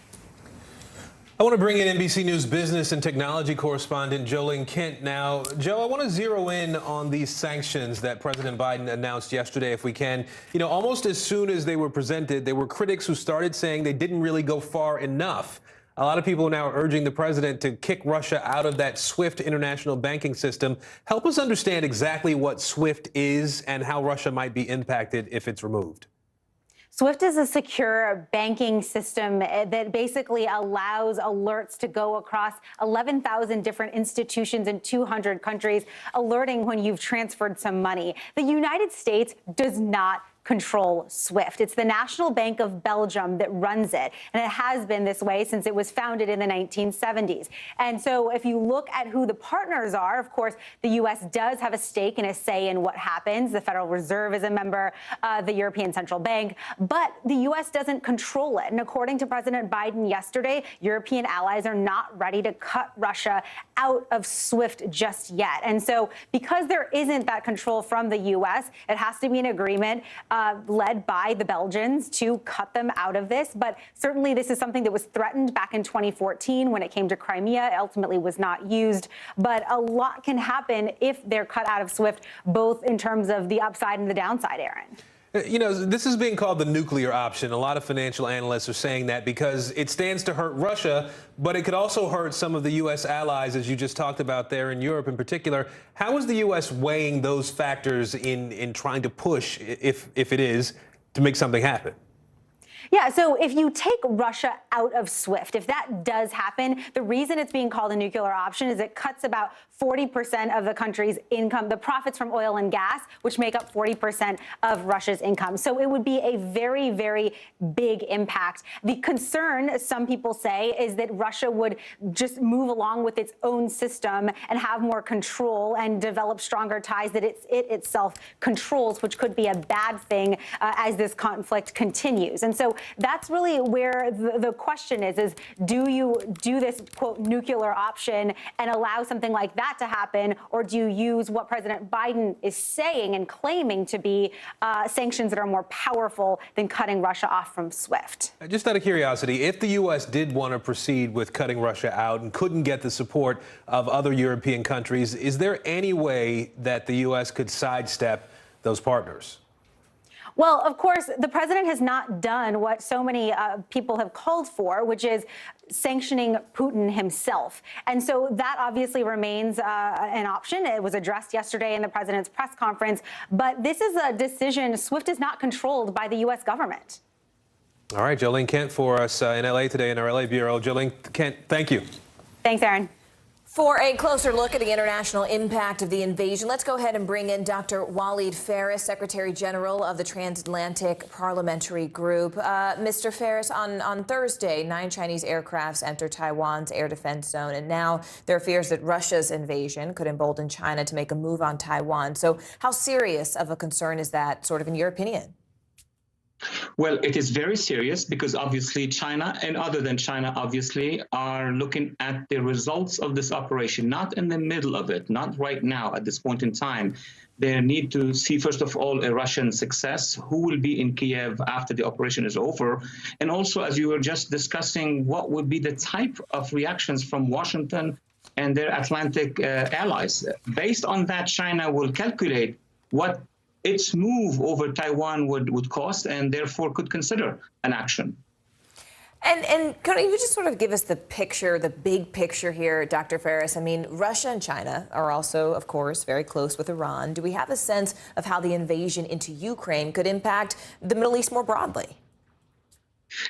Speaker 1: I want to bring in NBC News business and technology correspondent Jolene Kent now. Joe, I want to zero in on these sanctions that President Biden announced yesterday, if we can. You know, almost as soon as they were presented, there were critics who started saying they didn't really go far enough. A lot of people are now urging the president to kick Russia out of that SWIFT international banking system. Help us understand exactly what SWIFT is and how Russia might be impacted if it's removed.
Speaker 13: SWIFT is a secure banking system that basically allows alerts to go across 11,000 different institutions in 200 countries, alerting when you've transferred some money. The United States does not control SWIFT. It's the National Bank of Belgium that runs it, and it has been this way since it was founded in the 1970s. And so if you look at who the partners are, of course, the U.S. does have a stake and a say in what happens. The Federal Reserve is a member, the European Central Bank, but the U.S. doesn't control it. And according to President Biden yesterday, European allies are not ready to cut Russia out of SWIFT just yet. And so because there isn't that control from the U.S., it has to be an agreement led by the Belgians to cut them out of this. But certainly this is something that was threatened back in 2014 when it came to Crimea. It ultimately was not used. But a lot can happen if they're cut out of SWIFT, both in terms of the upside and the downside, Aaron.
Speaker 1: You know, this is being called the nuclear option. A lot of financial analysts are saying that because it stands to hurt Russia, but it could also hurt some of the U.S. allies, as you just talked about there in Europe in particular. How is the U.S. weighing those factors in trying to push, if it is, to make something happen?
Speaker 13: Yeah, so if you take Russia out of SWIFT, if that does happen, the reason it's being called a nuclear option is it cuts about 40% of the country's income, the profits from oil and gas, which make up 40% of Russia's income. So it would be a very, very big impact. The concern, some people say, is that Russia would just move along with its own system and have more control and develop stronger ties that it itself controls, which could be a bad thing as this conflict continues. And so that's really where the question is do you do this, quote, nuclear option and allow something like that to happen, or do you use what President Biden is saying and claiming to be sanctions that are more powerful than cutting Russia off from SWIFT?
Speaker 1: Just out of curiosity, if the U.S. did want to proceed with cutting Russia out and couldn't get the support of other European countries, is there any way that the U.S. could sidestep those partners?
Speaker 13: Well, of course, the president has not done what so many people have called for, which is sanctioning Putin himself. And so that obviously remains an option. It was addressed yesterday in the president's press conference. But this is a decision. SWIFT is not controlled by the U.S. government.
Speaker 1: All right, Jolene Kent for us in L.A. today in our L.A. Bureau. Jolene Kent, thank you.
Speaker 13: Thanks, Aaron.
Speaker 16: For a closer look at the international impact of the invasion, let's go ahead and bring in Dr. Walid Faris, Secretary General of the Transatlantic Parliamentary Group. Mr. Faris, on Thursday, 9 Chinese aircrafts entered Taiwan's air defense zone, and now there are fears that Russia's invasion could embolden China to make a move on Taiwan. So how serious of a concern is that, sort of, in your opinion?
Speaker 15: Well, it is very serious because obviously China, and other than China, obviously, are looking at the results of this operation, not in the middle of it, not right now at this point in time. They need to see, first of all, a Russian success, who will be in Kiev after the operation is over. And also, as you were just discussing, what would be the type of reactions from Washington and their Atlantic allies. Based on that, China will calculate what its move over Taiwan would cost, and therefore could consider an action.
Speaker 16: And could you just sort of give us the picture, the big picture here, Dr. Faris? I mean, Russia and China are also, of course, very close with Iran. Do we have a sense of how the invasion into Ukraine could impact the Middle East more broadly?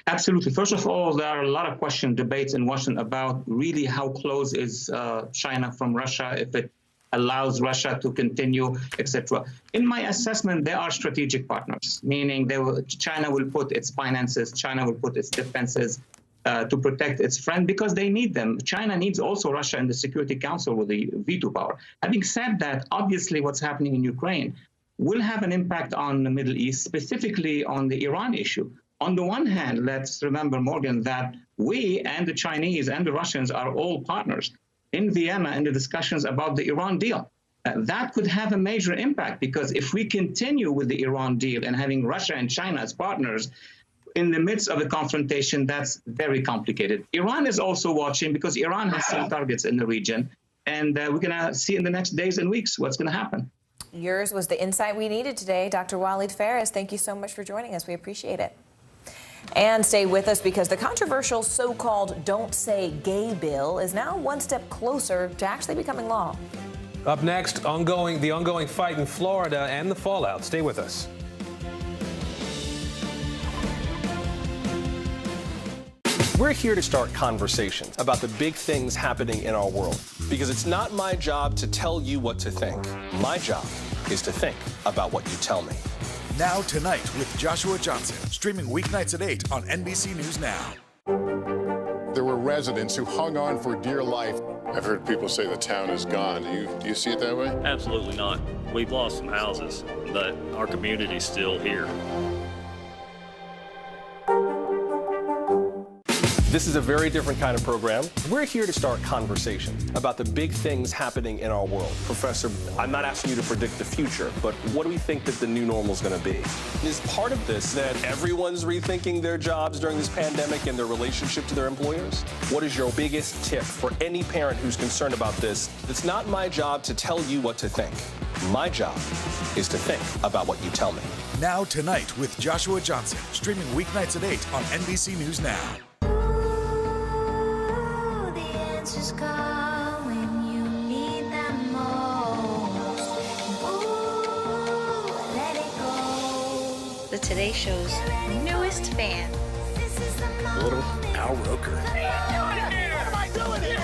Speaker 15: Absolutely. First of all, there are a lot of debates in Washington about really how close is China from Russia, if it allows Russia to continue, etc. In my assessment, they are strategic partners, meaning China will put its finances, China will put its defenses to protect its friend because they need them. China needs also Russia in the Security Council with the veto power. Having said that, obviously what's happening in Ukraine will have an impact on the Middle East, specifically on the Iran issue. On the one hand, let's remember, Morgan, that we and the Chinese and the Russians are all partners in Vienna in the discussions about the Iran deal. That could have a major impact because if we continue with the Iran deal and having Russia and China as partners in the midst of a confrontation, that's very complicated. Iran is also watching because Iran has some targets in the region, and we're going to see in the next days and weeks what's going to happen.
Speaker 16: Yours was the insight we needed today. Dr. Walid Faris, thank you so much for joining us. We appreciate it. And stay with us because the controversial so-called Don't Say Gay bill is now one step closer to actually becoming law.
Speaker 1: Up next, the ongoing fight in Florida and the fallout. Stay with us.
Speaker 14: We're here to start conversations about the big things happening in our world, because it's not my job to tell you what to think. My job is to think about what you tell me.
Speaker 12: Now Tonight with Joshua Johnson, streaming weeknights at 8 on NBC News Now.
Speaker 17: There were residents who hung on for dear life. I've heard people say the town is gone. Do you see it that way?
Speaker 22: Absolutely not. We've lost some houses, but our community's still here.
Speaker 14: This is a very different kind of program. We're here to start conversations about the big things happening in our world. Professor, I'm not asking you to predict the future, but what do we think that the new normal is going to be? Is part of this that everyone's rethinking their jobs during this pandemic and their relationship to their employers? What is your biggest tip for any parent who's concerned about this? It's not my job to tell you what to think. My job is to think about what you tell me.
Speaker 12: Now Tonight with Joshua Johnson, streaming weeknights at 8 on NBC News Now.
Speaker 23: Just call when you need them most. Ooh, let it go. The Today Show's newest fan.
Speaker 14: Little Al Roker.
Speaker 23: What am I doing here?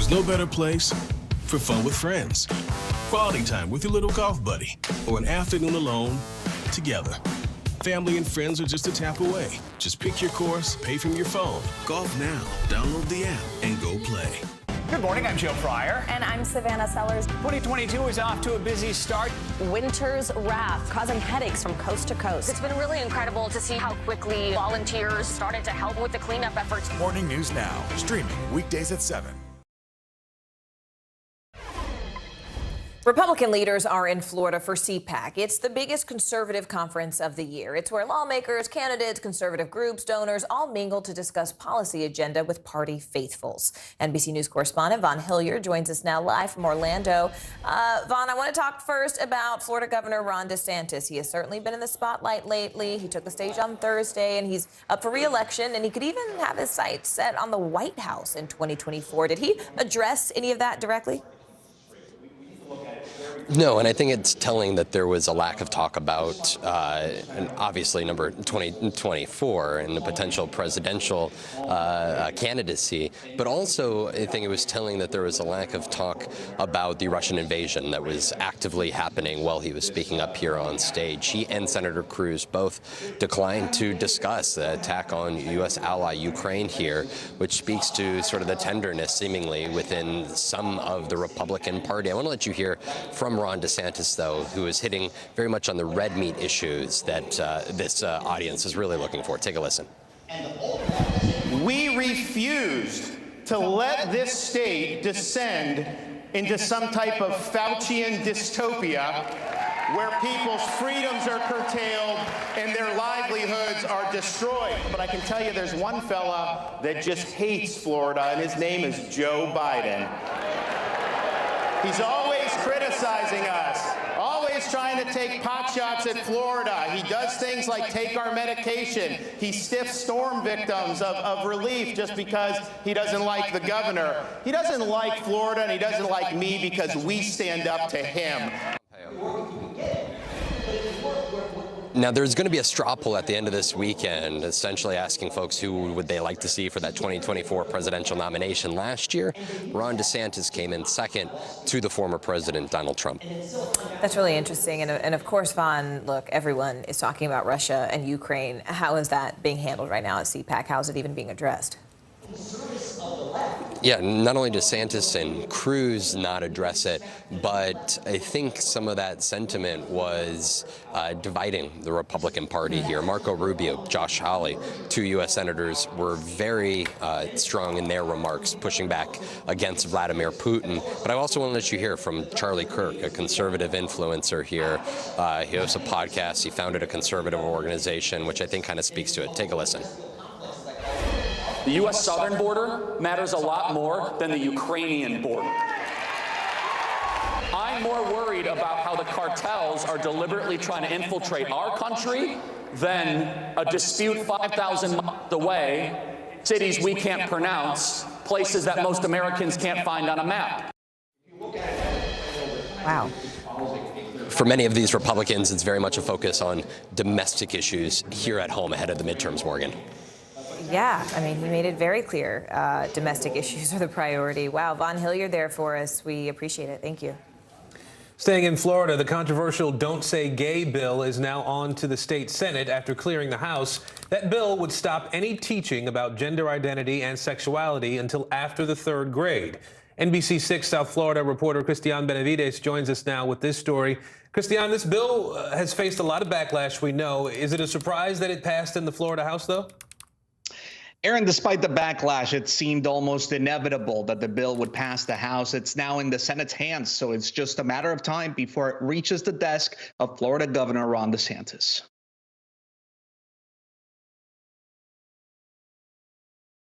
Speaker 14: There's no better place for fun with friends, quality time with your little golf buddy, or an afternoon alone together. Family and friends are just a tap away. Just pick your course, pay from your phone. Golf now. Download the app and go play.
Speaker 3: Good morning, I'm Joe Fryer.
Speaker 7: And I'm Savannah Sellers.
Speaker 3: 2022 is off to a busy start.
Speaker 7: Winter's wrath causing headaches from coast to coast.
Speaker 4: It's been really incredible to see how quickly volunteers started to help with the cleanup efforts.
Speaker 12: Morning News Now, streaming weekdays at 7.
Speaker 16: Republican leaders are in Florida for CPAC. It's the biggest conservative conference of the year. It's where lawmakers, candidates, conservative groups, donors all mingle to discuss policy agenda with party faithfuls. NBC News correspondent Vaughn Hilliard joins us now live from Orlando. Vaughn, I want to talk first about Florida Governor Ron DeSantis. He has certainly been in the spotlight lately. He took the stage on Thursday, and he's up for re-election, and he could even have his sights set on the White House in 2024. Did he address any of that directly?
Speaker 8: No, and I think it's telling that there was a lack of talk about, and obviously, number 2024 and the potential presidential candidacy, but also I think it was telling that there was a lack of talk about the Russian invasion that was actively happening while he was speaking up here on stage. He and Senator Cruz both declined to discuss the attack on U.S. ally Ukraine here, which speaks to sort of the tenderness seemingly within some of the Republican Party. I want to let you hear from Ron DeSantis, though, who is hitting very much on the red meat issues that this audience is really looking for. Take a listen.
Speaker 24: We refused to let this state descend into some type of Faucian dystopia where people's freedoms are curtailed and their livelihoods are destroyed. But I can tell you there's one fella that just hates Florida, and his name is Joe Biden. He's always criticizing us, always trying to take pot shots at Florida. He does things like take our medication. He stiffs storm victims of relief just because he doesn't like the governor. He doesn't like Florida, and he doesn't like me because we stand up to him.
Speaker 8: Now, there's going to be a straw poll at the end of this weekend, essentially asking folks who would they like to see for that 2024 presidential nomination. Last year, Ron DeSantis came in second to the former president, Donald Trump.
Speaker 16: That's really interesting. And of course, Vaughn, look, everyone is talking about Russia and Ukraine. How is that being handled right now at CPAC? How is it even being addressed?
Speaker 8: Yeah, not only DeSantis and Cruz not address it, but I think some of that sentiment was dividing the Republican Party here. Marco Rubio, Josh Hawley, two U.S. senators, were very strong in their remarks, pushing back against Vladimir Putin. But I also want to let you hear from Charlie Kirk, a conservative influencer here. He hosts a podcast. He founded a conservative organization, which I think kind of speaks to it. Take a listen.
Speaker 25: The U.S. southern border matters a lot more than the Ukrainian border. I'm more worried about how the cartels are deliberately trying to infiltrate our country than a dispute 5,000 miles away, cities we can't pronounce, places that most Americans can't find on a map.
Speaker 16: Wow.
Speaker 8: For many of these Republicans, it's very much a focus on domestic issues here at home ahead of the midterms, Morgan.
Speaker 16: Yeah, I mean, he made it very clear domestic issues are the priority. Wow, Vaughn Hilliard there for us. We appreciate it. Thank you.
Speaker 1: Staying in Florida, the controversial Don't Say Gay bill is now on to the state Senate after clearing the House. That bill would stop any teaching about gender identity and sexuality until after the 3rd grade. NBC 6 South Florida reporter Christian Benavides joins us now with this story. Christian, this bill has faced a lot of backlash, we know. Is it a surprise that it passed in the Florida House, though?
Speaker 26: Aaron, despite the backlash, it seemed almost inevitable that the bill would pass the House. It's now in the Senate's hands, so it's just a matter of time before it reaches the desk of Florida Governor Ron DeSantis.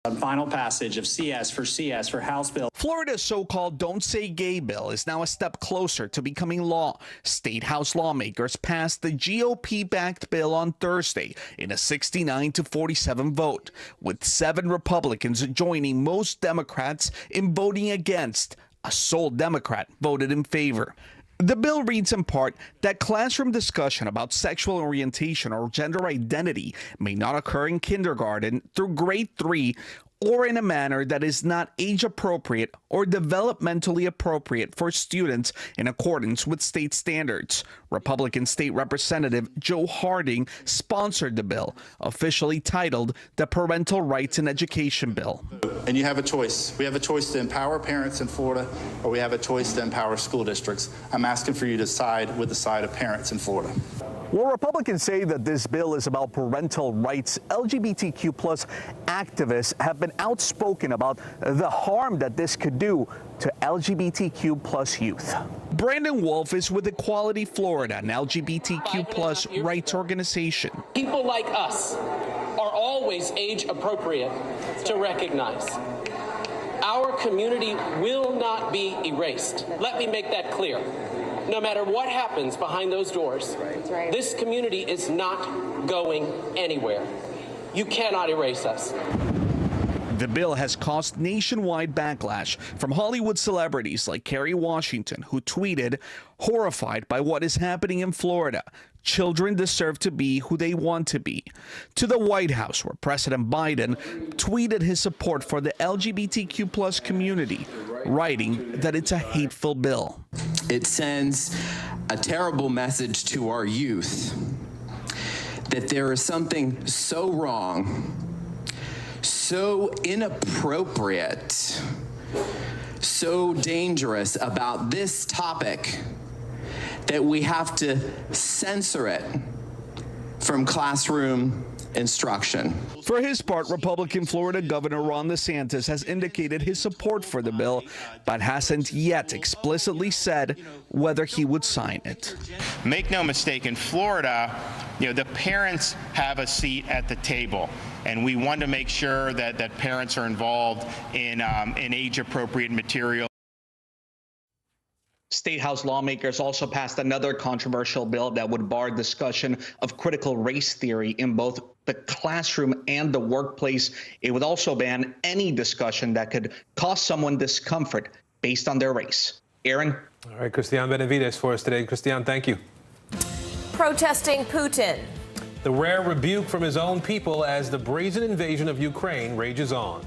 Speaker 27: On final passage of CS for House Bill.
Speaker 28: Florida's so-called Don't Say Gay bill is now a step closer to becoming law. State House lawmakers passed the GOP-backed bill on Thursday in a 69-47 vote, with 7 Republicans joining most Democrats in voting against. A sole Democrat voted in favor. The bill reads in part that classroom discussion about sexual orientation or gender identity may not occur in kindergarten through grade 3 or in a manner that is not age appropriate or developmentally appropriate for students in accordance with state standards. Republican State Representative Joe Harding sponsored the bill, officially titled the Parental Rights in Education Bill.
Speaker 2: And you have a choice. We have a choice to empower parents in Florida, or we have a choice to empower school districts. I'm asking for you to side with the side of parents in Florida.
Speaker 28: Well, Republicans say that this bill is about parental rights. LGBTQ plus activists have been outspoken about the harm that this could do to LGBTQ plus youth. Brandon Wolf is with Equality Florida, an LGBTQ plus rights organization.
Speaker 5: People like us are always age appropriate to recognize. Our community will not be erased. Let me make that clear. No matter what happens behind those doors, this community is not going anywhere. You cannot erase us.
Speaker 28: The bill has caused nationwide backlash from Hollywood celebrities like Kerry Washington, who tweeted, "Horrified by what is happening in Florida. Children deserve to be who they want to be," to the White House, where President Biden tweeted his support for the LGBTQ plus community, writing that it's a hateful bill.
Speaker 6: It sends a terrible message to our youth that there is something so wrong, so inappropriate, so dangerous about this topic that we have to censor it from classroom instruction.
Speaker 28: For his part, Republican Florida Governor Ron DeSantis has indicated his support for the bill, but hasn't yet explicitly said whether he would sign it.
Speaker 24: Make no mistake, in Florida, the parents have a seat at the table, and we want to make sure that parents are involved in age-appropriate material.
Speaker 26: State House lawmakers also passed another controversial bill that would bar discussion of critical race theory in both the classroom and the workplace. It would also ban any discussion that could cause someone discomfort based on their race. Aaron?
Speaker 1: All right, Christian Benavides for us today. Christian, thank you.
Speaker 16: Protesting Putin.
Speaker 1: The rare rebuke from his own people as the brazen invasion of Ukraine rages on.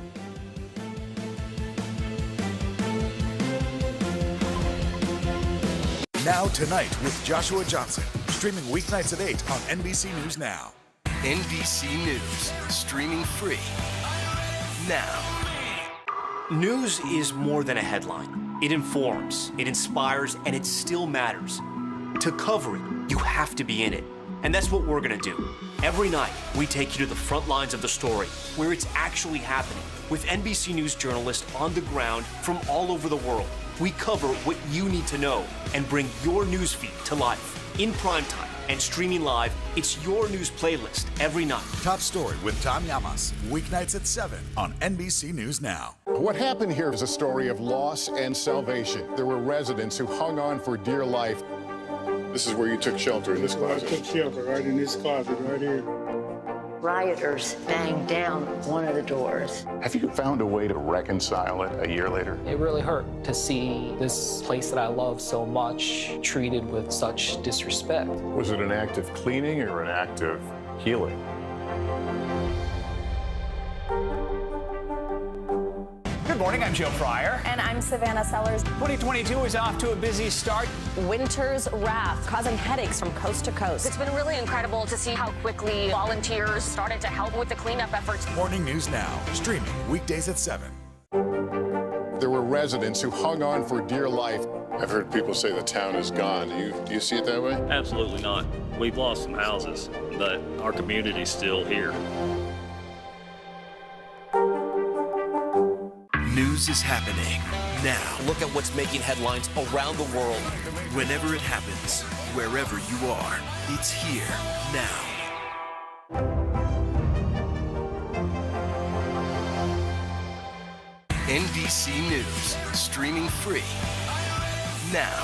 Speaker 12: Now Tonight with Joshua Johnson, streaming weeknights at 8 on NBC News Now.
Speaker 14: NBC News, streaming free now.
Speaker 10: News is more than a headline. It informs, it inspires, and it still matters. To cover it, you have to be in it. And that's what we're going to do. Every night, we take you to the front lines of the story, where it's actually happening, with NBC News journalists on the ground from all over the world. We cover what you need to know and bring your newsfeed to life. In primetime and streaming live, it's your news playlist every night.
Speaker 12: Top Story with Tom Llamas, weeknights at 7 on NBC News Now.
Speaker 17: What happened here is a story of loss and salvation. There were residents who hung on for dear life. This is where you took shelter, in this closet.
Speaker 18: I took shelter right in this closet right here.
Speaker 19: Rioters banged down one of the doors.
Speaker 17: Have you found a way to reconcile it a year later?
Speaker 20: It really hurt to see this place that I love so much treated with such disrespect.
Speaker 17: Was it an act of cleaning or an act of healing?
Speaker 3: Good morning, I'm Joe Fryer.
Speaker 21: And I'm Savannah Sellers.
Speaker 3: 2022 is off to a busy start.
Speaker 21: Winter's wrath causing headaches from coast to coast.
Speaker 4: It's been really incredible to see how quickly volunteers started to help with the cleanup efforts.
Speaker 12: Morning News Now, streaming weekdays at 7.
Speaker 17: There were residents who hung on for dear life. I've heard people say the town is gone. Do you see it that way?
Speaker 22: Absolutely not. We've lost some houses, but our community's still here.
Speaker 14: News is happening now.
Speaker 10: Look at what's making headlines around the world.
Speaker 14: Whenever it happens, wherever you are, it's here now. NBC News, streaming free now.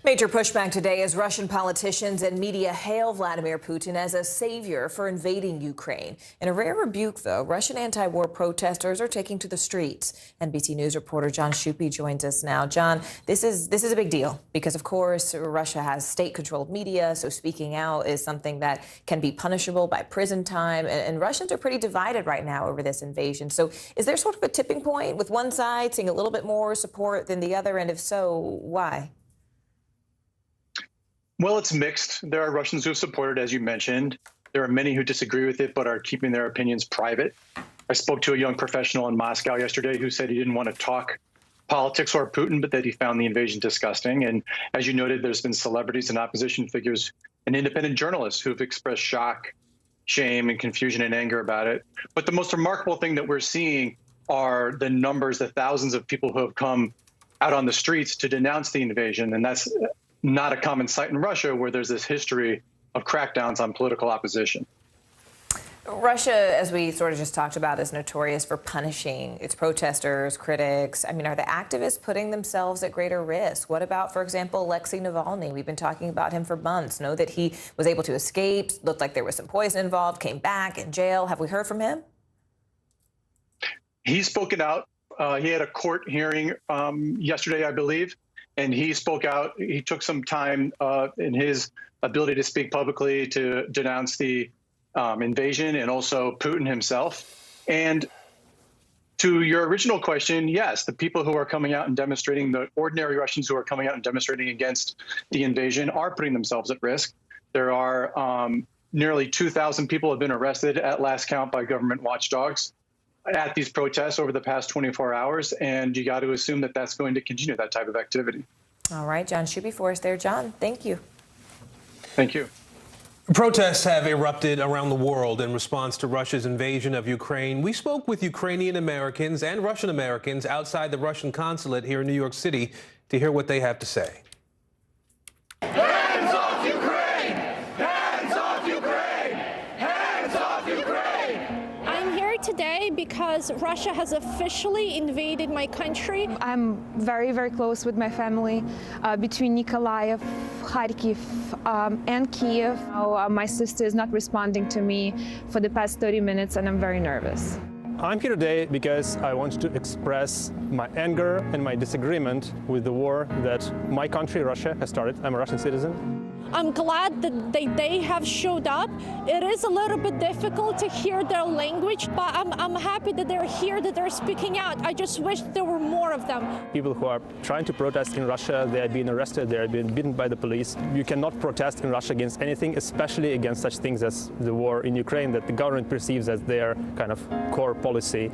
Speaker 16: Major pushback today as Russian politicians and media hail Vladimir Putin as a savior for invading Ukraine. In a rare rebuke, though, Russian anti-war protesters are taking to the streets. NBC News reporter John Shupe joins us now. John, this is a big deal because, of course, Russia has state-controlled media, so speaking out is something that can be punishable by prison time. And Russians are pretty divided right now over this invasion. So is there sort of a tipping point with one side seeing a little bit more support than the other? And if so, why?
Speaker 27: Well, it's mixed. There are Russians who have supported, as you mentioned. There are many who disagree with it, but are keeping their opinions private. I spoke to a young professional in Moscow yesterday who said he didn't want to talk politics or Putin, but that he found the invasion disgusting. And as you noted, there's been celebrities and opposition figures and independent journalists who've expressed shock, shame, and confusion and anger about it. But the most remarkable thing that we're seeing are the numbers, the thousands of people who have come out on the streets to denounce the invasion. And that's not a common sight in Russia, where there's this history of crackdowns on political opposition.
Speaker 16: Russia, as we sort of just talked about, is notorious for punishing its protesters, critics. I mean, are the activists putting themselves at greater risk? What about, for example, Alexei Navalny? We've been talking about him for months. Know that he was able to escape, looked like there was some poison involved, came back in jail. Have we heard from him? He's
Speaker 27: spoken out. He had a court hearing yesterday, I believe. And he spoke out. He took some time in his ability to speak publicly to denounce the invasion and also Putin himself. And to your original question, yes, the people who are coming out and demonstrating, the ordinary Russians who are coming out and demonstrating against the invasion are putting themselves at risk. There are nearly 2,000 people have been arrested at last count by government watchdogs at these protests over the past 24 hours, and you got to assume that that's going to continue, that type of activity.
Speaker 16: All right, John Shupe for us there. John, thank you.
Speaker 27: Thank you.
Speaker 1: Protests have erupted around the world in response to Russia's invasion of Ukraine. We spoke with Ukrainian Americans and Russian Americans outside the Russian consulate here in New York City to hear what they have to say.
Speaker 7: Hands off Ukraine! Hands off Ukraine! Hands off Ukraine!
Speaker 8: I'm here today because Russia has officially invaded my country.
Speaker 9: I'm very, very close with my family between Nikolaev, Kharkiv, and Kiev. My sister is not responding to me for the past 30 minutes, and I'm very nervous.
Speaker 11: I'm here today because I want to express my anger and my disagreement with the war that my country, Russia, has started. I'm a Russian citizen.
Speaker 8: I'm glad that they have showed up. It is a little bit difficult to hear their language, but I'm happy that they're here, that they're speaking out. I just wish there were more of them.
Speaker 11: People who are trying to protest in Russia, they are being arrested, they are being beaten by the police. You cannot protest in Russia against anything, especially against such things as the war in Ukraine that the government perceives as their kind of core policy.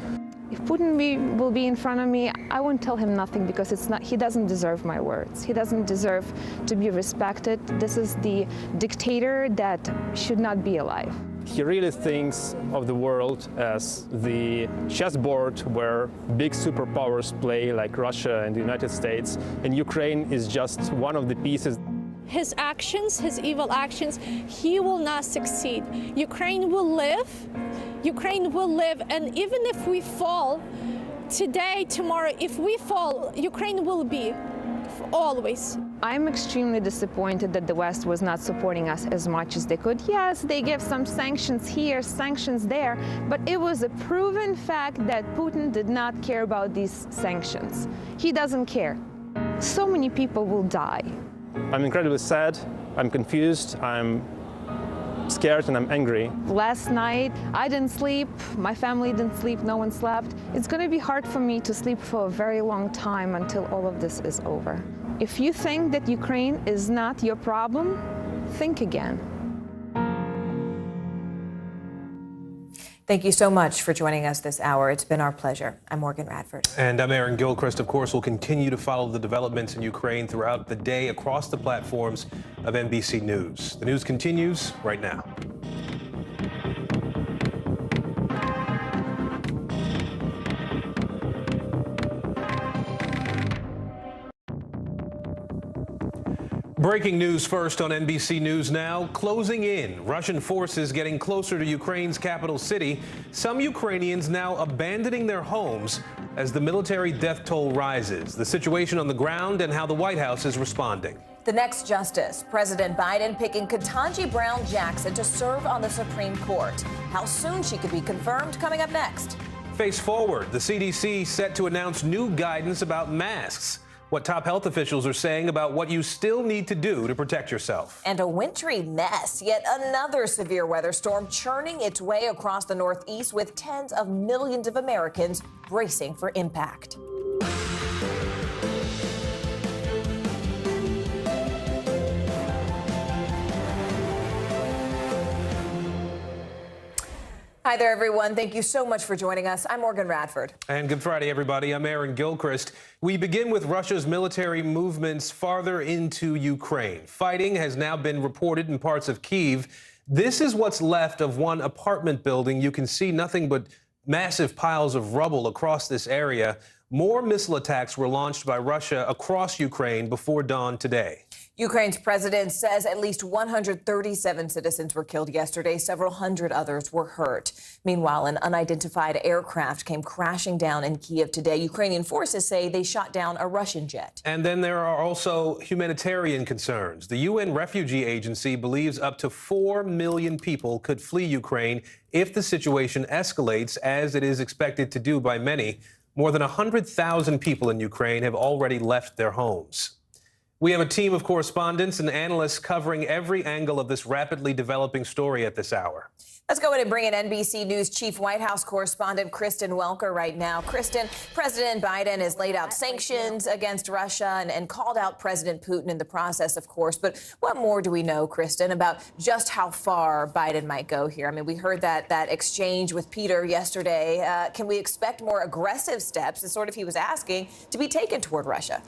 Speaker 9: If Putin will be in front of me, I won't tell him nothing because he doesn't deserve my words. He doesn't deserve to be respected. This is the dictator that should not be alive.
Speaker 11: He really thinks of the world as the chessboard where big superpowers play, like Russia and the United States, and Ukraine is just one of the pieces.
Speaker 8: His actions, his evil actions, he will not succeed. Ukraine will live. Ukraine will live, and even if we fall today, tomorrow, if we fall, Ukraine will be always.
Speaker 9: I'm extremely disappointed that the West was not supporting us as much as they could. Yes, they gave some sanctions here, sanctions there, but it was a proven fact that Putin did not care about these sanctions. He doesn't care. So many people will die.
Speaker 11: I'm incredibly sad, I'm confused, I'm scared, and I'm angry.
Speaker 9: Last night, I didn't sleep, my family didn't sleep, no one slept. It's going to be hard for me to sleep for a very long time until all of this is over. If you think that Ukraine is not your problem, think again.
Speaker 16: Thank you so much for joining us this hour. It's been our pleasure. I'm Morgan Radford.
Speaker 1: And I'm Aaron Gilchrist. Of course, we'll continue to follow the developments in Ukraine throughout the day across the platforms of NBC News. The news continues right now. Breaking news first on NBC News Now. Closing in. Russian forces getting closer to Ukraine's capital city. Some Ukrainians now abandoning their homes as the military death toll rises. The situation on the ground and how the White House is responding.
Speaker 16: The next justice, President Biden picking Ketanji Brown Jackson to serve on the Supreme Court. How soon she could be confirmed, coming up next.
Speaker 1: Face forward, the CDC set to announce new guidance about masks. What top health officials are saying about what you still need to do to protect yourself.
Speaker 16: And a wintry mess, yet another severe weather storm churning its way across the Northeast with tens of millions of Americans bracing for impact. Hi there, everyone. Thank you so much for joining us. I'm Morgan Radford.
Speaker 1: And good Friday, everybody. I'm Aaron Gilchrist. We begin with Russia's military movements farther into Ukraine. Fighting has now been reported in parts of Kyiv. This is what's left of one apartment building. You can see nothing but massive piles of rubble across this area. More missile attacks were launched by Russia across Ukraine before dawn today.
Speaker 16: Ukraine's president says at least 137 citizens were killed yesterday. Several hundred others were hurt. Meanwhile, an unidentified aircraft came crashing down in Kyiv today. Ukrainian forces say they shot down a Russian jet.
Speaker 1: And then there are also humanitarian concerns. The UN Refugee Agency believes up to 4 million people could flee Ukraine if the situation escalates, as it is expected to do by many. More than 100,000 people in Ukraine have already left their homes. We have a team of correspondents and analysts covering every angle of this rapidly developing story at this hour.
Speaker 16: Let's go ahead and bring in NBC News Chief White House correspondent Kristen Welker right now. Kristen, President Biden has laid out sanctions against Russia and called out President Putin in the process, of course. But what more do we know, Kristen, about just how far Biden might go here? I mean, we heard that exchange with Peter yesterday. Can we expect more aggressive steps, as sort of he was asking, to be taken toward Russia?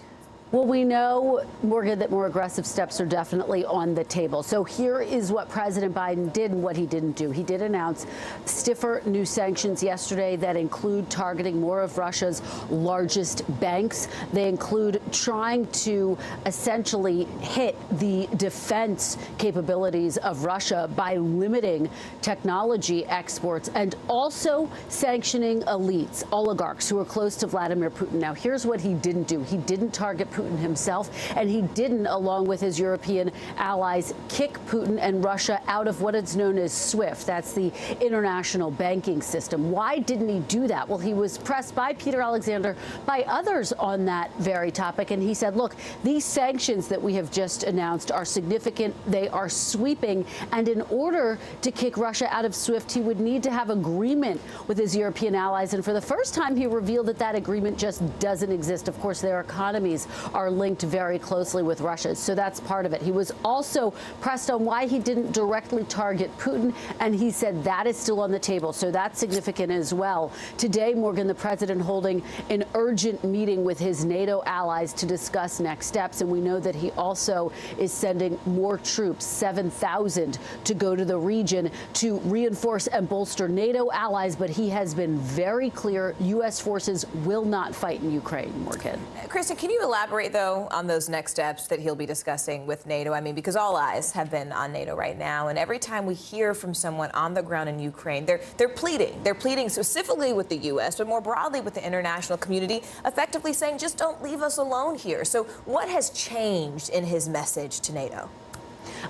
Speaker 2: Well, we know, Morgan, that more aggressive steps are definitely on the table. So here is what President Biden did and what he didn't do. He did announce stiffer new sanctions yesterday that include targeting more of Russia's largest banks. They include trying to essentially hit the defense capabilities of Russia by limiting technology exports and also sanctioning elites, oligarchs who are close to Vladimir Putin. Now, here's what he didn't do. He didn't target Putin himself, and he didn't, along with his European allies, kick Putin and Russia out of what is known as SWIFT. That's the international banking system. Why didn't he do that? Well, he was pressed by Peter Alexander, by others on that very topic, and he said, look, these sanctions that we have just announced are significant. They are sweeping, and in order to kick Russia out of SWIFT, he would need to have agreement with his European allies, and for the first time, he revealed that that agreement just doesn't exist. Of course, their economies are linked very closely with Russia's, so that's part of it. He was also pressed on why he didn't directly target Putin, and he said that is still on the table, so that's significant as well. Today, Morgan, the president holding an urgent meeting with his NATO allies to discuss next steps, and we know that he also is sending more troops, 7,000, to go to the region to reinforce and bolster NATO allies, but he has been very clear U.S. forces will not fight in Ukraine, Morgan.
Speaker 16: Kristen, can you elaborate, though, on those next steps that he'll be discussing with NATO? I mean, because all eyes have been on NATO right now, and every time we hear from someone on the ground in Ukraine, they're pleading. They're pleading specifically with the U.S., but more broadly with the international community, effectively saying, just don't leave us alone here. So what has changed in his message to NATO?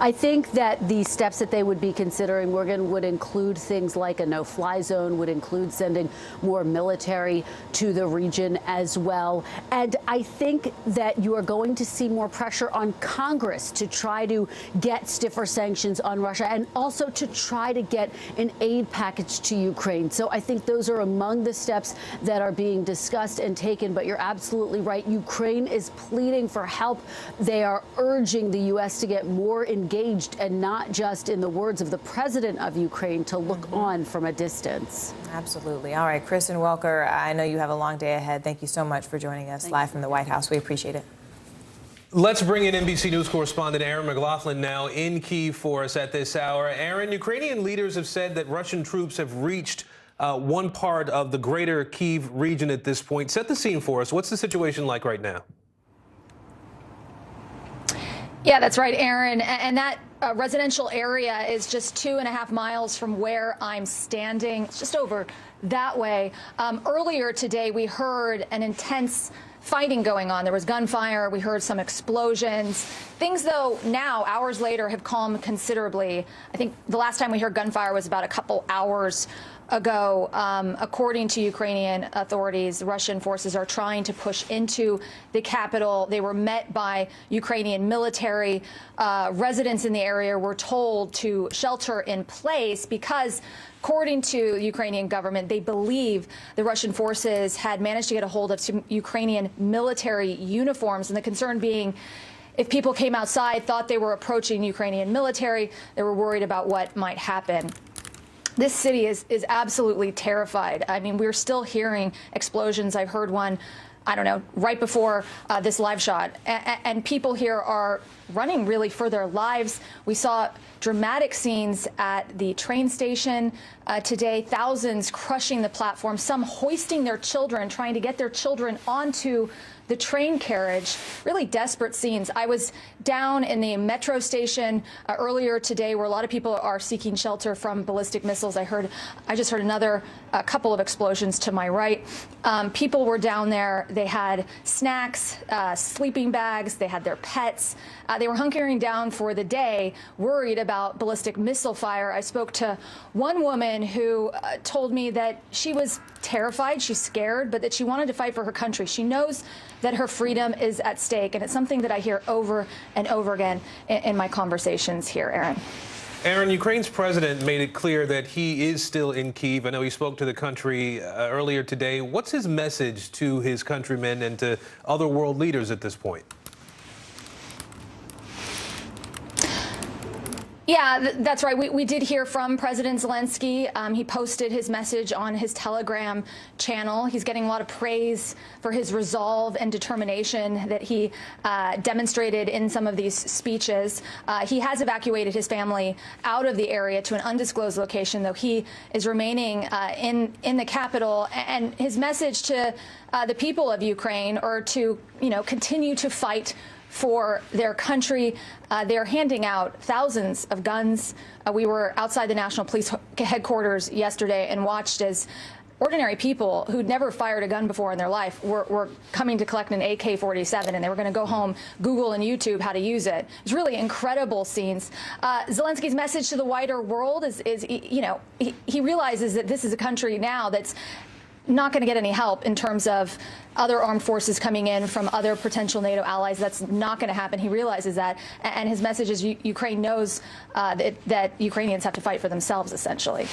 Speaker 2: I think that the steps that they would be considering, Morgan, would include things like a no-fly zone, would include sending more military to the region as well. And I think that you are going to see more pressure on Congress to try to get stiffer sanctions on Russia and also to try to get an aid package to Ukraine. So I think those are among the steps that are being discussed and taken. But you're absolutely right. Ukraine is pleading for help. They are urging the U.S. to get more engaged and not just, in the words of the president of Ukraine, to look on from a distance.
Speaker 16: Absolutely. All right, Kristen Welker, I know you have a long day ahead. Thank you so much for joining us live from the White House. We appreciate it.
Speaker 1: Let's bring in NBC News correspondent Aaron McLaughlin now in Kyiv for us at this hour. Aaron, Ukrainian leaders have said that Russian troops have reached one part of the greater Kyiv region at this point. Set the scene for us. What's the situation like right now?
Speaker 5: Yeah, that's right, Aaron. And that residential area is just 2.5 miles from where I'm standing. It's just over that way. Earlier today, we heard an intense fighting going on. There was gunfire. We heard some explosions. Things, though, now, hours later, have calmed considerably. I think the last time we heard gunfire was about a couple hours ago. According to Ukrainian authorities, Russian forces are trying to push into the capital. They were met by Ukrainian military. Residents in the area were told to shelter in place because, according to the Ukrainian government, they believe the Russian forces had managed to get a hold of some Ukrainian military uniforms. And the concern being, if people came outside, thought they were approaching Ukrainian military, they were worried about what might happen. This city is absolutely terrified. I mean, we're still hearing explosions. I've heard one, I don't know, right before this live shot. And people here are running really for their lives. We saw dramatic scenes at the train station today, thousands crushing the platform, some hoisting their children, trying to get their children onto the train carriage. Really desperate scenes. I was down in the metro station earlier today where a lot of people are seeking shelter from ballistic missiles. I just heard another couple of explosions to my right. People were down there. They had snacks, sleeping bags. They had their pets. They were hunkering down for the day, worried about ballistic missile fire. I spoke to one woman who told me that she was terrified, she's scared, but that she wanted to fight for her country. She knows that her freedom is at stake, and it's something that I hear over and over again in my conversations here, Aaron.
Speaker 1: Aaron, Ukraine's president made it clear that he is still in Kyiv. I know he spoke to the country earlier today. What's his message to his countrymen and to other world leaders at this point?
Speaker 5: Yeah, that's right. We did hear from President Zelensky. He posted his message on his Telegram channel. He's getting a lot of praise for his resolve and determination that he demonstrated in some of these speeches. He has evacuated his family out of the area to an undisclosed location, though he is remaining in the capital. And his message to the people of Ukraine are to, continue to fight for their country. They're handing out thousands of guns. We were outside the National Police headquarters yesterday and watched as ordinary people who'd never fired a gun before in their life were coming to collect an AK-47, and they were going to go home, Google and YouTube how to use it. It's really incredible scenes. Zelensky's message to the wider world is he realizes that this is a country now that's not going to get any help in terms of other armed forces coming in from other potential NATO allies. That's not going to happen. He realizes that. And his message is Ukraine knows that Ukrainians have to fight for themselves, essentially.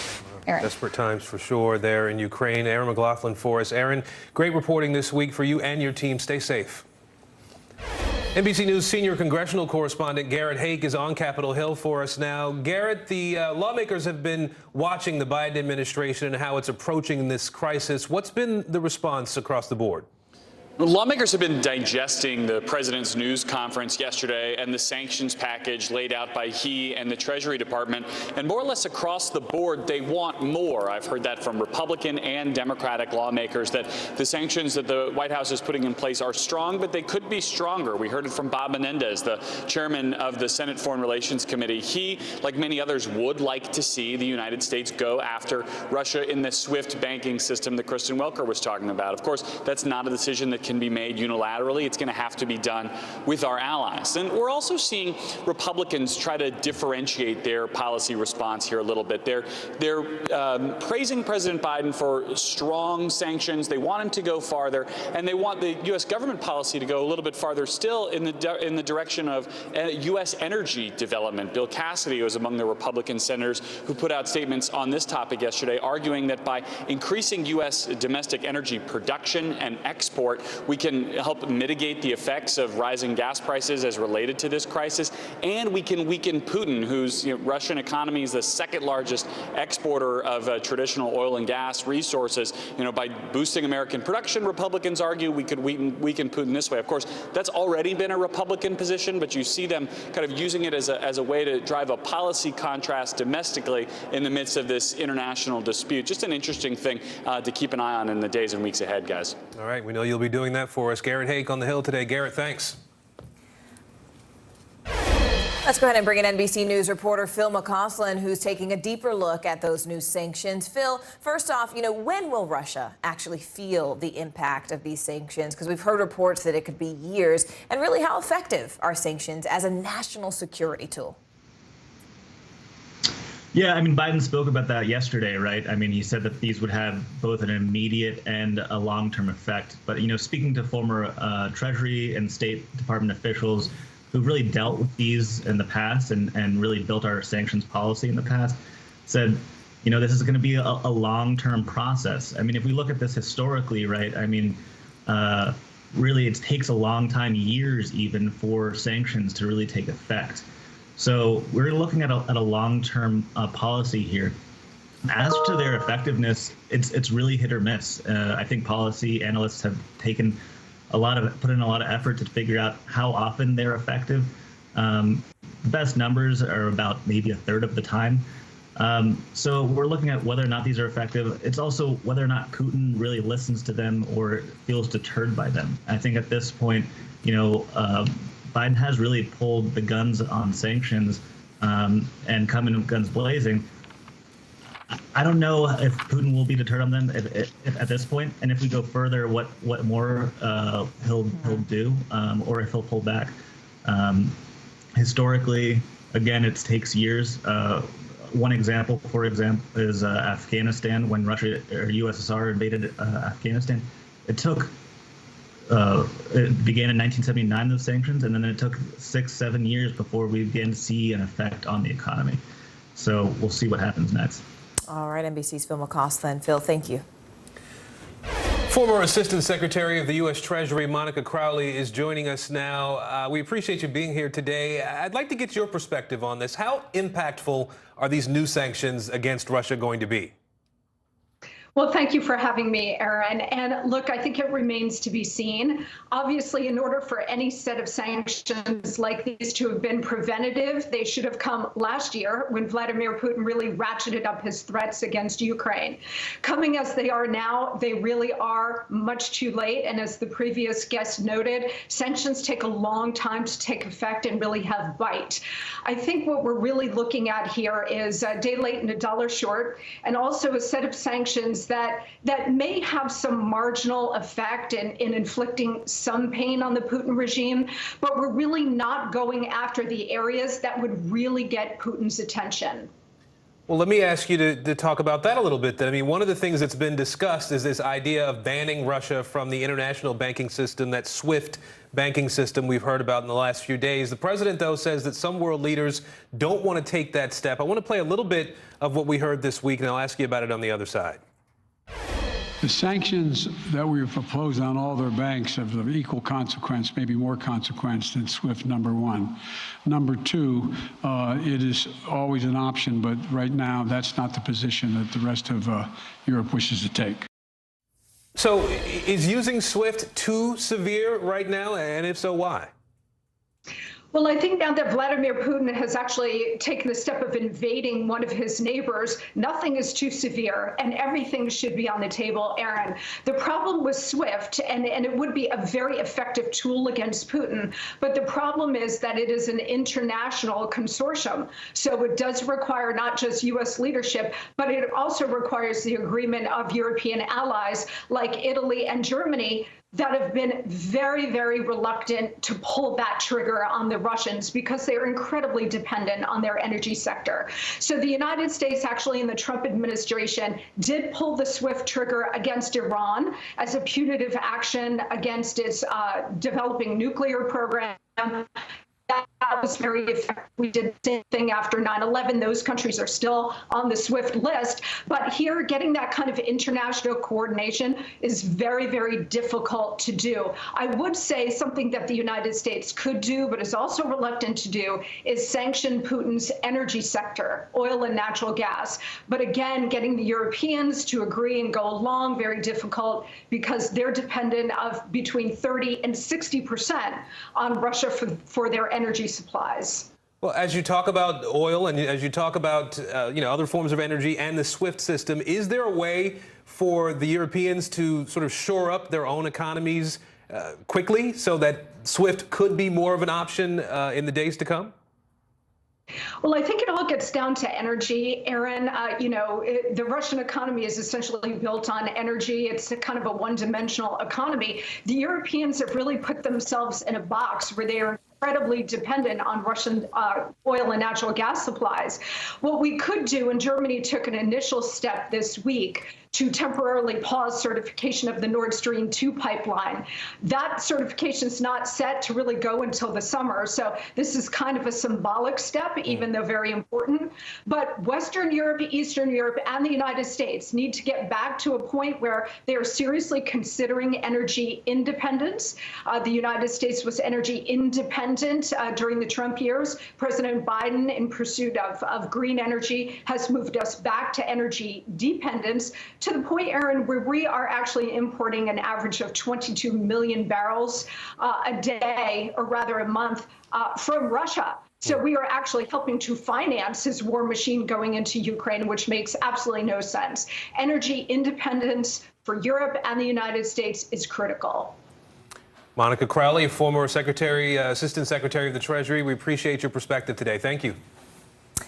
Speaker 5: Aaron.
Speaker 1: Desperate times for sure there in Ukraine. Aaron McLaughlin for us. Aaron, great reporting this week for you and your team. Stay safe. NBC News senior congressional correspondent Garrett Haake is on Capitol Hill for us now. Garrett, the lawmakers have been watching the Biden administration and how it's approaching this crisis. What's been the response across the board?
Speaker 6: Lawmakers have been digesting the president's news conference yesterday and the sanctions package laid out by he and the Treasury Department. And more or less across the board, they want more. I've heard that from Republican and Democratic lawmakers, that the sanctions that the White House is putting in place are strong, but they could be stronger. We heard it from Bob Menendez, the chairman of the Senate Foreign Relations Committee. He, like many others, would like to see the United States go after Russia in the SWIFT banking system that Kristen Welker was talking about. Of course, that's not a decision that can be made unilaterally. It's going to have to be done with our allies. And we're also seeing Republicans try to differentiate their policy response here a little bit. They're praising President Biden for strong sanctions. They want him to go farther, and they want the U.S. government policy to go a little bit farther still in the direction of U.S. energy development. Bill Cassidy was among the Republican senators who put out statements on this topic yesterday, arguing that by increasing U.S. domestic energy production and export, we can help mitigate the effects of rising gas prices as related to this crisis, and we can weaken Putin, whose Russian economy is the second largest exporter of traditional oil and gas resources. By boosting American production, Republicans argue we could weaken Putin this way. Of course, that's already been a Republican position, but you see them kind of using it as a way to drive a policy contrast domestically in the midst of this international dispute. Just an interesting thing to keep an eye on in the days and weeks ahead, guys.
Speaker 1: All right, we know you'll be doing that for us. Garrett Haake on the Hill today. Garrett, thanks.
Speaker 16: Let's go ahead and bring in NBC News reporter Phil McCausland, who's taking a deeper look at those new sanctions. Phil, first off, when will Russia actually feel the impact of these sanctions? Because we've heard reports that it could be years. And really, how effective are sanctions as a national security tool?
Speaker 13: Yeah, Biden spoke about that yesterday, right? He said that these would have both an immediate and a long-term effect. But, speaking to former Treasury and State Department officials who've really dealt with these in the past and really built our sanctions policy in the past, said, this is going to be a long-term process. If we look at this historically, right, really it takes a long time, years even, for sanctions to really take effect. So we're looking at a long-term policy here. As to their effectiveness, it's really hit or miss. I think policy analysts have put in a lot of effort to figure out how often they're effective. The best numbers are about maybe a third of the time. So we're looking at whether or not these are effective. It's also whether or not Putin really listens to them or feels deterred by them. I think at this point, Biden has really pulled the guns on sanctions and come in guns blazing. I don't know if Putin will be deterred on them if at this point, and if we go further, what more he'll do, or if he'll pull back. Historically, again, it takes years. One example, for example, is Afghanistan. When Russia or USSR invaded Afghanistan, it began in 1979, those sanctions, and then it took 6-7 years before we began to see an effect on the economy. So we'll see what happens next.
Speaker 16: All right, NBC's Phil McCausland. Phil, thank you.
Speaker 1: Former Assistant Secretary of the U.S. Treasury, Monica Crowley, is joining us now. We appreciate you being here today. I'd like to get your perspective on this. How impactful are these new sanctions against Russia going to be?
Speaker 15: Well, thank you for having me, Aaron. And look, I think it remains to be seen. Obviously, in order for any set of sanctions like these to have been preventative, they should have come last year when Vladimir Putin really ratcheted up his threats against Ukraine. Coming as they are now, they really are much too late. And as the previous guest noted, sanctions take a long time to take effect and really have bite. I think what we're really looking at here is a day late and a dollar short, and also a set of sanctions that may have some marginal effect in inflicting some pain on the Putin regime, but we're really not going after the areas that would really get Putin's attention.
Speaker 1: Well, let me ask you to talk about that a little bit then. One of the things that's been discussed is this idea of banning Russia from the international banking system, that SWIFT banking system we've heard about in the last few days. The president, though, says that some world leaders don't want to take that step. I want to play a little bit of what we heard this week, and I'll ask you about it on the other side.
Speaker 18: The sanctions that we have proposed on all their banks have of equal consequence, maybe more consequence than SWIFT, number one. Number two, it is always an option, but right now that's not the position that the rest of Europe wishes to take.
Speaker 1: So is using SWIFT too severe right now? And if so, why?
Speaker 15: Well, I think now that Vladimir Putin has actually taken the step of invading one of his neighbors, nothing is too severe and everything should be on the table, Aaron. The problem with SWIFT, and it would be a very effective tool against Putin, but the problem is that it is an international consortium. So it does require not just U.S. leadership, but it also requires the agreement of European allies like Italy and Germany that have been very, very reluctant to pull that trigger on the Russians because they are incredibly dependent on their energy sector. So the United States actually in the Trump administration did pull the SWIFT trigger against Iran as a punitive action against its developing nuclear program. That was very effective. We did the same thing after 9/11. Those countries are still on the SWIFT list. But here, getting that kind of international coordination is very, very difficult to do. I would say something that the United States could do, but is also reluctant to do, is sanction Putin's energy sector, oil and natural gas. But again, getting the Europeans to agree and go along, very difficult because they're dependent of between 30 and 60% on Russia for their energy supplies.
Speaker 1: Well, as you talk about oil and as you talk about other forms of energy and the SWIFT system, is there a way for the Europeans to sort of shore up their own economies quickly so that SWIFT could be more of an option in the days to come?
Speaker 15: Well, I think it all gets down to energy, Aaron. The Russian economy is essentially built on energy. It's a kind of a one-dimensional economy. The Europeans have really put themselves in a box where they are incredibly dependent on Russian oil and natural gas supplies. What we could do, and Germany took an initial step this week to temporarily pause certification of the Nord Stream 2 pipeline. That certification is not set to really go until the summer. So this is kind of a symbolic step, even though very important. But Western Europe, Eastern Europe, and the United States need to get back to a point where they are seriously considering energy independence. The United States was energy independent during the Trump years. President Biden, in pursuit of green energy, has moved us back to energy dependence, to the point, Aaron, where we are actually importing an average of 22 million barrels a day, or rather a month, from Russia. So we are actually helping to finance his war machine going into Ukraine, which makes absolutely no sense. Energy independence for Europe and the United States is critical.
Speaker 1: Monica Crowley, former Assistant Secretary of the Treasury, we appreciate your perspective today. Thank you.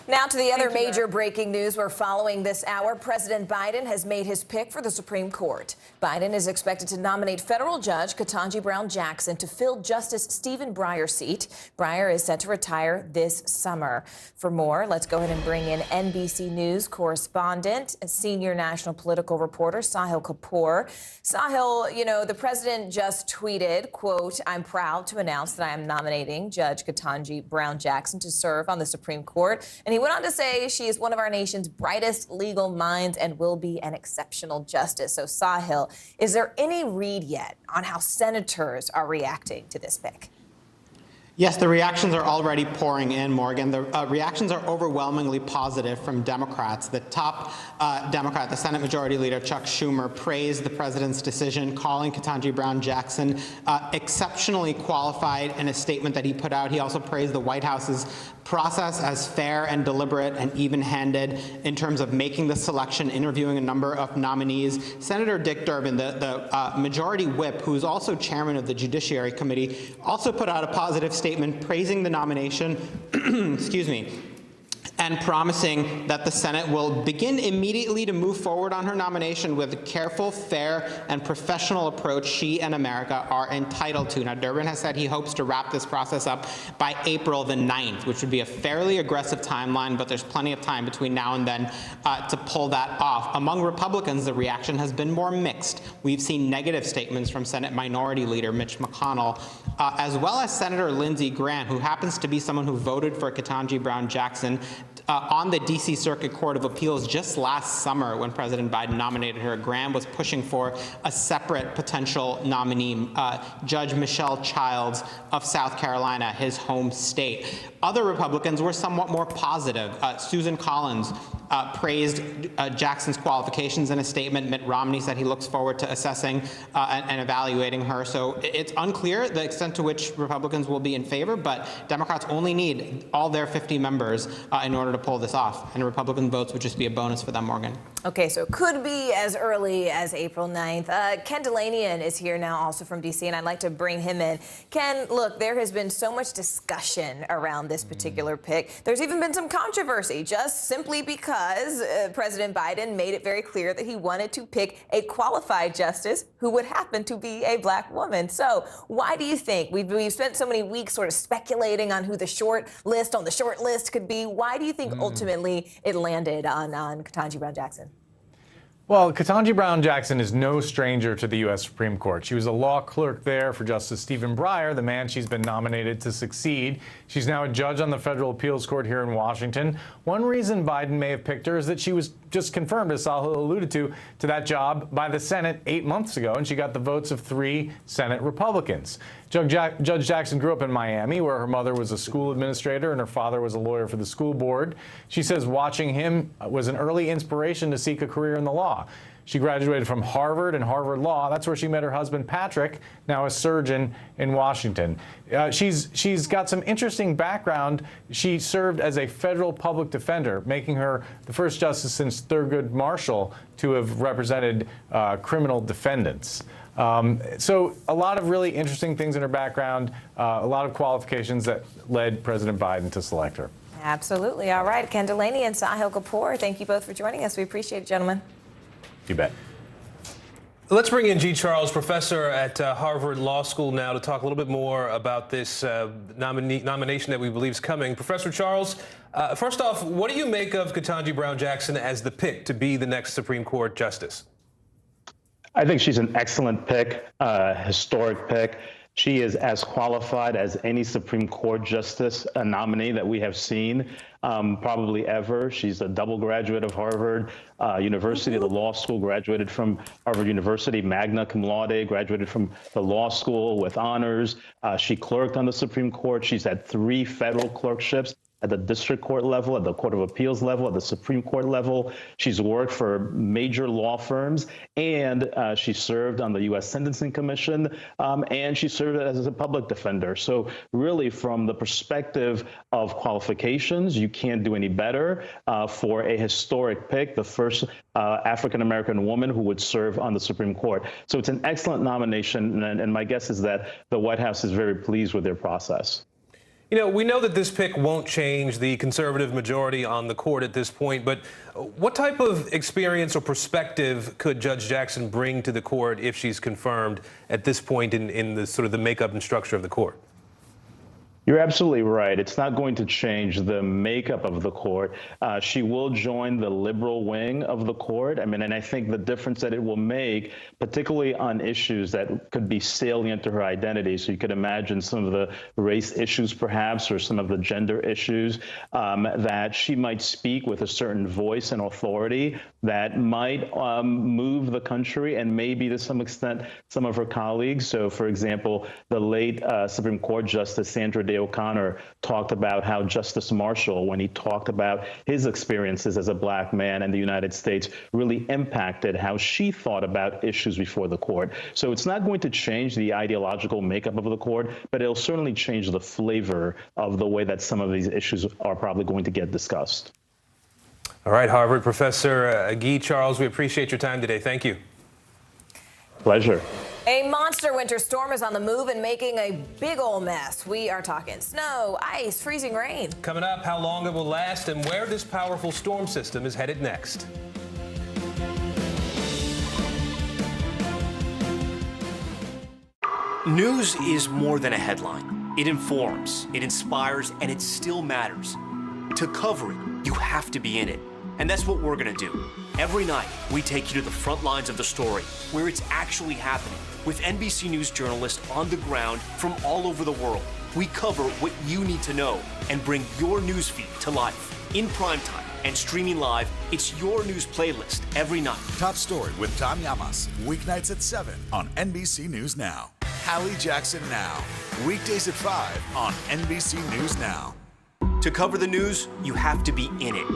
Speaker 16: Now to the other major breaking news we're following this hour. President Biden has made his pick for the Supreme Court. Biden is expected to nominate federal judge Ketanji Brown Jackson to fill Justice Stephen Breyer's seat. Breyer is set to retire this summer. For more, let's go ahead and bring in NBC News correspondent, senior national political reporter Sahil Kapoor. Sahil, the president just tweeted, quote, "I'm proud to announce that I am nominating Judge Ketanji Brown Jackson to serve on the Supreme Court." And he went on to say she is one of our nation's brightest legal minds and will be an exceptional justice. So, Sahil, is there any read yet on how senators are reacting to this pick?
Speaker 3: Yes, the reactions are already pouring in, Morgan. The reactions are overwhelmingly positive from Democrats. The top Democrat, the Senate Majority Leader Chuck Schumer, praised the president's decision, calling Ketanji Brown Jackson exceptionally qualified in a statement that he put out. He also praised the White House's process as fair and deliberate and even-handed in terms of making the selection, interviewing a number of nominees. Senator Dick Durbin, the majority whip, who's also chairman of the Judiciary Committee, also put out a positive statement praising the nomination, excuse me, and promising that the Senate will begin immediately to move forward on her nomination with a careful, fair, and professional approach she and America are entitled to. Now, Durbin has said he hopes to wrap this process up by April the 9th, which would be a fairly aggressive timeline, but there's plenty of time between now and then to pull that off. Among Republicans, the reaction has been more mixed. We've seen negative statements from Senate Minority Leader Mitch McConnell, as well as Senator Lindsey Graham, who happens to be someone who voted for Ketanji Brown Jackson on the D.C. Circuit Court of Appeals just last summer when President Biden nominated her. Graham was pushing for a separate potential nominee, Judge Michelle Childs of South Carolina, his home state. Other Republicans were somewhat more positive. Susan Collins praised Jackson's qualifications in a statement. Mitt Romney said he looks forward to assessing and evaluating her. So it's unclear the extent to which Republicans will be in favor, but Democrats only need all their 50 members in order to pull this off. And Republican votes would just be a bonus for them, Morgan.
Speaker 16: Okay, so it could be as early as April 9th. Ken Delanian is here now, also from D.C., and I'd like to bring him in. Ken, look, there has been so much discussion around this particular pick. There's even been some controversy, just simply because President Biden made it very clear that he wanted to pick a qualified justice who would happen to be a black woman. So why do you think we've spent so many weeks sort of speculating on who the short list could be? Why do you think ultimately it landed on Ketanji Brown Jackson?
Speaker 19: Well, Ketanji Brown Jackson is no stranger to the U.S. Supreme Court. She was a law clerk there for Justice Stephen Breyer, the man she's been nominated to succeed. She's now a judge on the Federal Appeals Court here in Washington. One reason Biden may have picked her is that she was just confirmed, as Sahil alluded to that job by the Senate 8 months ago, and she got the votes of 3 Senate Republicans. Judge Jackson grew up in Miami, where her mother was a school administrator and her father was a lawyer for the school board. She says watching him was an early inspiration to seek a career in the law. She graduated from Harvard and Harvard Law. That's where she met her husband, Patrick, now a surgeon in Washington. She's got some interesting background. She served as a federal public defender, making her the first justice since Thurgood Marshall to have represented criminal defendants. So a lot of really interesting things in her background, a lot of qualifications that led President Biden to select her.
Speaker 16: Absolutely. All right. Ken Delaney and Sahil Kapoor, thank you both for joining us. We appreciate it, gentlemen.
Speaker 19: You bet.
Speaker 1: Let's bring in G. Charles, professor at Harvard Law School now, to talk a little bit more about this nomination that we believe is coming. Professor Charles, first off, what do you make of Ketanji Brown Jackson as the pick to be the next Supreme Court justice?
Speaker 4: I think she's an excellent pick, historic pick. She is as qualified as any Supreme Court justice nominee that we have seen, probably ever. She's a double graduate of Harvard University, the law school, graduated from Harvard University, magna cum laude, graduated from the law school with honors. She clerked on the Supreme Court. She's had 3 federal clerkships at the district court level, at the Court of Appeals level, at the Supreme Court level. She's worked for major law firms, and she served on the U.S. Sentencing Commission, and she served as a public defender. So really, from the perspective of qualifications, you can't do any better for a historic pick, the first African-American woman who would serve on the Supreme Court. So it's an excellent nomination, and my guess is that the White House is very pleased with their process.
Speaker 1: You know, we know that this pick won't change the conservative majority on the court at this point, but what type of experience or perspective could Judge Jackson bring to the court if she's confirmed at this point in the sort of the makeup and structure of the court?
Speaker 4: You're absolutely right. It's not going to change the makeup of the court. She will join the liberal wing of the court. I mean, and I think the difference that it will make, particularly on issues that could be salient to her identity. So you could imagine some of the race issues, perhaps, or some of the gender issues, that she might speak with a certain voice and authority that might move the country and maybe to some extent some of her colleagues. So, for example, the late Supreme Court Justice Sandra Day O'Connor talked about how Justice Marshall, when he talked about his experiences as a black man in the United States, really impacted how she thought about issues before the court. So it's not going to change the ideological makeup of the court, but it'll certainly change the flavor of the way that some of these issues are probably going to get discussed.
Speaker 1: All right, Harvard professor Guy Charles, we appreciate your time today. Thank you.
Speaker 4: Pleasure.
Speaker 16: A monster winter storm is on the move and making a big old mess. We are talking snow, ice, freezing rain.
Speaker 1: Coming up, how long it will last and where this powerful storm system is headed next.
Speaker 10: News is more than a headline. It informs, it inspires, and it still matters. To cover it, you have to be in it. And that's what we're going to do. Every night, we take you to the front lines of the story, where it's actually happening, with NBC News journalists on the ground from all over the world. We cover what you need to know and bring your news feed to life. In primetime and streaming live, it's your news playlist every night.
Speaker 12: Top Story with Tom Llamas, weeknights at 7 on NBC News Now. Hallie Jackson Now, weekdays at 5 on NBC News Now.
Speaker 10: To cover the news, you have to be in it.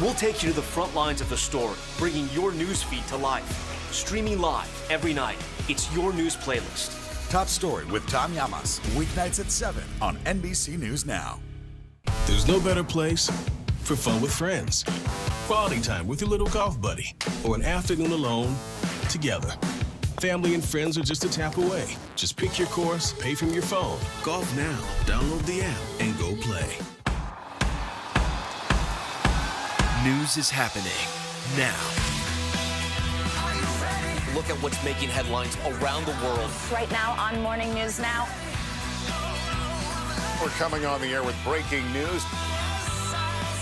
Speaker 10: We'll take you to the front lines of the story, bringing your news feed to life. Streaming live every night. It's your news playlist.
Speaker 12: Top Story with Tom Llamas, weeknights at 7 on NBC News Now.
Speaker 14: There's no better place for fun with friends. Quality time with your little golf buddy, or an afternoon alone together. Family and friends are just a tap away. Just pick your course, pay from your phone. Golf now. Download the app and go play.
Speaker 10: News is happening now. Look at what's making headlines around the world.
Speaker 20: Right now on Morning News Now.
Speaker 17: We're coming on the air with breaking news.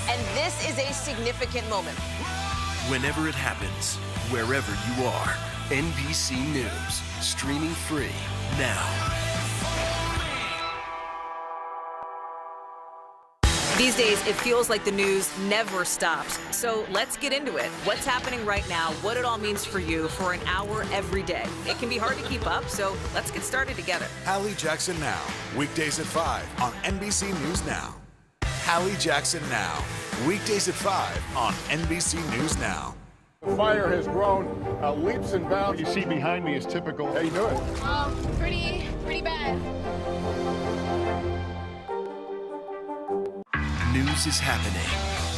Speaker 16: And this is a significant moment.
Speaker 22: Whenever it happens, wherever you are, NBC News, streaming free now.
Speaker 16: These days, it feels like the news never stops. So let's get into it. What's happening right now, what it all means for you for an hour every day. It can be hard to keep up, so let's get started together.
Speaker 12: Hallie Jackson Now, weekdays at 5 on NBC News Now. Hallie Jackson Now, weekdays at 5 on NBC News Now.
Speaker 17: The fire has grown leaps and bounds. What you see behind me is typical. How you doing?
Speaker 20: Pretty bad.
Speaker 22: News is happening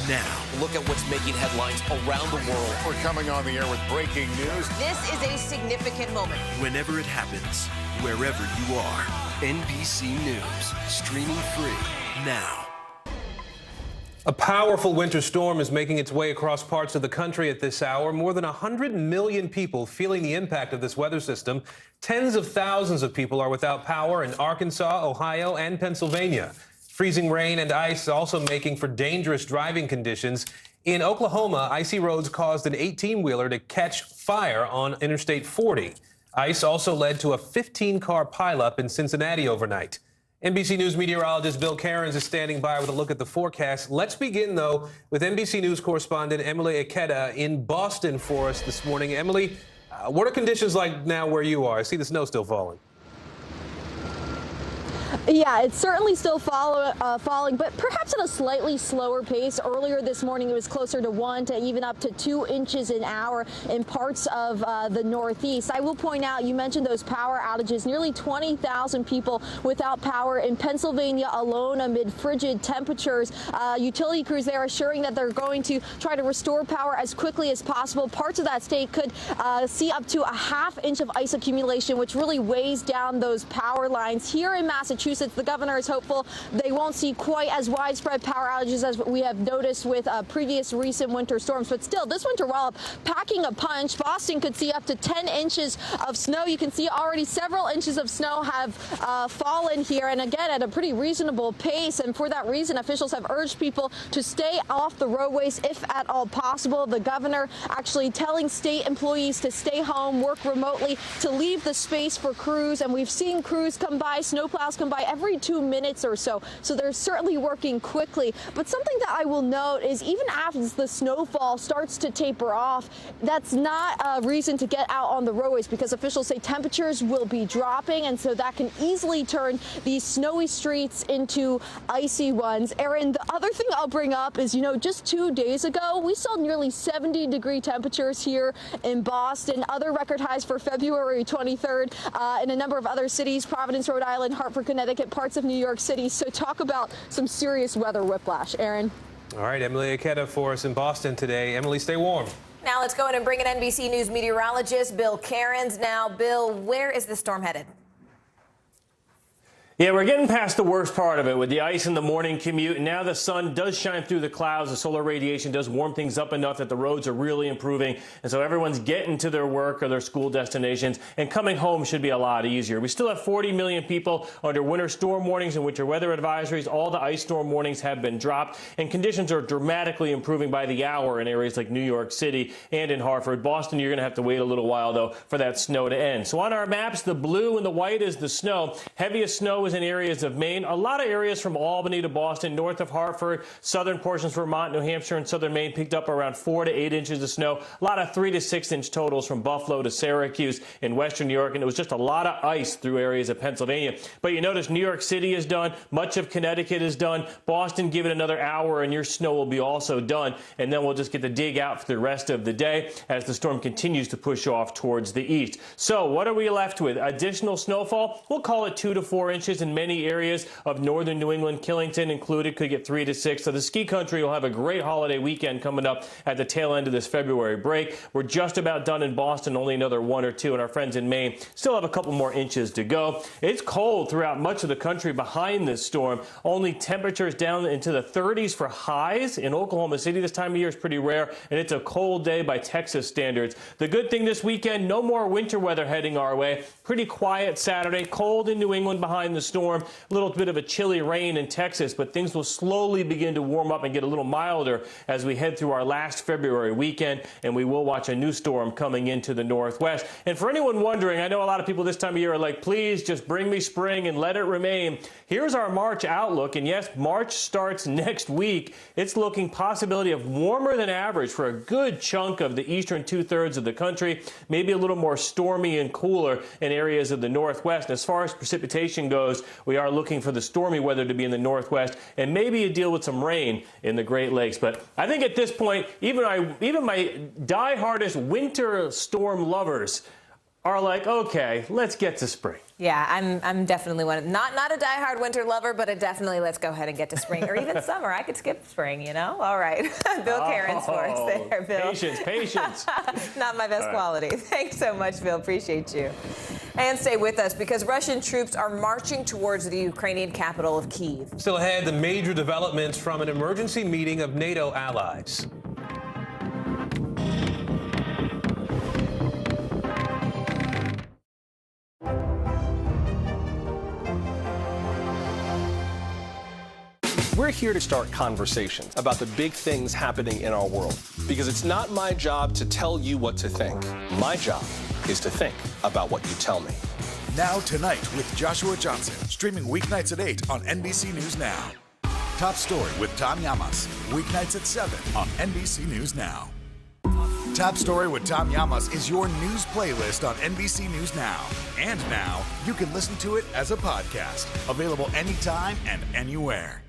Speaker 22: now.
Speaker 10: Look at what's making headlines around the world.
Speaker 17: We're coming on the air with breaking news.
Speaker 16: This is a significant moment.
Speaker 22: Whenever it happens, wherever you are, NBC News, streaming free now.
Speaker 1: A powerful winter storm is making its way across parts of the country at this hour. More than 100 million people feeling the impact of this weather system. Tens of thousands of people are without power in Arkansas, Ohio, and Pennsylvania. Freezing rain and ice also making for dangerous driving conditions. In Oklahoma, icy roads caused an 18-wheeler to catch fire on Interstate 40. Ice also led to a 15-car pileup in Cincinnati overnight. NBC News meteorologist Bill Cairns is standing by with a look at the forecast. Let's begin, though, with NBC News correspondent Emily Ikeda in Boston for us this morning. Emily, what are conditions like now where you are? I see the snow still falling.
Speaker 7: Yeah, it's certainly still falling, but perhaps at a slightly slower pace. Earlier this morning, it was closer to 1 to even up to 2 inches an hour in parts of the Northeast. I will point out, you mentioned those power outages, nearly 20,000 people without power in Pennsylvania alone amid frigid temperatures. Utility crews there assuring that they're going to try to restore power as quickly as possible. Parts of that state could see up to a ½ inch of ice accumulation, which really weighs down those power lines. Here in Massachusetts, the governor is hopeful they won't see quite as widespread power outages as we have noticed with previous recent winter storms. But still, this winter wallop packing a punch. Boston could see up to 10 inches of snow. You can see already several inches of snow have fallen here, and again at a pretty reasonable pace. And for that reason, officials have urged people to stay off the roadways if at all possible. The governor actually telling state employees to stay home, work remotely, to leave the space for crews. And we've seen crews come by, snowplows come by every 2 minutes or so. So they're certainly working quickly. But something that I will note is even as the snowfall starts to taper off, that's not a reason to get out on the roadways, because officials say temperatures will be dropping, and so that can easily turn these snowy streets into icy ones. Aaron, the other thing I'll bring up is, just 2 days ago, we saw nearly 70-degree temperatures here in Boston, other record highs for February 23rd in a number of other cities, Providence, Rhode Island, Hartford, Connecticut, parts of New York City. So talk about some serious weather whiplash. Aaron.
Speaker 1: All right, Emily Ikeda for us in Boston today. Emily, stay warm.
Speaker 16: Now let's go in and bring in NBC News meteorologist Bill Cairns. Now, Bill, where is the storm headed?
Speaker 21: Yeah, we're getting past the worst part of it with the ice in the morning commute. And now the sun does shine through the clouds. The solar radiation does warm things up enough that the roads are really improving. And so everyone's getting to their work or their school destinations, and coming home should be a lot easier. We still have 40 million people under winter storm warnings and winter weather advisories. All the ice storm warnings have been dropped, and conditions are dramatically improving by the hour in areas like New York City and in Hartford. Boston, you're going to have to wait a little while, though, for that snow to end. So on our maps, the blue and the white is the snow. Heaviest snow is in areas of Maine. A lot of areas from Albany to Boston, north of Hartford, southern portions of Vermont, New Hampshire, and southern Maine picked up around 4 to 8 inches of snow. A lot of 3 to 6 inch totals from Buffalo to Syracuse in western New York, and it was just a lot of ice through areas of Pennsylvania. But you notice New York City is done. Much of Connecticut is done. Boston, give it another hour and your snow will be also done. And then we'll just get the dig out for the rest of the day as the storm continues to push off towards the east. So what are we left with? Additional snowfall? We'll call it 2 to 4 inches in many areas of northern New England, Killington included, could get 3 to 6. So the ski country will have a great holiday weekend coming up at the tail end of this February break. We're just about done in Boston, only another 1 or 2, and our friends in Maine still have a couple more inches to go. It's cold throughout much of the country behind this storm. Only temperatures down into the 30s for highs in Oklahoma City this time of year is pretty rare, and it's a cold day by Texas standards. The good thing this weekend, no more winter weather heading our way. Pretty quiet Saturday, cold in New England behind the storm. A little bit of a chilly rain in Texas, but things will slowly begin to warm up and get a little milder as we head through our last February weekend, and we will watch a new storm coming into the northwest. And for anyone wondering, I know a lot of people this time of year are like, please just bring me spring and let it remain. Here's our March outlook, and yes, March starts next week. It's looking possibility of warmer than average for a good chunk of the eastern 2/3 of the country, maybe a little more stormy and cooler in areas of the northwest. As far as precipitation goes, we are looking for the stormy weather to be in the northwest and maybe a deal with some rain in the Great Lakes. But I think at this point, even my die-hardest winter storm lovers are like, okay, let's get to spring.
Speaker 16: Yeah, I'm definitely one of, not a diehard winter lover, but definitely let's go ahead and get to spring or even summer. I could skip spring, All right. Bill Cairns for us there, Bill.
Speaker 21: Patience.
Speaker 16: Not my best quality. Thanks so much, Bill. Appreciate you. And stay with us because Russian troops are marching towards the Ukrainian capital of Kyiv.
Speaker 1: Still ahead, the major developments from an emergency meeting of NATO allies.
Speaker 8: We're here to start conversations about the big things happening in our world, because it's not my job to tell you what to think. My job is to think about what you tell me.
Speaker 12: Now Tonight with Joshua Johnson, streaming weeknights at 8 on NBC News Now. Top Story with Tom Llamas, weeknights at 7 on NBC News Now. Top Story with Tom Llamas is your news playlist on NBC News Now. And now, you can listen to it as a podcast, available anytime and anywhere.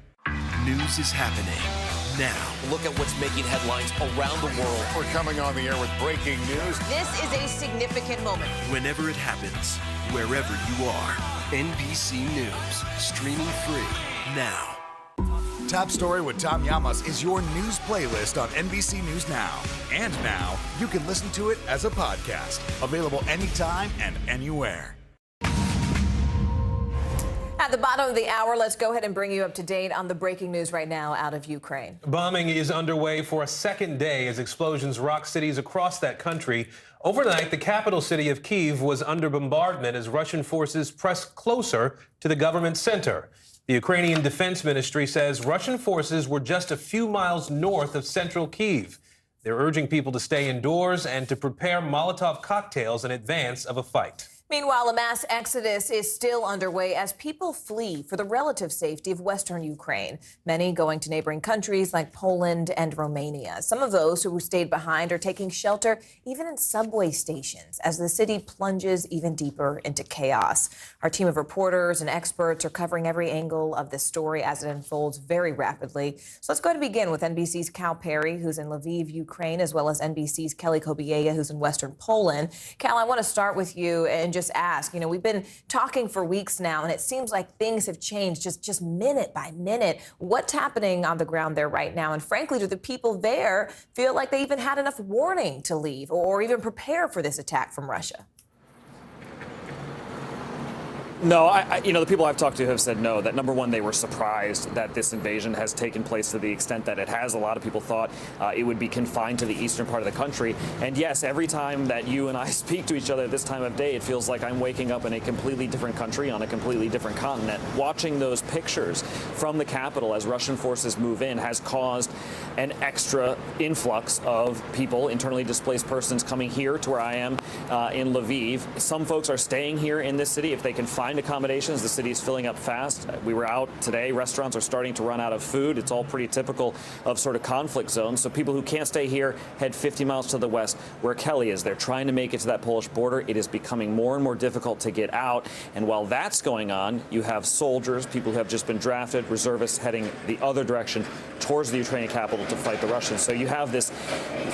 Speaker 22: News is happening now.
Speaker 10: Look at what's making headlines around the world.
Speaker 17: We're coming on the air with breaking news.
Speaker 16: This is a significant moment.
Speaker 22: Whenever it happens, wherever you are, NBC News, streaming free now.
Speaker 12: Top Story with Tom Llamas is your news playlist on NBC News Now. And now, you can listen to it as a podcast, available anytime and anywhere.
Speaker 16: At the bottom of the hour, let's go ahead and bring you up to date on the breaking news right now out of Ukraine.
Speaker 1: Bombing is underway for a second day as explosions rock cities across that country. Overnight, the capital city of Kyiv was under bombardment as Russian forces pressed closer to the government center. The Ukrainian Defense Ministry says Russian forces were just a few miles north of central Kyiv. They're urging people to stay indoors and to prepare Molotov cocktails in advance of a fight.
Speaker 16: Meanwhile, a mass exodus is still underway as people flee for the relative safety of western Ukraine, many going to neighboring countries like Poland and Romania. Some of those who stayed behind are taking shelter even in subway stations as the city plunges even deeper into chaos. Our team of reporters and experts are covering every angle of this story as it unfolds very rapidly. So let's go ahead and begin with NBC's Cal Perry, who's in Lviv, Ukraine, as well as NBC's Kelly Kobiela, who's in western Poland. Cal, I want to start with you and just ask, we've been talking for weeks now, and it seems like things have changed just minute by minute. What's happening on the ground there right now? And frankly, do the people there feel like they even had enough warning to leave or even prepare for this attack from Russia?
Speaker 6: No, the people I've talked to have said no, that number one, they were surprised that this invasion has taken place to the extent that it has. A lot of people thought it would be confined to the eastern part of the country. And yes, every time that you and I speak to each other at this time of day, it feels like I'm waking up in a completely different country on a completely different continent. Watching those pictures from the capital as Russian forces move in has caused an extra influx of people, internally displaced persons, coming here to where I am in Lviv. Some folks are staying here in this city if they can find accommodations. The city is filling up fast. We were out today. Restaurants are starting to run out of food. It's all pretty typical of sort of conflict zones. So people who can't stay here head 50 miles to the west where Kelly is. They're trying to make it to that Polish border. It is becoming more and more difficult to get out. And while that's going on, you have soldiers, people who have just been drafted, reservists heading the other direction towards the Ukrainian capital to fight the Russians. So you have this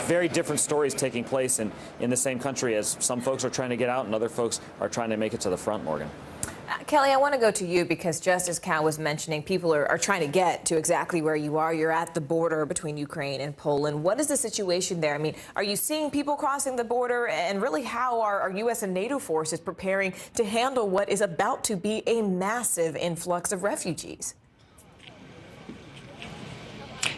Speaker 6: very different stories taking place in the same country as some folks are trying to get out and other folks are trying to make it to the front, Morgan.
Speaker 16: Kelly, I want to go to you because just as Cal was mentioning, people are trying to get to exactly where you are. You're at the border between Ukraine and Poland. What is the situation there? I mean, are you seeing people crossing the border? And really, how are U.S. and NATO forces preparing to handle what is about to be a massive influx of refugees?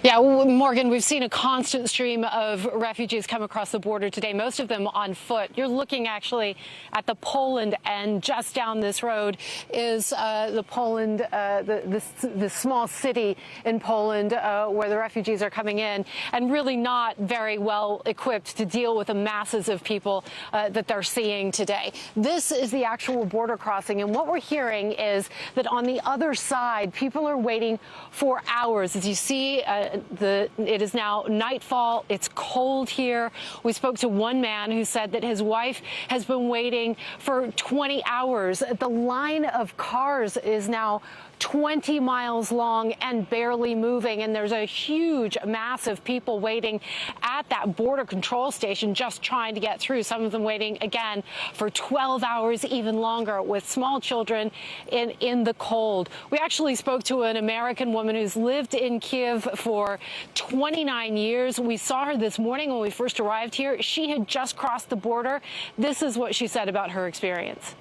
Speaker 11: Yeah, Morgan, we've seen a constant stream of refugees come across the border today, most of them on foot. You're looking actually at the Poland end. Just down this road is the Poland, the small city in Poland where the refugees are coming in, and really not very well equipped to deal with the masses of people that they're seeing today. This is the actual border crossing, and what we're hearing is that on the other side, people are waiting for hours. As you see, it is now nightfall. It's cold here. We spoke to one man who said that his wife has been waiting for 20 hours. The line of cars is now 20 miles long and barely moving, and there's a huge mass of people waiting at that border control station just trying to get through. Some of them waiting again for 12 hours, even longer, with small children in the cold. We actually spoke to an American woman who's lived in Kyiv for 29 years. We saw her this morning when we first arrived here. She had just crossed the border. This is what she said about her experience.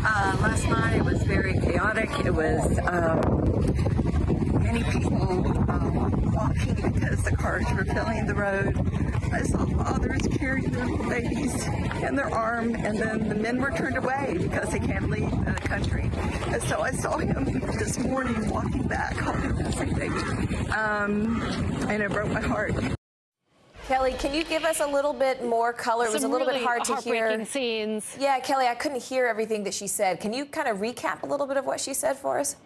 Speaker 2: Last night it was very chaotic. It was many people walking because the cars were filling the road. I saw fathers carrying their babies in their arm, and then the men were turned away because they can't leave the country. And so I saw him this morning walking back, holding this baby, and it broke my heart.
Speaker 16: Kelly, can you give us a little bit more color? It was a little bit hard to hear.
Speaker 11: Scenes.
Speaker 16: Yeah, Kelly, I couldn't hear everything that she said. Can you kind of recap a little bit of what she said for us?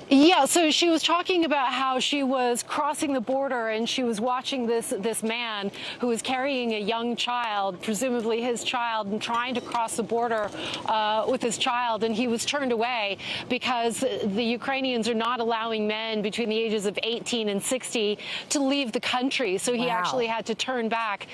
Speaker 11: Yeah, so she was talking about how she was crossing the border and she was watching this man who was carrying a young child, presumably his child, and trying to cross the border with his child, and he was turned away because the Ukrainians are not allowing men between the ages of 18 and 60 to leave the country. So he actually had to turn back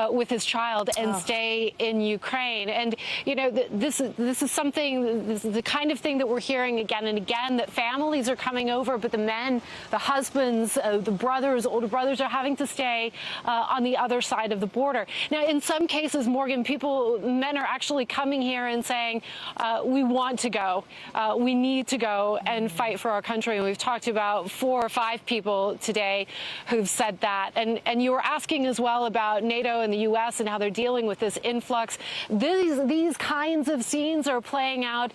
Speaker 11: with his child and stay in Ukraine. And, you know, this is something, this is the kind of thing that we're hearing again and again, that families are coming over, but the men, the husbands, the brothers, older brothers are having to stay on the other side of the border. Now, in some cases, Morgan, men are actually coming here and saying, we want to go, we need to go and fight for our country. And we've talked about 4 or 5 people today who've said that. And you were asking as well about NATO and the U.S. and how they're dealing with this influx. These kinds of scenes are playing out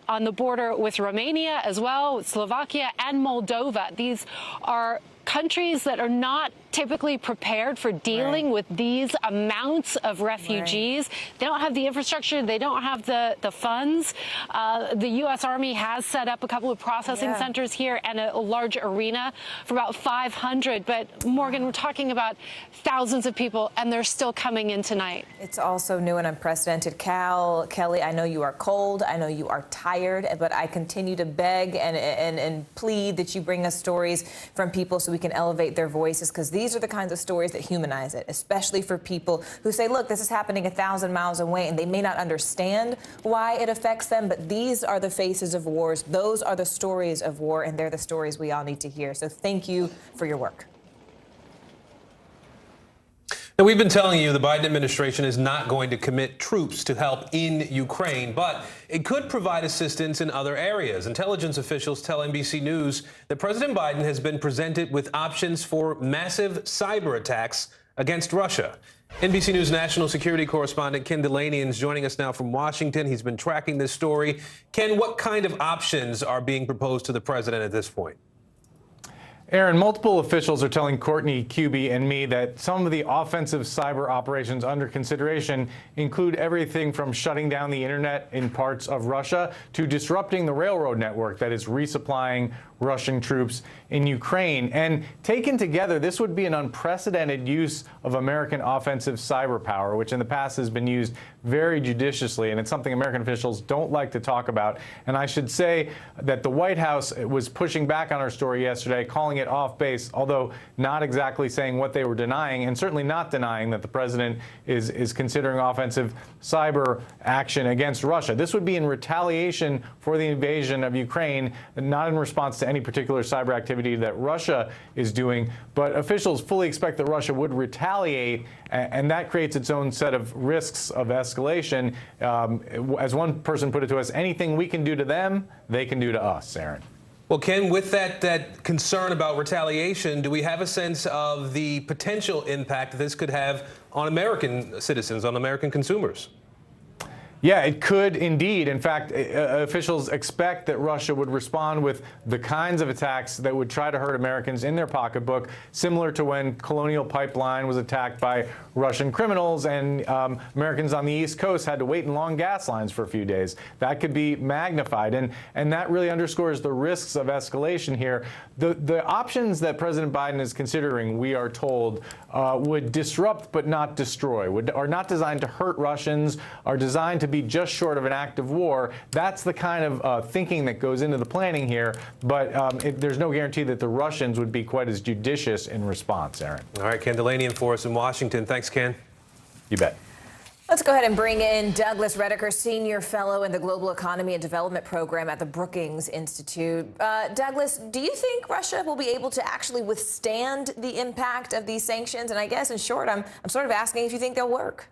Speaker 11: on the border with Romania as well, with Slovakia and Moldova. These are countries that are not typically prepared for dealing with these amounts of refugees. They don't have the infrastructure. They don't have the funds. The U.S. Army has set up a couple of processing centers here and a large arena for about 500. But, Morgan, we're talking about thousands of people, and they're still coming in tonight.
Speaker 16: It's also new and unprecedented. Kelly, I know you are cold. I know you are tired, but I continue to beg and plead that you bring us stories from people so we can elevate their voices, because these are the kinds of stories that humanize it, especially for people who say, look, this is happening 1,000 miles away, and they may not understand why it affects them, but these are the faces of wars. Those are the stories of war, and they're the stories we all need to hear. So thank you for your work.
Speaker 1: Now, we've been telling you the Biden administration is not going to commit troops to help in Ukraine, but it could provide assistance in other areas. Intelligence officials tell NBC News that President Biden has been presented with options for massive cyber attacks against Russia. NBC News national security correspondent Ken Delaney is joining us now from Washington. He's been tracking this story. Ken, what kind of options are being proposed to the president at this point?
Speaker 19: Aaron, multiple officials are telling Courtney, QB, and me that some of the offensive cyber operations under consideration include everything from shutting down the internet in parts of Russia to disrupting the railroad network that is resupplying Russian troops in Ukraine. And taken together, this would be an unprecedented use of American offensive cyber power, which in the past has been used very judiciously, and it's something American officials don't like to talk about. And I should say that the White House was pushing back on our story yesterday, calling it off base, although not exactly saying what they were denying, and certainly not denying that the president is considering offensive cyber action against Russia. This would be in retaliation for the invasion of Ukraine, not in response to any particular cyber activity that Russia is doing. But officials fully expect that Russia would retaliate, and that creates its own set of risks of escalation. As one person put it to us, anything we can do to them, they can do to us, Aaron.
Speaker 1: Well, Ken, with that concern about retaliation, do we have a sense of the potential impact this could have on American citizens, on American consumers?
Speaker 19: Yeah, it could indeed. In fact, officials expect that Russia would respond with the kinds of attacks that would try to hurt Americans in their pocketbook, similar to when Colonial Pipeline was attacked by Russian criminals and Americans on the East Coast had to wait in long gas lines for a few days. That could be magnified, and that really underscores the risks of escalation here. The options that President Biden is considering, we are told, would disrupt but not destroy, are not designed to hurt Russians, are designed to be just short of an act of war. That's the kind of thinking that goes into the planning here, but there's no guarantee that the Russians would be quite as judicious in response, Aaron.
Speaker 1: All right, Ken Delaney for us in Washington. Thanks, Ken.
Speaker 19: You bet.
Speaker 16: Let's go ahead and bring in Douglas Redeker, Senior Fellow in the Global Economy and Development Program at the Brookings Institute. Douglas, do you think Russia will be able to actually withstand the impact of these sanctions? And I guess, in short, I'm sort of asking if you think they'll work.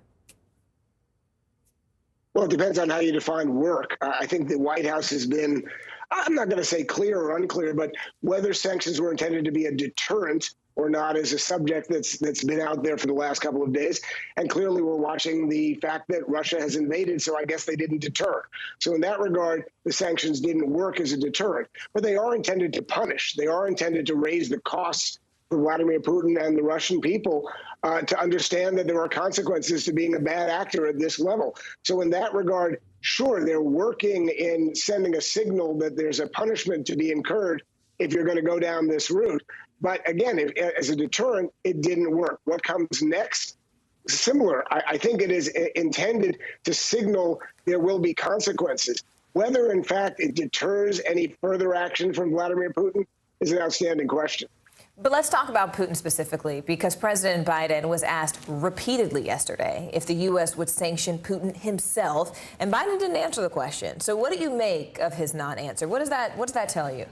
Speaker 5: Well, it depends on how you define work. I think the White House has been, I'm not going to say clear or unclear, but whether sanctions were intended to be a deterrent or not is a subject that's been out there for the last couple of days. And clearly we're watching the fact that Russia has invaded, so I guess they didn't deter. So in that regard, the sanctions didn't work as a deterrent. But they are intended to punish. They are intended to raise the costs for Vladimir Putin and the Russian people to understand that there are consequences to being a bad actor at this level. So in that regard, sure, they're working in sending a signal that there's a punishment to be incurred if you're going to go down this route. But again, as a deterrent, it didn't work. What comes next? Similar. I think it is intended to signal there will be consequences. Whether, in fact, it deters any further action from Vladimir Putin is an outstanding question.
Speaker 16: But let's talk about Putin specifically, because President Biden was asked repeatedly yesterday if the U.S. would sanction Putin himself, and Biden didn't answer the question. So what do you make of his non-answer? What does that tell you?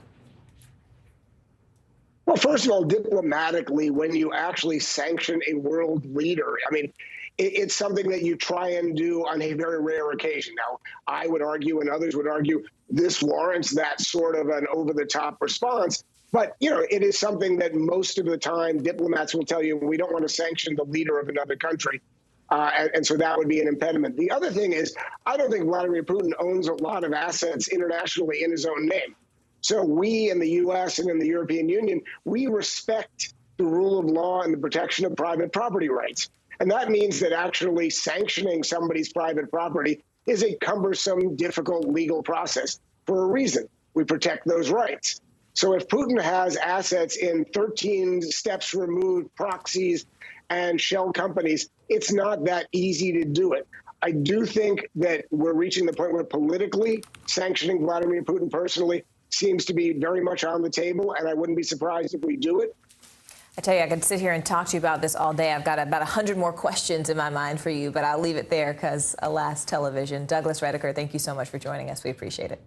Speaker 5: Well, first of all, diplomatically, when you actually sanction a world leader, I mean, it's something that you try and do on a very rare occasion. Now, I would argue, and others would argue, this warrants that sort of an over-the-top response. But, you know, it is something that most of the time diplomats will tell you, we don't want to sanction the leader of another country. And so that would be an impediment. The other thing is, I don't think Vladimir Putin owns a lot of assets internationally in his own name. So we in the U.S. and in the European Union, we respect the rule of law and the protection of private property rights. And that means that actually sanctioning somebody's private property is a cumbersome, difficult legal process for a reason. We protect those rights. So if Putin has assets in 13 steps removed proxies and shell companies, it's not that easy to do it. I do think that we're reaching the point where politically sanctioning Vladimir Putin personally seems to be very much on the table, and I wouldn't be surprised if we do it.
Speaker 16: I tell you, I could sit here and talk to you about this all day. I've got about 100 more questions in my mind for you, but I'll leave it there because, alas, television. Douglas Redeker, thank you so much for joining us. We appreciate it.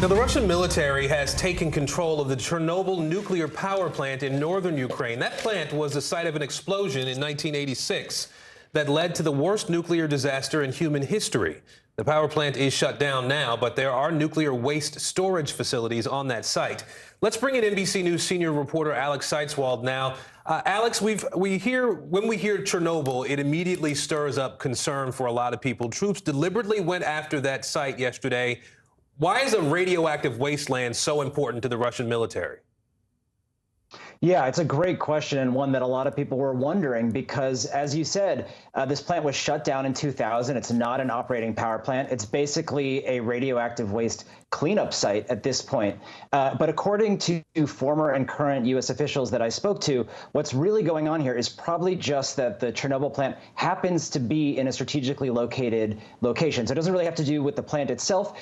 Speaker 1: Now, the Russian military has taken control of the Chernobyl nuclear power plant in northern Ukraine. That plant was the site of an explosion in 1986 that led to the worst nuclear disaster in human history. The power plant is shut down now, but there are nuclear waste storage facilities on that site. Let's bring in NBC News senior reporter Alex Seitzwald now. Alex, when we hear Chernobyl, it immediately stirs up concern for a lot of people. Troops deliberately went after that site yesterday. Why is a radioactive wasteland so important to the Russian military?
Speaker 9: Yeah, it's a great question, and one that a lot of people were wondering because, as you said, this plant was shut down in 2000. It's not an operating power plant. It's basically a radioactive waste cleanup site at this point. But according to former and current U.S. officials that I spoke to, what's really going on here is probably just that the Chernobyl plant happens to be in a strategically located location. So it doesn't really have to do with the plant itself,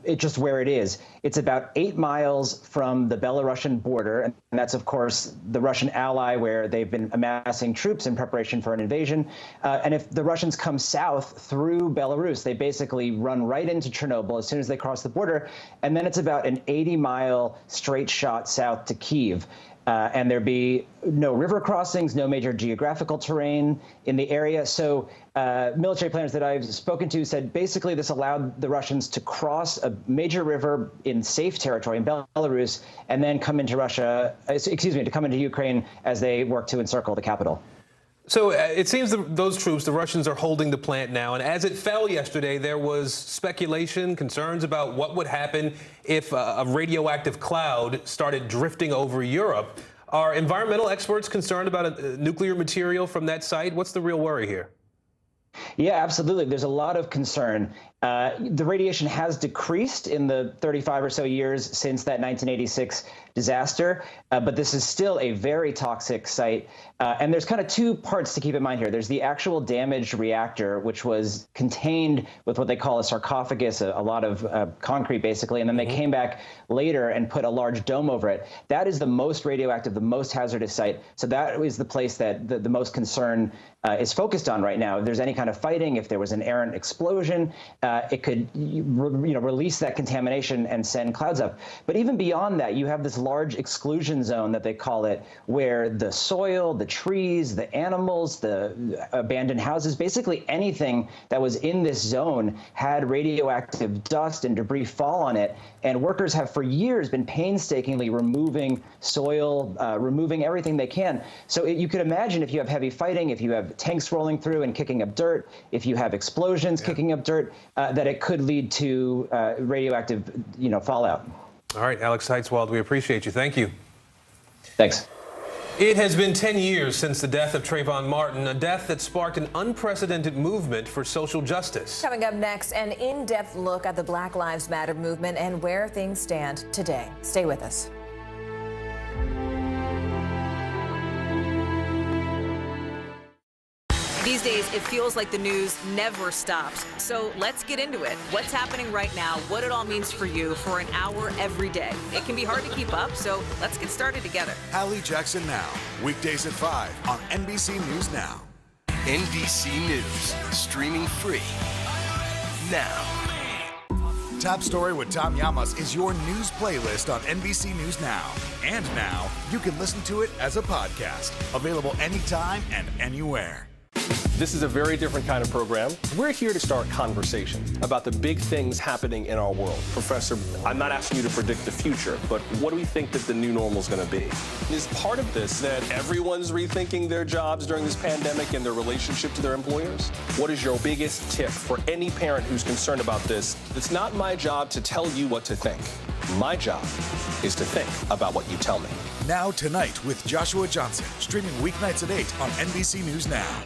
Speaker 9: it's just where it is. It's about 8 miles from the Belarusian border, and that's, of course, the Russian ally where they've been amassing troops in preparation for an invasion. And if the Russians come south through Belarus, they basically run right into Chernobyl as soon as they cross the border. And then it's about an 80-mile straight shot south to Kyiv. And there'd be no river crossings, no major geographical terrain in the area. So military planners that I've spoken to said basically this allowed the Russians to cross a major river in safe territory in Belarus and then come into to come into Ukraine as they work to encircle the capital.
Speaker 1: So it seems those troops, the Russians, are holding the plant now. And as it fell yesterday, there was speculation, concerns about what would happen if a radioactive cloud started drifting over Europe. Are environmental experts concerned about nuclear material from that site? What's the real worry here?
Speaker 9: Yeah, absolutely. There's a lot of concern. The radiation has decreased in the 35 or so years since that 1986 disaster, but this is still a very toxic site. And there's kind of two parts to keep in mind here. There's the actual damaged reactor, which was contained with what they call a sarcophagus, a lot of concrete, basically. And then they came back later and put a large dome over it. That is the most radioactive, the most hazardous site. So that is the place that the most concern is focused on right now. If there's any kind of fighting, if there was an errant explosion, it could release that contamination and send clouds up. But even beyond that, you have this large exclusion zone that they call it, where the soil, the trees, the animals, the abandoned houses, basically anything that was in this zone had radioactive dust and debris fall on it. And workers have for years been painstakingly removing soil, removing everything they can. So you could imagine if you have heavy fighting, if you have tanks rolling through and kicking up dirt, if you have explosions kicking up dirt, that it could lead to radioactive, fallout.
Speaker 1: All right, Alex Heitzwald, we appreciate you. Thank you.
Speaker 9: Thanks.
Speaker 1: It has been 10 years since the death of Trayvon Martin, a death that sparked an unprecedented movement for social justice.
Speaker 16: Coming up next, an in-depth look at the Black Lives Matter movement and where things stand today. Stay with us.
Speaker 13: These days, it feels like the news never stops. So let's get into it. What's happening right now, what it all means for you for an hour every day. It can be hard to keep up, so let's get started together.
Speaker 12: Hallie Jackson Now, weekdays at 5 on NBC News Now.
Speaker 22: NBC News, streaming free now.
Speaker 12: Top Story with Tom Llamas is your news playlist on NBC News Now. And now, you can listen to it as a podcast. Available anytime and anywhere.
Speaker 8: This is a very different kind of program. We're here to start conversations about the big things happening in our world. Professor, I'm not asking you to predict the future, but what do we think that the new normal is going to be? Is part of this that everyone's rethinking their jobs during this pandemic and their relationship to their employers? What is your biggest tip for any parent who's concerned about this? It's not my job to tell you what to think. My job is to think about what you tell me.
Speaker 12: Now Tonight with Joshua Johnson, streaming weeknights at 8 on NBC News Now.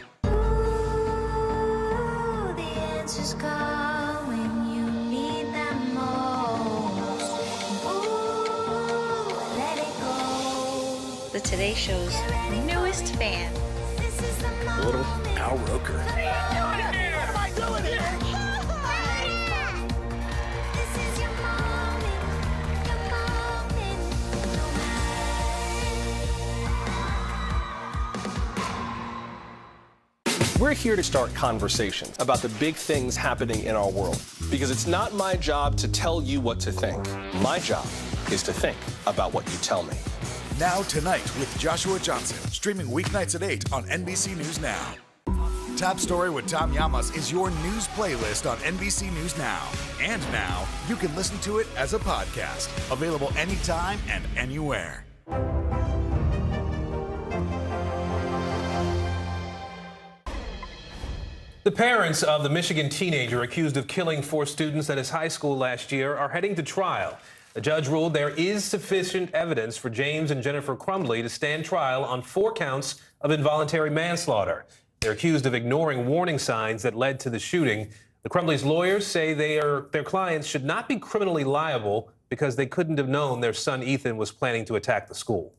Speaker 18: Just call when you need them most. Ooh, let it go. The Today Show's newest fan.
Speaker 12: A little Al Roker.
Speaker 18: What am I doing here? This is your moment. Your
Speaker 8: We're here to start conversations about the big things happening in our world, because it's not my job to tell you what to think. My job is to think about what you tell me.
Speaker 12: Now Tonight with Joshua Johnson, streaming weeknights at 8 on NBC News Now. Top Story with Tom Llamas is your news playlist on NBC News Now. And now, you can listen to it as a podcast. Available anytime and anywhere.
Speaker 1: The parents of the Michigan teenager accused of killing 4 students at his high school last year are heading to trial. The judge ruled there is sufficient evidence for James and Jennifer Crumbley to stand trial on 4 counts of involuntary manslaughter. They're accused of ignoring warning signs that led to the shooting. The Crumbleys' lawyers say their clients should not be criminally liable because they couldn't have known their son Ethan was planning to attack the school.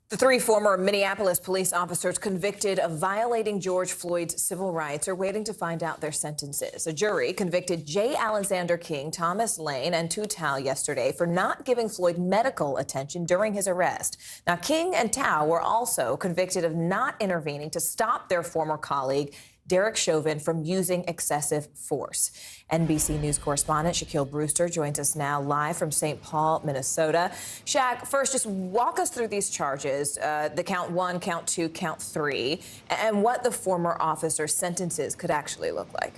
Speaker 16: The 3 former Minneapolis police officers convicted of violating George Floyd's civil rights are waiting to find out their sentences. A jury convicted J. Alexander King, Thomas Lane, and Tu Tao yesterday for not giving Floyd medical attention during his arrest. Now, King and Tao were also convicted of not intervening to stop their former colleague, Derek Chauvin, from using excessive force. NBC News correspondent Shaquille Brewster joins us now live from St. Paul, Minnesota. Shaq, first, just walk us through these charges, the count 1, count 2, count 3, and what the former officers' sentences could actually look like.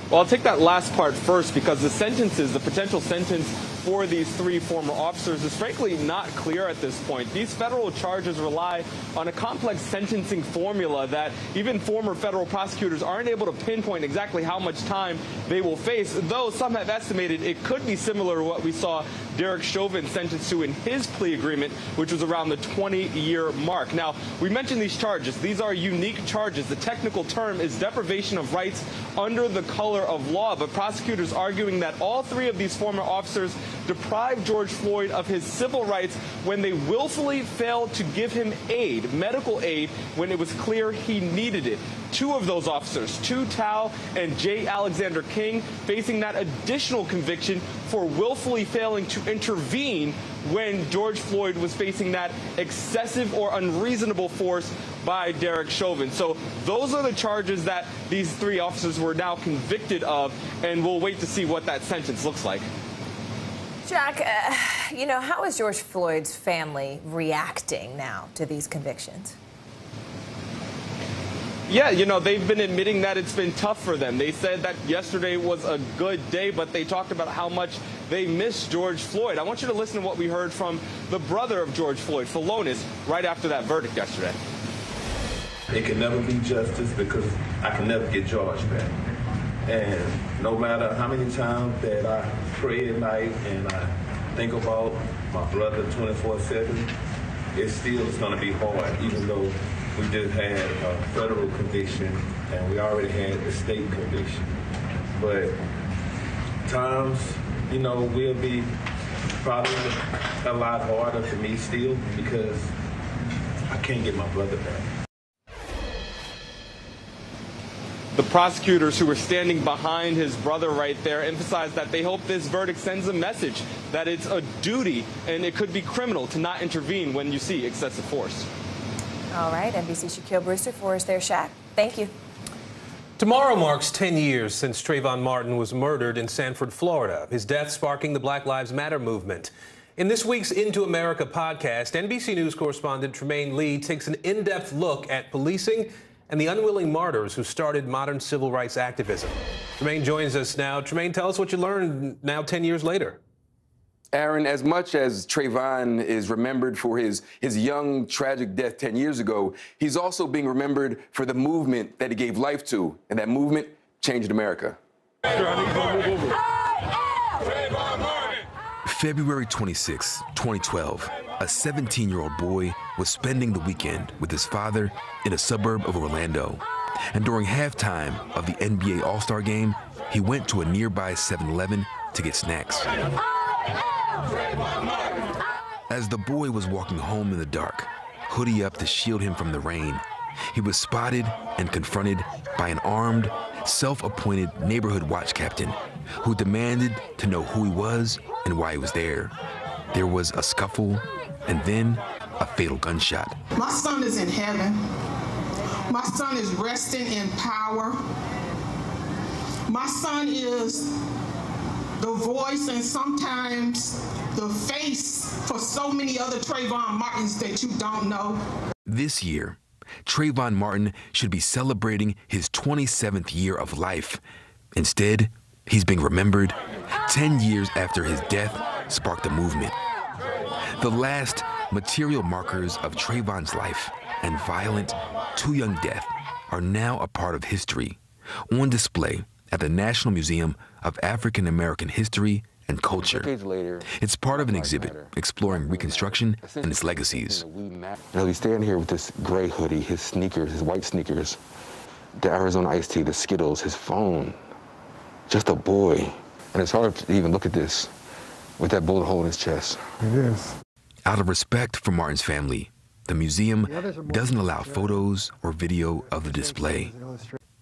Speaker 23: Well, I'll take that last part first because the sentences, the potential sentence for these 3 former officers is frankly not clear at this point. These federal charges rely on a complex sentencing formula that even former federal prosecutors aren't able to pinpoint exactly how much time they will face, though some have estimated it could be similar to what we saw Derek Chauvin sentenced to in his plea agreement, which was around the 20-year mark. Now, we mentioned these charges. These are unique charges. The technical term is deprivation of rights under the color of law, but prosecutors arguing that all 3 of these former officers deprive George Floyd of his civil rights when they willfully failed to give him aid, medical aid, when it was clear he needed it. Two of those officers, Tu Tao and J. Alexander King, facing that additional conviction for willfully failing to intervene when George Floyd was facing that excessive or unreasonable force by Derek Chauvin. So those are the charges that these three officers were now convicted of, and we'll wait to see what that sentence looks like.
Speaker 16: Jack, you know, how is George Floyd's family reacting now to these convictions?
Speaker 23: Yeah, you know, they've been admitting that it's been tough for them. They said that yesterday was a good day, but they talked about how much they miss George Floyd. I want you to listen to what we heard from the brother of George Floyd, Philonis, right after that verdict yesterday.
Speaker 3: It can never be justice because I can never get George back. And no matter how many times that I pray at night and I think about my brother 24/7, it still is going to be hard, even though we just had a federal conviction and we already had the state conviction. But times, you know, will be probably a lot harder for me still because I can't get my brother back.
Speaker 23: The prosecutors who were standing behind his brother right there emphasized that they hope this verdict sends a message that it's a duty and it could be criminal to not intervene when you see excessive force.
Speaker 16: All right, NBC's Shaquille Brewster for us there, Shaq. Thank you.
Speaker 1: Tomorrow marks 10 years since Trayvon Martin was murdered in Sanford, Florida, his death sparking the Black Lives Matter movement. In this week's Into America podcast, NBC News correspondent Tremaine Lee takes an in-depth look at policing and the unwilling martyrs who started modern civil rights activism. Tremaine joins us now. Tremaine, tell us what you learned now 10 years later.
Speaker 4: Aaron, as much as Trayvon is remembered for his young, tragic death 10 years ago, he's also being remembered for the movement that he gave life to, and that movement changed America.
Speaker 15: February 26, 2012, a 17-year-old boy was spending the weekend with his father in a suburb of Orlando. And during halftime of the NBA All-Star game, he went to a nearby 7-Eleven to get snacks. As the boy was walking home in the dark, hoodie up to shield him from the rain, he was spotted and confronted by an armed, self-appointed neighborhood watch captain who demanded to know who he was and why he was there. There was a scuffle and then a fatal gunshot.
Speaker 24: My son is in heaven. My son is resting in power. My son is the voice and sometimes the face for so many other Trayvon Martins that you don't know.
Speaker 15: This year, Trayvon Martin should be celebrating his 27th year of life. Instead, he's being remembered 10 years after his death sparked a movement. The last material markers of Trayvon's life and violent, too young death are now a part of history, on display at the National Museum of African American History and Culture. It's part of an exhibit exploring Reconstruction and its legacies.
Speaker 4: He's standing here with this gray hoodie, his sneakers, his white sneakers, the Arizona iced tea, the Skittles, his phone, just a boy. And it's hard to even look at this with that bullet hole in his chest.
Speaker 15: It is. Out of respect for Martin's family, the museum doesn't allow photos or video of the display.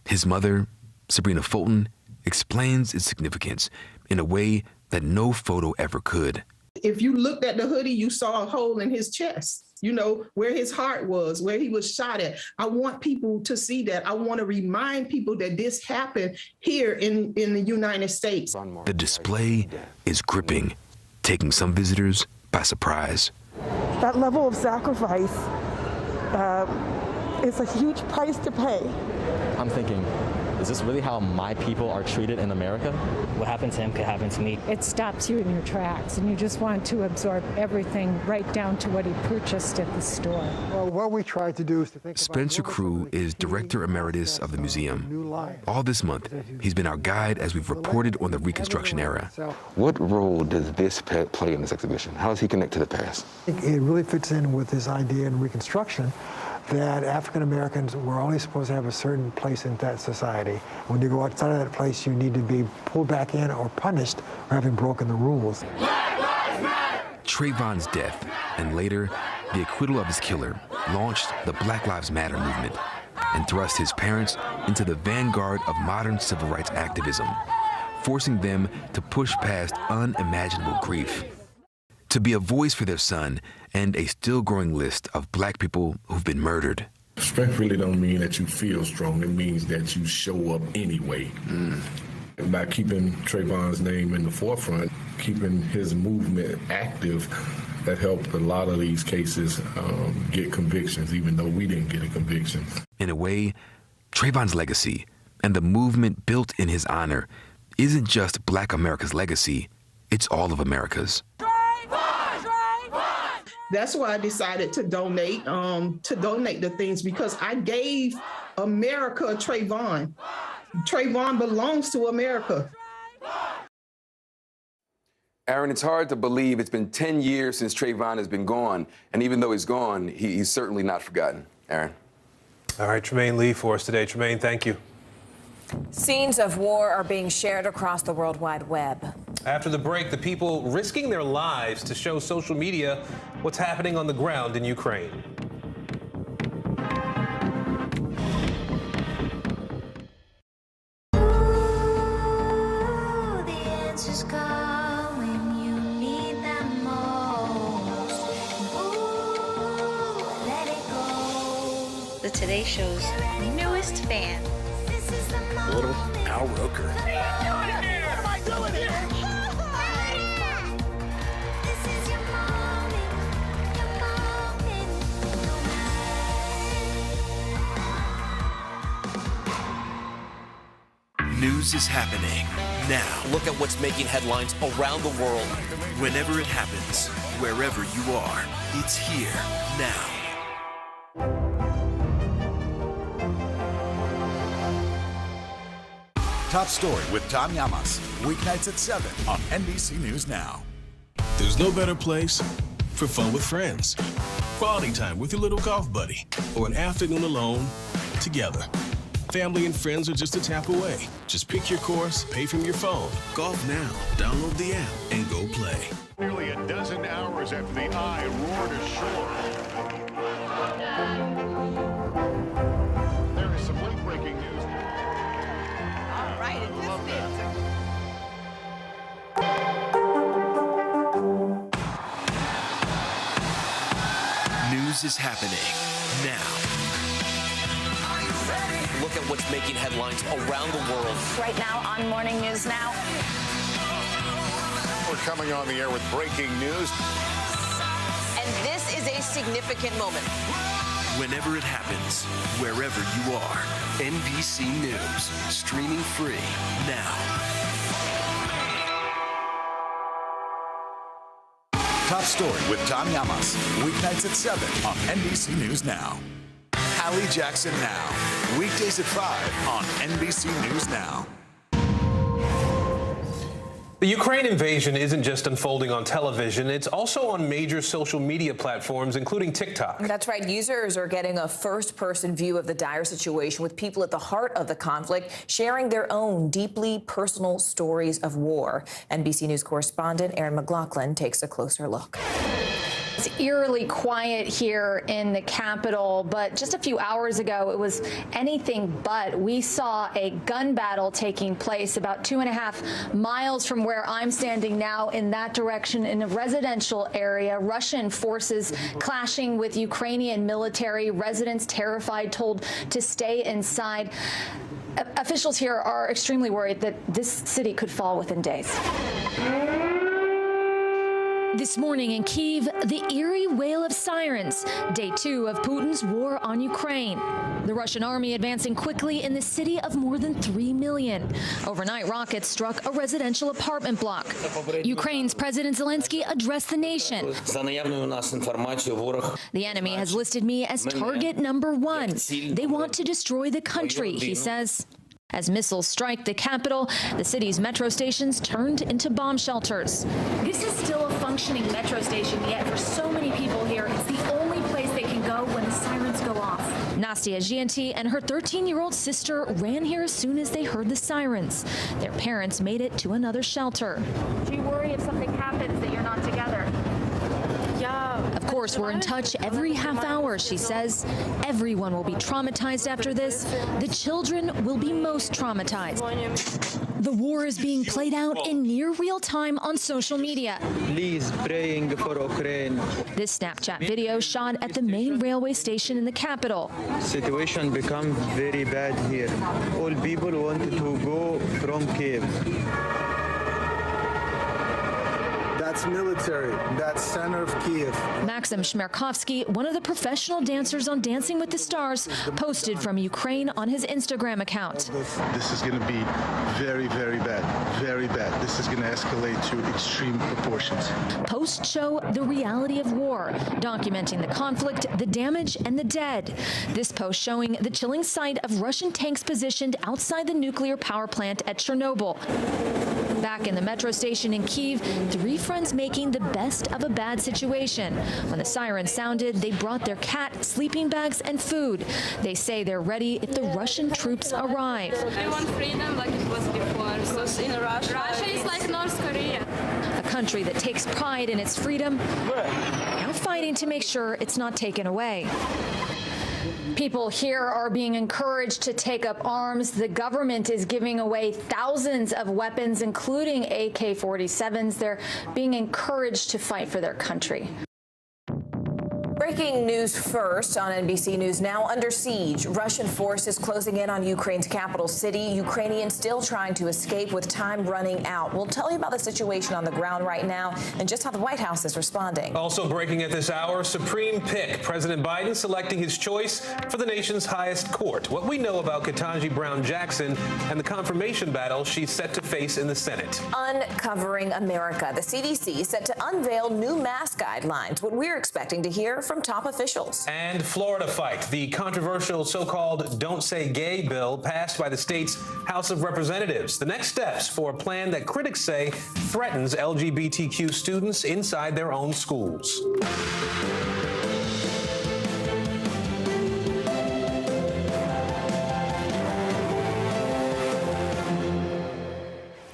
Speaker 15: His mother, Sabrina Fulton, explains its significance in a way that no photo ever could.
Speaker 24: If you looked at the hoodie, you saw a hole in his chest, you know, where his heart was, where he was shot at. I want people to see that. I want to remind people that this happened here in the United States.
Speaker 15: The display is gripping, taking some visitors by surprise.
Speaker 25: That level of sacrifice is a huge price to pay.
Speaker 26: I'm thinking, is this really how my people are treated in America?
Speaker 27: What happened to him could happen to me.
Speaker 28: It stops you in your tracks, and you just want to absorb everything right down to what he purchased at the store.
Speaker 29: Well, what we try to do is to think
Speaker 15: Spencer Crew is Director Emeritus of the museum. All this month, he's been our guide as we've reported on the Reconstruction era.
Speaker 4: What role does this play in this exhibition? How does he connect to the past?
Speaker 29: It really fits in with this idea in Reconstruction that African Americans were only supposed to have a certain place in that society. When you go outside of that place, you need to be pulled back in or punished for having broken the rules.
Speaker 18: Black
Speaker 15: Trayvon's death, and later, the acquittal of his killer, launched the Black Lives Matter movement and thrust his parents into the vanguard of modern civil rights activism, forcing them to push past unimaginable grief, to be a voice for their son and a still growing list of black people who've been murdered.
Speaker 2: Strength really don't mean that you feel strong. It means that you show up anyway. By keeping Trayvon's name in the forefront, keeping his movement active, that helped a lot of these cases get convictions, even though we didn't get a conviction.
Speaker 15: In a way, Trayvon's legacy and the movement built in his honor isn't just Black America's legacy, it's all of America's.
Speaker 24: That's why I decided to donate the things, because I gave America Trayvon. Trayvon belongs to America.
Speaker 4: Aaron, it's hard to believe it's been 10 years since Trayvon has been gone. And even though he's gone, he's certainly not forgotten. Aaron.
Speaker 1: All right, Tremaine Lee for us today. Tremaine, thank you.
Speaker 16: Scenes of war are being shared across the World Wide Web.
Speaker 1: After the break, the people risking their lives to show social media what's happening on the ground in Ukraine.
Speaker 6: The Today Show's newest fan.
Speaker 8: Little Al Roker.
Speaker 6: What am I doing here?
Speaker 22: News is happening now.
Speaker 8: Look at what's making headlines around the world.
Speaker 22: Whenever it happens, wherever you are, it's here now.
Speaker 12: Top Story with Tom Llamas, weeknights at 7 on NBC News Now.
Speaker 7: There's no better place for fun with friends, quality time with your little golf buddy, or an afternoon alone together. Family and friends are just a tap away. Just pick your course, pay from your phone. Golf Now. Download the app and go play.
Speaker 10: Nearly a dozen hours after the eye roared ashore. There is some late breaking news.
Speaker 6: All right, it's
Speaker 22: News is happening now.
Speaker 8: Look at what's making headlines around the world.
Speaker 6: right now on Morning News Now.
Speaker 10: We're coming on the air with breaking news.
Speaker 13: And this is a significant moment.
Speaker 22: Whenever it happens, wherever you are, NBC News, streaming free now.
Speaker 12: Top Story with Tom Llamas, weeknights at 7 on NBC News Now. Hallie Jackson Now, weekdays at 5 on NBC News Now.
Speaker 1: The Ukraine invasion isn't just unfolding on television, it's also on major social media platforms, including TikTok.
Speaker 16: That's right. Users are getting a first-person view of the dire situation, with people at the heart of the conflict sharing their own deeply personal stories of war. NBC News correspondent Erin McLaughlin takes a closer look.
Speaker 11: It's eerily quiet here in the Capitol, but just a few hours ago, it was anything but. We saw a gun battle taking place about 2.5 miles from where I'm standing now, in that direction, in a residential area. Russian forces clashing with Ukrainian military. Residents terrified, told to stay inside. Officials here are extremely worried that this city could fall within days.
Speaker 14: This morning in Kyiv, the eerie wail of sirens, day 2 of Putin's war on Ukraine. The Russian army advancing quickly in the city of more than 3 million. Overnight, rockets struck a residential apartment block. Ukraine's President Zelensky addressed the nation. The enemy has listed me as target number 1. They want to destroy the country, he says. As missiles strike the capital, the city's metro stations turned into bomb shelters. This is still a functioning metro station, yet for so many people here, it's the only place they can go when the sirens go off. Nastia Gianti and her 13-year-old sister ran here as soon as they heard the sirens. Their parents made it to another shelter.
Speaker 11: Do you worry if something happens that you're not together?
Speaker 14: course, we're in touch every half hour, she says. Everyone will be traumatized after this. The children will be most traumatized. The war is being played out in near real time on social media.
Speaker 3: Please praying for Ukraine.
Speaker 14: This Snapchat video shot at the main railway station in the capital.
Speaker 3: Situation become very bad here. All people wanted to go from Kiev.
Speaker 5: That's military. That's center of Kiev.
Speaker 14: Maxim Shmerkovsky, one of the professional dancers on Dancing with the Stars, posted from Ukraine on his Instagram account.
Speaker 5: This is going to be very, very bad. Very bad. This is going to escalate to extreme proportions.
Speaker 14: Posts show the reality of war, documenting the conflict, the damage, and the dead. This post showing the chilling sight of Russian tanks positioned outside the nuclear power plant at Chernobyl. Back in the metro station in Kyiv, three friends making the best of a bad situation. When the siren sounded, they brought their cat, sleeping bags, and food. They say they're ready if the Russian troops arrive.
Speaker 9: I want freedom like it was before. Because in Russia is like North Korea.
Speaker 14: A country that takes pride in its freedom, now fighting to make sure it's not taken away. People here are being encouraged to take up arms. The government is giving away thousands of weapons, including AK-47s. They're being encouraged to fight for their country.
Speaker 16: Breaking news first on NBC News Now. Under siege, Russian forces closing in on Ukraine's capital city. Ukrainians still trying to escape with time running out. We'll tell you about the situation on the ground right now and just how the White House is responding.
Speaker 1: Also breaking at this hour, Supreme pick. President Biden selecting his choice for the nation's highest court. What we know about Ketanji Brown Jackson and the confirmation battle she's set to face in the Senate.
Speaker 16: Uncovering America. The CDC set to unveil new mask guidelines. What we're expecting to hear from top officials.
Speaker 1: And Florida fight. The controversial so-called Don't Say Gay bill passed by the state's House of Representatives. The next steps for a plan that critics say threatens LGBTQ students inside their own schools.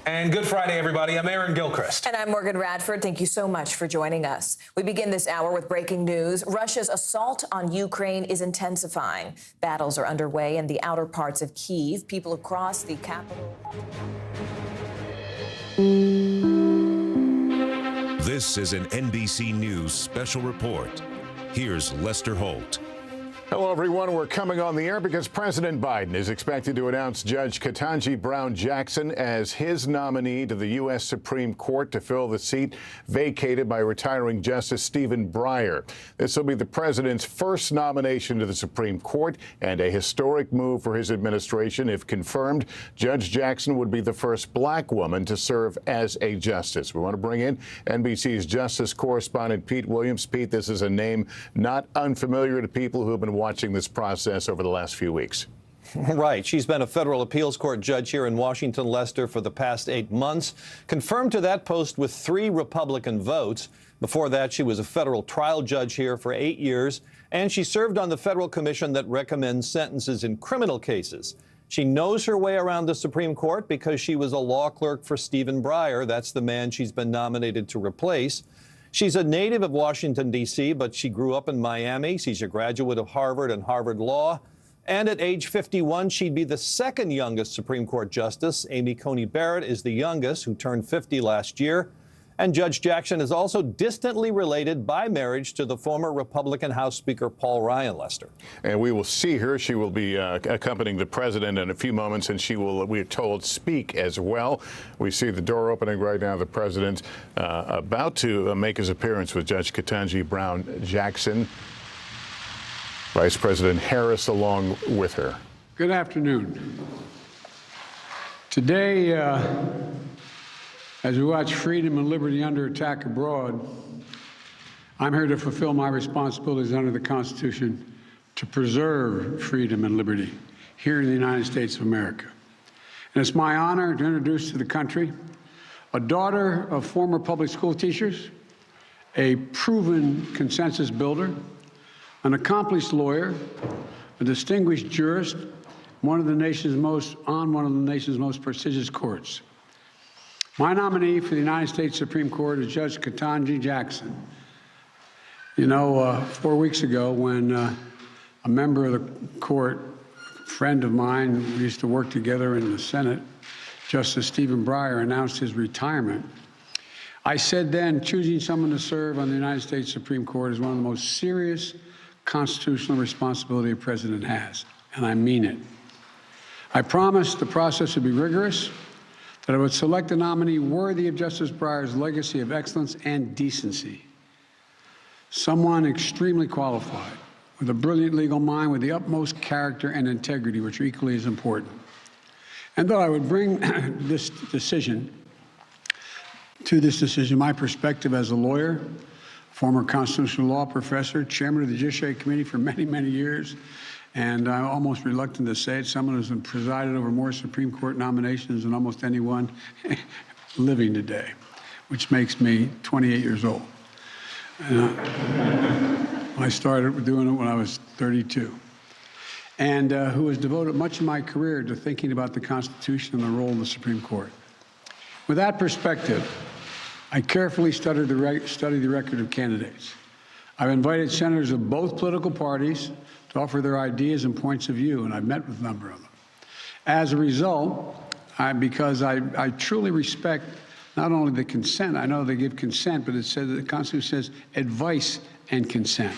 Speaker 1: And good Friday, everybody. I'm Aaron Gilchrist.
Speaker 16: And I'm Morgan Radford. Thank you so much for joining us. We begin this hour with breaking news. Russia's assault on Ukraine is intensifying. Battles are underway in the outer parts of Kyiv. People across the capital.
Speaker 17: This is an NBC News special report. Here's Lester Holt.
Speaker 10: Hello, everyone. We're coming on the air because President Biden is expected to announce Judge Ketanji Brown Jackson as his nominee to the U.S. Supreme Court to fill the seat vacated by retiring Justice Stephen Breyer. This will be the president's first nomination to the Supreme Court and a historic move for his administration. If confirmed, Judge Jackson would be the first black woman to serve as a justice. We want to bring in NBC's justice correspondent Pete Williams. Pete, this is a name not unfamiliar to people who have been watching this process over the last few weeks.
Speaker 19: Right. She's been a federal appeals court judge here in Washington, Lester, for the past 8 months, confirmed to that post with 3 Republican votes. Before that, she was a federal trial judge here for 8 years, and she served on the federal commission that recommends sentences in criminal cases. She knows her way around the Supreme Court because she was a law clerk for Stephen Breyer. That's the man she's been nominated to replace. She's a native of Washington, D.C., but she grew up in Miami. She's a graduate of Harvard and Harvard Law. And at age 51, she'd be the second youngest Supreme Court justice. Amy Coney Barrett is the youngest, who turned 50 last year. And Judge Jackson is also distantly related by marriage to the former Republican House Speaker Paul Ryan, Lester.
Speaker 10: And we will see her. She will be accompanying the president in a few moments, and she will, we are told, speak as well. We see the door opening right now. The president about to make his appearance with Judge Ketanji Brown Jackson. Vice President Harris along with her.
Speaker 20: Good afternoon. Today, as we watch freedom and liberty under attack abroad, I'm here to fulfill my responsibilities under the Constitution to preserve freedom and liberty here in the United States of America. And it's my honor to introduce to the country a daughter of former public school teachers, a proven consensus builder, an accomplished lawyer, a distinguished jurist, one of the nation's most prestigious courts. My nominee for the United States Supreme Court is Judge Ketanji Jackson. You know, 4 weeks ago, when a member of the court, a friend of mine, we used to work together in the Senate, Justice Stephen Breyer, announced his retirement, I said then, choosing someone to serve on the United States Supreme Court is one of the most serious constitutional responsibility a president has, and I mean it. I promised the process would be rigorous, that I would select a nominee worthy of Justice Breyer's legacy of excellence and decency. Someone extremely qualified, with a brilliant legal mind, with the utmost character and integrity, which are equally as important. And though I would bring this decision, my perspective as a lawyer, former constitutional law professor, chairman of the Judiciary Committee for many, many years, and I'm almost reluctant to say it, someone who's presided over more Supreme Court nominations than almost anyone living today, which makes me 28 years old. I started doing it when I was 32. And who has devoted much of my career to thinking about the Constitution and the role of the Supreme Court. With that perspective, I carefully studied the record of candidates. I've invited senators of both political parties to offer their ideas and points of view, and I've met with a number of them. As a result, because I truly respect not only the consent, I know they give consent, but it says, the Constitution says advice and consent.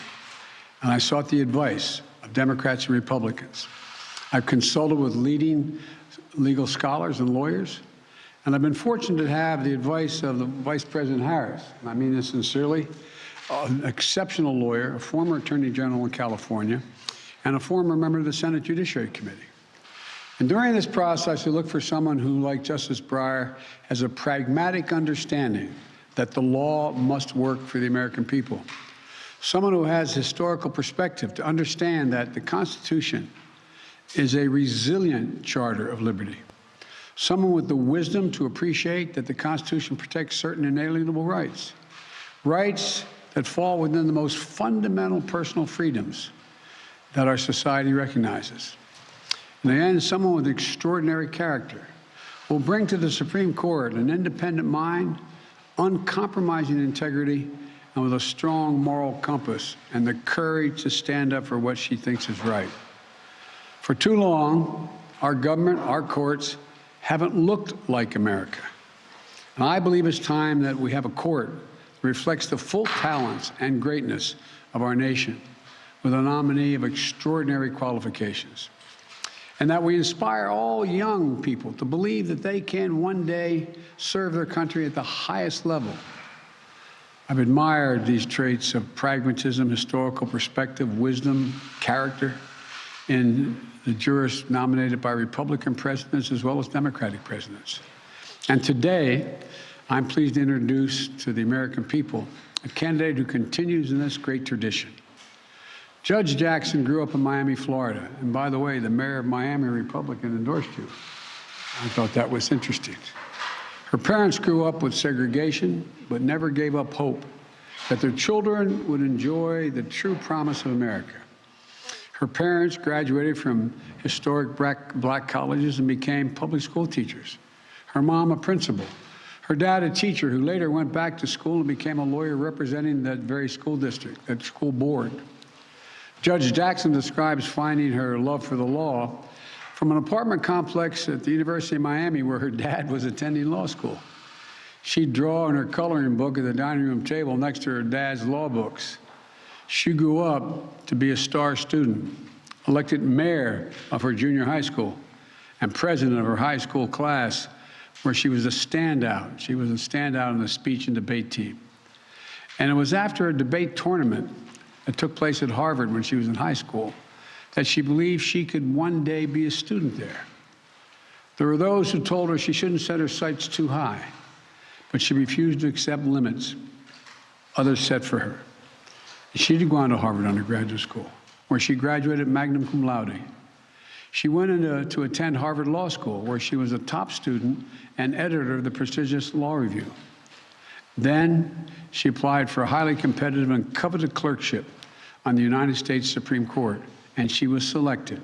Speaker 20: And I sought the advice of Democrats and Republicans. I've consulted with leading legal scholars and lawyers, and I've been fortunate to have the advice of the Vice President Harris, and I mean this sincerely, an exceptional lawyer, a former Attorney General in California, and a former member of the Senate Judiciary Committee. And during this process, I look for someone who, like Justice Breyer, has a pragmatic understanding that the law must work for the American people. Someone who has historical perspective to understand that the Constitution is a resilient charter of liberty. Someone with the wisdom to appreciate that the Constitution protects certain inalienable rights, rights that fall within the most fundamental personal freedoms that our society recognizes. And again, someone with extraordinary character will bring to the Supreme Court an independent mind, uncompromising integrity, and with a strong moral compass and the courage to stand up for what she thinks is right. For too long, our government, our courts, haven't looked like America. And I believe it's time that we have a court that reflects the full talents and greatness of our nation, with a nominee of extraordinary qualifications. And that we inspire all young people to believe that they can one day serve their country at the highest level. I've admired these traits of pragmatism, historical perspective, wisdom, character in the jurists nominated by Republican presidents as well as Democratic presidents. And today, I'm pleased to introduce to the American people a candidate who continues in this great tradition. Judge Jackson grew up in Miami, Florida. And by the way, the mayor of Miami, a Republican, endorsed you. I thought that was interesting. Her parents grew up with segregation, but never gave up hope that their children would enjoy the true promise of America. Her parents graduated from historic black colleges and became public school teachers. Her mom, a principal. Her dad, a teacher who later went back to school and became a lawyer representing that very school district, that school board. Judge Jackson describes finding her love for the law from an apartment complex at the University of Miami where her dad was attending law school. She'd draw in her coloring book at the dining room table next to her dad's law books. She grew up to be a star student, elected mayor of her junior high school, and president of her high school class, where she was a standout. She was a standout on the speech and debate team. And it was after a debate tournament that took place at Harvard when she was in high school that she believed she could one day be a student there. There were those who told her she shouldn't set her sights too high, but she refused to accept limits others set for her. She did go on to Harvard undergraduate school, where she graduated magna cum laude. She went to attend Harvard Law School, where she was a top student and editor of the prestigious Law Review. Then she applied for a highly competitive and coveted clerkship on the United States Supreme Court, and she was selected.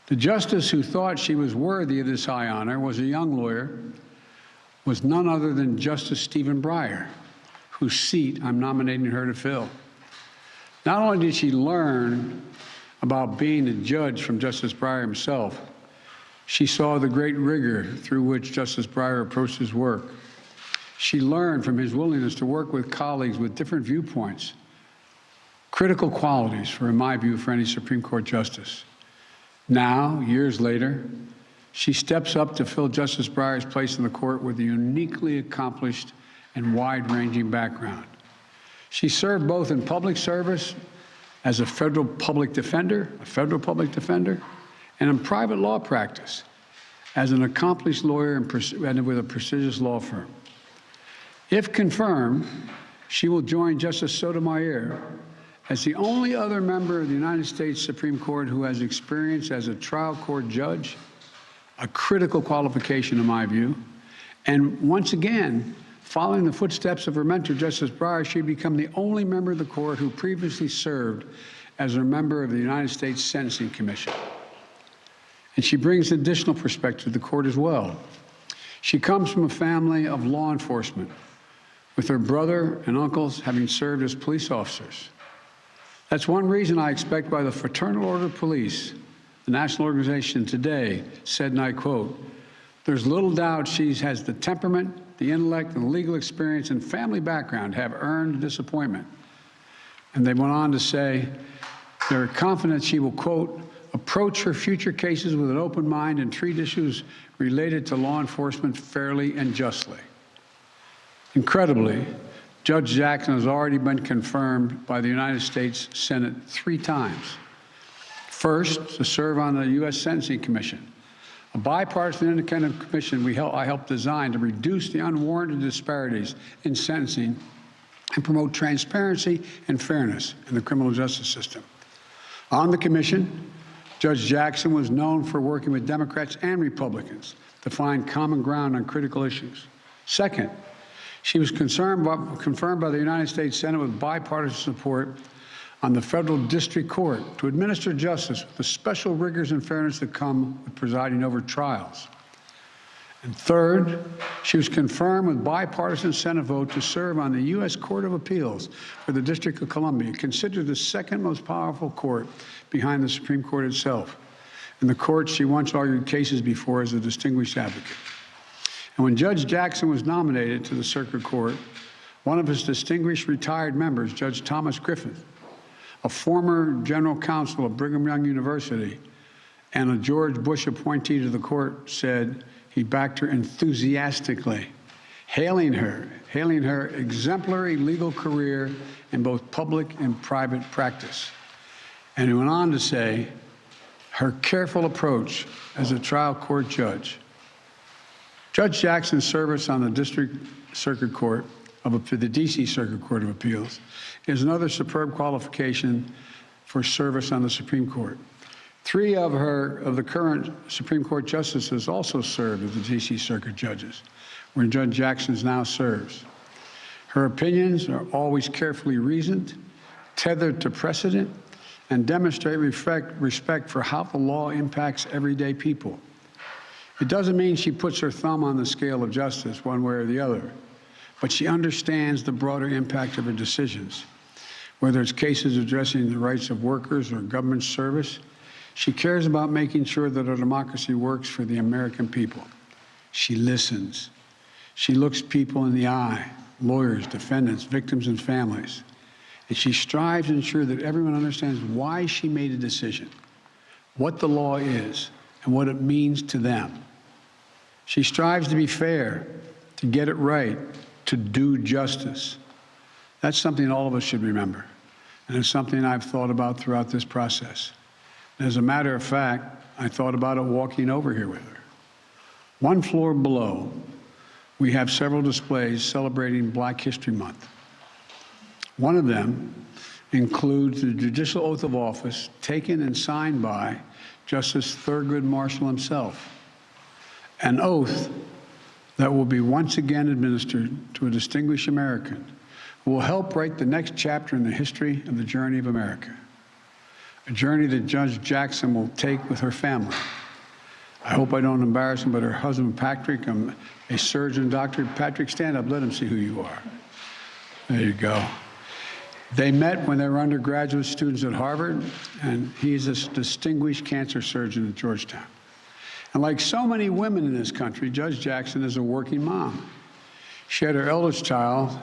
Speaker 20: The justice who thought she was worthy of this high honor was a young lawyer, was none other than Justice Stephen Breyer, whose seat I'm nominating her to fill. Not only did she learn about being a judge from Justice Breyer himself, she saw the great rigor through which Justice Breyer approached his work. She learned from his willingness to work with colleagues with different viewpoints, critical qualities, in my view, for any Supreme Court justice. Now, years later, she steps up to fill Justice Breyer's place in the court with a uniquely accomplished and wide-ranging background. She served both in public service as a federal public defender, and in private law practice as an accomplished lawyer and with a prestigious law firm. If confirmed, she will join Justice Sotomayor as the only other member of the United States Supreme Court who has experience as a trial court judge, a critical qualification in my view, and once again, following the footsteps of her mentor, Justice Breyer, she become the only member of the court who previously served as a member of the United States Sentencing Commission. And she brings additional perspective to the court as well. She comes from a family of law enforcement, with her brother and uncles having served as police officers. That's one reason I expect by the Fraternal Order of Police, the national organization today said, and I quote, "There's little doubt she has the temperament, the intellect, and the legal experience and family background have earned disappointment." And they went on to say they're confident she will, quote, "approach her future cases with an open mind and treat issues related to law enforcement fairly and justly." Incredibly, Judge Jackson has already been confirmed by the United States Senate 3 times. First, to serve on the U.S. Sentencing Commission, a bipartisan independent commission I helped design to reduce the unwarranted disparities in sentencing and promote transparency and fairness in the criminal justice system. On the commission, Judge Jackson was known for working with Democrats and Republicans to find common ground on critical issues. Second, she was confirmed by the United States Senate with bipartisan support on the federal district court to administer justice with the special rigors and fairness that come with presiding over trials. And third, she was confirmed with bipartisan Senate vote to serve on the U.S. Court of Appeals for the District of Columbia, considered the second most powerful court behind the Supreme Court itself. In the court she once argued cases before as a distinguished advocate. And when Judge Jackson was nominated to the Circuit Court, one of his distinguished retired members, Judge Thomas Griffith, a former general counsel of Brigham Young University and a George Bush appointee to the court, said he backed her enthusiastically, hailing her exemplary legal career in both public and private practice. And he went on to say her careful approach as a trial court judge. Judge Jackson's service on the District Circuit Court the D.C. Circuit Court of Appeals is another superb qualification for service on the Supreme Court. 3 of the current Supreme Court justices also served as the D.C. Circuit judges, where Judge Jackson now serves. Her opinions are always carefully reasoned, tethered to precedent, and demonstrate respect for how the law impacts everyday people. It doesn't mean she puts her thumb on the scale of justice one way or the other, but she understands the broader impact of her decisions. Whether it's cases addressing the rights of workers or government service, she cares about making sure that our democracy works for the American people. She listens. She looks people in the eye, lawyers, defendants, victims, and families. And she strives to ensure that everyone understands why she made a decision, what the law is, and what it means to them. She strives to be fair, to get it right, to do justice. That's something all of us should remember, and it's something I've thought about throughout this process. And as a matter of fact, I thought about it walking over here with her. One floor below, we have several displays celebrating Black History Month. One of them includes the judicial oath of office taken and signed by Justice Thurgood Marshall himself, an oath that will be once again administered to a distinguished American who will help write the next chapter in the history of the journey of America, a journey that Judge Jackson will take with her family. I hope I don't embarrass him, but her husband, Patrick, a surgeon, Dr. Patrick, stand up, let him see who you are. There you go. They met when they were undergraduate students at Harvard, and he's a distinguished cancer surgeon at Georgetown. And like so many women in this country, Judge Jackson is a working mom. She had her eldest child,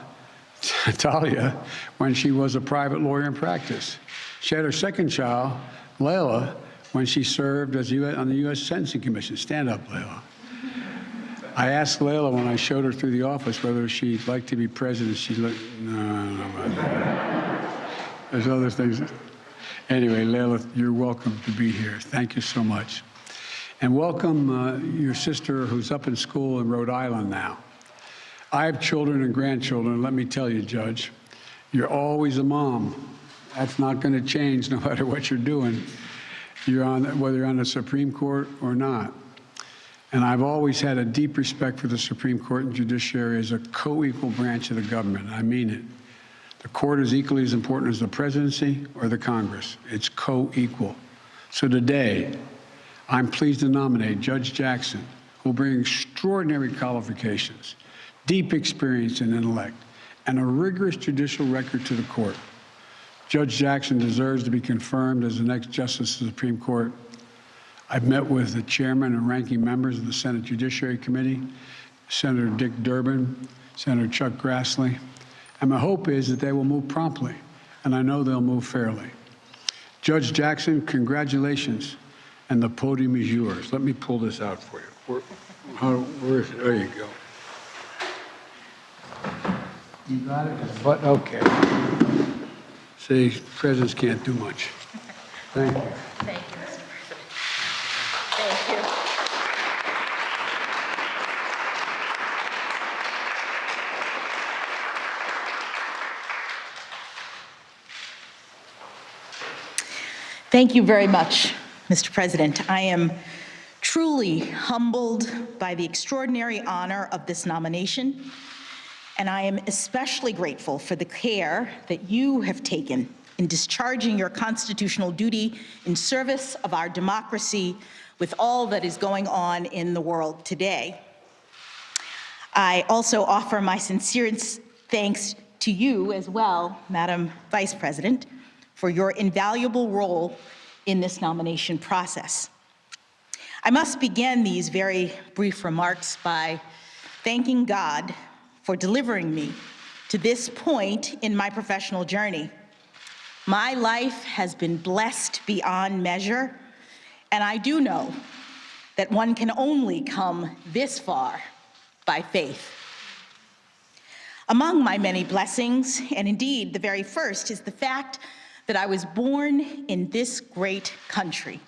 Speaker 20: Talia, when she was a private lawyer in practice. She had her second child, Layla, when she served as on the U.S. Sentencing Commission. Stand up, Layla. I asked Layla when I showed her through the office whether she'd like to be president. She looked, no. There's other things. Anyway, Layla, you're welcome to be here. Thank you so much. And welcome your sister who's up in school in Rhode Island now. I have children and grandchildren, and let me tell you, Judge, you're always a mom. That's not going to change no matter what you're doing. Whether you're on the Supreme Court or not. And I've always had a deep respect for the Supreme Court and judiciary as a co-equal branch of the government. I mean it. The court is equally as important as the presidency or the Congress. It's co-equal. So today, I'm pleased to nominate Judge Jackson, who will bring extraordinary qualifications, deep experience and intellect, and a rigorous judicial record to the court. Judge Jackson deserves to be confirmed as the next Justice of the Supreme Court. I've met with the chairman and ranking members of the Senate Judiciary Committee, Senator Dick Durbin, Senator Chuck Grassley, and my hope is that they will move promptly, and I know they'll move fairly. Judge Jackson, congratulations, and the podium is yours. Let me pull this out for you. Where is it? There you go. You got it? But okay. See, presidents can't do much. Thank you.
Speaker 6: Thank you, Mr. President. Thank you.
Speaker 2: Thank you very much, Mr. President. I am truly humbled by the extraordinary honor of this nomination, and I am especially grateful for the care that you have taken in discharging your constitutional duty in service of our democracy with all that is going on in the world today. I also offer my sincerest thanks to you as well, Madam Vice President, for your invaluable role in this nomination process. I must begin these very brief remarks by thanking God for delivering me to this point in my professional journey. My life has been blessed beyond measure, and I do know that one can only come this far by faith. Among my many blessings, and indeed the very first, is the fact that I was born in this great country.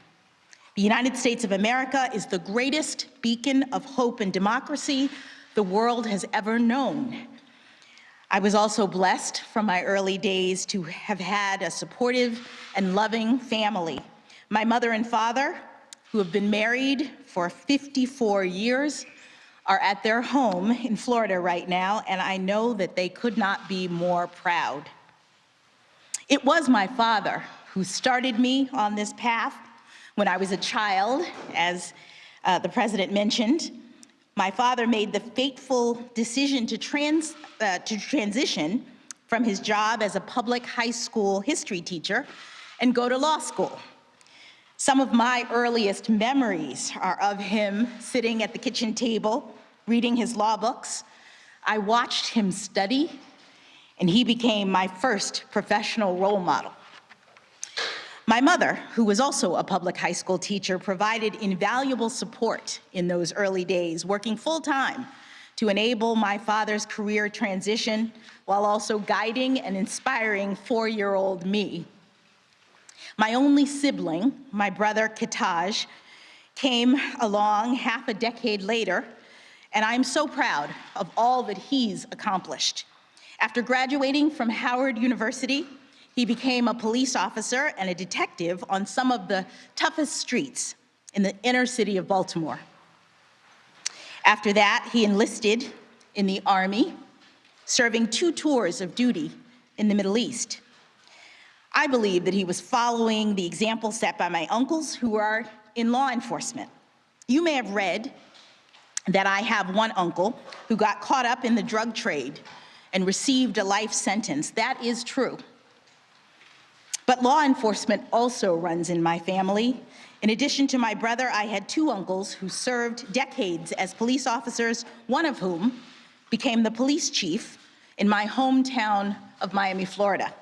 Speaker 2: The United States of America is the greatest beacon of hope and democracy the world has ever known. I was also blessed from my early days to have had a supportive and loving family. My mother and father, who have been married for 54 years, are at their home in Florida right now, and I know that they could not be more proud. It was my father who started me on this path when I was a child, as the president mentioned. My father made the fateful decision to transition from his job as a public high school history teacher and go to law school. Some of my earliest memories are of him sitting at the kitchen table, reading his law books. I watched him study, and he became my first professional role model. My mother, who was also a public high school teacher, provided invaluable support in those early days, working full-time to enable my father's career transition while also guiding and inspiring 4-year-old me. My only sibling, my brother Kitaj, came along half a decade later, and I'm so proud of all that he's accomplished. After graduating from Howard University, he became a police officer and a detective on some of the toughest streets in the inner city of Baltimore. After that, he enlisted in the Army, serving 2 tours of duty in the Middle East. I believe that he was following the example set by my uncles who are in law enforcement. You may have read that I have one uncle who got caught up in the drug trade and received a life sentence. That is true. But law enforcement also runs in my family. In addition to my brother, I had 2 uncles who served decades as police officers, one of whom became the police chief in my hometown of Miami, Florida.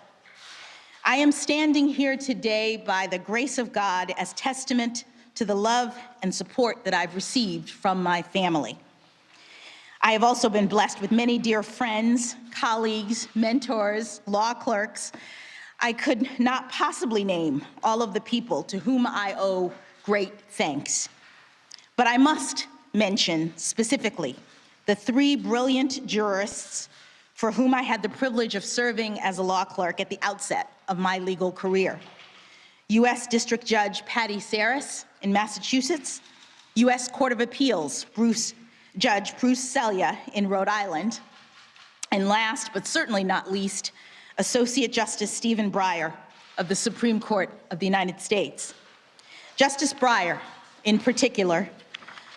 Speaker 2: I am standing here today by the grace of God as testament to the love and support that I've received from my family. I have also been blessed with many dear friends, colleagues, mentors, law clerks. I could not possibly name all of the people to whom I owe great thanks. But I must mention specifically the 3 brilliant jurists for whom I had the privilege of serving as a law clerk at the outset of my legal career. U.S. District Judge Patty Saris in Massachusetts, U.S. Court of Appeals Judge Bruce Selya in Rhode Island, and last but certainly not least, Associate Justice Stephen Breyer of the Supreme Court of the United States. Justice Breyer, in particular,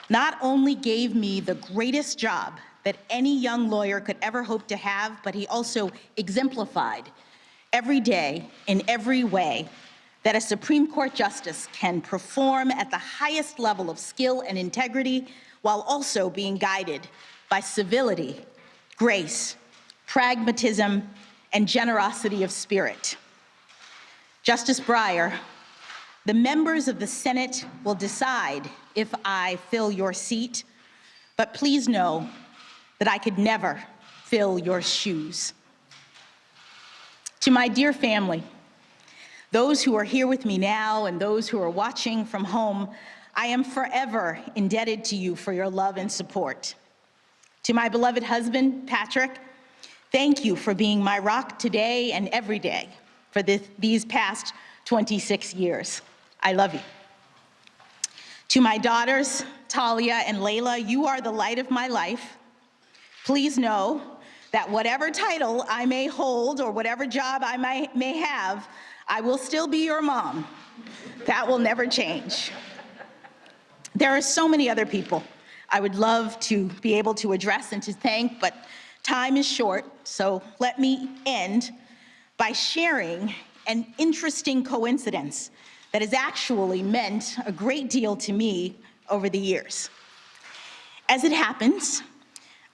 Speaker 2: not only gave me the greatest job that any young lawyer could ever hope to have, but he also exemplified every day in every way that a Supreme Court justice can perform at the highest level of skill and integrity while also being guided by civility, grace, pragmatism, and generosity of spirit. Justice Breyer, the members of the Senate will decide if I fill your seat, but please know that I could never fill your shoes. To my dear family, those who are here with me now and those who are watching from home, I am forever indebted to you for your love and support. To my beloved husband, Patrick, thank you for being my rock today and every day for these past 26 years. I love you. To my daughters, Talia and Layla, you are the light of my life. Please know that whatever title I may hold or whatever job I may have, I will still be your mom. That will never change. There are so many other people I would love to be able to address and to thank, but time is short, so let me end by sharing an interesting coincidence that has actually meant a great deal to me over the years. As it happens,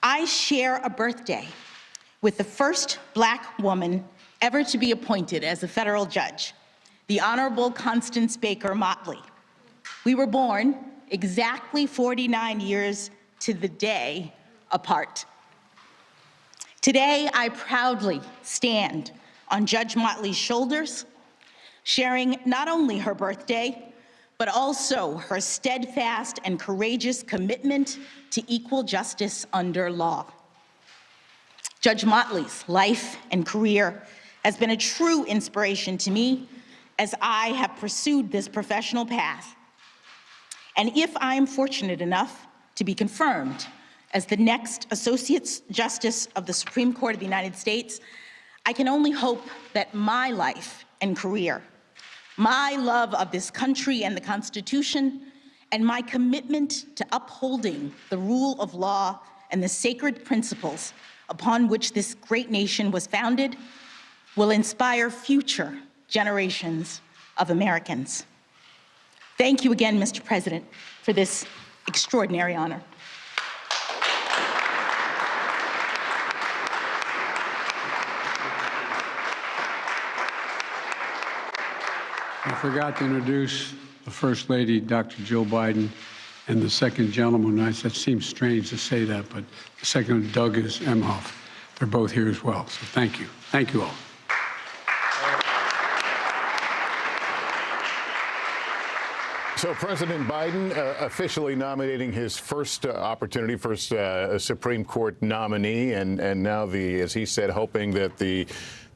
Speaker 2: I share a birthday with the first Black woman ever to be appointed as a federal judge, the Honorable Constance Baker Motley. We were born exactly 49 years to the day apart. Today, I proudly stand on Judge Motley's shoulders, sharing not only her birthday, but also her steadfast and courageous commitment to equal justice under law. Judge Motley's life and career has been a true inspiration to me as I have pursued this professional path. And if I am fortunate enough to be confirmed as the next Associate Justice of the Supreme Court of the United States, I can only hope that my life and career, my love of this country and the Constitution, and my commitment to upholding the rule of law and the sacred principles upon which this great nation was founded will inspire future generations of Americans. Thank you again, Mr. President, for this extraordinary honor.
Speaker 20: I forgot to introduce the First Lady, Dr. Jill Biden, and the second gentleman. That seems strange to say that, but the second one, Doug Emhoff. They're both here as well, so thank you. Thank you all.
Speaker 10: So President Biden officially nominating his first opportunity, first Supreme Court nominee, and now as he said, hoping that the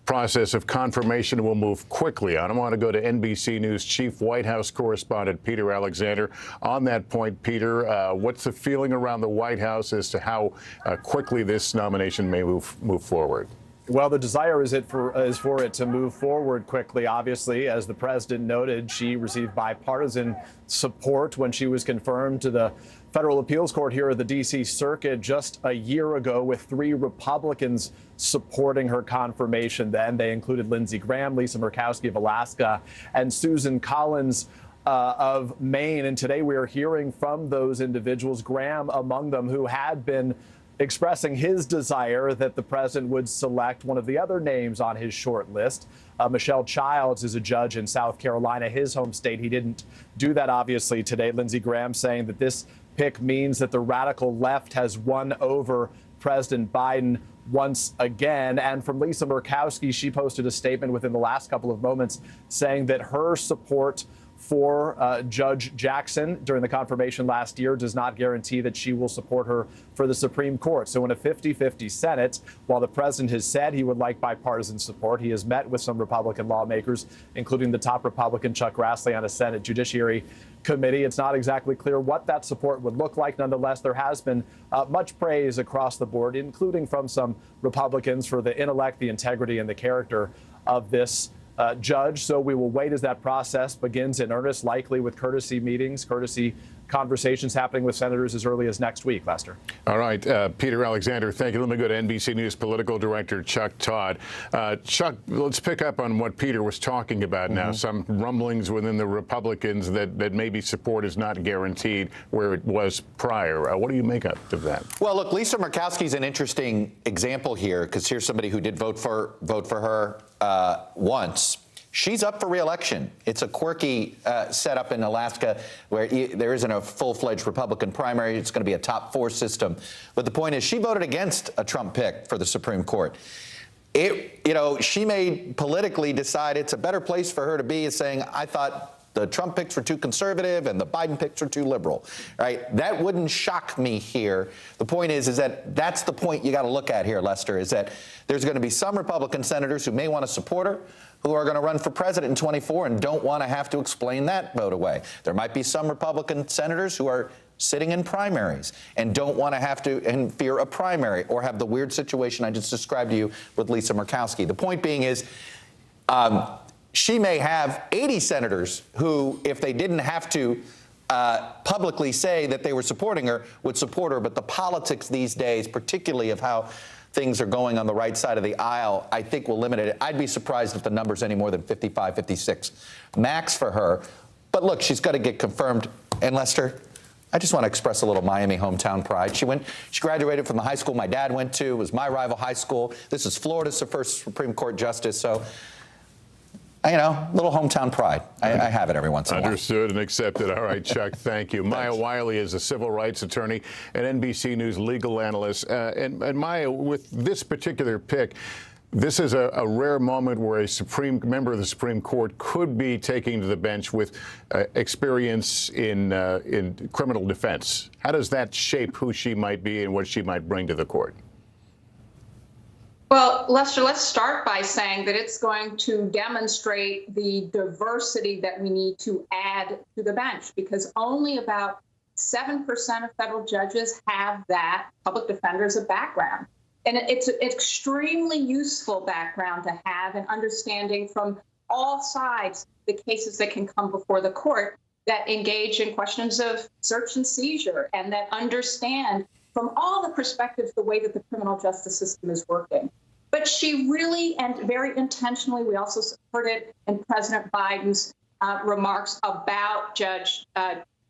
Speaker 10: process of confirmation will move quickly on. I want to go to NBC News Chief White House Correspondent Peter Alexander. On that point, Peter, what's the feeling around the White House as to how quickly this nomination may move forward?
Speaker 15: Well, the desire is for it to move forward quickly. Obviously, as the president noted, she received bipartisan support when she was confirmed to the federal appeals court here at the D.C. Circuit just a year ago, with 3 Republicans supporting her confirmation. Then they included Lindsey Graham, Lisa Murkowski of Alaska, and Susan Collins of Maine. And today we are hearing from those individuals, Graham among them, who had been expressing his desire that the president would select one of the other names on his short list. Michelle Childs is a judge in South Carolina, his home state. He didn't do that, obviously, today. Lindsey Graham saying that this pick means that the radical left has won over President Biden once again. And from Lisa Murkowski, she posted a statement within the last couple of moments saying that her support for Judge Jackson during the confirmation last year does not guarantee that she will support her for the Supreme Court. So in a 50-50 Senate, while the president has said he would like bipartisan support, he has met with some Republican lawmakers, including the top Republican Chuck Grassley on a Senate Judiciary Committee. It's not exactly clear what that support would look like. Nonetheless, there has been much praise across the board, including from some Republicans, for the intellect, the integrity, and the character of this judge. So we will wait as that process begins in earnest, likely with courtesy meetings, courtesy conversations happening with senators as early as next week, Lester. All right, Peter Alexander, thank you. Let me go to NBC News political director Chuck Todd. Chuck, let's pick up on what Peter was talking about now. Some rumblings within the Republicans that maybe support is not guaranteed where it was prior. What do you make of that?
Speaker 18: Well, look, Lisa Murkowski's an interesting example here, because here's somebody who did vote for her once. She's up for re-election. It's a quirky setup in Alaska where there isn't a full-fledged Republican primary. It's going to be a top 4 system. But the point is, she voted against a Trump pick for the Supreme Court. She may politically decide it's a better place for her to be, is saying, I thought the Trump picks were too conservative and the Biden picks were too liberal, right? That wouldn't shock me here. The point is that that's the point you got to look at here, Lester, is that there's going to be some Republican senators who may want to support her, who are going to run for president in 24 and don't want to have to explain that vote away. There might be some Republican senators who are sitting in primaries and don't want to have to fear a primary or have the weird situation I just described to you with Lisa Murkowski. The point being is, she may have 80 senators who, if they didn't have to publicly say that they were supporting her, would support her. But the politics these days, particularly of how things are going on the right side of the aisle, I think will limit it. I'd be surprised if the number's any more than 55, 56 max for her. But look, she's got to get confirmed. And Lester, I just want to express a little Miami hometown pride. She graduated from the high school my dad went to. It was my rival high school. This is Florida's first Supreme Court justice. So, little hometown pride. I have it every once in a while.
Speaker 10: Understood and accepted. All right, Chuck, thank you. Maya Wiley is a civil rights attorney and NBC News legal analyst. And Maya, with this particular pick, this is a rare moment where a member of the Supreme Court could be taking to the bench with experience in criminal defense. How does that shape who she might be and what she might bring to the court?
Speaker 21: Well, Lester, let's start by saying that it's going to demonstrate the diversity that we need to add to the bench, because only about 7% of federal judges have that public defender as a background. And it's an extremely useful background to have, and understanding from all sides the cases that can come before the court that engage in questions of search and seizure, and that understand from all the perspectives the way that the criminal justice system is working. But she really, and very intentionally, we also heard it in President Biden's remarks about Judge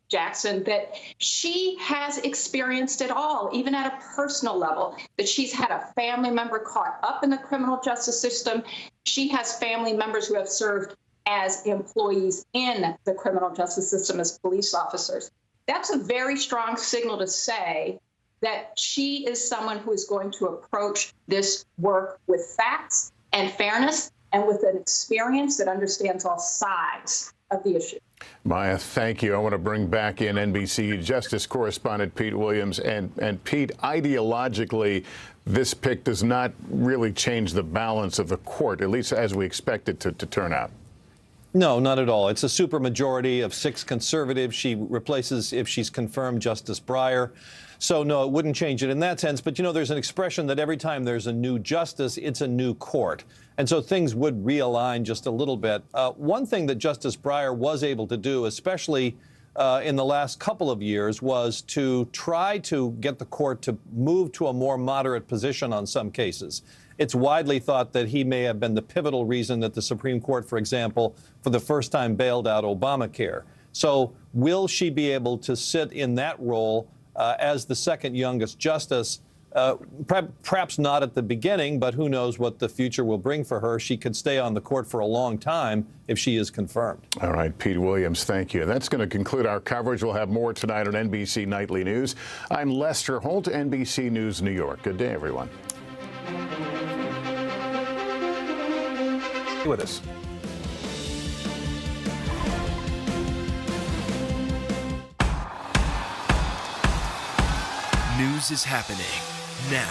Speaker 21: Jackson, that she has experienced it all, even at a personal level, that she's had a family member caught up in the criminal justice system. She has family members who have served as employees in the criminal justice system as police officers. That's a very strong signal to say that she is someone who is going to approach this work with facts and fairness, and with an experience that understands all sides of the issue.
Speaker 10: Maya, thank you. I want to bring back in NBC Justice correspondent Pete Williams. And Pete, ideologically, this pick does not really change the balance of the court, at least as we expect it to turn out.
Speaker 19: No, not at all. It's a supermajority of 6 conservatives. She replaces, if she's confirmed, Justice Breyer. So, no, it wouldn't change it in that sense. But, you know, there's an expression that every time there's a new justice, it's a new court. And so things would realign just a little bit. One thing that Justice Breyer was able to do, especially in the last couple of years, was to try to get the court to move to a more moderate position on some cases. It's widely thought that he may have been the pivotal reason that the Supreme Court, for example, for the first time bailed out Obamacare. So will she be able to sit in that role as the second youngest justice? Perhaps not at the beginning, but who knows what the future will bring for her. She could stay on the court for a long time if she is confirmed. All right, Pete Williams, thank you. That's going to conclude our coverage. We'll have more tonight on NBC Nightly News. I'm Lester Holt, NBC News New York. Good day, everyone.
Speaker 1: With us.
Speaker 22: News is happening now.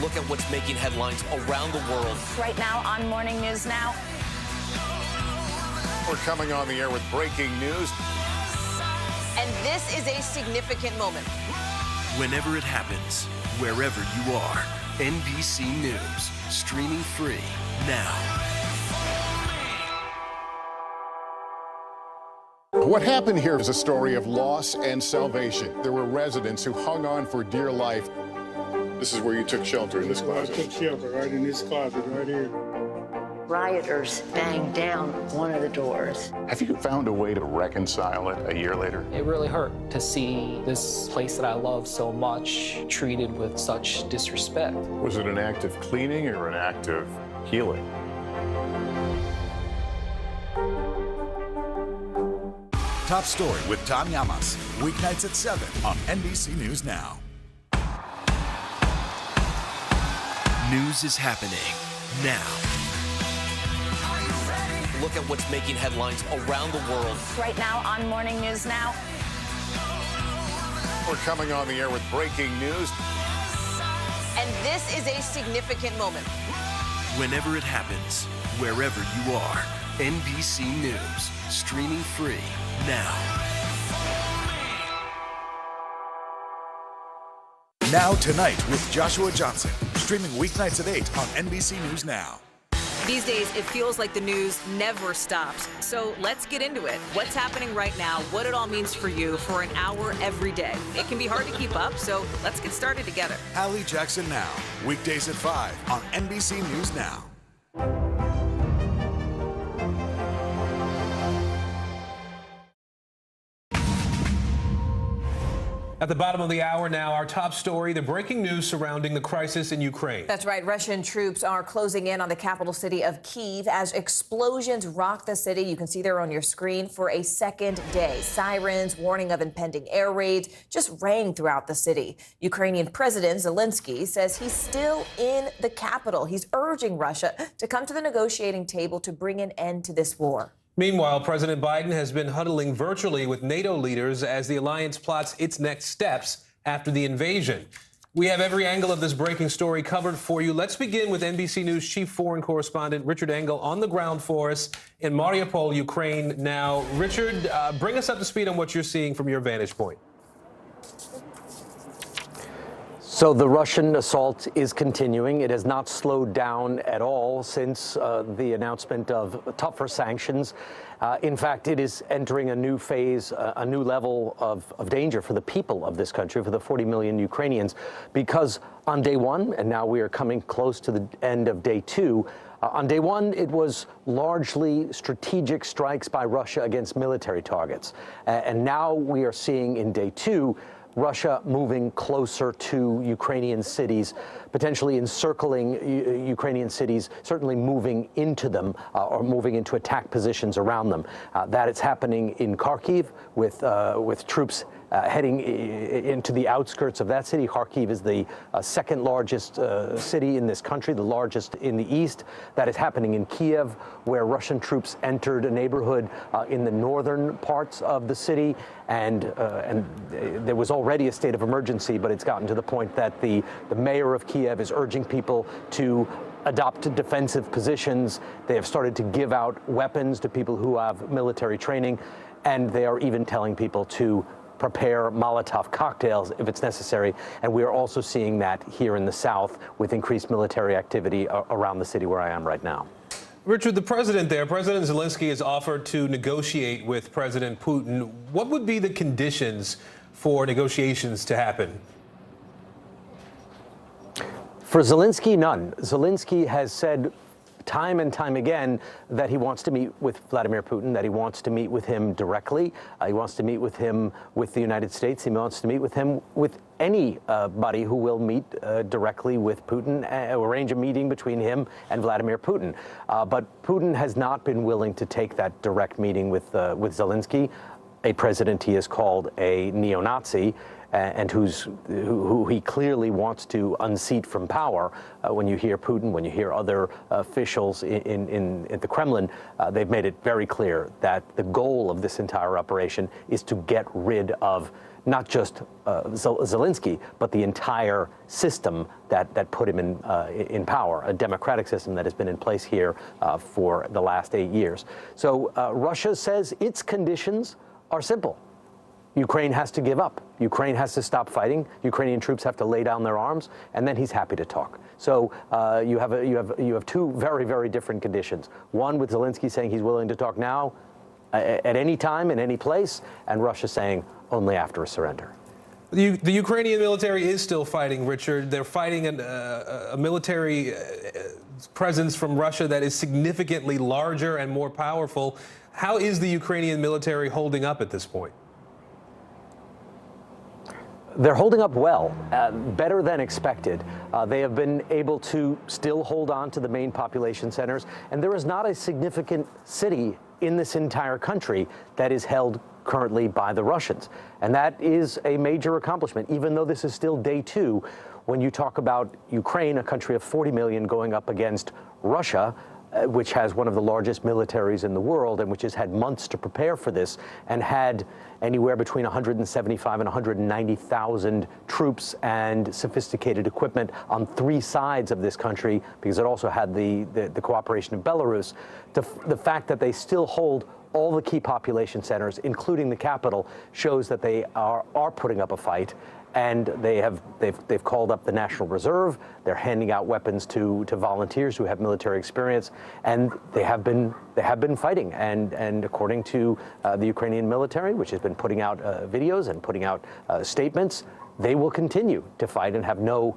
Speaker 8: Look at what's making headlines around the world.
Speaker 4: Right now on Morning News Now.
Speaker 10: We're coming on the air with breaking news.
Speaker 16: And this is a significant moment.
Speaker 22: Whenever it happens, wherever you are, NBC News, streaming free now.
Speaker 10: What happened here is a story of loss and salvation. There were residents who hung on for dear life. This is where you took shelter, in this closet.
Speaker 7: I took shelter right in this closet right here.
Speaker 23: Rioters banged down one of the doors.
Speaker 10: Have you found a way to reconcile it a year later?
Speaker 24: It really hurt to see this place that I love so much treated with such disrespect.
Speaker 10: Was it an act of cleaning or an act of healing?
Speaker 12: Top Story with Tom Llamas, weeknights at 7 on NBC News Now.
Speaker 22: News is happening now.
Speaker 8: Look at what's making headlines around the world.
Speaker 4: Right now on Morning News Now.
Speaker 10: We're coming on the air with breaking news.
Speaker 16: And this is a significant moment.
Speaker 22: Whenever it happens, wherever you are, NBC News, streaming free now.
Speaker 12: Now Tonight with Joshua Johnson, streaming weeknights at 8 on NBC News Now.
Speaker 13: These days, it feels like the news never stops. So let's get into it. What's happening right now, what it all means for you for an hour every day. It can be hard to keep up, so let's get started together.
Speaker 12: Allie Jackson Now, weekdays at 5 on NBC News Now.
Speaker 1: At the bottom of the hour now, our top story, the breaking news surrounding the crisis in Ukraine.
Speaker 16: That's right. Russian troops are closing in on the capital city of Kyiv as explosions rock the city. You can see there on your screen for a second day. Sirens, warning of impending air raids just rang throughout the city. Ukrainian President Zelensky says he's still in the capital. He's urging Russia to come to the negotiating table to bring an end to this war.
Speaker 1: Meanwhile, President Biden has been huddling virtually with NATO leaders as the alliance plots its next steps after the invasion. We have every angle of this breaking story covered for you. Let's begin with NBC News chief foreign correspondent Richard Engel on the ground for us in Mariupol, Ukraine. Now, Richard, bring us up to speed on what you're seeing from your vantage point.
Speaker 25: So the Russian assault is continuing. It has not slowed down at all since the announcement of tougher sanctions. In fact, it is entering a new phase, a new level of danger for the people of this country, for the 40 million Ukrainians, because on day one, and now we are coming close to the end of day two, on day one, it was largely strategic strikes by Russia against military targets. And now we are seeing in day two, Russia moving closer to Ukrainian cities, potentially encircling Ukrainian cities, certainly moving into them or moving into attack positions around them. That is happening in Kharkiv with troops heading into the outskirts of that city. Kharkiv is the second largest city in this country, the largest in the east. That is happening in Kiev, where Russian troops entered a neighborhood in the northern parts of the city. And there was already a state of emergency, but it's gotten to the point that the mayor of Kiev is urging people to adopt defensive positions. They have started to give out weapons to people who have military training, and they are even telling people to prepare Molotov cocktails if it's necessary. And we are also seeing that here in the South with increased military activity around the city where I am right now.
Speaker 1: Richard, the president there, President Zelensky, has offered to negotiate with President Putin. What would be the conditions for negotiations to happen?
Speaker 25: For Zelensky, none. Zelensky has said time and time again that he wants to meet with Vladimir Putin, that he wants to meet with him directly. He wants to meet with him with the United States. He wants to meet with him with anybody who will meet directly with Putin, arrange a meeting between him and Vladimir Putin. But Putin has not been willing to take that direct meeting with Zelensky, a president he has called a neo-Nazi, and who he clearly wants to unseat from power. When you hear Putin, when you hear other officials in the Kremlin, they've made it very clear that the goal of this entire operation is to get rid of not just Zelensky, but the entire system that put him in power, a democratic system that has been in place here for the last 8 years. So Russia says its conditions are simple. Ukraine has to give up. Ukraine has to stop fighting. Ukrainian troops have to lay down their arms, and then he's happy to talk. So you have two very, very different conditions. One with Zelensky saying he's willing to talk now, at any time, in any place, and Russia saying only after a surrender.
Speaker 1: The Ukrainian military is still fighting, Richard. They're fighting a military presence from Russia that is significantly larger and more powerful. How is the Ukrainian military holding up at this point?
Speaker 25: They're holding up well, better than expected. They have been able to still hold on to the main population centers, and there is not a significant city in this entire country that is held currently by the Russians. And that is a major accomplishment, even though this is still day two. When you talk about Ukraine, a country of 40 million going up against Russia, which has one of the largest militaries in the world and which has had months to prepare for this and had anywhere between 175 and 190,000 troops and sophisticated equipment on three sides of this country, because it also had the cooperation of Belarus. The fact that they still hold all the key population centers, including the capital, shows that they are putting up a fight. And they've called up the National Reserve. They're handing out weapons to volunteers who have military experience, and they have been fighting. And according to the Ukrainian military, which has been putting out videos and putting out statements, they will continue to fight and have no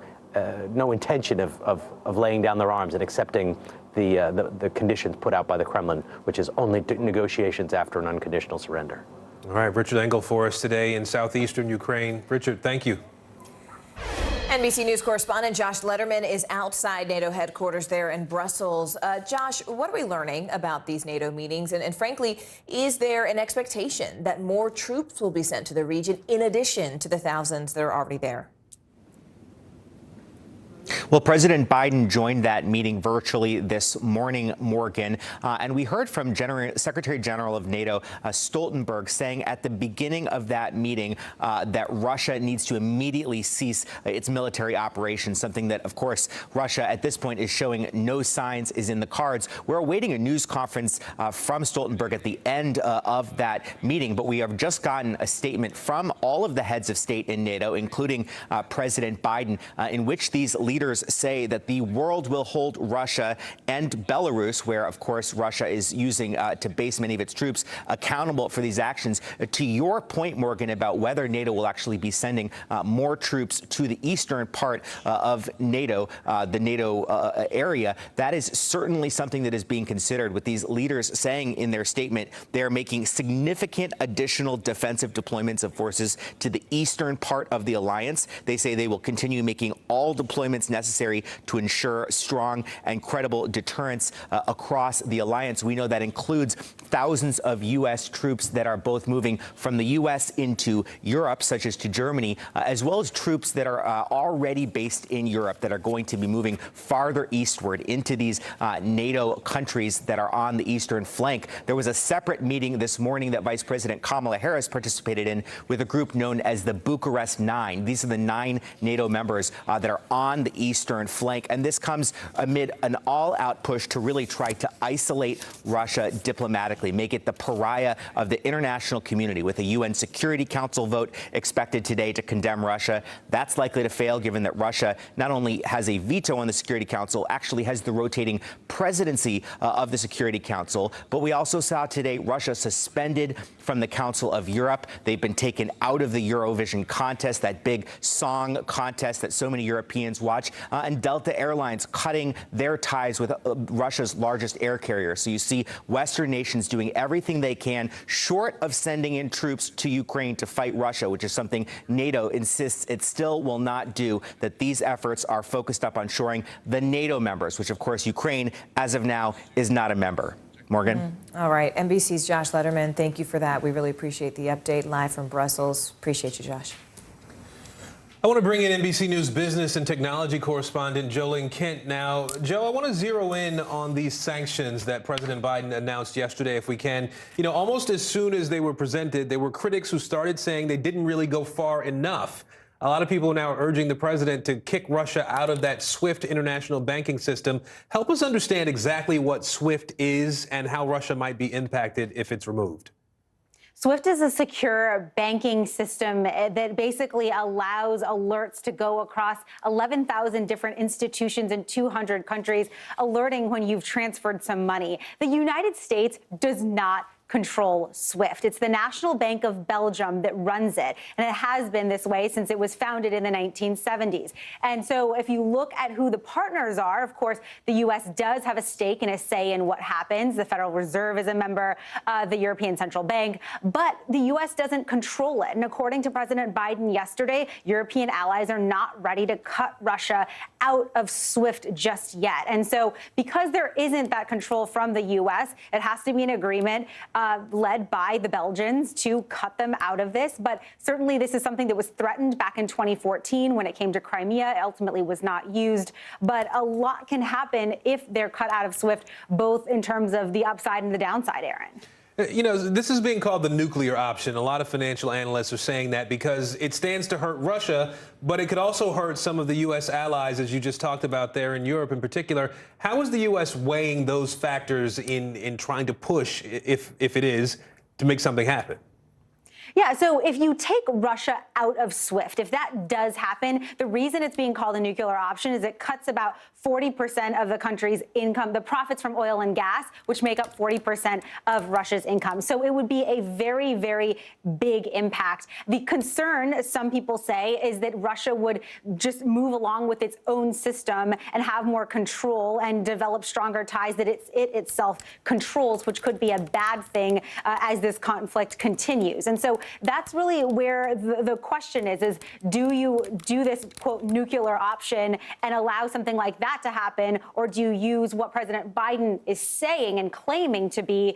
Speaker 25: intention of laying down their arms and accepting the conditions put out by the Kremlin, which is only negotiations after an unconditional surrender.
Speaker 1: All right, Richard Engel for us today in southeastern Ukraine. Richard, thank you.
Speaker 16: NBC News correspondent Josh Letterman is outside NATO headquarters there in Brussels. Josh, what are we learning about these NATO meetings? And frankly, is there an expectation that more troops will be sent to the region in addition to the thousands that are already there?
Speaker 3: Well, President Biden joined that meeting virtually this morning, Morgan, and we heard from Secretary General of NATO Stoltenberg saying at the beginning of that meeting that Russia needs to immediately cease its military operations, something that, of course, Russia at this point is showing no signs is in the cards. We're awaiting a news conference from Stoltenberg at the end of that meeting, but we have just gotten a statement from all of the heads of state in NATO, including President Biden, in which these leaders say that the world will hold Russia and Belarus, where, of course, Russia is using to base many of its troops, accountable for these actions. To your point, Morgan, about whether NATO will actually be sending more troops to the eastern part of NATO, the NATO area, that is certainly something that is being considered, with these leaders saying in their statement they're making significant additional defensive deployments of forces to the eastern part of the alliance. They say they will continue making all deployments necessary to ensure strong and credible deterrence across the alliance. We know that includes thousands of U.S. troops that are both moving from the U.S. into Europe, such as to Germany, as well as troops that are already based in Europe that are going to be moving farther eastward into these NATO countries that are on the eastern flank. There was a separate meeting this morning that Vice President Kamala Harris participated in with a group known as the Bucharest Nine. These are the 9 NATO members that are on the eastern flank. And this comes amid an all-out push to really try to isolate Russia diplomatically, make it the pariah of the international community, with a UN Security Council vote expected today to condemn Russia. That's likely to fail, given that Russia not only has a veto on the Security Council, actually has the rotating presidency of the Security Council. But we also saw today Russia suspended from the Council of Europe. They've been taken out of the Eurovision contest, that big song contest that so many Europeans watch, and Delta Airlines cutting their ties with Russia's largest air carrier. So you see Western nations doing everything they can, short of sending in troops to Ukraine to fight Russia, which is something NATO insists it still will not do, that these efforts are focused up on shoring the NATO members, which, of course, Ukraine, as of now, is not a member. Morgan?
Speaker 16: All right. NBC's Josh Letterman, thank you for that. We really appreciate the update live from Brussels. Appreciate you, Josh.
Speaker 1: I want to bring in NBC News business and technology correspondent Jolene Kent now. Joe, I want to zero in on these sanctions that President Biden announced yesterday, if we can. You know, almost as soon as they were presented, there were critics who started saying they didn't really go far enough. A lot of people are now urging the president to kick Russia out of that SWIFT international banking system. Help us understand exactly what SWIFT is and how Russia might be impacted if it's removed.
Speaker 5: SWIFT is a secure banking system that basically allows alerts to go across 11,000 different institutions in 200 countries, alerting when you've transferred some money. The United States does not control SWIFT. It's the National Bank of Belgium that runs it, and it has been this way since it was founded in the 1970s. And so if you look at who the partners are, of course, the U.S. does have a stake and a say in what happens. The Federal Reserve is a member, the European Central Bank, but the U.S. doesn't control it. And according to President Biden yesterday, European allies are not ready to cut Russia out of SWIFT just yet. And so because there isn't that control from the U.S., it has to be an agreement led by the Belgians to cut them out of this. But certainly this is something that was threatened back in 2014 when it came to Crimea. It ultimately was not used. But a lot can happen if they're cut out of SWIFT, both in terms of the upside and the downside, Aaron.
Speaker 1: You know, this is being called the nuclear option. A lot of financial analysts are saying that because it stands to hurt Russia, but it could also hurt some of the U.S. allies, as you just talked about there in Europe in particular. How is the U.S. weighing those factors in trying to push, if it is, to make something happen?
Speaker 5: Yeah, so if you take Russia out of SWIFT, if that does happen, the reason it's being called a nuclear option is it cuts about 40% of the country's income, the profits from oil and gas, which make up 40% of Russia's income. So it would be a very, very big impact. The concern, some people say, is that Russia would just move along with its own system and have more control and develop stronger ties that it itself controls, which could be a bad thing as this conflict continues. And so that's really where the question is do you do this, quote, nuclear option and allow something like that to happen, or do you use what President Biden is saying and claiming to be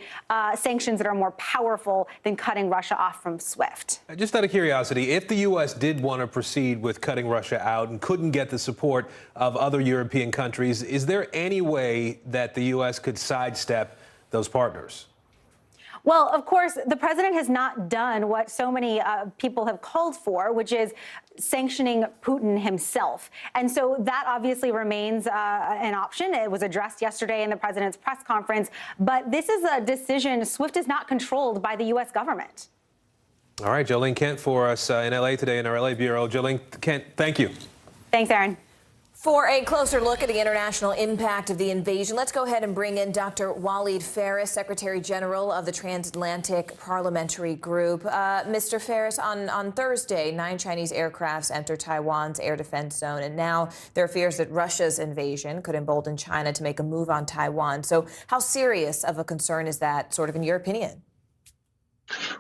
Speaker 5: sanctions that are more powerful than cutting Russia off from SWIFT?
Speaker 1: Just out of curiosity, if the U.S. did want to proceed with cutting Russia out and couldn't get the support of other European countries, is there any way that the U.S. could sidestep those partners?
Speaker 5: Well, of course, the president has not done what so many people have called for, which is sanctioning Putin himself. And so that obviously remains an option. It was addressed yesterday in the president's press conference. But this is a decision. SWIFT is not controlled by the U.S. government.
Speaker 1: All right, Jolene Kent for us in L.A. today in our L.A. Bureau. Jolene Kent, thank you.
Speaker 5: Thanks, Aaron.
Speaker 16: For a closer look at the international impact of the invasion, let's go ahead and bring in Dr. Walid Phares, Secretary General of the Transatlantic Parliamentary Group. Mr. Phares, on Thursday, 9 Chinese aircrafts entered Taiwan's air defense zone, and now there are fears that Russia's invasion could embolden China to make a move on Taiwan. So how serious of a concern is that, sort of, in your opinion?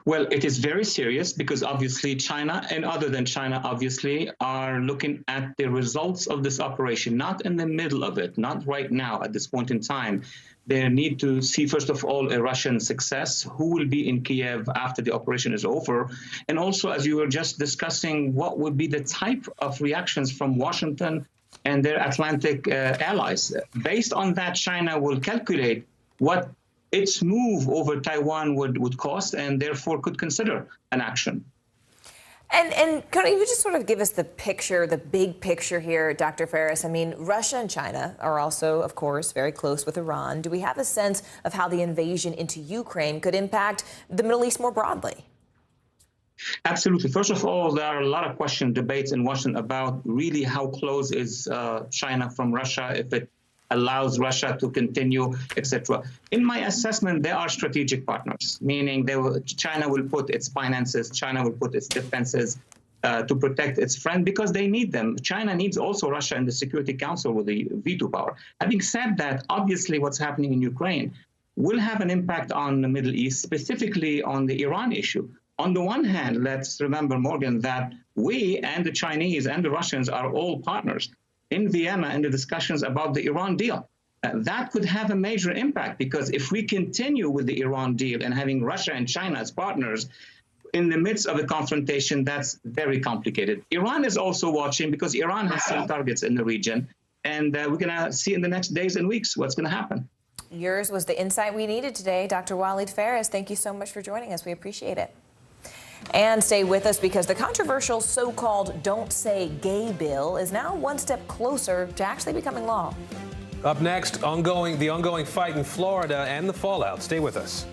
Speaker 9: Well, it is very serious because obviously China, and other than China, obviously, are looking at the results of this operation, not in the middle of it, not right now at this point in time. They need to see, first of all, a Russian success, who will be in Kiev after the operation is over. And also, as you were just discussing, what would be the type of reactions from Washington and their Atlantic allies. Based on that, China will calculate what its move over Taiwan would cost, and therefore could consider an action.
Speaker 16: And could you just sort of give us the picture, the big picture here, Dr. Ferris? I mean, Russia and China are also, of course, very close with Iran. Do we have a sense of how the invasion into Ukraine could impact the Middle East more broadly?
Speaker 9: Absolutely. First of all, there are a lot of questions, debates in Washington about really how close is China from Russia, if it allows Russia to continue, etc. In my assessment, they are strategic partners, meaning China will put its finances, China will put its defenses to protect its friend because they need them. China needs also Russia in the Security Council with the veto power. Having said that, obviously what's happening in Ukraine will have an impact on the Middle East, specifically on the Iran issue. On the one hand, let's remember, Morgan, that we and the Chinese and the Russians are all partners in Vienna in the discussions about the Iran deal. That could have a major impact because if we continue with the Iran deal and having Russia and China as partners in the midst of a confrontation, that's very complicated. Iran is also watching because Iran has some targets in the region, and we're going to see in the next days and weeks what's going to happen.
Speaker 16: Yours was the insight we needed today. Dr. Walid Ferris, thank you so much for joining us. We appreciate it. And stay with us because the controversial so-called Don't Say Gay bill is now one step closer to actually becoming law.
Speaker 1: Up next, the ongoing fight in Florida and the fallout. Stay with us.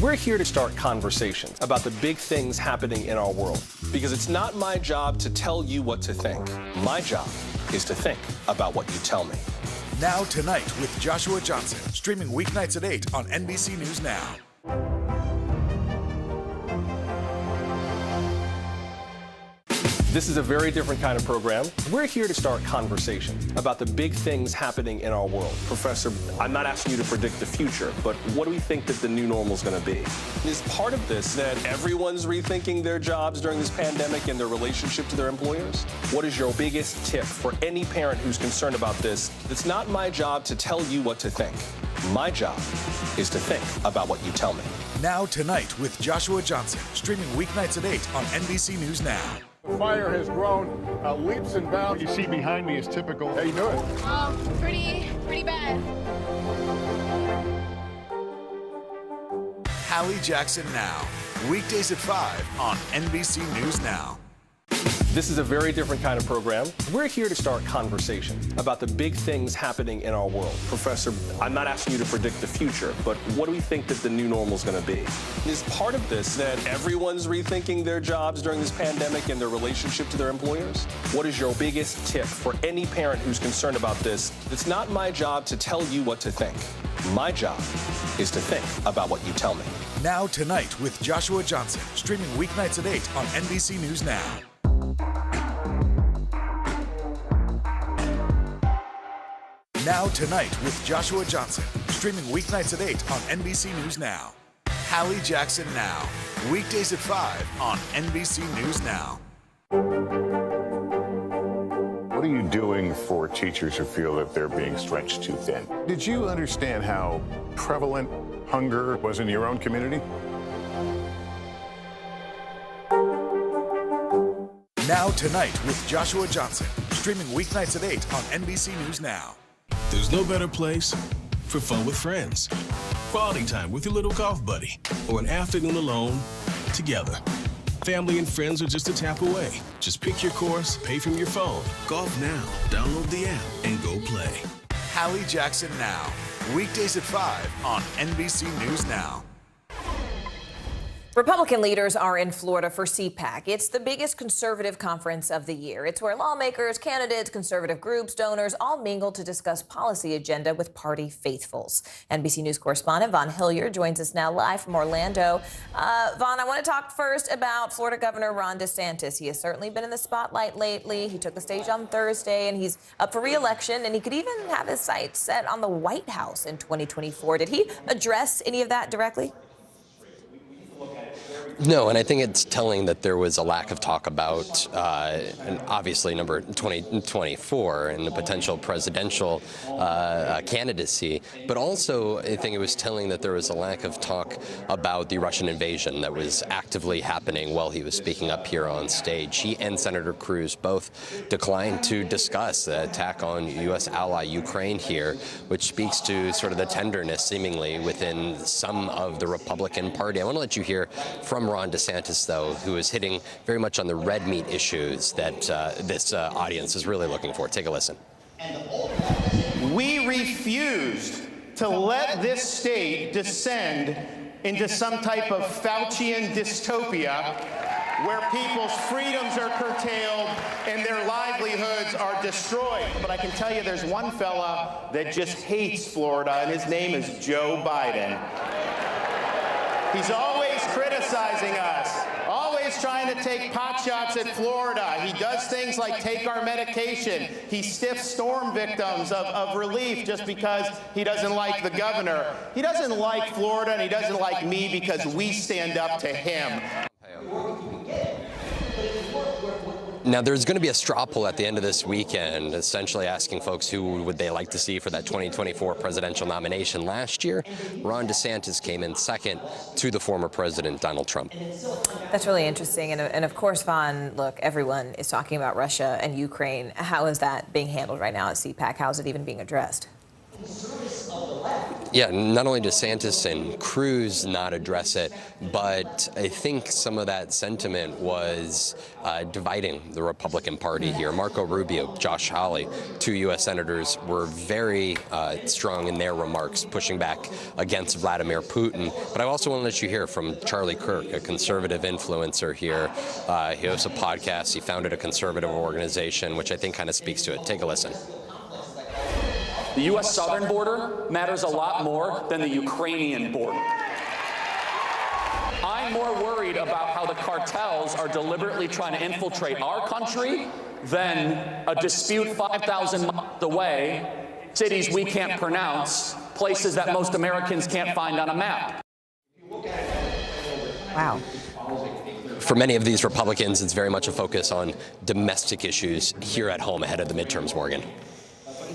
Speaker 8: We're here to start conversations about the big things happening in our world because it's not my job to tell you what to think. My job is to think about what you tell me.
Speaker 12: Now Tonight with Joshua Johnson, streaming weeknights at 8 on NBC News Now.
Speaker 8: This is a very different kind of program. We're here to start conversations about the big things happening in our world. Professor, I'm not asking you to predict the future, but what do we think that the new normal is going to be? Is part of this that everyone's rethinking their jobs during this pandemic and their relationship to their employers? What is your biggest tip for any parent who's concerned about this? It's not my job to tell you what to think. My job is to think about what you tell me.
Speaker 12: Now Tonight with Joshua Johnson, streaming weeknights at 8 on NBC News Now.
Speaker 10: The fire has grown leaps and bounds. What you see behind me is typical. How you doing?
Speaker 2: Pretty bad.
Speaker 12: Hallie Jackson Now, weekdays at 5 on NBC News Now.
Speaker 8: This is a very different kind of program. We're here to start conversations about the big things happening in our world. Professor, I'm not asking you to predict the future, but what do we think that the new normal is going to be? Is part of this that everyone's rethinking their jobs during this pandemic and their relationship to their employers? What is your biggest tip for any parent who's concerned about this? It's not my job to tell you what to think. My job is to think about what you tell me.
Speaker 12: Now Tonight with Joshua Johnson, streaming weeknights at 8 on NBC News Now. Now Tonight with Joshua Johnson, streaming weeknights at 8 on NBC News Now. Hallie Jackson Now, weekdays at 5 on NBC News Now.
Speaker 10: What are you doing for teachers who feel that they're being stretched too thin? Did you understand how prevalent hunger was in your own community?
Speaker 12: Now Tonight with Joshua Johnson, streaming weeknights at 8 on NBC News Now.
Speaker 22: There's no better place for fun with friends, quality time with your little golf buddy, or an afternoon alone together. Family and friends are just a tap away. Just pick your course, pay from your phone. Golf now. Download the app and go play.
Speaker 12: Hallie Jackson Now, weekdays at 5 on NBC News Now.
Speaker 16: Republican leaders are in Florida for CPAC. It's the biggest conservative conference of the year. It's where lawmakers, candidates, conservative groups, donors all mingle to discuss policy agenda with party faithfuls. NBC News correspondent Vaughn Hilliard joins us now live from Orlando. Vaughn, I want to talk first about Florida Governor Ron DeSantis. He has certainly been in the spotlight lately. He took the stage on Thursday, and he's up for re-election, and he could even have his sights set on the White House in 2024. Did he address any of that directly?
Speaker 6: No, and I think it's telling that there was a lack of talk about, and obviously, number 2024 and the potential presidential candidacy, but also I think it was telling that there was a lack of talk about the Russian invasion that was actively happening while he was speaking up here on stage. He and Senator Cruz both declined to discuss the attack on U.S. ally Ukraine here, which speaks to sort of the tenderness seemingly within some of the Republican Party. I want to let you hear from Ron DeSantis, though, who is hitting very much on the red meat issues that this audience is really looking for. Take a listen.
Speaker 11: We refused to let this state descend into some type of Faucian dystopia where people's freedoms are curtailed and their livelihoods are destroyed. But I can tell you there's one fella that just hates Florida, and his name is Joe Biden. He's always criticizing us, always trying to take potshots at Florida. He does things like take our medication. He stiffs storm victims of relief just because he doesn't like the governor. He doesn't like Florida, and he doesn't like me because we stand up to him.
Speaker 6: Now, there's going to be a straw poll at the end of this weekend, essentially asking folks who would they like to see for that 2024 presidential nomination. Last year, Ron DeSantis came in second to the former president, Donald Trump.
Speaker 16: That's really interesting. And of course, Vaughn, look, everyone is talking about Russia and Ukraine. How is that being handled right now at CPAC? How is it even being addressed?
Speaker 6: Yeah, not only DeSantis and Cruz not address it, but I think some of that sentiment was dividing the Republican Party here. Marco Rubio, Josh Hawley, two U.S. senators, were very strong in their remarks, pushing back against Vladimir Putin. But I also want to let you hear from Charlie Kirk, a conservative influencer here. He hosts a podcast. He founded a conservative organization, which I think kind of speaks to it. Take a listen.
Speaker 14: The U.S. southern border matters a lot more than the Ukrainian border. I'm more worried about how the cartels are deliberately trying to infiltrate our country than a dispute 5,000 miles away, cities we can't pronounce, places that most Americans can't find on a map.
Speaker 16: Wow.
Speaker 6: For many of these Republicans, it's very much a focus on domestic issues here at home ahead of the midterms, Morgan.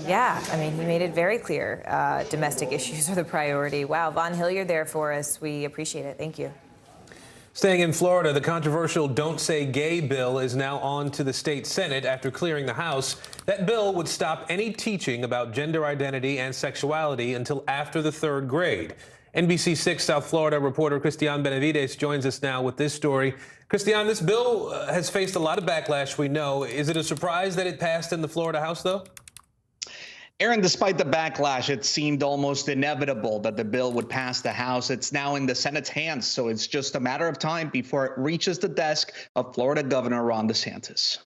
Speaker 16: Yeah, I mean, he made it very clear domestic issues are the priority. Wow, Vaughn Hilliard there for us. We appreciate it. Thank you.
Speaker 1: Staying in Florida, the controversial Don't Say Gay bill is now on to the state Senate after clearing the House. That bill would stop any teaching about gender identity and sexuality until after the 3rd grade. NBC 6 South Florida reporter Christian Benavides joins us now with this story. Christian, this bill has faced a lot of backlash, we know. Is it a surprise that it passed in the Florida House, though?
Speaker 17: Aaron, despite the backlash, it seemed almost inevitable that the bill would pass the House. It's now in the Senate's hands, so it's just a matter of time before it reaches the desk of Florida Governor Ron DeSantis.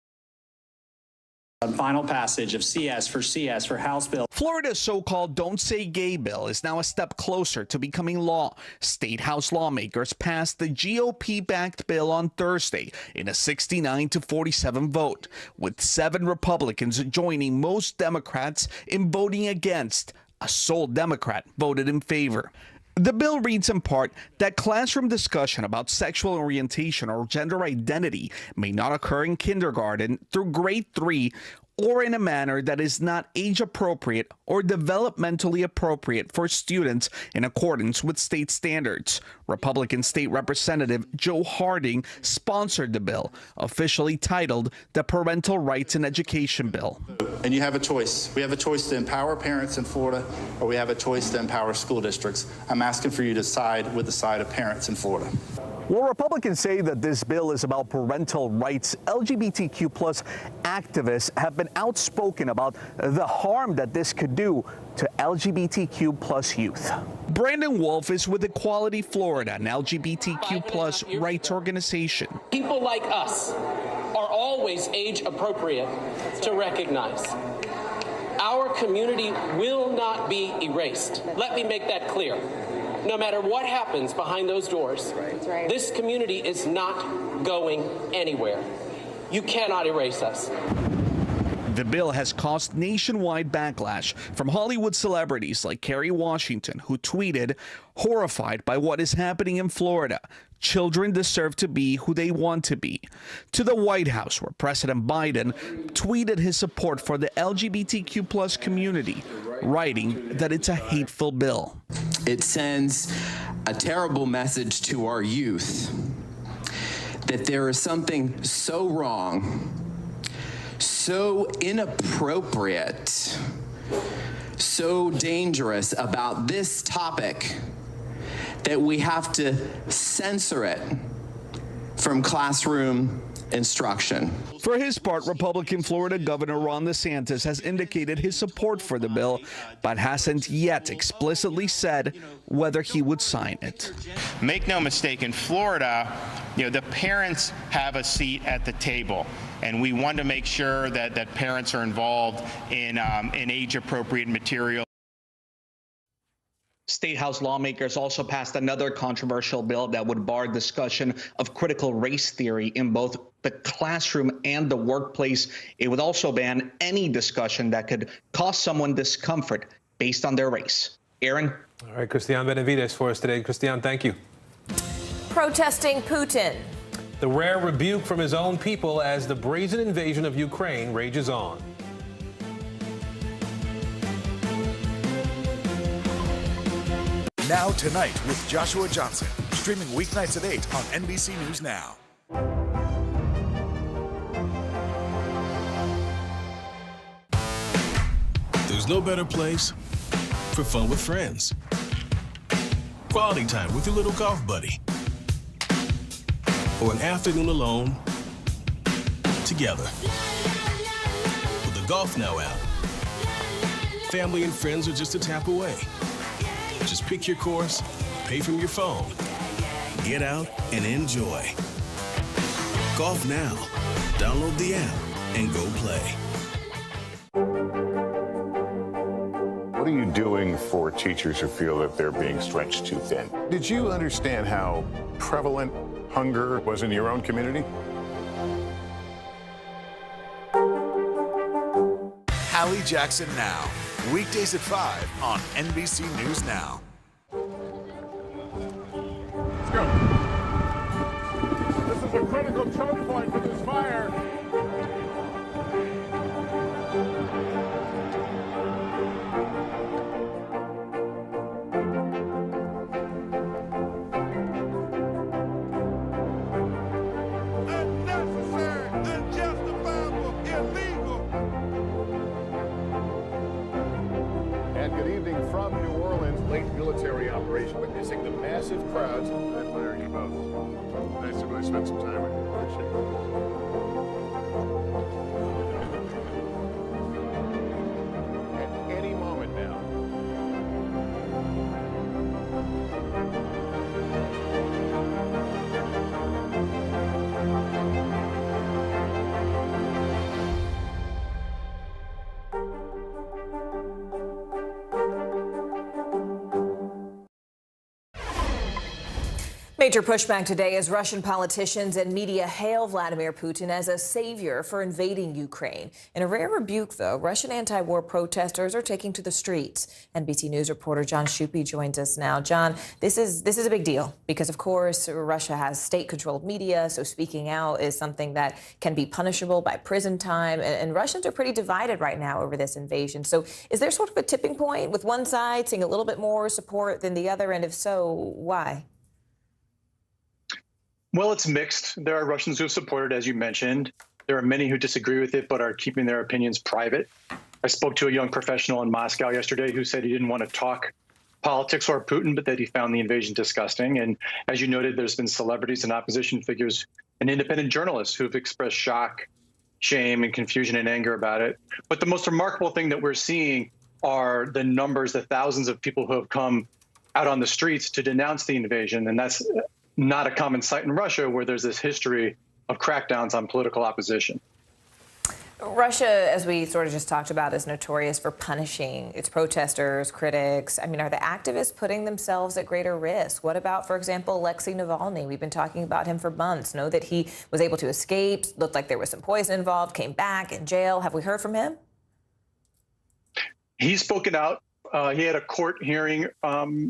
Speaker 20: Final passage of CS for House Bill.
Speaker 17: Florida's so-called Don't Say Gay bill is now a step closer to becoming law. State House lawmakers passed the GOP-backed bill on Thursday in a 69-47 vote, with 7 Republicans joining most Democrats in voting against. A sole Democrat voted in favor. The bill reads in part that classroom discussion about sexual orientation or gender identity may not occur in kindergarten through grade 3 or in a manner that is not age-appropriate or developmentally appropriate for students in accordance with state standards. Republican State Representative Joe Harding sponsored the bill, officially titled the Parental Rights in Education Bill.
Speaker 26: And you have a choice. We have a choice to empower parents in Florida, or we have a choice to empower school districts. I'm asking for you to side with the side of parents in Florida.
Speaker 17: While Republicans say that this bill is about parental rights, LGBTQ plus activists have been outspoken about the harm that this could do to LGBTQ plus youth. Brandon Wolf is with Equality Florida, an LGBTQ plus rights organization.
Speaker 27: People like us are always age appropriate to recognize. Our community will not be erased. Let me make that clear. No matter what happens behind those doors, this community is not going anywhere. You cannot erase us.
Speaker 17: The bill has caused nationwide backlash from Hollywood celebrities like Kerry Washington, who tweeted, "Horrified by what is happening in Florida. Children deserve to be who they want to be," to the White House, where President Biden tweeted his support for the LGBTQ+ community, writing that it's a hateful bill.
Speaker 7: It sends a terrible message to our youth that there is something so wrong, so inappropriate, so dangerous about this topic that we have to censor it from classroom instruction.
Speaker 17: For his part, Republican Florida Governor Ron DeSantis has indicated his support for the bill, but hasn't yet explicitly said whether he would sign it.
Speaker 11: Make no mistake, in Florida, the parents have a seat at the table, and we want to make sure that parents are involved in age-appropriate material.
Speaker 15: State House lawmakers also passed another controversial bill that would bar discussion of critical race theory in both the classroom and the workplace. It would also ban any discussion that could cause someone discomfort based on their race. Aaron?
Speaker 1: All right, Christian Benavides for us today. Christian, thank you.
Speaker 16: Protesting Putin.
Speaker 1: The rare rebuke from his own people as the brazen invasion of Ukraine rages on.
Speaker 12: Now Tonight with Joshua Johnson, streaming weeknights at 8 on NBC News Now.
Speaker 22: There's no better place for fun with friends. Quality time with your little golf buddy. Or an afternoon alone together. With the Golf Now app, family and friends are just a tap away. Just pick your course, pay from your phone, get out and enjoy. Golf Now. Download the app and go play.
Speaker 10: What are you doing for teachers who feel that they're being stretched too thin? Did you understand how prevalent hunger was in your own community?
Speaker 12: Hallie Jackson Now, weekdays at 5 on NBC News Now.
Speaker 10: Let's go. This is a critical choke point for this fire. Military operation, witnessing the massive crowds. I admire you both. Nice to really spend some time with you. Appreciate it. At any moment now.
Speaker 16: Major pushback today as Russian politicians and media hail Vladimir Putin as a savior for invading Ukraine. In a rare rebuke, though, Russian anti-war protesters are taking to the streets. NBC News reporter John Shupe joins us now. John, this is a big deal because, of course, Russia has state-controlled media, so speaking out is something that can be punishable by prison time. And Russians are pretty divided right now over this invasion. So is there sort of a tipping point with one side seeing a little bit more support than the other? And if so, why?
Speaker 18: Well, it's mixed. There are Russians who have supported, as you mentioned. There are many who disagree with it but are keeping their opinions private. I spoke to a young professional in Moscow yesterday who said he didn't want to talk politics or Putin, but that he found the invasion disgusting. And as you noted, there's been celebrities and opposition figures and independent journalists who've expressed shock, shame, and confusion and anger about it. But the most remarkable thing that we're seeing are the numbers, the thousands of people who have come out on the streets to denounce the invasion. And that's not a common sight in Russia, where there's this history of crackdowns on political opposition.
Speaker 16: Russia, as we sort of just talked about, is notorious for punishing its protesters, critics. I mean, are the activists putting themselves at greater risk? What about, for example, Alexei Navalny? We've been talking about him for months. Know that he was able to escape, looked like there was some poison involved, came back in jail. Have we heard from him?
Speaker 18: He's spoken out. He had a court hearing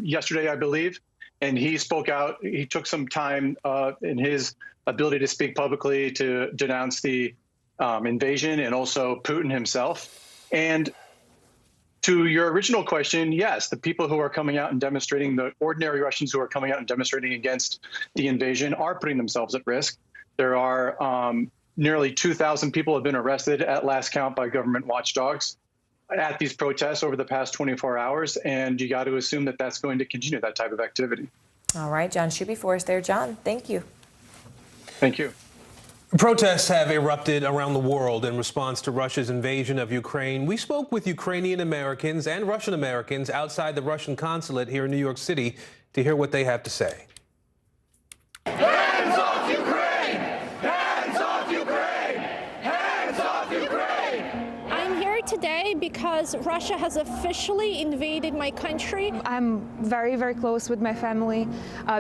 Speaker 18: yesterday, I believe, and he spoke out. He took some time in his ability to speak publicly to denounce the invasion and also Putin himself. And to your original question, yes, the people who are coming out and demonstrating, the ordinary Russians who are coming out and demonstrating against the invasion are putting themselves at risk. There are nearly 2,000 people have been arrested at last count by government watchdogs at these protests over the past 24 hours. And you got to assume that that's going to continue, that type of activity.
Speaker 16: All right, John Shuby for us there. John, thank you.
Speaker 18: Thank you.
Speaker 1: Protests have erupted around the world in response to Russia's invasion of Ukraine. We spoke with Ukrainian Americans and Russian Americans outside the Russian consulate here in New York City to hear what they have to say.
Speaker 4: Hands off Ukraine! Hands off Ukraine! Hands off Ukraine!
Speaker 2: I'm here today because Russia has officially invaded my country.
Speaker 13: I'm very, very close with my family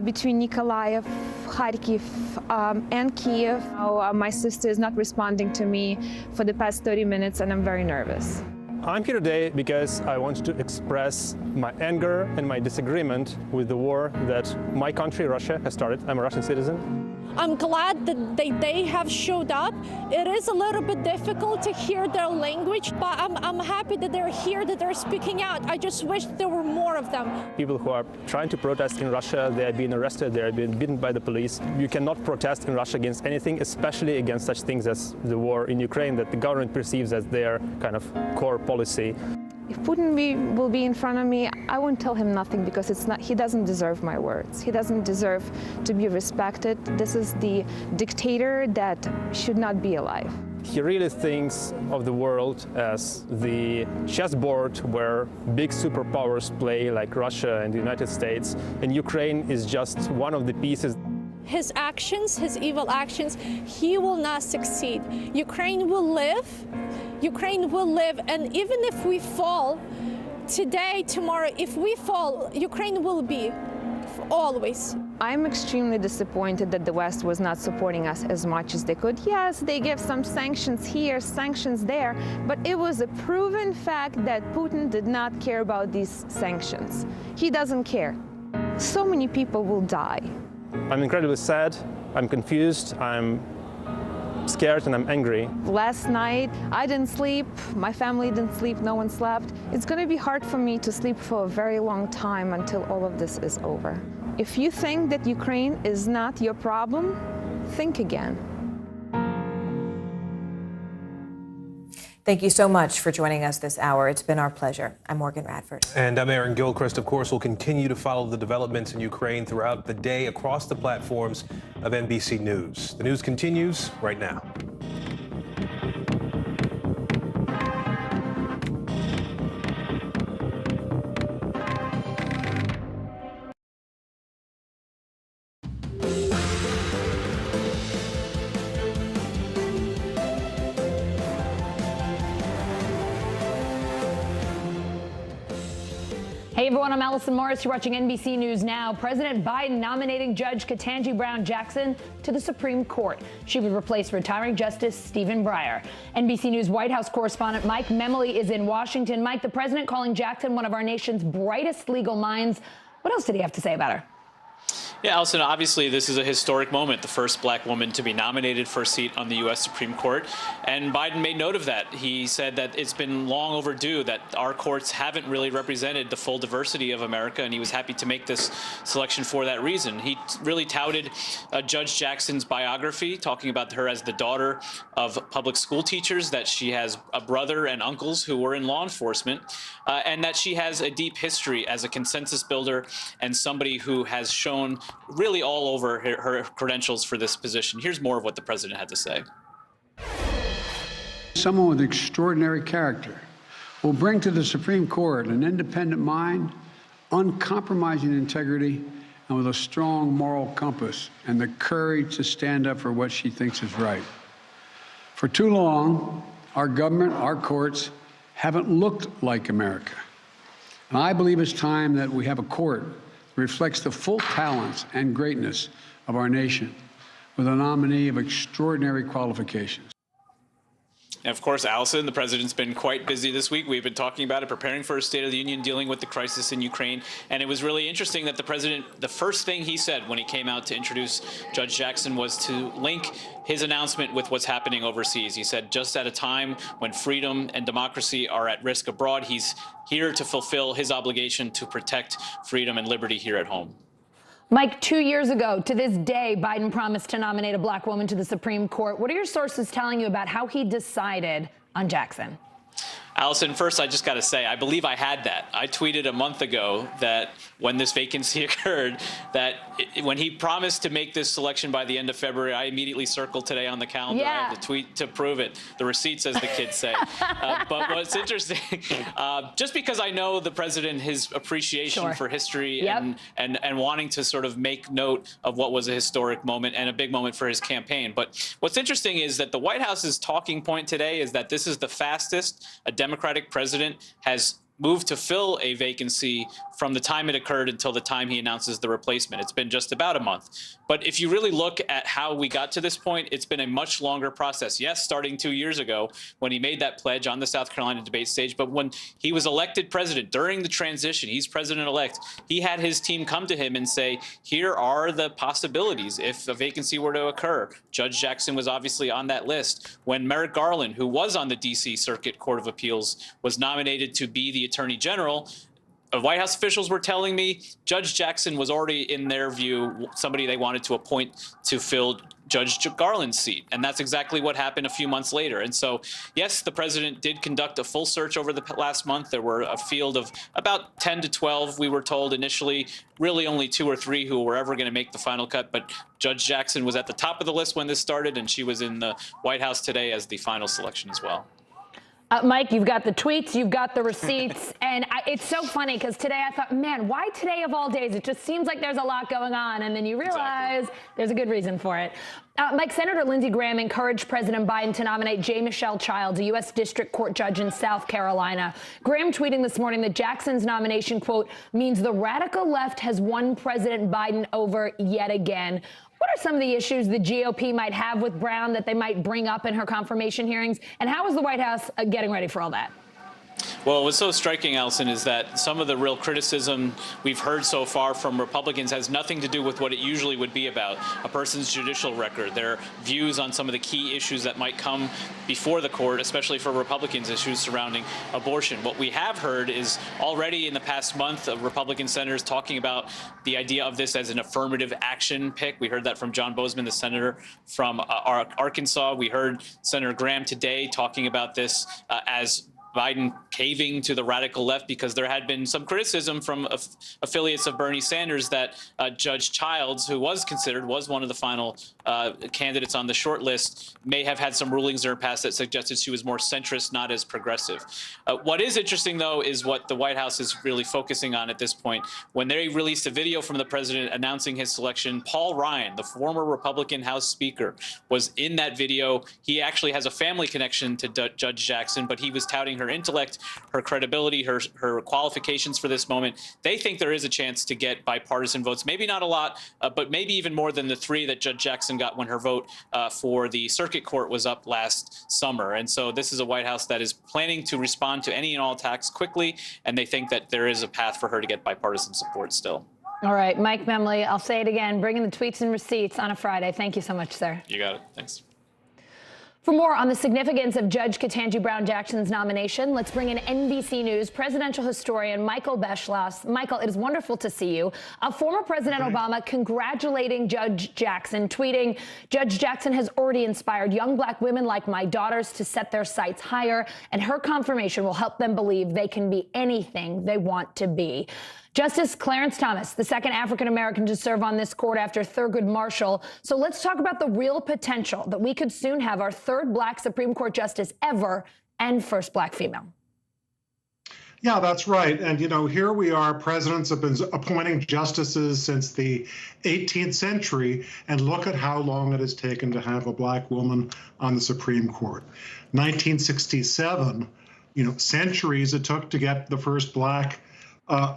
Speaker 13: between Nikolaev, Kharkiv, and Kiev. My sister is not responding to me for the past 30 minutes, and I'm very nervous.
Speaker 19: I'm here today because I want to express my anger and my disagreement with the war that my country, Russia, has started. I'm a Russian citizen.
Speaker 2: I'm glad that they have showed up. It is a little bit difficult to hear their language, but I'm happy that they're here, that they're speaking out. I just wish there were more of them.
Speaker 19: People who are trying to protest in Russia, they are being arrested, they are being beaten by the police. You cannot protest in Russia against anything, especially against such things as the war in Ukraine that the government perceives as their kind of core policy.
Speaker 13: If Putin will be in front of me, I won't tell him nothing because he doesn't deserve my words. He doesn't deserve to be respected. This is the dictator that should not be alive.
Speaker 19: He really thinks of the world as the chessboard where big superpowers play, like Russia and the United States, and Ukraine is just one of the pieces.
Speaker 2: His actions, his evil actions, he will not succeed. Ukraine will live. Ukraine will live. And even if we fall today, tomorrow, if we fall, Ukraine will be always.
Speaker 13: I'm extremely disappointed that the West was not supporting us as much as they could. Yes, they gave some sanctions here, sanctions there, but it was a proven fact that Putin did not care about these sanctions. He doesn't care. So many people will die.
Speaker 19: I'm incredibly sad, I'm confused, I'm scared, and I'm angry.
Speaker 13: Last night, I didn't sleep, my family didn't sleep, no one slept. It's going to be hard for me to sleep for a very long time until all of this is over. If you think that Ukraine is not your problem, think again.
Speaker 16: Thank you so much for joining us this hour. It's been our pleasure. I'm Morgan Radford.
Speaker 1: And I'm Aaron Gilchrist. Of course, we'll continue to follow the developments in Ukraine throughout the day across the platforms of NBC News. The news continues right now.
Speaker 21: Hey everyone, I'm Allison Morris. You're watching NBC News Now. President Biden nominating Judge Ketanji Brown Jackson to the Supreme Court. She would replace retiring Justice Stephen Breyer. NBC News White House correspondent Mike Memoli is in Washington. Mike, the president calling Jackson one of our nation's brightest legal minds. What else did he have to say about her?
Speaker 23: Yeah, Allison, obviously this is a historic moment, the first black woman to be nominated for a seat on the U.S. Supreme Court. And Biden made note of that. He said that it's been long overdue, that our courts haven't really represented the full diversity of America, and he was happy to make this selection for that reason. He really touted Judge Jackson's biography, talking about her as the daughter of public school teachers, that she has a brother and uncles who were in law enforcement, and that she has a deep history as a consensus builder and somebody who has shown really all over her credentials for this position. Here's more of what the president had to say.
Speaker 24: Someone with extraordinary character will bring to the Supreme Court an independent mind, uncompromising integrity, and with a strong moral compass and the courage to stand up for what she thinks is right. For too long, Our government, our courts haven't looked like America. And I believe it's time that we have a court that reflects the full talents and greatness of our nation with a nominee of extraordinary qualifications.
Speaker 23: And of course, Allison, the president's been quite busy this week. We've been talking about it, preparing for a State of the Union, dealing with the crisis in Ukraine. And it was really interesting that the president, the first thing he said when he came out to introduce Judge Jackson was to link his announcement with what's happening overseas. He said, just at a time when freedom and democracy are at risk abroad, he's here to fulfill his obligation to protect freedom and liberty here at home.
Speaker 21: Mike, 2 years ago to this day, Biden promised to nominate a black woman to the Supreme Court. What are your sources telling you about how he decided on Jackson?
Speaker 23: Allison, first, I just got to say, I believe I had that. I tweeted a month ago that when this vacancy occurred, that when he promised to make this selection by the end of February, I immediately circled today on the calendar.
Speaker 21: Yeah.
Speaker 23: I have the tweet to prove it. The receipts, as the kids say. But what's interesting, just because I know the president, his appreciation for history and wanting to sort of make note of what was a historic moment and a big moment for his campaign. But what's interesting is that the White House's talking point today is that this is the fastest a Democratic president has moved to fill a vacancy from the time it occurred until the time he announces the replacement. It's been just about a month. But if you really look at how we got to this point, it's been a much longer process. Yes, starting 2 years ago when he made that pledge on the South Carolina debate stage, but when he was elected president during the transition, he's president-elect, he had his team come to him and say, here are the possibilities if a vacancy were to occur. Judge Jackson was obviously on that list. When Merrick Garland, who was on the D.C. Circuit Court of Appeals, was nominated to be the Attorney General, White House officials were telling me Judge Jackson was already, in their view, somebody they wanted to appoint to fill Judge Garland's seat. And that's exactly what happened a few months later. And so, yes, the president did conduct a full search over the last month. There were a field of about 10 to 12, we were told initially, really only 2 or 3 who were ever going to make the final cut. But Judge Jackson was at the top of the list when this started, and she was in the White House today as the final selection as well.
Speaker 21: Mike, you've got the tweets, you've got the receipts, and it's so funny because today I thought, man, why today of all days? It just seems like there's a lot going on, and then you realize there's a good reason for it. Mike, Senator Lindsey Graham encouraged President Biden to nominate J. Michelle Childs, a U.S. District Court judge in South Carolina. Graham tweeting this morning that Jackson's nomination, quote, means the radical left has won President Biden over yet again. What are some of the issues the GOP might have with Brown that they might bring up in her confirmation hearings? And how is the White House getting ready for all that?
Speaker 23: Well, what's so striking, Allison, is that some of the real criticism we've heard so far from Republicans has nothing to do with what it usually would be about, a person's judicial record, their views on some of the key issues that might come before the court, especially for Republicans, issues surrounding abortion. What we have heard is already in the past month of Republican senators talking about the idea of this as an affirmative action pick. We heard that from John Bozeman, the senator from Arkansas. We heard Senator Graham today talking about this as Biden caving to the radical left because there had been some criticism from affiliates of Bernie Sanders that Judge Childs, who was considered, was one of the final candidates on the short list, may have had some rulings in her past that suggested she was more centrist, not as progressive. What is interesting, though, is what the White House is really focusing on at this point. When they released a video from the president announcing his selection, Paul Ryan, the former Republican House Speaker, was in that video. He actually has a family connection to Judge Jackson, but he was touting her intellect, her credibility, her qualifications for this moment. They think there is a chance to get bipartisan votes, maybe not a lot, but maybe even more than the 3 that Judge Jackson got when her vote for the circuit court was up last summer. And so this is a White House that is planning to respond to any and all attacks quickly, and they think that there is a path for her to get bipartisan support still.
Speaker 21: All right, Mike Memley, I'll say it again, bringing the tweets and receipts on a Friday. Thank you so much, sir.
Speaker 23: You got it. Thanks.
Speaker 21: For more on the significance of Judge Ketanji Brown Jackson's nomination, let's bring in NBC News presidential historian Michael Beschloss. Michael, it is wonderful to see you. Former President Obama congratulating Judge Jackson, tweeting, Judge Jackson has already inspired young black women like my daughters to set their sights higher, and her confirmation will help them believe they can be anything they want to be. Justice Clarence Thomas, the second African-American to serve on this court after Thurgood Marshall. So let's talk about the real potential that we could soon have our 3rd black Supreme Court justice ever and first black female.
Speaker 3: Yeah, that's right. And, you know, here we are, presidents have been appointing justices since the 18th century, and look at how long it has taken to have a black woman on the Supreme Court. 1967, you know, centuries it took to get the first black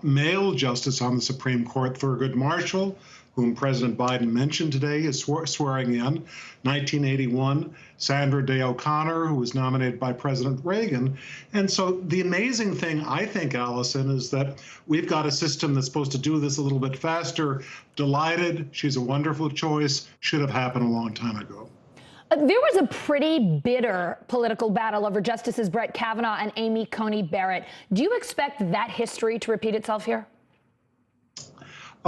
Speaker 3: male justice on the Supreme Court. Thurgood Marshall, whom President Biden mentioned today, is swearing in. 1981, Sandra Day O'Connor, who was nominated by President Reagan. And so the amazing thing, I think, Allison, is that we've got a system that's supposed to do this a little bit faster. Delighted. She's a wonderful choice. Should have happened a long time ago.
Speaker 21: There was a pretty bitter political battle over Justices Brett Kavanaugh and Amy Coney Barrett. Do you expect that history to repeat itself here?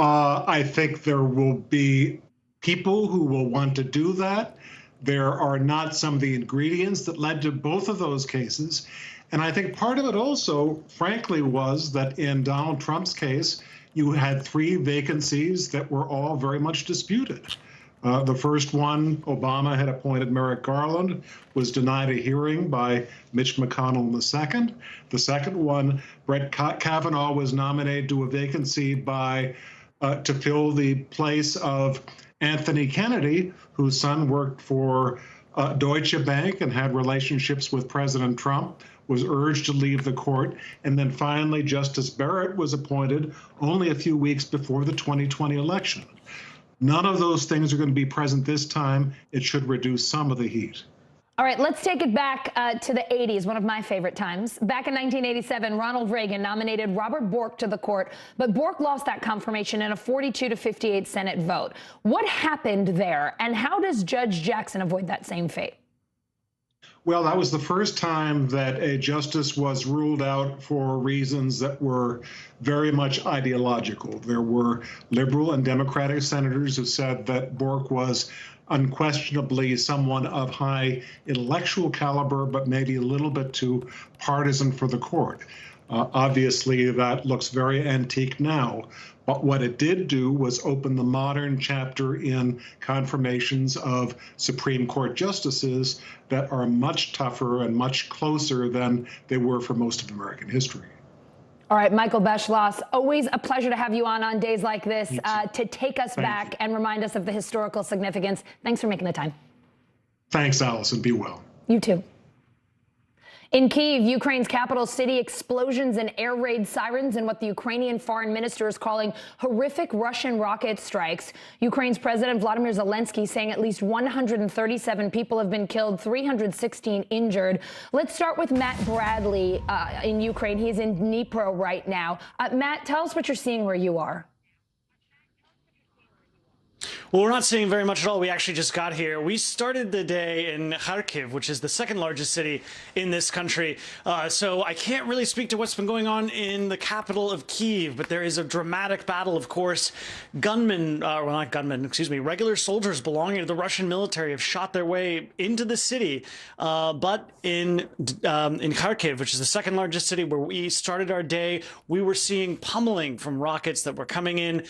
Speaker 3: I think there will be people who will want to do that. There are not some of the ingredients that led to both of those cases. And I think part of it also, frankly, was that in Donald Trump's case, you had 3 vacancies that were all very much disputed. The first one, Obama had appointed Merrick Garland, was denied a hearing by Mitch McConnell II. The second one, Brett Kavanaugh was nominated to a vacancy by to fill the place of Anthony Kennedy, whose son worked for Deutsche Bank and had relationships with President Trump, was urged to leave the court. And then finally, Justice Barrett was appointed only a few weeks before the 2020 election. None of those things are going to be present this time. It should reduce some of the heat.
Speaker 21: All right, let's take it back to the 80s, one of my favorite times. Back in 1987, Ronald Reagan nominated Robert Bork to the court, but Bork lost that confirmation in a 42-58 Senate vote. What happened there, and how does Judge Jackson avoid that same fate?
Speaker 3: Well, that was the first time that a justice was ruled out for reasons that were very much ideological. There were liberal and Democratic senators who said that Bork was unquestionably someone of high intellectual caliber, but maybe a little bit too partisan for the court. Obviously, that looks very antique now. But what it did do was open the modern chapter in confirmations of Supreme Court justices that are much tougher and much closer than they were for most of American history.
Speaker 21: All right, Michael Beschloss, always a pleasure to have you on days like this to take us back and remind us of the historical significance. Thanks for making the time.
Speaker 3: Thanks, Allison. Be well.
Speaker 21: You too. In Kyiv, Ukraine's capital city, explosions and air raid sirens and what the Ukrainian foreign minister is calling horrific Russian rocket strikes. Ukraine's President Vladimir Zelensky saying at least 137 people have been killed, 316 injured. Let's start with Matt Bradley in Ukraine. He's in Dnipro right now. Matt, tell us what you're seeing where you are.
Speaker 5: Well, we're not seeing very much at all. We actually just got here. We started the day in Kharkiv, which is the second largest city in this country. So I can't really speak to what's been going on in the capital of Kyiv, but there is a dramatic battle, of course. Regular soldiers belonging to the Russian military have shot their way into the city. But in Kharkiv, which is the second largest city where we started our day, we were seeing pummeling from rockets that were coming in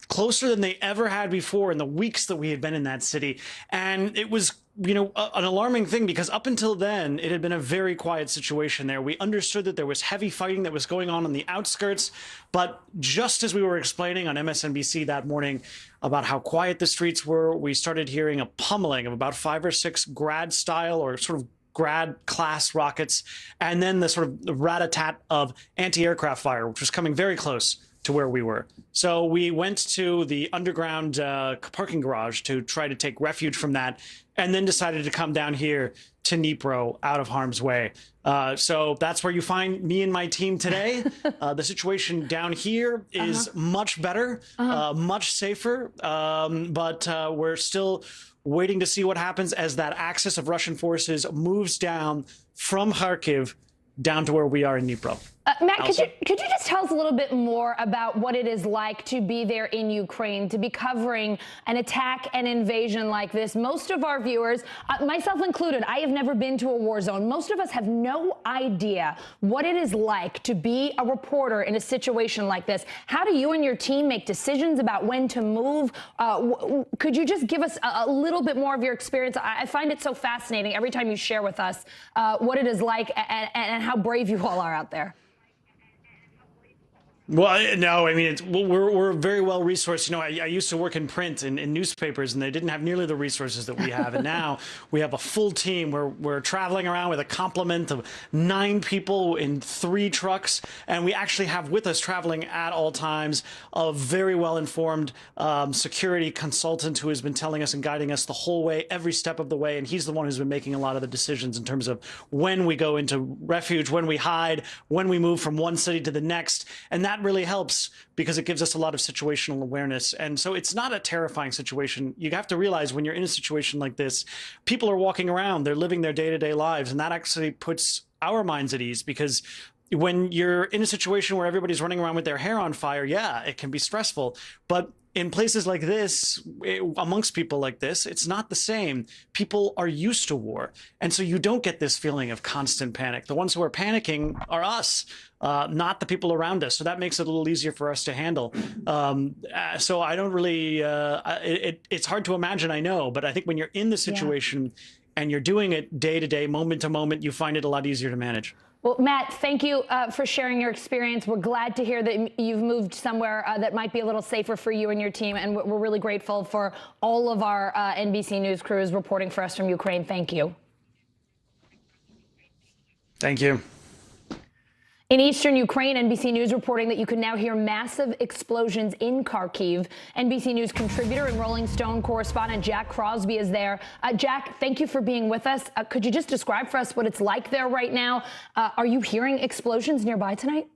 Speaker 5: closer than they ever had before in the weeks that we had been in that city. And it was, an alarming thing because up until then, it had been a very quiet situation there. We understood that there was heavy fighting that was going on the outskirts. But just as we were explaining on MSNBC that morning about how quiet the streets were, we started hearing a pummeling of about 5 or 6 grad style or sort of grad class rockets. And then the sort of rat-a-tat of anti-aircraft fire, which was coming very close to where we were. So we went to the underground parking garage to try to take refuge from that, and then decided to come down here to Dnipro out of harm's way. So that's where you find me and my team today. The situation down here is much better, much safer, but we're still waiting to see what happens as that axis of Russian forces moves down from Kharkiv down to where we are in Dnipro.
Speaker 21: Matt, could you just tell us a little bit more about what it is like to be there in Ukraine, to be covering an attack and invasion like this? Most of our viewers, myself included, I have never been to a war zone. Most of us have no idea what it is like to be a reporter in a situation like this. How do you and your team make decisions about when to move? Could you just give us a little bit more of your experience? I find it so fascinating every time you share with us what it is like and how brave you all are out there.
Speaker 5: Well, no, I mean, we're very well resourced. You know, I used to work in print in newspapers, and they didn't have nearly the resources that we have. And now we have a full team. We're traveling around with a complement of 9 people in 3 trucks. And we actually have with us, traveling at all times, a very well-informed security consultant who has been telling us and guiding us the whole way, every step of the way. And he's the one who's been making a lot of the decisions in terms of when we go into refuge, when we hide, when we move from one city to the next. And that really helps because it gives us a lot of situational awareness. And so it's not a terrifying situation. You have to realize when you're in a situation like this, people are walking around, they're living their day-to-day lives. And that actually puts our minds at ease, because when you're in a situation where everybody's running around with their hair on fire, yeah, it can be stressful. But in places like this, amongst people like this, it's not the same. People are used to war. And so you don't get this feeling of constant panic. The ones who are panicking are us, not the people around us. So that makes it a little easier for us to handle. So I don't really, it's hard to imagine, I know, but I think when you're in the situation and you're doing it day to day, moment to moment, you find it a lot easier to manage.
Speaker 21: Well, Matt, thank you for sharing your experience. We're glad to hear that you've moved somewhere that might be a little safer for you and your team. And we're really grateful for all of our NBC News crews reporting for us from Ukraine. Thank you.
Speaker 5: Thank you.
Speaker 21: In eastern Ukraine, NBC News reporting that you can now hear massive explosions in Kharkiv. NBC News contributor and Rolling Stone correspondent Jack Crosby is there. Jack, thank you for being with us. Could you just describe for us what it's like there right now? Are you hearing explosions nearby tonight?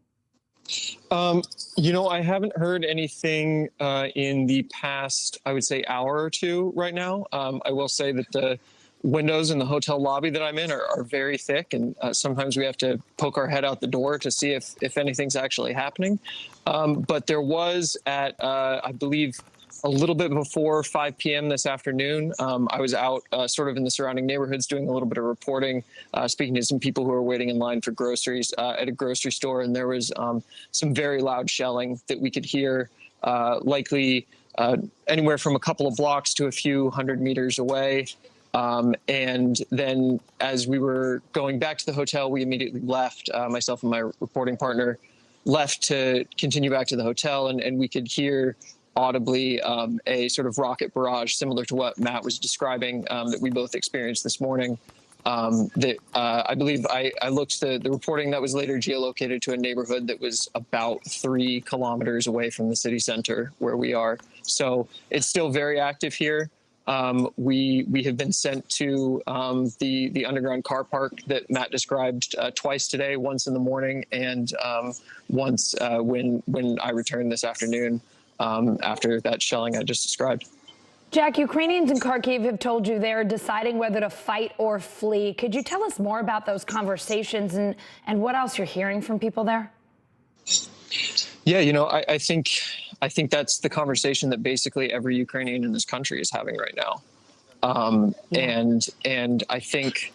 Speaker 6: You know, I haven't heard anything in the past, I would say, hour or two right now. I will say that the windows in the hotel lobby that I'm in are very thick, and sometimes we have to poke our head out the door to see if anything's actually happening. But there was at, I believe, a little bit before 5 p.m. this afternoon. I was out sort of in the surrounding neighborhoods doing a little bit of reporting, speaking to some people who were waiting in line for groceries at a grocery store, and there was some very loud shelling that we could hear, likely anywhere from a couple of blocks to a few hundred meters away. And then as we were going back to the hotel, we immediately left, myself and my reporting partner left to continue back to the hotel, and we could hear audibly a sort of rocket barrage similar to what Matt was describing that we both experienced this morning. I believe I looked the reporting that was later geolocated to a neighborhood that was about 3 kilometers away from the city center where we are. So it's still very active here. We have been sent to the underground car park that Matt described twice today, once in the morning and once when I returned this afternoon after that shelling I just described.
Speaker 21: Jack, Ukrainians in Kharkiv have told you they're deciding whether to fight or flee. Could you tell us more about those conversations and what else you're hearing from people there?
Speaker 6: Yeah, you know, I think that's the conversation that basically every Ukrainian in this country is having right now. And I think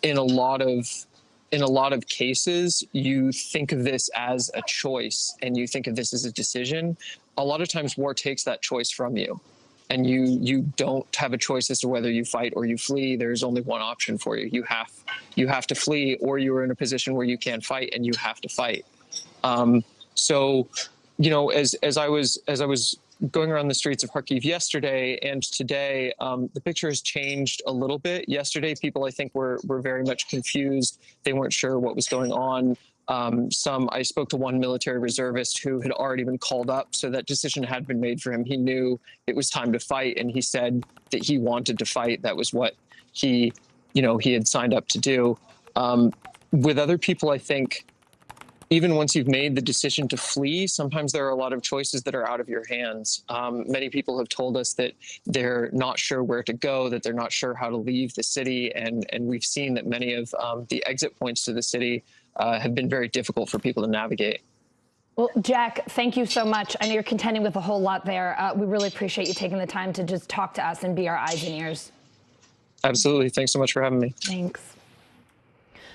Speaker 6: in a lot of cases, you think of this as a choice and you think of this as a decision. A lot of times war takes that choice from you, and you don't have a choice as to whether you fight or you flee. There's only one option for you. You have to flee, or you're in a position where you can't fight and you have to fight. So, you know, as I was going around the streets of Kharkiv yesterday and today, the picture has changed a little bit. Yesterday, people, I think, were very much confused. They weren't sure what was going on. I spoke to one military reservist who had already been called up, so that decision had been made for him. He knew it was time to fight, and he said that he wanted to fight. That was what he had signed up to do. With other people, I think, even once you've made the decision to flee, sometimes there are a lot of choices that are out of your hands. Many people have told us that they're not sure where to go, that they're not sure how to leave the city. And we've seen that many of the exit points to the city have been very difficult for people to navigate.
Speaker 21: Well, Jack, thank you so much. I know you're contending with a whole lot there. We really appreciate you taking the time to just talk to us and be our eyes and ears.
Speaker 6: Absolutely. Thanks so much for having me.
Speaker 21: Thanks.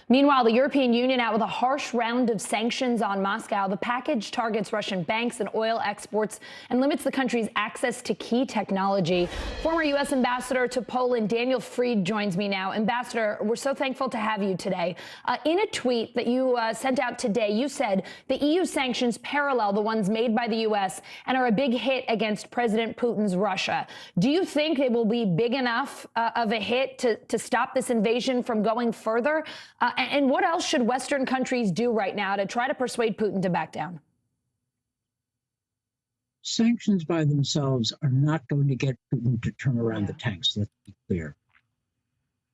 Speaker 21: Meanwhile, the European Union out with a harsh round of sanctions on Moscow. The package targets Russian banks and oil exports and limits the country's access to key technology. Former U.S. Ambassador to Poland, Daniel Fried, joins me now. Ambassador, we're so thankful to have you today. In a tweet that you sent out today, you said the EU sanctions parallel the ones made by the U.S. and are a big hit against President Putin's Russia. Do you think it will be big enough of a hit to stop this invasion from going further? And what else should Western countries do right now to try to persuade Putin to back down?
Speaker 8: Sanctions by themselves are not going to get Putin to turn around the tanks, let's be clear.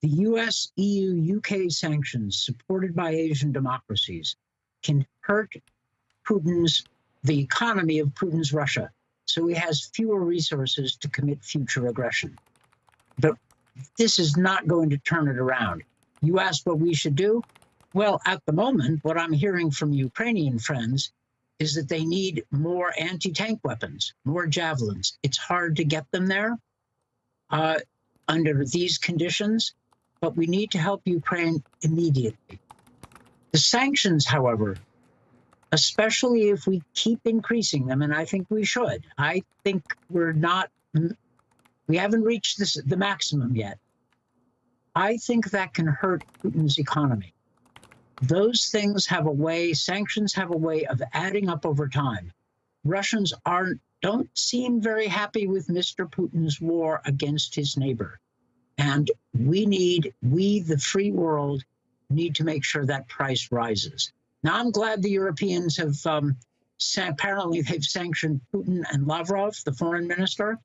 Speaker 8: The US, EU, UK sanctions supported by Asian democracies can hurt the economy of Putin's Russia, so he has fewer resources to commit future aggression. But this is not going to turn it around. You asked what we should do? Well, at the moment, what I'm hearing from Ukrainian friends is that they need more anti-tank weapons, more javelins. It's hard to get them there under these conditions, but we need to help Ukraine immediately. The sanctions, however, especially if we keep increasing them, and I think we should. I think we haven't reached the maximum yet. I think that can hurt Putin's economy. Those things have a way, sanctions have a way of adding up over time. Russians don't seem very happy with Mr. Putin's war against his neighbor. And we, the free world, need to make sure that price rises. Now, I'm glad the Europeans have, apparently they've sanctioned Putin and Lavrov, the foreign minister.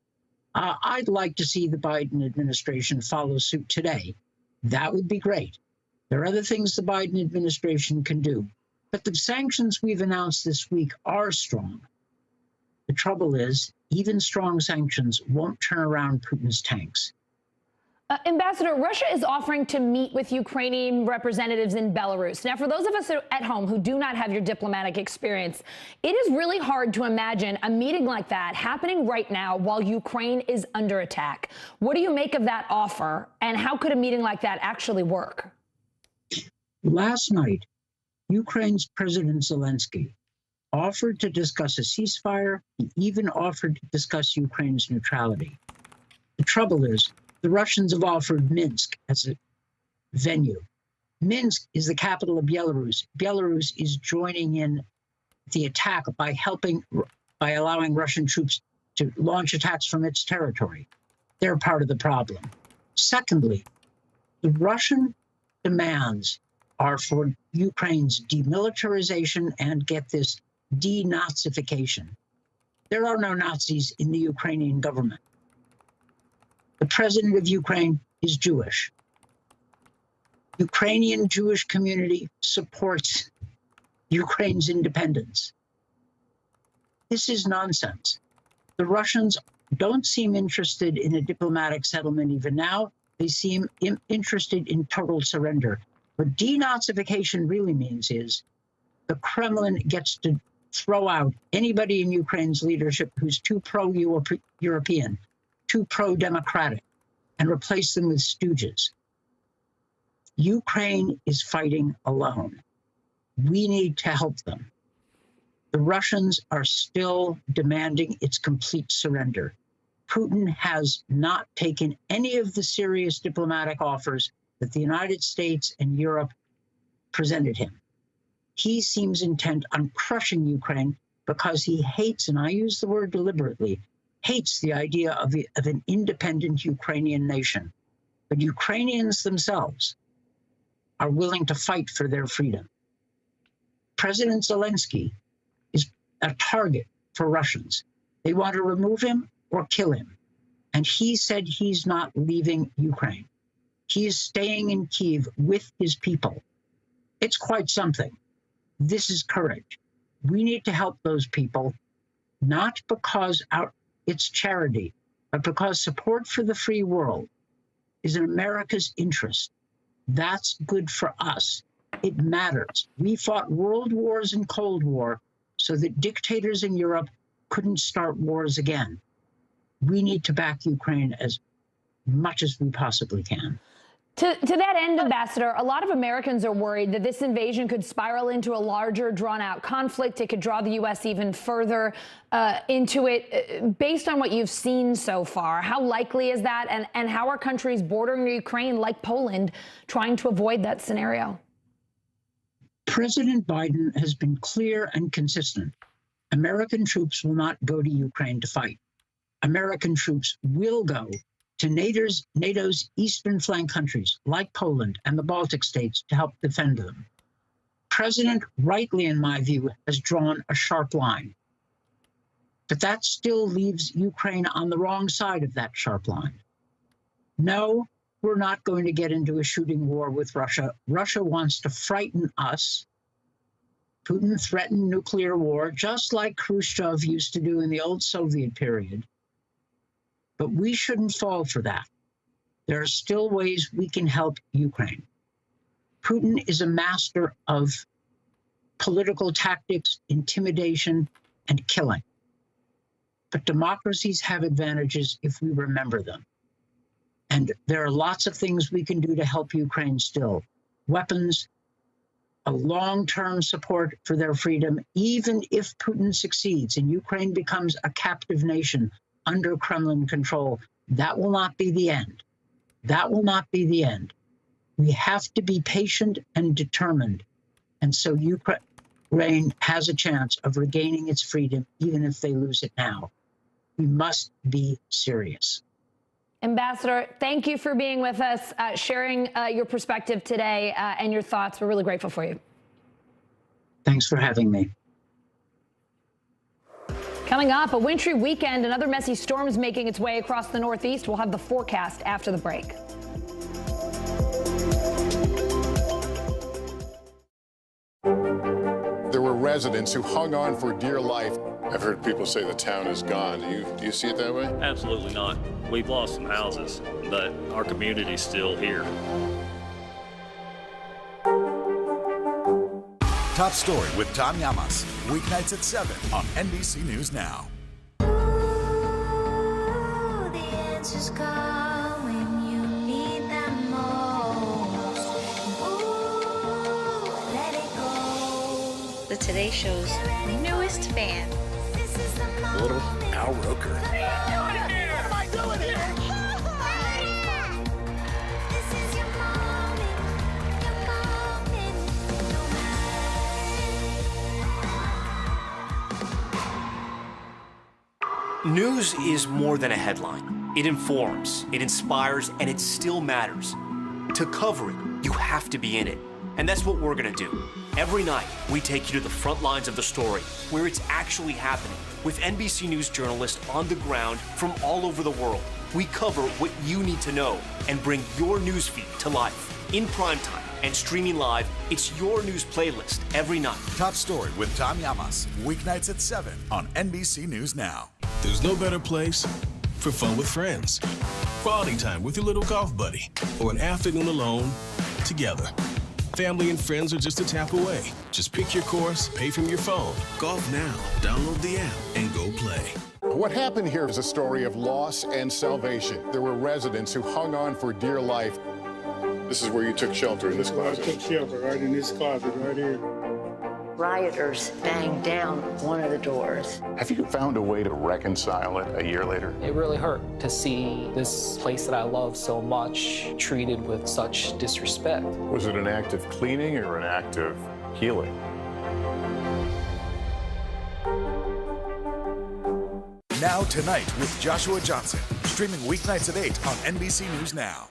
Speaker 8: I'd like to see the Biden administration follow suit today. That would be great. There are other things the Biden administration can do. But the sanctions we've announced this week are strong. The trouble is, even strong sanctions won't turn around Putin's tanks.
Speaker 21: Ambassador, Russia is offering to meet with Ukrainian representatives in Belarus. Now, for those of us at home who do not have your diplomatic experience, it is really hard to imagine a meeting like that happening right now while Ukraine is under attack. What do you make of that offer, and how could a meeting like that actually work?
Speaker 8: Last night, Ukraine's President Zelensky offered to discuss a ceasefire. He even offered to discuss Ukraine's neutrality. The trouble is, the Russians have offered Minsk as a venue. Minsk is the capital of Belarus. Belarus is joining in the attack by allowing Russian troops to launch attacks from its territory. They're part of the problem. Secondly, the Russian demands are for Ukraine's demilitarization and, get this, denazification. There are no Nazis in the Ukrainian government. The president of Ukraine is Jewish. Ukrainian Jewish community supports Ukraine's independence. This is nonsense. The Russians don't seem interested in a diplomatic settlement even now. They seem interested in total surrender. What denazification really means is the Kremlin gets to throw out anybody in Ukraine's leadership who's too pro-European, too pro-democratic, and replace them with stooges. Ukraine is fighting alone. We need to help them. The Russians are still demanding its complete surrender. Putin has not taken any of the serious diplomatic offers that the United States and Europe presented him. He seems intent on crushing Ukraine because he hates, and I use the word deliberately, hates the idea of an independent Ukrainian nation. But Ukrainians themselves are willing to fight for their freedom. President Zelensky is a target for Russians. They want to remove him or kill him. And he said he's not leaving Ukraine. He is staying in Kyiv with his people. It's quite something. This is courage. We need to help those people, not because it's charity, but because support for the free world is in America's interest. That's good for us. It matters. We fought world wars and Cold War so that dictators in Europe couldn't start wars again. We need to back Ukraine as much as we possibly can.
Speaker 21: To that end, Ambassador, a lot of Americans are worried that this invasion could spiral into a larger, drawn-out conflict. It could draw the U.S. even further into it. Based on what you've seen so far, how likely is that, and how are countries bordering Ukraine, like Poland, trying to avoid that scenario?
Speaker 8: President Biden has been clear and consistent. American troops will not go to Ukraine to fight. American troops will go to NATO's eastern flank countries, like Poland and the Baltic states, to help defend them. President, rightly in my view, has drawn a sharp line. But that still leaves Ukraine on the wrong side of that sharp line. No, we're not going to get into a shooting war with Russia. Russia wants to frighten us. Putin threatened nuclear war, just like Khrushchev used to do in the old Soviet period. But we shouldn't fall for that. There are still ways we can help Ukraine. Putin is a master of political tactics, intimidation, and killing. But democracies have advantages if we remember them. And there are lots of things we can do to help Ukraine still. Weapons, a long-term support for their freedom, even if Putin succeeds and Ukraine becomes a captive nation under Kremlin control. That will not be the end. That will not be the end. We have to be patient and determined. And so Ukraine has a chance of regaining its freedom, even if they lose it now. We must be serious.
Speaker 21: Ambassador, thank you for being with us, sharing your perspective today and your thoughts. We're really grateful for you.
Speaker 8: Thanks for having me.
Speaker 21: Coming up, a wintry weekend, another messy storms making its way across the Northeast. We'll have the forecast after the break.
Speaker 10: There were residents who hung on for dear life. I've heard people say the town is gone. Do you see it that way?
Speaker 7: Absolutely not. We've lost some houses, but our community's still here.
Speaker 12: Top Story with Tom Llamas, weeknights at 7 on NBC News Now.
Speaker 9: The answers come when you need them most. Ooh, let it go.
Speaker 14: The Today Show's newest fan.
Speaker 7: A little Al Roker.
Speaker 9: What am I doing here? This is your moment.
Speaker 20: News is more than a headline. It informs, it inspires, and it still matters. To cover it, you have to be in it. And that's what we're gonna do. Every night, we take you to the front lines of the story, where it's actually happening, with NBC News journalists on the ground from all over the world. We cover what you need to know and bring your newsfeed to life. In primetime and streaming live, it's your news playlist every night.
Speaker 12: Top Story with Tom Llamas, weeknights at 7 on NBC News Now.
Speaker 22: There's no better place for fun with friends, quality time with your little golf buddy, or an afternoon alone together. Family and friends are just a tap away. Just pick your course, pay from your phone. Golf now. Download the app and go play.
Speaker 10: What happened here is a story of loss and salvation. There were residents who hung on for dear life. This is where you took shelter, in this closet.
Speaker 25: I took shelter right in this closet right here.
Speaker 26: Rioters banged down one of the doors.
Speaker 10: Have you found a way to reconcile it a year later?
Speaker 27: It really hurt to see this place that I love so much treated with such disrespect.
Speaker 10: Was it an act of cleaning or an act of healing?
Speaker 12: Now Tonight with Joshua Johnson, streaming weeknights at 8 on NBC News Now.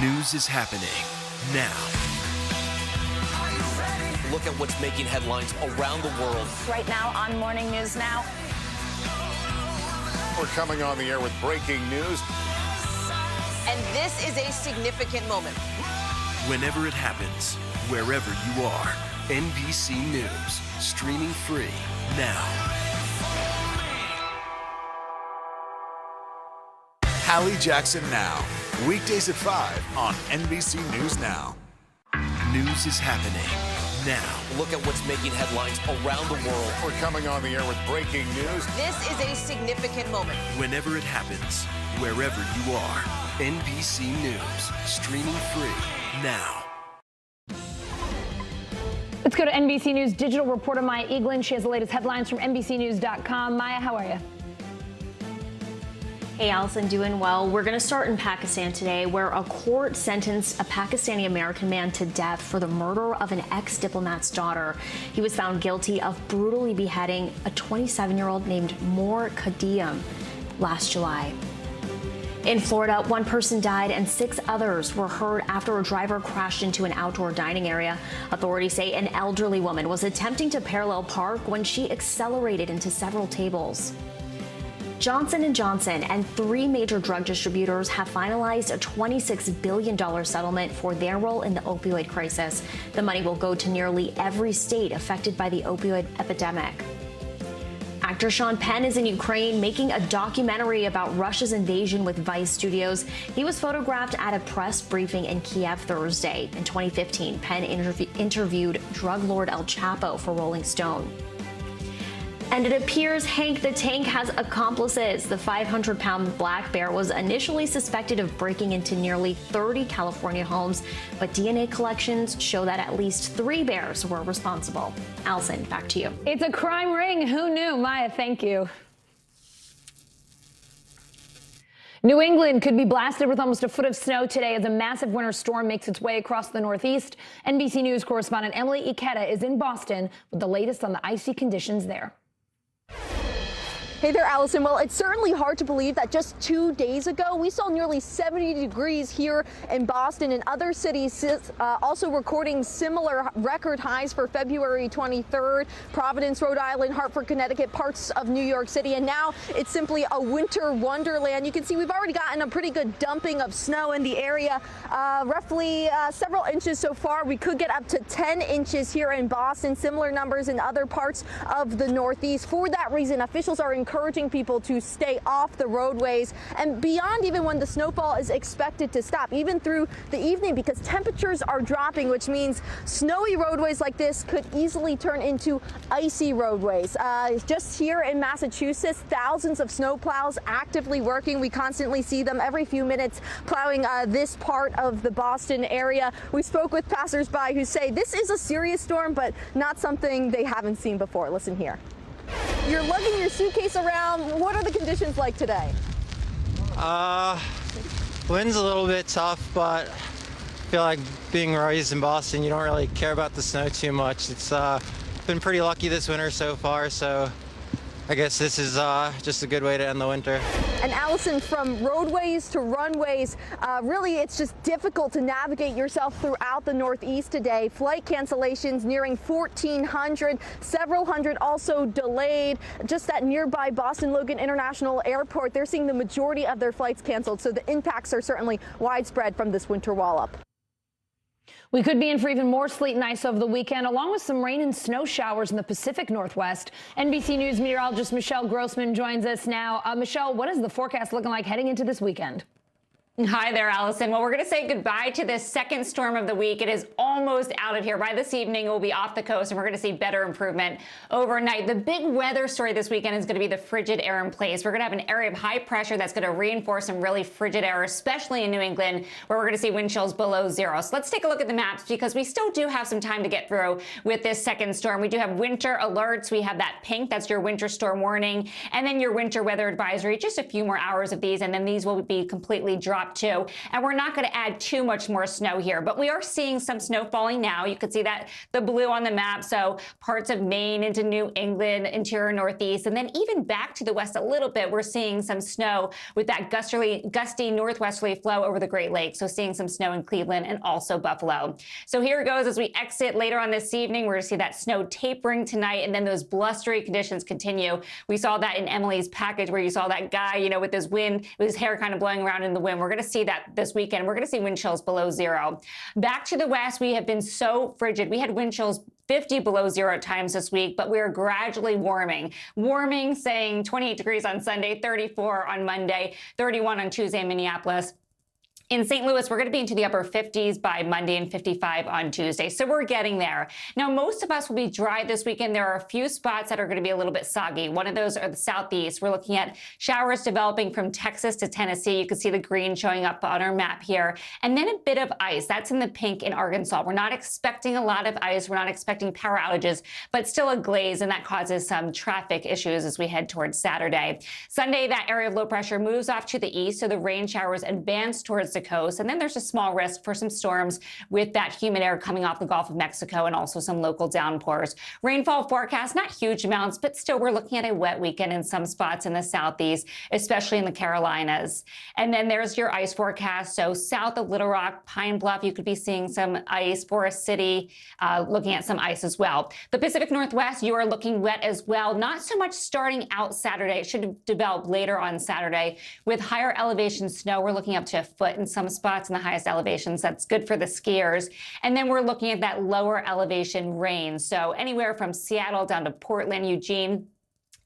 Speaker 20: News is happening now. Look at what's making headlines around the world.
Speaker 28: Right now on Morning News Now.
Speaker 10: We're coming on the air with breaking news.
Speaker 29: And this is a significant moment.
Speaker 20: Whenever it happens, wherever you are, NBC News, streaming free now.
Speaker 12: Hallie Jackson Now, weekdays at 5 on NBC News Now.
Speaker 20: News is happening
Speaker 12: now.
Speaker 20: Look at what's making headlines around the world.
Speaker 10: We're coming on the air with breaking news.
Speaker 29: This is a significant moment.
Speaker 12: Whenever it happens, wherever you are. NBC News, streaming free now.
Speaker 21: Let's go to NBC News Digital reporter Maya Eaglin. She has the latest headlines from NBCnews.com. Maya, how are you?
Speaker 2: Hey, Allison, doing well. We're going to start in Pakistan today, where a court sentenced a Pakistani-American man to death for the murder of an ex-diplomat's daughter. He was found guilty of brutally beheading a 27-year-old named Moore Kadiyam last July. In Florida, one person died and 6 others were hurt after a driver crashed into an outdoor dining area. Authorities say an elderly woman was attempting to parallel park when she accelerated into several tables. Johnson & Johnson and 3 major drug distributors have finalized a $26 billion settlement for their role in the opioid crisis. The money will go to nearly every state affected by the opioid epidemic. Actor Sean Penn is in Ukraine making a documentary about Russia's invasion with Vice Studios. He was photographed at a press briefing in Kiev Thursday. In 2015, Penn interviewed drug lord El Chapo for Rolling Stone. And it appears Hank the Tank has accomplices. The 500-pound black bear was initially suspected of breaking into nearly 30 California homes, but DNA collections show that at least 3 bears were responsible. Allison, back to you.
Speaker 21: It's a crime ring. Who knew? Maya, thank you. New England could be blasted with almost a foot of snow today as a massive winter storm makes its way across the Northeast. NBC News correspondent Emily Ikeda is in Boston with the latest on the icy conditions there.
Speaker 4: Hey there, Allison. Well, it's certainly hard to believe that just 2 days ago, we saw nearly 70 degrees here in Boston, and other cities also recording similar record highs for February 23rd. Providence, Rhode Island, Hartford, Connecticut, parts of New York City, and now it's simply a winter wonderland. You can see we've already gotten a pretty good dumping of snow in the area, roughly several inches so far. We could get up to 10 inches here in Boston, similar numbers in other parts of the Northeast. For that reason, officials are encouraging people to stay off the roadways and beyond even when the snowfall is expected to stop, even through the evening, because temperatures are dropping, which means snowy roadways like this could easily turn into icy roadways. Just here in Massachusetts, thousands of snowplows actively working. We constantly see them every few minutes plowing this part of the Boston area. We spoke with passersby who say this is a serious storm, but not something they haven't seen before. Listen here. You're lugging your suitcase around. What are the conditions like today?
Speaker 11: Wind's a little bit tough, but I feel like being raised in Boston, you don't really care about the snow too much. It's been pretty lucky this winter so far, so I guess this is just a good way to end the winter.
Speaker 4: And Allison, from roadways to runways, really it's just difficult to navigate yourself throughout the Northeast today. Flight cancellations nearing 1,400, several hundred also delayed. Just at nearby Boston Logan International Airport, they're seeing the majority of their flights canceled, so the impacts are certainly widespread from this winter wallop.
Speaker 21: We could be in for even more sleet and ice over the weekend, along with some rain and snow showers in the Pacific Northwest. NBC News meteorologist Michelle Grossman joins us now. Michelle, what is the forecast looking like heading into this weekend?
Speaker 13: Hi there, Allison. Well, we're going to say goodbye to this second storm of the week. It is almost out of here. By this evening, it will be off the coast, and we're going to see better improvement overnight. The big weather story this weekend is going to be the frigid air in place. We're going to have an area of high pressure that's going to reinforce some really frigid air, especially in New England, where we're going to see wind chills below 0. So let's take a look at the maps, because we still do have some time to get through with this second storm. We do have winter alerts. We have that pink. That's your winter storm warning. And then your winter weather advisory. Just a few more hours of these, and then these will be completely dropped too. And we're not going to add too much more snow here, but we are seeing some snow falling now. You can see that the blue on the map. So parts of Maine into New England, interior Northeast, and then even back to the west a little bit, we're seeing some snow with that gusty northwesterly flow over the Great Lakes. So seeing some snow in Cleveland and also Buffalo. So here it goes as we exit later on this evening. We're going to see that snow tapering tonight, and then those blustery conditions continue. We saw that in Emily's package where you saw that guy, you know, with his wind, with his hair kind of blowing around in the wind. We're going to see that this weekend. We're going to see wind chills below 0. Back to the west, we have been so frigid. We had wind chills 50 below 0 at times this week, but we are gradually warming. Warming, saying 28 degrees on Sunday, 34 on Monday, 31 on Tuesday in Minneapolis. In St. Louis, we're going to be into the upper 50s by Monday and 55 on Tuesday. So we're getting there. Now, most of us will be dry this weekend. There are a few spots that are going to be a little bit soggy. One of those are the southeast. We're looking at showers developing from Texas to Tennessee. You can see the green showing up on our map here. And then a bit of ice. That's in the pink in Arkansas. We're not expecting a lot of ice. We're not expecting power outages, but still a glaze, and that causes some traffic issues as we head towards Saturday. Sunday, that area of low pressure moves off to the east, so the rain showers advance towards the coast, and then there's a small risk for some storms with that humid air coming off the Gulf of Mexico and also some local downpours. Rainfall forecast, not huge amounts, but still we're looking at a wet weekend in some spots in the southeast, especially in the Carolinas. And then there's your ice forecast. So south of Little Rock, Pine Bluff, you could be seeing some ice. Forest City, looking at some ice as well. The Pacific Northwest, you are looking wet as well. Not so much starting out Saturday. It should develop later on Saturday. With higher elevation snow, we're looking up to a foot in some spots in the highest elevations. That's good for the skiers. And then we're looking at that lower elevation rain. So anywhere from Seattle down to Portland, Eugene,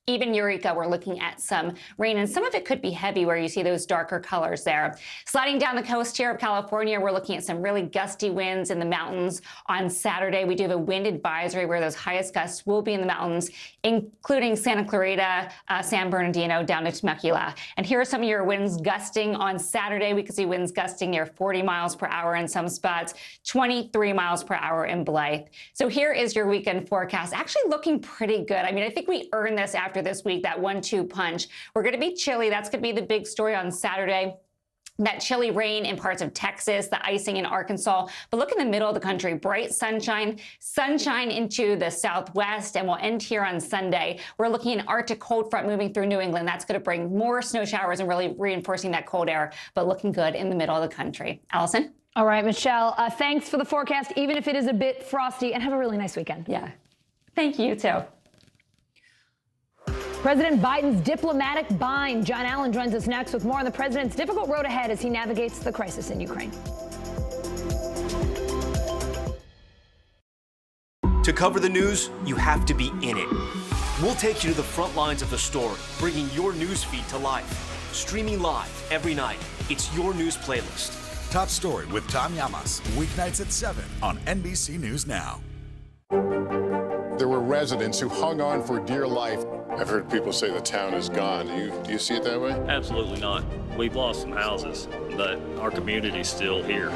Speaker 13: even Eureka, we're looking at some rain, and some of it could be heavy where you see those darker colors there. Sliding down the coast here of California, we're looking at some really gusty winds in the mountains on Saturday. We do have a wind advisory where those highest gusts will be in the mountains, including Santa Clarita, San Bernardino, down to Temecula. And here are some of your winds gusting on Saturday. We could see winds gusting near 40 miles per hour in some spots, 23 miles per hour in Blythe. So here is your weekend forecast. Actually looking pretty good. I mean, I think we earned this after this week, that 1-2 punch. We're going to be chilly. That's going to be the big story on Saturday. That chilly rain in parts of Texas, the icing in Arkansas. But look in the middle of the country, bright sunshine, sunshine into the southwest, and we'll end here on Sunday. We're looking at an Arctic cold front moving through New England. That's going to bring more snow showers and really reinforcing that cold air, but looking good in the middle of the country. Allison?
Speaker 21: All right, Michelle, thanks for the forecast, even if it is a bit frosty, and have a really nice weekend.
Speaker 13: Yeah. Thank you, too.
Speaker 21: President Biden's diplomatic bind. John Allen joins us next with more on the president's difficult road ahead as he navigates the crisis in Ukraine.
Speaker 20: To cover the news, you have to be in it. We'll take you to the front lines of the story, bringing your news feed to life. Streaming live every night. It's your news playlist.
Speaker 12: Top Story with Tom Llamas, weeknights at 7 on NBC News Now.
Speaker 10: There were residents who hung on for dear life. I've heard people say the town is gone. Do you see it that way?
Speaker 7: Absolutely not. We've lost some houses, but our community's still here.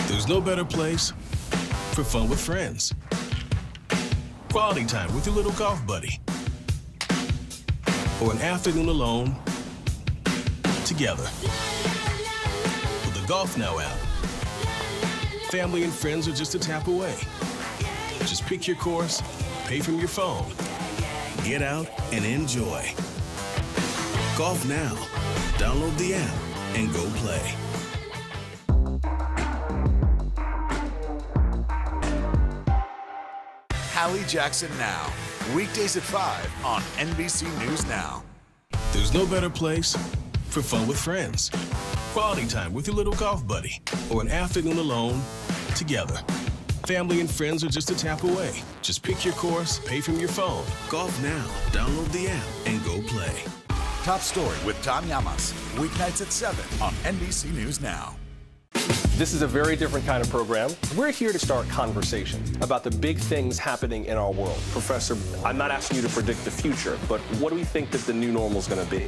Speaker 22: There's no better place for fun with friends. Quality time with your little golf buddy. Or an afternoon alone together. With the Golf Now app, family and friends are just a tap away. Just pick your course, pay from your phone, get out and enjoy. Golf Now. Download the app and go play.
Speaker 12: Hallie Jackson Now, weekdays at 5 on NBC News Now.
Speaker 22: There's no better place for fun with friends. Quality time with your little golf buddy. Or an afternoon alone together. Family and friends are just a tap away. Just pick your course, pay from your phone. Golf Now. Download the app and go play.
Speaker 12: Top Story with Tom Llamas, weeknights at 7 on NBC News Now.
Speaker 1: This is a very different kind of program. We're here to start conversation about the big things happening in our world. Professor, I'm not asking you to predict the future, but what do we think that the new normal is going to be?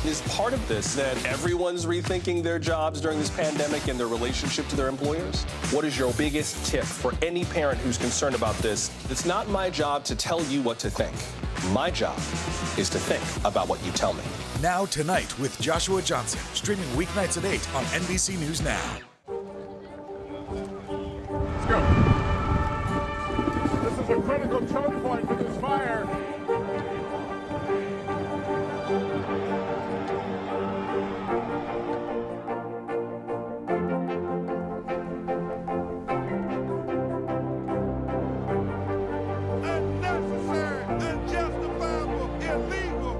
Speaker 1: Is part of this that everyone's rethinking their jobs during this pandemic and their relationship to their employers? What is your biggest tip for any parent who's concerned about this? It's not my job to tell you what to think. My job is to think about what you tell me.
Speaker 12: Now Tonight with Joshua Johnson, streaming weeknights at 8 on NBC News Now.
Speaker 10: Let's go. This is a critical choke point for this fire.
Speaker 9: Unnecessary, unjustifiable, illegal.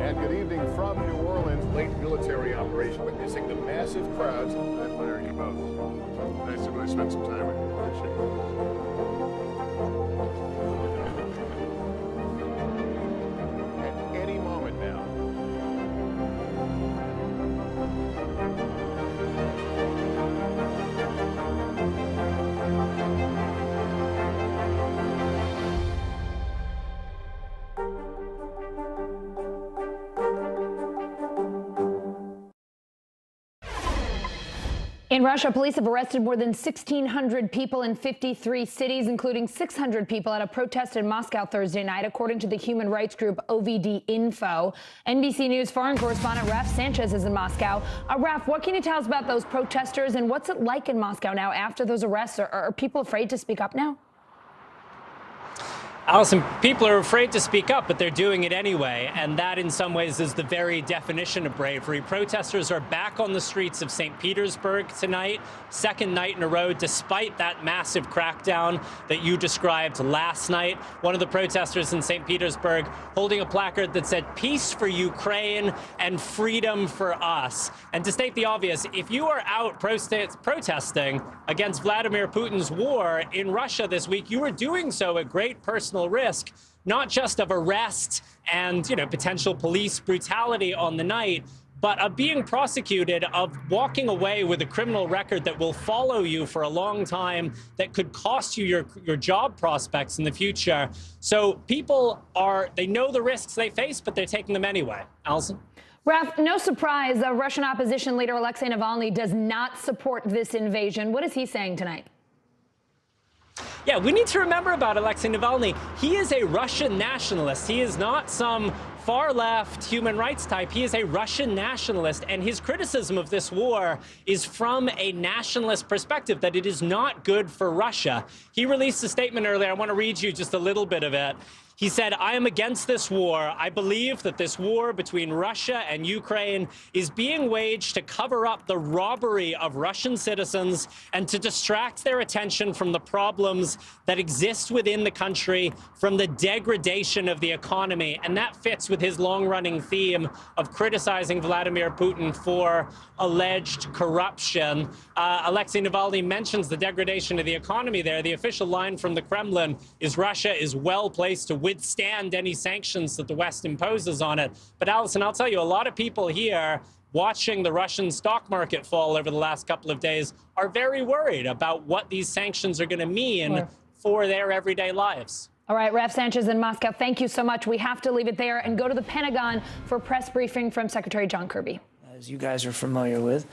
Speaker 10: And good evening from New Orleans. Late military operation witnessing the massive crowds. I admire you both. Nice to really spend some time with you. Appreciate it.
Speaker 21: In Russia, police have arrested more than 1,600 people in 53 cities, including 600 people at a protest in Moscow Thursday night, according to the human rights group OVD Info. NBC News foreign correspondent Raf Sanchez is in Moscow. Raf, what can you tell us about those protesters, and what's it like in Moscow now after those arrests? Are people afraid to speak up now?
Speaker 3: Allison, people are afraid to speak up, but they're doing it anyway, and that in some ways is the very definition of bravery. Protesters are back on the streets of St. Petersburg tonight, second night in a row, despite that massive crackdown that you described last night. One of the protesters in St. Petersburg holding a placard that said, "Peace for Ukraine and freedom for us." And to state the obvious, if you are out protesting against Vladimir Putin's war in Russia this week, you are doing so at great personal risk, not just of arrest and, potential police brutality on the night, but of being prosecuted, of walking away with a criminal record that will follow you for a long time, that could cost you your job prospects in the future. So people they know the risks they face, but they're taking them anyway. Allison?
Speaker 21: Raf, no surprise, Russian opposition leader Alexei Navalny does not support this invasion. What is he saying tonight?
Speaker 3: Yeah, we need to remember about Alexei Navalny. He is a Russian nationalist. He is not some far-left human rights type. He is a Russian nationalist, and his criticism of this war is from a nationalist perspective, that it is not good for Russia. He released a statement earlier. I want to read you just a little bit of it. He said, "I am against this war. I believe that this war between Russia and Ukraine is being waged to cover up the robbery of Russian citizens and to distract their attention from the problems that exist within the country, from the degradation of the economy." And that fits with his long-running theme of criticizing Vladimir Putin for alleged corruption. Alexei Navalny mentions the degradation of the economy there. The official line from the Kremlin is Russia is well placed to withstand any sanctions that the West imposes on it. But Allison, I'll tell you, a lot of people here watching the Russian stock market fall over the last couple of days are very worried about what these sanctions are going to mean for their everyday lives.
Speaker 21: All right, Raf Sanchez in Moscow, thank you so much. We have to leave it there and go to the Pentagon for a press briefing from Secretary John Kirby.
Speaker 5: As you guys are familiar with,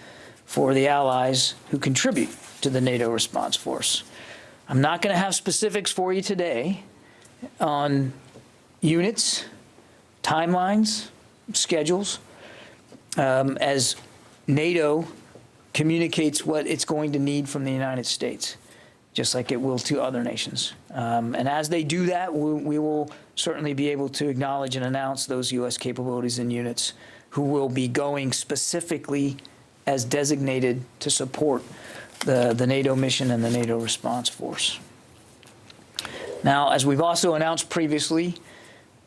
Speaker 5: for the allies who contribute to the NATO response force. I'm not going to have specifics for you today on units, timelines, schedules, as NATO communicates what it's going to need from the United States, just like it will to other nations. And as they do that, we will certainly be able to acknowledge and announce those U.S. capabilities and units who will be going specifically as designated to support the NATO mission and the NATO response force. Now, as we've also announced previously,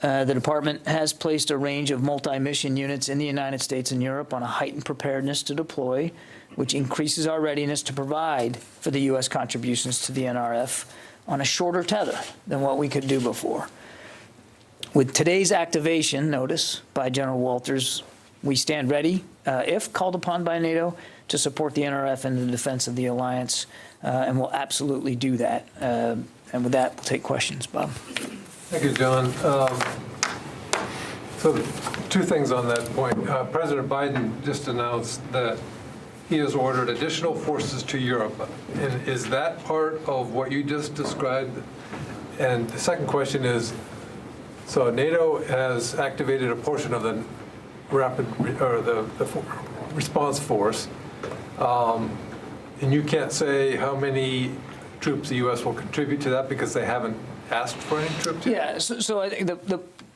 Speaker 5: the department has placed a range of multi-mission units in the United States and Europe on a heightened preparedness to deploy, which increases our readiness to provide for the U.S. contributions to the NRF on a shorter tether than what we could do before. With today's activation notice by General Walters, we stand ready, if called upon by NATO, to support the NRF in the defense of the alliance, and we'll absolutely do that. And with that, we'll take questions. Bob.
Speaker 15: Thank you, John. So two things on that point. President Biden just announced that he has ordered additional forces to Europe. And is that part of what you just described? And the second question is, so NATO has activated a portion of the the response force, and you can't say how many troops the U.S. will contribute to that because they haven't asked for any troops yet?
Speaker 5: Yeah, so I think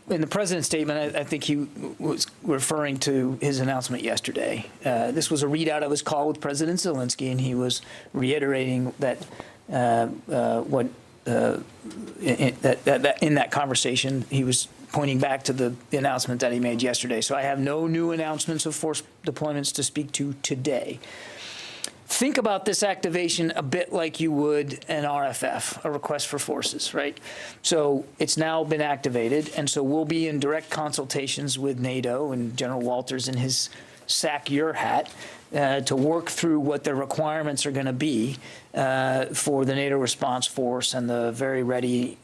Speaker 5: in the president's statement, I think he was referring to his announcement yesterday. This was a readout of his call with President Zelensky, and he was reiterating that in that conversation, he was pointing back to the announcement that he made yesterday. So I have no new announcements of force deployments to speak to today. Think about this activation a bit like you would an RFF, a request for forces, right? So it's now been activated, and so we'll be in direct consultations with NATO and General Walters in his sack your hat to work through what the requirements are going to be for the NATO response force and the very ready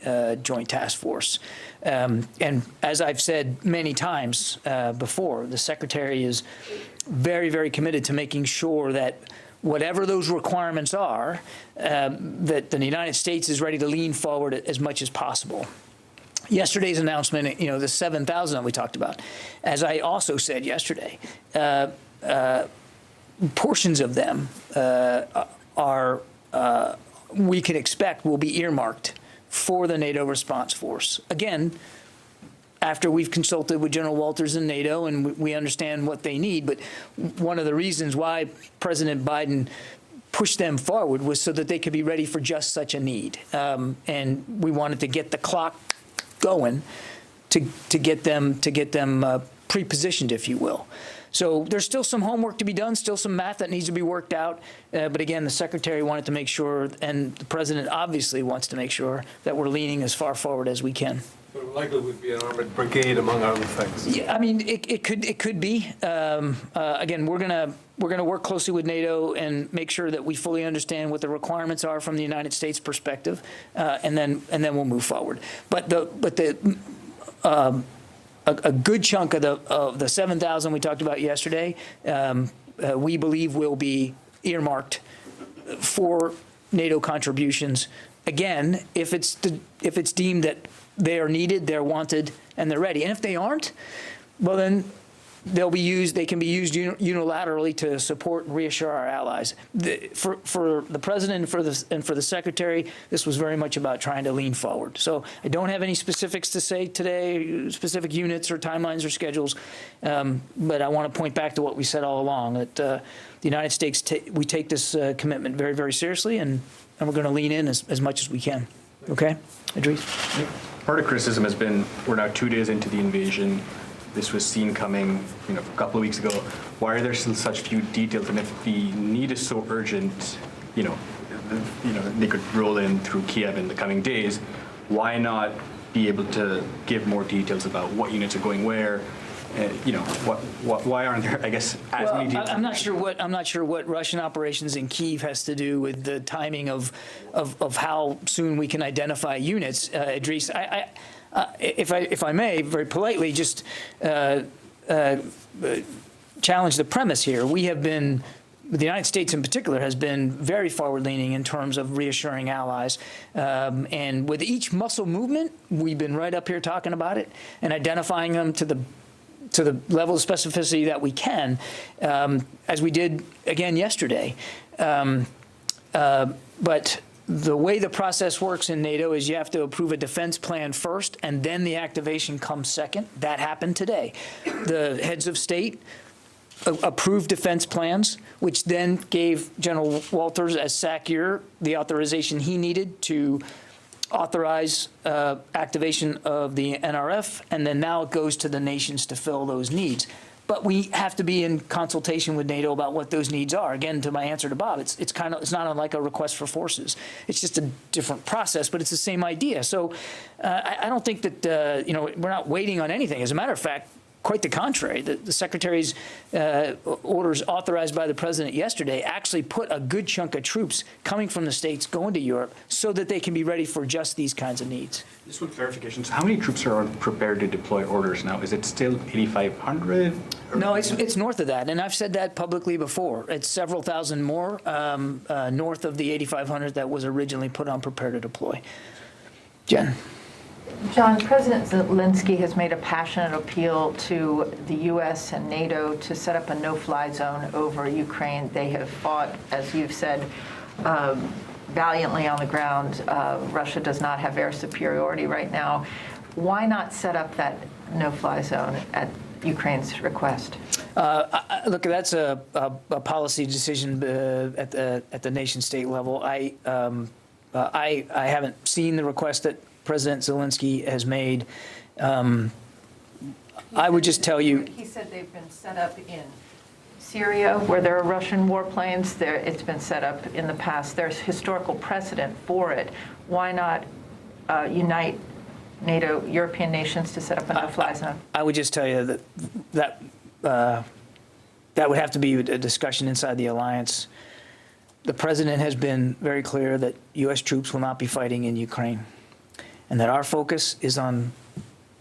Speaker 5: joint task force. And as I've said many times before, the Secretary is very, very committed to making sure that whatever those requirements are, that the United States is ready to lean forward as much as possible. Yesterday's announcement, the 7,000 that we talked about, as I also said yesterday, portions of them we can expect will be earmarked for the NATO response force. Again, after we've consulted with General Walters and NATO and we understand what they need, but one of the reasons why President Biden pushed them forward was so that they could be ready for just such a need. And we wanted to get the clock going to get them pre-positioned, if you will. So there's still some homework to be done, still some math that needs to be worked out. But again, the Secretary wanted to make sure, and the President obviously wants to make sure, that we're leaning as far forward as we can.
Speaker 15: So it likely would be an armored brigade, among other things.
Speaker 5: Yeah, I mean, it could be. Again, we're gonna work closely with NATO and make sure that we fully understand what the requirements are from the United States perspective, and then we'll move forward. But a good chunk of the 7,000 we talked about yesterday, we believe will be earmarked for NATO contributions. Again, if it's deemed that they are needed, they're wanted, and they're ready. And if they aren't, well then they can be used unilaterally to support and reassure our allies. For the President and for the Secretary, this was very much about trying to lean forward. So I don't have any specifics to say today, specific units or timelines or schedules, but I want to point back to what we said all along, that the United States, we take this commitment very, very seriously, and we're going to lean in as much as we can. Okay? Idris?
Speaker 6: Part of criticism has been we're now 2 days into the invasion. This was seen coming, a couple of weeks ago. Why are there still such few details? And if the need is so urgent, they could roll in through Kiev in the coming days. Why not be able to give more details about what units are going where? Why aren't there, I guess, as many details?
Speaker 5: I'm not sure what Russian operations in Kyiv has to do with the timing of how soon we can identify units, Idris. If I may, very politely, just challenge the premise here. We have been, the United States in particular, has been very forward-leaning in terms of reassuring allies. And with each muscle movement, we've been right up here talking about it and identifying them to the level of specificity that we can, as we did again yesterday. But the way the process works in NATO is you have to approve a defense plan first, and then the activation comes second. That happened today. The heads of state approved defense plans, which then gave General Walters as SACEUR the authorization he needed to authorize activation of the NRF, and then now it goes to the nations to fill those needs. But we have to be in consultation with NATO about what those needs are. Again, to my answer to Bob, it's not unlike a request for forces. It's just a different process, but it's the same idea. So I don't think that we're not waiting on anything. As a matter of fact, quite the contrary. The Secretary's orders authorized by the President yesterday actually put a good chunk of troops coming from the States going to Europe so that they can be ready for just these kinds of needs.
Speaker 6: Just with clarifications, how many troops are prepared to deploy orders now? Is it still 8,500?
Speaker 5: No, it's north of that, and I've said that publicly before. It's several thousand more north of the 8,500 that was originally put on prepare to deploy. Jen.
Speaker 8: John, President Zelensky has made a passionate appeal to the U.S. and NATO to set up a no-fly zone over Ukraine. They have fought, as you've said, valiantly on the ground. Russia does not have air superiority right now. Why not set up that no-fly zone at Ukraine's request?
Speaker 5: Look, that's a policy decision at the nation-state level. I haven't seen the request that President Zelensky has made. I would just tell you.
Speaker 8: He said they've been set up in Syria, where there are Russian warplanes. It's been set up in the past. There's historical precedent for it. Why not unite NATO, European nations to set up a no-fly zone?
Speaker 5: I would just tell you that would have to be a discussion inside the alliance. The President has been very clear that U.S. troops will not be fighting in Ukraine, and that our focus is on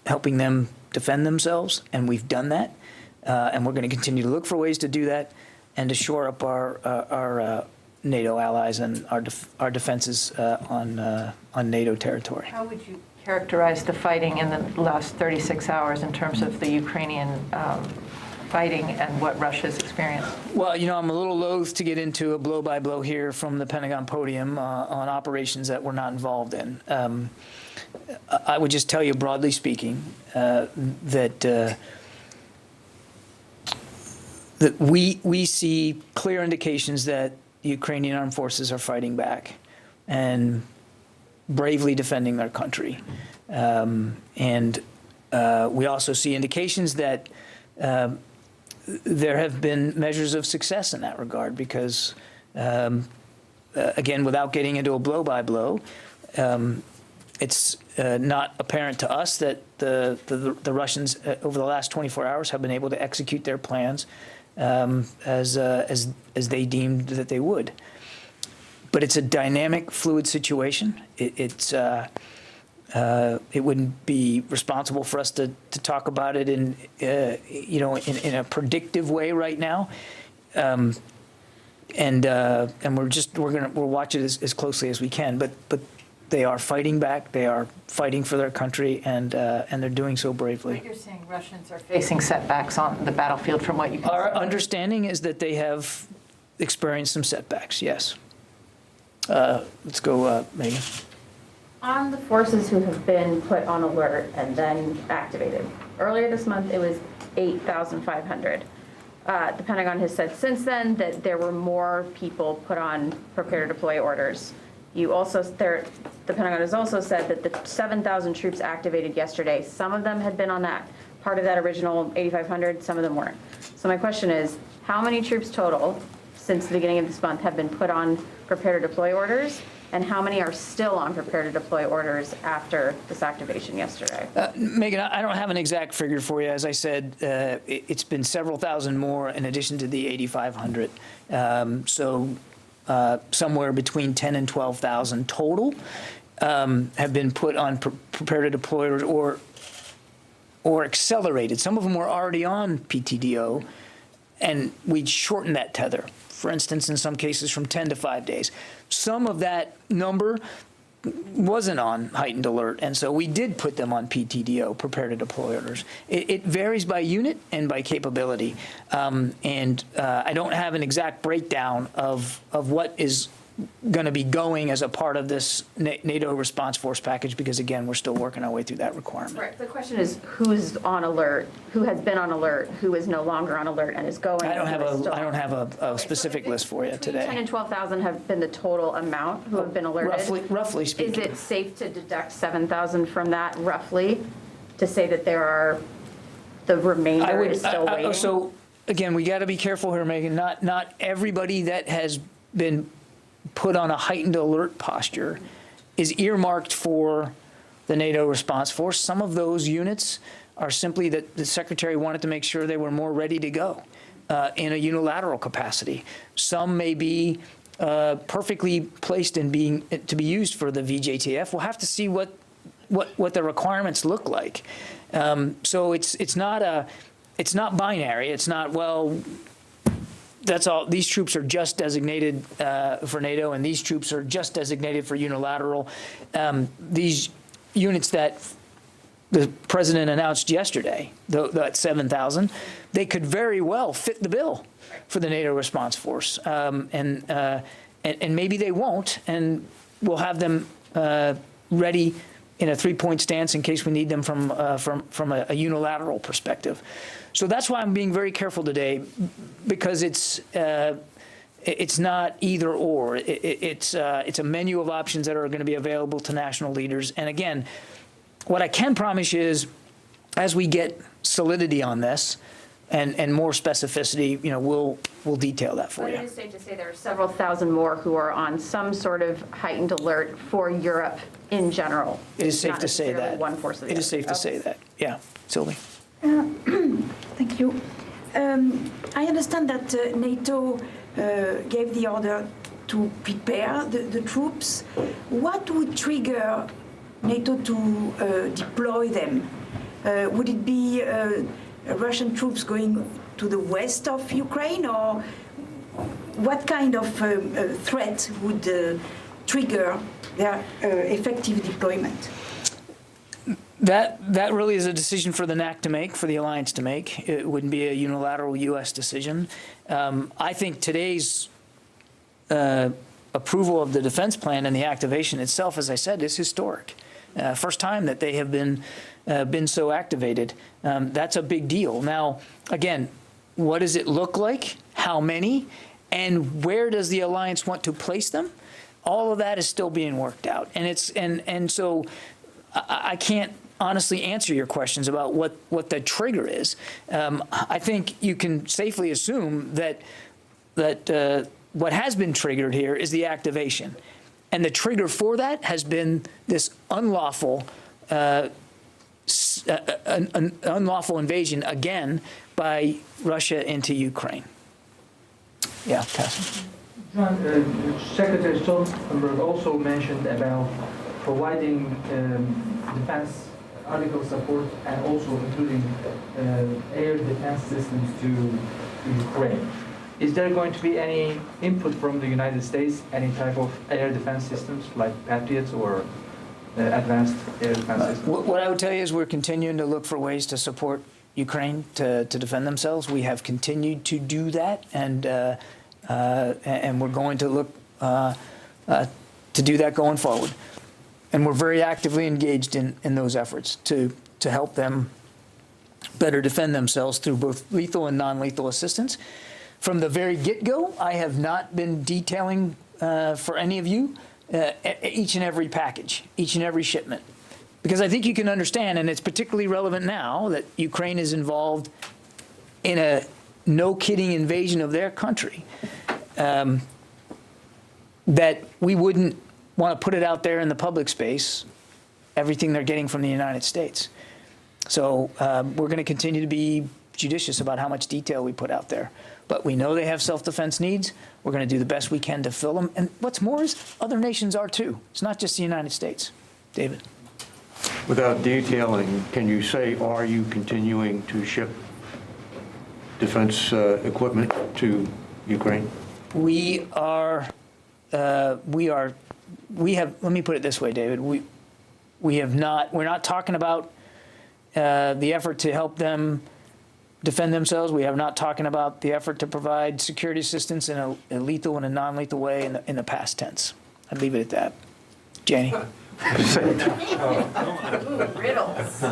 Speaker 5: helping them defend themselves, and we've done that, and we're going to continue to look for ways to do that. and to shore up our NATO allies and our defenses on NATO territory.
Speaker 8: How would you characterize the fighting in the last 36 hours in terms of the Ukrainian fighting and what Russia's experienced?
Speaker 5: Well, I'm a little loath to get into a blow-by-blow here from the Pentagon podium on operations that we're not involved in. I would just tell you, broadly speaking, that we see clear indications that the Ukrainian armed forces are fighting back and bravely defending their country. And we also see indications that there have been measures of success in that regard because, again, without getting into a blow-by-blow, it's not apparent to us that the Russians over the last 24 hours have been able to execute their plans as they deemed that they would. But it's a dynamic, fluid situation. It wouldn't be responsible for us to talk about it in a predictive way right now. And we'll watch it as closely as we can. But they are fighting back. They are fighting for their country, and they're doing so bravely.
Speaker 8: But you're saying Russians are facing setbacks on the battlefield from what you can
Speaker 5: Our
Speaker 8: see.
Speaker 5: understanding is that they have experienced some setbacks, yes. Let's go, Megan.
Speaker 14: On the forces who have been put on alert and then activated, earlier this month it was 8,500. The Pentagon has said since then that there were more people put on prepare to deploy orders. The Pentagon has also said that the 7,000 troops activated yesterday, some of them had been on that part of that original 8,500, some of them weren't. So my question is, how many troops total since the beginning of this month have been put on prepare to deploy orders, and how many are still on prepare to deploy orders after this activation yesterday?
Speaker 5: Megan, I don't have an exact figure for you. As I said, it's been several thousand more in addition to the 8,500. Somewhere between 10 and 12,000 total have been put on prepare to deploy or accelerated. Some of them were already on PTDO, and we'd shortened that tether. For instance, in some cases from 10 to 5 days. Some of that number wasn't on heightened alert, and so we did put them on PTDO, prepare to deploy orders. It varies by unit and by capability, and I don't have an exact breakdown of what is going to be going as a part of this NATO response force package because, again, we're still working our way through that requirement.
Speaker 14: Right. The question is who's on alert, who has been on alert, who is no longer on alert and is going.
Speaker 5: I don't have a specific list for you today.
Speaker 14: 10 and 12,000 have been the total amount who have been alerted.
Speaker 5: Roughly speaking.
Speaker 14: Is it safe to deduct 7,000 from that roughly to say that there are the remainder is still waiting?
Speaker 5: So again, we got to be careful here, Megan. Not everybody that has been put on a heightened alert posture is earmarked for the NATO response force. Some of those units are simply that the Secretary wanted to make sure they were more ready to go in a unilateral capacity. Some may be perfectly placed in to be used for the VJTF. We'll have to see what the requirements look like. So it's not binary. It's not, well, that's all. These troops are just designated for NATO, and these troops are just designated for unilateral. These units that the president announced yesterday, that 7,000, they could very well fit the bill for the NATO response force, and maybe they won't, and we'll have them ready in a three-point stance in case we need them from a unilateral perspective. So that's why I'm being very careful today, because it's not either or. It's a menu of options that are going to be available to national leaders. And again, what I can promise you is, as we get solidity on this and more specificity, we'll detail that for you.
Speaker 14: But it is safe to say there are several thousand more who are on some sort of heightened alert for Europe in general.
Speaker 5: It is safe to say that.
Speaker 14: One force of the
Speaker 5: It is safe to say that. Yeah, Sylvie.
Speaker 16: Thank you. I understand that NATO gave the order to prepare the troops. What would trigger NATO to deploy them? Would it be Russian troops going to the west of Ukraine, or what kind of threat would trigger their effective deployment?
Speaker 5: That really is a decision for the NAC to make, for the alliance to make. It wouldn't be a unilateral U.S. decision. I think today's approval of the defense plan and the activation itself, as I said, is historic. First time that they have been so activated. That's a big deal. Now, again, what does it look like? How many? And where does the alliance want to place them? All of that is still being worked out. And so I can't honestly answer your questions about what the trigger is. I think you can safely assume that what has been triggered here is the activation. And the trigger for that has been this unlawful invasion, again, by Russia into Ukraine. Yeah, Cassie.
Speaker 17: John, Secretary Stoltenberg also mentioned about providing defense article support and also including air defense systems to Ukraine. Is there going to be any input from the United States, any type of air defense systems like Patriots or advanced air defense systems?
Speaker 5: What I would tell you is we're continuing to look for ways to support Ukraine to defend themselves. We have continued to do that, and we're going to look to do that going forward. And we're very actively engaged in those efforts to help them better defend themselves through both lethal and non-lethal assistance. From the very get-go, I have not been detailing for any of you each and every package, each and every shipment. Because I think you can understand, and it's particularly relevant now, that Ukraine is involved in a no-kidding invasion of their country, that we wouldn't want to put it out there in the public space, everything they're getting from the United States. So we're going to continue to be judicious about how much detail we put out there. But we know they have self-defense needs. We're going to do the best we can to fill them. And what's more is other nations are too. It's not just the United States. David.
Speaker 18: Without detailing, can you say, are you continuing to ship defense equipment to Ukraine?
Speaker 5: We have, let me put it this way, David. We're not talking about the effort to help them defend themselves. We have not talking about the effort to provide security assistance in a lethal and a non-lethal way in the past tense. I'd leave it at that. Janie.
Speaker 29: Riddles.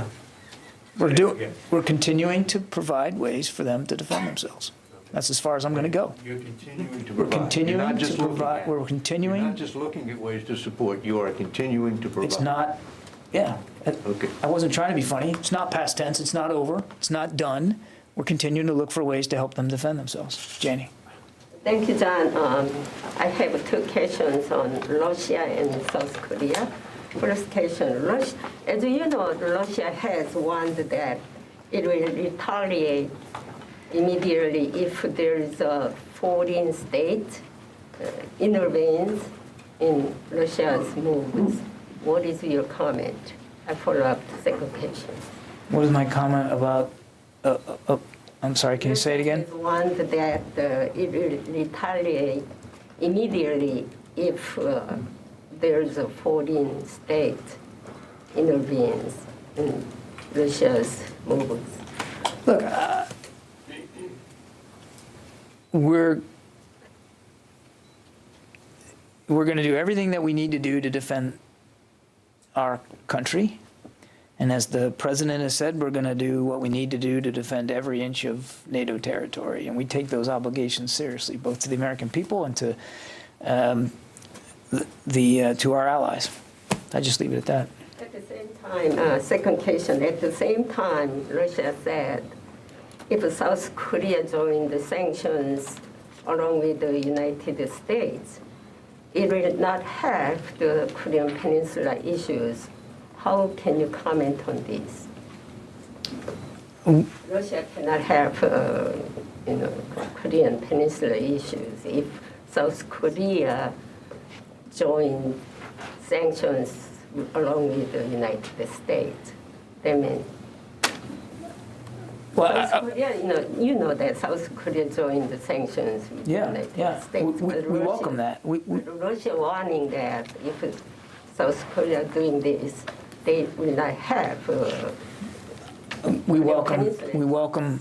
Speaker 5: We're continuing to provide ways for them to defend themselves. That's as far as I'm going to go.
Speaker 18: You're continuing to provide.
Speaker 5: We're continuing to provide. We're continuing.
Speaker 18: You're not just looking at ways to support. You are continuing to provide.
Speaker 5: It's not. Yeah. Okay. I wasn't trying to be funny. It's not past tense. It's not over. It's not done. We're continuing to look for ways to help them defend themselves. Janie.
Speaker 19: Thank you, John. I have two questions on Russia and South Korea. First question, as you know, Russia has warned that it will retaliate immediately if there is a foreign state intervenes in Russia's moves. What is your comment? I follow up the second question.
Speaker 5: What is my comment about? I'm sorry, can you say it again?
Speaker 19: Warned that it will retaliate immediately if there's a foreign state intervenes in Russia's moves.
Speaker 5: Look, we're going to do everything that we need to do to defend our country. And as the president has said, we're going to do what we need to do to defend every inch of NATO territory. And we take those obligations seriously, both to the American people and to our allies. I just leave it at that.
Speaker 19: At the same time, second question, at the same time, Russia said if South Korea joined the sanctions along with the United States, it will not have the Korean Peninsula issues. How can you comment on this? Russia cannot have, Korean Peninsula issues if South Korea joined sanctions along with the United States. That means. South Korea, you know that South Korea joined the sanctions with the United States.
Speaker 5: We welcome that.
Speaker 19: Russia warning that if South Korea doing this, they will not have.
Speaker 5: We welcome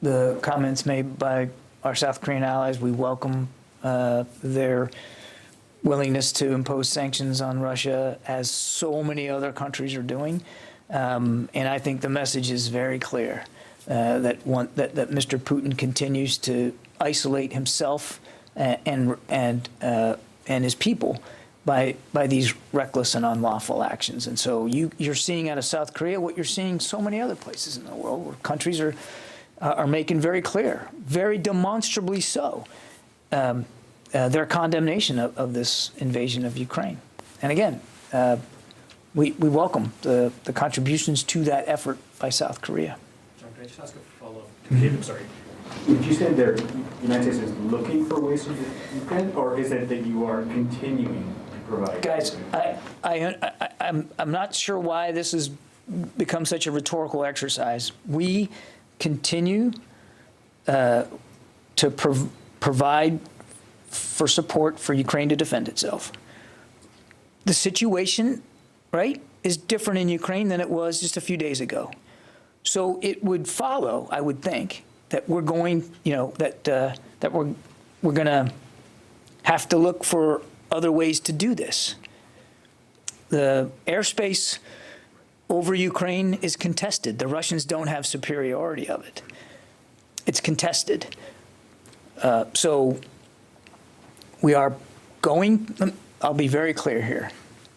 Speaker 5: the comments made by our South Korean allies. We welcome their willingness to impose sanctions on Russia, as so many other countries are doing. And I think the message is very clear that Mr. Putin continues to isolate himself and his people by these reckless and unlawful actions. And so you're seeing out of South Korea what you're seeing so many other places in the world, where countries are making very clear, very demonstrably so, their condemnation of this invasion of Ukraine. And again, we welcome the contributions to that effort by South Korea.
Speaker 2: John, can I just ask a follow-up? David, sorry. Would you say the United States is looking for ways to defend, or is it that you are continuing to provide?
Speaker 5: Guys, I'm not sure why this has become such a rhetorical exercise. We continue to provide for support for Ukraine to defend itself. The situation, right, is different in Ukraine than it was just a few days ago. So it would follow, I would think, that we're going, that we're going to have to look for other ways to do this. The airspace over Ukraine is contested. The Russians don't have superiority of it. It's contested. So we are going, I'll be very clear here,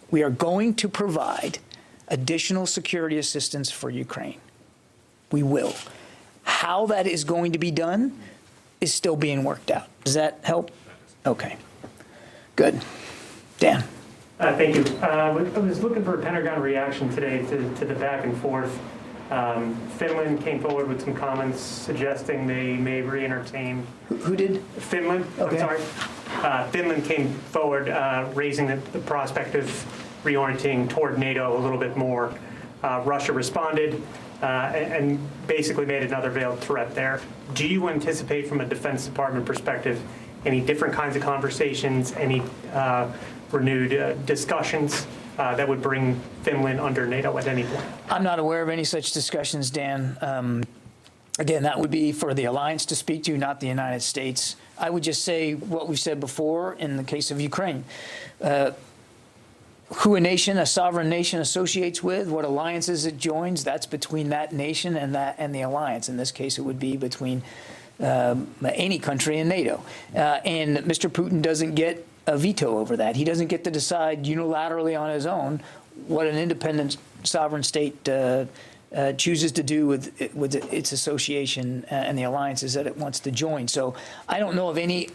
Speaker 5: we are going to provide additional security assistance for Ukraine. We will. How that is going to be done is still being worked out. Does that help? Okay. Good. Dan.
Speaker 4: Thank you. I was looking for a Pentagon reaction today to the back and forth. Finland came forward with some comments suggesting they may re-entertain.
Speaker 5: Who did?
Speaker 4: Finland.
Speaker 5: Okay.
Speaker 4: I'm sorry. Finland came forward raising the prospect of reorienting toward NATO a little bit more. Russia responded and basically made another veiled threat there. Do you anticipate, from a Defense Department perspective, any different kinds of conversations, any renewed discussions that would bring Finland under NATO at any point?
Speaker 5: I'm not aware of any such discussions, Dan. Again, that would be for the alliance to speak to, not the United States. I would just say what we've said before in the case of Ukraine. Who a sovereign nation associates with, what alliances it joins, that's between that nation and the alliance. In this case, it would be between any country in NATO. And Mr. Putin doesn't get a veto over that. He doesn't get to decide unilaterally on his own what an independent sovereign state chooses to do with its association and the alliances that it wants to join. So I don't know of any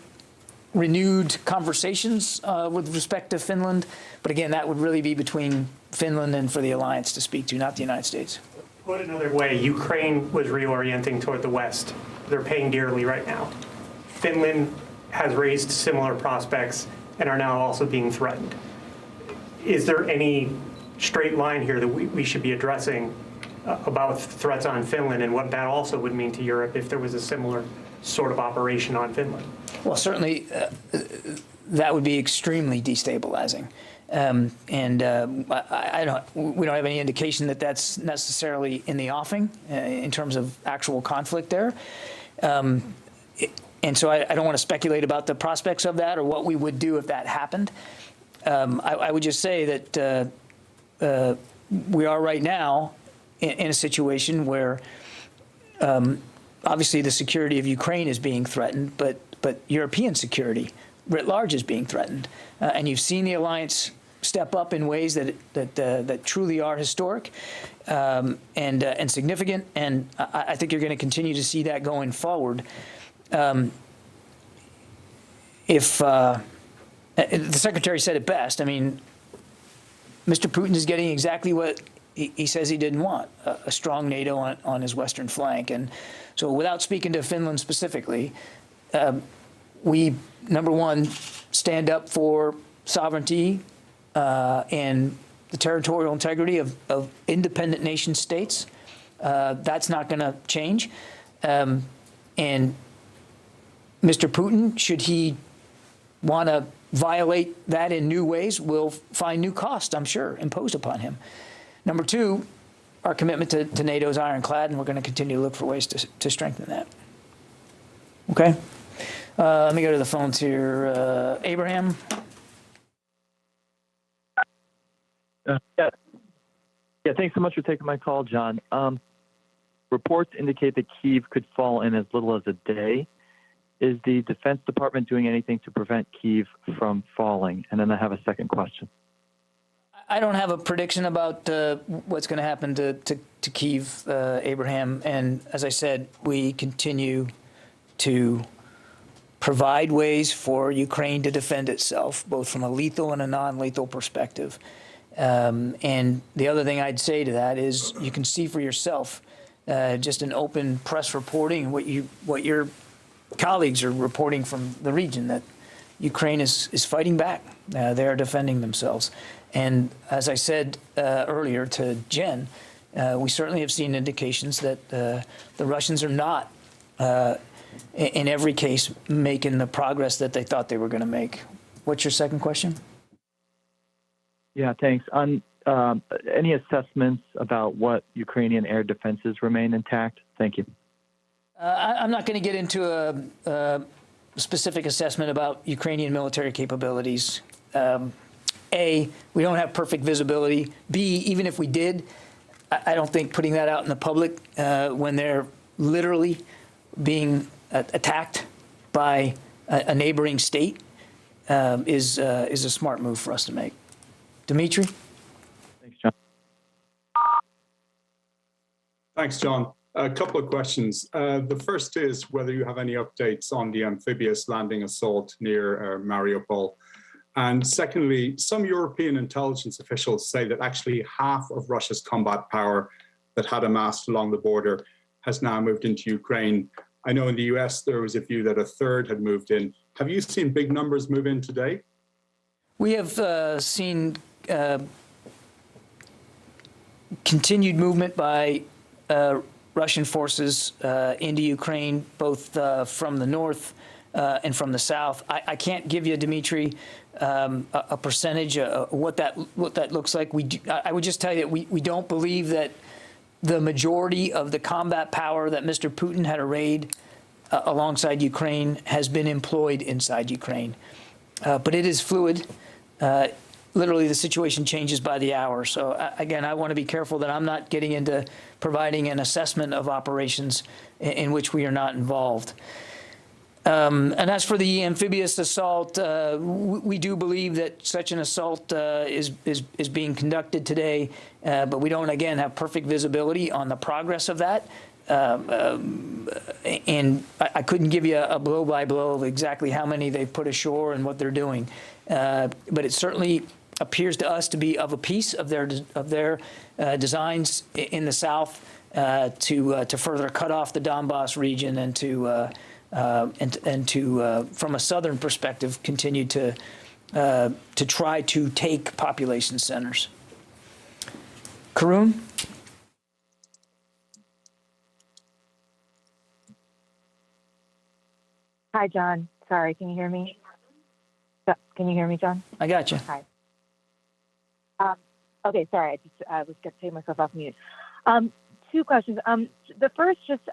Speaker 5: renewed conversations with respect to Finland, but again, that would really be between Finland and for the alliance to speak to, not the United States.
Speaker 4: Put another way, Ukraine was reorienting toward the West. They're paying dearly right now. Finland has raised similar prospects and are now also being threatened. Is there any straight line here that we should be addressing about threats on Finland and what that also would mean to Europe if there was a similar sort of operation on Finland?
Speaker 5: Well, certainly that would be extremely destabilizing. We don't have any indication that that's necessarily in the offing in terms of actual conflict there. And so I don't want to speculate about the prospects of that or what we would do if that happened. I would just say that we are right now in a situation where obviously the security of Ukraine is being threatened, but European security writ large is being threatened. And you've seen the alliance step up in ways that truly are historic and significant. And I think you're going to continue to see that going forward. If the Secretary said it best, I mean, Mr. Putin is getting exactly what he says he didn't want, a strong NATO on his western flank. And so without speaking to Finland specifically, we, number one, stand up for sovereignty and the territorial integrity of independent nation states. That's not going to change. And Mr. Putin, should he want to violate that in new ways, will find new costs, I'm sure, imposed upon him. Number two, our commitment to NATO is ironclad, and we're going to continue to look for ways to strengthen that. Okay? Let me go to the phones here. Abraham?
Speaker 11: Yeah, thanks so much for taking my call, John. Reports indicate that Kyiv could fall in as little as a day. Is the Defense Department doing anything to prevent Kyiv from falling? And then I have a second question.
Speaker 5: I don't have a prediction about what's going to happen to Kyiv, Abraham. And as I said, we continue to provide ways for Ukraine to defend itself, both from a lethal and a non-lethal perspective. And the other thing I'd say to that is you can see for yourself just an open press reporting what your colleagues are reporting from the region, that Ukraine is fighting back. They are defending themselves. And as I said earlier to Jen, we certainly have seen indications that the Russians are not, in every case, making the progress that they thought they were going to make. What's your second question?
Speaker 11: Yeah, thanks. On any assessments about what Ukrainian air defenses remain intact? Thank you.
Speaker 5: I'm not going to get into a specific assessment about Ukrainian military capabilities. A, we don't have perfect visibility. B, even if we did, I don't think putting that out in the public when they're literally being attacked by a neighboring state is a smart move for us to make. Dimitri?
Speaker 11: Thanks, John.
Speaker 13: Thanks, John. A couple of questions. The first is whether you have any updates on the amphibious landing assault near Mariupol. And secondly, some European intelligence officials say that actually half of Russia's combat power that had amassed along the border has now moved into Ukraine. I know in the US there was a view that a third had moved in. Have you seen big numbers move in today?
Speaker 5: We have seen continued movement by Russian forces into Ukraine, both from the north and from the south. I can't give you, Dimitri, a percentage of what that looks like. I would just tell you that we don't believe that the majority of the combat power that Mr. Putin had arrayed alongside Ukraine has been employed inside Ukraine. But it is fluid. Literally, the situation changes by the hour. So, again, I want to be careful that I'm not getting into providing an assessment of operations in which we are not involved. And as for the amphibious assault, we do believe that such an assault is being conducted today, but we don't, again, have perfect visibility on the progress of that. And I couldn't give you a blow-by-blow of exactly how many they've put ashore and what they're doing. But it certainly appears to us to be of a piece of their designs in the south to further cut off the Donbass region and to from a southern perspective continue to try to take population centers. Karun?
Speaker 20: Hi, John. Sorry, can you hear me? Can you hear me, John?
Speaker 5: I got you.
Speaker 20: Hi. Okay, sorry. I was going to take myself off mute. Two questions. The first, just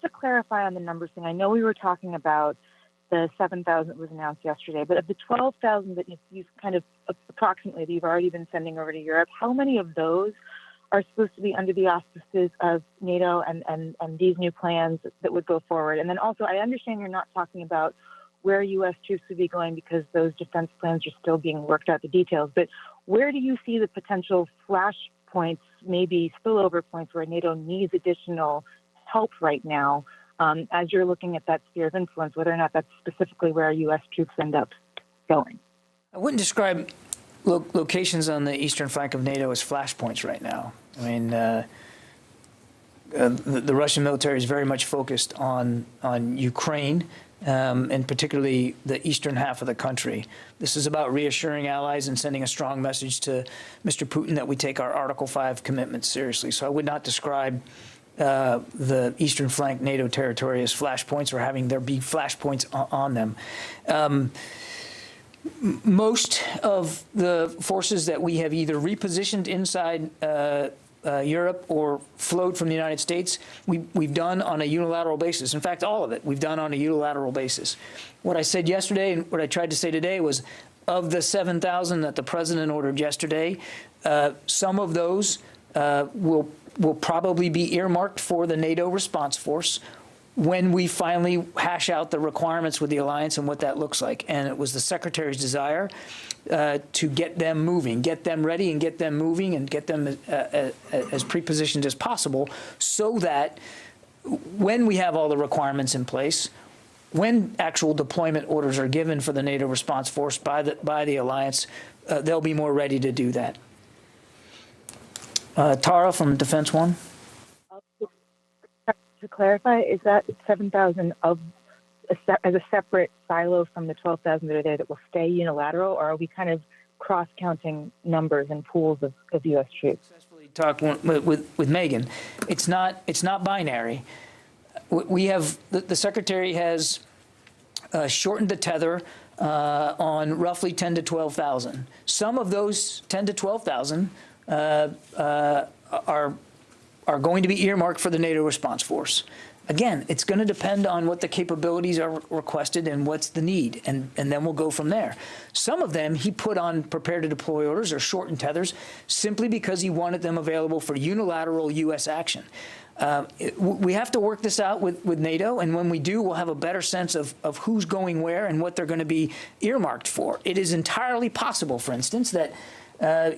Speaker 20: to clarify on the numbers thing. I know we were talking about the 7,000 that was announced yesterday, but of the 12,000 that you've kind of approximately that you've already been sending over to Europe, how many of those are supposed to be under the auspices of NATO and these new plans that would go forward? And then also, I understand you're not talking about where U.S. troops would be going because those defense plans are still being worked out, the details. But where do you see the potential flashpoints, maybe spillover points where NATO needs additional help right now as you're looking at that sphere of influence, whether or not that's specifically where U.S. troops end up going?
Speaker 5: I wouldn't describe locations on the eastern flank of NATO as flashpoints right now. I mean, the Russian military is very much focused on Ukraine, and particularly the eastern half of the country. This is about reassuring allies and sending a strong message to Mr. Putin that we take our Article 5 commitments seriously. So I would not describe the eastern flank NATO territory as flashpoints or having there be flashpoints on them. Most of the forces that we have either repositioned inside Europe or flowed from the United States, we've done on a unilateral basis. In fact, all of it we've done on a unilateral basis. What I said yesterday and what I tried to say today was, of the 7,000 that the president ordered yesterday, some of those will probably be earmarked for the NATO response force when we finally hash out the requirements with the alliance and what that looks like. And it was the Secretary's desire to get them moving, get them ready and get them moving and get them as pre-positioned as possible, so that when we have all the requirements in place, when actual deployment orders are given for the NATO response force by the alliance, they'll be more ready to do that. Tara from Defense One.
Speaker 20: To clarify, is that 7,000 as a separate silo from the 12,000 that are there that will stay unilateral, or are we kind of cross-counting numbers and pools of U.S. troops?
Speaker 5: Talk with Megan. It's not binary. We have the Secretary has shortened the tether on roughly 10 to 12,000. Some of those 10 to 12,000 are going to be earmarked for the NATO response force. Again, it's going to depend on what the capabilities are requested and what's the need, and then we'll go from there. Some of them he put on prepare to deploy orders or shortened tethers simply because he wanted them available for unilateral U.S. action. We have to work this out with NATO, and when we do, we'll have a better sense of who's going where and what they're going to be earmarked for. It is entirely possible, for instance, that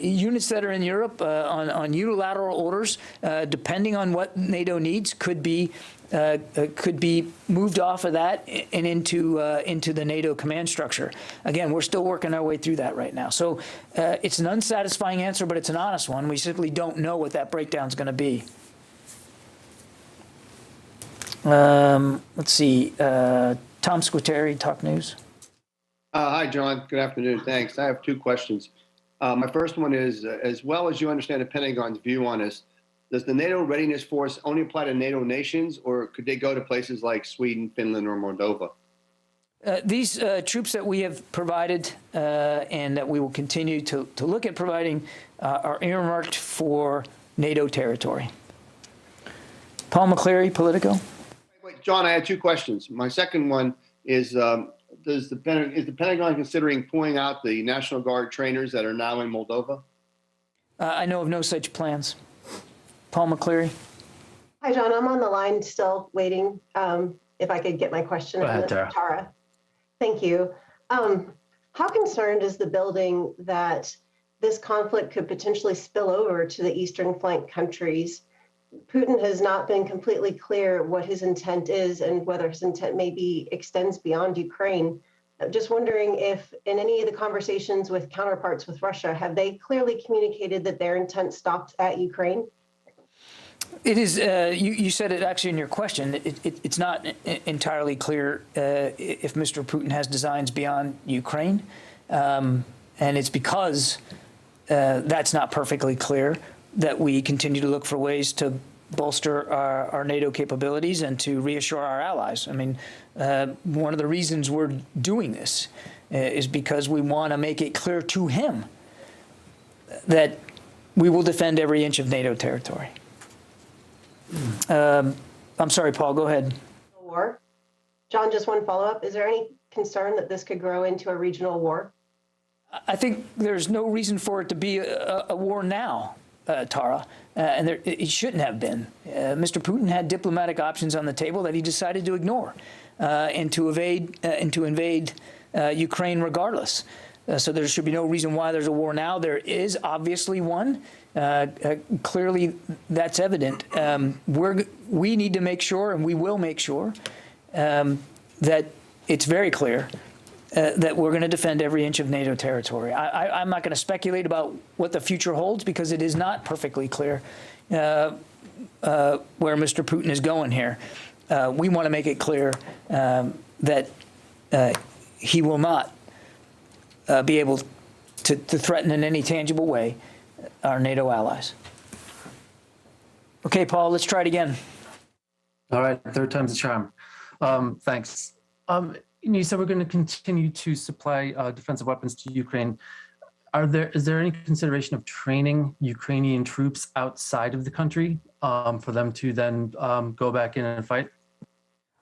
Speaker 5: units that are in Europe on unilateral orders, depending on what NATO needs, could be moved off of that and into the NATO command structure. Again, we're still working our way through that right now. So it's an unsatisfying answer, but it's an honest one. We simply don't know what that breakdown is going to be. Let's see. Tom Squitieri, Talk News.
Speaker 1: Hi, John. Good afternoon. Thanks. I have two questions. My first one is, as well as you understand the Pentagon's view on this, does the NATO Readiness Force only apply to NATO nations, or could they go to places like Sweden, Finland, or Moldova?
Speaker 5: These troops that we have provided and that we will continue to look at providing are earmarked for NATO territory. Paul McCleary, Politico.
Speaker 1: Wait, John, I had two questions. My second one is, is the Pentagon considering pulling out the National Guard trainers that are now in Moldova?
Speaker 5: I know of no such plans. Paul McCleary.
Speaker 7: Hi, John. I'm on the line still waiting. If I could get my question.
Speaker 5: Go ahead,
Speaker 7: Tara. Thank you. How concerned is the building that this conflict could potentially spill over to the eastern flank countries? Putin has not been completely clear what his intent is and whether his intent maybe extends beyond Ukraine. I'm just wondering if in any of the conversations with counterparts with Russia, have they clearly communicated that their intent stops at Ukraine?
Speaker 5: It is, you said it actually in your question, it's not entirely clear if Mr. Putin has designs beyond Ukraine. And it's because that's not perfectly clear that we continue to look for ways to bolster our NATO capabilities and to reassure our allies. I mean, one of the reasons we're doing this is because we want to make it clear to him that we will defend every inch of NATO territory. I'm sorry, Paul, go ahead.
Speaker 7: War. John, just one follow-up. Is there any concern that this could grow into a regional war?
Speaker 5: I think there's no reason for it to be a war now, Tara, and it shouldn't have been. Mr. Putin had diplomatic options on the table that he decided to ignore and to invade Ukraine regardless. So there should be no reason why there's a war now. There is obviously one. Clearly, that's evident. We need to make sure, and we will make sure, that it's very clear that we're going to defend every inch of NATO territory. I'm not going to speculate about what the future holds because it is not perfectly clear where Mr. Putin is going here. We want to make it clear that he will not be able to threaten in any tangible way our NATO allies. Okay, Paul, let's try it again.
Speaker 9: All right, third time's a charm. Thanks. You said we're going to continue to supply defensive weapons to Ukraine. Is there any consideration of training Ukrainian troops outside of the country for them to then go back in and fight?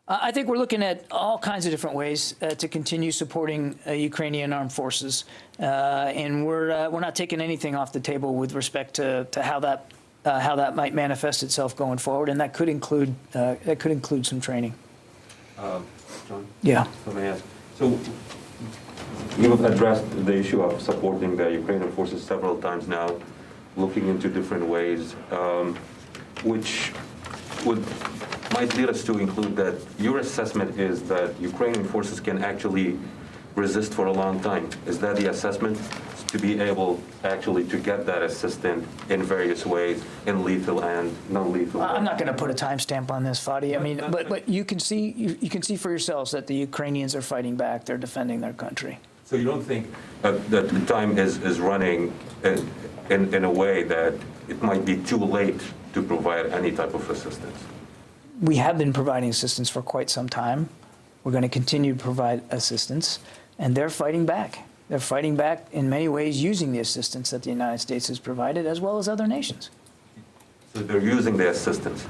Speaker 5: I think we're looking at all kinds of different ways to continue supporting Ukrainian armed forces, and we're not taking anything off the table with respect to how that might manifest itself going forward, and that could include some training.
Speaker 12: John?
Speaker 5: Yeah.
Speaker 12: Let me ask. So you've addressed the issue of supporting the Ukrainian forces several times now, looking into different ways, which might lead us to include that your assessment is that Ukrainian forces can actually resist for a long time. Is that the assessment? To be able actually to get that assistance in various ways, in lethal and non-lethal.
Speaker 5: I'm not going to put a timestamp on this, Fadi. I mean, but you can see for yourselves that the Ukrainians are fighting back. They're defending their country.
Speaker 12: So you don't think that the time is running in a way that it might be too late to provide any type of assistance?
Speaker 5: We have been providing assistance for quite some time. We're going to continue to provide assistance, and they're fighting back. They're fighting back in many ways using the assistance that the United States has provided, as well as other nations.
Speaker 12: So they're using the assistance?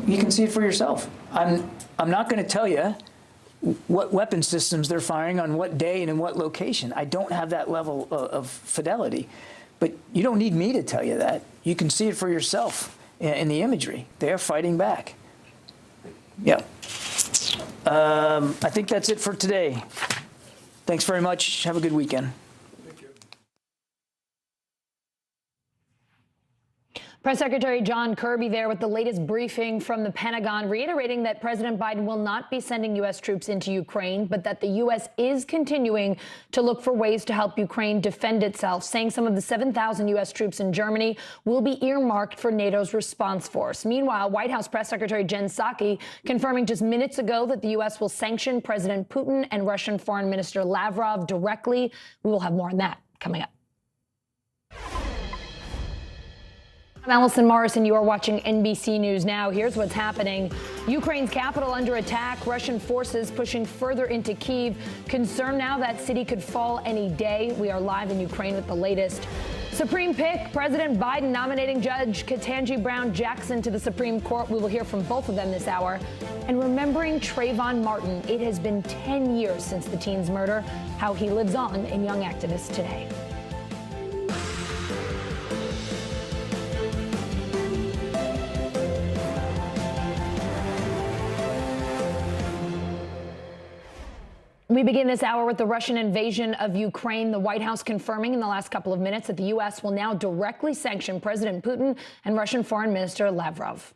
Speaker 5: You can see it for yourself. I'm not going to tell you what weapon systems they're firing on what day and in what location. I don't have that level of fidelity. But you don't need me to tell you that. You can see it for yourself in the imagery. They're fighting back. Yeah. I think that's it for today. Thanks very much. Have a good weekend.
Speaker 21: Press Secretary John Kirby there with the latest briefing from the Pentagon, reiterating that President Biden will not be sending U.S. troops into Ukraine, but that the U.S. is continuing to look for ways to help Ukraine defend itself, saying some of the 7,000 U.S. troops in Germany will be earmarked for NATO's response force. Meanwhile, White House Press Secretary Jen Psaki confirming just minutes ago that the U.S. will sanction President Putin and Russian Foreign Minister Lavrov directly. We will have more on that coming up. I'm Allison Morris, and you are watching NBC News Now. Here's what's happening. Ukraine's capital under attack. Russian forces pushing further into Kyiv. Concern now that city could fall any day. We are live in Ukraine with the latest. Supreme pick, President Biden nominating Judge Ketanji Brown Jackson to the Supreme Court. We will hear from both of them this hour. And remembering Trayvon Martin, it has been 10 years since the teen's murder. How he lives on in Young Activists today. We begin this hour with the Russian invasion of Ukraine. The White House confirming in the last couple of minutes that the U.S. will now directly sanction President Putin and Russian Foreign Minister Lavrov.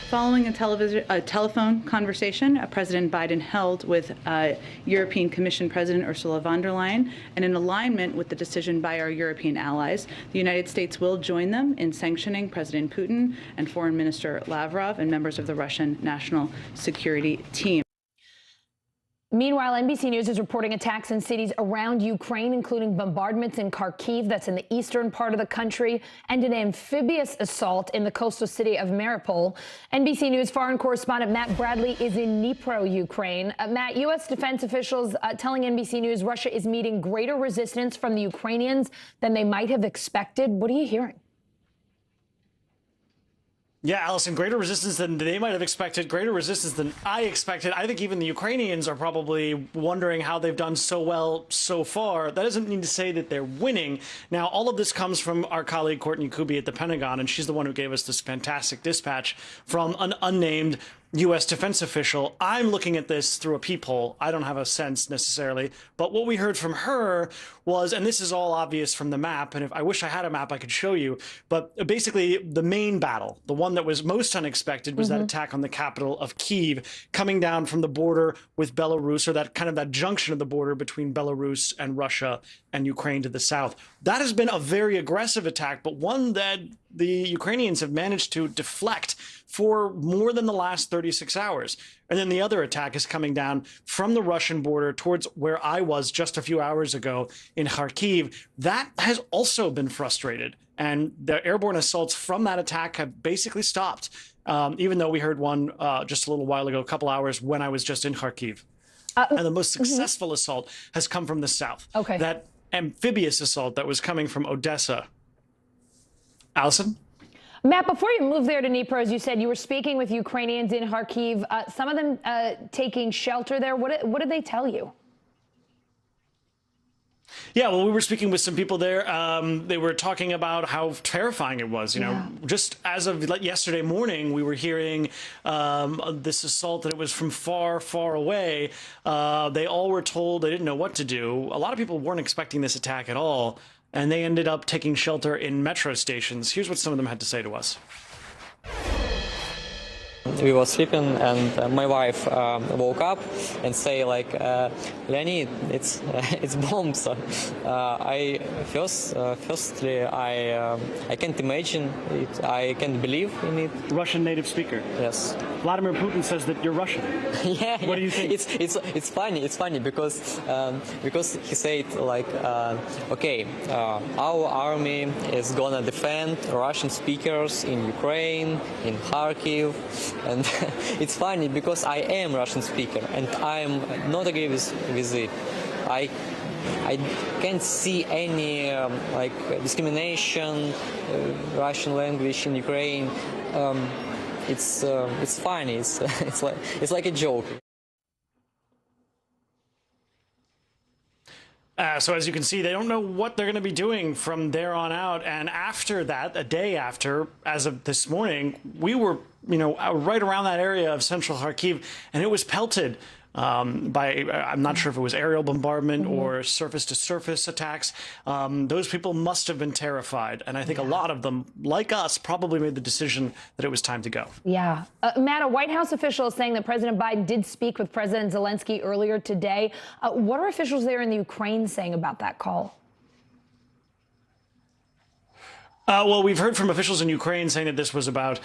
Speaker 22: Following a telephone conversation President Biden held with European Commission President Ursula von der Leyen, and in alignment with the decision by our European allies, the United States will join them in sanctioning President Putin and Foreign Minister Lavrov and members of the Russian National Security Team.
Speaker 21: Meanwhile, NBC News is reporting attacks in cities around Ukraine, including bombardments in Kharkiv, that's in the eastern part of the country, and an amphibious assault in the coastal city of Mariupol. NBC News foreign correspondent Matt Bradley is in Dnipro, Ukraine. Matt, U.S. defense officials telling NBC News Russia is meeting greater resistance from the Ukrainians than they might have expected. What are you hearing?
Speaker 23: Yeah, Allison, greater resistance than they might have expected, greater resistance than I expected. I think even the Ukrainians are probably wondering how they've done so well so far. That doesn't mean to say that they're winning. Now, all of this comes from our colleague Courtney Kuby at the Pentagon, and she's the one who gave us this fantastic dispatch from an unnamed U.S. defense official. I'm looking at this through a peephole. I don't have a sense necessarily, but what we heard from her was, and this is all obvious from the map, and if I wish I had a map I could show you, but basically the main battle, the one that was most unexpected, was that attack on the capital of Kyiv, coming down from the border with Belarus, or that kind of that junction of the border between Belarus and Russia and Ukraine to the south. That has been a very aggressive attack, but one that the Ukrainians have managed to deflect for more than the last 36 hours. And then the other attack is coming down from the Russian border towards where I was just a few hours ago in Kharkiv. That has also been frustrated. And the airborne assaults from that attack have basically stopped, even though we heard one just a little while ago, a couple hours when I was just in Kharkiv. And the most successful assault has come from the south.
Speaker 21: Okay.
Speaker 23: That amphibious assault that was coming from Odessa. Allison?
Speaker 21: Matt, before you moved there to Dnipro, as you said, you were speaking with Ukrainians in Kharkiv, some of them taking shelter there. What did they tell you?
Speaker 23: Yeah, well, we were speaking with some people there. They were talking about how terrifying it was. You know, just as of yesterday morning, we were hearing this assault, that it was from far, far away. They all were told they didn't know what to do. A lot of people weren't expecting this attack at all, and they ended up taking shelter in metro stations. Here's what some of them had to say to us.
Speaker 3: We were sleeping, and my wife woke up and say like, "Leonid, it's bombs." I firstly I can't imagine it. I can't believe in it.
Speaker 23: Russian native speaker.
Speaker 3: Yes.
Speaker 23: Vladimir Putin says that you're Russian.
Speaker 3: Yeah.
Speaker 23: What do you think?
Speaker 3: It's funny. It's funny because he said like, okay, our army is gonna defend Russian speakers in Ukraine, in Kharkiv. And it's funny because I am Russian speaker and I'm not agree with it. I can't see any like discrimination, Russian language in Ukraine. It's funny. It's like a joke.
Speaker 23: So as you can see, they don't know what they're going to be doing from there on out. And after that, a day after, as of this morning, we were, right around that area of central Kharkiv, and it was pelted by, I'm not sure if it was aerial bombardment or surface-to-surface attacks. Those people must have been terrified. And I think a lot of them, like us, probably made the decision that it was time to go.
Speaker 21: Yeah. Matt, a White House official is saying that President Biden did speak with President Zelensky earlier today. What are officials there in the Ukraine saying about that call?
Speaker 23: Well, we've heard from officials in Ukraine saying that this was about,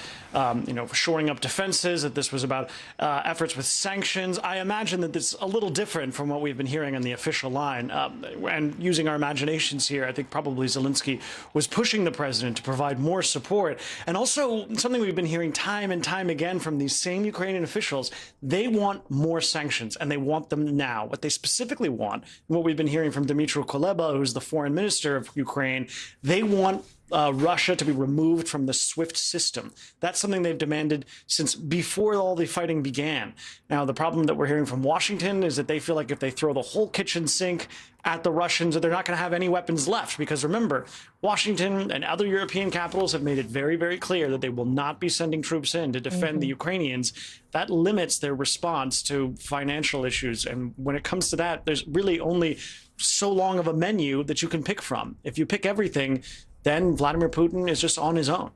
Speaker 23: shoring up defenses, that this was about efforts with sanctions. I imagine that this is a little different from what we've been hearing on the official line. And using our imaginations here, I think probably Zelensky was pushing the president to provide more support. And also something we've been hearing time and time again from these same Ukrainian officials, they want more sanctions, and they want them now. What they specifically want, and what we've been hearing from Dmytro Kuleba, who's the foreign minister of Ukraine, they want Russia to be removed from the SWIFT system. That's something they've demanded since before all the fighting began. Now, the problem that we're hearing from Washington is that they feel like if they throw the whole kitchen sink at the Russians, that they're not going to have any weapons left. Because remember, Washington and other European capitals have made it very, very clear that they will not be sending troops in to defend the Ukrainians. That limits their response to financial issues. And when it comes to that, there's really only so long of a menu that you can pick from. If you pick everything, then Vladimir Putin is just on his own.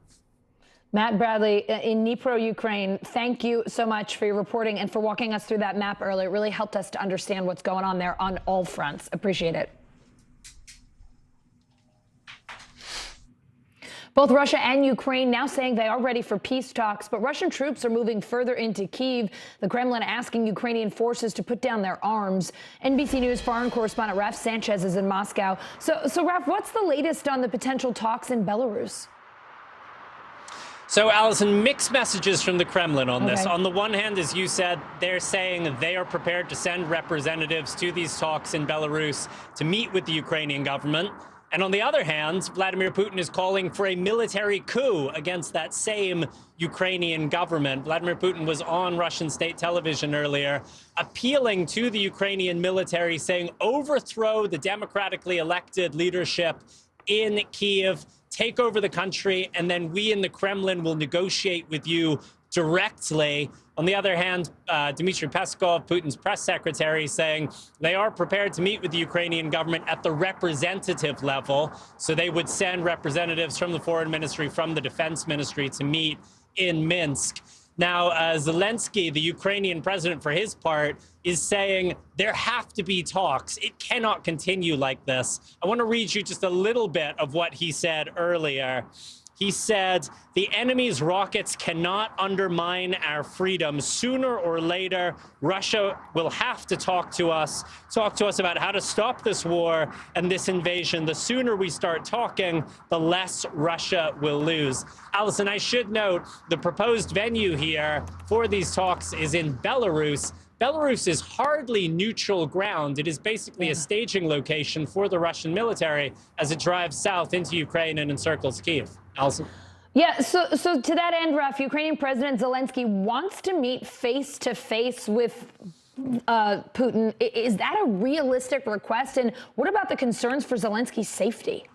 Speaker 21: Matt Bradley in Dnipro, Ukraine, thank you so much for your reporting and for walking us through that map earlier. It really helped us to understand what's going on there on all fronts. Appreciate it. Both Russia and Ukraine now saying they are ready for peace talks, but Russian troops are moving further into Kyiv. The Kremlin asking Ukrainian forces to put down their arms. NBC News foreign correspondent Raf Sanchez is in Moscow. So Raf, what's the latest on the potential talks in Belarus?
Speaker 6: So, Allison, mixed messages from the Kremlin on this. On the one hand, as you said, they're saying they are prepared to send representatives to these talks in Belarus to meet with the Ukrainian government. And on the other hand, Vladimir Putin is calling for a military coup against that same Ukrainian government. Vladimir Putin was on Russian state television earlier, appealing to the Ukrainian military, saying, overthrow the democratically elected leadership in Kyiv, take over the country, and then we in the Kremlin will negotiate with you directly. On the other hand, Dmitry Peskov, Putin's press secretary, saying they are prepared to meet with the Ukrainian government at the representative level. So they would send representatives from the foreign ministry, from the defense ministry to meet in Minsk. Now, Zelensky, the Ukrainian president, for his part, is saying there have to be talks. It cannot continue like this. I want to read you just a little bit of what he said earlier. He said, the enemy's rockets cannot undermine our freedom. Sooner or later, Russia will have to talk to us about how to stop this war and this invasion. The sooner we start talking, the less Russia will lose. Allison, I should note the proposed venue here for these talks is in Belarus. Belarus is hardly neutral ground. It is basically a staging location for the Russian military as it drives south into Ukraine and encircles Kyiv. Allison?
Speaker 21: Yeah, so to that end, Raf, Ukrainian President Zelensky wants to meet face-to-face with Putin. Is that a realistic request? And what about the concerns for Zelensky's safety?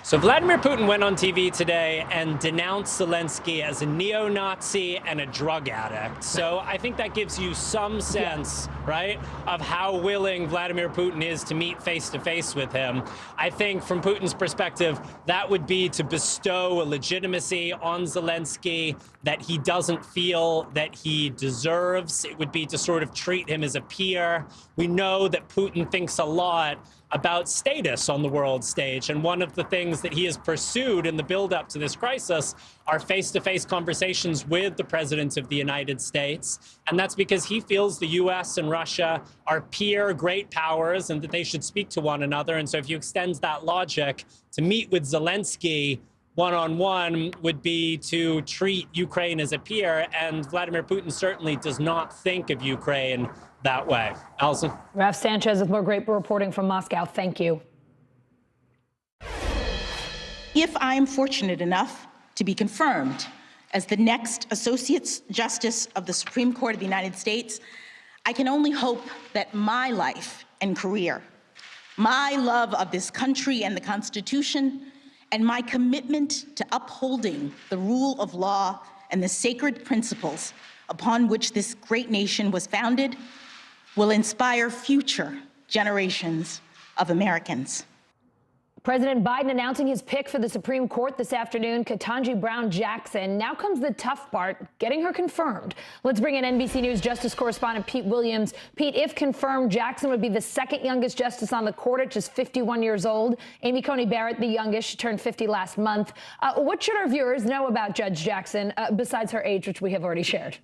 Speaker 6: So Vladimir Putin went on TV today and denounced Zelensky as a neo-Nazi and a drug addict. So I think that gives you some sense, right, of how willing Vladimir Putin is to meet face-to-face with him. I think from Putin's perspective, that would be to bestow a legitimacy on Zelensky that he doesn't feel that he deserves. It would be to sort of treat him as a peer. We know that Putin thinks a lot about status on the world stage. And one of the things that he has pursued in the buildup to this crisis are face-to-face conversations with the President of the United States. And that's because he feels the US and Russia are peer great powers and that they should speak to one another. And so if you extend that logic, to meet with Zelensky one-on-one would be to treat Ukraine as a peer. And Vladimir Putin certainly does not think of Ukraine that way. Allison?
Speaker 21: Raf Sanchez with more great reporting from Moscow. Thank you.
Speaker 8: If I am fortunate enough to be confirmed as the next Associate Justice of the Supreme Court of the United States, I can only hope that my life and career, my love of this country and the Constitution, and my commitment to upholding the rule of law and the sacred principles upon which this great nation was founded will inspire future generations of Americans.
Speaker 21: President Biden announcing his pick for the Supreme Court this afternoon, Ketanji Brown Jackson. Now comes the tough part, getting her confirmed. Let's bring in NBC News Justice correspondent Pete Williams. Pete, if confirmed, Jackson would be the second youngest justice on the court at just 51 years old. Amy Coney Barrett, the youngest, she turned 50 last month. What should our viewers know about Judge Jackson, besides her age, which we have already shared?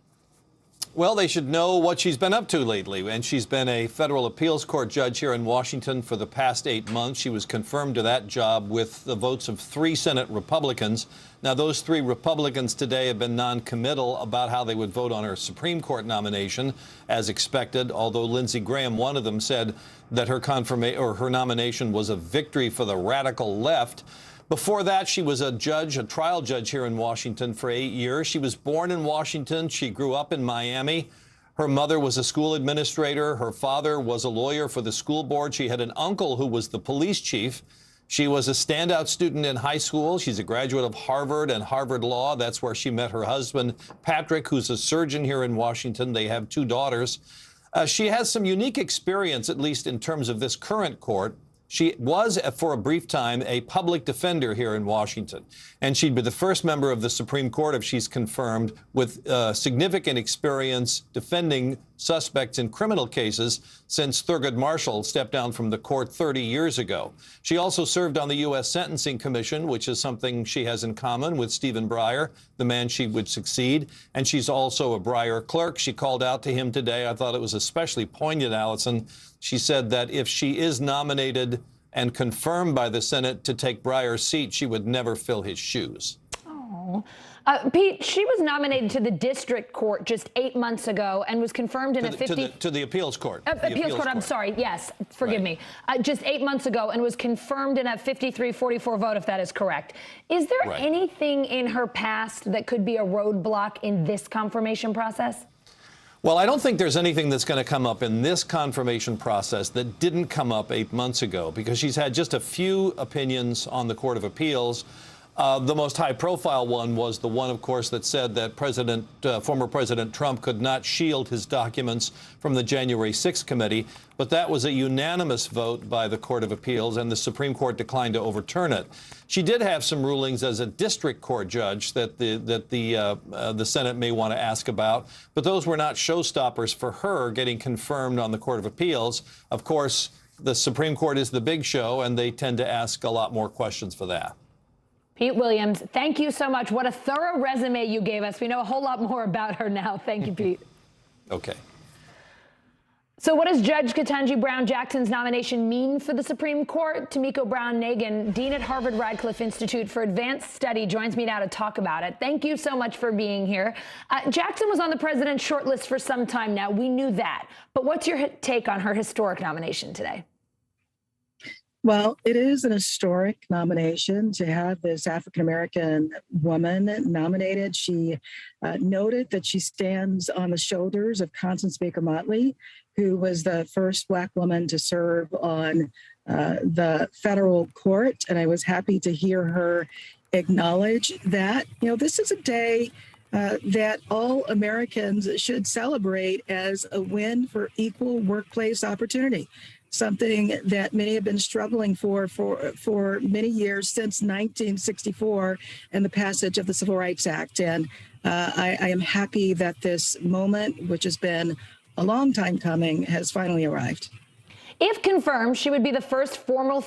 Speaker 10: Well, they should know what she's been up to lately. And she's been a federal appeals court judge here in Washington for the past 8 months. She was confirmed to that job with the votes of 3 Senate Republicans. Now, those 3 Republicans today have been non-committal about how they would vote on her Supreme Court nomination, as expected, although Lindsey Graham, one of them, said that her nomination was a victory for the radical left. Before that, she was a trial judge here in Washington for 8 years. She was born in Washington. She grew up in Miami. Her mother was a school administrator. Her father was a lawyer for the school board. She had an uncle who was the police chief. She was a standout student in high school. She's a graduate of Harvard and Harvard Law. That's where she met her husband, Patrick, who's a surgeon here in Washington. They have 2 daughters. She has some unique experience, at least in terms of this current court. She was, for a brief time, a public defender here in Washington, and she'd be the first member of the Supreme Court, if she's confirmed, with significant experience defending suspects in criminal cases since Thurgood Marshall stepped down from the court 30 years ago. She also served on the U.S. Sentencing Commission, which is something she has in common with Stephen Breyer, the man she would succeed, and she's also a Breyer clerk. She called out to him today. I thought it was especially poignant, Allison. She said that if she is nominated and confirmed by the Senate to take Breyer's seat, she would never fill his shoes.
Speaker 21: Oh. Pete, she was nominated to the district court just 8 months ago and was confirmed in
Speaker 10: to the appeals court.
Speaker 21: Appeals court, I'm sorry. Yes, forgive me. Just 8 months ago and was confirmed in a 53-44 vote, if that is correct. Is there anything in her past that could be a roadblock in this confirmation process?
Speaker 10: Well, I don't think there's anything that's going to come up in this confirmation process that didn't come up 8 months ago, because she's had just a few opinions on the Court of Appeals. The most high-profile one was the one, of course, that said that former President Trump could not shield his documents from the January 6th committee. But that was a unanimous vote by the Court of Appeals, and the Supreme Court declined to overturn it. She did have some rulings as a district court judge that the Senate may want to ask about, but those were not showstoppers for her getting confirmed on the Court of Appeals. Of course, the Supreme Court is the big show, and they tend to ask a lot more questions for that.
Speaker 21: Pete Williams, thank you so much. What a thorough resume you gave us. We know a whole lot more about her now. Thank you, Pete.
Speaker 10: Okay.
Speaker 21: So what does Judge Ketanji Brown Jackson's nomination mean for the Supreme Court? Tamiko Brown-Nagin, Dean at Harvard Radcliffe Institute for Advanced Study, joins me now to talk about it. Thank you so much for being here. Jackson was on the president's shortlist for some time now. We knew that. But what's your take on her historic nomination today?
Speaker 14: Well, it is an historic nomination to have this African-American woman nominated. She noted that she stands on the shoulders of Constance Baker Motley, who was the first Black woman to serve on the federal court. And I was happy to hear her acknowledge that, this is a day that all Americans should celebrate as a win for equal workplace opportunity. Something that many have been struggling for many years, since 1964 and the passage of the Civil Rights Act. And I am happy that this moment, which has been a long time coming, has finally arrived.
Speaker 21: If confirmed, she would be the first former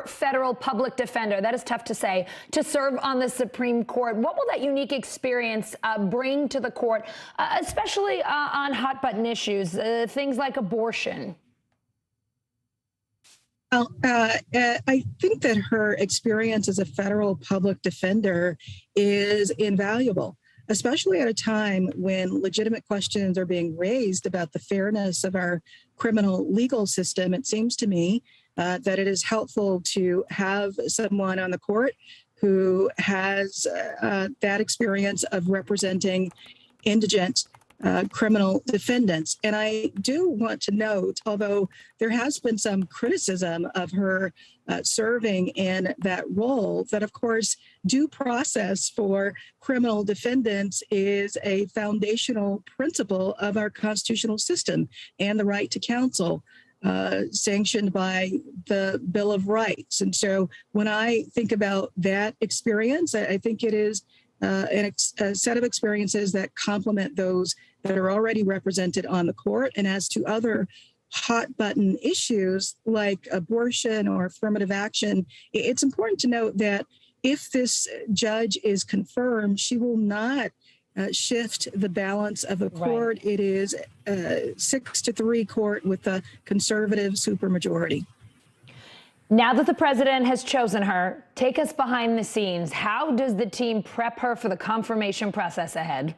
Speaker 21: federal public defender, that is tough to say, to serve on the Supreme Court. What will that unique experience bring to the court, especially on hot-button issues, things like abortion?
Speaker 14: Well, I think that her experience as a federal public defender is invaluable, especially at a time when legitimate questions are being raised about the fairness of our criminal legal system. It seems to me that it is helpful to have someone on the court who has that experience of representing indigent criminal defendants. And I do want to note, although there has been some criticism of her serving in that role, that of course due process for criminal defendants is a foundational principle of our constitutional system and the right to counsel sanctioned by the Bill of Rights. And so when I think about that experience, I think it is a set of experiences that complement those that are already represented on the court. And as to other hot button issues like abortion or affirmative action, it's important to note that if this judge is confirmed, she will not shift the balance of the court. Right. It is a 6-3 court with a conservative supermajority.
Speaker 21: Now that the president has chosen her, take us behind the scenes. How does the team prep her for the confirmation process ahead?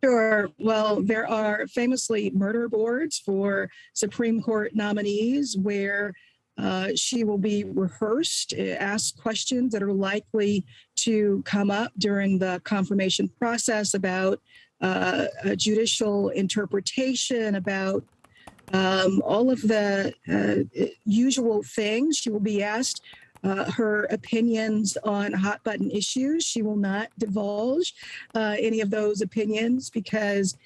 Speaker 14: Sure. Well, there are famously murder boards for Supreme Court nominees where she will be rehearsed, asked questions that are likely to come up during the confirmation process about judicial interpretation, about all of the usual things. She will be asked her opinions on hot button issues. She will not divulge any of those opinions because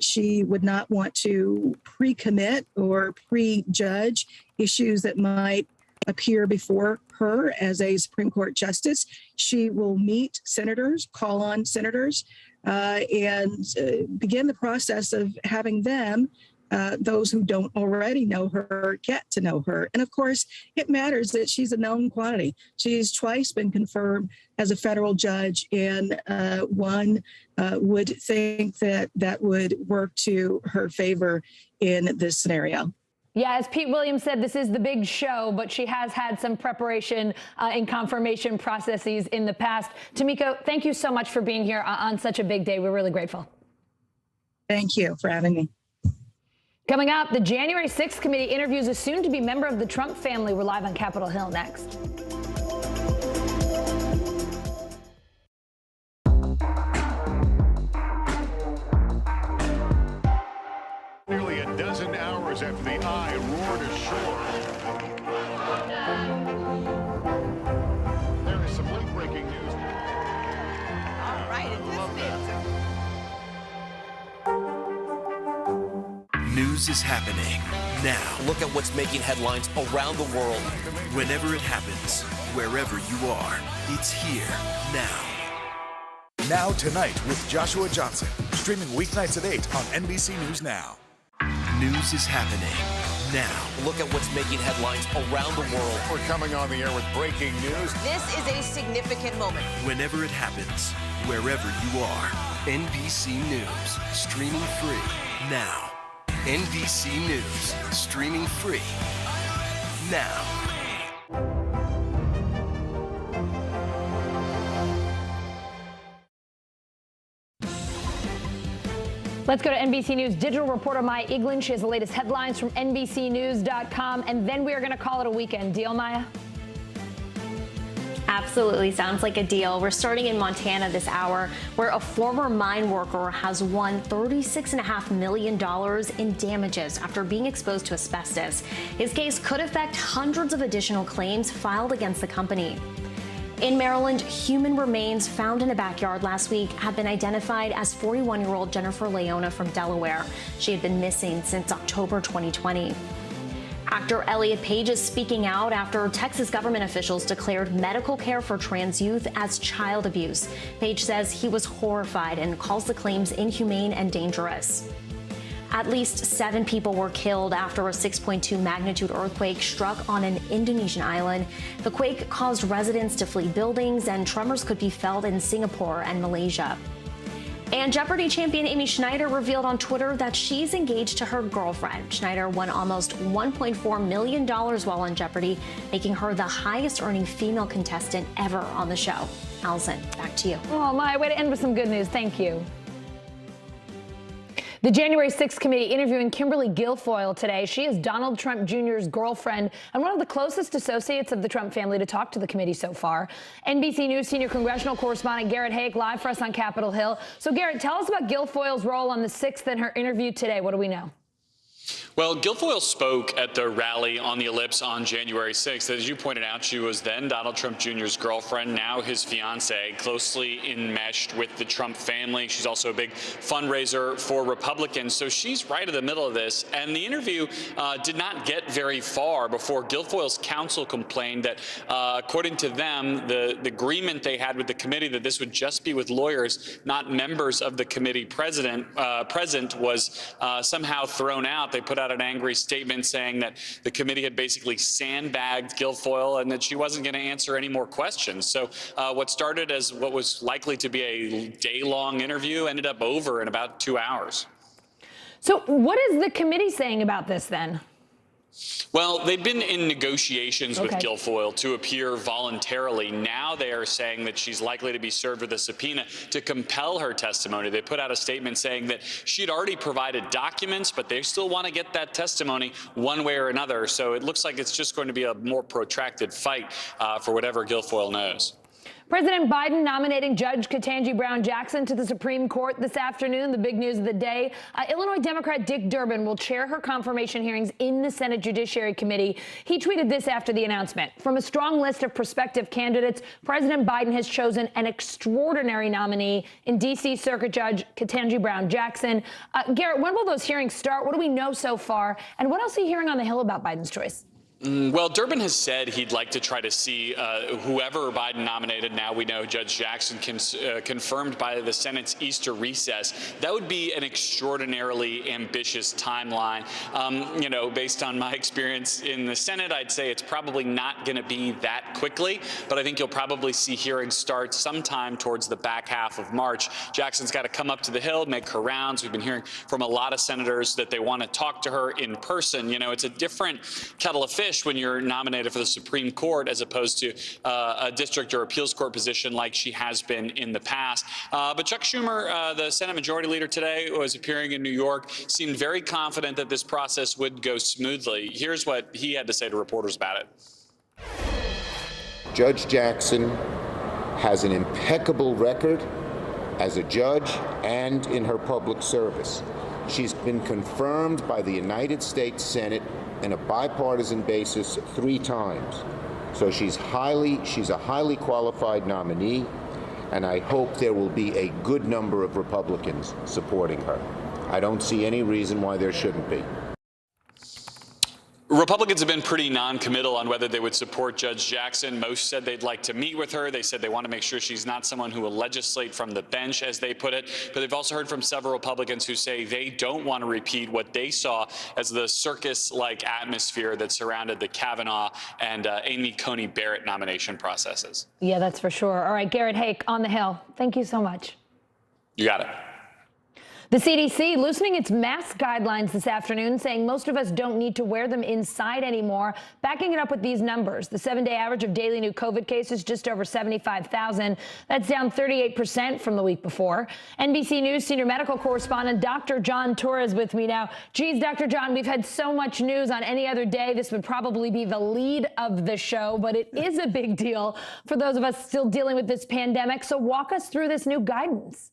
Speaker 14: she would not want to pre-commit or prejudge issues that might appear before her as a Supreme Court justice. She will meet senators, call on senators, and begin the process of having them, those who don't already know her, get to know her. And of course, it matters that she's a known quantity. She's twice been confirmed as a federal judge, and one would think that that would work to her favor in this scenario.
Speaker 21: Yeah, as Pete Williams said, this is the big show, but she has had some preparation in confirmation processes in the past. Tamiko, thank you so much for being here on such a big day. We're really grateful.
Speaker 14: Thank you for having me.
Speaker 21: Coming up, the January 6th committee interviews a soon-to-be member of the Trump family. We're live on Capitol Hill next.
Speaker 15: Nearly a dozen hours after the eye roared ashore. There is some late-breaking news.
Speaker 29: All right,
Speaker 16: News is happening now. Look at what's making headlines around the world. Whenever it happens, wherever you are, it's here now.
Speaker 17: Now Tonight with Joshua Johnson. Streaming weeknights at 8 on NBC News Now.
Speaker 16: News is happening Now, look at what's making headlines around the world.
Speaker 15: We're coming on the air with breaking news.
Speaker 29: This is a significant moment.
Speaker 16: Whenever it happens, wherever you are. NBC News, streaming free now. NBC News, streaming free now.
Speaker 21: Let's go to NBC News Digital reporter Maya Eglin. She has the latest headlines from NBCnews.com, and then we are going to call it a weekend. Deal, Maya?
Speaker 2: Absolutely. Sounds like a deal. We're starting in Montana this hour, where a former mine worker has won $36.5 million in damages after being exposed to asbestos. His case could affect hundreds of additional claims filed against the company. In Maryland, human remains found in a backyard last week have been identified as 41-year-old Jennifer Leona from Delaware. She had been missing since October 2020. Actor Elliot Page is speaking out after Texas government officials declared medical care for trans youth as child abuse. Page says he was horrified and calls the claims inhumane and dangerous. At least 7 people were killed after a 6.2 magnitude earthquake struck on an Indonesian island. The quake caused residents to flee buildings, and tremors could be felt in Singapore and Malaysia. And Jeopardy champion Amy Schneider revealed on Twitter that she's engaged to her girlfriend. Schneider won almost $1.4 million while on Jeopardy, making her the highest earning female contestant ever on the show. Allison, back to you.
Speaker 21: Oh, my way to end with some good news. Thank you. The January 6th committee interviewing Kimberly Guilfoyle today. She is Donald Trump Jr.'s girlfriend and one of the closest associates of the Trump family to talk to the committee so far. NBC News senior congressional correspondent Garrett Haake live for us on Capitol Hill. So, Garrett, tell us about Guilfoyle's role on the 6th and her interview today. What do we know?
Speaker 4: Well, Guilfoyle spoke at the rally on the Ellipse on January 6th. As you pointed out, she was then Donald Trump Jr.'s girlfriend, now his fiancée, closely enmeshed with the Trump family. She's also a big fundraiser for Republicans, so she's right in the middle of this. And the interview did not get very far before Guilfoyle's counsel complained that, according to them, the agreement they had with the committee that this would just be with lawyers, not members of the committee present, was somehow thrown out. They put out an angry statement saying that the committee had basically sandbagged Guilfoyle and that she wasn't going to answer any more questions. So what started as what was likely to be a day-long interview ended up over in about 2 hours.
Speaker 21: So what is the committee saying about this then?
Speaker 4: Well, they've been in negotiations with Guilfoyle to appear voluntarily. Now they are saying that she's likely to be served with a subpoena to compel her testimony. They put out a statement saying that she'd already provided documents, but they still want to get that testimony one way or another. So it looks like it's just going to be a more protracted fight for whatever Guilfoyle knows.
Speaker 21: President Biden nominating Judge Ketanji Brown Jackson to the Supreme Court this afternoon. The big news of the day. Illinois Democrat Dick Durbin will chair her confirmation hearings in the Senate Judiciary Committee. He tweeted this after the announcement. From a strong list of prospective candidates, President Biden has chosen an extraordinary nominee in D.C. Circuit Judge Ketanji Brown Jackson. Garrett, when will those hearings start? What do we know so far? And what else are you hearing on the Hill about Biden's choice?
Speaker 4: Well, Durbin has said he'd like to try to see whoever Biden nominated. Now we know Judge Jackson confirmed by the Senate's Easter recess. That would be an extraordinarily ambitious timeline. You know, based on my experience in the Senate, I'd say it's probably not going to be that quickly, but I think you'll probably see hearings start sometime towards the back half of March. Jackson's got to come up to the Hill, make her rounds. We've been hearing from a lot of senators that they want to talk to her in person. You know, it's a different kettle of fish when you're nominated for the Supreme Court as opposed to a district or appeals court position like she has been in the past. But Chuck Schumer, the Senate Majority Leader today, was appearing in New York, seemed very confident that this process would go smoothly. Here's what he had to say to reporters about it.
Speaker 18: Judge Jackson has an impeccable record as a judge and in her public service. She's been confirmed by the United States Senate in a bipartisan basis 3 times. So she's a highly qualified nominee, and I hope there will be a good number of Republicans supporting her. I don't see any reason why there shouldn't be.
Speaker 4: Republicans have been pretty non-committal on whether they would support Judge Jackson. Most said they'd like to meet with her. They said they want to make sure she's not someone who will legislate from the bench, as they put it. But they've also heard from several Republicans who say they don't want to repeat what they saw as the circus-like atmosphere that surrounded the Kavanaugh and Amy Coney Barrett nomination processes.
Speaker 21: Yeah, that's for sure. All right, Garrett Hake on the Hill. Thank you so much.
Speaker 4: You got it.
Speaker 21: The CDC loosening its mask guidelines this afternoon, saying most of us don't need to wear them inside anymore. Backing it up with these numbers, the 7-day average of daily new COVID cases just over 75,000. That's down 38% from the week before. NBC News senior medical correspondent Dr. John Torres with me now. Geez, Dr. John, we've had so much news. On any other day, this would probably be the lead of the show, but it is a big deal for those of us still dealing with this pandemic. So walk us through this new guidance.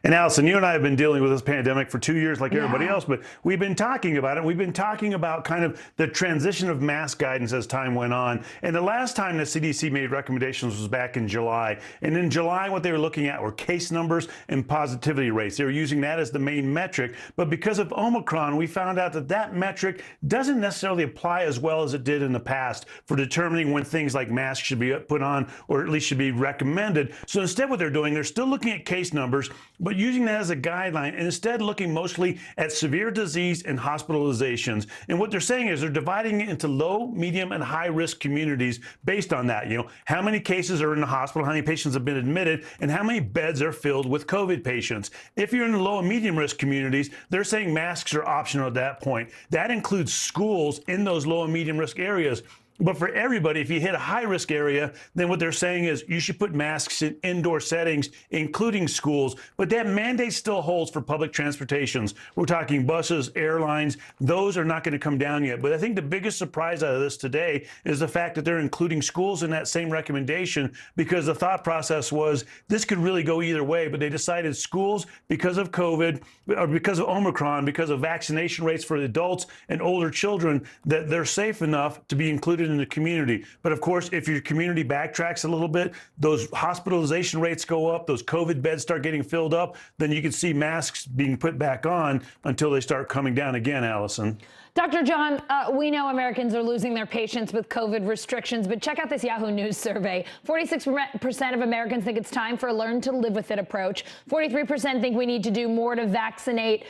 Speaker 11: And Allison, you and I have been dealing with this pandemic for 2 years like everybody else, but we've been talking about it. We've been talking about kind of the transition of mask guidance as time went on. And the last time the CDC made recommendations was back in July. And in July, what they were looking at were case numbers and positivity rates. They were using that as the main metric. But because of Omicron, we found out that that metric doesn't necessarily apply as well as it did in the past for determining when things like masks should be put on, or at least should be recommended. So instead what they're doing, they're still looking at case numbers, but using that as a guideline, and instead looking mostly at severe disease and hospitalizations. And what they're saying is they're dividing it into low, medium, and high risk communities based on that. You know, how many cases are in the hospital, how many patients have been admitted, and how many beds are filled with COVID patients. If you're in the low and medium risk communities, they're saying masks are optional at that point. That includes schools in those low and medium risk areas. But for everybody, if you hit a high-risk area, then what they're saying is you should put masks in indoor settings, including schools. But that mandate still holds for public transportations. We're talking buses, airlines. Those are not going to come down yet. But I think the biggest surprise out of this today is the fact that they're including schools in that same recommendation, because the thought process was this could really go either way. But they decided schools, because of COVID, or because of Omicron, because of vaccination rates for adults and older children, that they're safe enough to be included in the community. But of course, if your community backtracks a little bit, those hospitalization rates go up, those COVID beds start getting filled up, then you can see masks being put back on until they start coming down again, Allison.
Speaker 21: Dr. John, we know Americans are losing their patience with COVID restrictions, but check out this Yahoo News survey. 46% of Americans think it's time for a learn to live with it approach. 43% think we need to do more to vaccinate,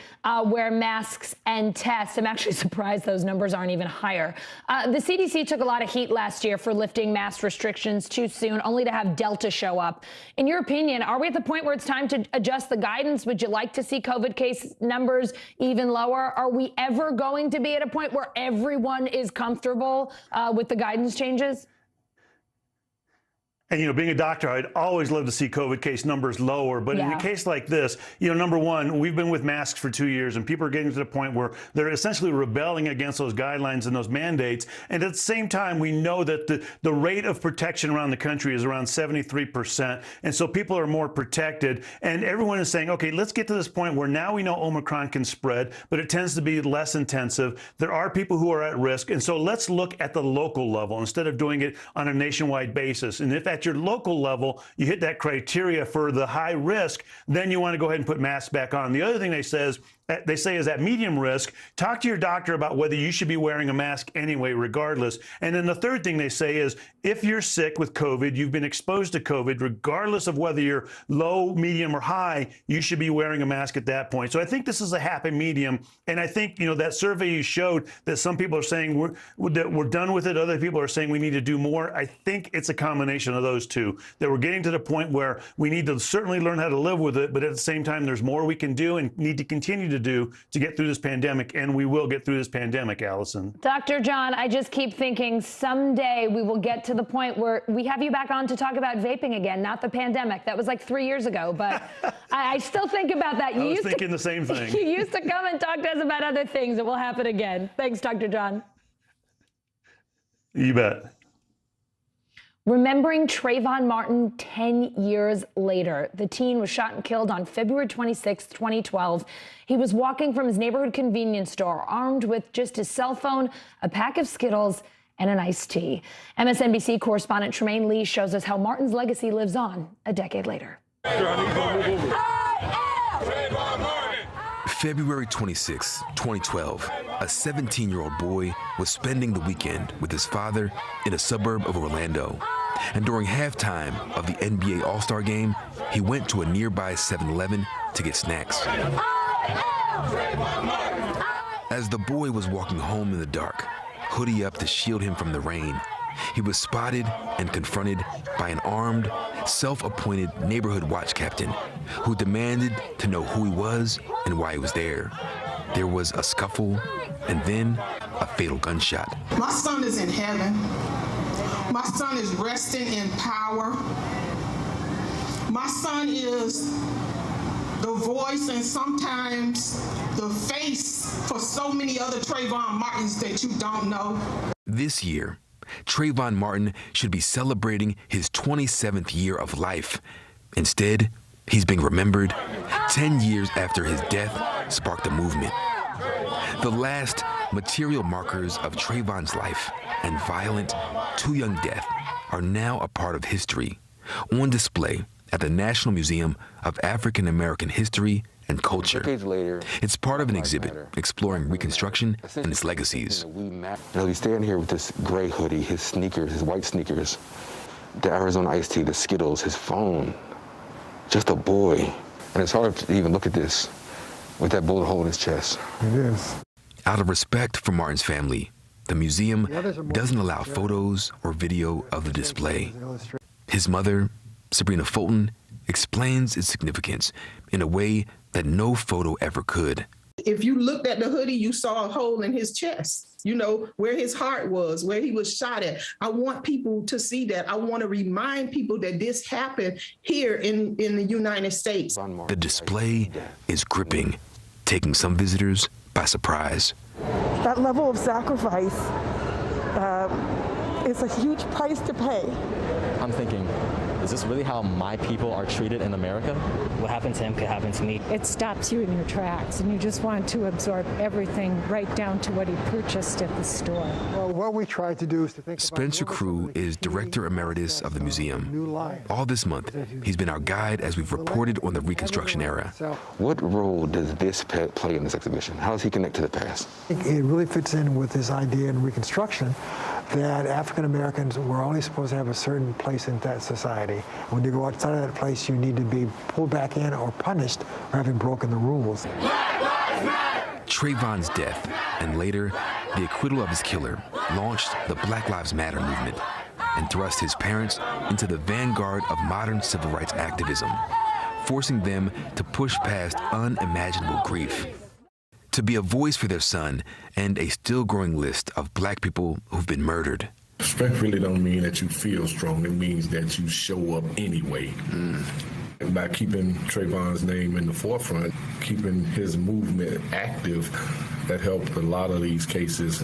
Speaker 21: wear masks, and test. I'm actually surprised those numbers aren't even higher. The CDC took a lot of heat last year for lifting mask restrictions too soon, only to have Delta show up. In your opinion, are we at the point where it's time to adjust the guidance? Would you like to see COVID case numbers even lower? Are we ever going to be at a point where everyone is comfortable with the guidance changes?
Speaker 11: And, you know, being a doctor, I'd always love to see COVID case numbers lower. But in a case like this, you know, number one, we've been with masks for 2 years, and people are getting to the point where they're essentially rebelling against those guidelines and those mandates. And at the same time, we know that the rate of protection around the country is around 73%. And so people are more protected. And everyone is saying, okay, let's get to this point where now we know Omicron can spread, but it tends to be less intensive. There are people who are at risk. And so let's look at the local level instead of doing it on a nationwide basis. And if at your local level you hit that criteria for the high risk, then you want to go ahead and put masks back on. The other thing they say is at medium risk, talk to your doctor about whether you should be wearing a mask anyway, regardless. And then the third thing they say is if you're sick with COVID, you've been exposed to COVID, regardless of whether you're low, medium, or high, you should be wearing a mask at that point. So I think this is a happy medium. And I think, you know, that survey you showed that some people are saying we're done with it. Other people are saying we need to do more. I think it's a combination of those two, that we're getting to the point where we need to certainly learn how to live with it. But at the same time, there's more we can do and need to continue to do to get through this pandemic, and we will get through this pandemic, Allison.
Speaker 21: Dr. John, I just keep thinking someday we will get to the point where we have you back on to talk about vaping again, not the pandemic. That was like 3 years ago, but I still think about that.
Speaker 11: I was thinking the same thing.
Speaker 21: You used to come and talk to us about other things. It will happen again. Thanks, Dr. John.
Speaker 11: You bet.
Speaker 21: Remembering Trayvon Martin 10 years later. The teen was shot and killed on February 26, 2012. He was walking from his neighborhood convenience store, armed with just his cell phone, a pack of Skittles, and an iced tea. MSNBC correspondent Tremaine Lee shows us how Martin's legacy lives on a decade later.
Speaker 1: February 26, 2012, a 17-year-old boy was spending the weekend with his father in a suburb of Orlando. And during halftime of the NBA All-Star game, he went to a nearby 7-Eleven to get snacks. As the boy was walking home in the dark, hoodie up to shield him from the rain, he was spotted and confronted by an armed, self-appointed neighborhood watch captain who demanded to know who he was and why he was there. There was a scuffle and then a fatal gunshot.
Speaker 13: My son is in heaven. My son is resting in power. My son is the voice and sometimes the face for so many other Trayvon Martins that you don't know.
Speaker 1: This year, Trayvon Martin should be celebrating his 27th year of life. Instead, he's being remembered 10 years after his death sparked a movement. The last material markers of Trayvon's life and violent, too young death are now a part of history, on display at the National Museum of African American History and Culture.
Speaker 19: Decades later,
Speaker 1: it's part of an exhibit exploring Reconstruction and its legacies.
Speaker 19: He's standing here with this gray hoodie, his sneakers, his white sneakers, the Arizona iced tea, the Skittles, his phone, just a boy. And it's hard to even look at this with that bullet hole in his chest.
Speaker 20: It is.
Speaker 1: Out of respect for Martin's family, the museum doesn't allow photos or video of the display. His mother, Sabrina Fulton, explains its significance in a way that no photo ever could.
Speaker 13: If you looked at the hoodie, you saw a hole in his chest, you know, where his heart was, where he was shot at. I want people to see that. I want to remind people that this happened here in the United States.
Speaker 1: The display is gripping, taking some visitors by surprise.
Speaker 24: That level of sacrifice is a huge price to pay.
Speaker 25: I'm thinking, is this really how my people are treated in America?
Speaker 26: What happened to him could happen to me.
Speaker 27: It stops you in your tracks, and you just want to absorb everything right down to what he purchased at the store.
Speaker 20: Well, what we try to do is to think
Speaker 1: Spencer Crew is Director Emeritus of the museum. All this month, he's been our guide as we've reported on the Reconstruction era.
Speaker 19: What role does this play in this exhibition? How does he connect to the past?
Speaker 20: It really fits in with this idea in Reconstruction that African Americans were only supposed to have a certain place in that society. When you go outside of that place, you need to be pulled back in or punished for having broken the rules.
Speaker 1: Trayvon's death, and later, the acquittal of his killer, launched the Black Lives Matter movement and thrust his parents into the vanguard of modern civil rights activism, forcing them to push past unimaginable grief, to be a voice for their son and a still growing list of black people who've been murdered.
Speaker 28: Strength really don't mean that you feel strong. It means that you show up anyway. And by keeping Trayvon's name in the forefront, keeping his movement active, that helped a lot of these cases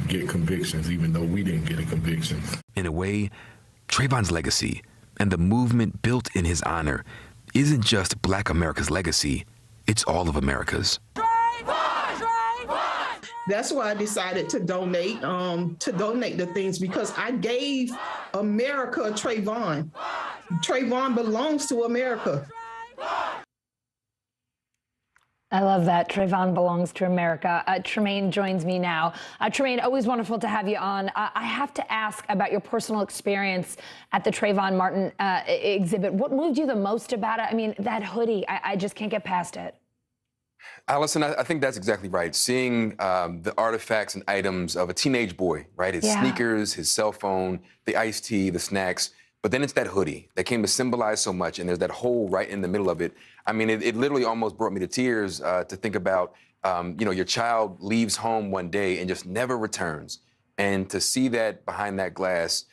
Speaker 28: get convictions, even though we didn't get a conviction.
Speaker 1: In a way, Trayvon's legacy and the movement built in his honor isn't just Black America's legacy, it's all of America's.
Speaker 13: That's why I decided to donate the things, because I gave America Trayvon. Trayvon belongs to America.
Speaker 21: I love that. Trayvon belongs to America. Tremaine joins me now. Tremaine, always wonderful to have you on. I have to ask about your personal experience at the Trayvon Martin exhibit. What moved you the most about it? I mean, that hoodie, I just can't get past it.
Speaker 19: Allison, I think that's exactly right. Seeing the artifacts and items of a teenage boy, right? His sneakers, his cell phone, the iced tea, the snacks. But then it's that hoodie that came to symbolize so much, and there's that hole right in the middle of it. I mean, it literally almost brought me to tears to think about, your child leaves home one day and just never returns. And to see that behind that glass,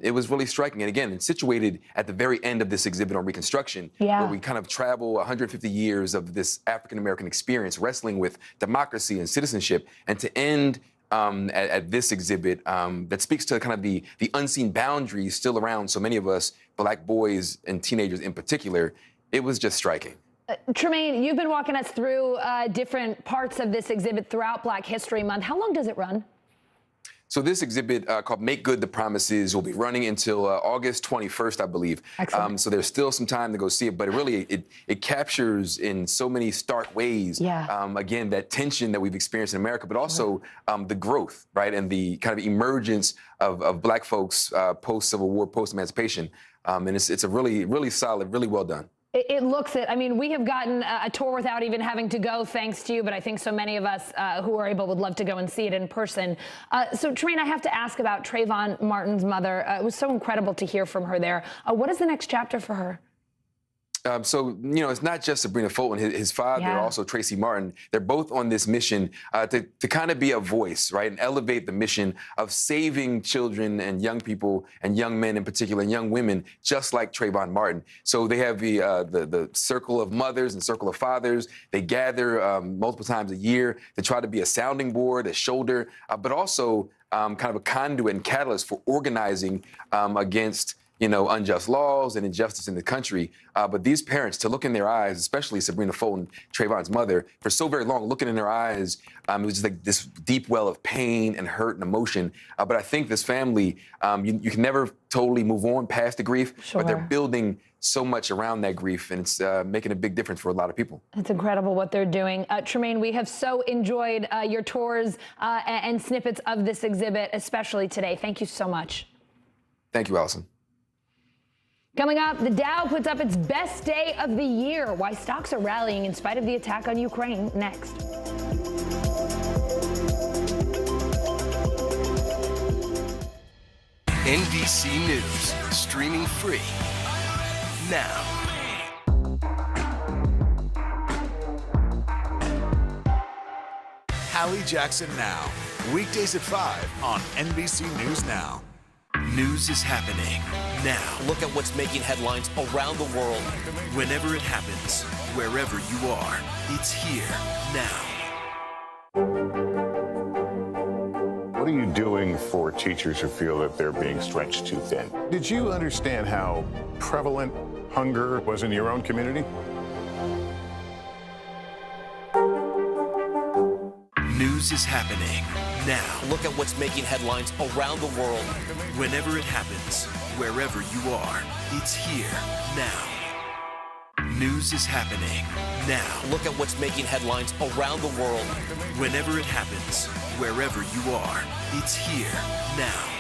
Speaker 19: it was really striking. And again, it's situated at the very end of this exhibit on Reconstruction, where we kind of travel 150 years of this African-American experience wrestling with democracy and citizenship, and to end at this exhibit that speaks to kind of the unseen boundaries still around so many of us, Black boys and teenagers in particular, it was just striking.
Speaker 21: Tremaine, you've been walking us through different parts of this exhibit throughout Black History Month. How long does it run?
Speaker 19: So this exhibit called Make Good the Promises will be running until August 21st, I believe. So there's still some time to go see it, but it captures in so many stark ways, again, that tension that we've experienced in America, but also the growth, right, and the kind of emergence of Black folks post-Civil War, post-emancipation. And it's a really, really solid, really well done.
Speaker 21: It looks it. I mean, we have gotten a tour without even having to go, thanks to you, but I think so many of us who are able would love to go and see it in person. So, Tremaine, I have to ask about Trayvon Martin's mother. It was so incredible to hear from her there. What is the next chapter for her?
Speaker 19: So, you know, it's not just Sabrina Fulton, his father, also Tracy Martin. They're both on this mission to kind of be a voice, right, and elevate the mission of saving children and young people and young men in particular, and young women, just like Trayvon Martin. So they have the circle of mothers and circle of fathers. They gather multiple times a year to try to be a sounding board, a shoulder, but also kind of a conduit and catalyst for organizing against unjust laws and injustice in the country. But these parents, to look in their eyes, especially Sabrina Fulton, Trayvon's mother, for so very long, looking in their eyes, it was just like this deep well of pain and hurt and emotion. But I think this family, you can never totally move on past the grief, but they're building so much around that grief, and it's making a big difference for a lot of people.
Speaker 21: It's incredible what they're doing. Tremaine, we have so enjoyed your tours and snippets of this exhibit, especially today. Thank you so much.
Speaker 19: Thank you, Allison.
Speaker 21: Coming up, the Dow puts up its best day of the year. Why stocks are rallying in spite of the attack on Ukraine. Next.
Speaker 16: NBC News, streaming free now.
Speaker 17: Hallie Jackson Now, weekdays at 5 on NBC News Now.
Speaker 16: News is happening now.
Speaker 3: Look at what's making headlines around the world.
Speaker 16: Whenever it happens, wherever you are, it's here now.
Speaker 15: What are you doing for teachers who feel that they're being stretched too thin? Did you understand how prevalent hunger was in your own community?
Speaker 16: News is happening now.
Speaker 3: Look at what's making headlines around the world.
Speaker 16: Whenever it happens, wherever you are, it's here now. News is happening now.
Speaker 3: Look at what's making headlines around the world.
Speaker 16: Whenever it happens, wherever you are, it's here now.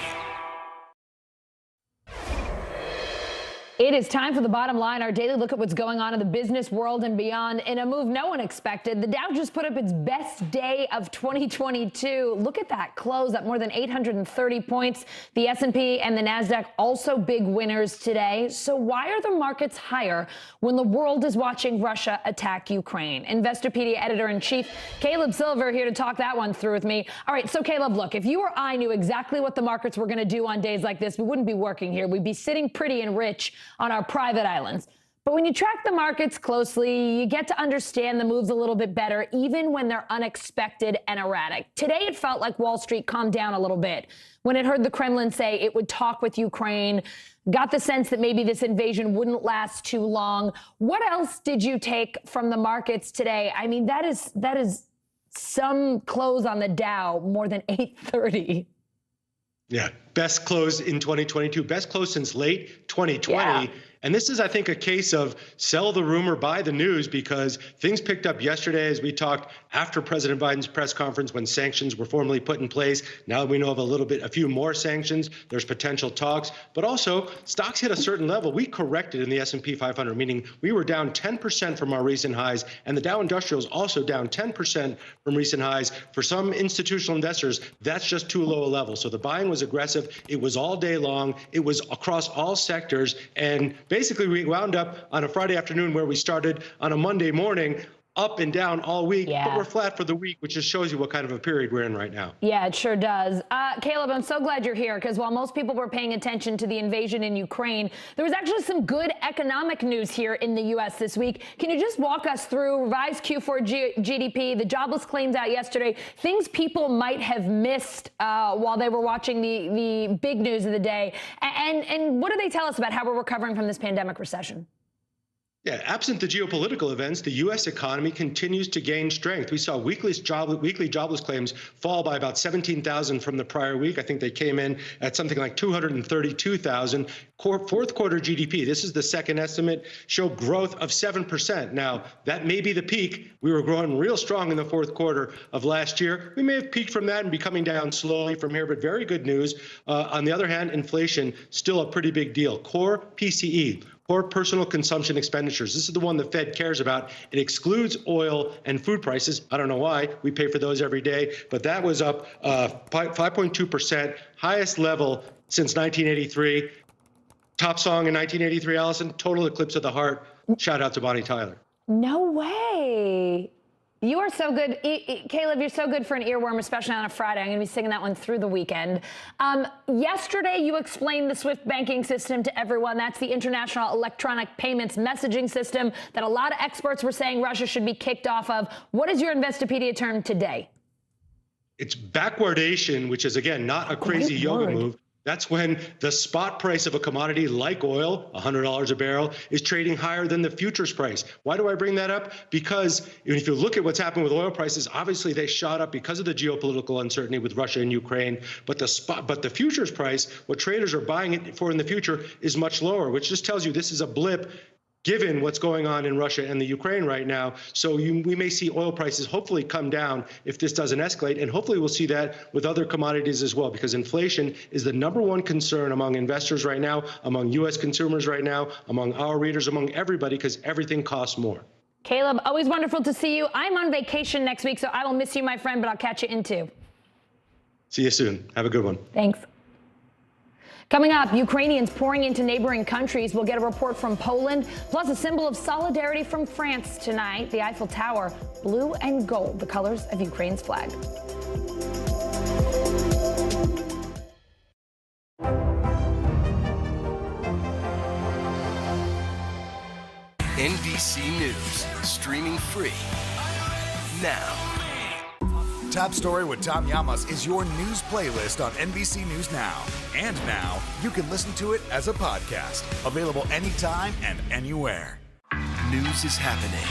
Speaker 21: It is time for the bottom line, our daily look at what's going on in the business world and beyond. In a move no one expected, the Dow just put up its best day of 2022. Look at that close, up more than 830 points. The S&P and the NASDAQ also big winners today. So why are the markets higher when the world is watching Russia attack Ukraine? Investopedia editor-in-chief Caleb Silver here to talk that one through with me. All right, so Caleb, look, if you or I knew exactly what the markets were going to do on days like this, we wouldn't be working here. We'd be sitting pretty and rich on our private islands. But when you track the markets closely, you get to understand the moves a little bit better, even when they're unexpected and erratic. Today, it felt like Wall Street calmed down a little bit when it heard the Kremlin say it would talk with Ukraine, got the sense that maybe this invasion wouldn't last too long. What else did you take from the markets today? I mean, that is some close on the Dow, more than 830.
Speaker 5: Yeah, best close in 2022, best close since late 2020. Yeah. And this is, I think, a case of sell the rumor, buy the news, because things picked up yesterday as we talked after President Biden's press conference when sanctions were formally put in place. Now we know of a few more sanctions. There's potential talks, but also stocks hit a certain level. We corrected in the S&P 500, meaning we were down 10% from our recent highs, and the Dow Industrial is also down 10% from recent highs. For some institutional investors, that's just too low a level. So the buying was aggressive. It was all day long. It was across all sectors, and basically, we wound up on a Friday afternoon where we started on a Monday morning, up and down all week, but we're flat for the week, which just shows you what kind of a period we're in right now.
Speaker 21: Yeah, it sure does. Caleb, I'm so glad you're here, because while most people were paying attention to the invasion in Ukraine, there was actually some good economic news here in the U.S. this week. Can you just walk us through revised Q4 GDP, the jobless claims out yesterday, things people might have missed while they were watching the big news of the day, and what do they tell us about how we're recovering from this pandemic recession?
Speaker 5: Yeah, absent the geopolitical events, the U.S. economy continues to gain strength. We saw weekly jobless claims fall by about 17,000 from the prior week. I think they came in at something like 232,000. Fourth quarter GDP, this is the second estimate, showed growth of 7%. Now, that may be the peak. We were growing real strong in the fourth quarter of last year. We may have peaked from that and be coming down slowly from here, but very good news. On the other hand, inflation, still a pretty big deal. Core PCE, core personal consumption expenditures. This is the one the Fed cares about. It excludes oil and food prices. I don't know why. We pay for those every day. But that was up 5.2%, highest level since 1983. Top song in 1983, Allison, Total Eclipse of the Heart. Shout out to Bonnie Tyler.
Speaker 21: No way. You are so good. Caleb, you're so good for an earworm, especially on a Friday. I'm going to be singing that one through the weekend. Yesterday, you explained the SWIFT banking system to everyone. That's the International Electronic Payments Messaging System that a lot of experts were saying Russia should be kicked off of. What is your Investopedia term today?
Speaker 5: It's backwardation, which is, again, not a crazy yoga move. That's when the spot price of a commodity like oil, $100 a barrel, is trading higher than the futures price. Why do I bring that up? Because if you look at what's happened with oil prices, obviously they shot up because of the geopolitical uncertainty with Russia and Ukraine. But the futures price, what traders are buying it for in the future, is much lower, which just tells you this is a blip given what's going on in Russia and the Ukraine right now. So we may see oil prices hopefully come down if this doesn't escalate. And hopefully we'll see that with other commodities as well, because inflation is the #1 concern among investors right now, among U.S. consumers right now, among our readers, among everybody, because everything costs more.
Speaker 21: Caleb, always wonderful to see you. I'm on vacation next week, so I will miss you, my friend, but I'll catch you in too.
Speaker 5: See you soon. Have a good one.
Speaker 21: Thanks. Coming up, Ukrainians pouring into neighboring countries. We'll get a report from Poland, plus a symbol of solidarity from France tonight. The Eiffel Tower, blue and gold, the colors of Ukraine's flag.
Speaker 16: NBC News, streaming free now.
Speaker 17: Top Story with Tom Llamas is your news playlist on NBC News Now. And now, you can listen to it as a podcast. Available anytime and anywhere.
Speaker 16: News is happening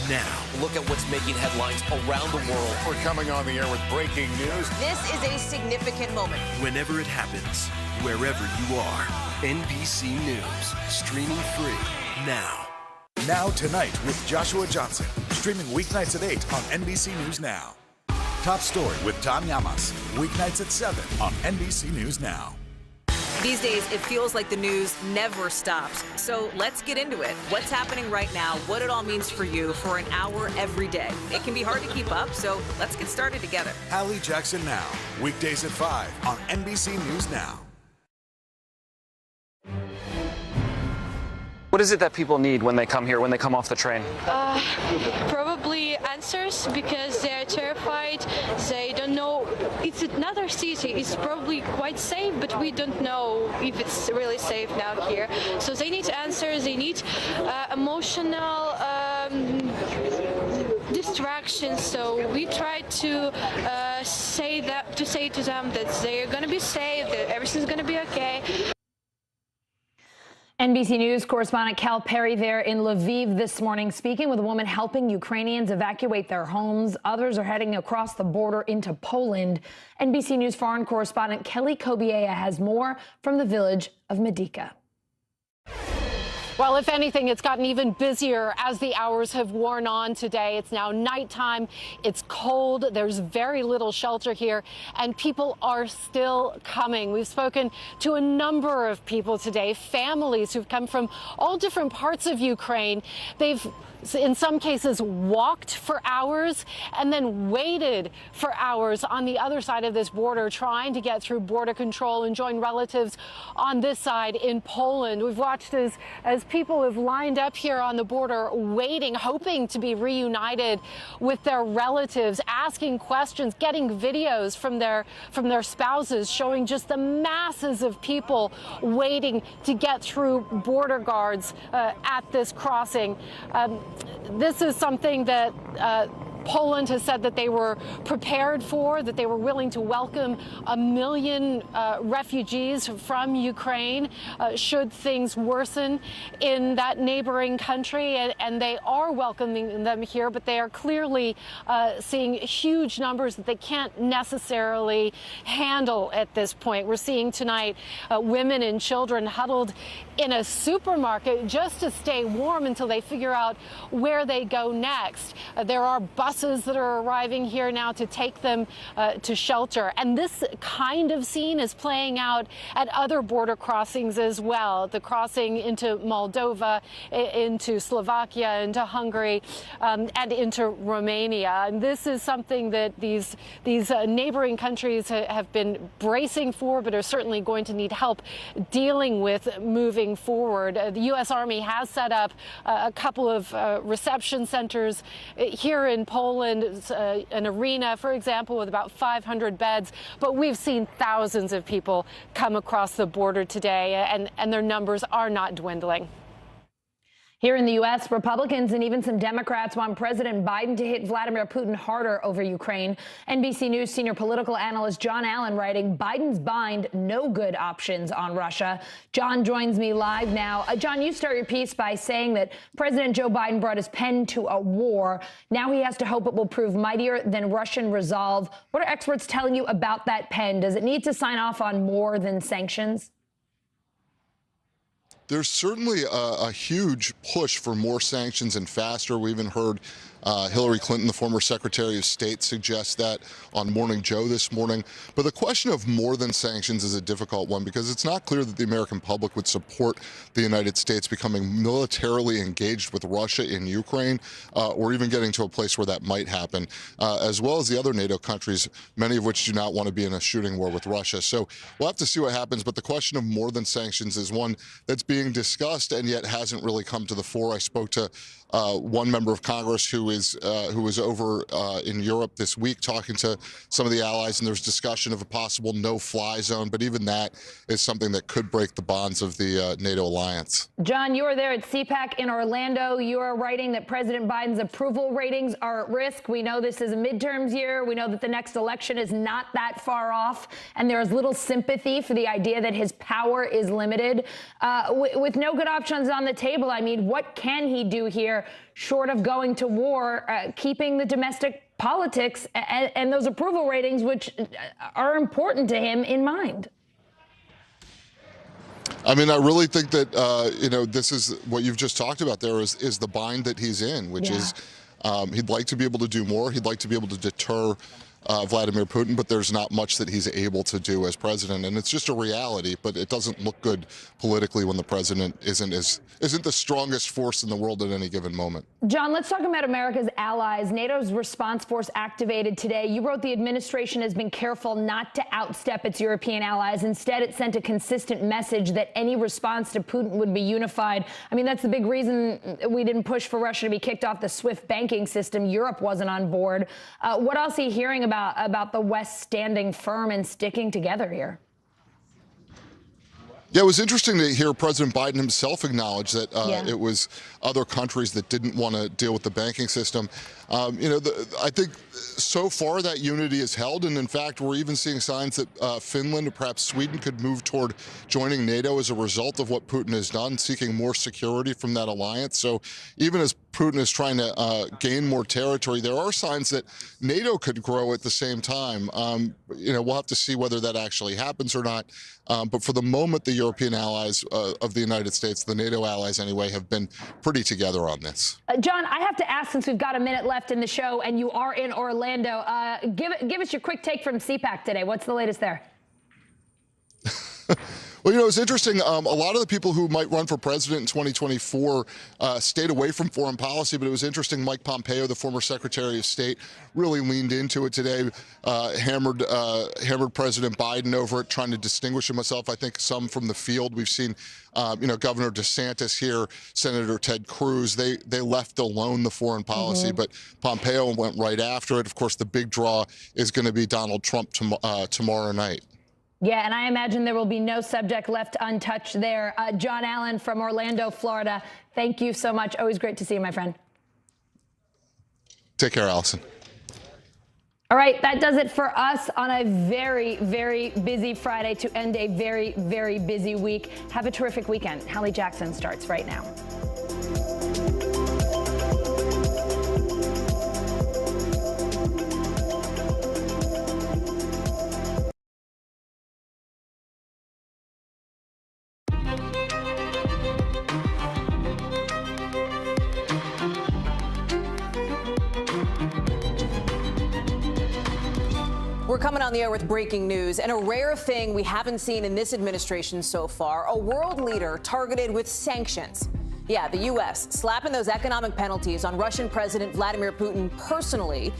Speaker 16: now.
Speaker 3: Look at what's making headlines around the world.
Speaker 15: We're coming on the air with breaking news.
Speaker 29: This is a significant moment.
Speaker 16: Whenever it happens, wherever you are. NBC News, streaming free now.
Speaker 17: Now Tonight with Joshua Johnson. Streaming weeknights at 8 on NBC News Now. Top Story with Tom Llamas. Weeknights at 7 on NBC News Now.
Speaker 29: These days, it feels like the news never stops. So let's get into it. What's happening right now, what it all means for you for an hour every day. It can be hard to keep up, so let's get started together.
Speaker 17: Hallie Jackson Now. Weekdays at 5 on NBC News Now.
Speaker 6: What is it that people need when they come here, when they come off the train?
Speaker 7: Probably answers, because they're terrified. They don't know. It's another city. It's probably quite safe, but we don't know if it's really safe now here. So they need answers. They need emotional distractions. So we try to say to them that they're going to be safe, that everything's going to be okay.
Speaker 21: NBC News correspondent Cal Perry there in Lviv this morning, speaking with a woman helping Ukrainians evacuate their homes. Others are heading across the border into Poland. NBC News foreign correspondent Kelly Kobiea has more from the village of Medica.
Speaker 8: Well, if anything, it's gotten even busier as the hours have worn on today. It's now nighttime. It's cold. There's very little shelter here, and people are still coming. We've spoken to a number of people today, families who've come from all different parts of Ukraine. They've, in some cases, walked for hours and then waited for hours on the other side of this border, trying to get through border control and join relatives on this side in Poland. We've watched as people have lined up here on the border, waiting, hoping to be reunited with their relatives, asking questions, getting videos from their spouses, showing just the masses of people waiting to get through border guards at this crossing. This is something that Poland has said that they were prepared for, that they were willing to welcome 1 million refugees from Ukraine should things worsen in that neighboring country, and they are welcoming them here, but they are clearly seeing huge numbers that they can't necessarily handle at this point. We're seeing tonight women and children huddled in a supermarket just to stay warm until they figure out where they go next. There are buses that are arriving here now to take them to shelter. And this kind of scene is playing out at other border crossings as well. The crossing into Moldova, into Slovakia, into Hungary, and into Romania. And this is something that these neighboring countries have been bracing for, but are certainly going to need help dealing with moving forward. The U.S. Army has set up a couple of reception centers here in Poland, an arena, for example, with about 500 beds. But we've seen thousands of people come across the border today, and their numbers are not dwindling.
Speaker 21: Here in the U.S., Republicans and even some Democrats want President Biden to hit Vladimir Putin harder over Ukraine. NBC News senior political analyst John Allen writing, Biden's bind, no good options on Russia. John joins me live now. John, you start your piece by saying that President Joe Biden brought his pen to a war. Now he has to hope it will prove mightier than Russian resolve. What are experts telling you about that pen? Does it need to sign off on more than sanctions?
Speaker 2: There's certainly a huge push for more sanctions and faster. We even heard Hillary Clinton, the former Secretary of State, suggest that on Morning Joe this morning. But the question of more than sanctions is a difficult one because it's not clear that the American public would support the United States becoming militarily engaged with Russia in Ukraine or even getting to a place where that might happen, as well as the other NATO countries, many of which do not want to be in a shooting war with Russia. So we'll have to see what happens. But the question of more than sanctions is one that's being discussed and yet hasn't really come to the fore. I spoke to one member of Congress who was over in Europe this week talking to some of the allies, and there's discussion of a possible no-fly zone, but even that is something that could break the bonds of the NATO alliance.
Speaker 21: John, you are there at CPAC in Orlando. You are writing that President Biden's approval ratings are at risk. We know this is a midterms year. We know that the next election is not that far off, and there is little sympathy for the idea that his power is limited. With no good options on the table, I mean, what can he do here short of going to war, keeping the domestic politics and those approval ratings, which are important to him, in mind?
Speaker 2: I mean, I really think that, this is what you've just talked about there is the bind that he's in, which is he'd like to be able to do more. He'd like to be able to deter Vladimir Putin, but there's not much that he's able to do as president, and it's just a reality. But it doesn't look good politically when the president isn't the strongest force in the world at any given moment.
Speaker 21: John, let's talk about America's allies. NATO's response force activated today. You wrote the administration has been careful not to outstep its European allies. Instead, it sent a consistent message that any response to Putin would be unified. I mean, that's the big reason we didn't push for Russia to be kicked off the SWIFT banking system. Europe wasn't on board. What else are you hearing about the West standing firm and sticking together here?
Speaker 2: Yeah, it was interesting to hear President Biden himself acknowledge that it was other countries that didn't want to deal with the banking system. I think so far that unity is held, and in fact, we're even seeing signs that Finland or perhaps Sweden could move toward joining NATO as a result of what Putin has done, seeking more security from that alliance. So even as Putin is trying to gain more territory, there are signs that NATO could grow at the same time. We'll have to see whether that actually happens or not. But for the moment, the European allies of the United States, the NATO allies anyway, have been pretty together on this. John,
Speaker 21: I have to ask, since we've got a minute left in the show and you are in Orlando, give us your quick take from CPAC today. What's the latest there?
Speaker 2: Well, it's interesting. A lot of the people who might run for president in 2024 stayed away from foreign policy, but it was interesting. Mike Pompeo, the former Secretary of State, really leaned into it today, hammered President Biden over it, trying to distinguish himself. I think some from the field. We've seen, Governor DeSantis here, Senator Ted Cruz. They left alone the foreign policy, but Pompeo went right after it. Of course, the big draw is going to be Donald Trump tomorrow night.
Speaker 21: Yeah, and I imagine there will be no subject left untouched there. John Allen from Orlando, Florida, thank you so much. Always great to see you, my friend.
Speaker 2: Take care, Allison.
Speaker 21: All right, that does it for us on a very, very busy Friday to end a very, very busy week. Have a terrific weekend. Hallie Jackson starts right now.
Speaker 29: We're coming on the air with breaking news and a rare thing we haven't seen in this administration so far, a world leader targeted with sanctions. Yeah, the U.S. slapping those economic penalties on Russian President Vladimir Putin personally.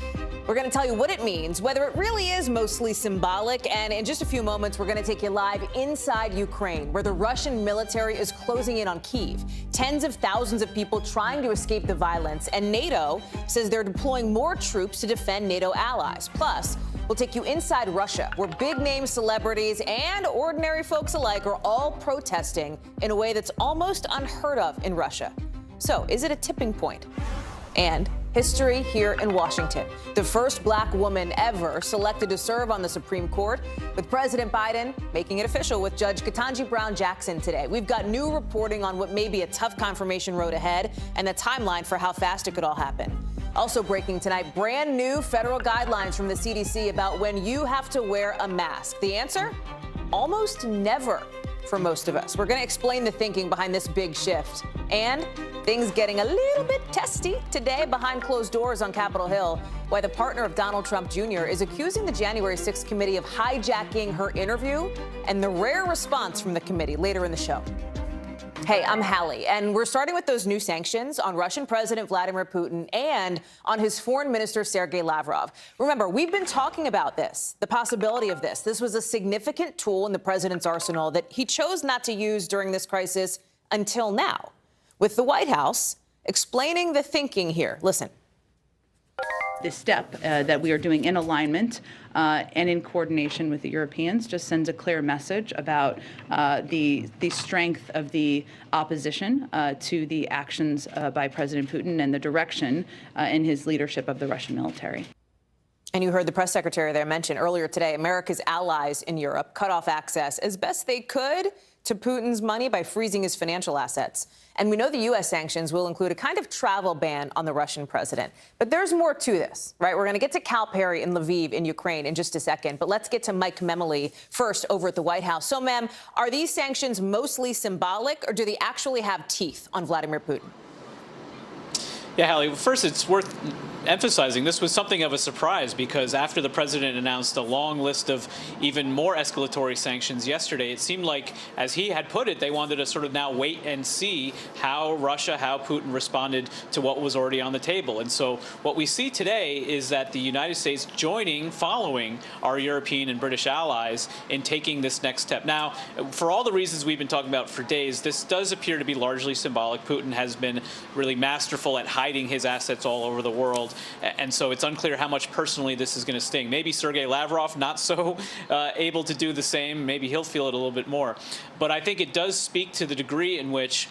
Speaker 29: We're going to tell you what it means, whether it really is mostly symbolic, and in just a few moments, we're going to take you live inside Ukraine, where the Russian military is closing in on Kyiv. Tens of thousands of people trying to escape the violence, and NATO says they're deploying more troops to defend NATO allies. Plus, we'll take you inside Russia, where big-name celebrities and ordinary folks alike are all protesting in a way that's almost unheard of in Russia. So, is it a tipping point? And history here in Washington. The first black woman ever selected to serve on the Supreme Court, with President Biden making it official with Judge Ketanji Brown Jackson today. We've got new reporting on what may be a tough confirmation road ahead and the timeline for how fast it could all happen. Also breaking tonight, brand new federal guidelines from the CDC about when you have to wear a mask. The answer? Almost never for most of us. We're going to explain the thinking behind this big shift. And things getting a little bit testy today behind closed doors on Capitol Hill, why the partner of Donald Trump Jr. is accusing the January 6th committee of hijacking her interview, and the rare response from the committee later in the show. Hey, I'm Hallie, and we're starting with those new sanctions on Russian President Vladimir Putin and on his foreign minister, Sergei Lavrov. Remember, we've been talking about this, the possibility of this. This was a significant tool in the president's arsenal that he chose not to use during this crisis until now, with the White House explaining the thinking here. Listen.
Speaker 4: This step that we are doing in alignment and in coordination with the Europeans just sends a clear message about the strength of the opposition to the actions by President Putin and the direction in his leadership of the Russian military.
Speaker 29: And you heard the press secretary there mention earlier today, America's allies in Europe cut off access as best they could to Putin's money by freezing his financial assets. And we know the U.S. sanctions will include a kind of travel ban on the Russian president. But there's more to this, right? We're going to get to Cal Perry in Lviv in Ukraine in just a second. But let's get to Mike Memoli first over at the White House. So, ma'am, are these sanctions mostly symbolic, or do they actually have teeth on Vladimir Putin?
Speaker 9: Yeah, Hallie, first, it's worth emphasizing this was something of a surprise, because after the president announced a long list of even more escalatory sanctions yesterday, it seemed like, as he had put it, they wanted to sort of now wait and see how Putin responded to what was already on the table. And so what we see today is that the United States following our European and British allies in taking this next step. Now, for all the reasons we've been talking about for days, this does appear to be largely symbolic. Putin has been really masterful at hiding his assets all over the world. And so it's unclear how much personally this is going to sting. Maybe Sergei Lavrov not so able to do the same. Maybe he'll feel it a little bit more. But I think it does speak to the degree in which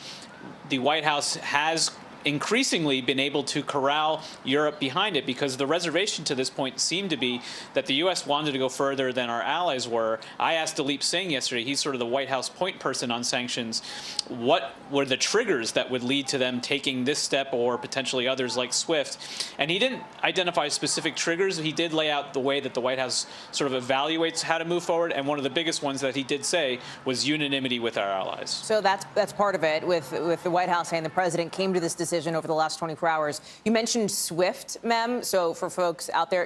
Speaker 9: the White House has increasingly been able to corral Europe behind it, because the reservation to this point seemed to be that the U.S. wanted to go further than our allies were. I asked Dileep Singh yesterday, he's sort of the White House point person on sanctions, what were the triggers that would lead to them taking this step or potentially others like SWIFT? And he didn't identify specific triggers. He did lay out the way that the White House sort of evaluates how to move forward, and one of the biggest ones that he did say was unanimity with our allies.
Speaker 29: So that's part of it, with the White House saying the president came to this decision over the last 24 hours. You mentioned SWIFT, Mem. So for folks out there,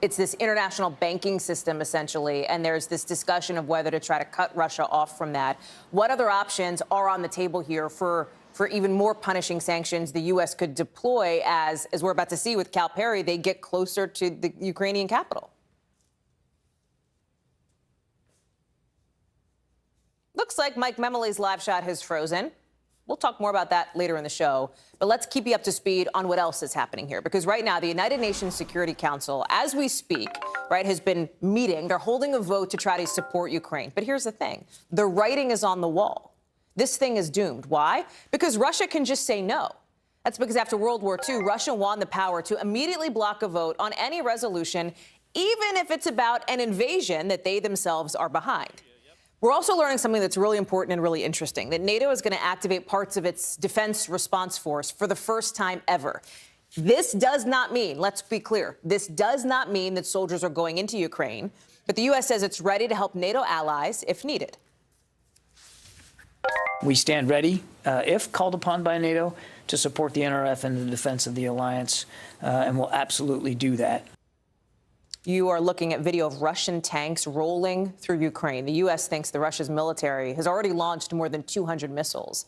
Speaker 29: it's this international banking system, essentially, and there's this discussion of whether to try to cut Russia off from that. What other options are on the table here for even more punishing sanctions the U.S. could deploy as we're about to see with Cal Perry, they get closer to the Ukrainian capital? Looks like Mike Memoli's live shot has frozen. We'll talk more about that later in the show. But let's keep you up to speed on what else is happening here. Because right now, the United Nations Security Council, as we speak, has been meeting. They're holding a vote to try to support Ukraine. But here's the thing. The writing is on the wall. This thing is doomed. Why? Because Russia can just say no. That's because after World War II, Russia won the power to immediately block a vote on any resolution, even if it's about an invasion that they themselves are behind. We're also learning something that's really important and really interesting, that NATO is going to activate parts of its defense response force for the first time ever. This does not mean, let's be clear, this does not mean that soldiers are going into Ukraine, but the U.S. says it's ready to help NATO allies if needed.
Speaker 10: We stand ready, if called upon by NATO, to support the NRF in the defense of the alliance, and we'll absolutely do that.
Speaker 29: You are looking at video of Russian tanks rolling through Ukraine. The U.S. thinks the Russia's military has already launched more than 200 missiles.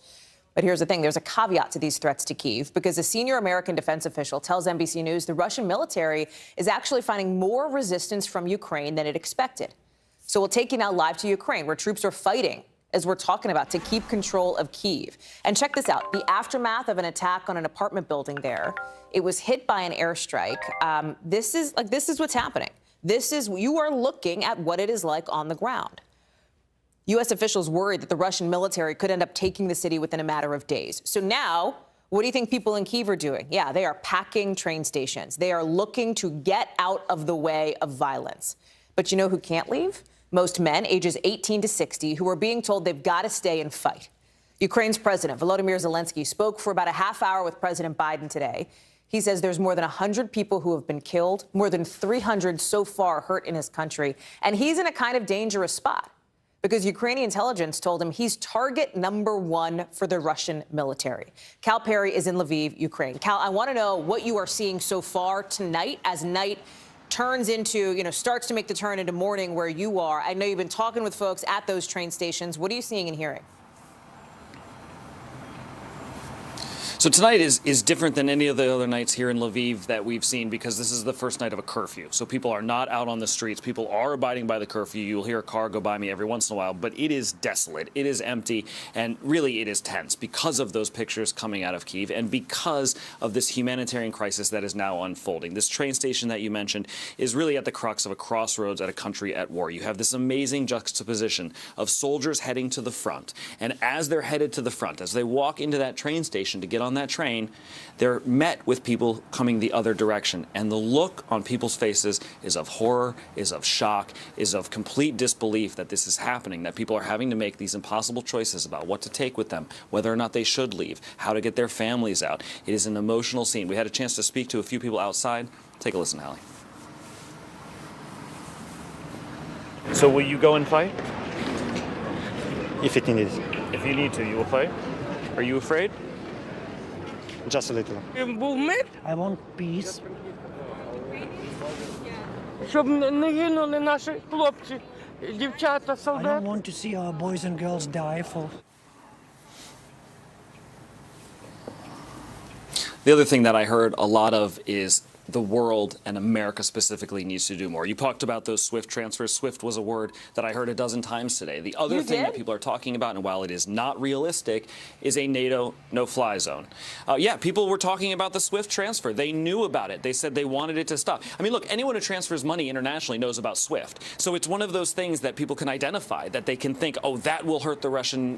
Speaker 29: But here's the thing. There's a caveat to these threats to Kyiv because a senior American defense official tells NBC News the Russian military is actually finding more resistance from Ukraine than it expected. So we'll take you now live to Ukraine, where troops are fighting, as we're talking about, to keep control of Kyiv. And check this out. The aftermath of an attack on an apartment building there. It was hit by an airstrike. This is what's happening. You are looking at what it is like on the ground. U.S. officials worried that the Russian military could end up taking the city within a matter of days. So now, what do you think people in Kyiv are doing? Yeah, they are packing train stations. They are looking to get out of the way of violence. But you know who can't leave? Most men ages 18 to 60 who are being told they've got to stay and fight. Ukraine's president, Volodymyr Zelensky, spoke for about a half hour with President Biden today. He says there's more than 100 people who have been killed, more than 300 so far hurt in his country. And he's in a kind of dangerous spot because Ukrainian intelligence told him he's target number one for the Russian military. Cal Perry is in Lviv, Ukraine. Cal, I want to know what you are seeing so far tonight as night turns into, starts to make the turn into morning where you are. I know you've been talking with folks at those train stations. What are you seeing and hearing?
Speaker 6: So tonight is different than any of the other nights here in Lviv that we've seen because this is the first night of a curfew. So people are not out on the streets. People are abiding by the curfew. You'll hear a car go by me every once in a while, but it is desolate. It is empty, and really it is tense because of those pictures coming out of Kyiv and because of this humanitarian crisis that is now unfolding. This train station that you mentioned is really at the crux of a crossroads at a country at war. You have this amazing juxtaposition of soldiers heading to the front, and as they're headed to the front, as they walk into that train station to get on that train, they're met with people coming the other direction. And the look on people's faces is of horror, is of shock, is of complete disbelief that this is happening, that people are having to make these impossible choices about what to take with them, whether or not they should leave, how to get their families out. It is an emotional scene. We had a chance to speak to a few people outside. Take a listen, Hallie.
Speaker 11: So will you go and fight?
Speaker 12: If it needs.
Speaker 11: If you need to, you will fight? Are you afraid?
Speaker 12: Just a little.
Speaker 14: I want peace. Щоб не гинули наші хлопці, дівчата, солдати. I don't want to see our boys and girls die for.
Speaker 6: The other thing that I heard a lot of is the world and America specifically needs to do more. You talked about those SWIFT transfers. SWIFT was a word that I heard a dozen times today. The other thing that people are talking about, and while it is not realistic, is a NATO no-fly zone. Yeah, people were talking about the SWIFT transfer. They knew about it. They said they wanted it to stop. I mean, look, anyone who transfers money internationally knows about SWIFT. So it's one of those things that people can identify, that they can think, oh, that will hurt the Russian,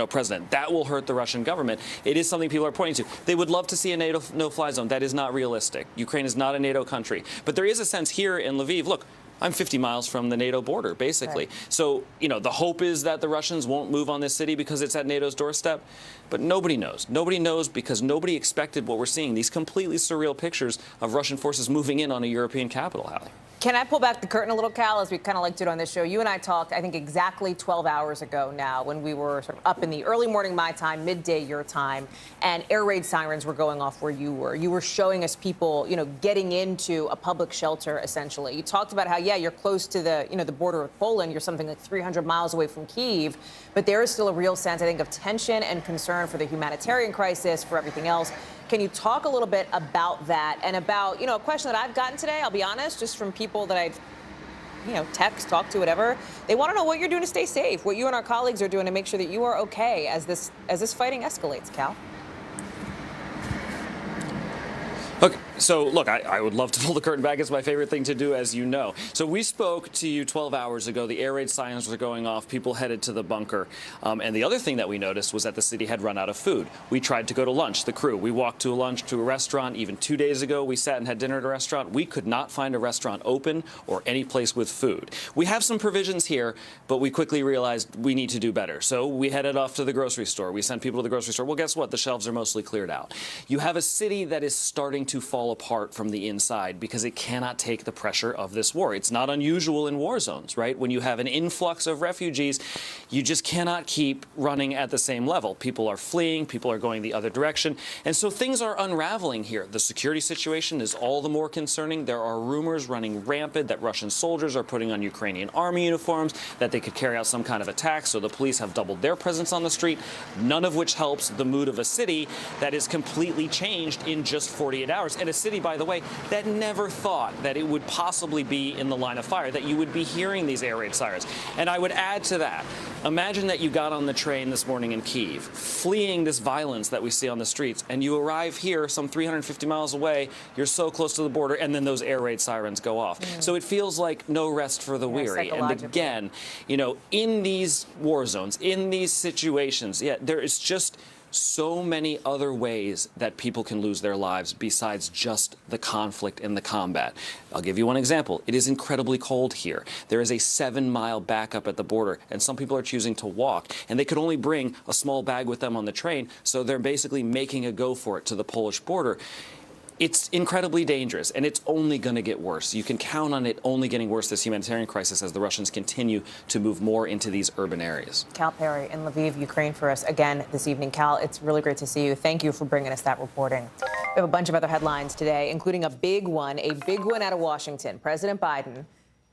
Speaker 6: president. That will hurt the Russian government. It is something people are pointing to. They would love to see a NATO no-fly zone. That is not realistic. Ukraine is not a NATO country. But there is a sense here in Lviv, look, I'm 50 miles from the NATO border, basically. Right. So, the hope is that the Russians won't move on this city because it's at NATO's doorstep. But nobody knows. Nobody knows because nobody expected what we're seeing, these completely surreal pictures of Russian forces moving in on a European capital, Hallie.
Speaker 29: Can I pull back the curtain a little, Cal, as we kind of like to do on this show? You and I talked, I think, exactly 12 hours ago now when we were sort of up in the early morning my time, midday your time, and air raid sirens were going off where you were. You were showing us people, getting into a public shelter, essentially. You talked about how, yeah, you're close to the, the border with Poland. You're something like 300 miles away from Kyiv. But there is still a real sense, I think, of tension and concern for the humanitarian crisis, for everything else. Can you talk a little bit about that and about, a question that I've gotten today, I'll be honest, just from people that I've, text, talk to, whatever. They want to know what you're doing to stay safe, what you and our colleagues are doing to make sure that you are okay as this fighting escalates, Cal.
Speaker 6: Look, So, look, I would love to pull the curtain back. It's my favorite thing to do, as you know. So we spoke to you 12 hours ago. The air raid sirens were going off. People headed to the bunker. And the other thing that we noticed was that the city had run out of food. We tried to go to lunch, the crew. We walked to a lunch to a restaurant. Even 2 days ago, we sat and had dinner at a restaurant. We could not find a restaurant open or any place with food. We have some provisions here, but we quickly realized we need to do better. So we headed off to the grocery store. We sent people to the grocery store. Well, guess what? The shelves are mostly cleared out. You have a city that is starting to fall apart from the inside because it cannot take the pressure of this war. It's not unusual in war zones, right? When you have an influx of refugees, you just cannot keep running at the same level. People are fleeing, people are going the other direction, and so things are unraveling here. The security situation is all the more concerning. There are rumors running rampant that Russian soldiers are putting on Ukrainian army uniforms, that they could carry out some kind of attack, so the police have doubled their presence on the street, none of which helps the mood of a city that is completely changed in just 48 hours. And a city, by the way, that never thought that it would possibly be in the line of fire, that you would be hearing these air raid sirens. And I would add to that, imagine that you got on the train this morning in Kyiv, fleeing this violence that we see on the streets, and you arrive here some 350 miles away, you're so close to the border, and then those air raid sirens go off. So it feels like no rest for the weary. And again, you know, in these war zones, in these situations, there is just so many other ways that people can lose their lives besides just the conflict and the combat. I'll give you one example. It is incredibly cold here. There is a 7-mile backup at the border, and some people are choosing to walk, and they could only bring a small bag with them on the train, so they're basically making a go for it to the Polish border. It's incredibly dangerous, and it's only going to get worse. You can count on it only getting worse, this humanitarian crisis, as the Russians continue to move more into these urban areas.
Speaker 18: Cal Perry in Lviv, Ukraine, for us again this evening. Cal, it's really great to see you. Thank you for bringing us that reporting. We have a bunch of other headlines today, including a big one out of Washington. President Biden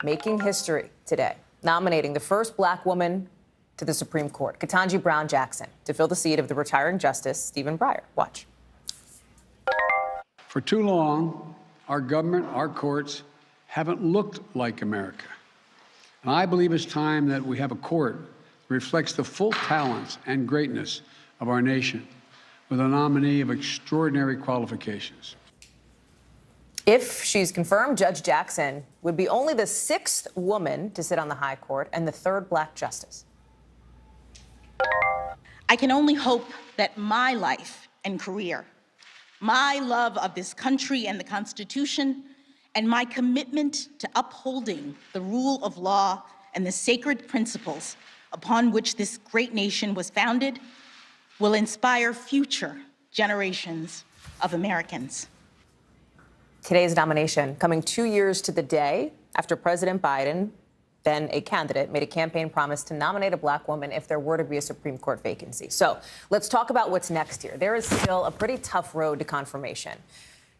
Speaker 18: making history today, nominating the first black woman to the Supreme Court, Ketanji Brown Jackson, to fill the seat of the retiring Justice Stephen Breyer. Watch.
Speaker 20: For too long, our government, our courts, haven't looked like America. And I believe it's time that we have a court that reflects the full talents and greatness of our nation, with a nominee of extraordinary qualifications.
Speaker 18: If she's confirmed, Judge Jackson would be only the 6th woman to sit on the high court and the 3rd black justice.
Speaker 22: I can only hope that my life and career, my love of this country and the Constitution, and my commitment to upholding the rule of law and the sacred principles upon which this great nation was founded will inspire future generations of Americans.
Speaker 18: Today's nomination coming 2 years to the day after President Biden, then a candidate, made a campaign promise to nominate a black woman if there were to be a Supreme Court vacancy. So let's talk about what's next here. There is still a pretty tough road to confirmation.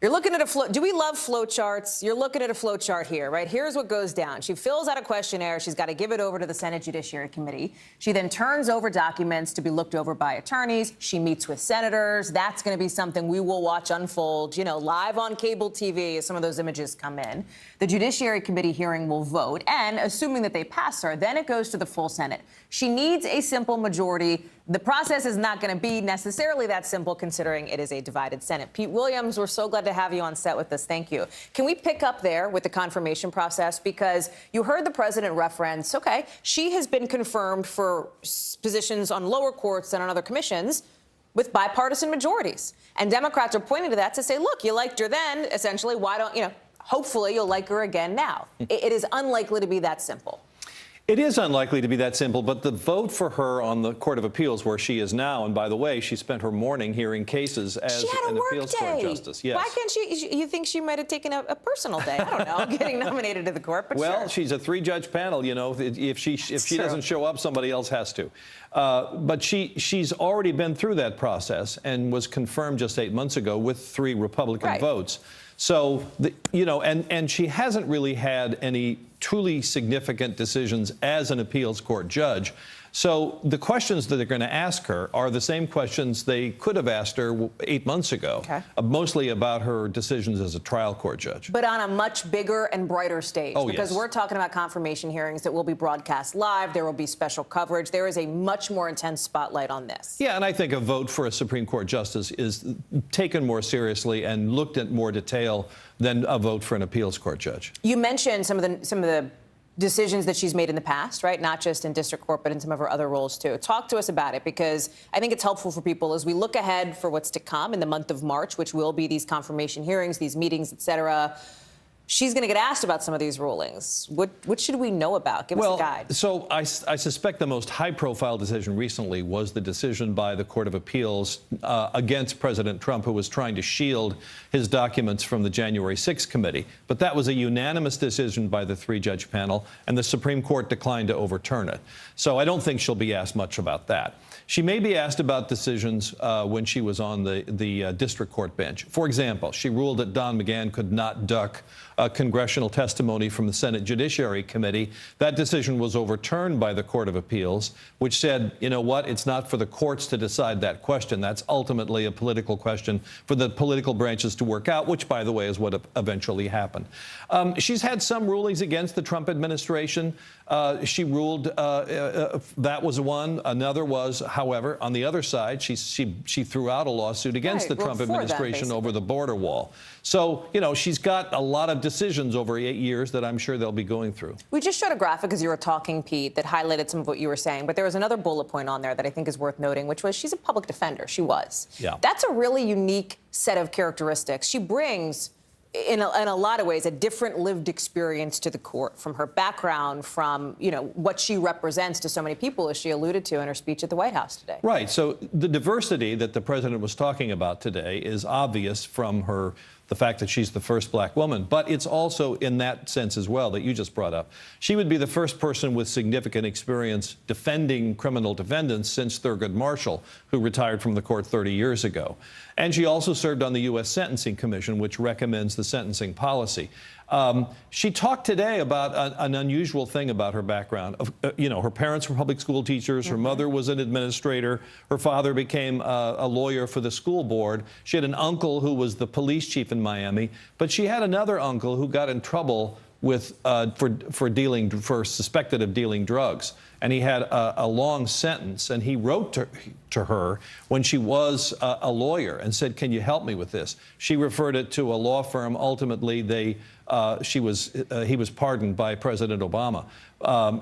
Speaker 18: You're looking at a flow. Do we love flow charts? You're looking at a flow chart here, right? Here's what goes down. She fills out a questionnaire. She's got to give it over to the Senate Judiciary Committee. She then turns over documents to be looked over by attorneys. She meets with senators. That's going to be something we will watch unfold, you know, live on cable TV as some of those images come in. The Judiciary Committee hearing will vote, and assuming that they pass her, then it goes to the full Senate. She needs a simple majority. The process is not going to be necessarily that simple, considering it is a divided Senate. Pete Williams, we're so glad to have you on set with us. Thank you. Can we pick up there with the confirmation process? Because you heard the president reference, okay, she has been confirmed for positions on lower courts and on other commissions with bipartisan majorities. And Democrats are pointing to that to say, look, you liked her then, essentially, why don't, you know, hopefully you'll like her again now. It is unlikely to be that simple.
Speaker 23: It is unlikely to be that simple, but the vote for her on the Court of Appeals, where she is now, and by the way, she spent her morning hearing cases as an appeals court justice. Yes.
Speaker 18: Why can't she? You think she might have taken a personal day? I don't know, getting nominated to the court. But
Speaker 23: well,
Speaker 18: sure.
Speaker 23: She's a 3-judge panel. You know, if she doesn't show up, somebody else has to. But she's already been through that process and was confirmed just 8 months ago with 3 Republican votes. So, you know, and she hasn't really had any truly significant decisions as an appeals court judge. So the questions that they're going to ask her are the same questions they could have asked her 8 months ago, mostly about her decisions as a trial court judge.
Speaker 18: But on a much bigger and brighter stage, because
Speaker 23: yes.
Speaker 18: we're talking about confirmation hearings that will be broadcast live. There will be special coverage. There is a much more intense spotlight on this.
Speaker 23: Yeah, and I think a vote for a Supreme Court justice is taken more seriously and looked at more detail than a vote for an appeals court judge.
Speaker 18: You mentioned some of the decisions that she's made in the past, right? Not just in district court, but in some of her other roles, too. Talk to us about it, because I think it's helpful for people as we look ahead for what's to come in the month of March, which will be these confirmation hearings, these meetings, et cetera. She's going to get asked about some of these rulings. What should we know about? Give us a guide.
Speaker 23: So I suspect the most high-profile decision recently was the decision by the Court of Appeals against President Trump, who was trying to shield his documents from the January 6th committee. But that was a unanimous decision by the three-judge panel, and the Supreme Court declined to overturn it. So I don't think she'll be asked much about that. She may be asked about decisions when she was on the district court bench. For example, she ruled that Don McGahn could not duck congressional testimony from the Senate Judiciary Committee. That decision was overturned by the Court of Appeals, which said, you know what, it's not for the courts to decide that question. That's ultimately a political question for the political branches to work out, which, by the way, is what eventually happened. She's had some rulings against the Trump administration. She ruled that was one. Another was, however, on the other side, she threw out a lawsuit against the Trump administration over the border wall. So, you know, she's got a lot of decisions over 8 years that I'm sure they'll be going through.
Speaker 18: We just showed a graphic as you were talking, Pete, that highlighted some of what you were saying. But there was another bullet point on there that I think is worth noting, which was she's a public defender. She was.
Speaker 23: Yeah.
Speaker 18: That's a really unique set of characteristics. She brings, in a lot of ways, a different lived experience to the court, from her background, from, you know, what she represents to so many people, as she alluded to in her speech at the White House today.
Speaker 23: Right. So the diversity that the president was talking about today is obvious from the fact that she's the first black woman, but it's also in that sense as well that you just brought up. She would be the first person with significant experience defending criminal defendants since Thurgood Marshall, who retired from the court 30 years ago. And she also served on the U.S. Sentencing Commission, which recommends the sentencing policy. She talked today about an unusual thing about her background. You know, her parents were public school teachers. Her mother was an administrator. Her father became a lawyer for the school board. She had an uncle who was the police chief in Miami. But she had another uncle who got in trouble with for suspected of dealing drugs. And he had a long sentence, and he wrote to her when she was a lawyer and said, "Can you help me with this?" She referred it to a law firm. Ultimately, he was pardoned by President Obama,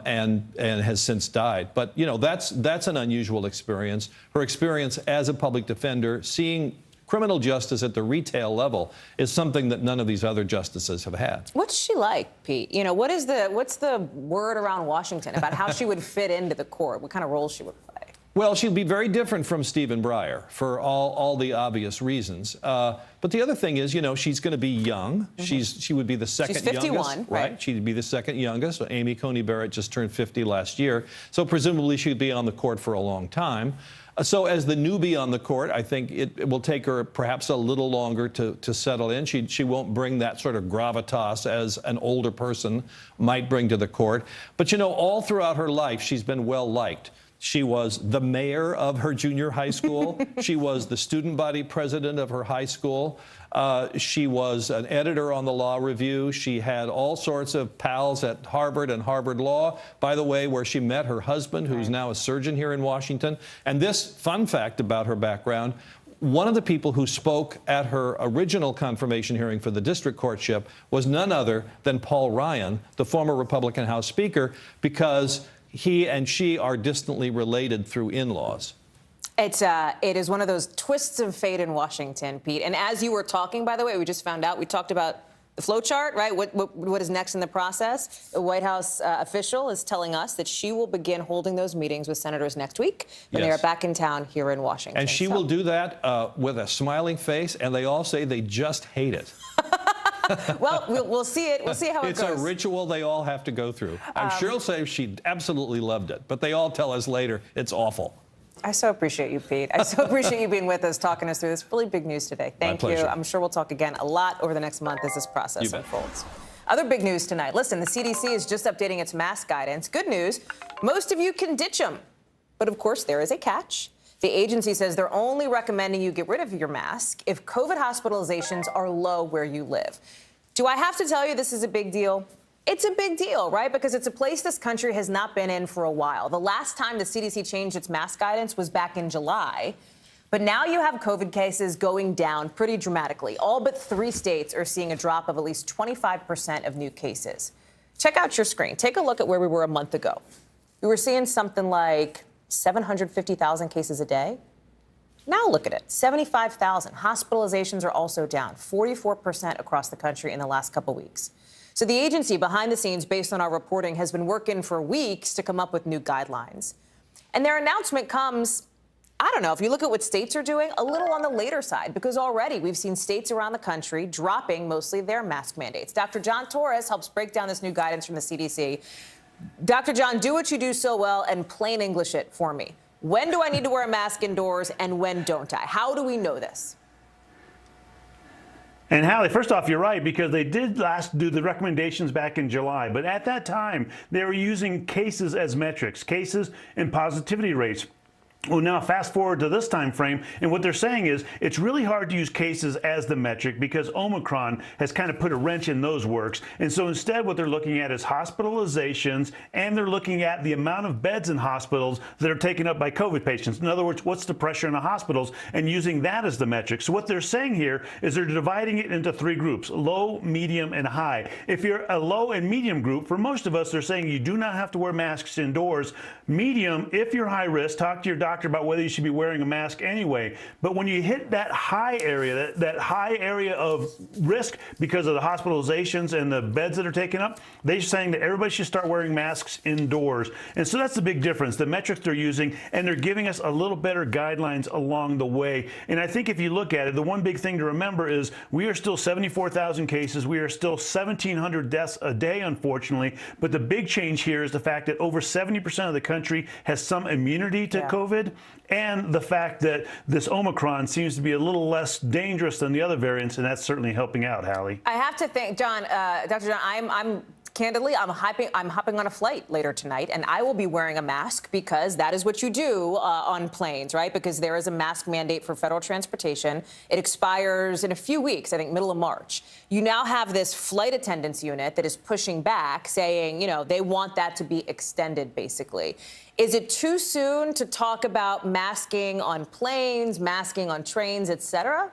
Speaker 23: and has since died. But you know, that's an unusual experience. Her experience as a public defender, seeing criminal justice at the retail level, is something that none of these other justices have had.
Speaker 18: What's she like, Pete? You know, what's the word around Washington about how she would fit into the court? What kind of role she would play?
Speaker 23: Well, she'll be very different from Stephen Breyer for all the obvious reasons. But the other thing is, you know, she's going to be young. She would be the second youngest. She's 51, right? She'd be the second youngest. So Amy Coney Barrett just turned 50 last year. So presumably she'd be on the court for a long time. So as the newbie on the court, I think it will take her perhaps a little longer to settle in. She won't bring that sort of gravitas as an older person might bring to the court. But, you know, all throughout her life, she's been well liked. She was the mayor of her junior high school. She was the student body president of her high school. She was an editor on the Law Review. She had all sorts of pals at Harvard and Harvard Law, by the way, where she met her husband, who's now a surgeon here in Washington. And this fun fact about her background: one of the people who spoke at her original confirmation hearing for the district courtship was none other than Paul Ryan, the former Republican House Speaker, because he and she are distantly related through in-laws.
Speaker 18: It is one of those twists of fate in Washington, Pete. And as you were talking, by the way, we just found out, we talked about the flow chart, right? What is next in the process? The White House official is telling us that she will begin holding those meetings with senators next week when they are back in town here in Washington.
Speaker 23: And she will do that with a smiling face, and they all say they just hate it.
Speaker 18: Well, we'll see it. We'll see how it goes.
Speaker 23: It's a ritual they all have to go through. I'm sure she'll say she absolutely loved it, but they all tell us later it's awful.
Speaker 18: I so appreciate you, Pete. I so appreciate you being with us, talking us through this really big news today. Thank you. I'm sure we'll talk again a lot over the next month as this process unfolds. Other big news tonight. Listen, the CDC is just updating its mask guidance. Good news, most of you can ditch them. But of course, there is a catch. The agency says they're only recommending you get rid of your mask if COVID hospitalizations are low where you live. Do I have to tell you this is a big deal? It's a big deal, right? Because it's a place this country has not been in for a while. The last time the CDC changed its mask guidance was back in July. But now you have COVID cases going down pretty dramatically. All but 3 states are seeing a drop of at least 25% of new cases. Check out your screen. Take a look at where we were a month ago. We were seeing something like 750,000 cases a day. Now look at it, 75,000. Hospitalizations are also down 44% across the country in the last couple weeks. So the agency behind the scenes, based on our reporting, has been working for weeks to come up with new guidelines. And their announcement comes, I don't know, if you look at what states are doing, a little on the later side, because already we've seen states around the country dropping mostly their mask mandates. Dr. John Torres helps break down this new guidance from the CDC. Dr. John, do what you do so well and plain English it for me. When do I need to wear a mask indoors and when don't I? How do we know this?
Speaker 1: And Hallie, first off, you're right, because they did last do the recommendations back in July. But at that time, they were using cases as metrics, cases and positivity rates. Well, now fast forward to this time frame, and what they're saying is it's really hard to use cases as the metric because Omicron has kind of put a wrench in those works. And so instead what they're looking at is hospitalizations, and they're looking at the amount of beds in hospitals that are taken up by COVID patients. In other words, what's the pressure in the hospitals, and using that as the metric. So what they're saying here is they're dividing it into 3 groups, low, medium, and high. If you're a low and medium group, for most of us, they're saying you do not have to wear masks indoors. Medium, if you're high risk, talk to your doctor about whether you should be wearing a mask anyway. But when you hit that high area, that high area of risk because of the hospitalizations and the beds that are taken up, they're saying that everybody should start wearing masks indoors. And so that's the big difference, the metrics they're using, and they're giving us a little better guidelines along the way. And I think if you look at it, the one big thing to remember is we are still 74,000 cases. We are still 1,700 deaths a day, unfortunately. But the big change here is the fact that over 70% of the country has some immunity to COVID, and the fact that this Omicron seems to be a little less dangerous than the other variants, and that's certainly helping out, Hallie.
Speaker 18: I have to think, John, Dr. John, I'm candidly, I'm hopping on a flight later tonight, and I will be wearing a mask because that is what you do on planes, right? Because there is a mask mandate for federal transportation. It expires in a few weeks, I think middle of March. You now have this flight attendants unit that is pushing back, saying, you know, they want that to be extended, basically. Is it too soon to talk about masking on planes, masking on trains, et cetera?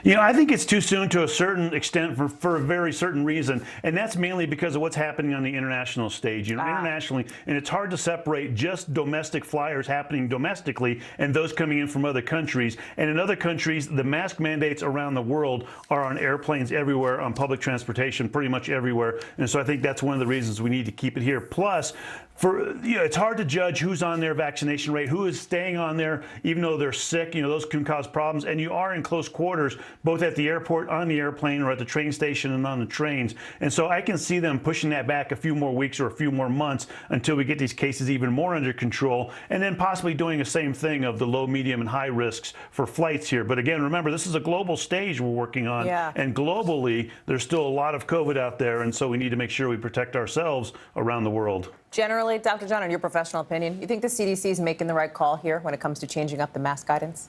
Speaker 1: You know, I think it's too soon to a certain extent for a very certain reason, and that's mainly because of what's happening on the international stage. You know, internationally, and it's hard to separate just domestic flyers happening domestically and those coming in from other countries. And in other countries, the mask mandates around the world are on airplanes everywhere, on public transportation, pretty much everywhere. And so I think that's one of the reasons we need to keep it here. Plus, it's hard to judge who's on their vaccination rate, who is staying on there, even though they're sick. You know, those can cause problems. And you are in close quarters, both at the airport, on the airplane, or at the train station and on the trains. And so I can see them pushing that back a few more weeks or a few more months until we get these cases even more under control, and then possibly doing the same thing of the low, medium, and high risks for flights here. But again, remember, this is a global stage we're working on. And globally, there's still a lot of COVID out there. And so we need to make sure we protect ourselves around the world.
Speaker 18: Generally, Dr. John, in your professional opinion, you think the CDC is making the right call here when it comes to changing up the mask guidance?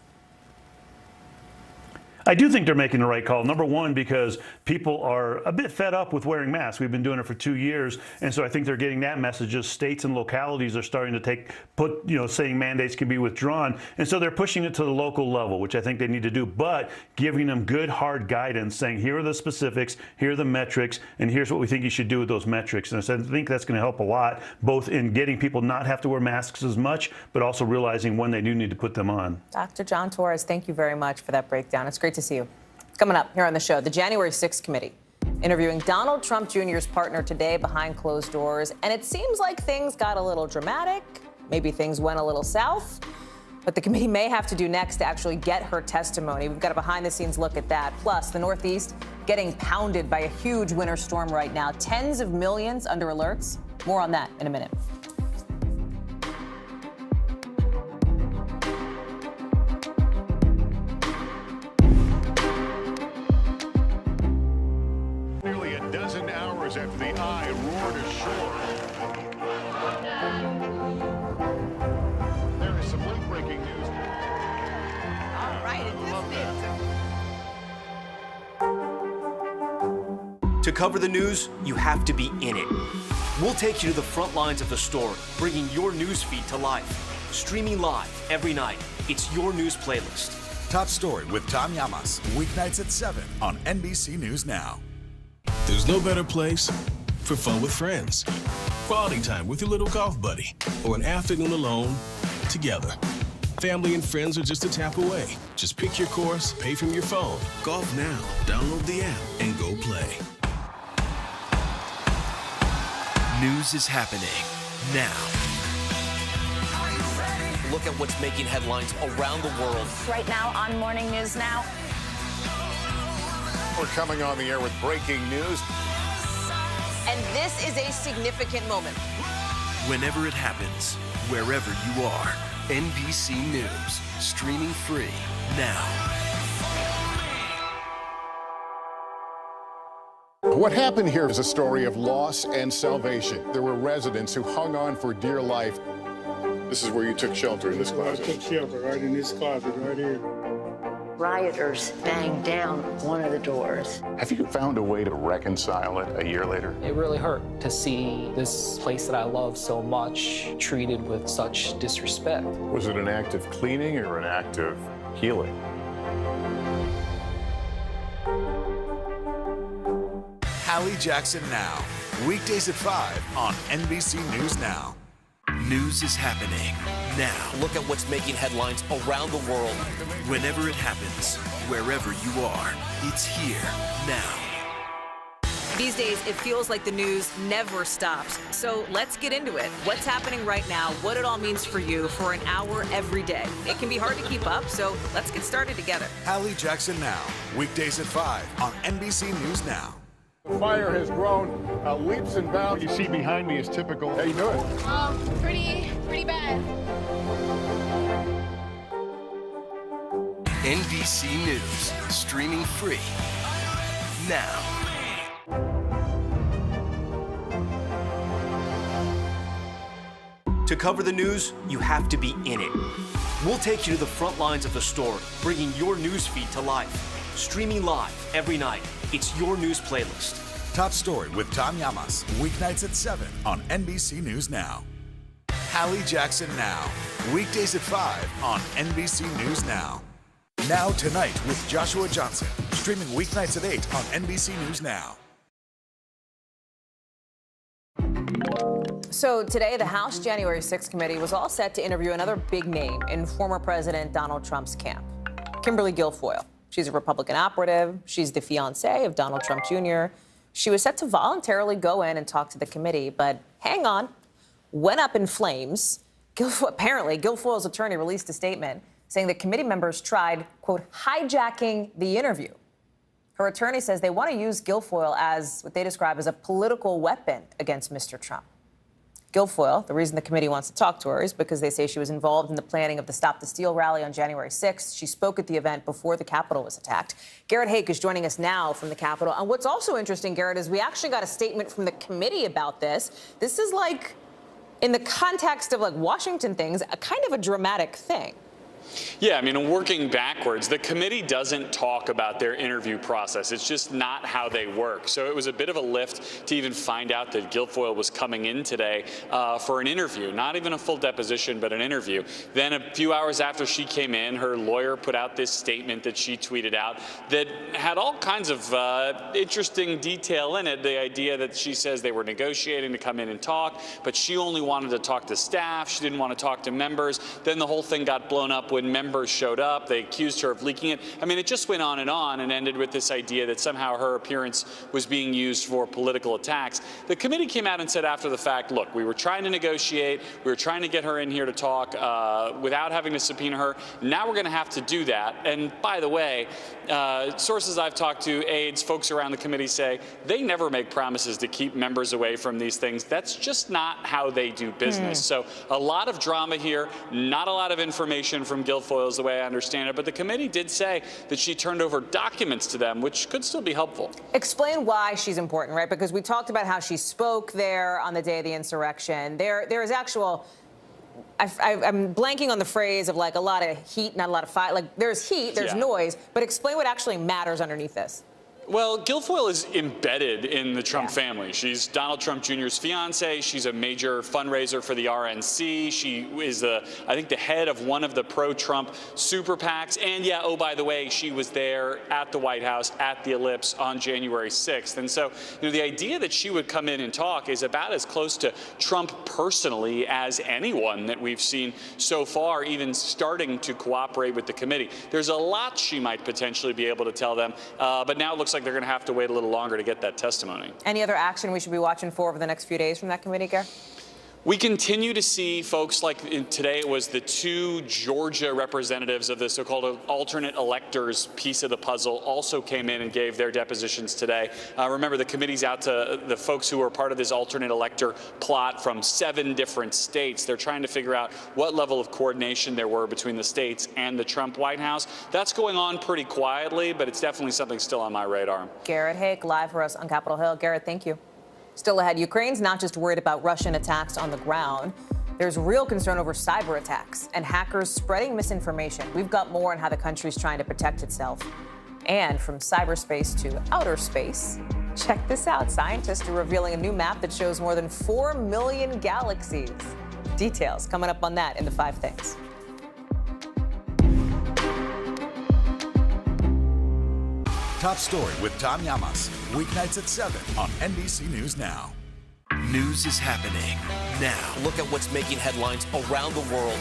Speaker 1: I do think they're making the right call. Number one, because people are a bit fed up with wearing masks. We've been doing it for 2 years, and so I think they're getting that message as states and localities are starting to saying mandates can be withdrawn, and so they're pushing it to the local level, which I think they need to do, but giving them good, hard guidance, saying here are the specifics, here are the metrics, and here's what we think you should do with those metrics. And so I think that's going to help a lot, both in getting people not have to wear masks as much, but also realizing when they do need to put them on.
Speaker 18: Dr. John Torres, thank you very much for that breakdown. It's great to see you. Coming up here on the show, the January 6th committee interviewing Donald Trump Jr.'s partner today behind closed doors. And it seems like things got a little dramatic. Maybe things went a little south. What the committee may have to do next to actually get her testimony. We've got a behind-the-scenes look at that. Plus, the Northeast getting pounded by a huge winter storm right now. Tens of millions under alerts. More on that in a minute.
Speaker 15: Nearly a dozen hours after the eye roared ashore.
Speaker 16: To cover the news, you have to be in it. We'll take you to the front lines of the story, bringing your news feed to life. Streaming live every night. It's your news playlist.
Speaker 17: Top Story with Tom Llamas, weeknights at 7 on NBC News Now.
Speaker 3: There's no better place for fun with friends. Quality time with your little golf buddy, or an afternoon alone together. Family and friends are just a tap away. Just pick your course, pay from your phone. Golf now. Download the app and go play.
Speaker 16: News is happening now. Look at what's making headlines around the world.
Speaker 5: Right now on Morning News Now.
Speaker 15: We're coming on the air with breaking news.
Speaker 29: And this is a significant moment.
Speaker 16: Whenever it happens, wherever you are, NBC News, streaming free now.
Speaker 15: What happened here is a story of loss and salvation. There were residents who hung on for dear life. This is where you took shelter, in this closet.
Speaker 13: I took shelter right in this closet right here.
Speaker 19: Rioters banged down one of the doors.
Speaker 15: Have you found a way to reconcile it a year later?
Speaker 24: It really hurt to see this place that I love so much treated with such disrespect.
Speaker 15: Was it an act of cleaning or an act of healing?
Speaker 17: Hallie Jackson Now, weekdays at 5 on NBC News Now.
Speaker 16: News is happening now. Look at what's making headlines around the world. Whenever it happens, wherever you are, it's here now.
Speaker 29: These days, it feels like the news never stops. So let's get into it. What's happening right now, what it all means for you for an hour every day. It can be hard to keep up, so let's get started together.
Speaker 17: Hallie Jackson Now, weekdays at 5 on NBC News Now.
Speaker 15: The fire has grown leaps and bounds. What you see behind me is typical. How you doing?
Speaker 5: Pretty bad.
Speaker 16: NBC News, streaming free now. To cover the news, you have to be in it. We'll take you to the front lines of the story, bringing your news feed to life. Streaming live every night. It's your news playlist.
Speaker 17: Top Story with Tom Llamas, weeknights at 7 on NBC News Now. Hallie Jackson Now, weekdays at 5 on NBC News Now. Now Tonight with Joshua Johnson, streaming weeknights at 8 on NBC News Now.
Speaker 18: So today, the House January 6th committee was all set to interview another big name in former President Donald Trump's camp, Kimberly Guilfoyle. She's a Republican operative. She's the fiancée of Donald Trump Jr. She was set to voluntarily go in and talk to the committee, but hang on, went up in flames. Apparently, Guilfoyle's attorney released a statement saying that committee members tried, quote, hijacking the interview. Her attorney says they want to use Guilfoyle as what they describe as a political weapon against Mr. Trump. Guilfoyle, the reason the committee wants to talk to her is because they say she was involved in the planning of the Stop the Steal rally on January 6th. She spoke at the event before the Capitol was attacked. Garrett Hake is joining us now from the Capitol. And what's also interesting, Garrett, is we actually got a statement from the committee about this. This is like, in the context of like Washington things, a kind of a dramatic thing.
Speaker 25: Yeah, I mean, working backwards, the committee doesn't talk about their interview process. It's just not how they work. So it was a bit of a lift to even find out that Guilfoyle was coming in today for an interview, not even a full deposition, but an interview. Then a few hours after she came in, her lawyer put out this statement that she tweeted out that had all kinds of interesting detail in it. The idea that she says they were negotiating to come in and talk, but she only wanted to talk to staff. She didn't want to talk to members. Then the whole thing got blown up when members showed up. They accused her of leaking it. I mean, it just went on and ended with this idea that somehow her appearance was being used for political attacks. The committee came out and said after the fact, look, we were trying to negotiate. We were trying to get her in here to talk without having to subpoena her. Now we're going to have to do that. And by the way, sources I've talked to, aides, folks around the committee say they never make promises to keep members away from these things. That's just not how they do business. So a lot of drama here, not a lot of information from Guilfoyle is the way I understand it, but the committee did say that she turned over documents to them, which could still be helpful.
Speaker 18: Explain why she's important, right? Because we talked about how she spoke there on the day of the insurrection. There is actual, I'm blanking on the phrase of like a lot of heat, not a lot of fire. Like there's heat, there's noise, but explain what actually matters underneath this.
Speaker 25: Well, Guilfoyle is embedded in the Trump family. She's Donald Trump Jr.'s fiance. She's a major fundraiser for the RNC. She is, I think, the head of one of the pro-Trump super PACs. And yeah, oh, by the way, she was there at the White House at the Ellipse on January 6th. And so, you know, the idea that she would come in and talk is about as close to Trump personally as anyone that we've seen so far, even starting to cooperate with the committee. There's a lot she might potentially be able to tell them, but now it looks like they're going to have to wait a little longer to get that testimony.
Speaker 18: Any other action we should be watching for over the next few days from that committee, Gare?
Speaker 25: We continue to see folks like today it was the 2 Georgia representatives of the so-called alternate electors piece of the puzzle also came in and gave their depositions today. Remember, the committee's out to the folks who are part of this alternate elector plot from 7 different states. They're trying to figure out what level of coordination there were between the states and the Trump White House. That's going on pretty quietly, but it's definitely something still on my radar.
Speaker 18: Garrett Hake, live for us on Capitol Hill. Garrett, thank you. Still ahead, Ukraine's not just worried about Russian attacks on the ground. There's real concern over cyber attacks and hackers spreading misinformation. We've got more on how the country's trying to protect itself. And from cyberspace to outer space, check this out. Scientists are revealing a new map that shows more than 4 million galaxies. Details coming up on that in the 5 Things.
Speaker 17: Top Story with Tom Llamas, weeknights at 7 on NBC News Now.
Speaker 16: News is happening now. Look at what's making headlines around the world.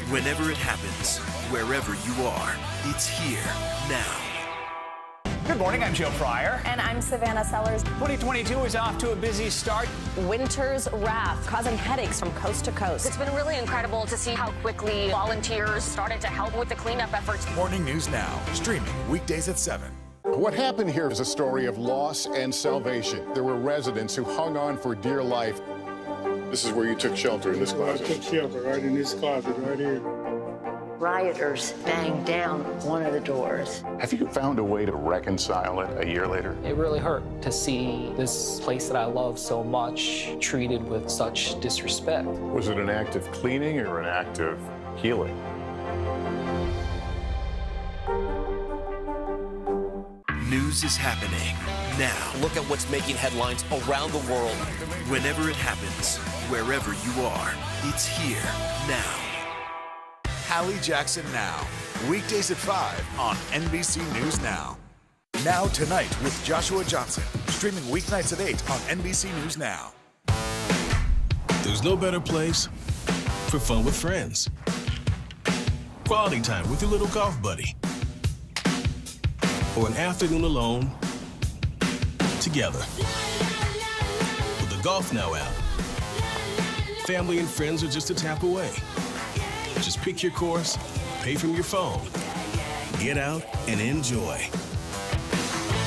Speaker 16: Whenever it happens, wherever you are, it's here now.
Speaker 2: Good morning, I'm Joe Pryor.
Speaker 5: And I'm Savannah Sellers.
Speaker 2: 2022 is off to a busy start.
Speaker 5: Winter's wrath causing headaches from coast to coast. It's been really incredible to see how quickly volunteers started to help with the cleanup efforts.
Speaker 17: Morning News Now, streaming weekdays at 7.
Speaker 15: What happened here is a story of loss and salvation. There were residents who hung on for dear life. This is where you took shelter, in this closet.
Speaker 13: I took shelter right in this closet right here.
Speaker 19: Rioters banged down one of the doors.
Speaker 15: Have you found a way to reconcile it a year later?
Speaker 24: It really hurt to see this place that I love so much treated with such disrespect.
Speaker 15: Was it an act of cleaning or an act of healing?
Speaker 16: News is happening now. Look at what's making headlines around the world. Whenever it happens, wherever you are, it's here now.
Speaker 17: Hallie Jackson Now, weekdays at 5 on NBC News Now. Now Tonight with Joshua Johnson, streaming weeknights at 8 on NBC News Now.
Speaker 3: There's no better place for fun with friends. Quality time with your little golf buddy. Or an afternoon alone together. With the Golf Now app, family and friends are just a tap away. Just pick your course, pay from your phone, get out and enjoy.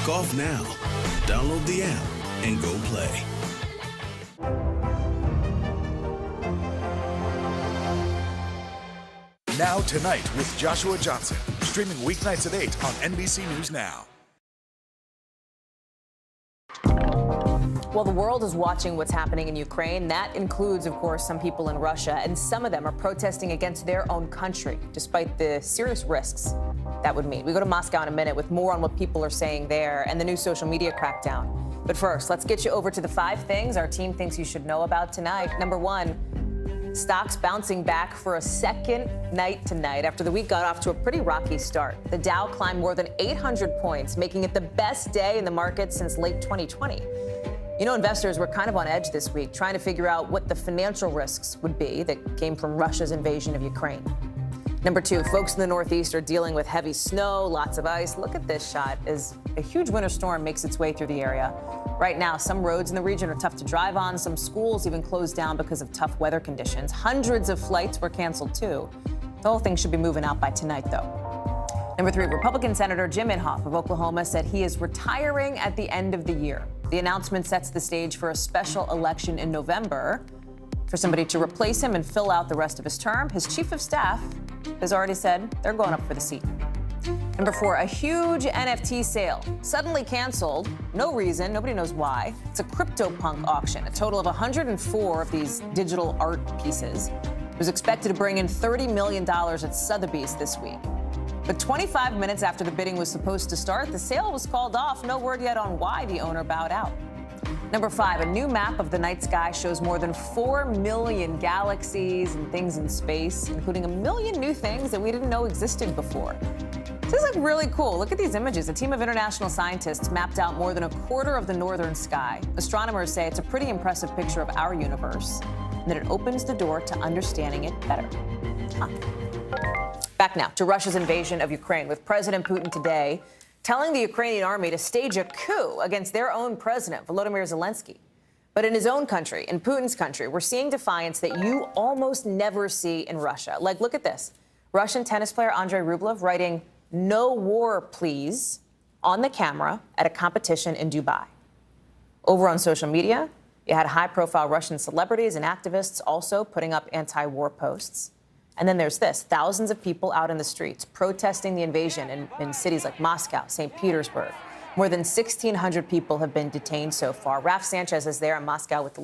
Speaker 3: Golf Now. Download the app and go play.
Speaker 17: Now Tonight with Joshua Johnson, streaming weeknights at 8 on NBC News Now.
Speaker 18: Well, the world is watching what's happening in Ukraine. That includes, of course, some people in Russia, and some of them are protesting against their own country, despite the serious risks that would mean. We go to Moscow in a minute with more on what people are saying there and the new social media crackdown. But first, let's get you over to the 5 things our team thinks you should know about tonight. Number 1, stocks bouncing back for a second night tonight after the week got off to a pretty rocky start. The Dow climbed more than 800 points, making it the best day in the market since late 2020. You know, investors were kind of on edge this week, trying to figure out what the financial risks would be that came from Russia's invasion of Ukraine. Number 2, folks in the Northeast are dealing with heavy snow, lots of ice. Look at this shot as a huge winter storm makes its way through the area. Right now, some roads in the region are tough to drive on. Some schools even closed down because of tough weather conditions. Hundreds of flights were canceled, too. The whole thing should be moving out by tonight, though. Number 3, Republican Senator Jim Inhofe of Oklahoma said he is retiring at the end of the year. The announcement sets the stage for a special election in November for somebody to replace him and fill out the rest of his term. His chief of staff has already said they're going up for the seat. Number 4, a huge NFT sale suddenly canceled. No reason. Nobody knows why. It's a CryptoPunk auction. A total of 104 of these digital art pieces. It was expected to bring in $30 million at Sotheby's this week. But 25 minutes after the bidding was supposed to start, the sale was called off. No word yet on why the owner bowed out. Number 5, a new map of the night sky shows more than 4 million galaxies and things in space, including a million new things that we didn't know existed before. This is like really cool. Look at these images. A team of international scientists mapped out more than a quarter of the northern sky. Astronomers say it's a pretty impressive picture of our universe, and that it opens the door to understanding it better. Back now to Russia's invasion of Ukraine, with President Putin today telling the Ukrainian army to stage a coup against their own president, Volodymyr Zelensky. But in his own country, in Putin's country, we're seeing defiance that you almost never see in Russia. Like, look at this. Russian tennis player Andrei Rublev writing, "No war, please," on the camera at a competition in Dubai. Over on social media, you had high-profile Russian celebrities and activists also putting up anti-war posts. And then there's this, thousands of people out in the streets protesting the invasion in cities like Moscow, St. Petersburg. More than 1,600 people have been detained so far. Raf Sanchez is there in Moscow with the